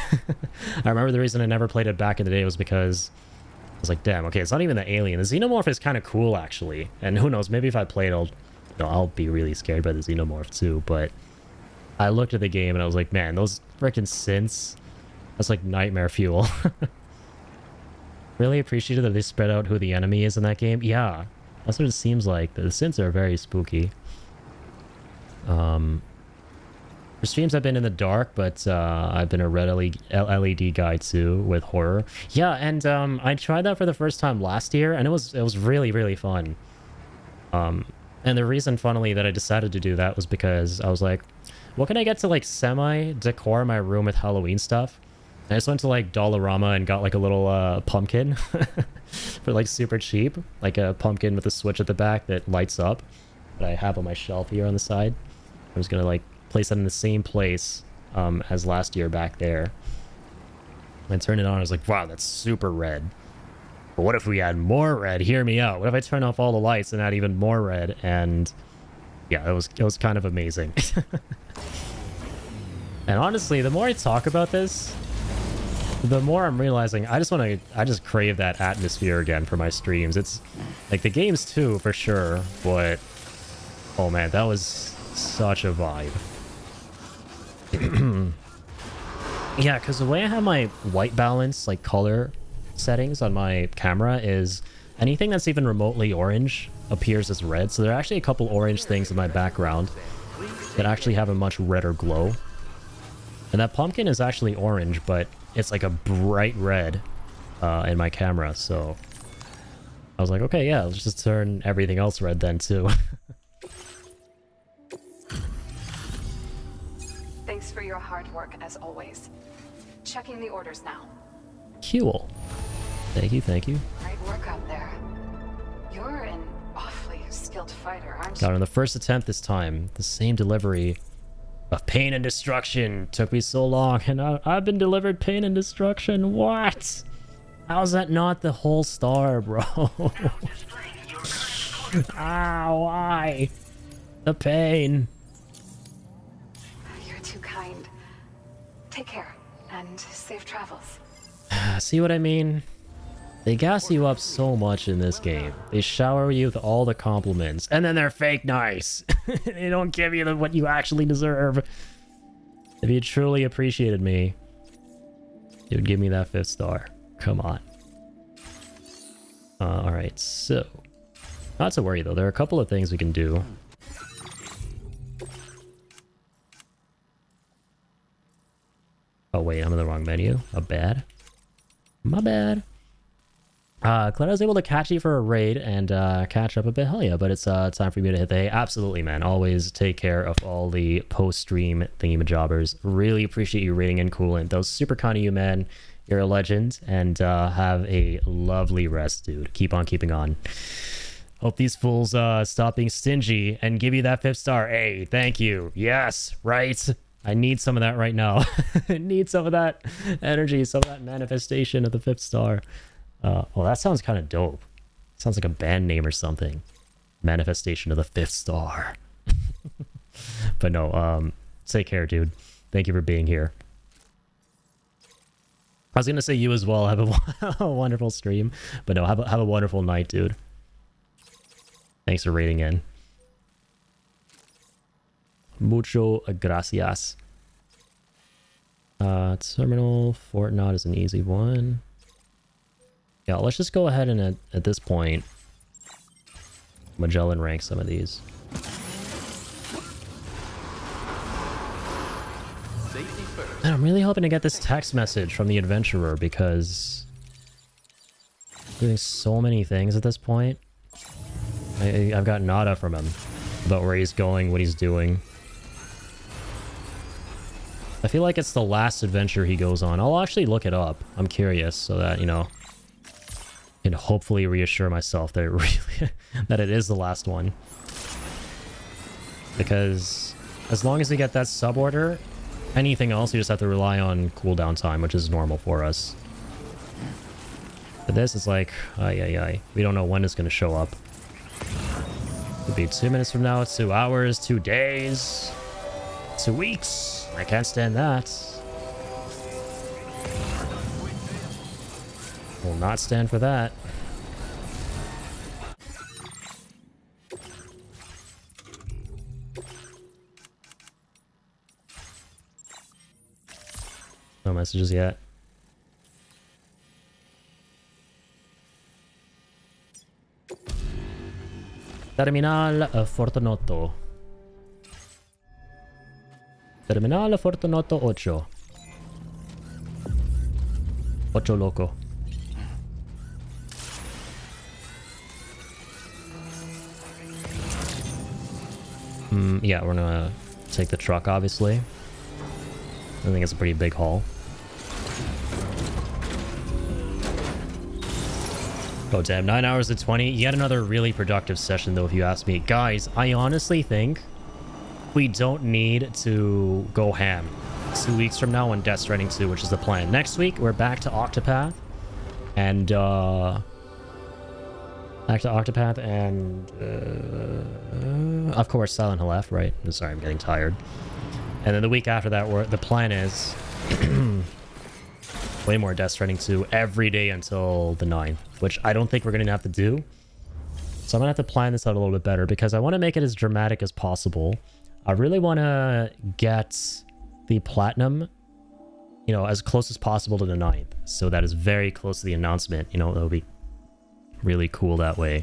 I remember the reason I never played it back in the day was because I was like, damn, okay, it's not even the alien. The xenomorph is kind of cool, actually. And who knows, maybe if I play it, I'll be really scared by the xenomorph too, but I looked at the game and I was like, man, those freaking synths, that's like nightmare fuel. Really appreciated that they spread out who the enemy is in that game. Yeah, that's what it seems like. The synths are very spooky. For streams I've been in the dark, but I've been a red LED guy too with horror. Yeah, and I tried that for the first time last year, and it was really, really fun. And the reason, funnily, that I decided to do that was because I was like, what can I get to like semi-decor my room with Halloween stuff? And I just went to like Dollarama and got like a little pumpkin for like super cheap. Like a pumpkin with a switch at the back that lights up that I have on my shelf here on the side. I was gonna like place that in the same place as last year back there. And I turned it on, I was like, wow, that's super red. But what if we add more red? Hear me out. What if I turn off all the lights and add even more red? And Yeah, it was kind of amazing. And honestly, the more I talk about this, the more I'm realizing I just crave that atmosphere again for my streams. It's like the games too, for sure, but oh man, that was such a vibe. Yeah, because the way I have my white balance, like color settings on my camera is anything that's even remotely orange appears as red. So there are actually a couple orange things in my background that actually have a much redder glow. And that pumpkin is actually orange, but it's like a bright red in my camera. So I was like, okay, yeah, let's just turn everything else red then too. Thanks for your hard work as always. Checking the orders now. Cool. Thank you, thank you. Great work out there. You're an awfully skilled fighter, aren't Got you? on the first attempt this time. The same delivery of pain and destruction. Took me so long, and I've been delivered pain and destruction. What? How's that not the whole star, bro? Ow, why? The pain. You're too kind. Take care, and safe travels. See what I mean? They gas you up so much in this game. They shower you with all the compliments, and then they're fake nice. They don't give you what you actually deserve. If you truly appreciated me, you would give me that 5th star. Come on. Alright, so... Not to worry, though. There are a couple of things we can do. Oh, wait, I'm in the wrong menu. My bad. My bad. Glad I was able to catch you for a raid and catch up a bit. Hell yeah, but it's time for me to hit the hay. Absolutely, man. Always take care of all the post-stream thingamajobbers. Really appreciate you raiding in Coolant. That was super kind of you, man. You're a legend, and have a lovely rest, dude. Keep on keeping on. Hope these fools stop being stingy and give you that 5th star. Hey, thank you. Yes, right? I need some of that right now. I need some of that energy, some of that manifestation of the 5th star. Well, that sounds kind of dope. Sounds like a band name or something. Manifestation of the 5th star. But no, take care, dude. Thank you for being here. I was gonna say you as well. Have a wonderful stream, but no, have a wonderful night, dude. Thanks for raiding in. Mucho gracias. Terminal Fort Knot is an easy one. Yeah, let's just go ahead and at this point Magellan rank some of these. And I'm really hoping to get this text message from the adventurer because doing so many things at this point. I've got nada from him about where he's going, what he's doing. I feel like it's the last adventure he goes on. I'll actually look it up. I'm curious so that, you know, and hopefully reassure myself that it really that it is the last one. Because as long as we get that sub order, anything else you just have to rely on cooldown time, which is normal for us. But this is like, we don't know when it's gonna show up. Could be 2 minutes from now, 2 hours, 2 days, 2 weeks. I can't stand that. Will not stand for that. No messages yet. Terminal Fortunato. Terminal Fortunato 8. 8 loco. Yeah, we're gonna take the truck, obviously. I think it's a pretty big haul. Oh damn, 9 hours to 20. Yet another really productive session though, if you ask me. Guys, I honestly think we don't need to go ham 2 weeks from now on Death Stranding 2, which is the plan. Next week, we're back to Octopath. And Back to Octopath and... of course, Silent Hill F, right? I'm sorry, I'm getting tired. And then the week after that, the plan is... way more Death Stranding 2 every day until the 9th, which I don't think we're going to have to do. So I'm going to have to plan this out a little bit better because I want to make it as dramatic as possible. I really want to get the Platinum, you know, as close as possible to the 9th. So that is very close to the announcement. You know, that'll be really cool that way.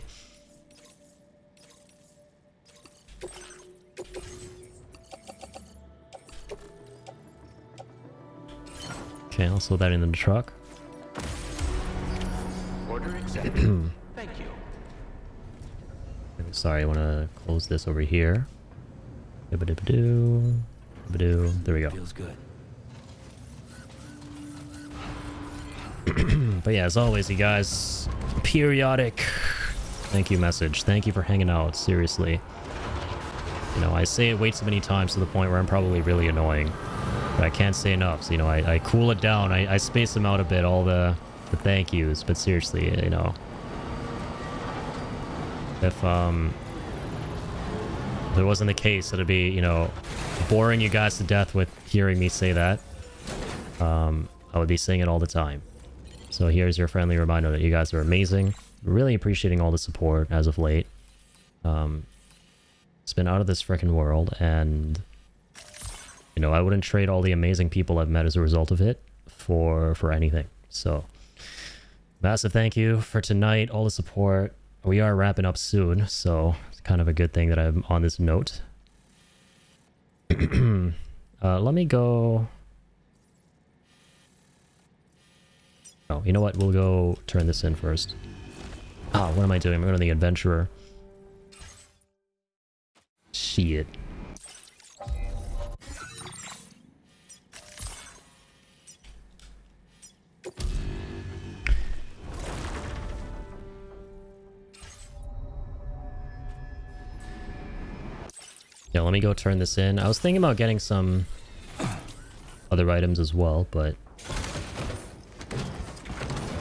Okay, I'll throw that in the truck. Order accepted. Thank you. Sorry, I want to close this over here. Doo-ba-doo-ba-doo. Doo-ba-doo. There we go. Feels good. But yeah, as always, you guys, periodic thank you message. Thank you for hanging out, seriously. You know, I say it way too many times to the point where I'm probably really annoying. But I can't say enough, so, you know, I cool it down. I space them out a bit, all the thank yous. But seriously, you know, if it wasn't the case, it'd be, you know, boring you guys to death with hearing me say that. I would be saying it all the time. So here's your friendly reminder that you guys are amazing. Really appreciating all the support as of late. It's been out of this freaking world, and you know, I wouldn't trade all the amazing people I've met as a result of it for anything. So massive thank you for tonight, all the support. We are wrapping up soon, so it's kind of a good thing that I'm on this note. Let me go... Oh, you know what? We'll go turn this in first. Ah, what am I doing? I'm going to the Adventurer. Shit. Yeah, let me go turn this in. I was thinking about getting some other items as well, but...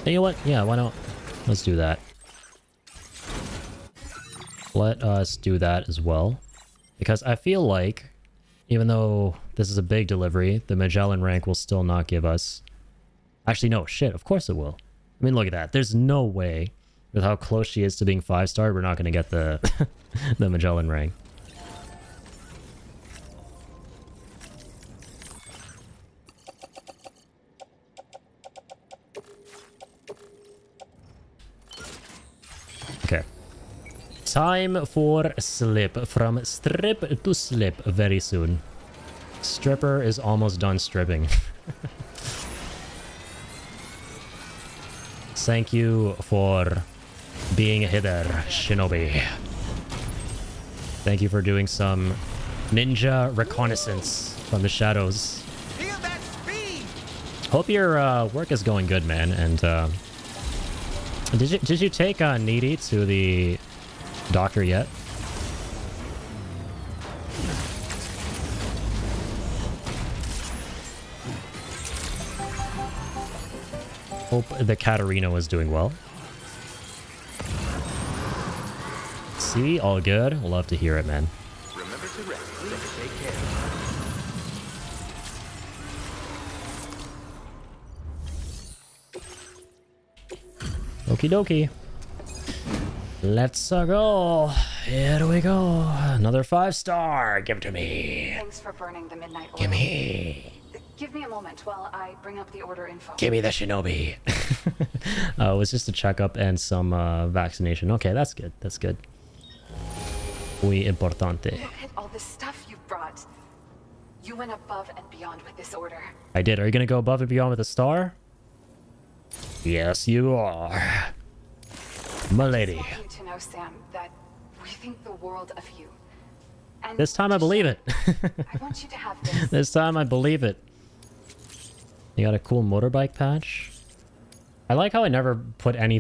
You know what? Yeah, why not? Let's do that. Let us do that as well. Because I feel like, even though this is a big delivery, the Magellan rank will still not give us... Actually, no, shit, of course it will. I mean, look at that. There's no way, with how close she is to being 5-star, we're not going to get the, the Magellan rank. Okay. Time for slip. From strip to slip very soon. Stripper is almost done stripping. Thank you for being hither, Shinobi. Thank you for doing some ninja reconnaissance from the shadows. Feel that speed! Hope your work is going good, man. And did you take Needy to the doctor yet? Hope the Katarina was doing well. See, all good. Love to hear it, man. Remember to rest. Take care. Okie dokie. Let's go. Here we go. Another 5-star. Give it to me. Thanks for burning the midnight oil. Give me. Give me a moment while I bring up the order info. Give me the Shinobi. It was just a checkup and some vaccination. Okay, that's good. That's good. Muy importante. Look at all the stuff you brought. You went above and beyond with this order. I did. Are you going to go above and beyond with a star? Yes, you are. My lady. I want you to know, Sam, that we think the world of you. And this time I believe it. I want you to have this. This time I believe it. You got a cool motorbike patch. I like how I never put any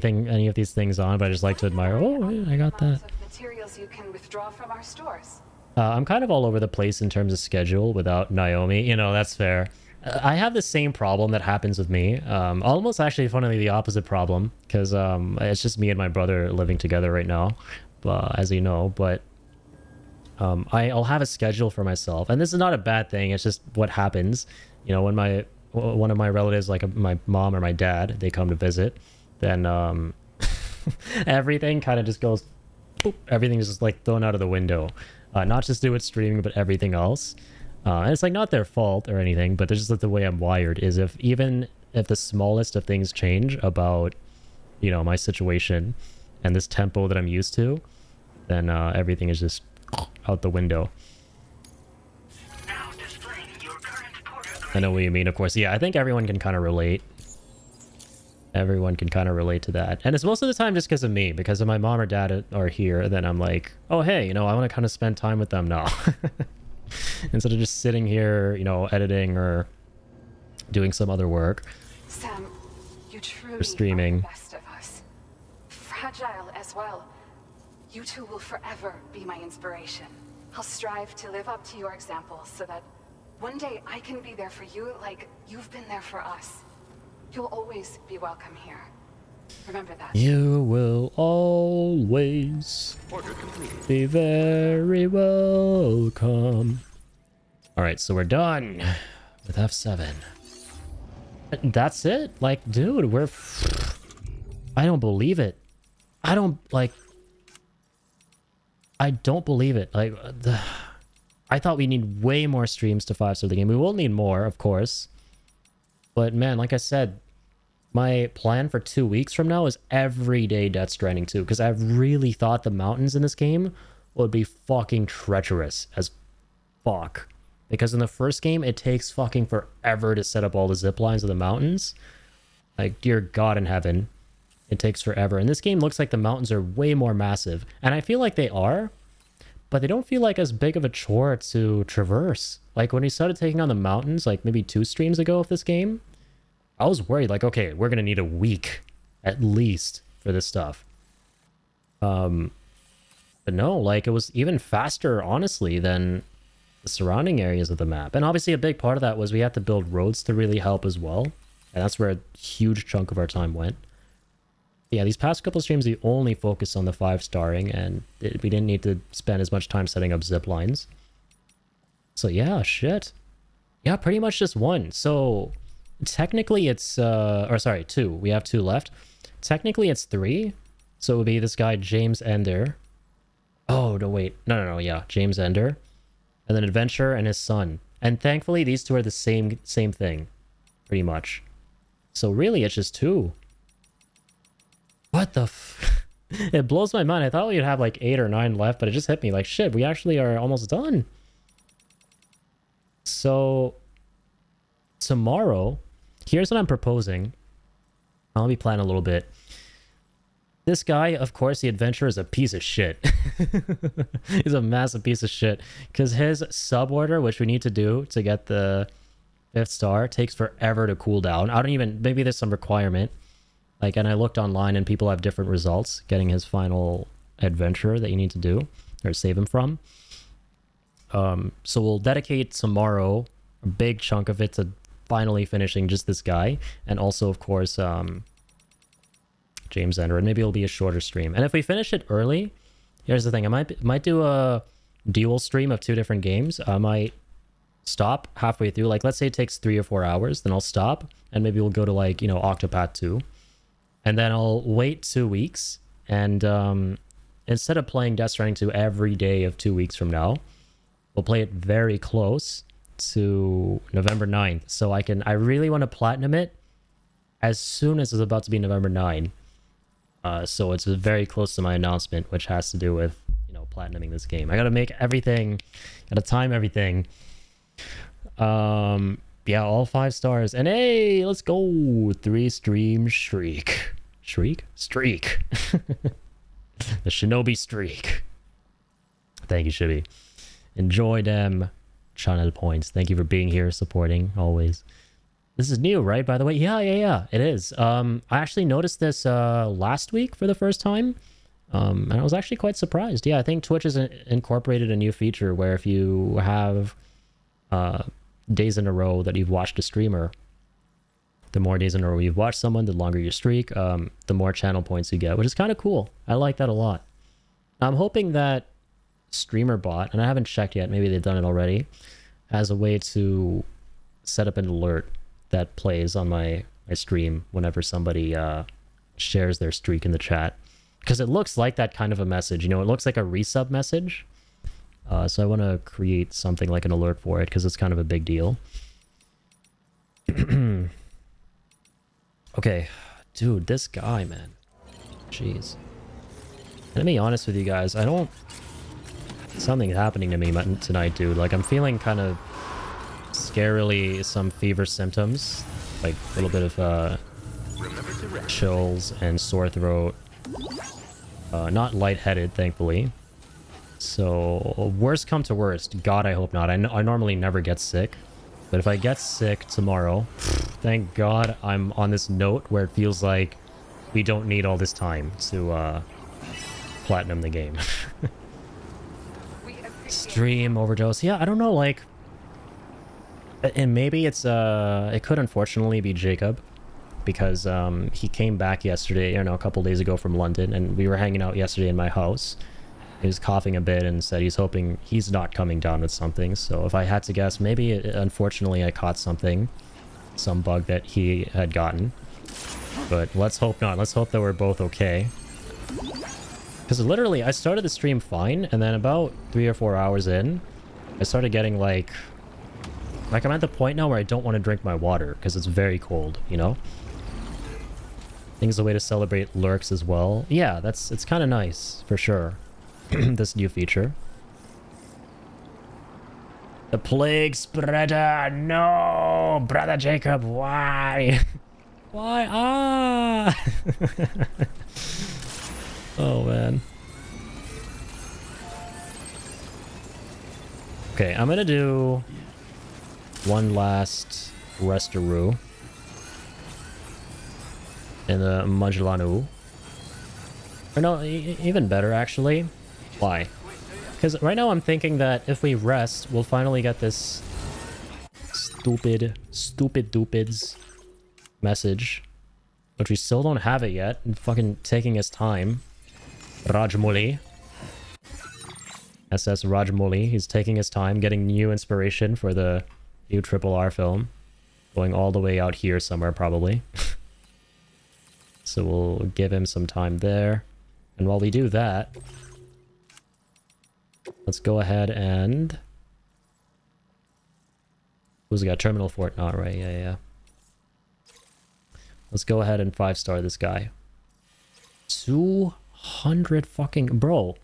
of these things on, but I just like to admire. Oh, yeah, I got that. Materials you can withdraw from our stores. I'm kind of all over the place in terms of schedule without Naomi. You know, that's fair. I have the same problem that happens with me. Almost actually, funnily, the opposite problem, because it's just me and my brother living together right now, as you know. But I'll have a schedule for myself, and this is not a bad thing. It's just what happens. You know, when one of my relatives, like my mom or my dad, they come to visit, then everything kind of just goes, boop, everything is just like thrown out of the window. Not just do with streaming, but everything else. And it's like not their fault or anything, but it's just like the way I'm wired is even if the smallest of things change about, you know, my situation and this tempo that I'm used to, then everything is just out the window. I know what you mean, of course. Yeah, I think everyone can kind of relate. Everyone can kind of relate to that. And it's most of the time just because of me. Because if my mom or dad are here, then I'm like, oh, hey, you know, I want to kind of spend time with them now. Instead of just sitting here, you know, editing or doing some other work. Sam, you truly or streaming. are the best of us. Fragile as well. You two will forever be my inspiration. I'll strive to live up to your example so that one day I can be there for you like you've been there for us. You'll always be welcome here. Remember that. You will always be very welcome. Alright, so we're done with F7. That's it? Like, dude, I don't believe it. I don't believe it. Like, I thought we need way more streams to 5-star the game. We will need more, of course. But man, like I said, my plan for 2 weeks from now is every day Death Stranding 2, because I really thought the mountains in this game would be fucking treacherous as fuck. Because in the first game, it takes fucking forever to set up all the zip lines of the mountains. Like, dear God in heaven, it takes forever. And this game looks like the mountains are way more massive. And I feel like they are, but they don't feel like as big of a chore to traverse. Like, when we started taking on the mountains, like maybe 2 streams ago of this game, I was worried, like, okay, we're going to need a week at least for this stuff. But no, like, it was even faster, honestly, than the surrounding areas of the map. And obviously a big part of that was we had to build roads to really help as well. And that's where a huge chunk of our time went. Yeah, these past couple streams, we only focused on the 5-starring, and we didn't need to spend as much time setting up zip lines. So yeah, shit. Yeah, pretty much just 1. So technically it's, or sorry, 2. We have 2 left. Technically it's 3. So it would be this guy, James Ender. Oh, no, wait. No, yeah, James Ender. And then Adventure and his son. And thankfully, these 2 are the same thing, pretty much. So really, it's just 2. What the f... It blows my mind. I thought we'd have like 8 or 9 left, but it just hit me like, shit, we actually are almost done. So, tomorrow, here's what I'm proposing. I'll be planning a little bit. This guy, of course, the adventurer, is a piece of shit. He's a massive piece of shit. Because his sub-order, which we need to do to get the 5th star, takes forever to cool down. I don't even... Maybe there's some requirement. Like, and I looked online and people have different results getting his final adventure that you need to do or save him from. So we'll dedicate tomorrow a big chunk of it to finally finishing just this guy. And also, of course, James Ender. And maybe it'll be a shorter stream. And if we finish it early, here's the thing. I might do a dual stream of 2 different games. I might stop halfway through. Like, let's say it takes 3 or 4 hours. Then I'll stop. And maybe we'll go to, like, you know, Octopath 2. And then I'll wait 2 weeks. And instead of playing Death Stranding 2 every day of 2 weeks from now, we'll play it very close to November 9th. So I really want to platinum it as soon as it's about to be November 9. So it's very close to my announcement, which has to do with, you know, platinuming this game. I gotta make everything, gotta time everything. Yeah, all 5 stars. And hey, let's go. 3 stream streak. Streak? The Shinobi streak. Thank you, Shibby. Enjoy them channel points. Thank you for being here, supporting, always. This is new, right? By the way, yeah, it is. I actually noticed this last week for the first time, and I was actually quite surprised. Yeah, I think Twitch has incorporated a new feature where if you have days in a row that you've watched a streamer, the more days in a row you've watched someone, the longer your streak, the more channel points you get, which is kind of cool. I like that a lot. I'm hoping that Streamer Bot, and I haven't checked yet, maybe they've done it already, has a way to set up an alert that plays on my stream whenever somebody shares their streak in the chat. Because it looks like that kind of a message, you know, it looks like a resub message. So I want to create something like an alert for it, because it's kind of a big deal. Okay, dude, this guy, man. Jeez. And to be honest with you guys, I don't... Something's happening to me tonight, dude. Like, I'm feeling kind of scarily some fever symptoms. Like, a little bit of chills and sore throat. Not lightheaded, thankfully. So, worst come to worst. God, I hope not. I normally never get sick. But if I get sick tomorrow, thank God I'm on this note where it feels like we don't need all this time to platinum the game. Stream overdose. Yeah, I don't know, like... And maybe it's, it could unfortunately be Jacob. Because he came back yesterday, a couple days ago from London, and we were hanging out yesterday in my house. He was coughing a bit and said he's hoping he's not coming down with something. So if I had to guess, maybe unfortunately I caught something. Some bug that he had gotten. But let's hope not. Let's hope that we're both okay. Because literally, I started the stream fine, and then about 3 or 4 hours in, I started getting like I'm at the point now where I don't want to drink my water, because it's very cold, you know? I think it's a way to celebrate lurks as well. Yeah, it's kind of nice, for sure. This new feature. The plague spreader! No! Brother Jacob, why? Why? Ah! Oh, man. Okay, I'm gonna do one last restaroo in the Majlanu. Or no, even better, actually. Why? Because right now I'm thinking that if we rest, we'll finally get this stupid dupids message. But we still don't have it yet. And fucking taking his time. Rajmouli. SS Rajmouli. He's taking his time, getting new inspiration for the new RRR film. Going all the way out here somewhere, probably. So we'll give him some time there. And while we do that, let's go ahead and... Who's got Terminal Fort? Not right, yeah. Let's go ahead and 5-star this guy. 200 fucking... Bro,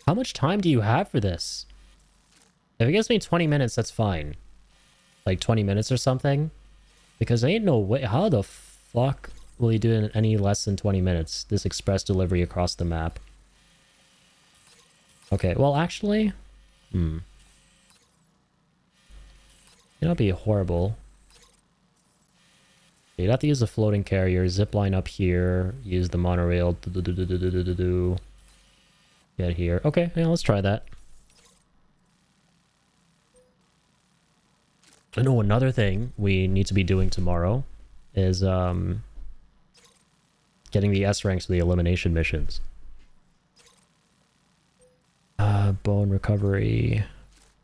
how much time do you have for this? If it gives me 20 minutes, that's fine. Like 20 minutes or something? Because ain't no way... How the fuck will he do it in any less than 20 minutes? This express delivery across the map. Okay, well, actually... It'll not be horrible. You'd have to use the floating carrier, zipline up here, use the monorail, get here. Okay, yeah, let's try that. I know another thing we need to be doing tomorrow is getting the S ranks for the elimination missions. Bone recovery,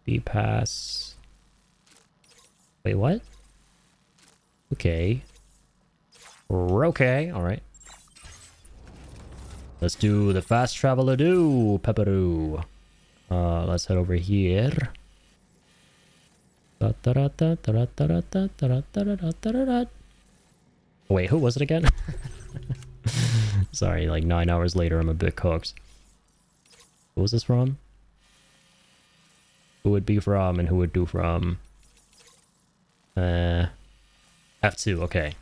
B-pass. Wait, what? Okay. Okay, alright. Let's do the fast travel-a-doo, Pepperoo. Let's head over here. Wait, who was it again? Sorry, like 9 hours later, I'm a bit cooked. Who was this from? Who would be from and who would do from? F2, okay.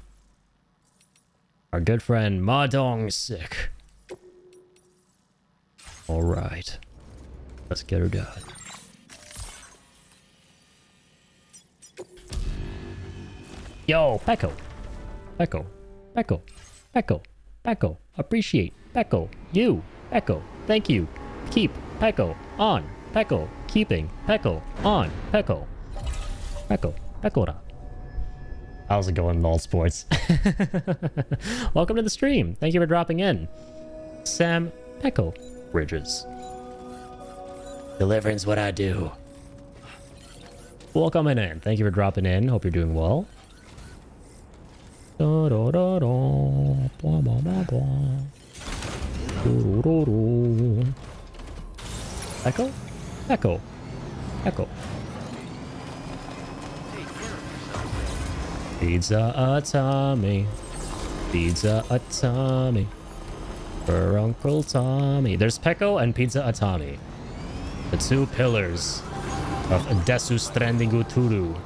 Our good friend Mahjong Sick. Alright. Let's get her done. Yo, Pecco. Pecco. Pecco. Pecco. Pecco. Appreciate. Pecco. You. Pecco. Thank you. Keep. Pecco. On. Pecco. Keeping. Pecco. On. Pecco. Pecco. Pecora. How's it going, Null Sports? Welcome to the stream. Thank you for dropping in. Sam Pecco Bridges. Delivering's what I do. Welcome in. Thank you for dropping in. Hope you're doing well. Da, da, da, da. Blah, blah, blah, blah. Do, do, do, do. Echo? Echo. Echo. Pizza Tommy. Pizza Tommy. For Uncle Tommy. There's Pecco and Pizza Tommy. The two pillars of Desu Stranding Turu.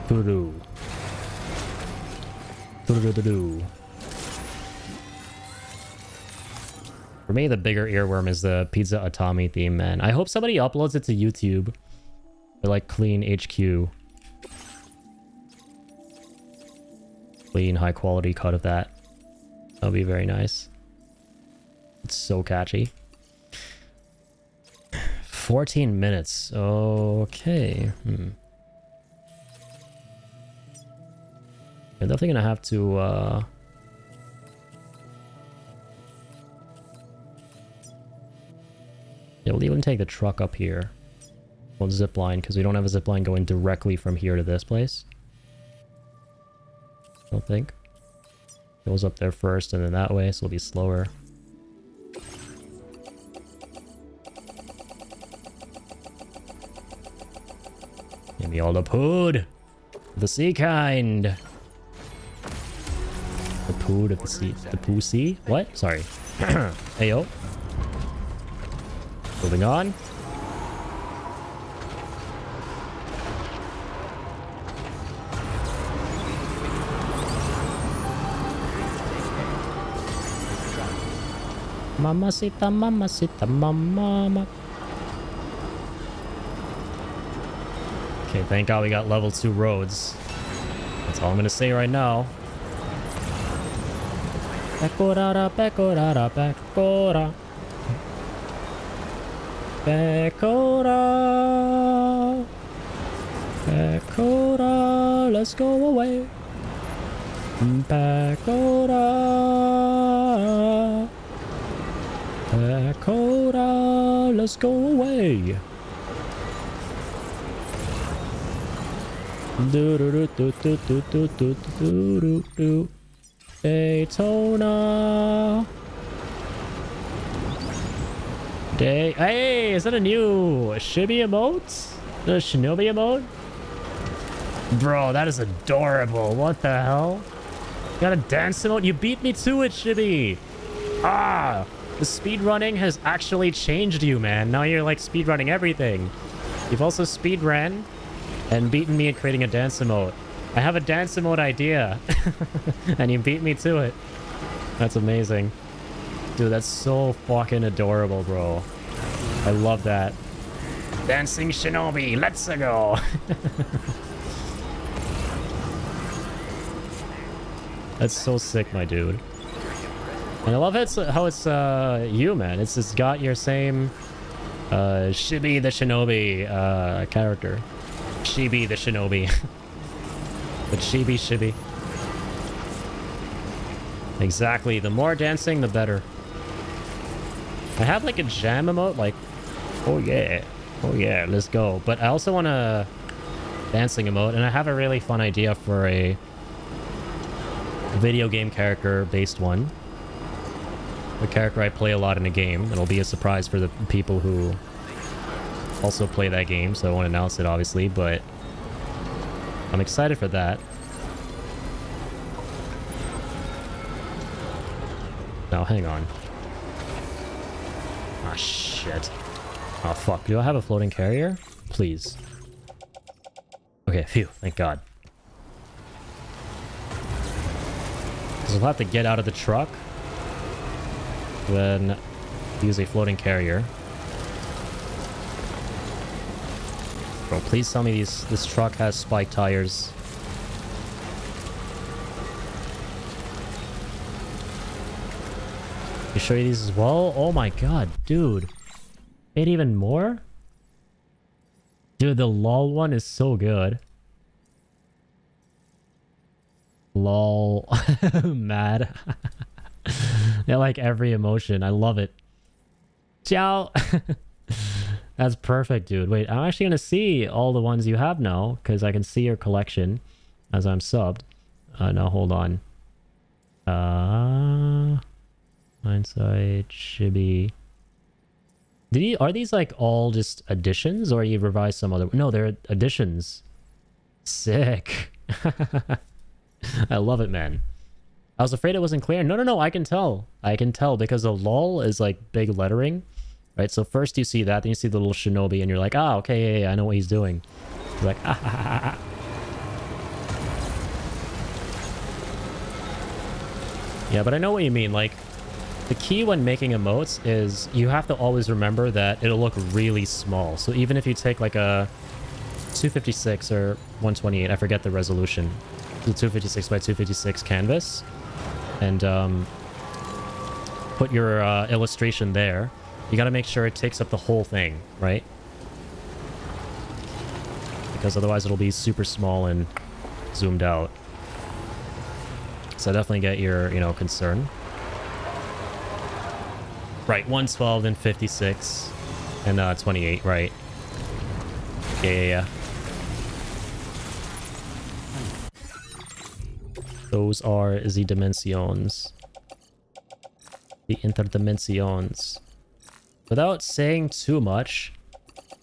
Turu. Turu. For me, the bigger earworm is the Pizza Tommy theme, man. I hope somebody uploads it to YouTube. Or like clean HQ. Clean, high quality cut of that. That'll be very nice. It's so catchy. 14 minutes. Okay. I'm definitely gonna have to yeah, we'll even take the truck up here. We'll zip line because we don't have a zip line going directly from here to this place. I don't think. Goes up there first and then that way, so it'll be slower. Give me all the pood. The sea kind. The pood of the sea. The poo sea? What? Sorry. Heyo. Moving on. Mamacita, mamacita, mama. Okay, thank God we got level 2 roads. That's all I'm gonna say right now. Pecora, pecora, pecora. Pecora. Pecora, let's go away. Pecora. Pecora, let's go away. Do do do do do do do do do do do. Daytona. Hey, is that a new Shibby emote? The Shinobi emote? Bro, that is adorable. What the hell? You got a dance emote? You beat me to it, Shibby. Ah, the speedrunning has actually changed you, man. Now you're like speedrunning everything. You've also speedran and beaten me at creating a dance emote. I have a dance emote idea. And you beat me to it. That's amazing. Dude, that's so fucking adorable, bro. I love that. Dancing Shinobi, let's go. That's so sick, my dude. And I love how it's you, man. It's just got your same Shibi the Shinobi character. Shibi the Shinobi. But Shibi. Exactly. The more dancing, the better. I have like a jam emote, like, oh yeah, let's go. But I also want a dancing emote, and I have a really fun idea for a video game character based one. A character I play a lot in a game. It'll be a surprise for the people who also play that game, so I won't announce it obviously, but I'm excited for that. Now, hang on. Ah, shit. Oh, fuck. Do I have a floating carrier? Please. Okay, phew. Thank God. Because we'll have to get out of the truck. Then use a floating carrier. Bro, please tell me this truck has spike tires. Let me show you these as well. Oh my God, dude. Made even more? Dude, the LOL one is so good. Lol. Mad. They like every emotion. I love it. Ciao. That's perfect, dude. Wait, I'm actually gonna see all the ones you have now because I can see your collection as I'm subbed. No, hold on. Hindsight, Chibi. Are these like all just additions, or you revised some other? No, they're additions. Sick. I love it, man. I was afraid it wasn't clear. No, I can tell. I can tell because the lol is like big lettering, right? So first you see that, then you see the little shinobi, and you're like, ah, okay, yeah, I know what he's doing. You're like, ah. Yeah, but I know what you mean. Like, the key when making emotes is you have to always remember that it'll look really small. So even if you take like a 256 or 128, I forget the resolution, the 256 by 256 canvas, and put your illustration there, you got to make sure it takes up the whole thing, right? Because otherwise it'll be super small and zoomed out. So I definitely get your, concern. Right, 112, then 56, and 28, right. Yeah. Those are the dimensions. The interdimensions. Without saying too much,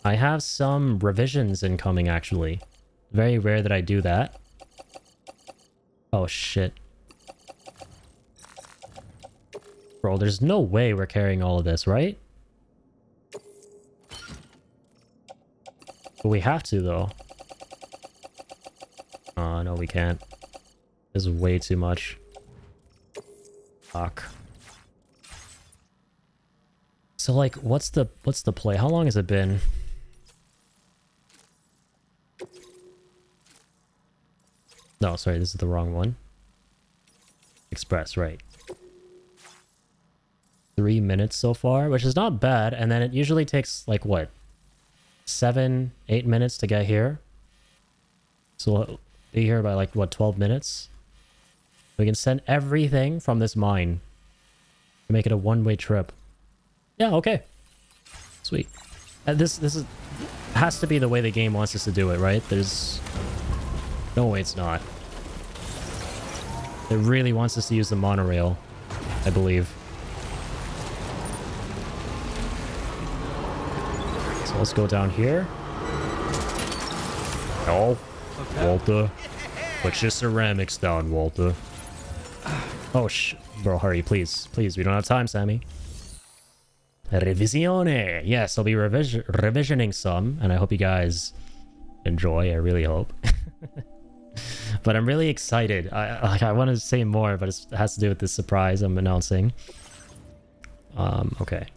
I have some revisions incoming, actually. Very rare that I do that. Oh, shit. Bro, there's no way we're carrying all of this, right? But we have to, though. Oh, no, we can't. This is way too much. Fuck. So, like, what's the play? How long has it been? No, sorry, this is the wrong one. Express, right. 3 minutes so far, which is not bad, and then it usually takes, like, what? 7, 8 minutes to get here. So we'll be here by, like, what, 12 minutes? We can send everything from this mine to make it a one-way trip. Yeah, okay. Sweet. This has to be the way the game wants us to do it, right? There's no way it's not. It really wants us to use the monorail, I believe. So let's go down here. Oh, Walter. Put your ceramics down, Walter. Oh, bro, hurry, please. Please, we don't have time, Sammy. Revisione. Yes, I'll be revisioning some, and I hope you guys enjoy. I really hope. But I'm really excited. I want to say more, but it has to do with this surprise I'm announcing. Okay.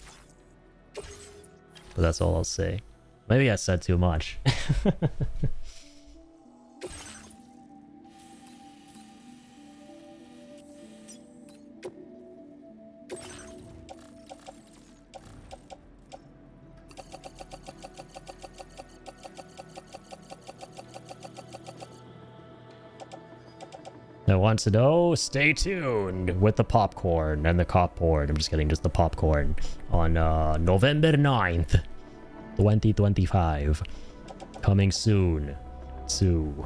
But that's all I'll say. Maybe I said too much. That wants to know, stay tuned with the popcorn and the copcorn. I'm just kidding, just the popcorn on November 9th, 2025. Coming soon to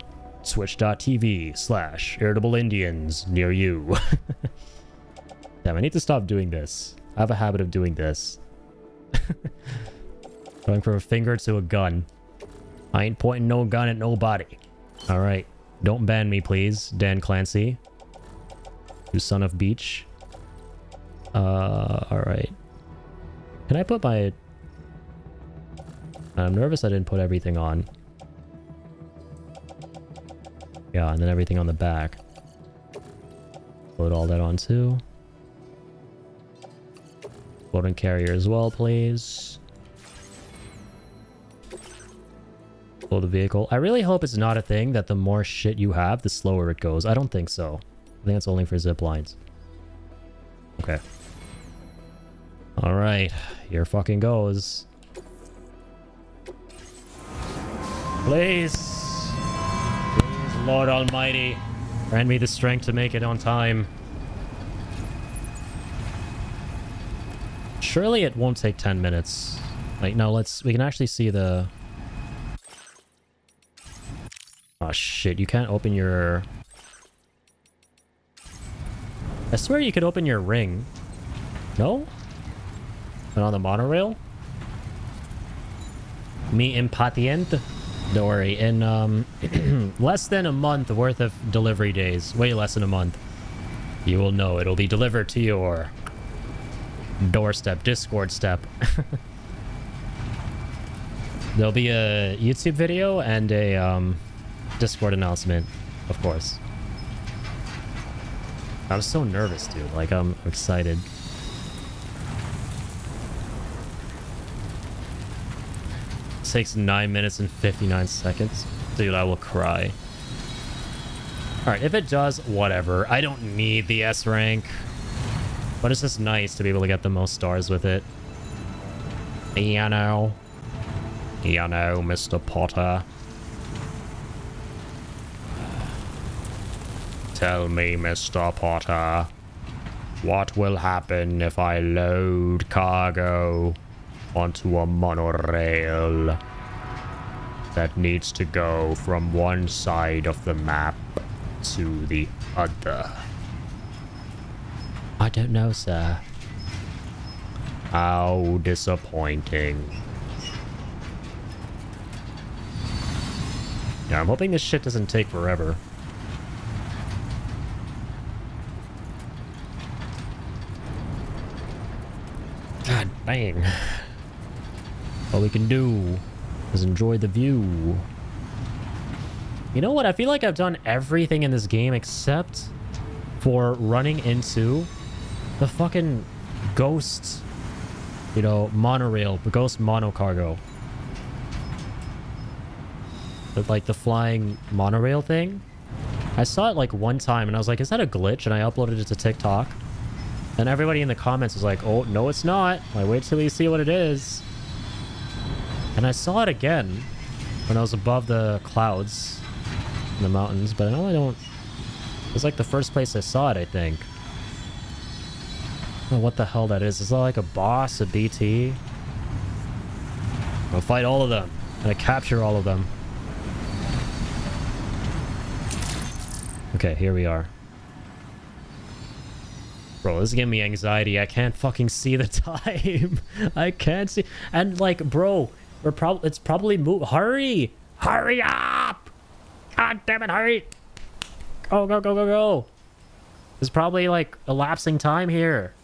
twitch.tv/IrritableIndians near you. Damn, I need to stop doing this. I have a habit of doing this. Going from a finger to a gun. I ain't pointing no gun at nobody. Alright. Don't ban me, please, Dan Clancy. You son of beach. Alright. Can I put my... I'm nervous I didn't put everything on. Yeah, and then everything on the back. Put all that on too. Floating carrier as well, please. Load the vehicle. I really hope it's not a thing that the more shit you have, the slower it goes. I don't think so. I think it's only for zip lines. Okay. Alright. Here fucking goes. Please. Please, Lord Almighty. Grant me the strength to make it on time. Surely it won't take 10 minutes. Like, no, we can actually see the... Oh shit, you can't open your... I swear you could open your ring. No? But on the monorail? Mi impaciente? Don't worry, in less than a month worth of delivery days, way less than a month, you will know it'll be delivered to your doorstep, Discord step. There'll be a YouTube video and a Discord announcement, of course. I'm so nervous, dude. Like, I'm excited. It takes 9 minutes and 59 seconds. Dude, I will cry. Alright, if it does, whatever. I don't need the S rank. But it's just nice to be able to get the most stars with it. You know. You know, Mr. Potter. Tell me, Mr. Potter, what will happen if I load cargo onto a monorail that needs to go from one side of the map to the other? I don't know, sir. How disappointing. Yeah, I'm hoping this shit doesn't take forever. God dang. All we can do is enjoy the view. You know what? I feel like I've done everything in this game except for running into the fucking ghost, you know, monorail, the ghost monocargo. With like the flying monorail thing. I saw it like one time and I was like, is that a glitch? And I uploaded it to TikTok. And everybody in the comments was like, oh, no, it's not. Like, wait till you see what it is. And I saw it again when I was above the clouds in the mountains. But I don't... It was like the first place I saw it, I think. I don't know what the hell that is. Is that like a boss, a BT? I'll fight all of them. And I capture all of them. Okay, here we are. Bro, this is giving me anxiety. I can't fucking see the time. I can't see. And like, bro, it's probably hurry! Hurry up! God damn it, hurry! Go, go, go, go, go! There's probably like elapsing time here.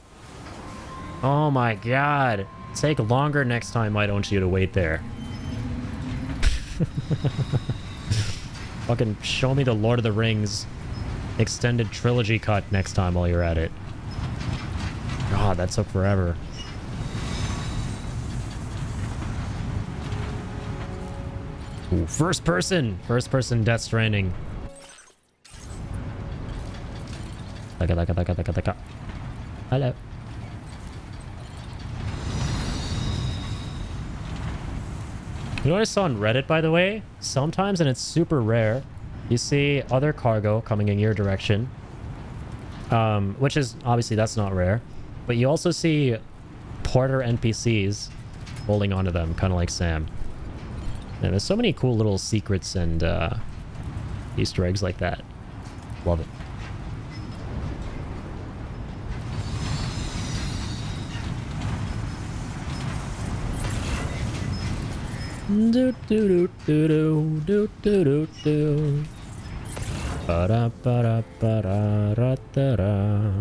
Oh my god. Take longer next time, why don't you, to wait there? Fucking show me the Lord of the Rings extended trilogy cut next time while you're at it. God, that took forever. Ooh, first person Death Stranding. Hello. You know what I saw on Reddit, by the way? Sometimes, and it's super rare, you see other cargo coming in your direction. Which is, obviously, that's not rare. But you also see Porter NPCs holding onto them, kind of like Sam. And there's so many cool little secrets and Easter eggs like that. Love it. Do do do do do do do do. Ba da ba da ba da ra da ra.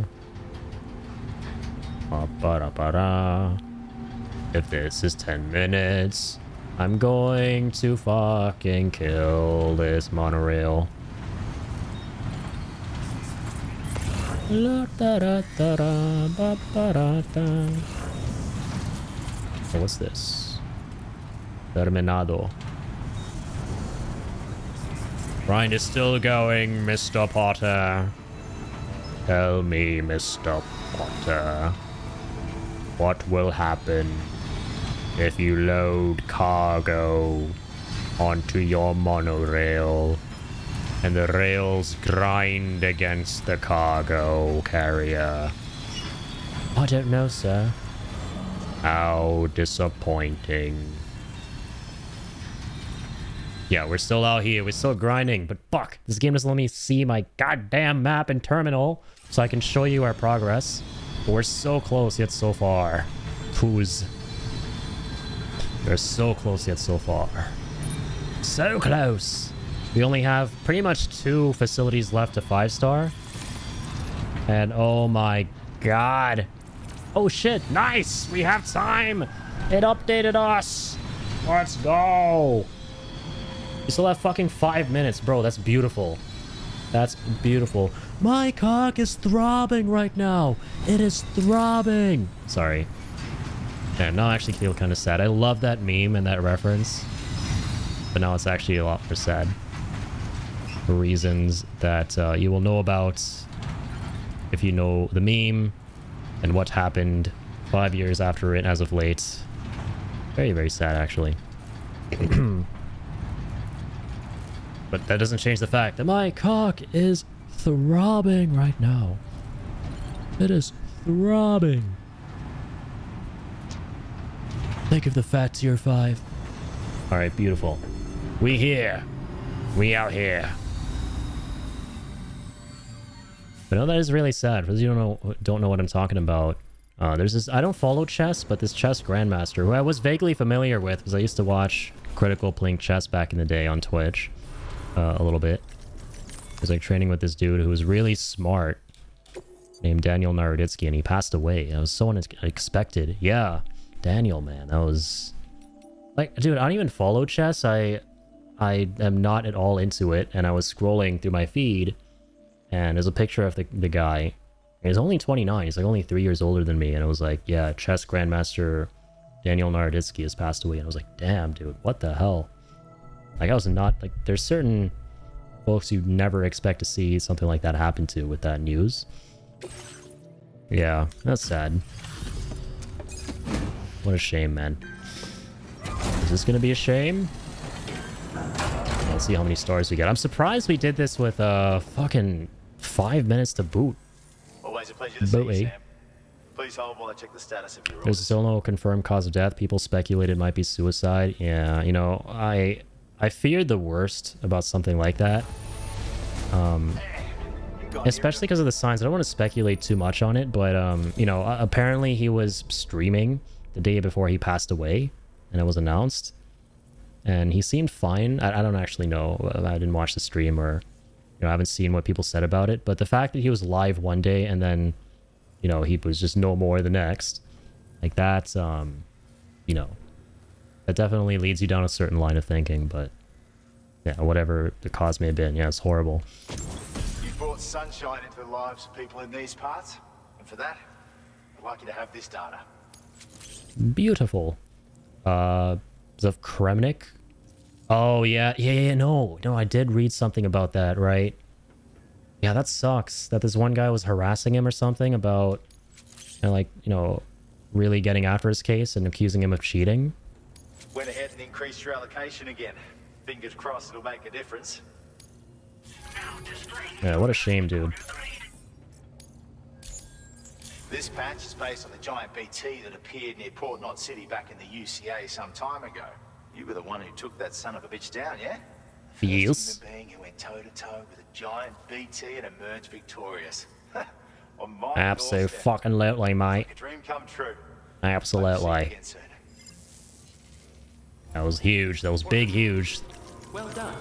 Ba ba da ba da. If this is 10 minutes, I'm going to fucking kill this monorail. La da da da da ba ba da da. Oh, what's this? Terminado. Grind is still going, Mr. Potter. Tell me, Mr. Potter, what will happen if you load cargo onto your monorail And the rails grind against the cargo carrier. I don't know, sir. How disappointing. Yeah, we're still out here. We're still grinding. But fuck, this game doesn't let me see my goddamn map and terminal so I can show you our progress. But we're so close yet so far. Poos. We're so close yet so far. So close. We only have pretty much 2 facilities left to 5-star. And oh my god. Oh shit, nice! We have time! It updated us! Let's go! We still have fucking 5 minutes, bro. That's beautiful. That's beautiful. My cock is throbbing right now. It is throbbing. Sorry. Yeah, now I actually feel kind of sad. I love that meme and that reference. But now it's actually a lot more sad. For reasons that you will know about if you know the meme and what happened 5 years after it as of late. Very, very sad, actually. But that doesn't change the fact that my cock is throbbing right now. It is throbbing. Think of the fat tier 5. Alright, beautiful. We here. We out here. But no, that is really sad. For those of you who don't know what I'm talking about, there's this... I don't follow chess, but this chess grandmaster, who I was vaguely familiar with, because I used to watch Critical playing chess back in the day on Twitch. A little bit. I was like training with this dude who was really smart, named Daniel Naroditsky, and he passed away. That was so unexpected. Yeah, Daniel, man, that was... Like, dude, I don't even follow chess. I am not at all into it, and I was scrolling through my feed, and there's a picture of the guy. He's only 29. He's like only 3 years older than me, and it was like, yeah, chess grandmaster Daniel Naroditsky has passed away, and I was like, damn, dude, what the hell? Like, I was not... Like, there's certain folks you'd never expect to see something like that happen to with that news. Yeah, that's sad. What a shame, man. Is this gonna be a shame? Let's see how many stars we get. I'm surprised we did this with fucking 5 minutes to boot. Always a pleasure to see you, Sam. Please hold while I check the status of your orders. There's still no confirmed cause of death. People speculate it might be suicide. Yeah, you know, I feared the worst about something like that. Especially because of the signs. I don't want to speculate too much on it, but you know, apparently he was streaming the day before he passed away, and it was announced. And he seemed fine. I don't actually know. I didn't watch the stream, or you know, I haven't seen what people said about it. But the fact that he was live one day and then, you know, he was just no more the next, like that's you know, that definitely leads you down a certain line of thinking. But yeah, whatever the cause may have been, yeah, it's horrible. You brought sunshine into the lives of people in these parts, and for that, I'd like you to have this data. Beautiful. Of Kremnik. Oh yeah, no, I did read something about that, right? Yeah, that sucks. That this one guy was harassing him or something about, you know, like, you know, really getting after his case and accusing him of cheating. Went ahead and increased your allocation again. Fingers crossed it'll make a difference. Yeah, what a shame, dude. This patch is based on the giant BT that appeared near Port Knot City back in the UCA some time ago. You were the one who took that son of a bitch down, yeah? Yes. First human being who went toe-to-toe with a giant BT and emerged victorious. On my Absolutely, mate. like a dream come true. Absolutely. That was huge. That was big, huge. Well done.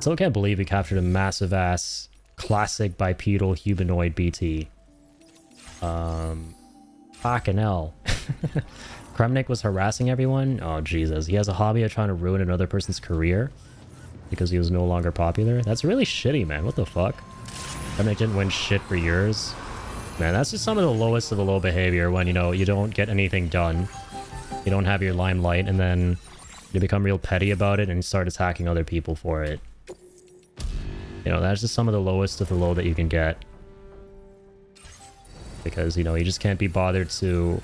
Still can't believe we captured a massive ass classic bipedal humanoid BT. Fucking hell. Kremnik was harassing everyone? Oh, Jesus. He has a hobby of trying to ruin another person's career because he was no longer popular? That's really shitty, man. What the fuck? Kremnik didn't win shit for years. Man, that's just some of the lowest of the low behavior when, you know, you don't get anything done. You don't have your limelight, and then you become real petty about it and start attacking other people for it. You know, that's just some of the lowest of the low that you can get. Because, you know, you just can't be bothered to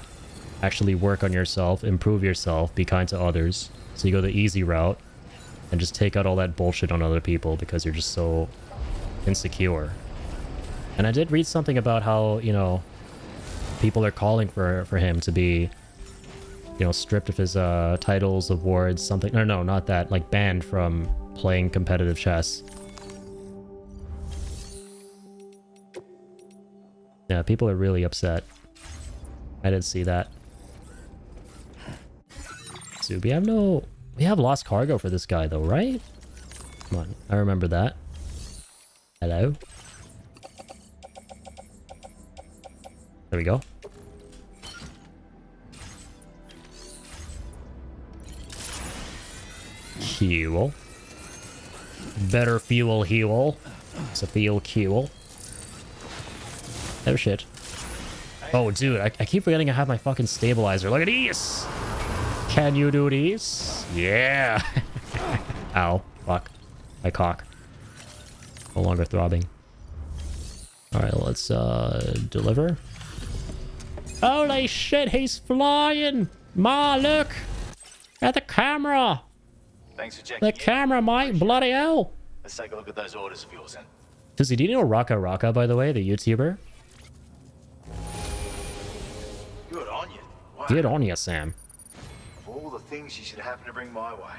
actually work on yourself, improve yourself, be kind to others. So you go the easy route and just take out all that bullshit on other people because you're just so insecure. And I did read something about how, you know, people are calling for him to be, you know, stripped of his titles, awards, something. No, not that. Like, banned from playing competitive chess. Yeah, people are really upset. I didn't see that. So we have lost cargo for this guy though, right? Come on, I remember that. Hello? There we go. Fuel. Better fuel fuel. It's a fuel fuel. Oh shit. Oh dude, I keep forgetting I have my fucking stabilizer. Look at these! Can you do these? Yeah! Ow. Fuck. My cock. No longer throbbing. Alright, let's deliver. Holy shit, he's flying! Ma, look! At the camera! Thanks for checking the camera, mate! Bloody hell! Let's take a look at those orders of yours then. Susie, do you know Raka Raka, by the way, the YouTuber? Good on you. Wow. Good on you, Sam. Of all the things you should happen to bring my way.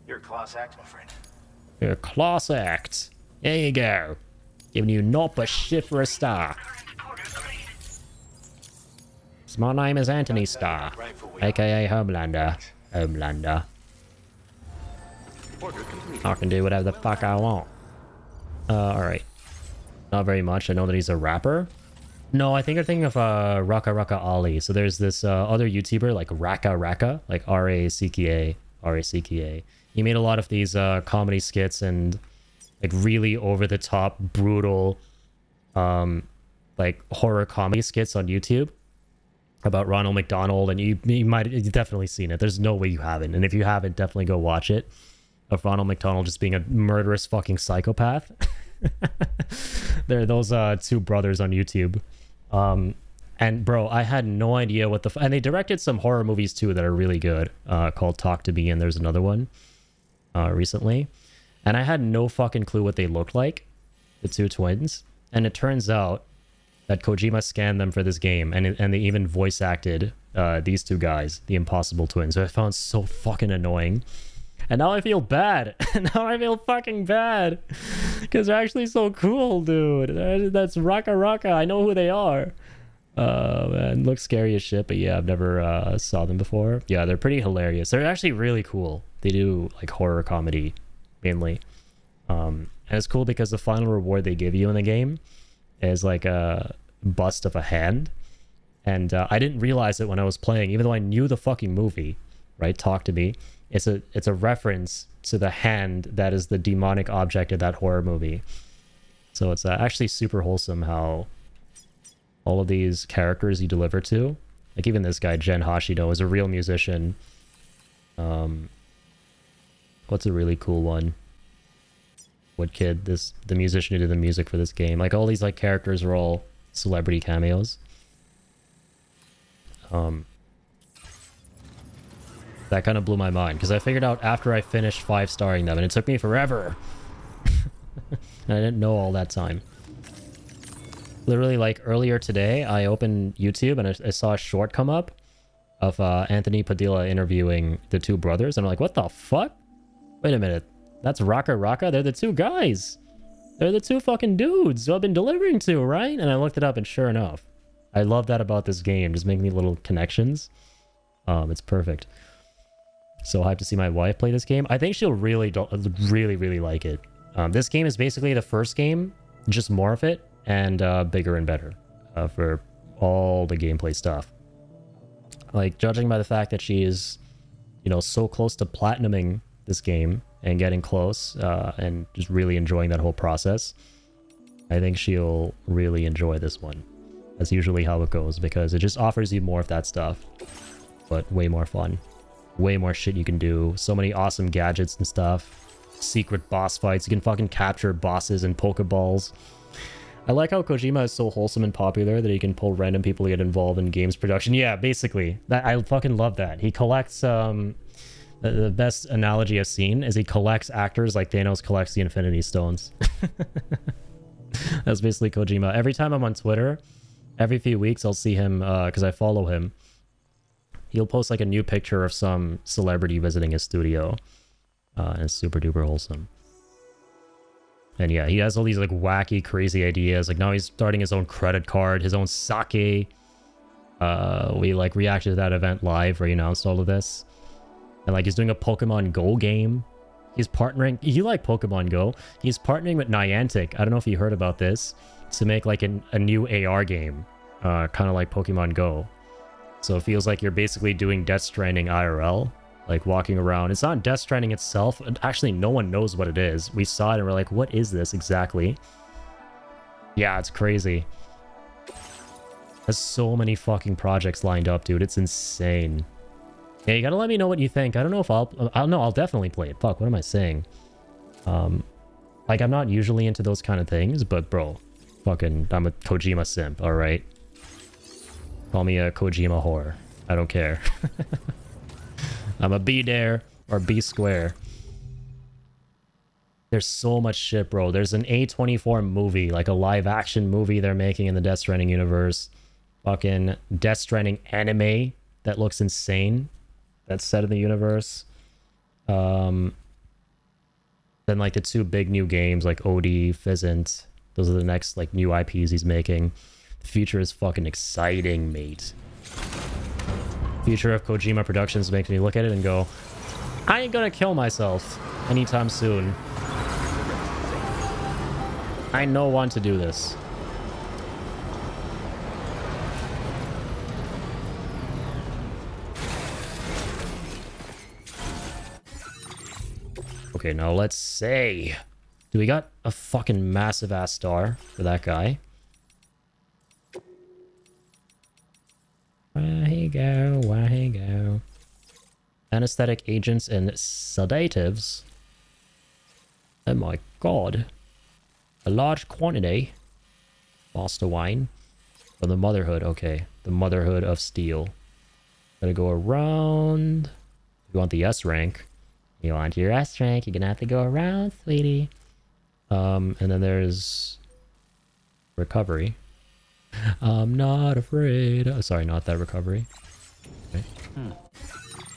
You're a class act, my friend. You're a class act. There you go. Giving you not but shit for a star. My name is Anthony Starr, aka Homelander. Homelander. I can do whatever the fuck I want. Alright. Not very much. I know that he's a rapper. No, I think I'm thinking of Raka Raka Ali. So there's this other YouTuber like Raka Raka, like R-A-C-K-A, R-A-C-K-A. He made a lot of these comedy skits and like really over-the-top, brutal, like horror comedy skits on YouTube about Ronald McDonald, and you've definitely seen it. There's no way you haven't, and if you haven't, definitely go watch it. Of Ronald McDonald just being a murderous fucking psychopath. There are those two brothers on YouTube. And bro, I had no idea what and they directed some horror movies too that are really good, called Talk to Me, and there's another one recently. And I had no fucking clue what they looked like, the two twins. And it turns out that Kojima scanned them for this game, and they even voice acted these two guys, the Impossible Twins, who I found so fucking annoying. And now I feel bad. Now I feel fucking bad. Because they're actually so cool, dude. That's Raka Raka. I know who they are. Man, looks scary as shit, but yeah, I've never saw them before. Yeah, they're pretty hilarious. They're actually really cool. They do like horror comedy, mainly. And it's cool because the final reward they give you in the game is like a bust of a hand. And I didn't realize it when I was playing, even though I knew the fucking movie, right? Talk to Me. It's a reference to the hand that is the demonic object of that horror movie. So it's actually super wholesome how all of these characters you deliver to, like even this guy Jen Hashido is a real musician. What's a really cool one? What kid? The musician who did the music for this game. Like all these like characters are all celebrity cameos. That kind of blew my mind because I figured out after I finished 5-starring them, and it took me forever. And I didn't know all that time. Literally, like earlier today, I opened YouTube and I saw a short come up of Anthony Padilla interviewing the two brothers, and I'm like, what the fuck? Wait a minute, that's Raka Raka? They're the two guys. They're the two fucking dudes who I've been delivering to, right? And I looked it up, and sure enough, I love that about this game. Just making little connections. It's perfect. So hyped to see my wife play this game. I think she'll really like it. This game is basically the first game, just more of it, and bigger and better for all the gameplay stuff. Like, judging by the fact that she is, you know, so close to platinuming this game and getting close and just really enjoying that whole process, I think she'll really enjoy this one. That's usually how it goes, because it just offers you more of that stuff, but way more fun. Way more shit you can do. So many awesome gadgets and stuff. Secret boss fights. You can fucking capture bosses and Pokeballs. I like how Kojima is so wholesome and popular that he can pull random people to get involved in games production. Yeah, basically. I fucking love that. He collects, The best analogy I've seen is he collects actors like Thanos collects the Infinity Stones. That's basically Kojima. Every time I'm on Twitter, every few weeks I'll see him, because I follow him. He'll post like a new picture of some celebrity visiting his studio. And it's super duper wholesome. And yeah, he has all these like wacky, crazy ideas. Like now he's starting his own credit card, his own sake. We like reacted to that event live where he announced all of this. And like he's doing a Pokemon Go game. He's partnering, you like Pokemon Go? He's partnering with Niantic. I don't know if you heard about this. To make like a new AR game. Kind of like Pokemon Go. So it feels like you're basically doing Death Stranding IRL. Like walking around. It's not Death Stranding itself. Actually, no one knows what it is. We saw it and we're like, what is this exactly? Yeah, it's crazy. There's so many fucking projects lined up, dude. It's insane. Yeah, you gotta let me know what you think. I don't know if I'll definitely play it. Fuck, what am I saying? Like, I'm not usually into those kind of things, but bro, fucking, I'm a Kojima simp, alright? Call me a Kojima whore. I don't care. I'm a B there or B square. There's so much shit, bro. There's an A24 movie, like a live action movie they're making in the Death Stranding universe. Fucking Death Stranding anime that looks insane. That's set in the universe. Then like the two big new games like OD, Pheasant. Those are the next like new IPs he's making. The future is fucking exciting, mate. Future of Kojima Productions makes me look at it and go, I ain't gonna kill myself anytime soon. I no want to do this. Okay, now let's say, do we got a fucking massive ass star for that guy? Where he go? Anesthetic agents and sedatives. Oh my god. A large quantity. Foster wine. From the Motherhood, okay. The Motherhood of Steel. Gotta go around. You want the S rank. You want your S rank, you're gonna have to go around, sweetie. And then there's recovery. I'm not afraid. Oh, sorry, not that recovery. Okay.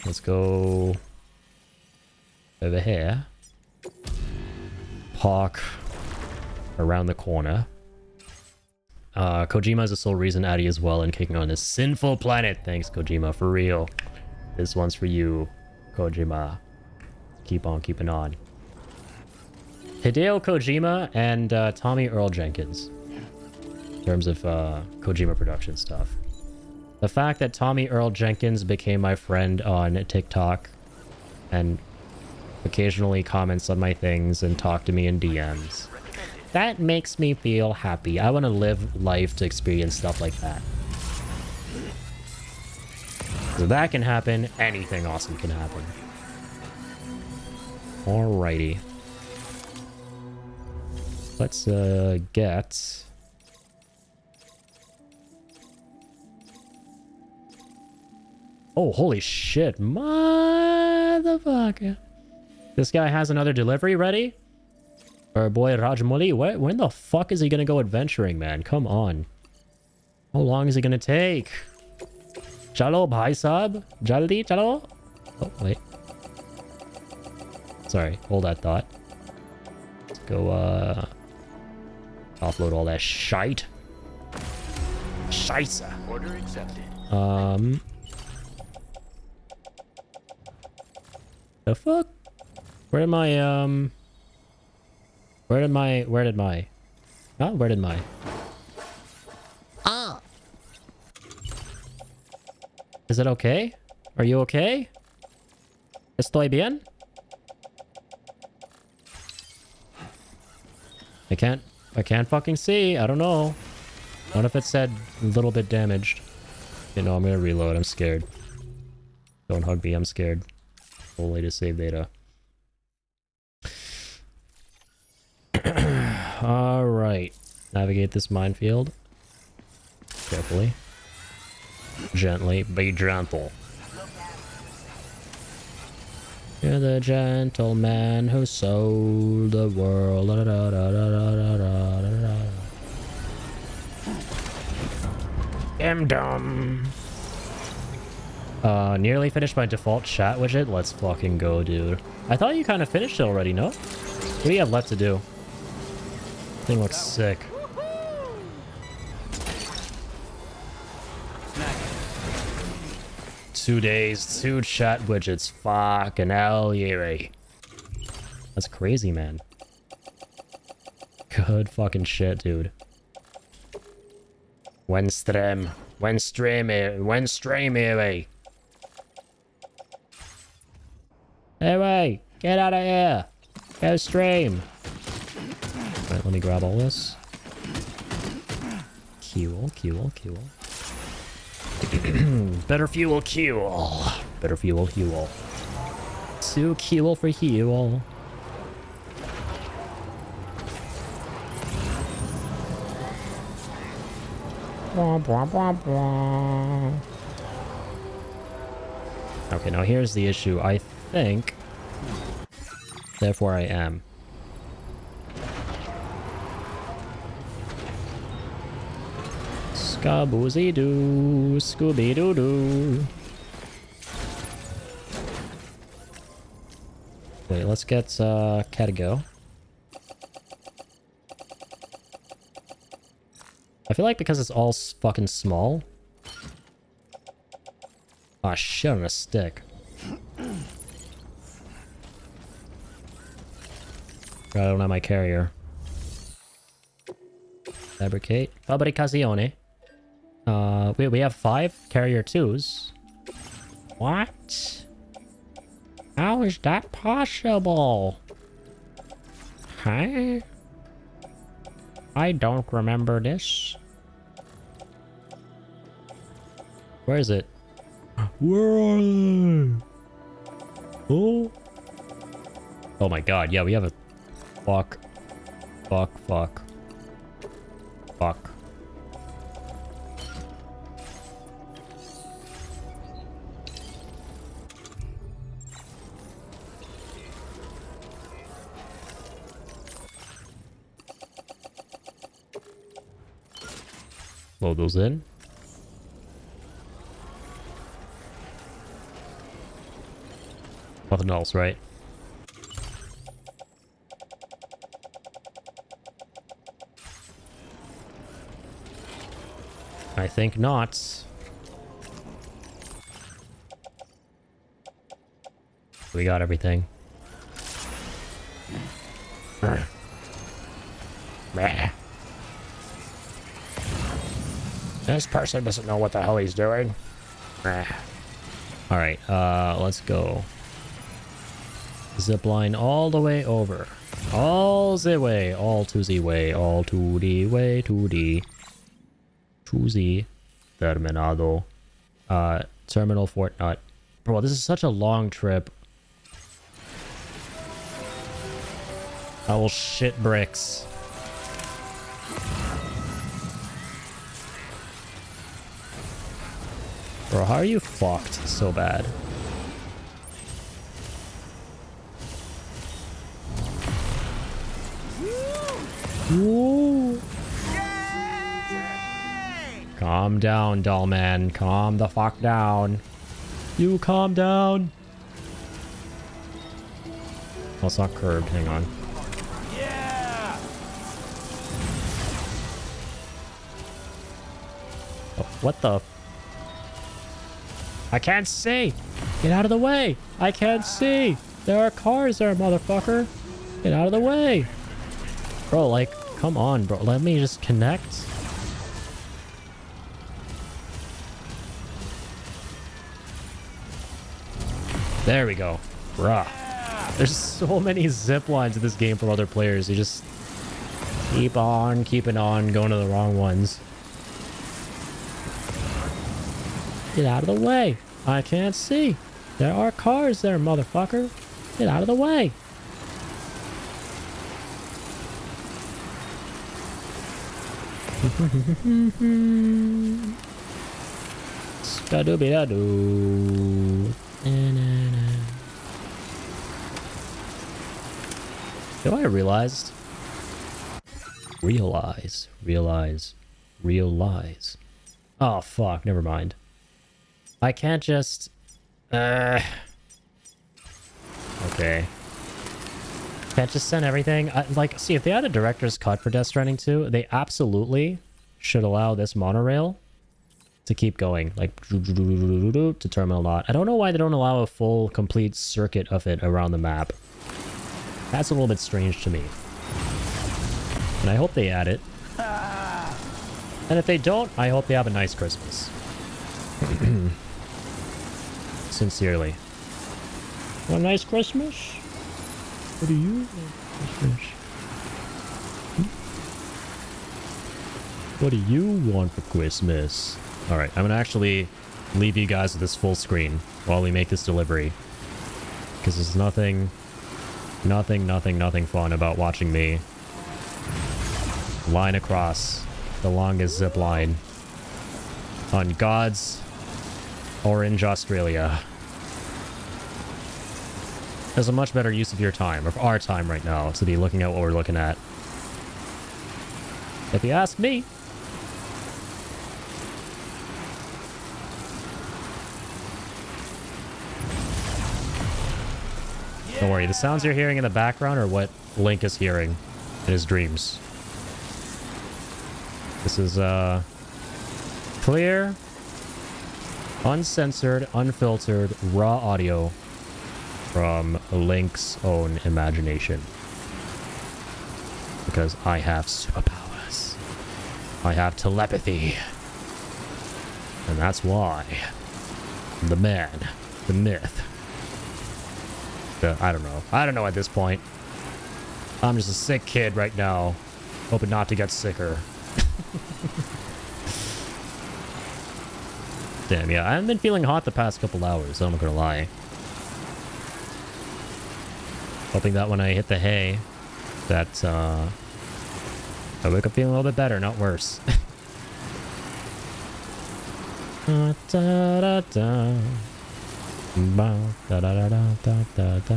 Let's go over here. Park around the corner. Kojima is the sole reason Addy is well and kicking on this sinful planet. Thanks, Kojima, for real. This one's for you, Kojima. Keep on keeping on. Hideo Kojima and Tommy Earl Jenkins. In terms of Kojima production stuff. The fact that Tommy Earl Jenkins became my friend on TikTok and occasionally comments on my things and talk to me in DMs. That makes me feel happy. I want to live life to experience stuff like that. So that can happen, anything awesome can happen. Alrighty. Let's get... Oh, holy shit. Motherfucker. This guy has another delivery ready? Our boy Rajmouli, when the fuck is he gonna go adventuring, man? Come on. How long is he gonna take? Chalo, bhai sahab? Jaldi, chalo? Oh, wait. Sorry, hold that thought. Let's go, offload all that shite. Scheisse. Order accepted. The fuck? Where did my, Where did my... Oh, where did my... Ah! Is it okay? Are you okay? Estoy bien? I can't fucking see. I don't know. What if it said a little bit damaged? You know, I'm gonna reload. I'm scared. Don't hug me. I'm scared. Only to save data. Alright. Navigate this minefield. Carefully. Gently. Be gentle. You're the gentleman who sold the world. Dumb. Nearly finished my default chat widget. Let's fucking go, dude. I thought you kind of finished it already, no? What do you have left to do? Thing looks sick. Two days, 2 chat widgets. Fucking hell, yeah. That's crazy, man. Good fucking shit, dude. When stream, away. Hey, get out of here. Go stream. Alright, let me grab all this. Fuel. Better fuel, fuel. Better fuel, fuel. 2 fuel for fuel. Okay, now here's the issue. I think... Therefore I am. Scaboozy-doo, Scooby-doo-doo. Wait, let's get Catago. I feel like because it's all fucking small. Ah, shit on a stick. I don't have my carrier. Fabricate. Fabricazione. We have 5 carrier 2s. What? How is that possible? Huh? I don't remember this. Where is it? Where are they? Oh? Oh my god, yeah, we have a... Fuck. Load those in. Nothing else, right? I think not. We got everything. This person doesn't know what the hell he's doing. Alright, let's go. Zipline all the way over. All the way. All to the way. All to the way. To the Terminado. Terminal Fort Nut. Bro, this is such a long trip. I will shit bricks. Bro, how are you fucked so bad? Woo. Calm down, doll man. Calm the fuck down. You calm down. Oh, it's not curved. Hang on. Yeah. Oh, what the? I can't see. Get out of the way. I can't see. There are cars there, motherfucker. Get out of the way. Bro, like, come on, bro. Let me just connect. There we go. Bruh. There's so many zip lines in this game from other players. You just keep on, keeping on, going to the wrong ones. Get out of the way. I can't see. There are cars there, motherfucker. Get out of the way. Skadooby-doo. You know what I realized? Realize. Oh, fuck. Never mind. I can't just... Okay. Can't just send everything. Like, see, if they had a director's cut for Death Stranding 2, they absolutely should allow this monorail to keep going. Like, to Terminal Knot. I don't know why they don't allow a full, complete circuit of it around the map. That's a little bit strange to me. And I hope they add it. And if they don't, I hope they have a nice Christmas. Sincerely. Want a nice Christmas? What do you want for Christmas? What do you want for Christmas? Alright, I'm gonna actually leave you guys with this full screen while we make this delivery. Because there's nothing fun about watching me line across the longest zip line on God's orange Australia. There's a much better use of your time, of our time right now, to be looking at what we're looking at. If you ask me. Don't worry, the sounds you're hearing in the background are what Link is hearing in his dreams. This is, clear, uncensored, unfiltered, raw audio from Link's own imagination. Because I have superpowers. I have telepathy. And that's why the man, the myth, I don't know at this point. I'm just a sick kid right now, hoping not to get sicker. Damn, yeah, I haven't been feeling hot the past couple hours, I'm not gonna lie. Hoping that when I hit the hay, that, I wake up feeling a little bit better, not worse. Da, da, da. Ba, da, da, da, da, da, da.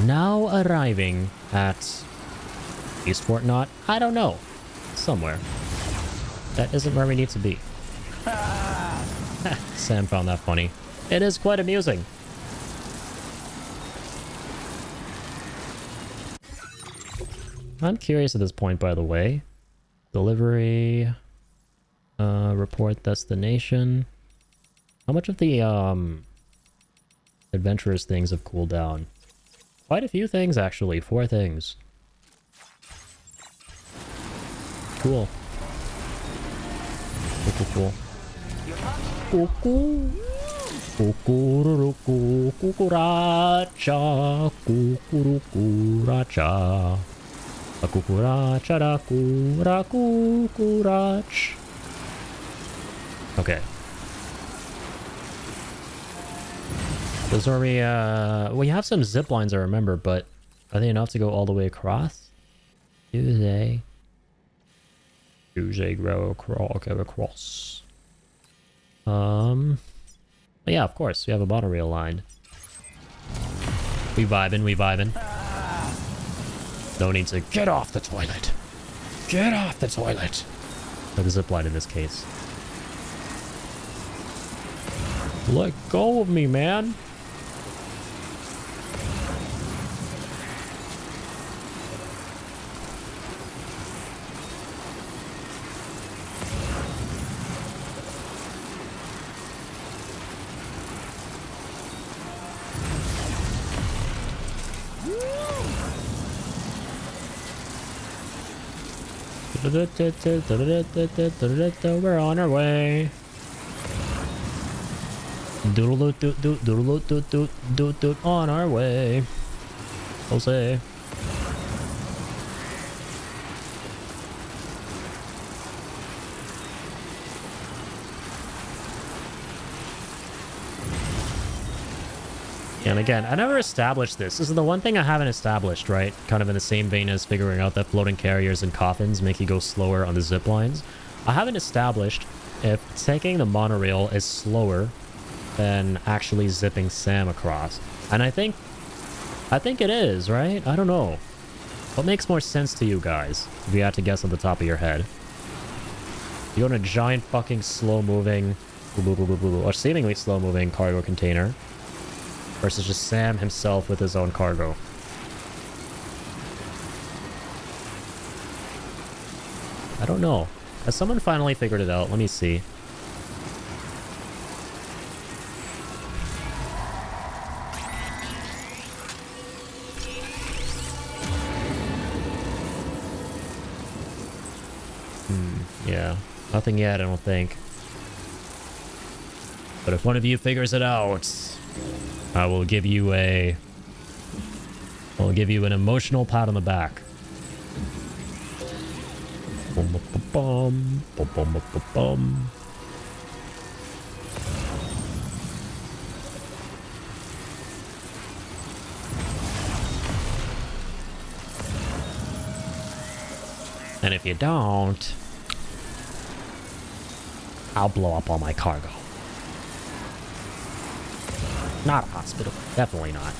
Now arriving at East Fort Knot. I don't know. Somewhere. That isn't where we need to be. Sam found that funny. It is quite amusing. I'm curious at this point, by the way. Delivery... report destination. How much of the, adventurous things have cooled down? Quite a few things, actually. 4 things. Cool. Cool. Cuckoo. Cucurucu. Cucuracha. Cucurucuracha. A cucuracha da cura cucurach. Okay. Those are we have some zip lines I remember, but are they enough to go all the way across? Tuesday go across. But yeah, of course, we have a monorail line. We vibing. No need to get off the toilet. Get off the toilet. Or the zip line in this case. Let go of me, man. We're on our way. Doodle-doot, on our way. Jose. And again, I never established this. This is the one thing I haven't established, right? Kind of in the same vein as figuring out that floating carriers and coffins make you go slower on the zip lines. I haven't established if taking the monorail is slower than actually zipping Sam across. And I think it is, right? I don't know. What makes more sense to you guys, if you had to guess on the top of your head? You own a giant fucking slow-moving, or seemingly slow-moving cargo container versus just Sam himself with his own cargo. I don't know. Has someone finally figured it out? Let me see. Yeah. Nothing yet, I don't think. But if one of you figures it out, I will give you an emotional pat on the back. Bum, bum, bum, bum, bum, bum, bum. And if you don't, I'll blow up all my cargo. Not a hospital. Definitely not.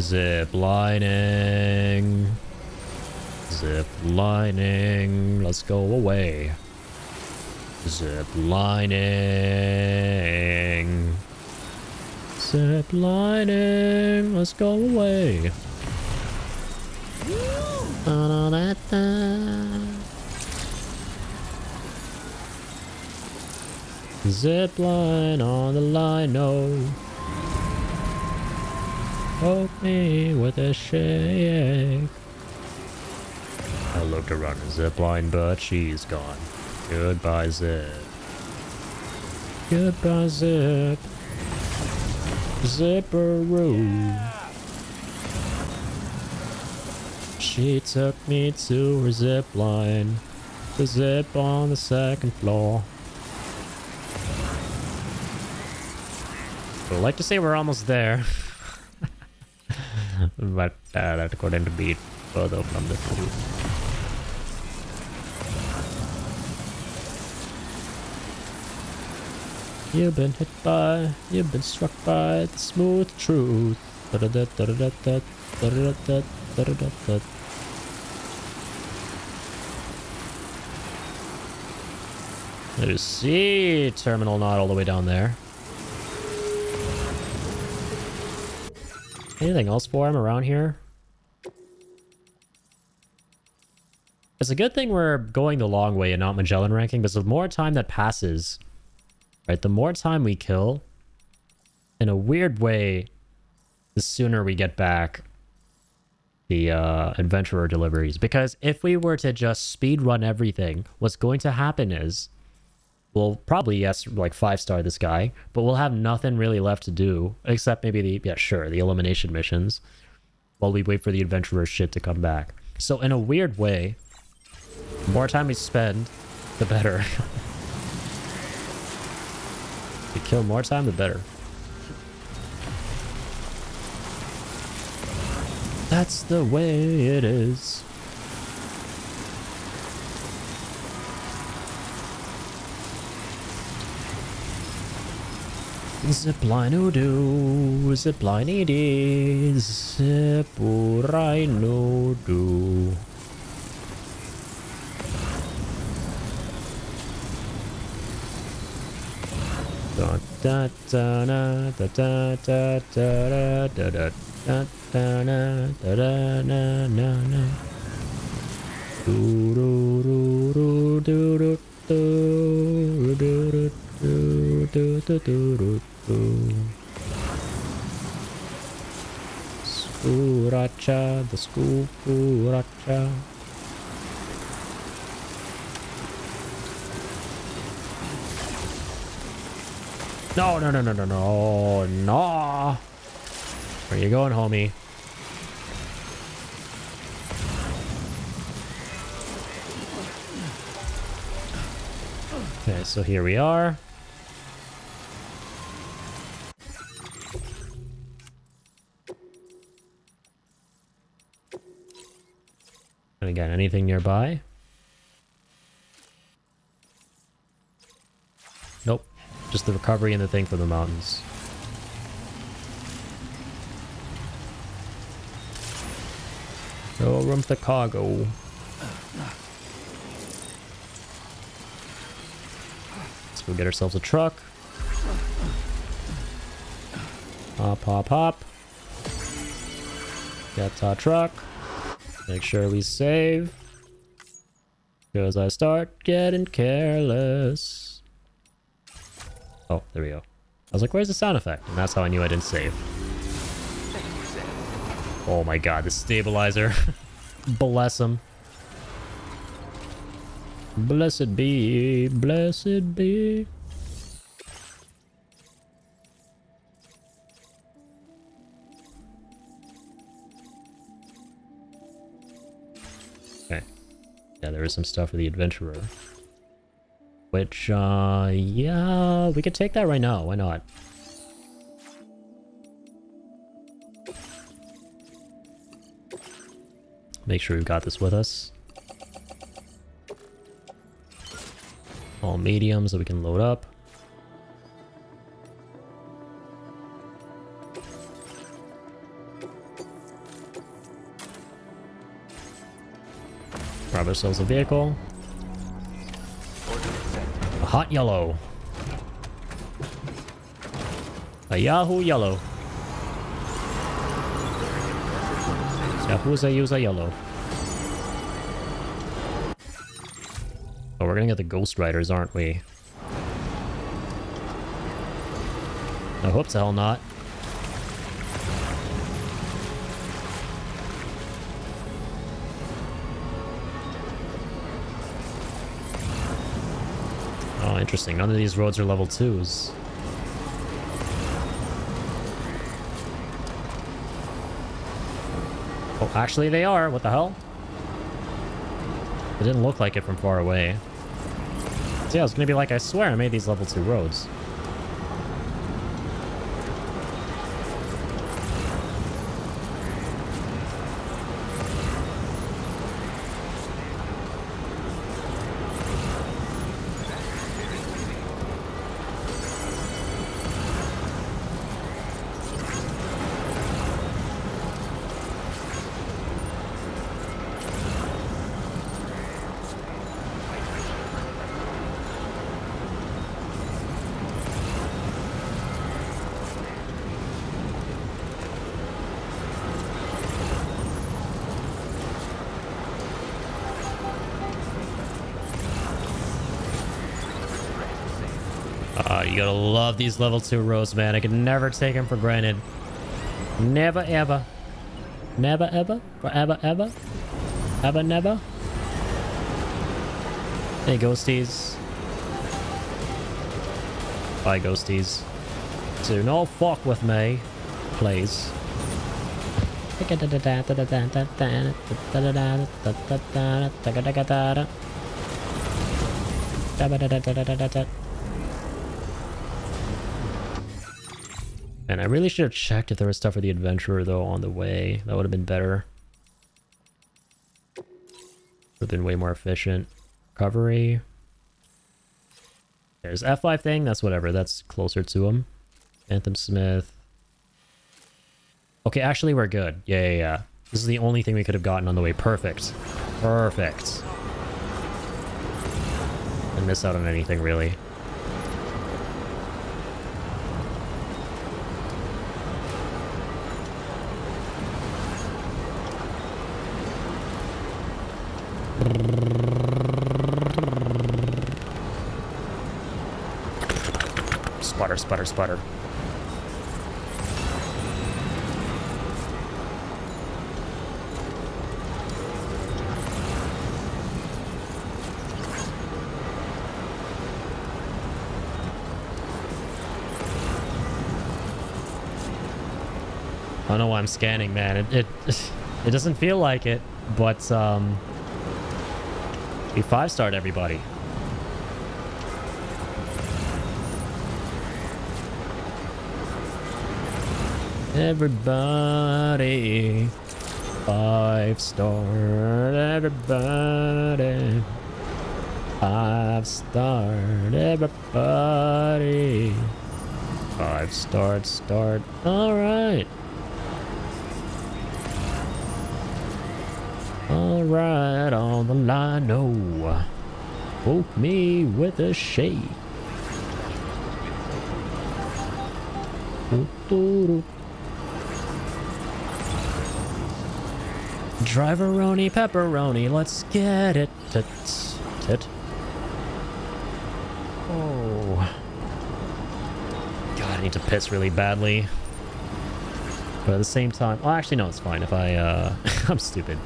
Zip lining. Zip lining. Let's go away. Zip lining. Zip lining. Let's go away. Zip line on the lino. Poke me with a shake. I looked to run a zip line, but she's gone. Goodbye, Zip. Goodbye, Zip. Zipperoo. She took me to her zip line. The zip on the second floor. I'd like to say we're almost there. But that couldn't be further from the truth. You've been hit by, you've been struck by the smooth truth. There's C terminal not all the way down there. Anything else for him around here? It's a good thing we're going the long way and not Magellan ranking, because the more time that passes, right, the more time we kill, in a weird way, the sooner we get back the adventurer deliveries. Because if we were to just speed run everything, what's going to happen is we'll probably, yes, like 5-star this guy, but we'll have nothing really left to do except maybe the elimination missions while we wait for the adventurer shit to come back. So in a weird way, the more time we spend, the better. We kill more time, the better. That's the way it is. Zipline-oo-doo, zipline-ee-dee, zip-oo-rhino-doo. Da da da da da da da da da da da da da da da. Do do do do do do do do do do do do. Scuracha, the scuracha. No, no, no, no, no, no, no. Where you going, homie? Okay, so here we are. again, anything nearby? Nope. Just the recovery and the thing for the mountains. No room for cargo. Let's go get ourselves a truck. Hop, hop, hop. Get our truck. Make sure we save. Because I start getting careless. Oh, there we go. I was like, where's the sound effect? And that's how I knew I didn't save. Oh my god, the stabilizer. Bless him. Blessed be, blessed be. Okay. Yeah, there is some stuff for the adventurer. Which, yeah, we could take that right now. Why not? Make sure we've got this with us. All medium so we can load up. Grab ourselves a vehicle. A hot yellow. A Yahoo yellow. Yahoo's a use a yellow. Oh, we're gonna get the Ghost Riders, aren't we? I hope to hell not. Oh, interesting. None of these roads are level 2s. Oh, actually they are. What the hell? It didn't look like it from far away. So yeah, I was gonna be like, I swear I made these level 2 roads. You gotta love these level 2 roads, man. I can never take them for granted. Never ever. Never ever? Forever ever? Ever never? Hey, ghosties. Bye, ghosties. Do not fuck with me, please. And I really should have checked if there was stuff for the adventurer, though, on the way. That would have been better. Would have been way more efficient. Recovery. There's F5 thing. That's whatever. That's closer to him. Anthem Smith. Okay, actually, we're good. Yeah. This is the only thing we could have gotten on the way. Perfect. Perfect. Didn't miss out on anything, really. Sputter, sputter, sputter. I don't know why I'm scanning, man. It doesn't feel like it, but we 5-starred everybody. Everybody. 5-star everybody. 5-star everybody. 5-star start. Alright. Alright, on the line, no. Woke me with a shade. Driveroni, pepperoni, let's get it. Tit. Oh. God, I need to piss really badly. But at the same time... Well, actually, no, it's fine. If I, I'm stupid.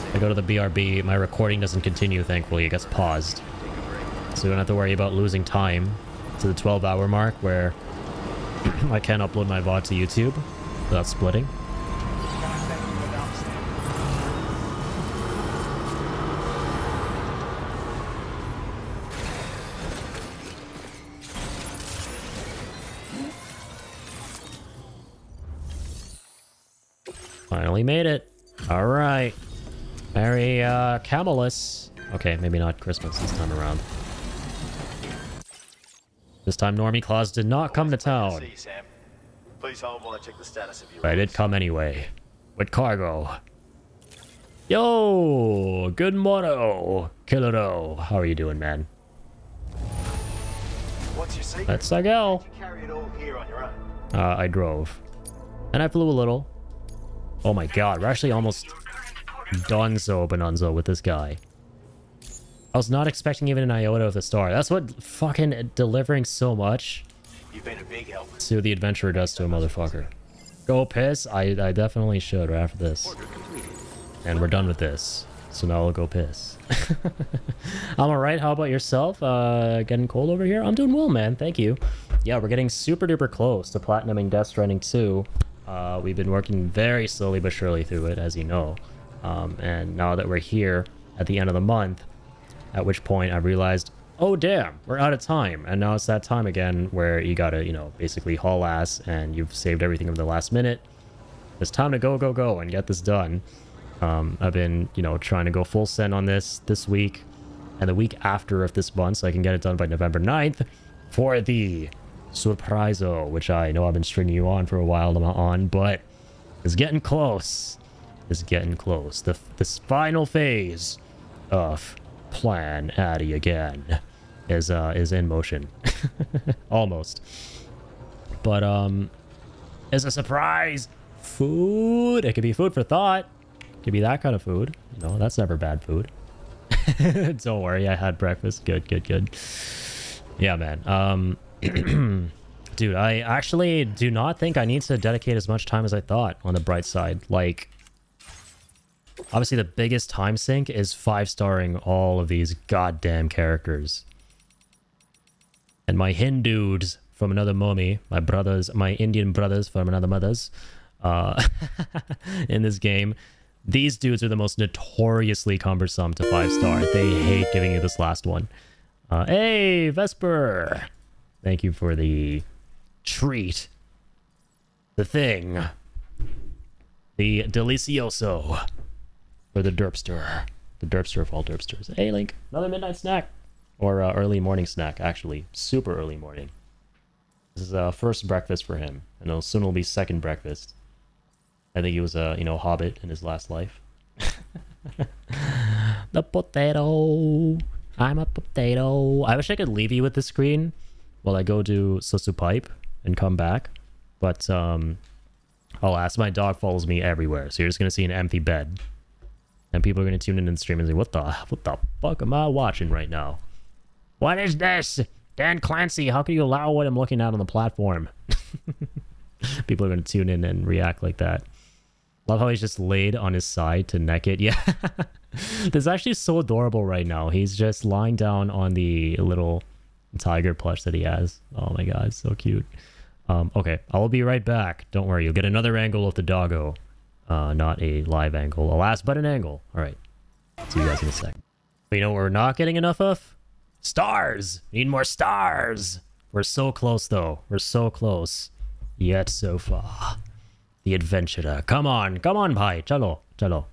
If I go to the BRB, my recording doesn't continue, thankfully. It gets paused. So we don't have to worry about losing time to the 12-hour mark where I can't upload my VOD to YouTube without splitting. Finally made it. All right. Merry Camelus. Okay, maybe not Christmas this time around. This time Normie Claus did not come to town. Please hold while I check the status of your But I did come anyway. With cargo. Yo! Good morrow, Killero. How are you doing, man? What's your secret? That's Sagel. You carry it all here on your own. I drove. And I flew a little. Oh my god, we're actually almost donezo bonanza with this guy. I was not expecting even an iota of the star. That's what fucking delivering so much You've been a big help. to the adventurer does to a motherfucker. Go piss? I definitely should right after this. And we're done with this. So now I'll go piss. I'm alright. How about yourself? Getting cold over here? I'm doing well, man. Thank you. Yeah, we're getting super duper close to platinuming Death Stranding 2. We've been working very slowly but surely through it, as you know. And now that we're here at the end of the month, at which point I realized, oh damn, we're out of time. And now it's that time again where you gotta, you know, basically haul ass and you've saved everything of the last minute. It's time to go and get this done. I've been, you know, trying to go full send on this week and the week after of this month so I can get it done by November 9th for the Surpriso, which I know I've been stringing you on for a while on, but it's getting close. It's getting close. This final phase of Plan Addy again is in motion. Almost. But as a surprise food, it could be food for thought. It could be that kind of food. You know, that's never bad food. Don't worry, I had breakfast. Good. Yeah, man. Dude, I actually do not think I need to dedicate as much time as I thought on the bright side. Like, obviously the biggest time sink is 5-starring all of these goddamn characters. And my Hindus from another mummy, my Indian brothers from another mothers, in this game, these dudes are the most notoriously cumbersome to 5-star. They hate giving you this last one. Hey, Vesper! Thank you for the treat. The thing. The delicioso. For the derpster. The derpster of all derpsters. Hey, Link. Another midnight snack. Or early morning snack, actually. Super early morning. This is first breakfast for him. And soon will be second breakfast. I think he was a, hobbit in his last life. The potato. I'm a potato. I wish I could leave you with the screen while I go do Susu Pipe and come back. But, alas, my dog follows me everywhere. So you're just going to see an empty bed. And people are going to tune in and stream and say, what the fuck am I watching right now? What is this? Dan Clancy, how can you allow what I'm looking at on the platform? People are going to tune in and react like that. Love how he's just laid on his side to neck it. Yeah. This is actually so adorable right now. He's just lying down on the little tiger plush that he has. Oh my god, so cute. Okay, I will be right back. Don't worry, you'll get another angle of the doggo. Not a live angle. Alas, but an angle. Alright. See you guys in a second. But you know what we're not getting enough of? Stars! Need more stars! We're so close, though. We're so close. Yet so far. The adventurer. Come on, bhai. Chalo, chalo.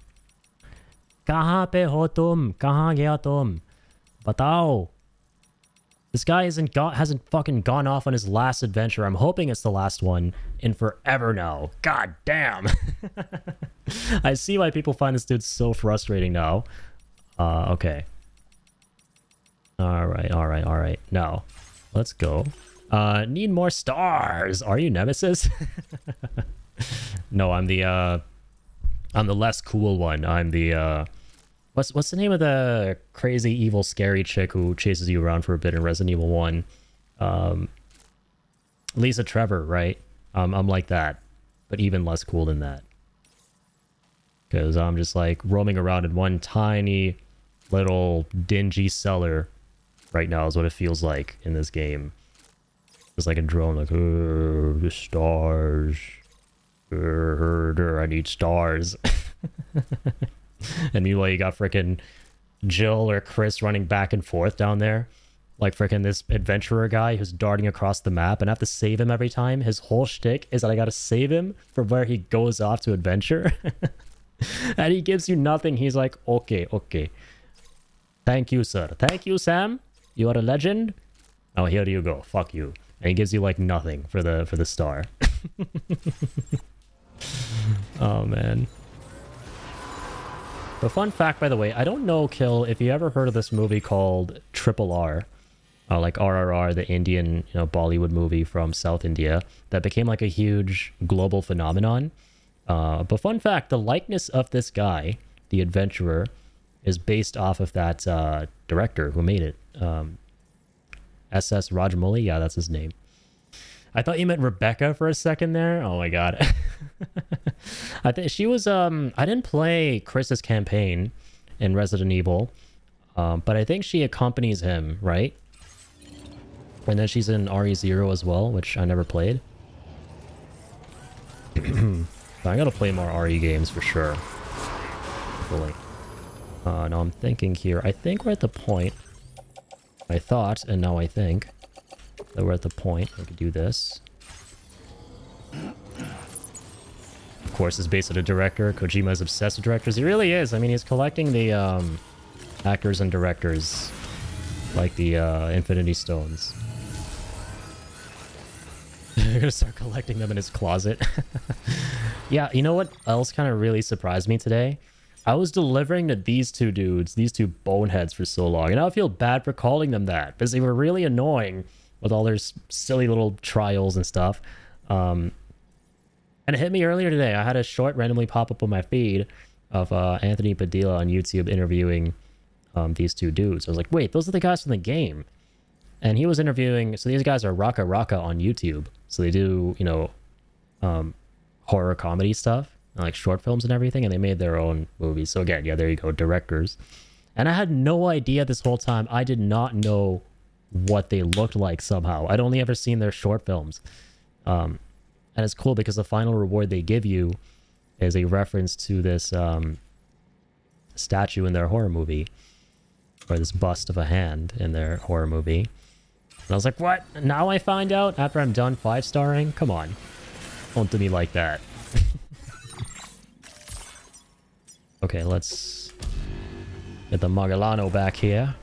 Kahan pe ho tum? Kahan gaya tum? Batao. This guy hasn't fucking gone off on his last adventure. I'm hoping it's the last one in forever now. God damn. I see why people find this dude so frustrating now. Okay. Alright. Now, let's go. Need more stars. Are you Nemesis? No, I'm the less cool one. I'm the, what's the name of the crazy, evil, scary chick who chases you around for a bit in Resident Evil 1? Lisa Trevor, right? I'm like that, but even less cool than that. Because I'm just like roaming around in one tiny little dingy cellar right now is what it feels like in this game. It's like a drone, like, the stars. I need stars. And meanwhile, you got frickin' Jill or Chris running back and forth down there. Like frickin' this adventurer guy who's darting across the map, and I have to save him every time. His whole shtick is that I gotta save him from where he goes off to adventure. And he gives you nothing. He's like, okay. Thank you, sir. Thank you, Sam. You are a legend. Oh, here you go. Fuck you. And he gives you like nothing for the star. Oh man. The fun fact, by the way, I don't know, Kill, if you ever heard of this movie called RRR, like RRR, the Indian, Bollywood movie from South India that became like a huge global phenomenon. But fun fact, the likeness of this guy, the adventurer, is based off of that director who made it. S.S. Rajamouli? Yeah, that's his name. I thought you meant Rebecca for a second there. Oh my god. I think she was, I didn't play Chris's campaign in Resident Evil, but I think she accompanies him, right? And then she's in RE0 as well, which I never played. So I gotta play more RE games for sure. Fully. No, I'm thinking here. I think we're at the point. I thought, and now I think, that we're at the point. We could do this. Of course, it's based on a director. Kojima is obsessed with directors. He really is. I mean, he's collecting the actors and directors, like the Infinity Stones. You're gonna start collecting them in his closet. Yeah, you know what else kind of really surprised me today? I was delivering to these two dudes, these two boneheads, for so long, and I feel bad for calling them that because they were really annoying with all their silly little trials and stuff. And it hit me earlier today. I had a short randomly pop up on my feed of Anthony Padilla on YouTube interviewing these two dudes. I was like, wait, those are the guys from the game. And he was interviewing, so these guys are Raka Raka on YouTube. So they do, horror comedy stuff, like short films and everything, and they made their own movies. So again, yeah, there you go, directors. And I had no idea this whole time. I did not know what they looked like somehow. I'd only ever seen their short films. And it's cool because the final reward they give you is a reference to this statue in their horror movie, or this bust of a hand in their horror movie. And I was like, what? Now I find out after I'm done 5-starring? Come on. Don't do me like that. Okay, let's get the Magellano back here.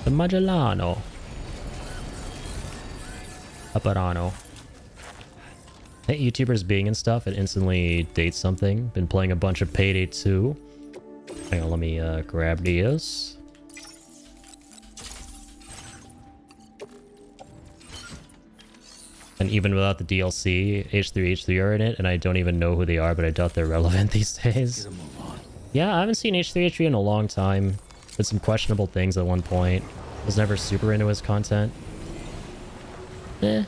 The Magellano. Apparano. I hate YouTubers being and stuff. It instantly dates something. Been playing a bunch of Payday 2. Hang on, let me grab these. And even without the DLC, H3 are in it, and I don't even know who they are, but I doubt they're relevant these days. Yeah, I haven't seen H3 in a long time. Did some questionable things at one point. Was never super into his content. It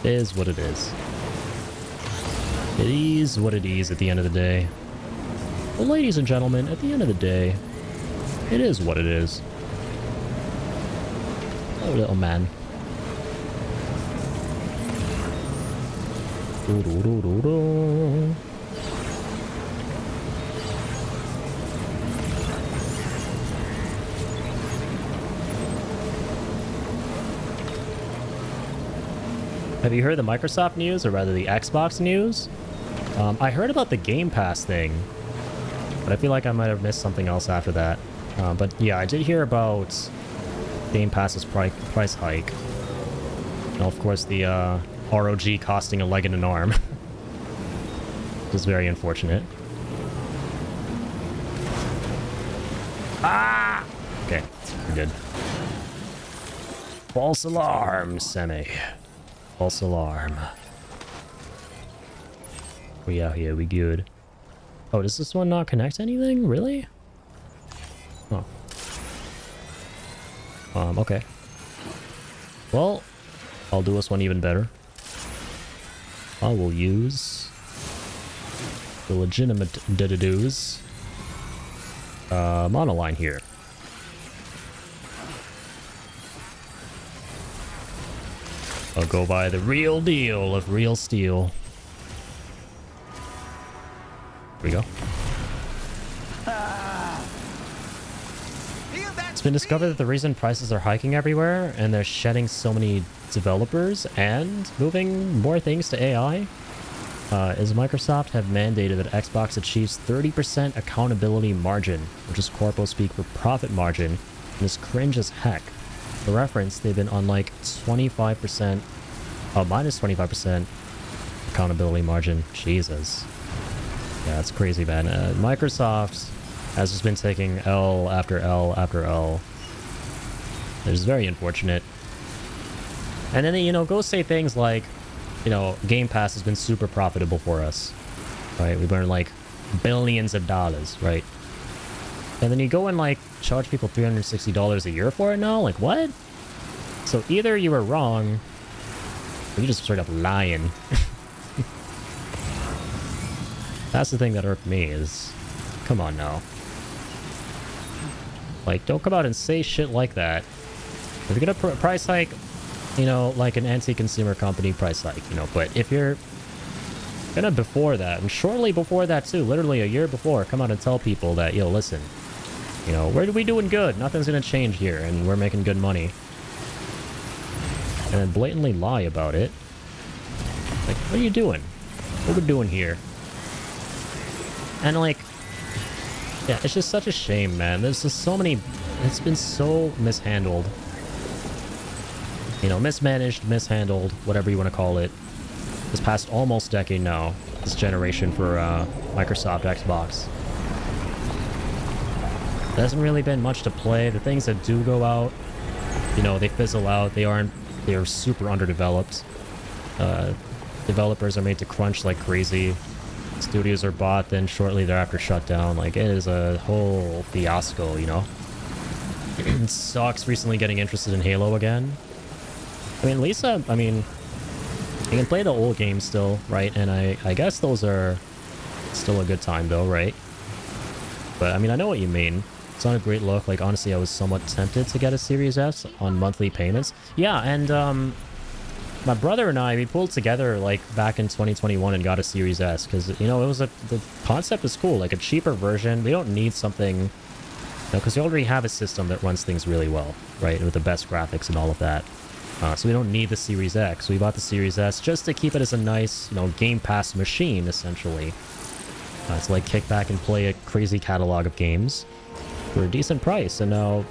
is what it is. It is what it is at the end of the day. Well, ladies and gentlemen, at the end of the day, it is what it is. Oh, little man. Have you heard the Microsoft news, or rather the Xbox news? I heard about the Game Pass thing, but I feel like I might have missed something else after that. But yeah, I did hear about Game Pass's price hike. And of course, the ROG costing a leg and an arm. Which is very unfortunate. Ah! Okay, we're good. False alarm, Semi. False alarm. We out here, we good. Oh, does this one not connect to anything? Really? Oh. Okay. Well, I'll do this one even better. I will use the legitimate do's. Monoline here. I'll go by the real deal of real steel. Here we go. It's been discovered that the reason prices are hiking everywhere and they're shedding so many developers and moving more things to AI is Microsoft have mandated that Xbox achieves 30% accountability margin, which is corpo speak for profit margin, and is cringe as heck. For reference, they've been on like 25%, minus 25% accountability margin. Jesus. Yeah, that's crazy, man. Microsoft has just been taking L after L after L. It is very unfortunate. And then they, go say things like, Game Pass has been super profitable for us, right? We've earned like billions of dollars, right? And then you go and like charge people $360 a year for it now? Like, what? So either you were wrong, or you just straight up lying. That's the thing that irked me is, come on now. Like, don't come out and say shit like that. If you're gonna price hike, like an anti-consumer company price hike, but if you're gonna before that, and shortly before that too, literally a year before, come out and tell people that, yo, listen, we doing good, nothing's gonna change here, and we're making good money. And then blatantly lie about it. Like, what are you doing? What are we doing here? And like, yeah, it's just such a shame, man. There's just so many, it's been so mishandled. Mismanaged, mishandled, whatever you want to call it. This past almost decade now, this generation for Microsoft Xbox. There hasn't really been much to play. The things that do go out, they fizzle out. They're super underdeveloped. Developers are made to crunch like crazy. Studios are bought, then shortly thereafter shut down. Like, it is a whole fiasco, It sucks recently getting interested in Halo again. I mean, Lisa, you can play the old games still, right? And I guess those are still a good time though, right? But, I know what you mean. It's not a great look. Like, honestly, I was somewhat tempted to get a Series S on monthly payments. Yeah, and, my brother and I, we pulled together, like, back in 2021 and got a Series S. Because, it was the concept is cool. Like, a cheaper version. We don't need something, because we already have a system that runs things really well, right? With the best graphics and all of that. So we don't need the Series X. We bought the Series S just to keep it as a nice, Game Pass machine, essentially. To, like, kick back and play a crazy catalog of games for a decent price. And now,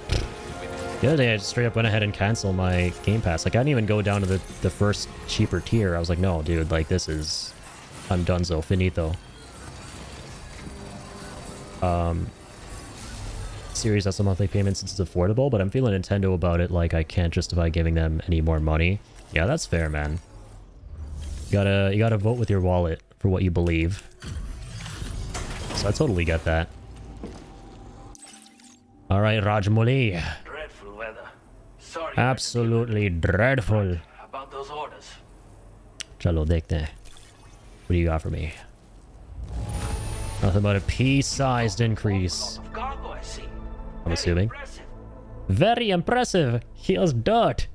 the other day, I just straight up went ahead and canceled my Game Pass. Like, I didn't even go down to the first cheaper tier. I was like, no, dude, like, this is... I'm donezo. Finito. Series has some monthly payments since it's affordable, but I'm feeling Nintendo about it. Like, I can't justify giving them any more money. Yeah, that's fair, man. You gotta vote with your wallet for what you believe. So I totally get that. All right, Rajmouli. Dreadful weather. Sorry. Absolutely dreadful. About those orders. Chalo, dekhte hain. What do you got for me? Nothing but a pea-sized increase. I'm assuming. Very impressive. Here's dirt.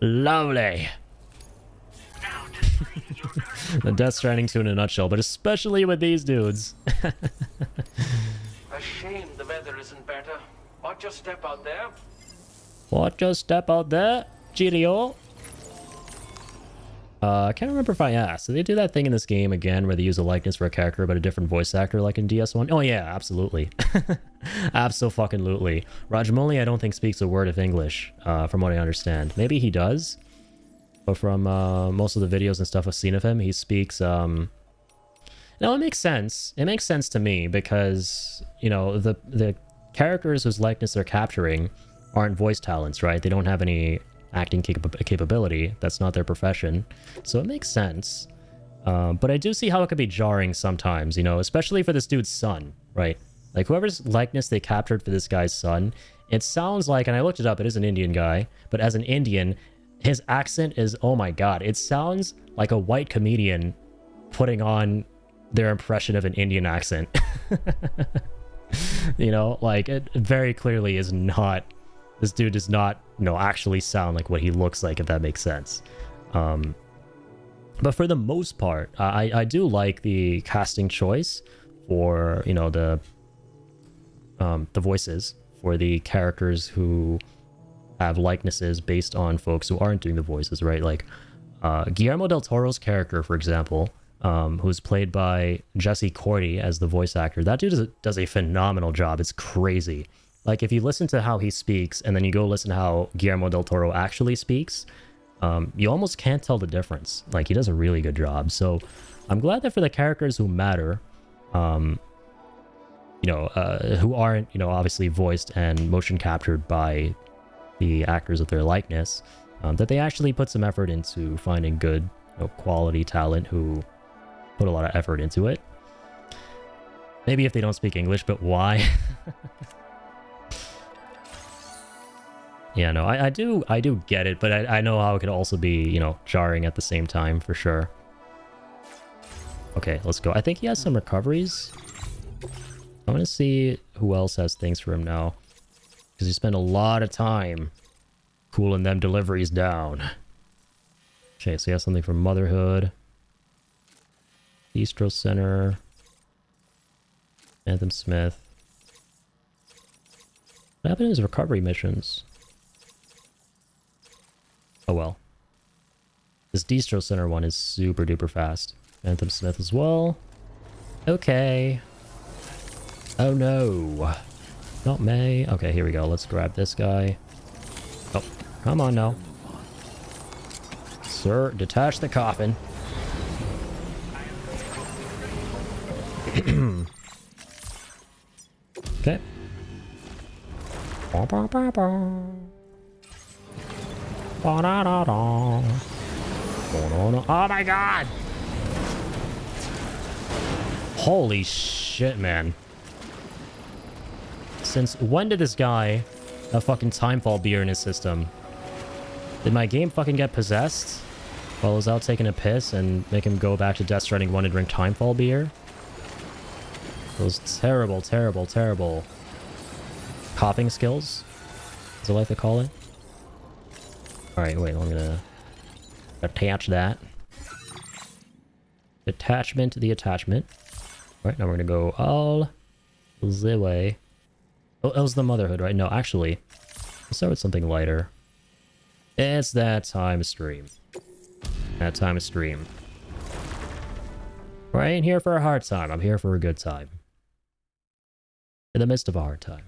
Lovely. The Death Stranding 2 in a nutshell, but especially with these dudes. A shame the weather isn't better. Watch your step out there. Watch your step out there, Cheerio. I can't remember if I asked. Did they do that thing in this game again where they use a likeness for a character but a different voice actor like in DS1? Oh yeah, absolutely. Abso-fucking-lutely. Rajamouli I don't think speaks a word of English, from what I understand. Maybe he does. But from most of the videos and stuff I've seen of him, he speaks... No, it makes sense. It makes sense to me because, you know, the characters whose likeness they're capturing aren't voice talents, right? They don't have any acting capability. That's not their profession. So it makes sense. But I do see how it could be jarring sometimes, you know, especially for this dude's son, right? Like whoever's likeness they captured for this guy's son, it sounds like, and I looked it up, it is an Indian guy, but as an Indian, his accent is, oh my god, it sounds like a white comedian putting on their impression of an Indian accent. You know, like it very clearly is not, this dude does not, you know, actually sound like what he looks like, if that makes sense. But for the most part, I do like the casting choice for, you know, the voices for the characters who have likenesses based on folks who aren't doing the voices, right? Like Guillermo del Toro's character, for example, who's played by Jesse Cordy as the voice actor. That dude does a phenomenal job. It's crazy. Like, if you listen to how he speaks, and then you go listen to how Guillermo del Toro actually speaks, you almost can't tell the difference. Like, he does a really good job. So, I'm glad that for the characters who matter, you know, who aren't, you know, obviously voiced and motion captured by the actors of their likeness, that they actually put some effort into finding good, you know, quality talent who put a lot of effort into it. Maybe if they don't speak English, but why? Yeah, no, I do get it, but I know how it could also be, you know, jarring at the same time, for sure. Okay, let's go. I think he has some recoveries. I want to see who else has things for him now. Because he spent a lot of time cooling them deliveries down. Okay, so he has something from Motherhood. Bistro Center. Anthem Smith. What happened to his recovery missions? Oh well. This Distro Center one is super duper fast. Anthem Smith as well. Okay. Oh no. Not May. Okay, here we go. Let's grab this guy. Oh, come on now. Sir, detach the coffin. Okay. Oh my god! Holy shit, man. Since when did this guy have fucking Timefall beer in his system? Did my game fucking get possessed while I was out taking a piss and make him go back to Death Stranding 1 and drink Timefall beer? Those terrible, terrible, terrible coughing skills, is that what they call it? Alright, wait, I'm gonna attach that. Attachment to the attachment. Alright, now we're gonna go all the way. Oh, that was the Motherhood, right? No, actually, let's start with something lighter. It's that time of stream. That time of stream. I ain't here for a hard time, I'm here for a good time. In the midst of a hard time.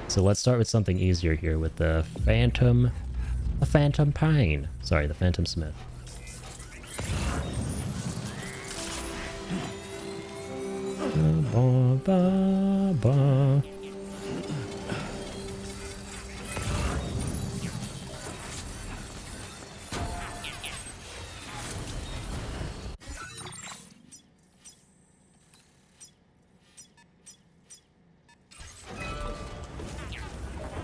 So let's start with something easier here with the Phantom Pain. Sorry, the Phantom Smith.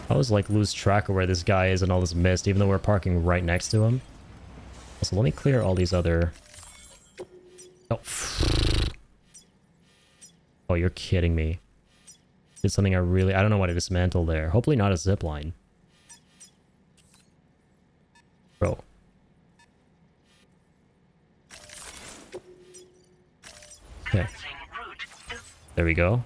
I always like lose track of where this guy is in all this mist, even though we're parking right next to him. So let me clear all these other... Oh. Oh, you're kidding me. Did something I don't know what I dismantled there. Hopefully not a zipline. Bro. Okay. There we go.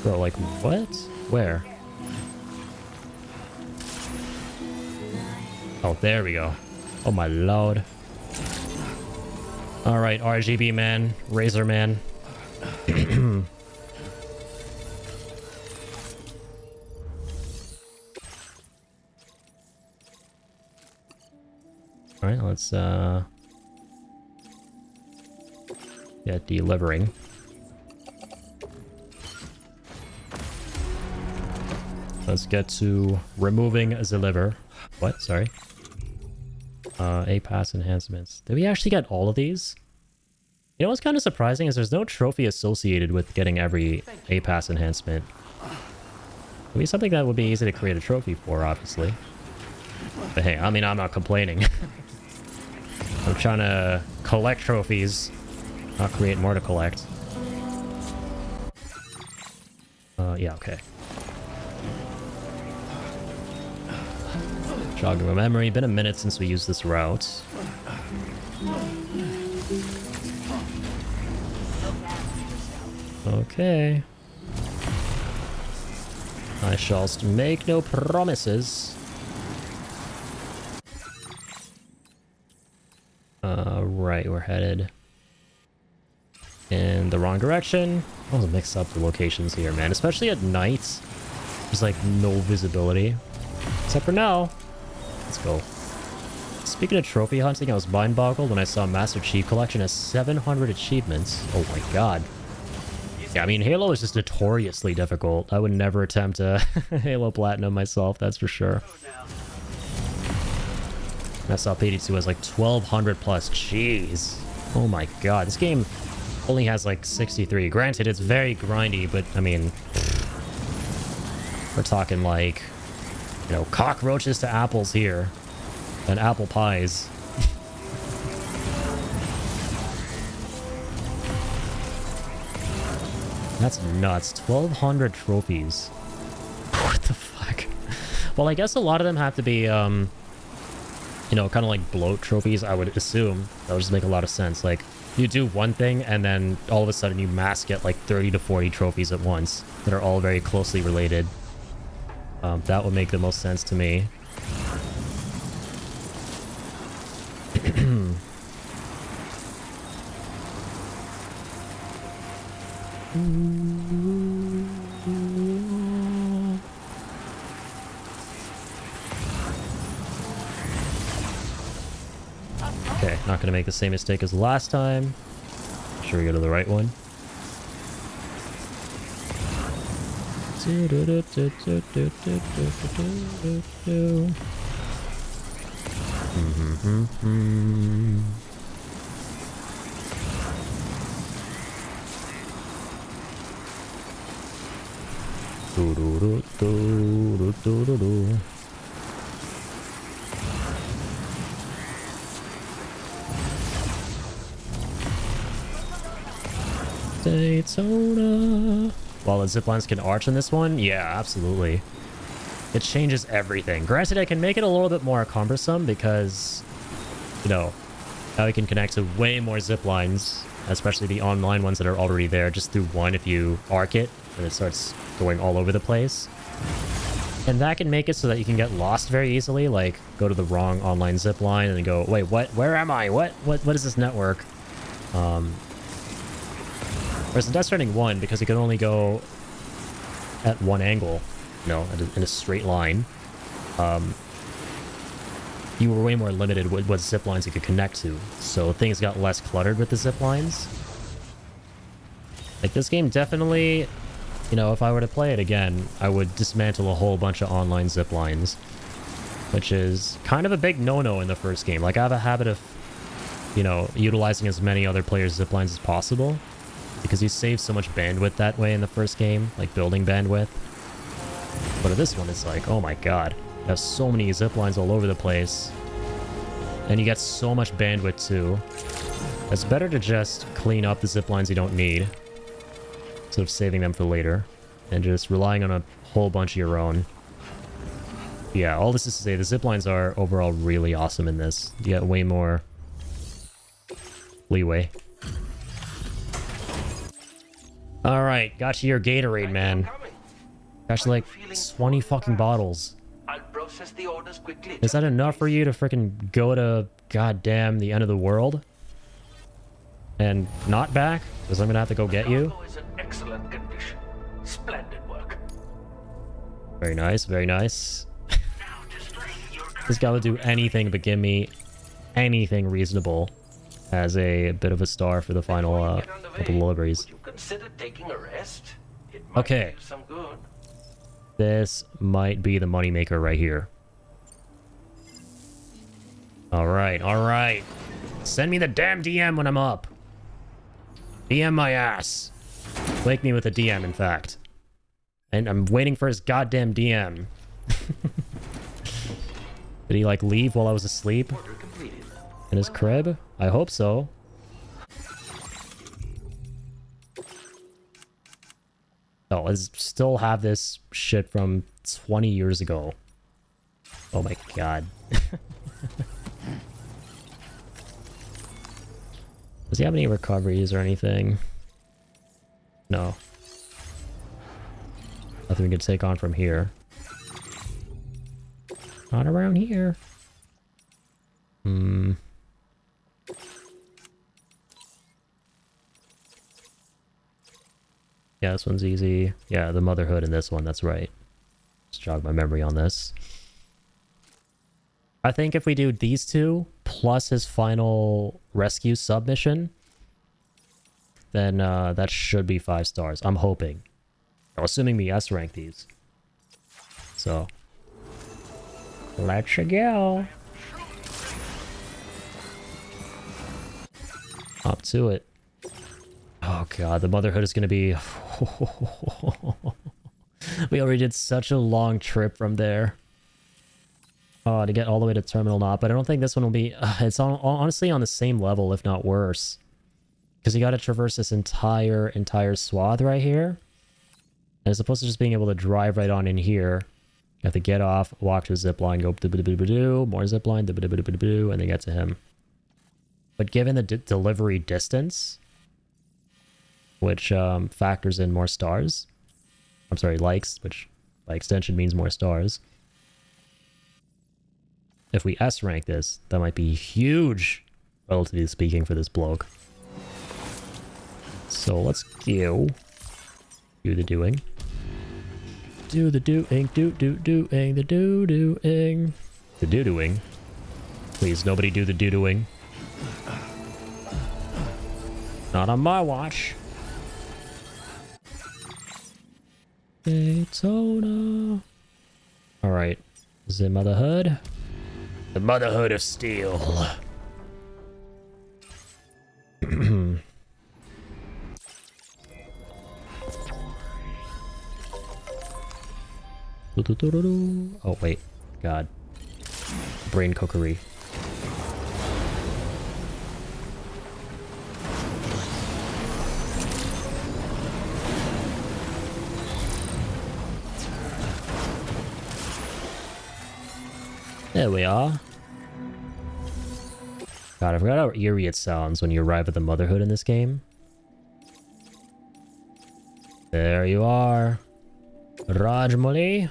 Bro, like, what? Where? Oh, there we go. Oh my lord. Alright, RGB man, Razor man. Alright, let's get delivering. Let's get to removing the liver. What? Sorry. A-pass enhancements. Did we actually get all of these? You know what's kind of surprising is there's no trophy associated with getting every A-pass enhancement. It'd be something that would be easy to create a trophy for, obviously. But hey, I mean, I'm not complaining. I'm trying to collect trophies, not create more to collect. Yeah, okay. Jogging my memory. Been a minute since we used this route. Okay. I shall make no promises. Right, we're headed in the wrong direction. I'll mix up the locations here, man. Especially at night. There's like no visibility. Except for now. Let's go. Speaking of trophy hunting, I was mind-boggled when I saw Master Chief Collection has 700 achievements. Oh my god. Yeah, I mean, Halo is just notoriously difficult. I would never attempt a Halo Platinum myself, that's for sure. I saw PD2 has like 1200 plus. Jeez. Oh my god. This game only has like 63. Granted, it's very grindy, but I mean, we're talking like, you know, cockroaches to apples here. And apple pies. That's nuts. 1200 trophies. What the fuck? Well, I guess a lot of them have to be, you know, kind of like bloat trophies, I would assume. That would just make a lot of sense. Like, you do one thing, and then all of a sudden you mass get like 30 to 40 trophies at once that are all very closely related. That would make the most sense to me. Okay, not gonna make the same mistake as last time. Make sure we go to the right one. Daytona. While the ziplines can arch in this one, yeah, absolutely. It changes everything. Granted, I can make it a little bit more cumbersome because, you know, now we can connect to way more ziplines, especially the online ones that are already there, just through one if you arc it, and it starts going all over the place. And that can make it so that you can get lost very easily, like go to the wrong online zipline and then go, wait, what? Where am I? What is this network? Whereas in Death Stranding 1, because you can only go at one angle, you know, in a straight line, you were way more limited with what zip lines you could connect to. So things got less cluttered with the zip lines. Like, this game definitely, you know, if I were to play it again, I would dismantle a whole bunch of online zip lines, which is kind of a big no-no in the first game. Like, I have a habit of, you know, utilizing as many other players' zip lines as possible, because you save so much bandwidth that way in the first game, like building bandwidth. But in this one, it's like, oh my god, you have so many zip lines all over the place, and you get so much bandwidth too. It's better to just clean up the zip lines you don't need, instead of saving them for later, and just relying on a whole bunch of your own. Yeah, all this is to say, the zip lines are overall really awesome in this. You get way more leeway. Alright, got you your Gatorade, man. Got you like 20 fucking bottles. I'll process the orders quickly. Is that enough for you to freaking go to goddamn the end of the world? And not back? Because I'm gonna have to go get you? Cargo is in excellent condition. Splendid work. Very nice, very nice. This guy will do anything but give me anything reasonable as a bit of a star for the final couple deliveries. Consider taking a rest. It might Okay. do some good. This might be the moneymaker right here. Alright, alright. Send me the damn DM when I'm up. DM my ass. Wake me with a DM, in fact. And I'm waiting for his goddamn DM. Did he, like, leave while I was asleep? In his crib? I hope so. Oh, I still have this shit from 20 years ago. Oh my god. Does he have any recoveries or anything? No. Nothing we can take on from here. Not around here. Hmm. Yeah, this one's easy. Yeah, the motherhood in this one, that's right. Just jog my memory on this. I think if we do these two, plus his final rescue submission, then that should be 5 stars. I'm hoping. Well, assuming we S-rank these. So. Let's go. Up to it. Oh god, the motherhood is gonna be... We already did such a long trip from there. To get all the way to Terminal Knot, but I don't think this one will be... it's honestly on the same level, if not worse. Because you gotta traverse this entire swath right here. And as opposed to just being able to drive right on in here, you have to get off, walk to a zipline, go do more zipline, and then get to him. But given the delivery distance, which factors in more stars. I'm sorry, likes, which by extension means more stars. If we S-rank this, that might be huge, relatively speaking, for this bloke. So let's go. Do the doing. Do the doing, do-doing, the do-doing. The do-doing. Please, nobody do the do-doing. Not on my watch. Daytona. Alright. The motherhood. The motherhood of steel. Oh, wait. God. Brain cookery. There we are. God, I forgot how eerie it sounds when you arrive at the motherhood in this game. There you are. Rajmoli.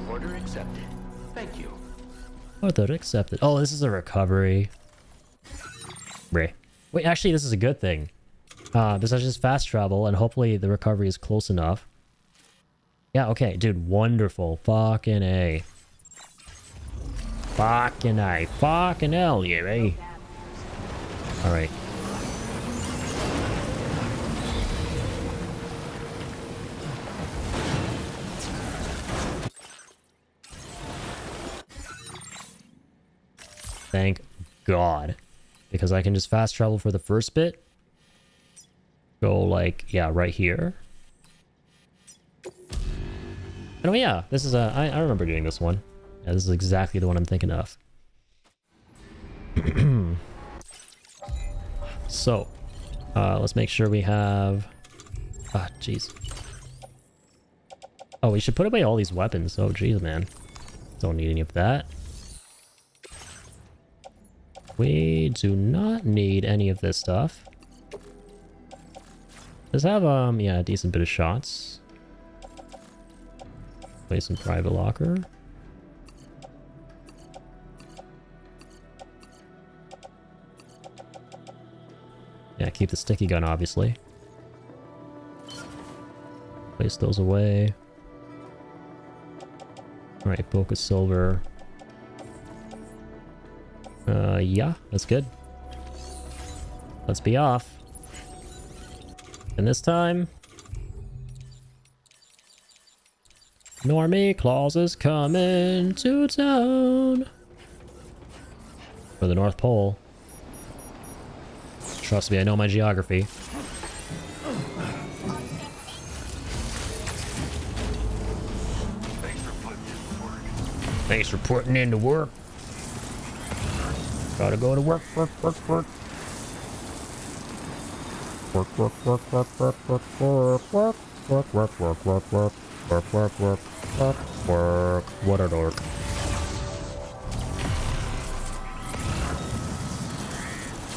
Order accepted. Thank you. Order accepted. Oh, this is a recovery. Wait, actually, this is a good thing. This is just fast travel, and hopefully the recovery is close enough. Yeah, okay, dude, wonderful. Fucking A. Fucking A. Fucking hell, yeah, eh? Alright. Thank God. Because I can just fast travel for the first bit. Go, like, yeah, right here. Oh, yeah, this is a... I remember doing this one. Yeah, this is exactly the one I'm thinking of. So, let's make sure we have... Ah, jeez. Oh, we should put away all these weapons. Oh, jeez, man. Don't need any of that. We do not need any of this stuff. Does have, yeah, a decent bit of shots. Place in private locker. Yeah, keep the sticky gun, obviously. Place those away. Alright, bulk of silver. Yeah, that's good. Let's be off. And this time... Normie Claus is coming to town. For the North Pole. Trust me, I know my geography. Thanks for putting in the work. Gotta go to work, work. Work. What a dork.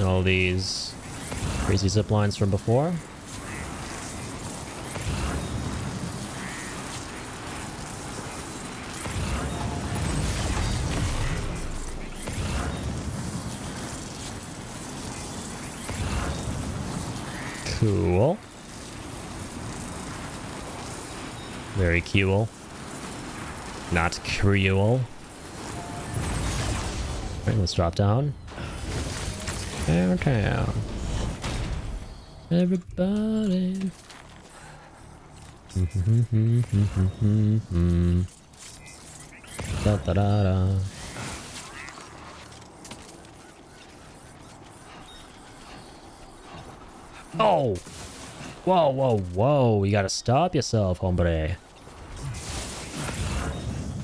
All these crazy zip lines from before. Cool. Very cool. Not cruel. Alright, let's drop down. Downtown. Everybody. Da da da da. Oh! Whoa, whoa, whoa. You gotta stop yourself, hombre.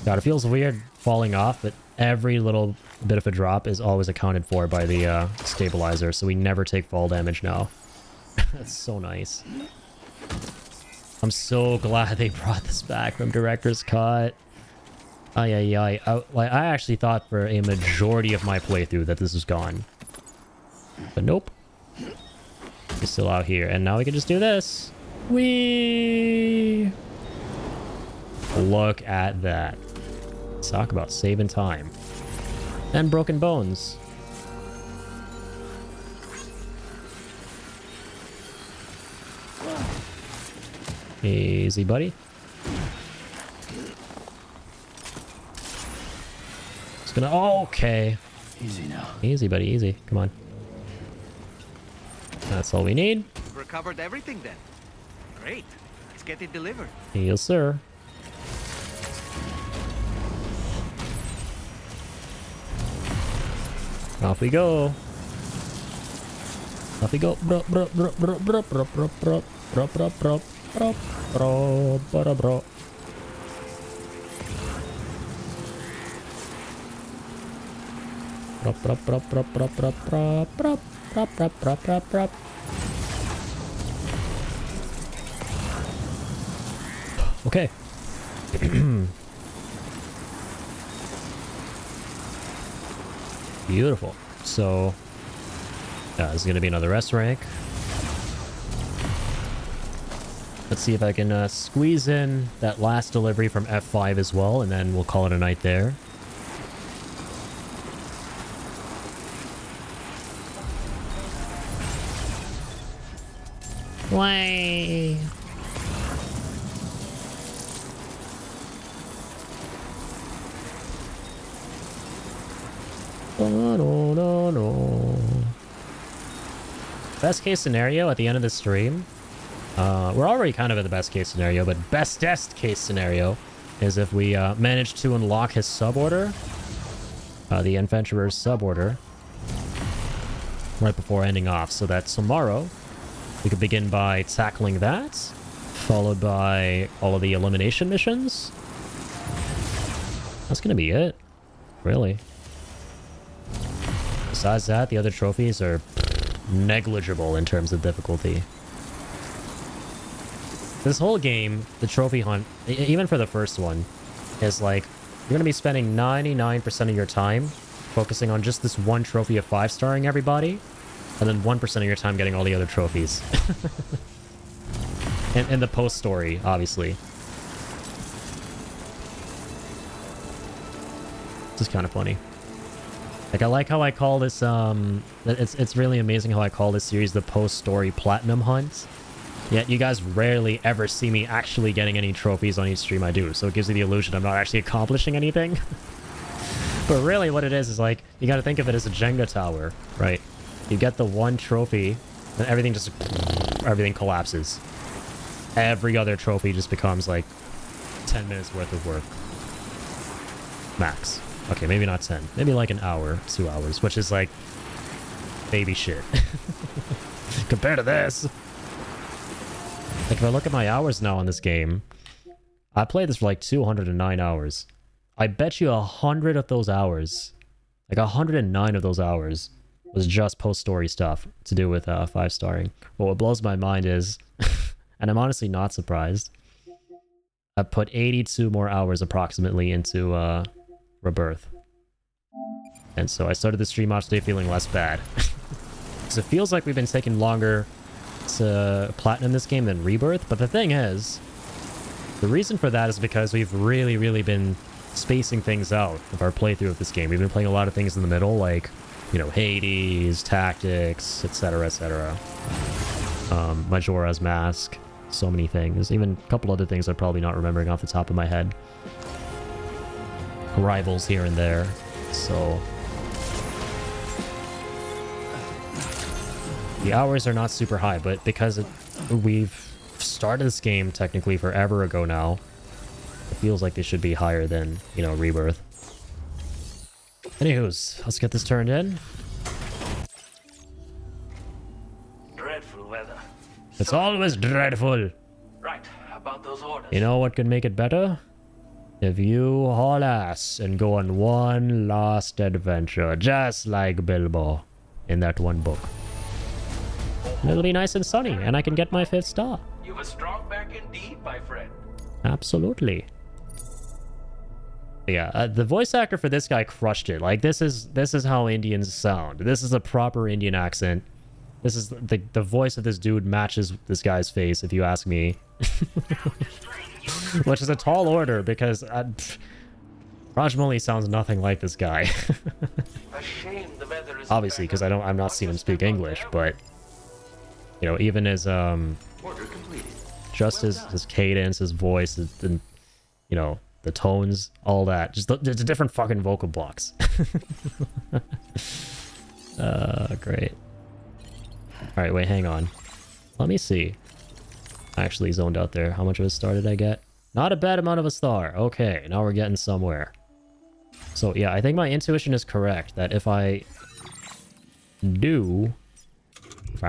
God, it feels weird falling off, but every little bit of a drop is always accounted for by the stabilizer, so we never take fall damage now. That's so nice. I'm so glad they brought this back from Director's Cut. I actually thought for a majority of my playthrough that this was gone. But nope. We're still out here, and now we can just do this. Whee! Look at that. Talk about saving time. And broken bones. Easy, buddy. Just gonna... Oh, okay. Easy now. Easy, buddy, easy. Come on. That's all we need. Recovered everything then. Great. Let's get it delivered. Yes, sir. Off we go. Off we go. Bro, bro, bro, bro, bro, bro, bro, bro, bro, bro, bro, bro, bro, bro, bro. Bro, bro, bro, bro, bro, bro, bro, bro, bro, bro, bro, bro. Okay. Beautiful. So, this is going to be another S rank. Let's see if I can squeeze in that last delivery from F5 as well, and then we'll call it a night there. Way. No. Best case scenario at the end of the stream. We're already kind of in the best case scenario, but bestest case scenario is if we manage to unlock his suborder, the Adventurer's suborder, right before ending off, so that tomorrow we could begin by tackling that, followed by all of the elimination missions. That's gonna be it, really. Besides that, the other trophies are negligible in terms of difficulty. This whole game, the trophy hunt, even for the first one, is like, you're going to be spending 99% of your time focusing on just this one trophy of 5-starring everybody, and then 1% of your time getting all the other trophies. in the post story, obviously. This is kind of funny. Like, I like how I call this, it's really amazing how I call this series the post-story platinum hunt. Yet you guys rarely ever see me actually getting any trophies on each stream I do, so it gives you the illusion I'm not actually accomplishing anything. But really what it is like, you gotta think of it as a Jenga tower, right? You get the one trophy, and everything collapses. Every other trophy just becomes like 10 minutes worth of work. Max. Okay, maybe not 10. Maybe like an hour, 2 hours, which is like baby shit. Compared to this. Like, if I look at my hours now on this game, I played this for like 209 hours. I bet you 100 of those hours, like 109 of those hours, was just post-story stuff to do with 5-starring. But what blows my mind is, and I'm honestly not surprised, I put 82 more hours approximately into Rebirth. And so I started the stream off today feeling less bad. Because it feels like we've been taking longer to platinum this game than Rebirth, but the thing is, the reason for that is because we've really been spacing things out of our playthrough of this game. We've been playing a lot of things in the middle, like, you know, Hades, Tactics, etc, etc. Majora's Mask, so many things. Even a couple other things I'm probably not remembering off the top of my head. Rivals here and there, so... The hours are not super high, but because we've started this game technically forever ago now, it feels like they should be higher than, you know, Rebirth. Anywho's, let's get this turned in. Dreadful weather. It's always dreadful. Right, about those orders. You know what could make it better? If you haul ass and go on one last adventure, just like Bilbo in that one book. It'll be nice and sunny, and I can get my 5th star. You've a strong back indeed, my friend. Absolutely. Yeah, the voice actor for this guy crushed it. Like, this is how Indians sound. This is a proper Indian accent. This is the voice of this dude matches this guy's face, if you ask me. Which is a tall order, because Rajmouli sounds nothing like this guy. Obviously, because I'm not seeing him speak English, but you know, even his just his cadence, his voice, and you know, the tones, all that, just the different fucking vocal blocks. Great. All right, wait, hang on. Let me see. I actually zoned out there. How much of a star did I get? Not a bad amount of a star. Okay, now we're getting somewhere. So yeah, I think my intuition is correct that if I do, this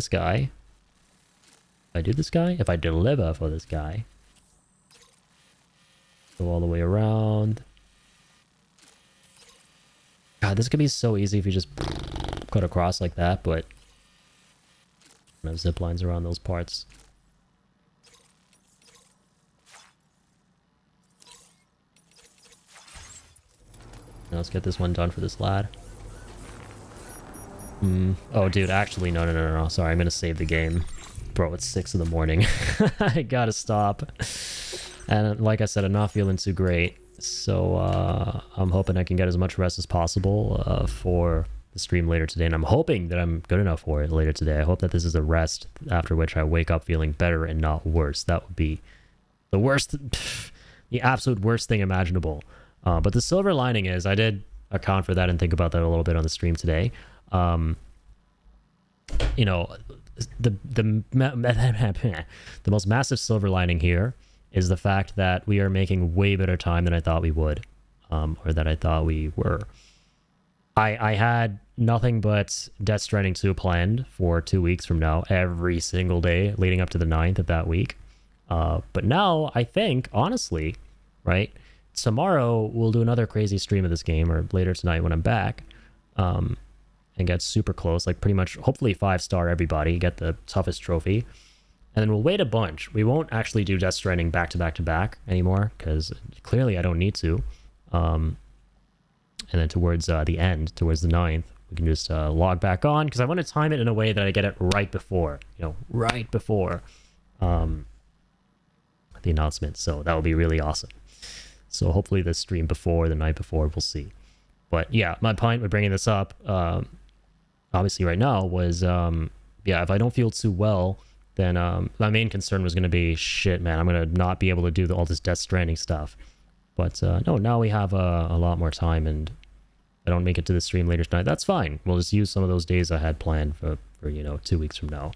guy. If I do this guy, if I deliver for this guy, go all the way around. God, this could be so easy if you just cut across like that, but I have zip lines around those parts. Now let's get this one done for this lad. Oh, dude, actually, no. Sorry, I'm gonna save the game. Bro, it's 6 in the morning. I gotta stop. And like I said, I'm not feeling too great. So I'm hoping I can get as much rest as possible for the stream later today. And I'm hoping that I'm good enough for it later today. I hope that this is a rest after which I wake up feeling better and not worse. That would be the worst, the absolute worst thing imaginable. But the silver lining is I did account for that and think about that a little bit on the stream today. You know, the most massive silver lining here is the fact that we are making way better time than I thought we would, or that I thought we were. I had nothing but Death Stranding 2 planned for 2 weeks from now, every single day leading up to the 9th of that week. But now, I think, honestly, right, tomorrow we'll do another crazy stream of this game, or later tonight when I'm back, and get super close, like pretty much, hopefully 5-star everybody, get the toughest trophy. And then we'll wait a bunch. We won't actually do Death Stranding back to back to back anymore, because clearly I don't need to. And and then towards the end, towards the 9th, we can just log back on, because I want to time it in a way that I get it right before, you know, right before the announcement. So that will be really awesome. So hopefully the stream before, the night before, we'll see. But yeah, my point with bringing this up, obviously right now, was, yeah, if I don't feel too well, then my main concern was going to be, shit, man, I'm going to not be able to do all this Death Stranding stuff. But no, now we have a lot more time, and I don't make it to the stream later tonight. That's fine. We'll just use some of those days I had planned for you know, 2 weeks from now.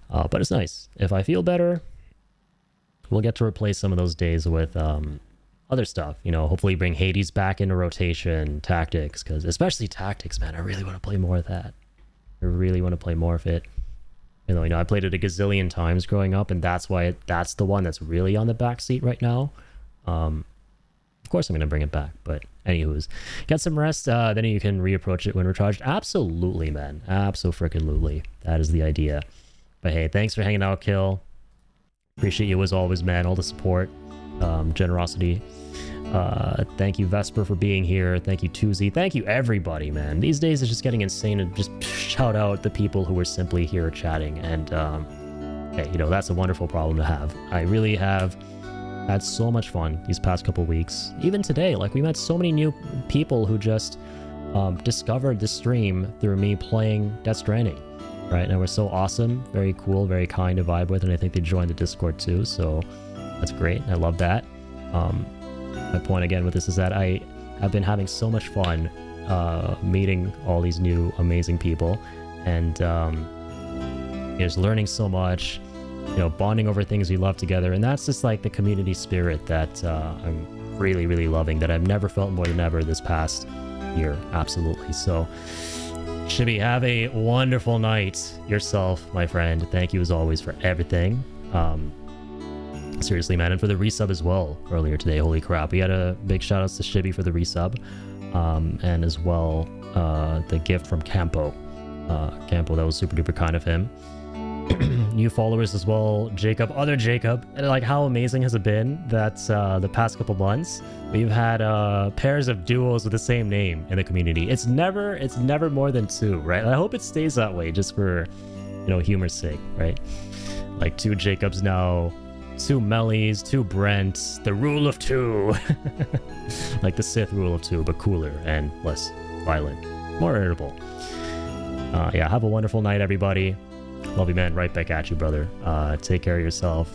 But it's nice. If I feel better, we'll get to replace some of those days with other stuff. You know, hopefully bring Hades back into rotation, tactics, because especially tactics, man, I really want to play more of that. I really want to play more of it. You know, I played it a gazillion times growing up, and that's why that's the one that's really on the back seat right now. Of course I'm going to bring it back, but anywho's, get some rest, then you can reapproach it when recharged. Absolutely, man. Abso-freaking-lutely. That is the idea. But hey, thanks for hanging out, Kill. Appreciate you as always, man. All the support, generosity. Thank you, Vesper, for being here. Thank you, Tuzi. Thank you, everybody, man. These days it's just getting insane to just shout out the people who were simply here chatting. And, hey, you know, that's a wonderful problem to have. I really have had so much fun these past couple weeks. Even today, like, we met so many new people who just discovered the stream through me playing Death Stranding, right? And we're so awesome, very cool, very kind to vibe with, and I think they joined the Discord too, so that's great. I love that. My point again with this is that I have been having so much fun meeting all these new amazing people, and just learning so much, you know, bonding over things we love together. And that's just like the community spirit that I'm really, really loving, that I've never felt more than ever this past year. Absolutely. So Shibby, have a wonderful night yourself, my friend. Thank you as always for everything. Seriously, man, and for the resub as well earlier today. Holy crap. We had a big shout outs to Shibby for the resub, and as well the gift from Campo. Campo, that was super duper kind of him. New followers as well, Jacob, other Jacob. And like, how amazing has it been that the past couple months we've had pairs of duos with the same name in the community. It's never more than 2, right? And I hope it stays that way, just for, you know, humor's sake, right? Like 2 Jacobs now, 2 Mellies, 2 Brents, the rule of 2. Like the Sith rule of 2, but cooler and less violent, more irritable. Yeah, have a wonderful night, everybody. Love you, man. Right back at you, brother. Take care of yourself.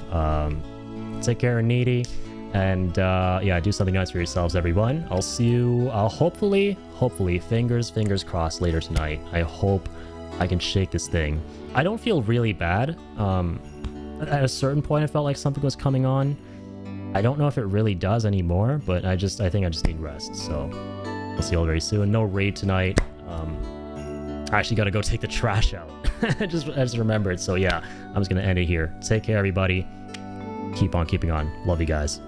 Take care of Needy. And yeah, do something nice for yourselves, everyone. I'll see you, hopefully, fingers crossed later tonight. I hope I can shake this thing. I don't feel really bad. At a certain point, I felt like something was coming on. I don't know if it really does anymore, but I think I just need rest. So we'll see you all very soon. No raid tonight. I actually got to go take the trash out. I just remembered. So yeah, I'm just going to end it here. Take care, everybody. Keep on keeping on. Love you guys.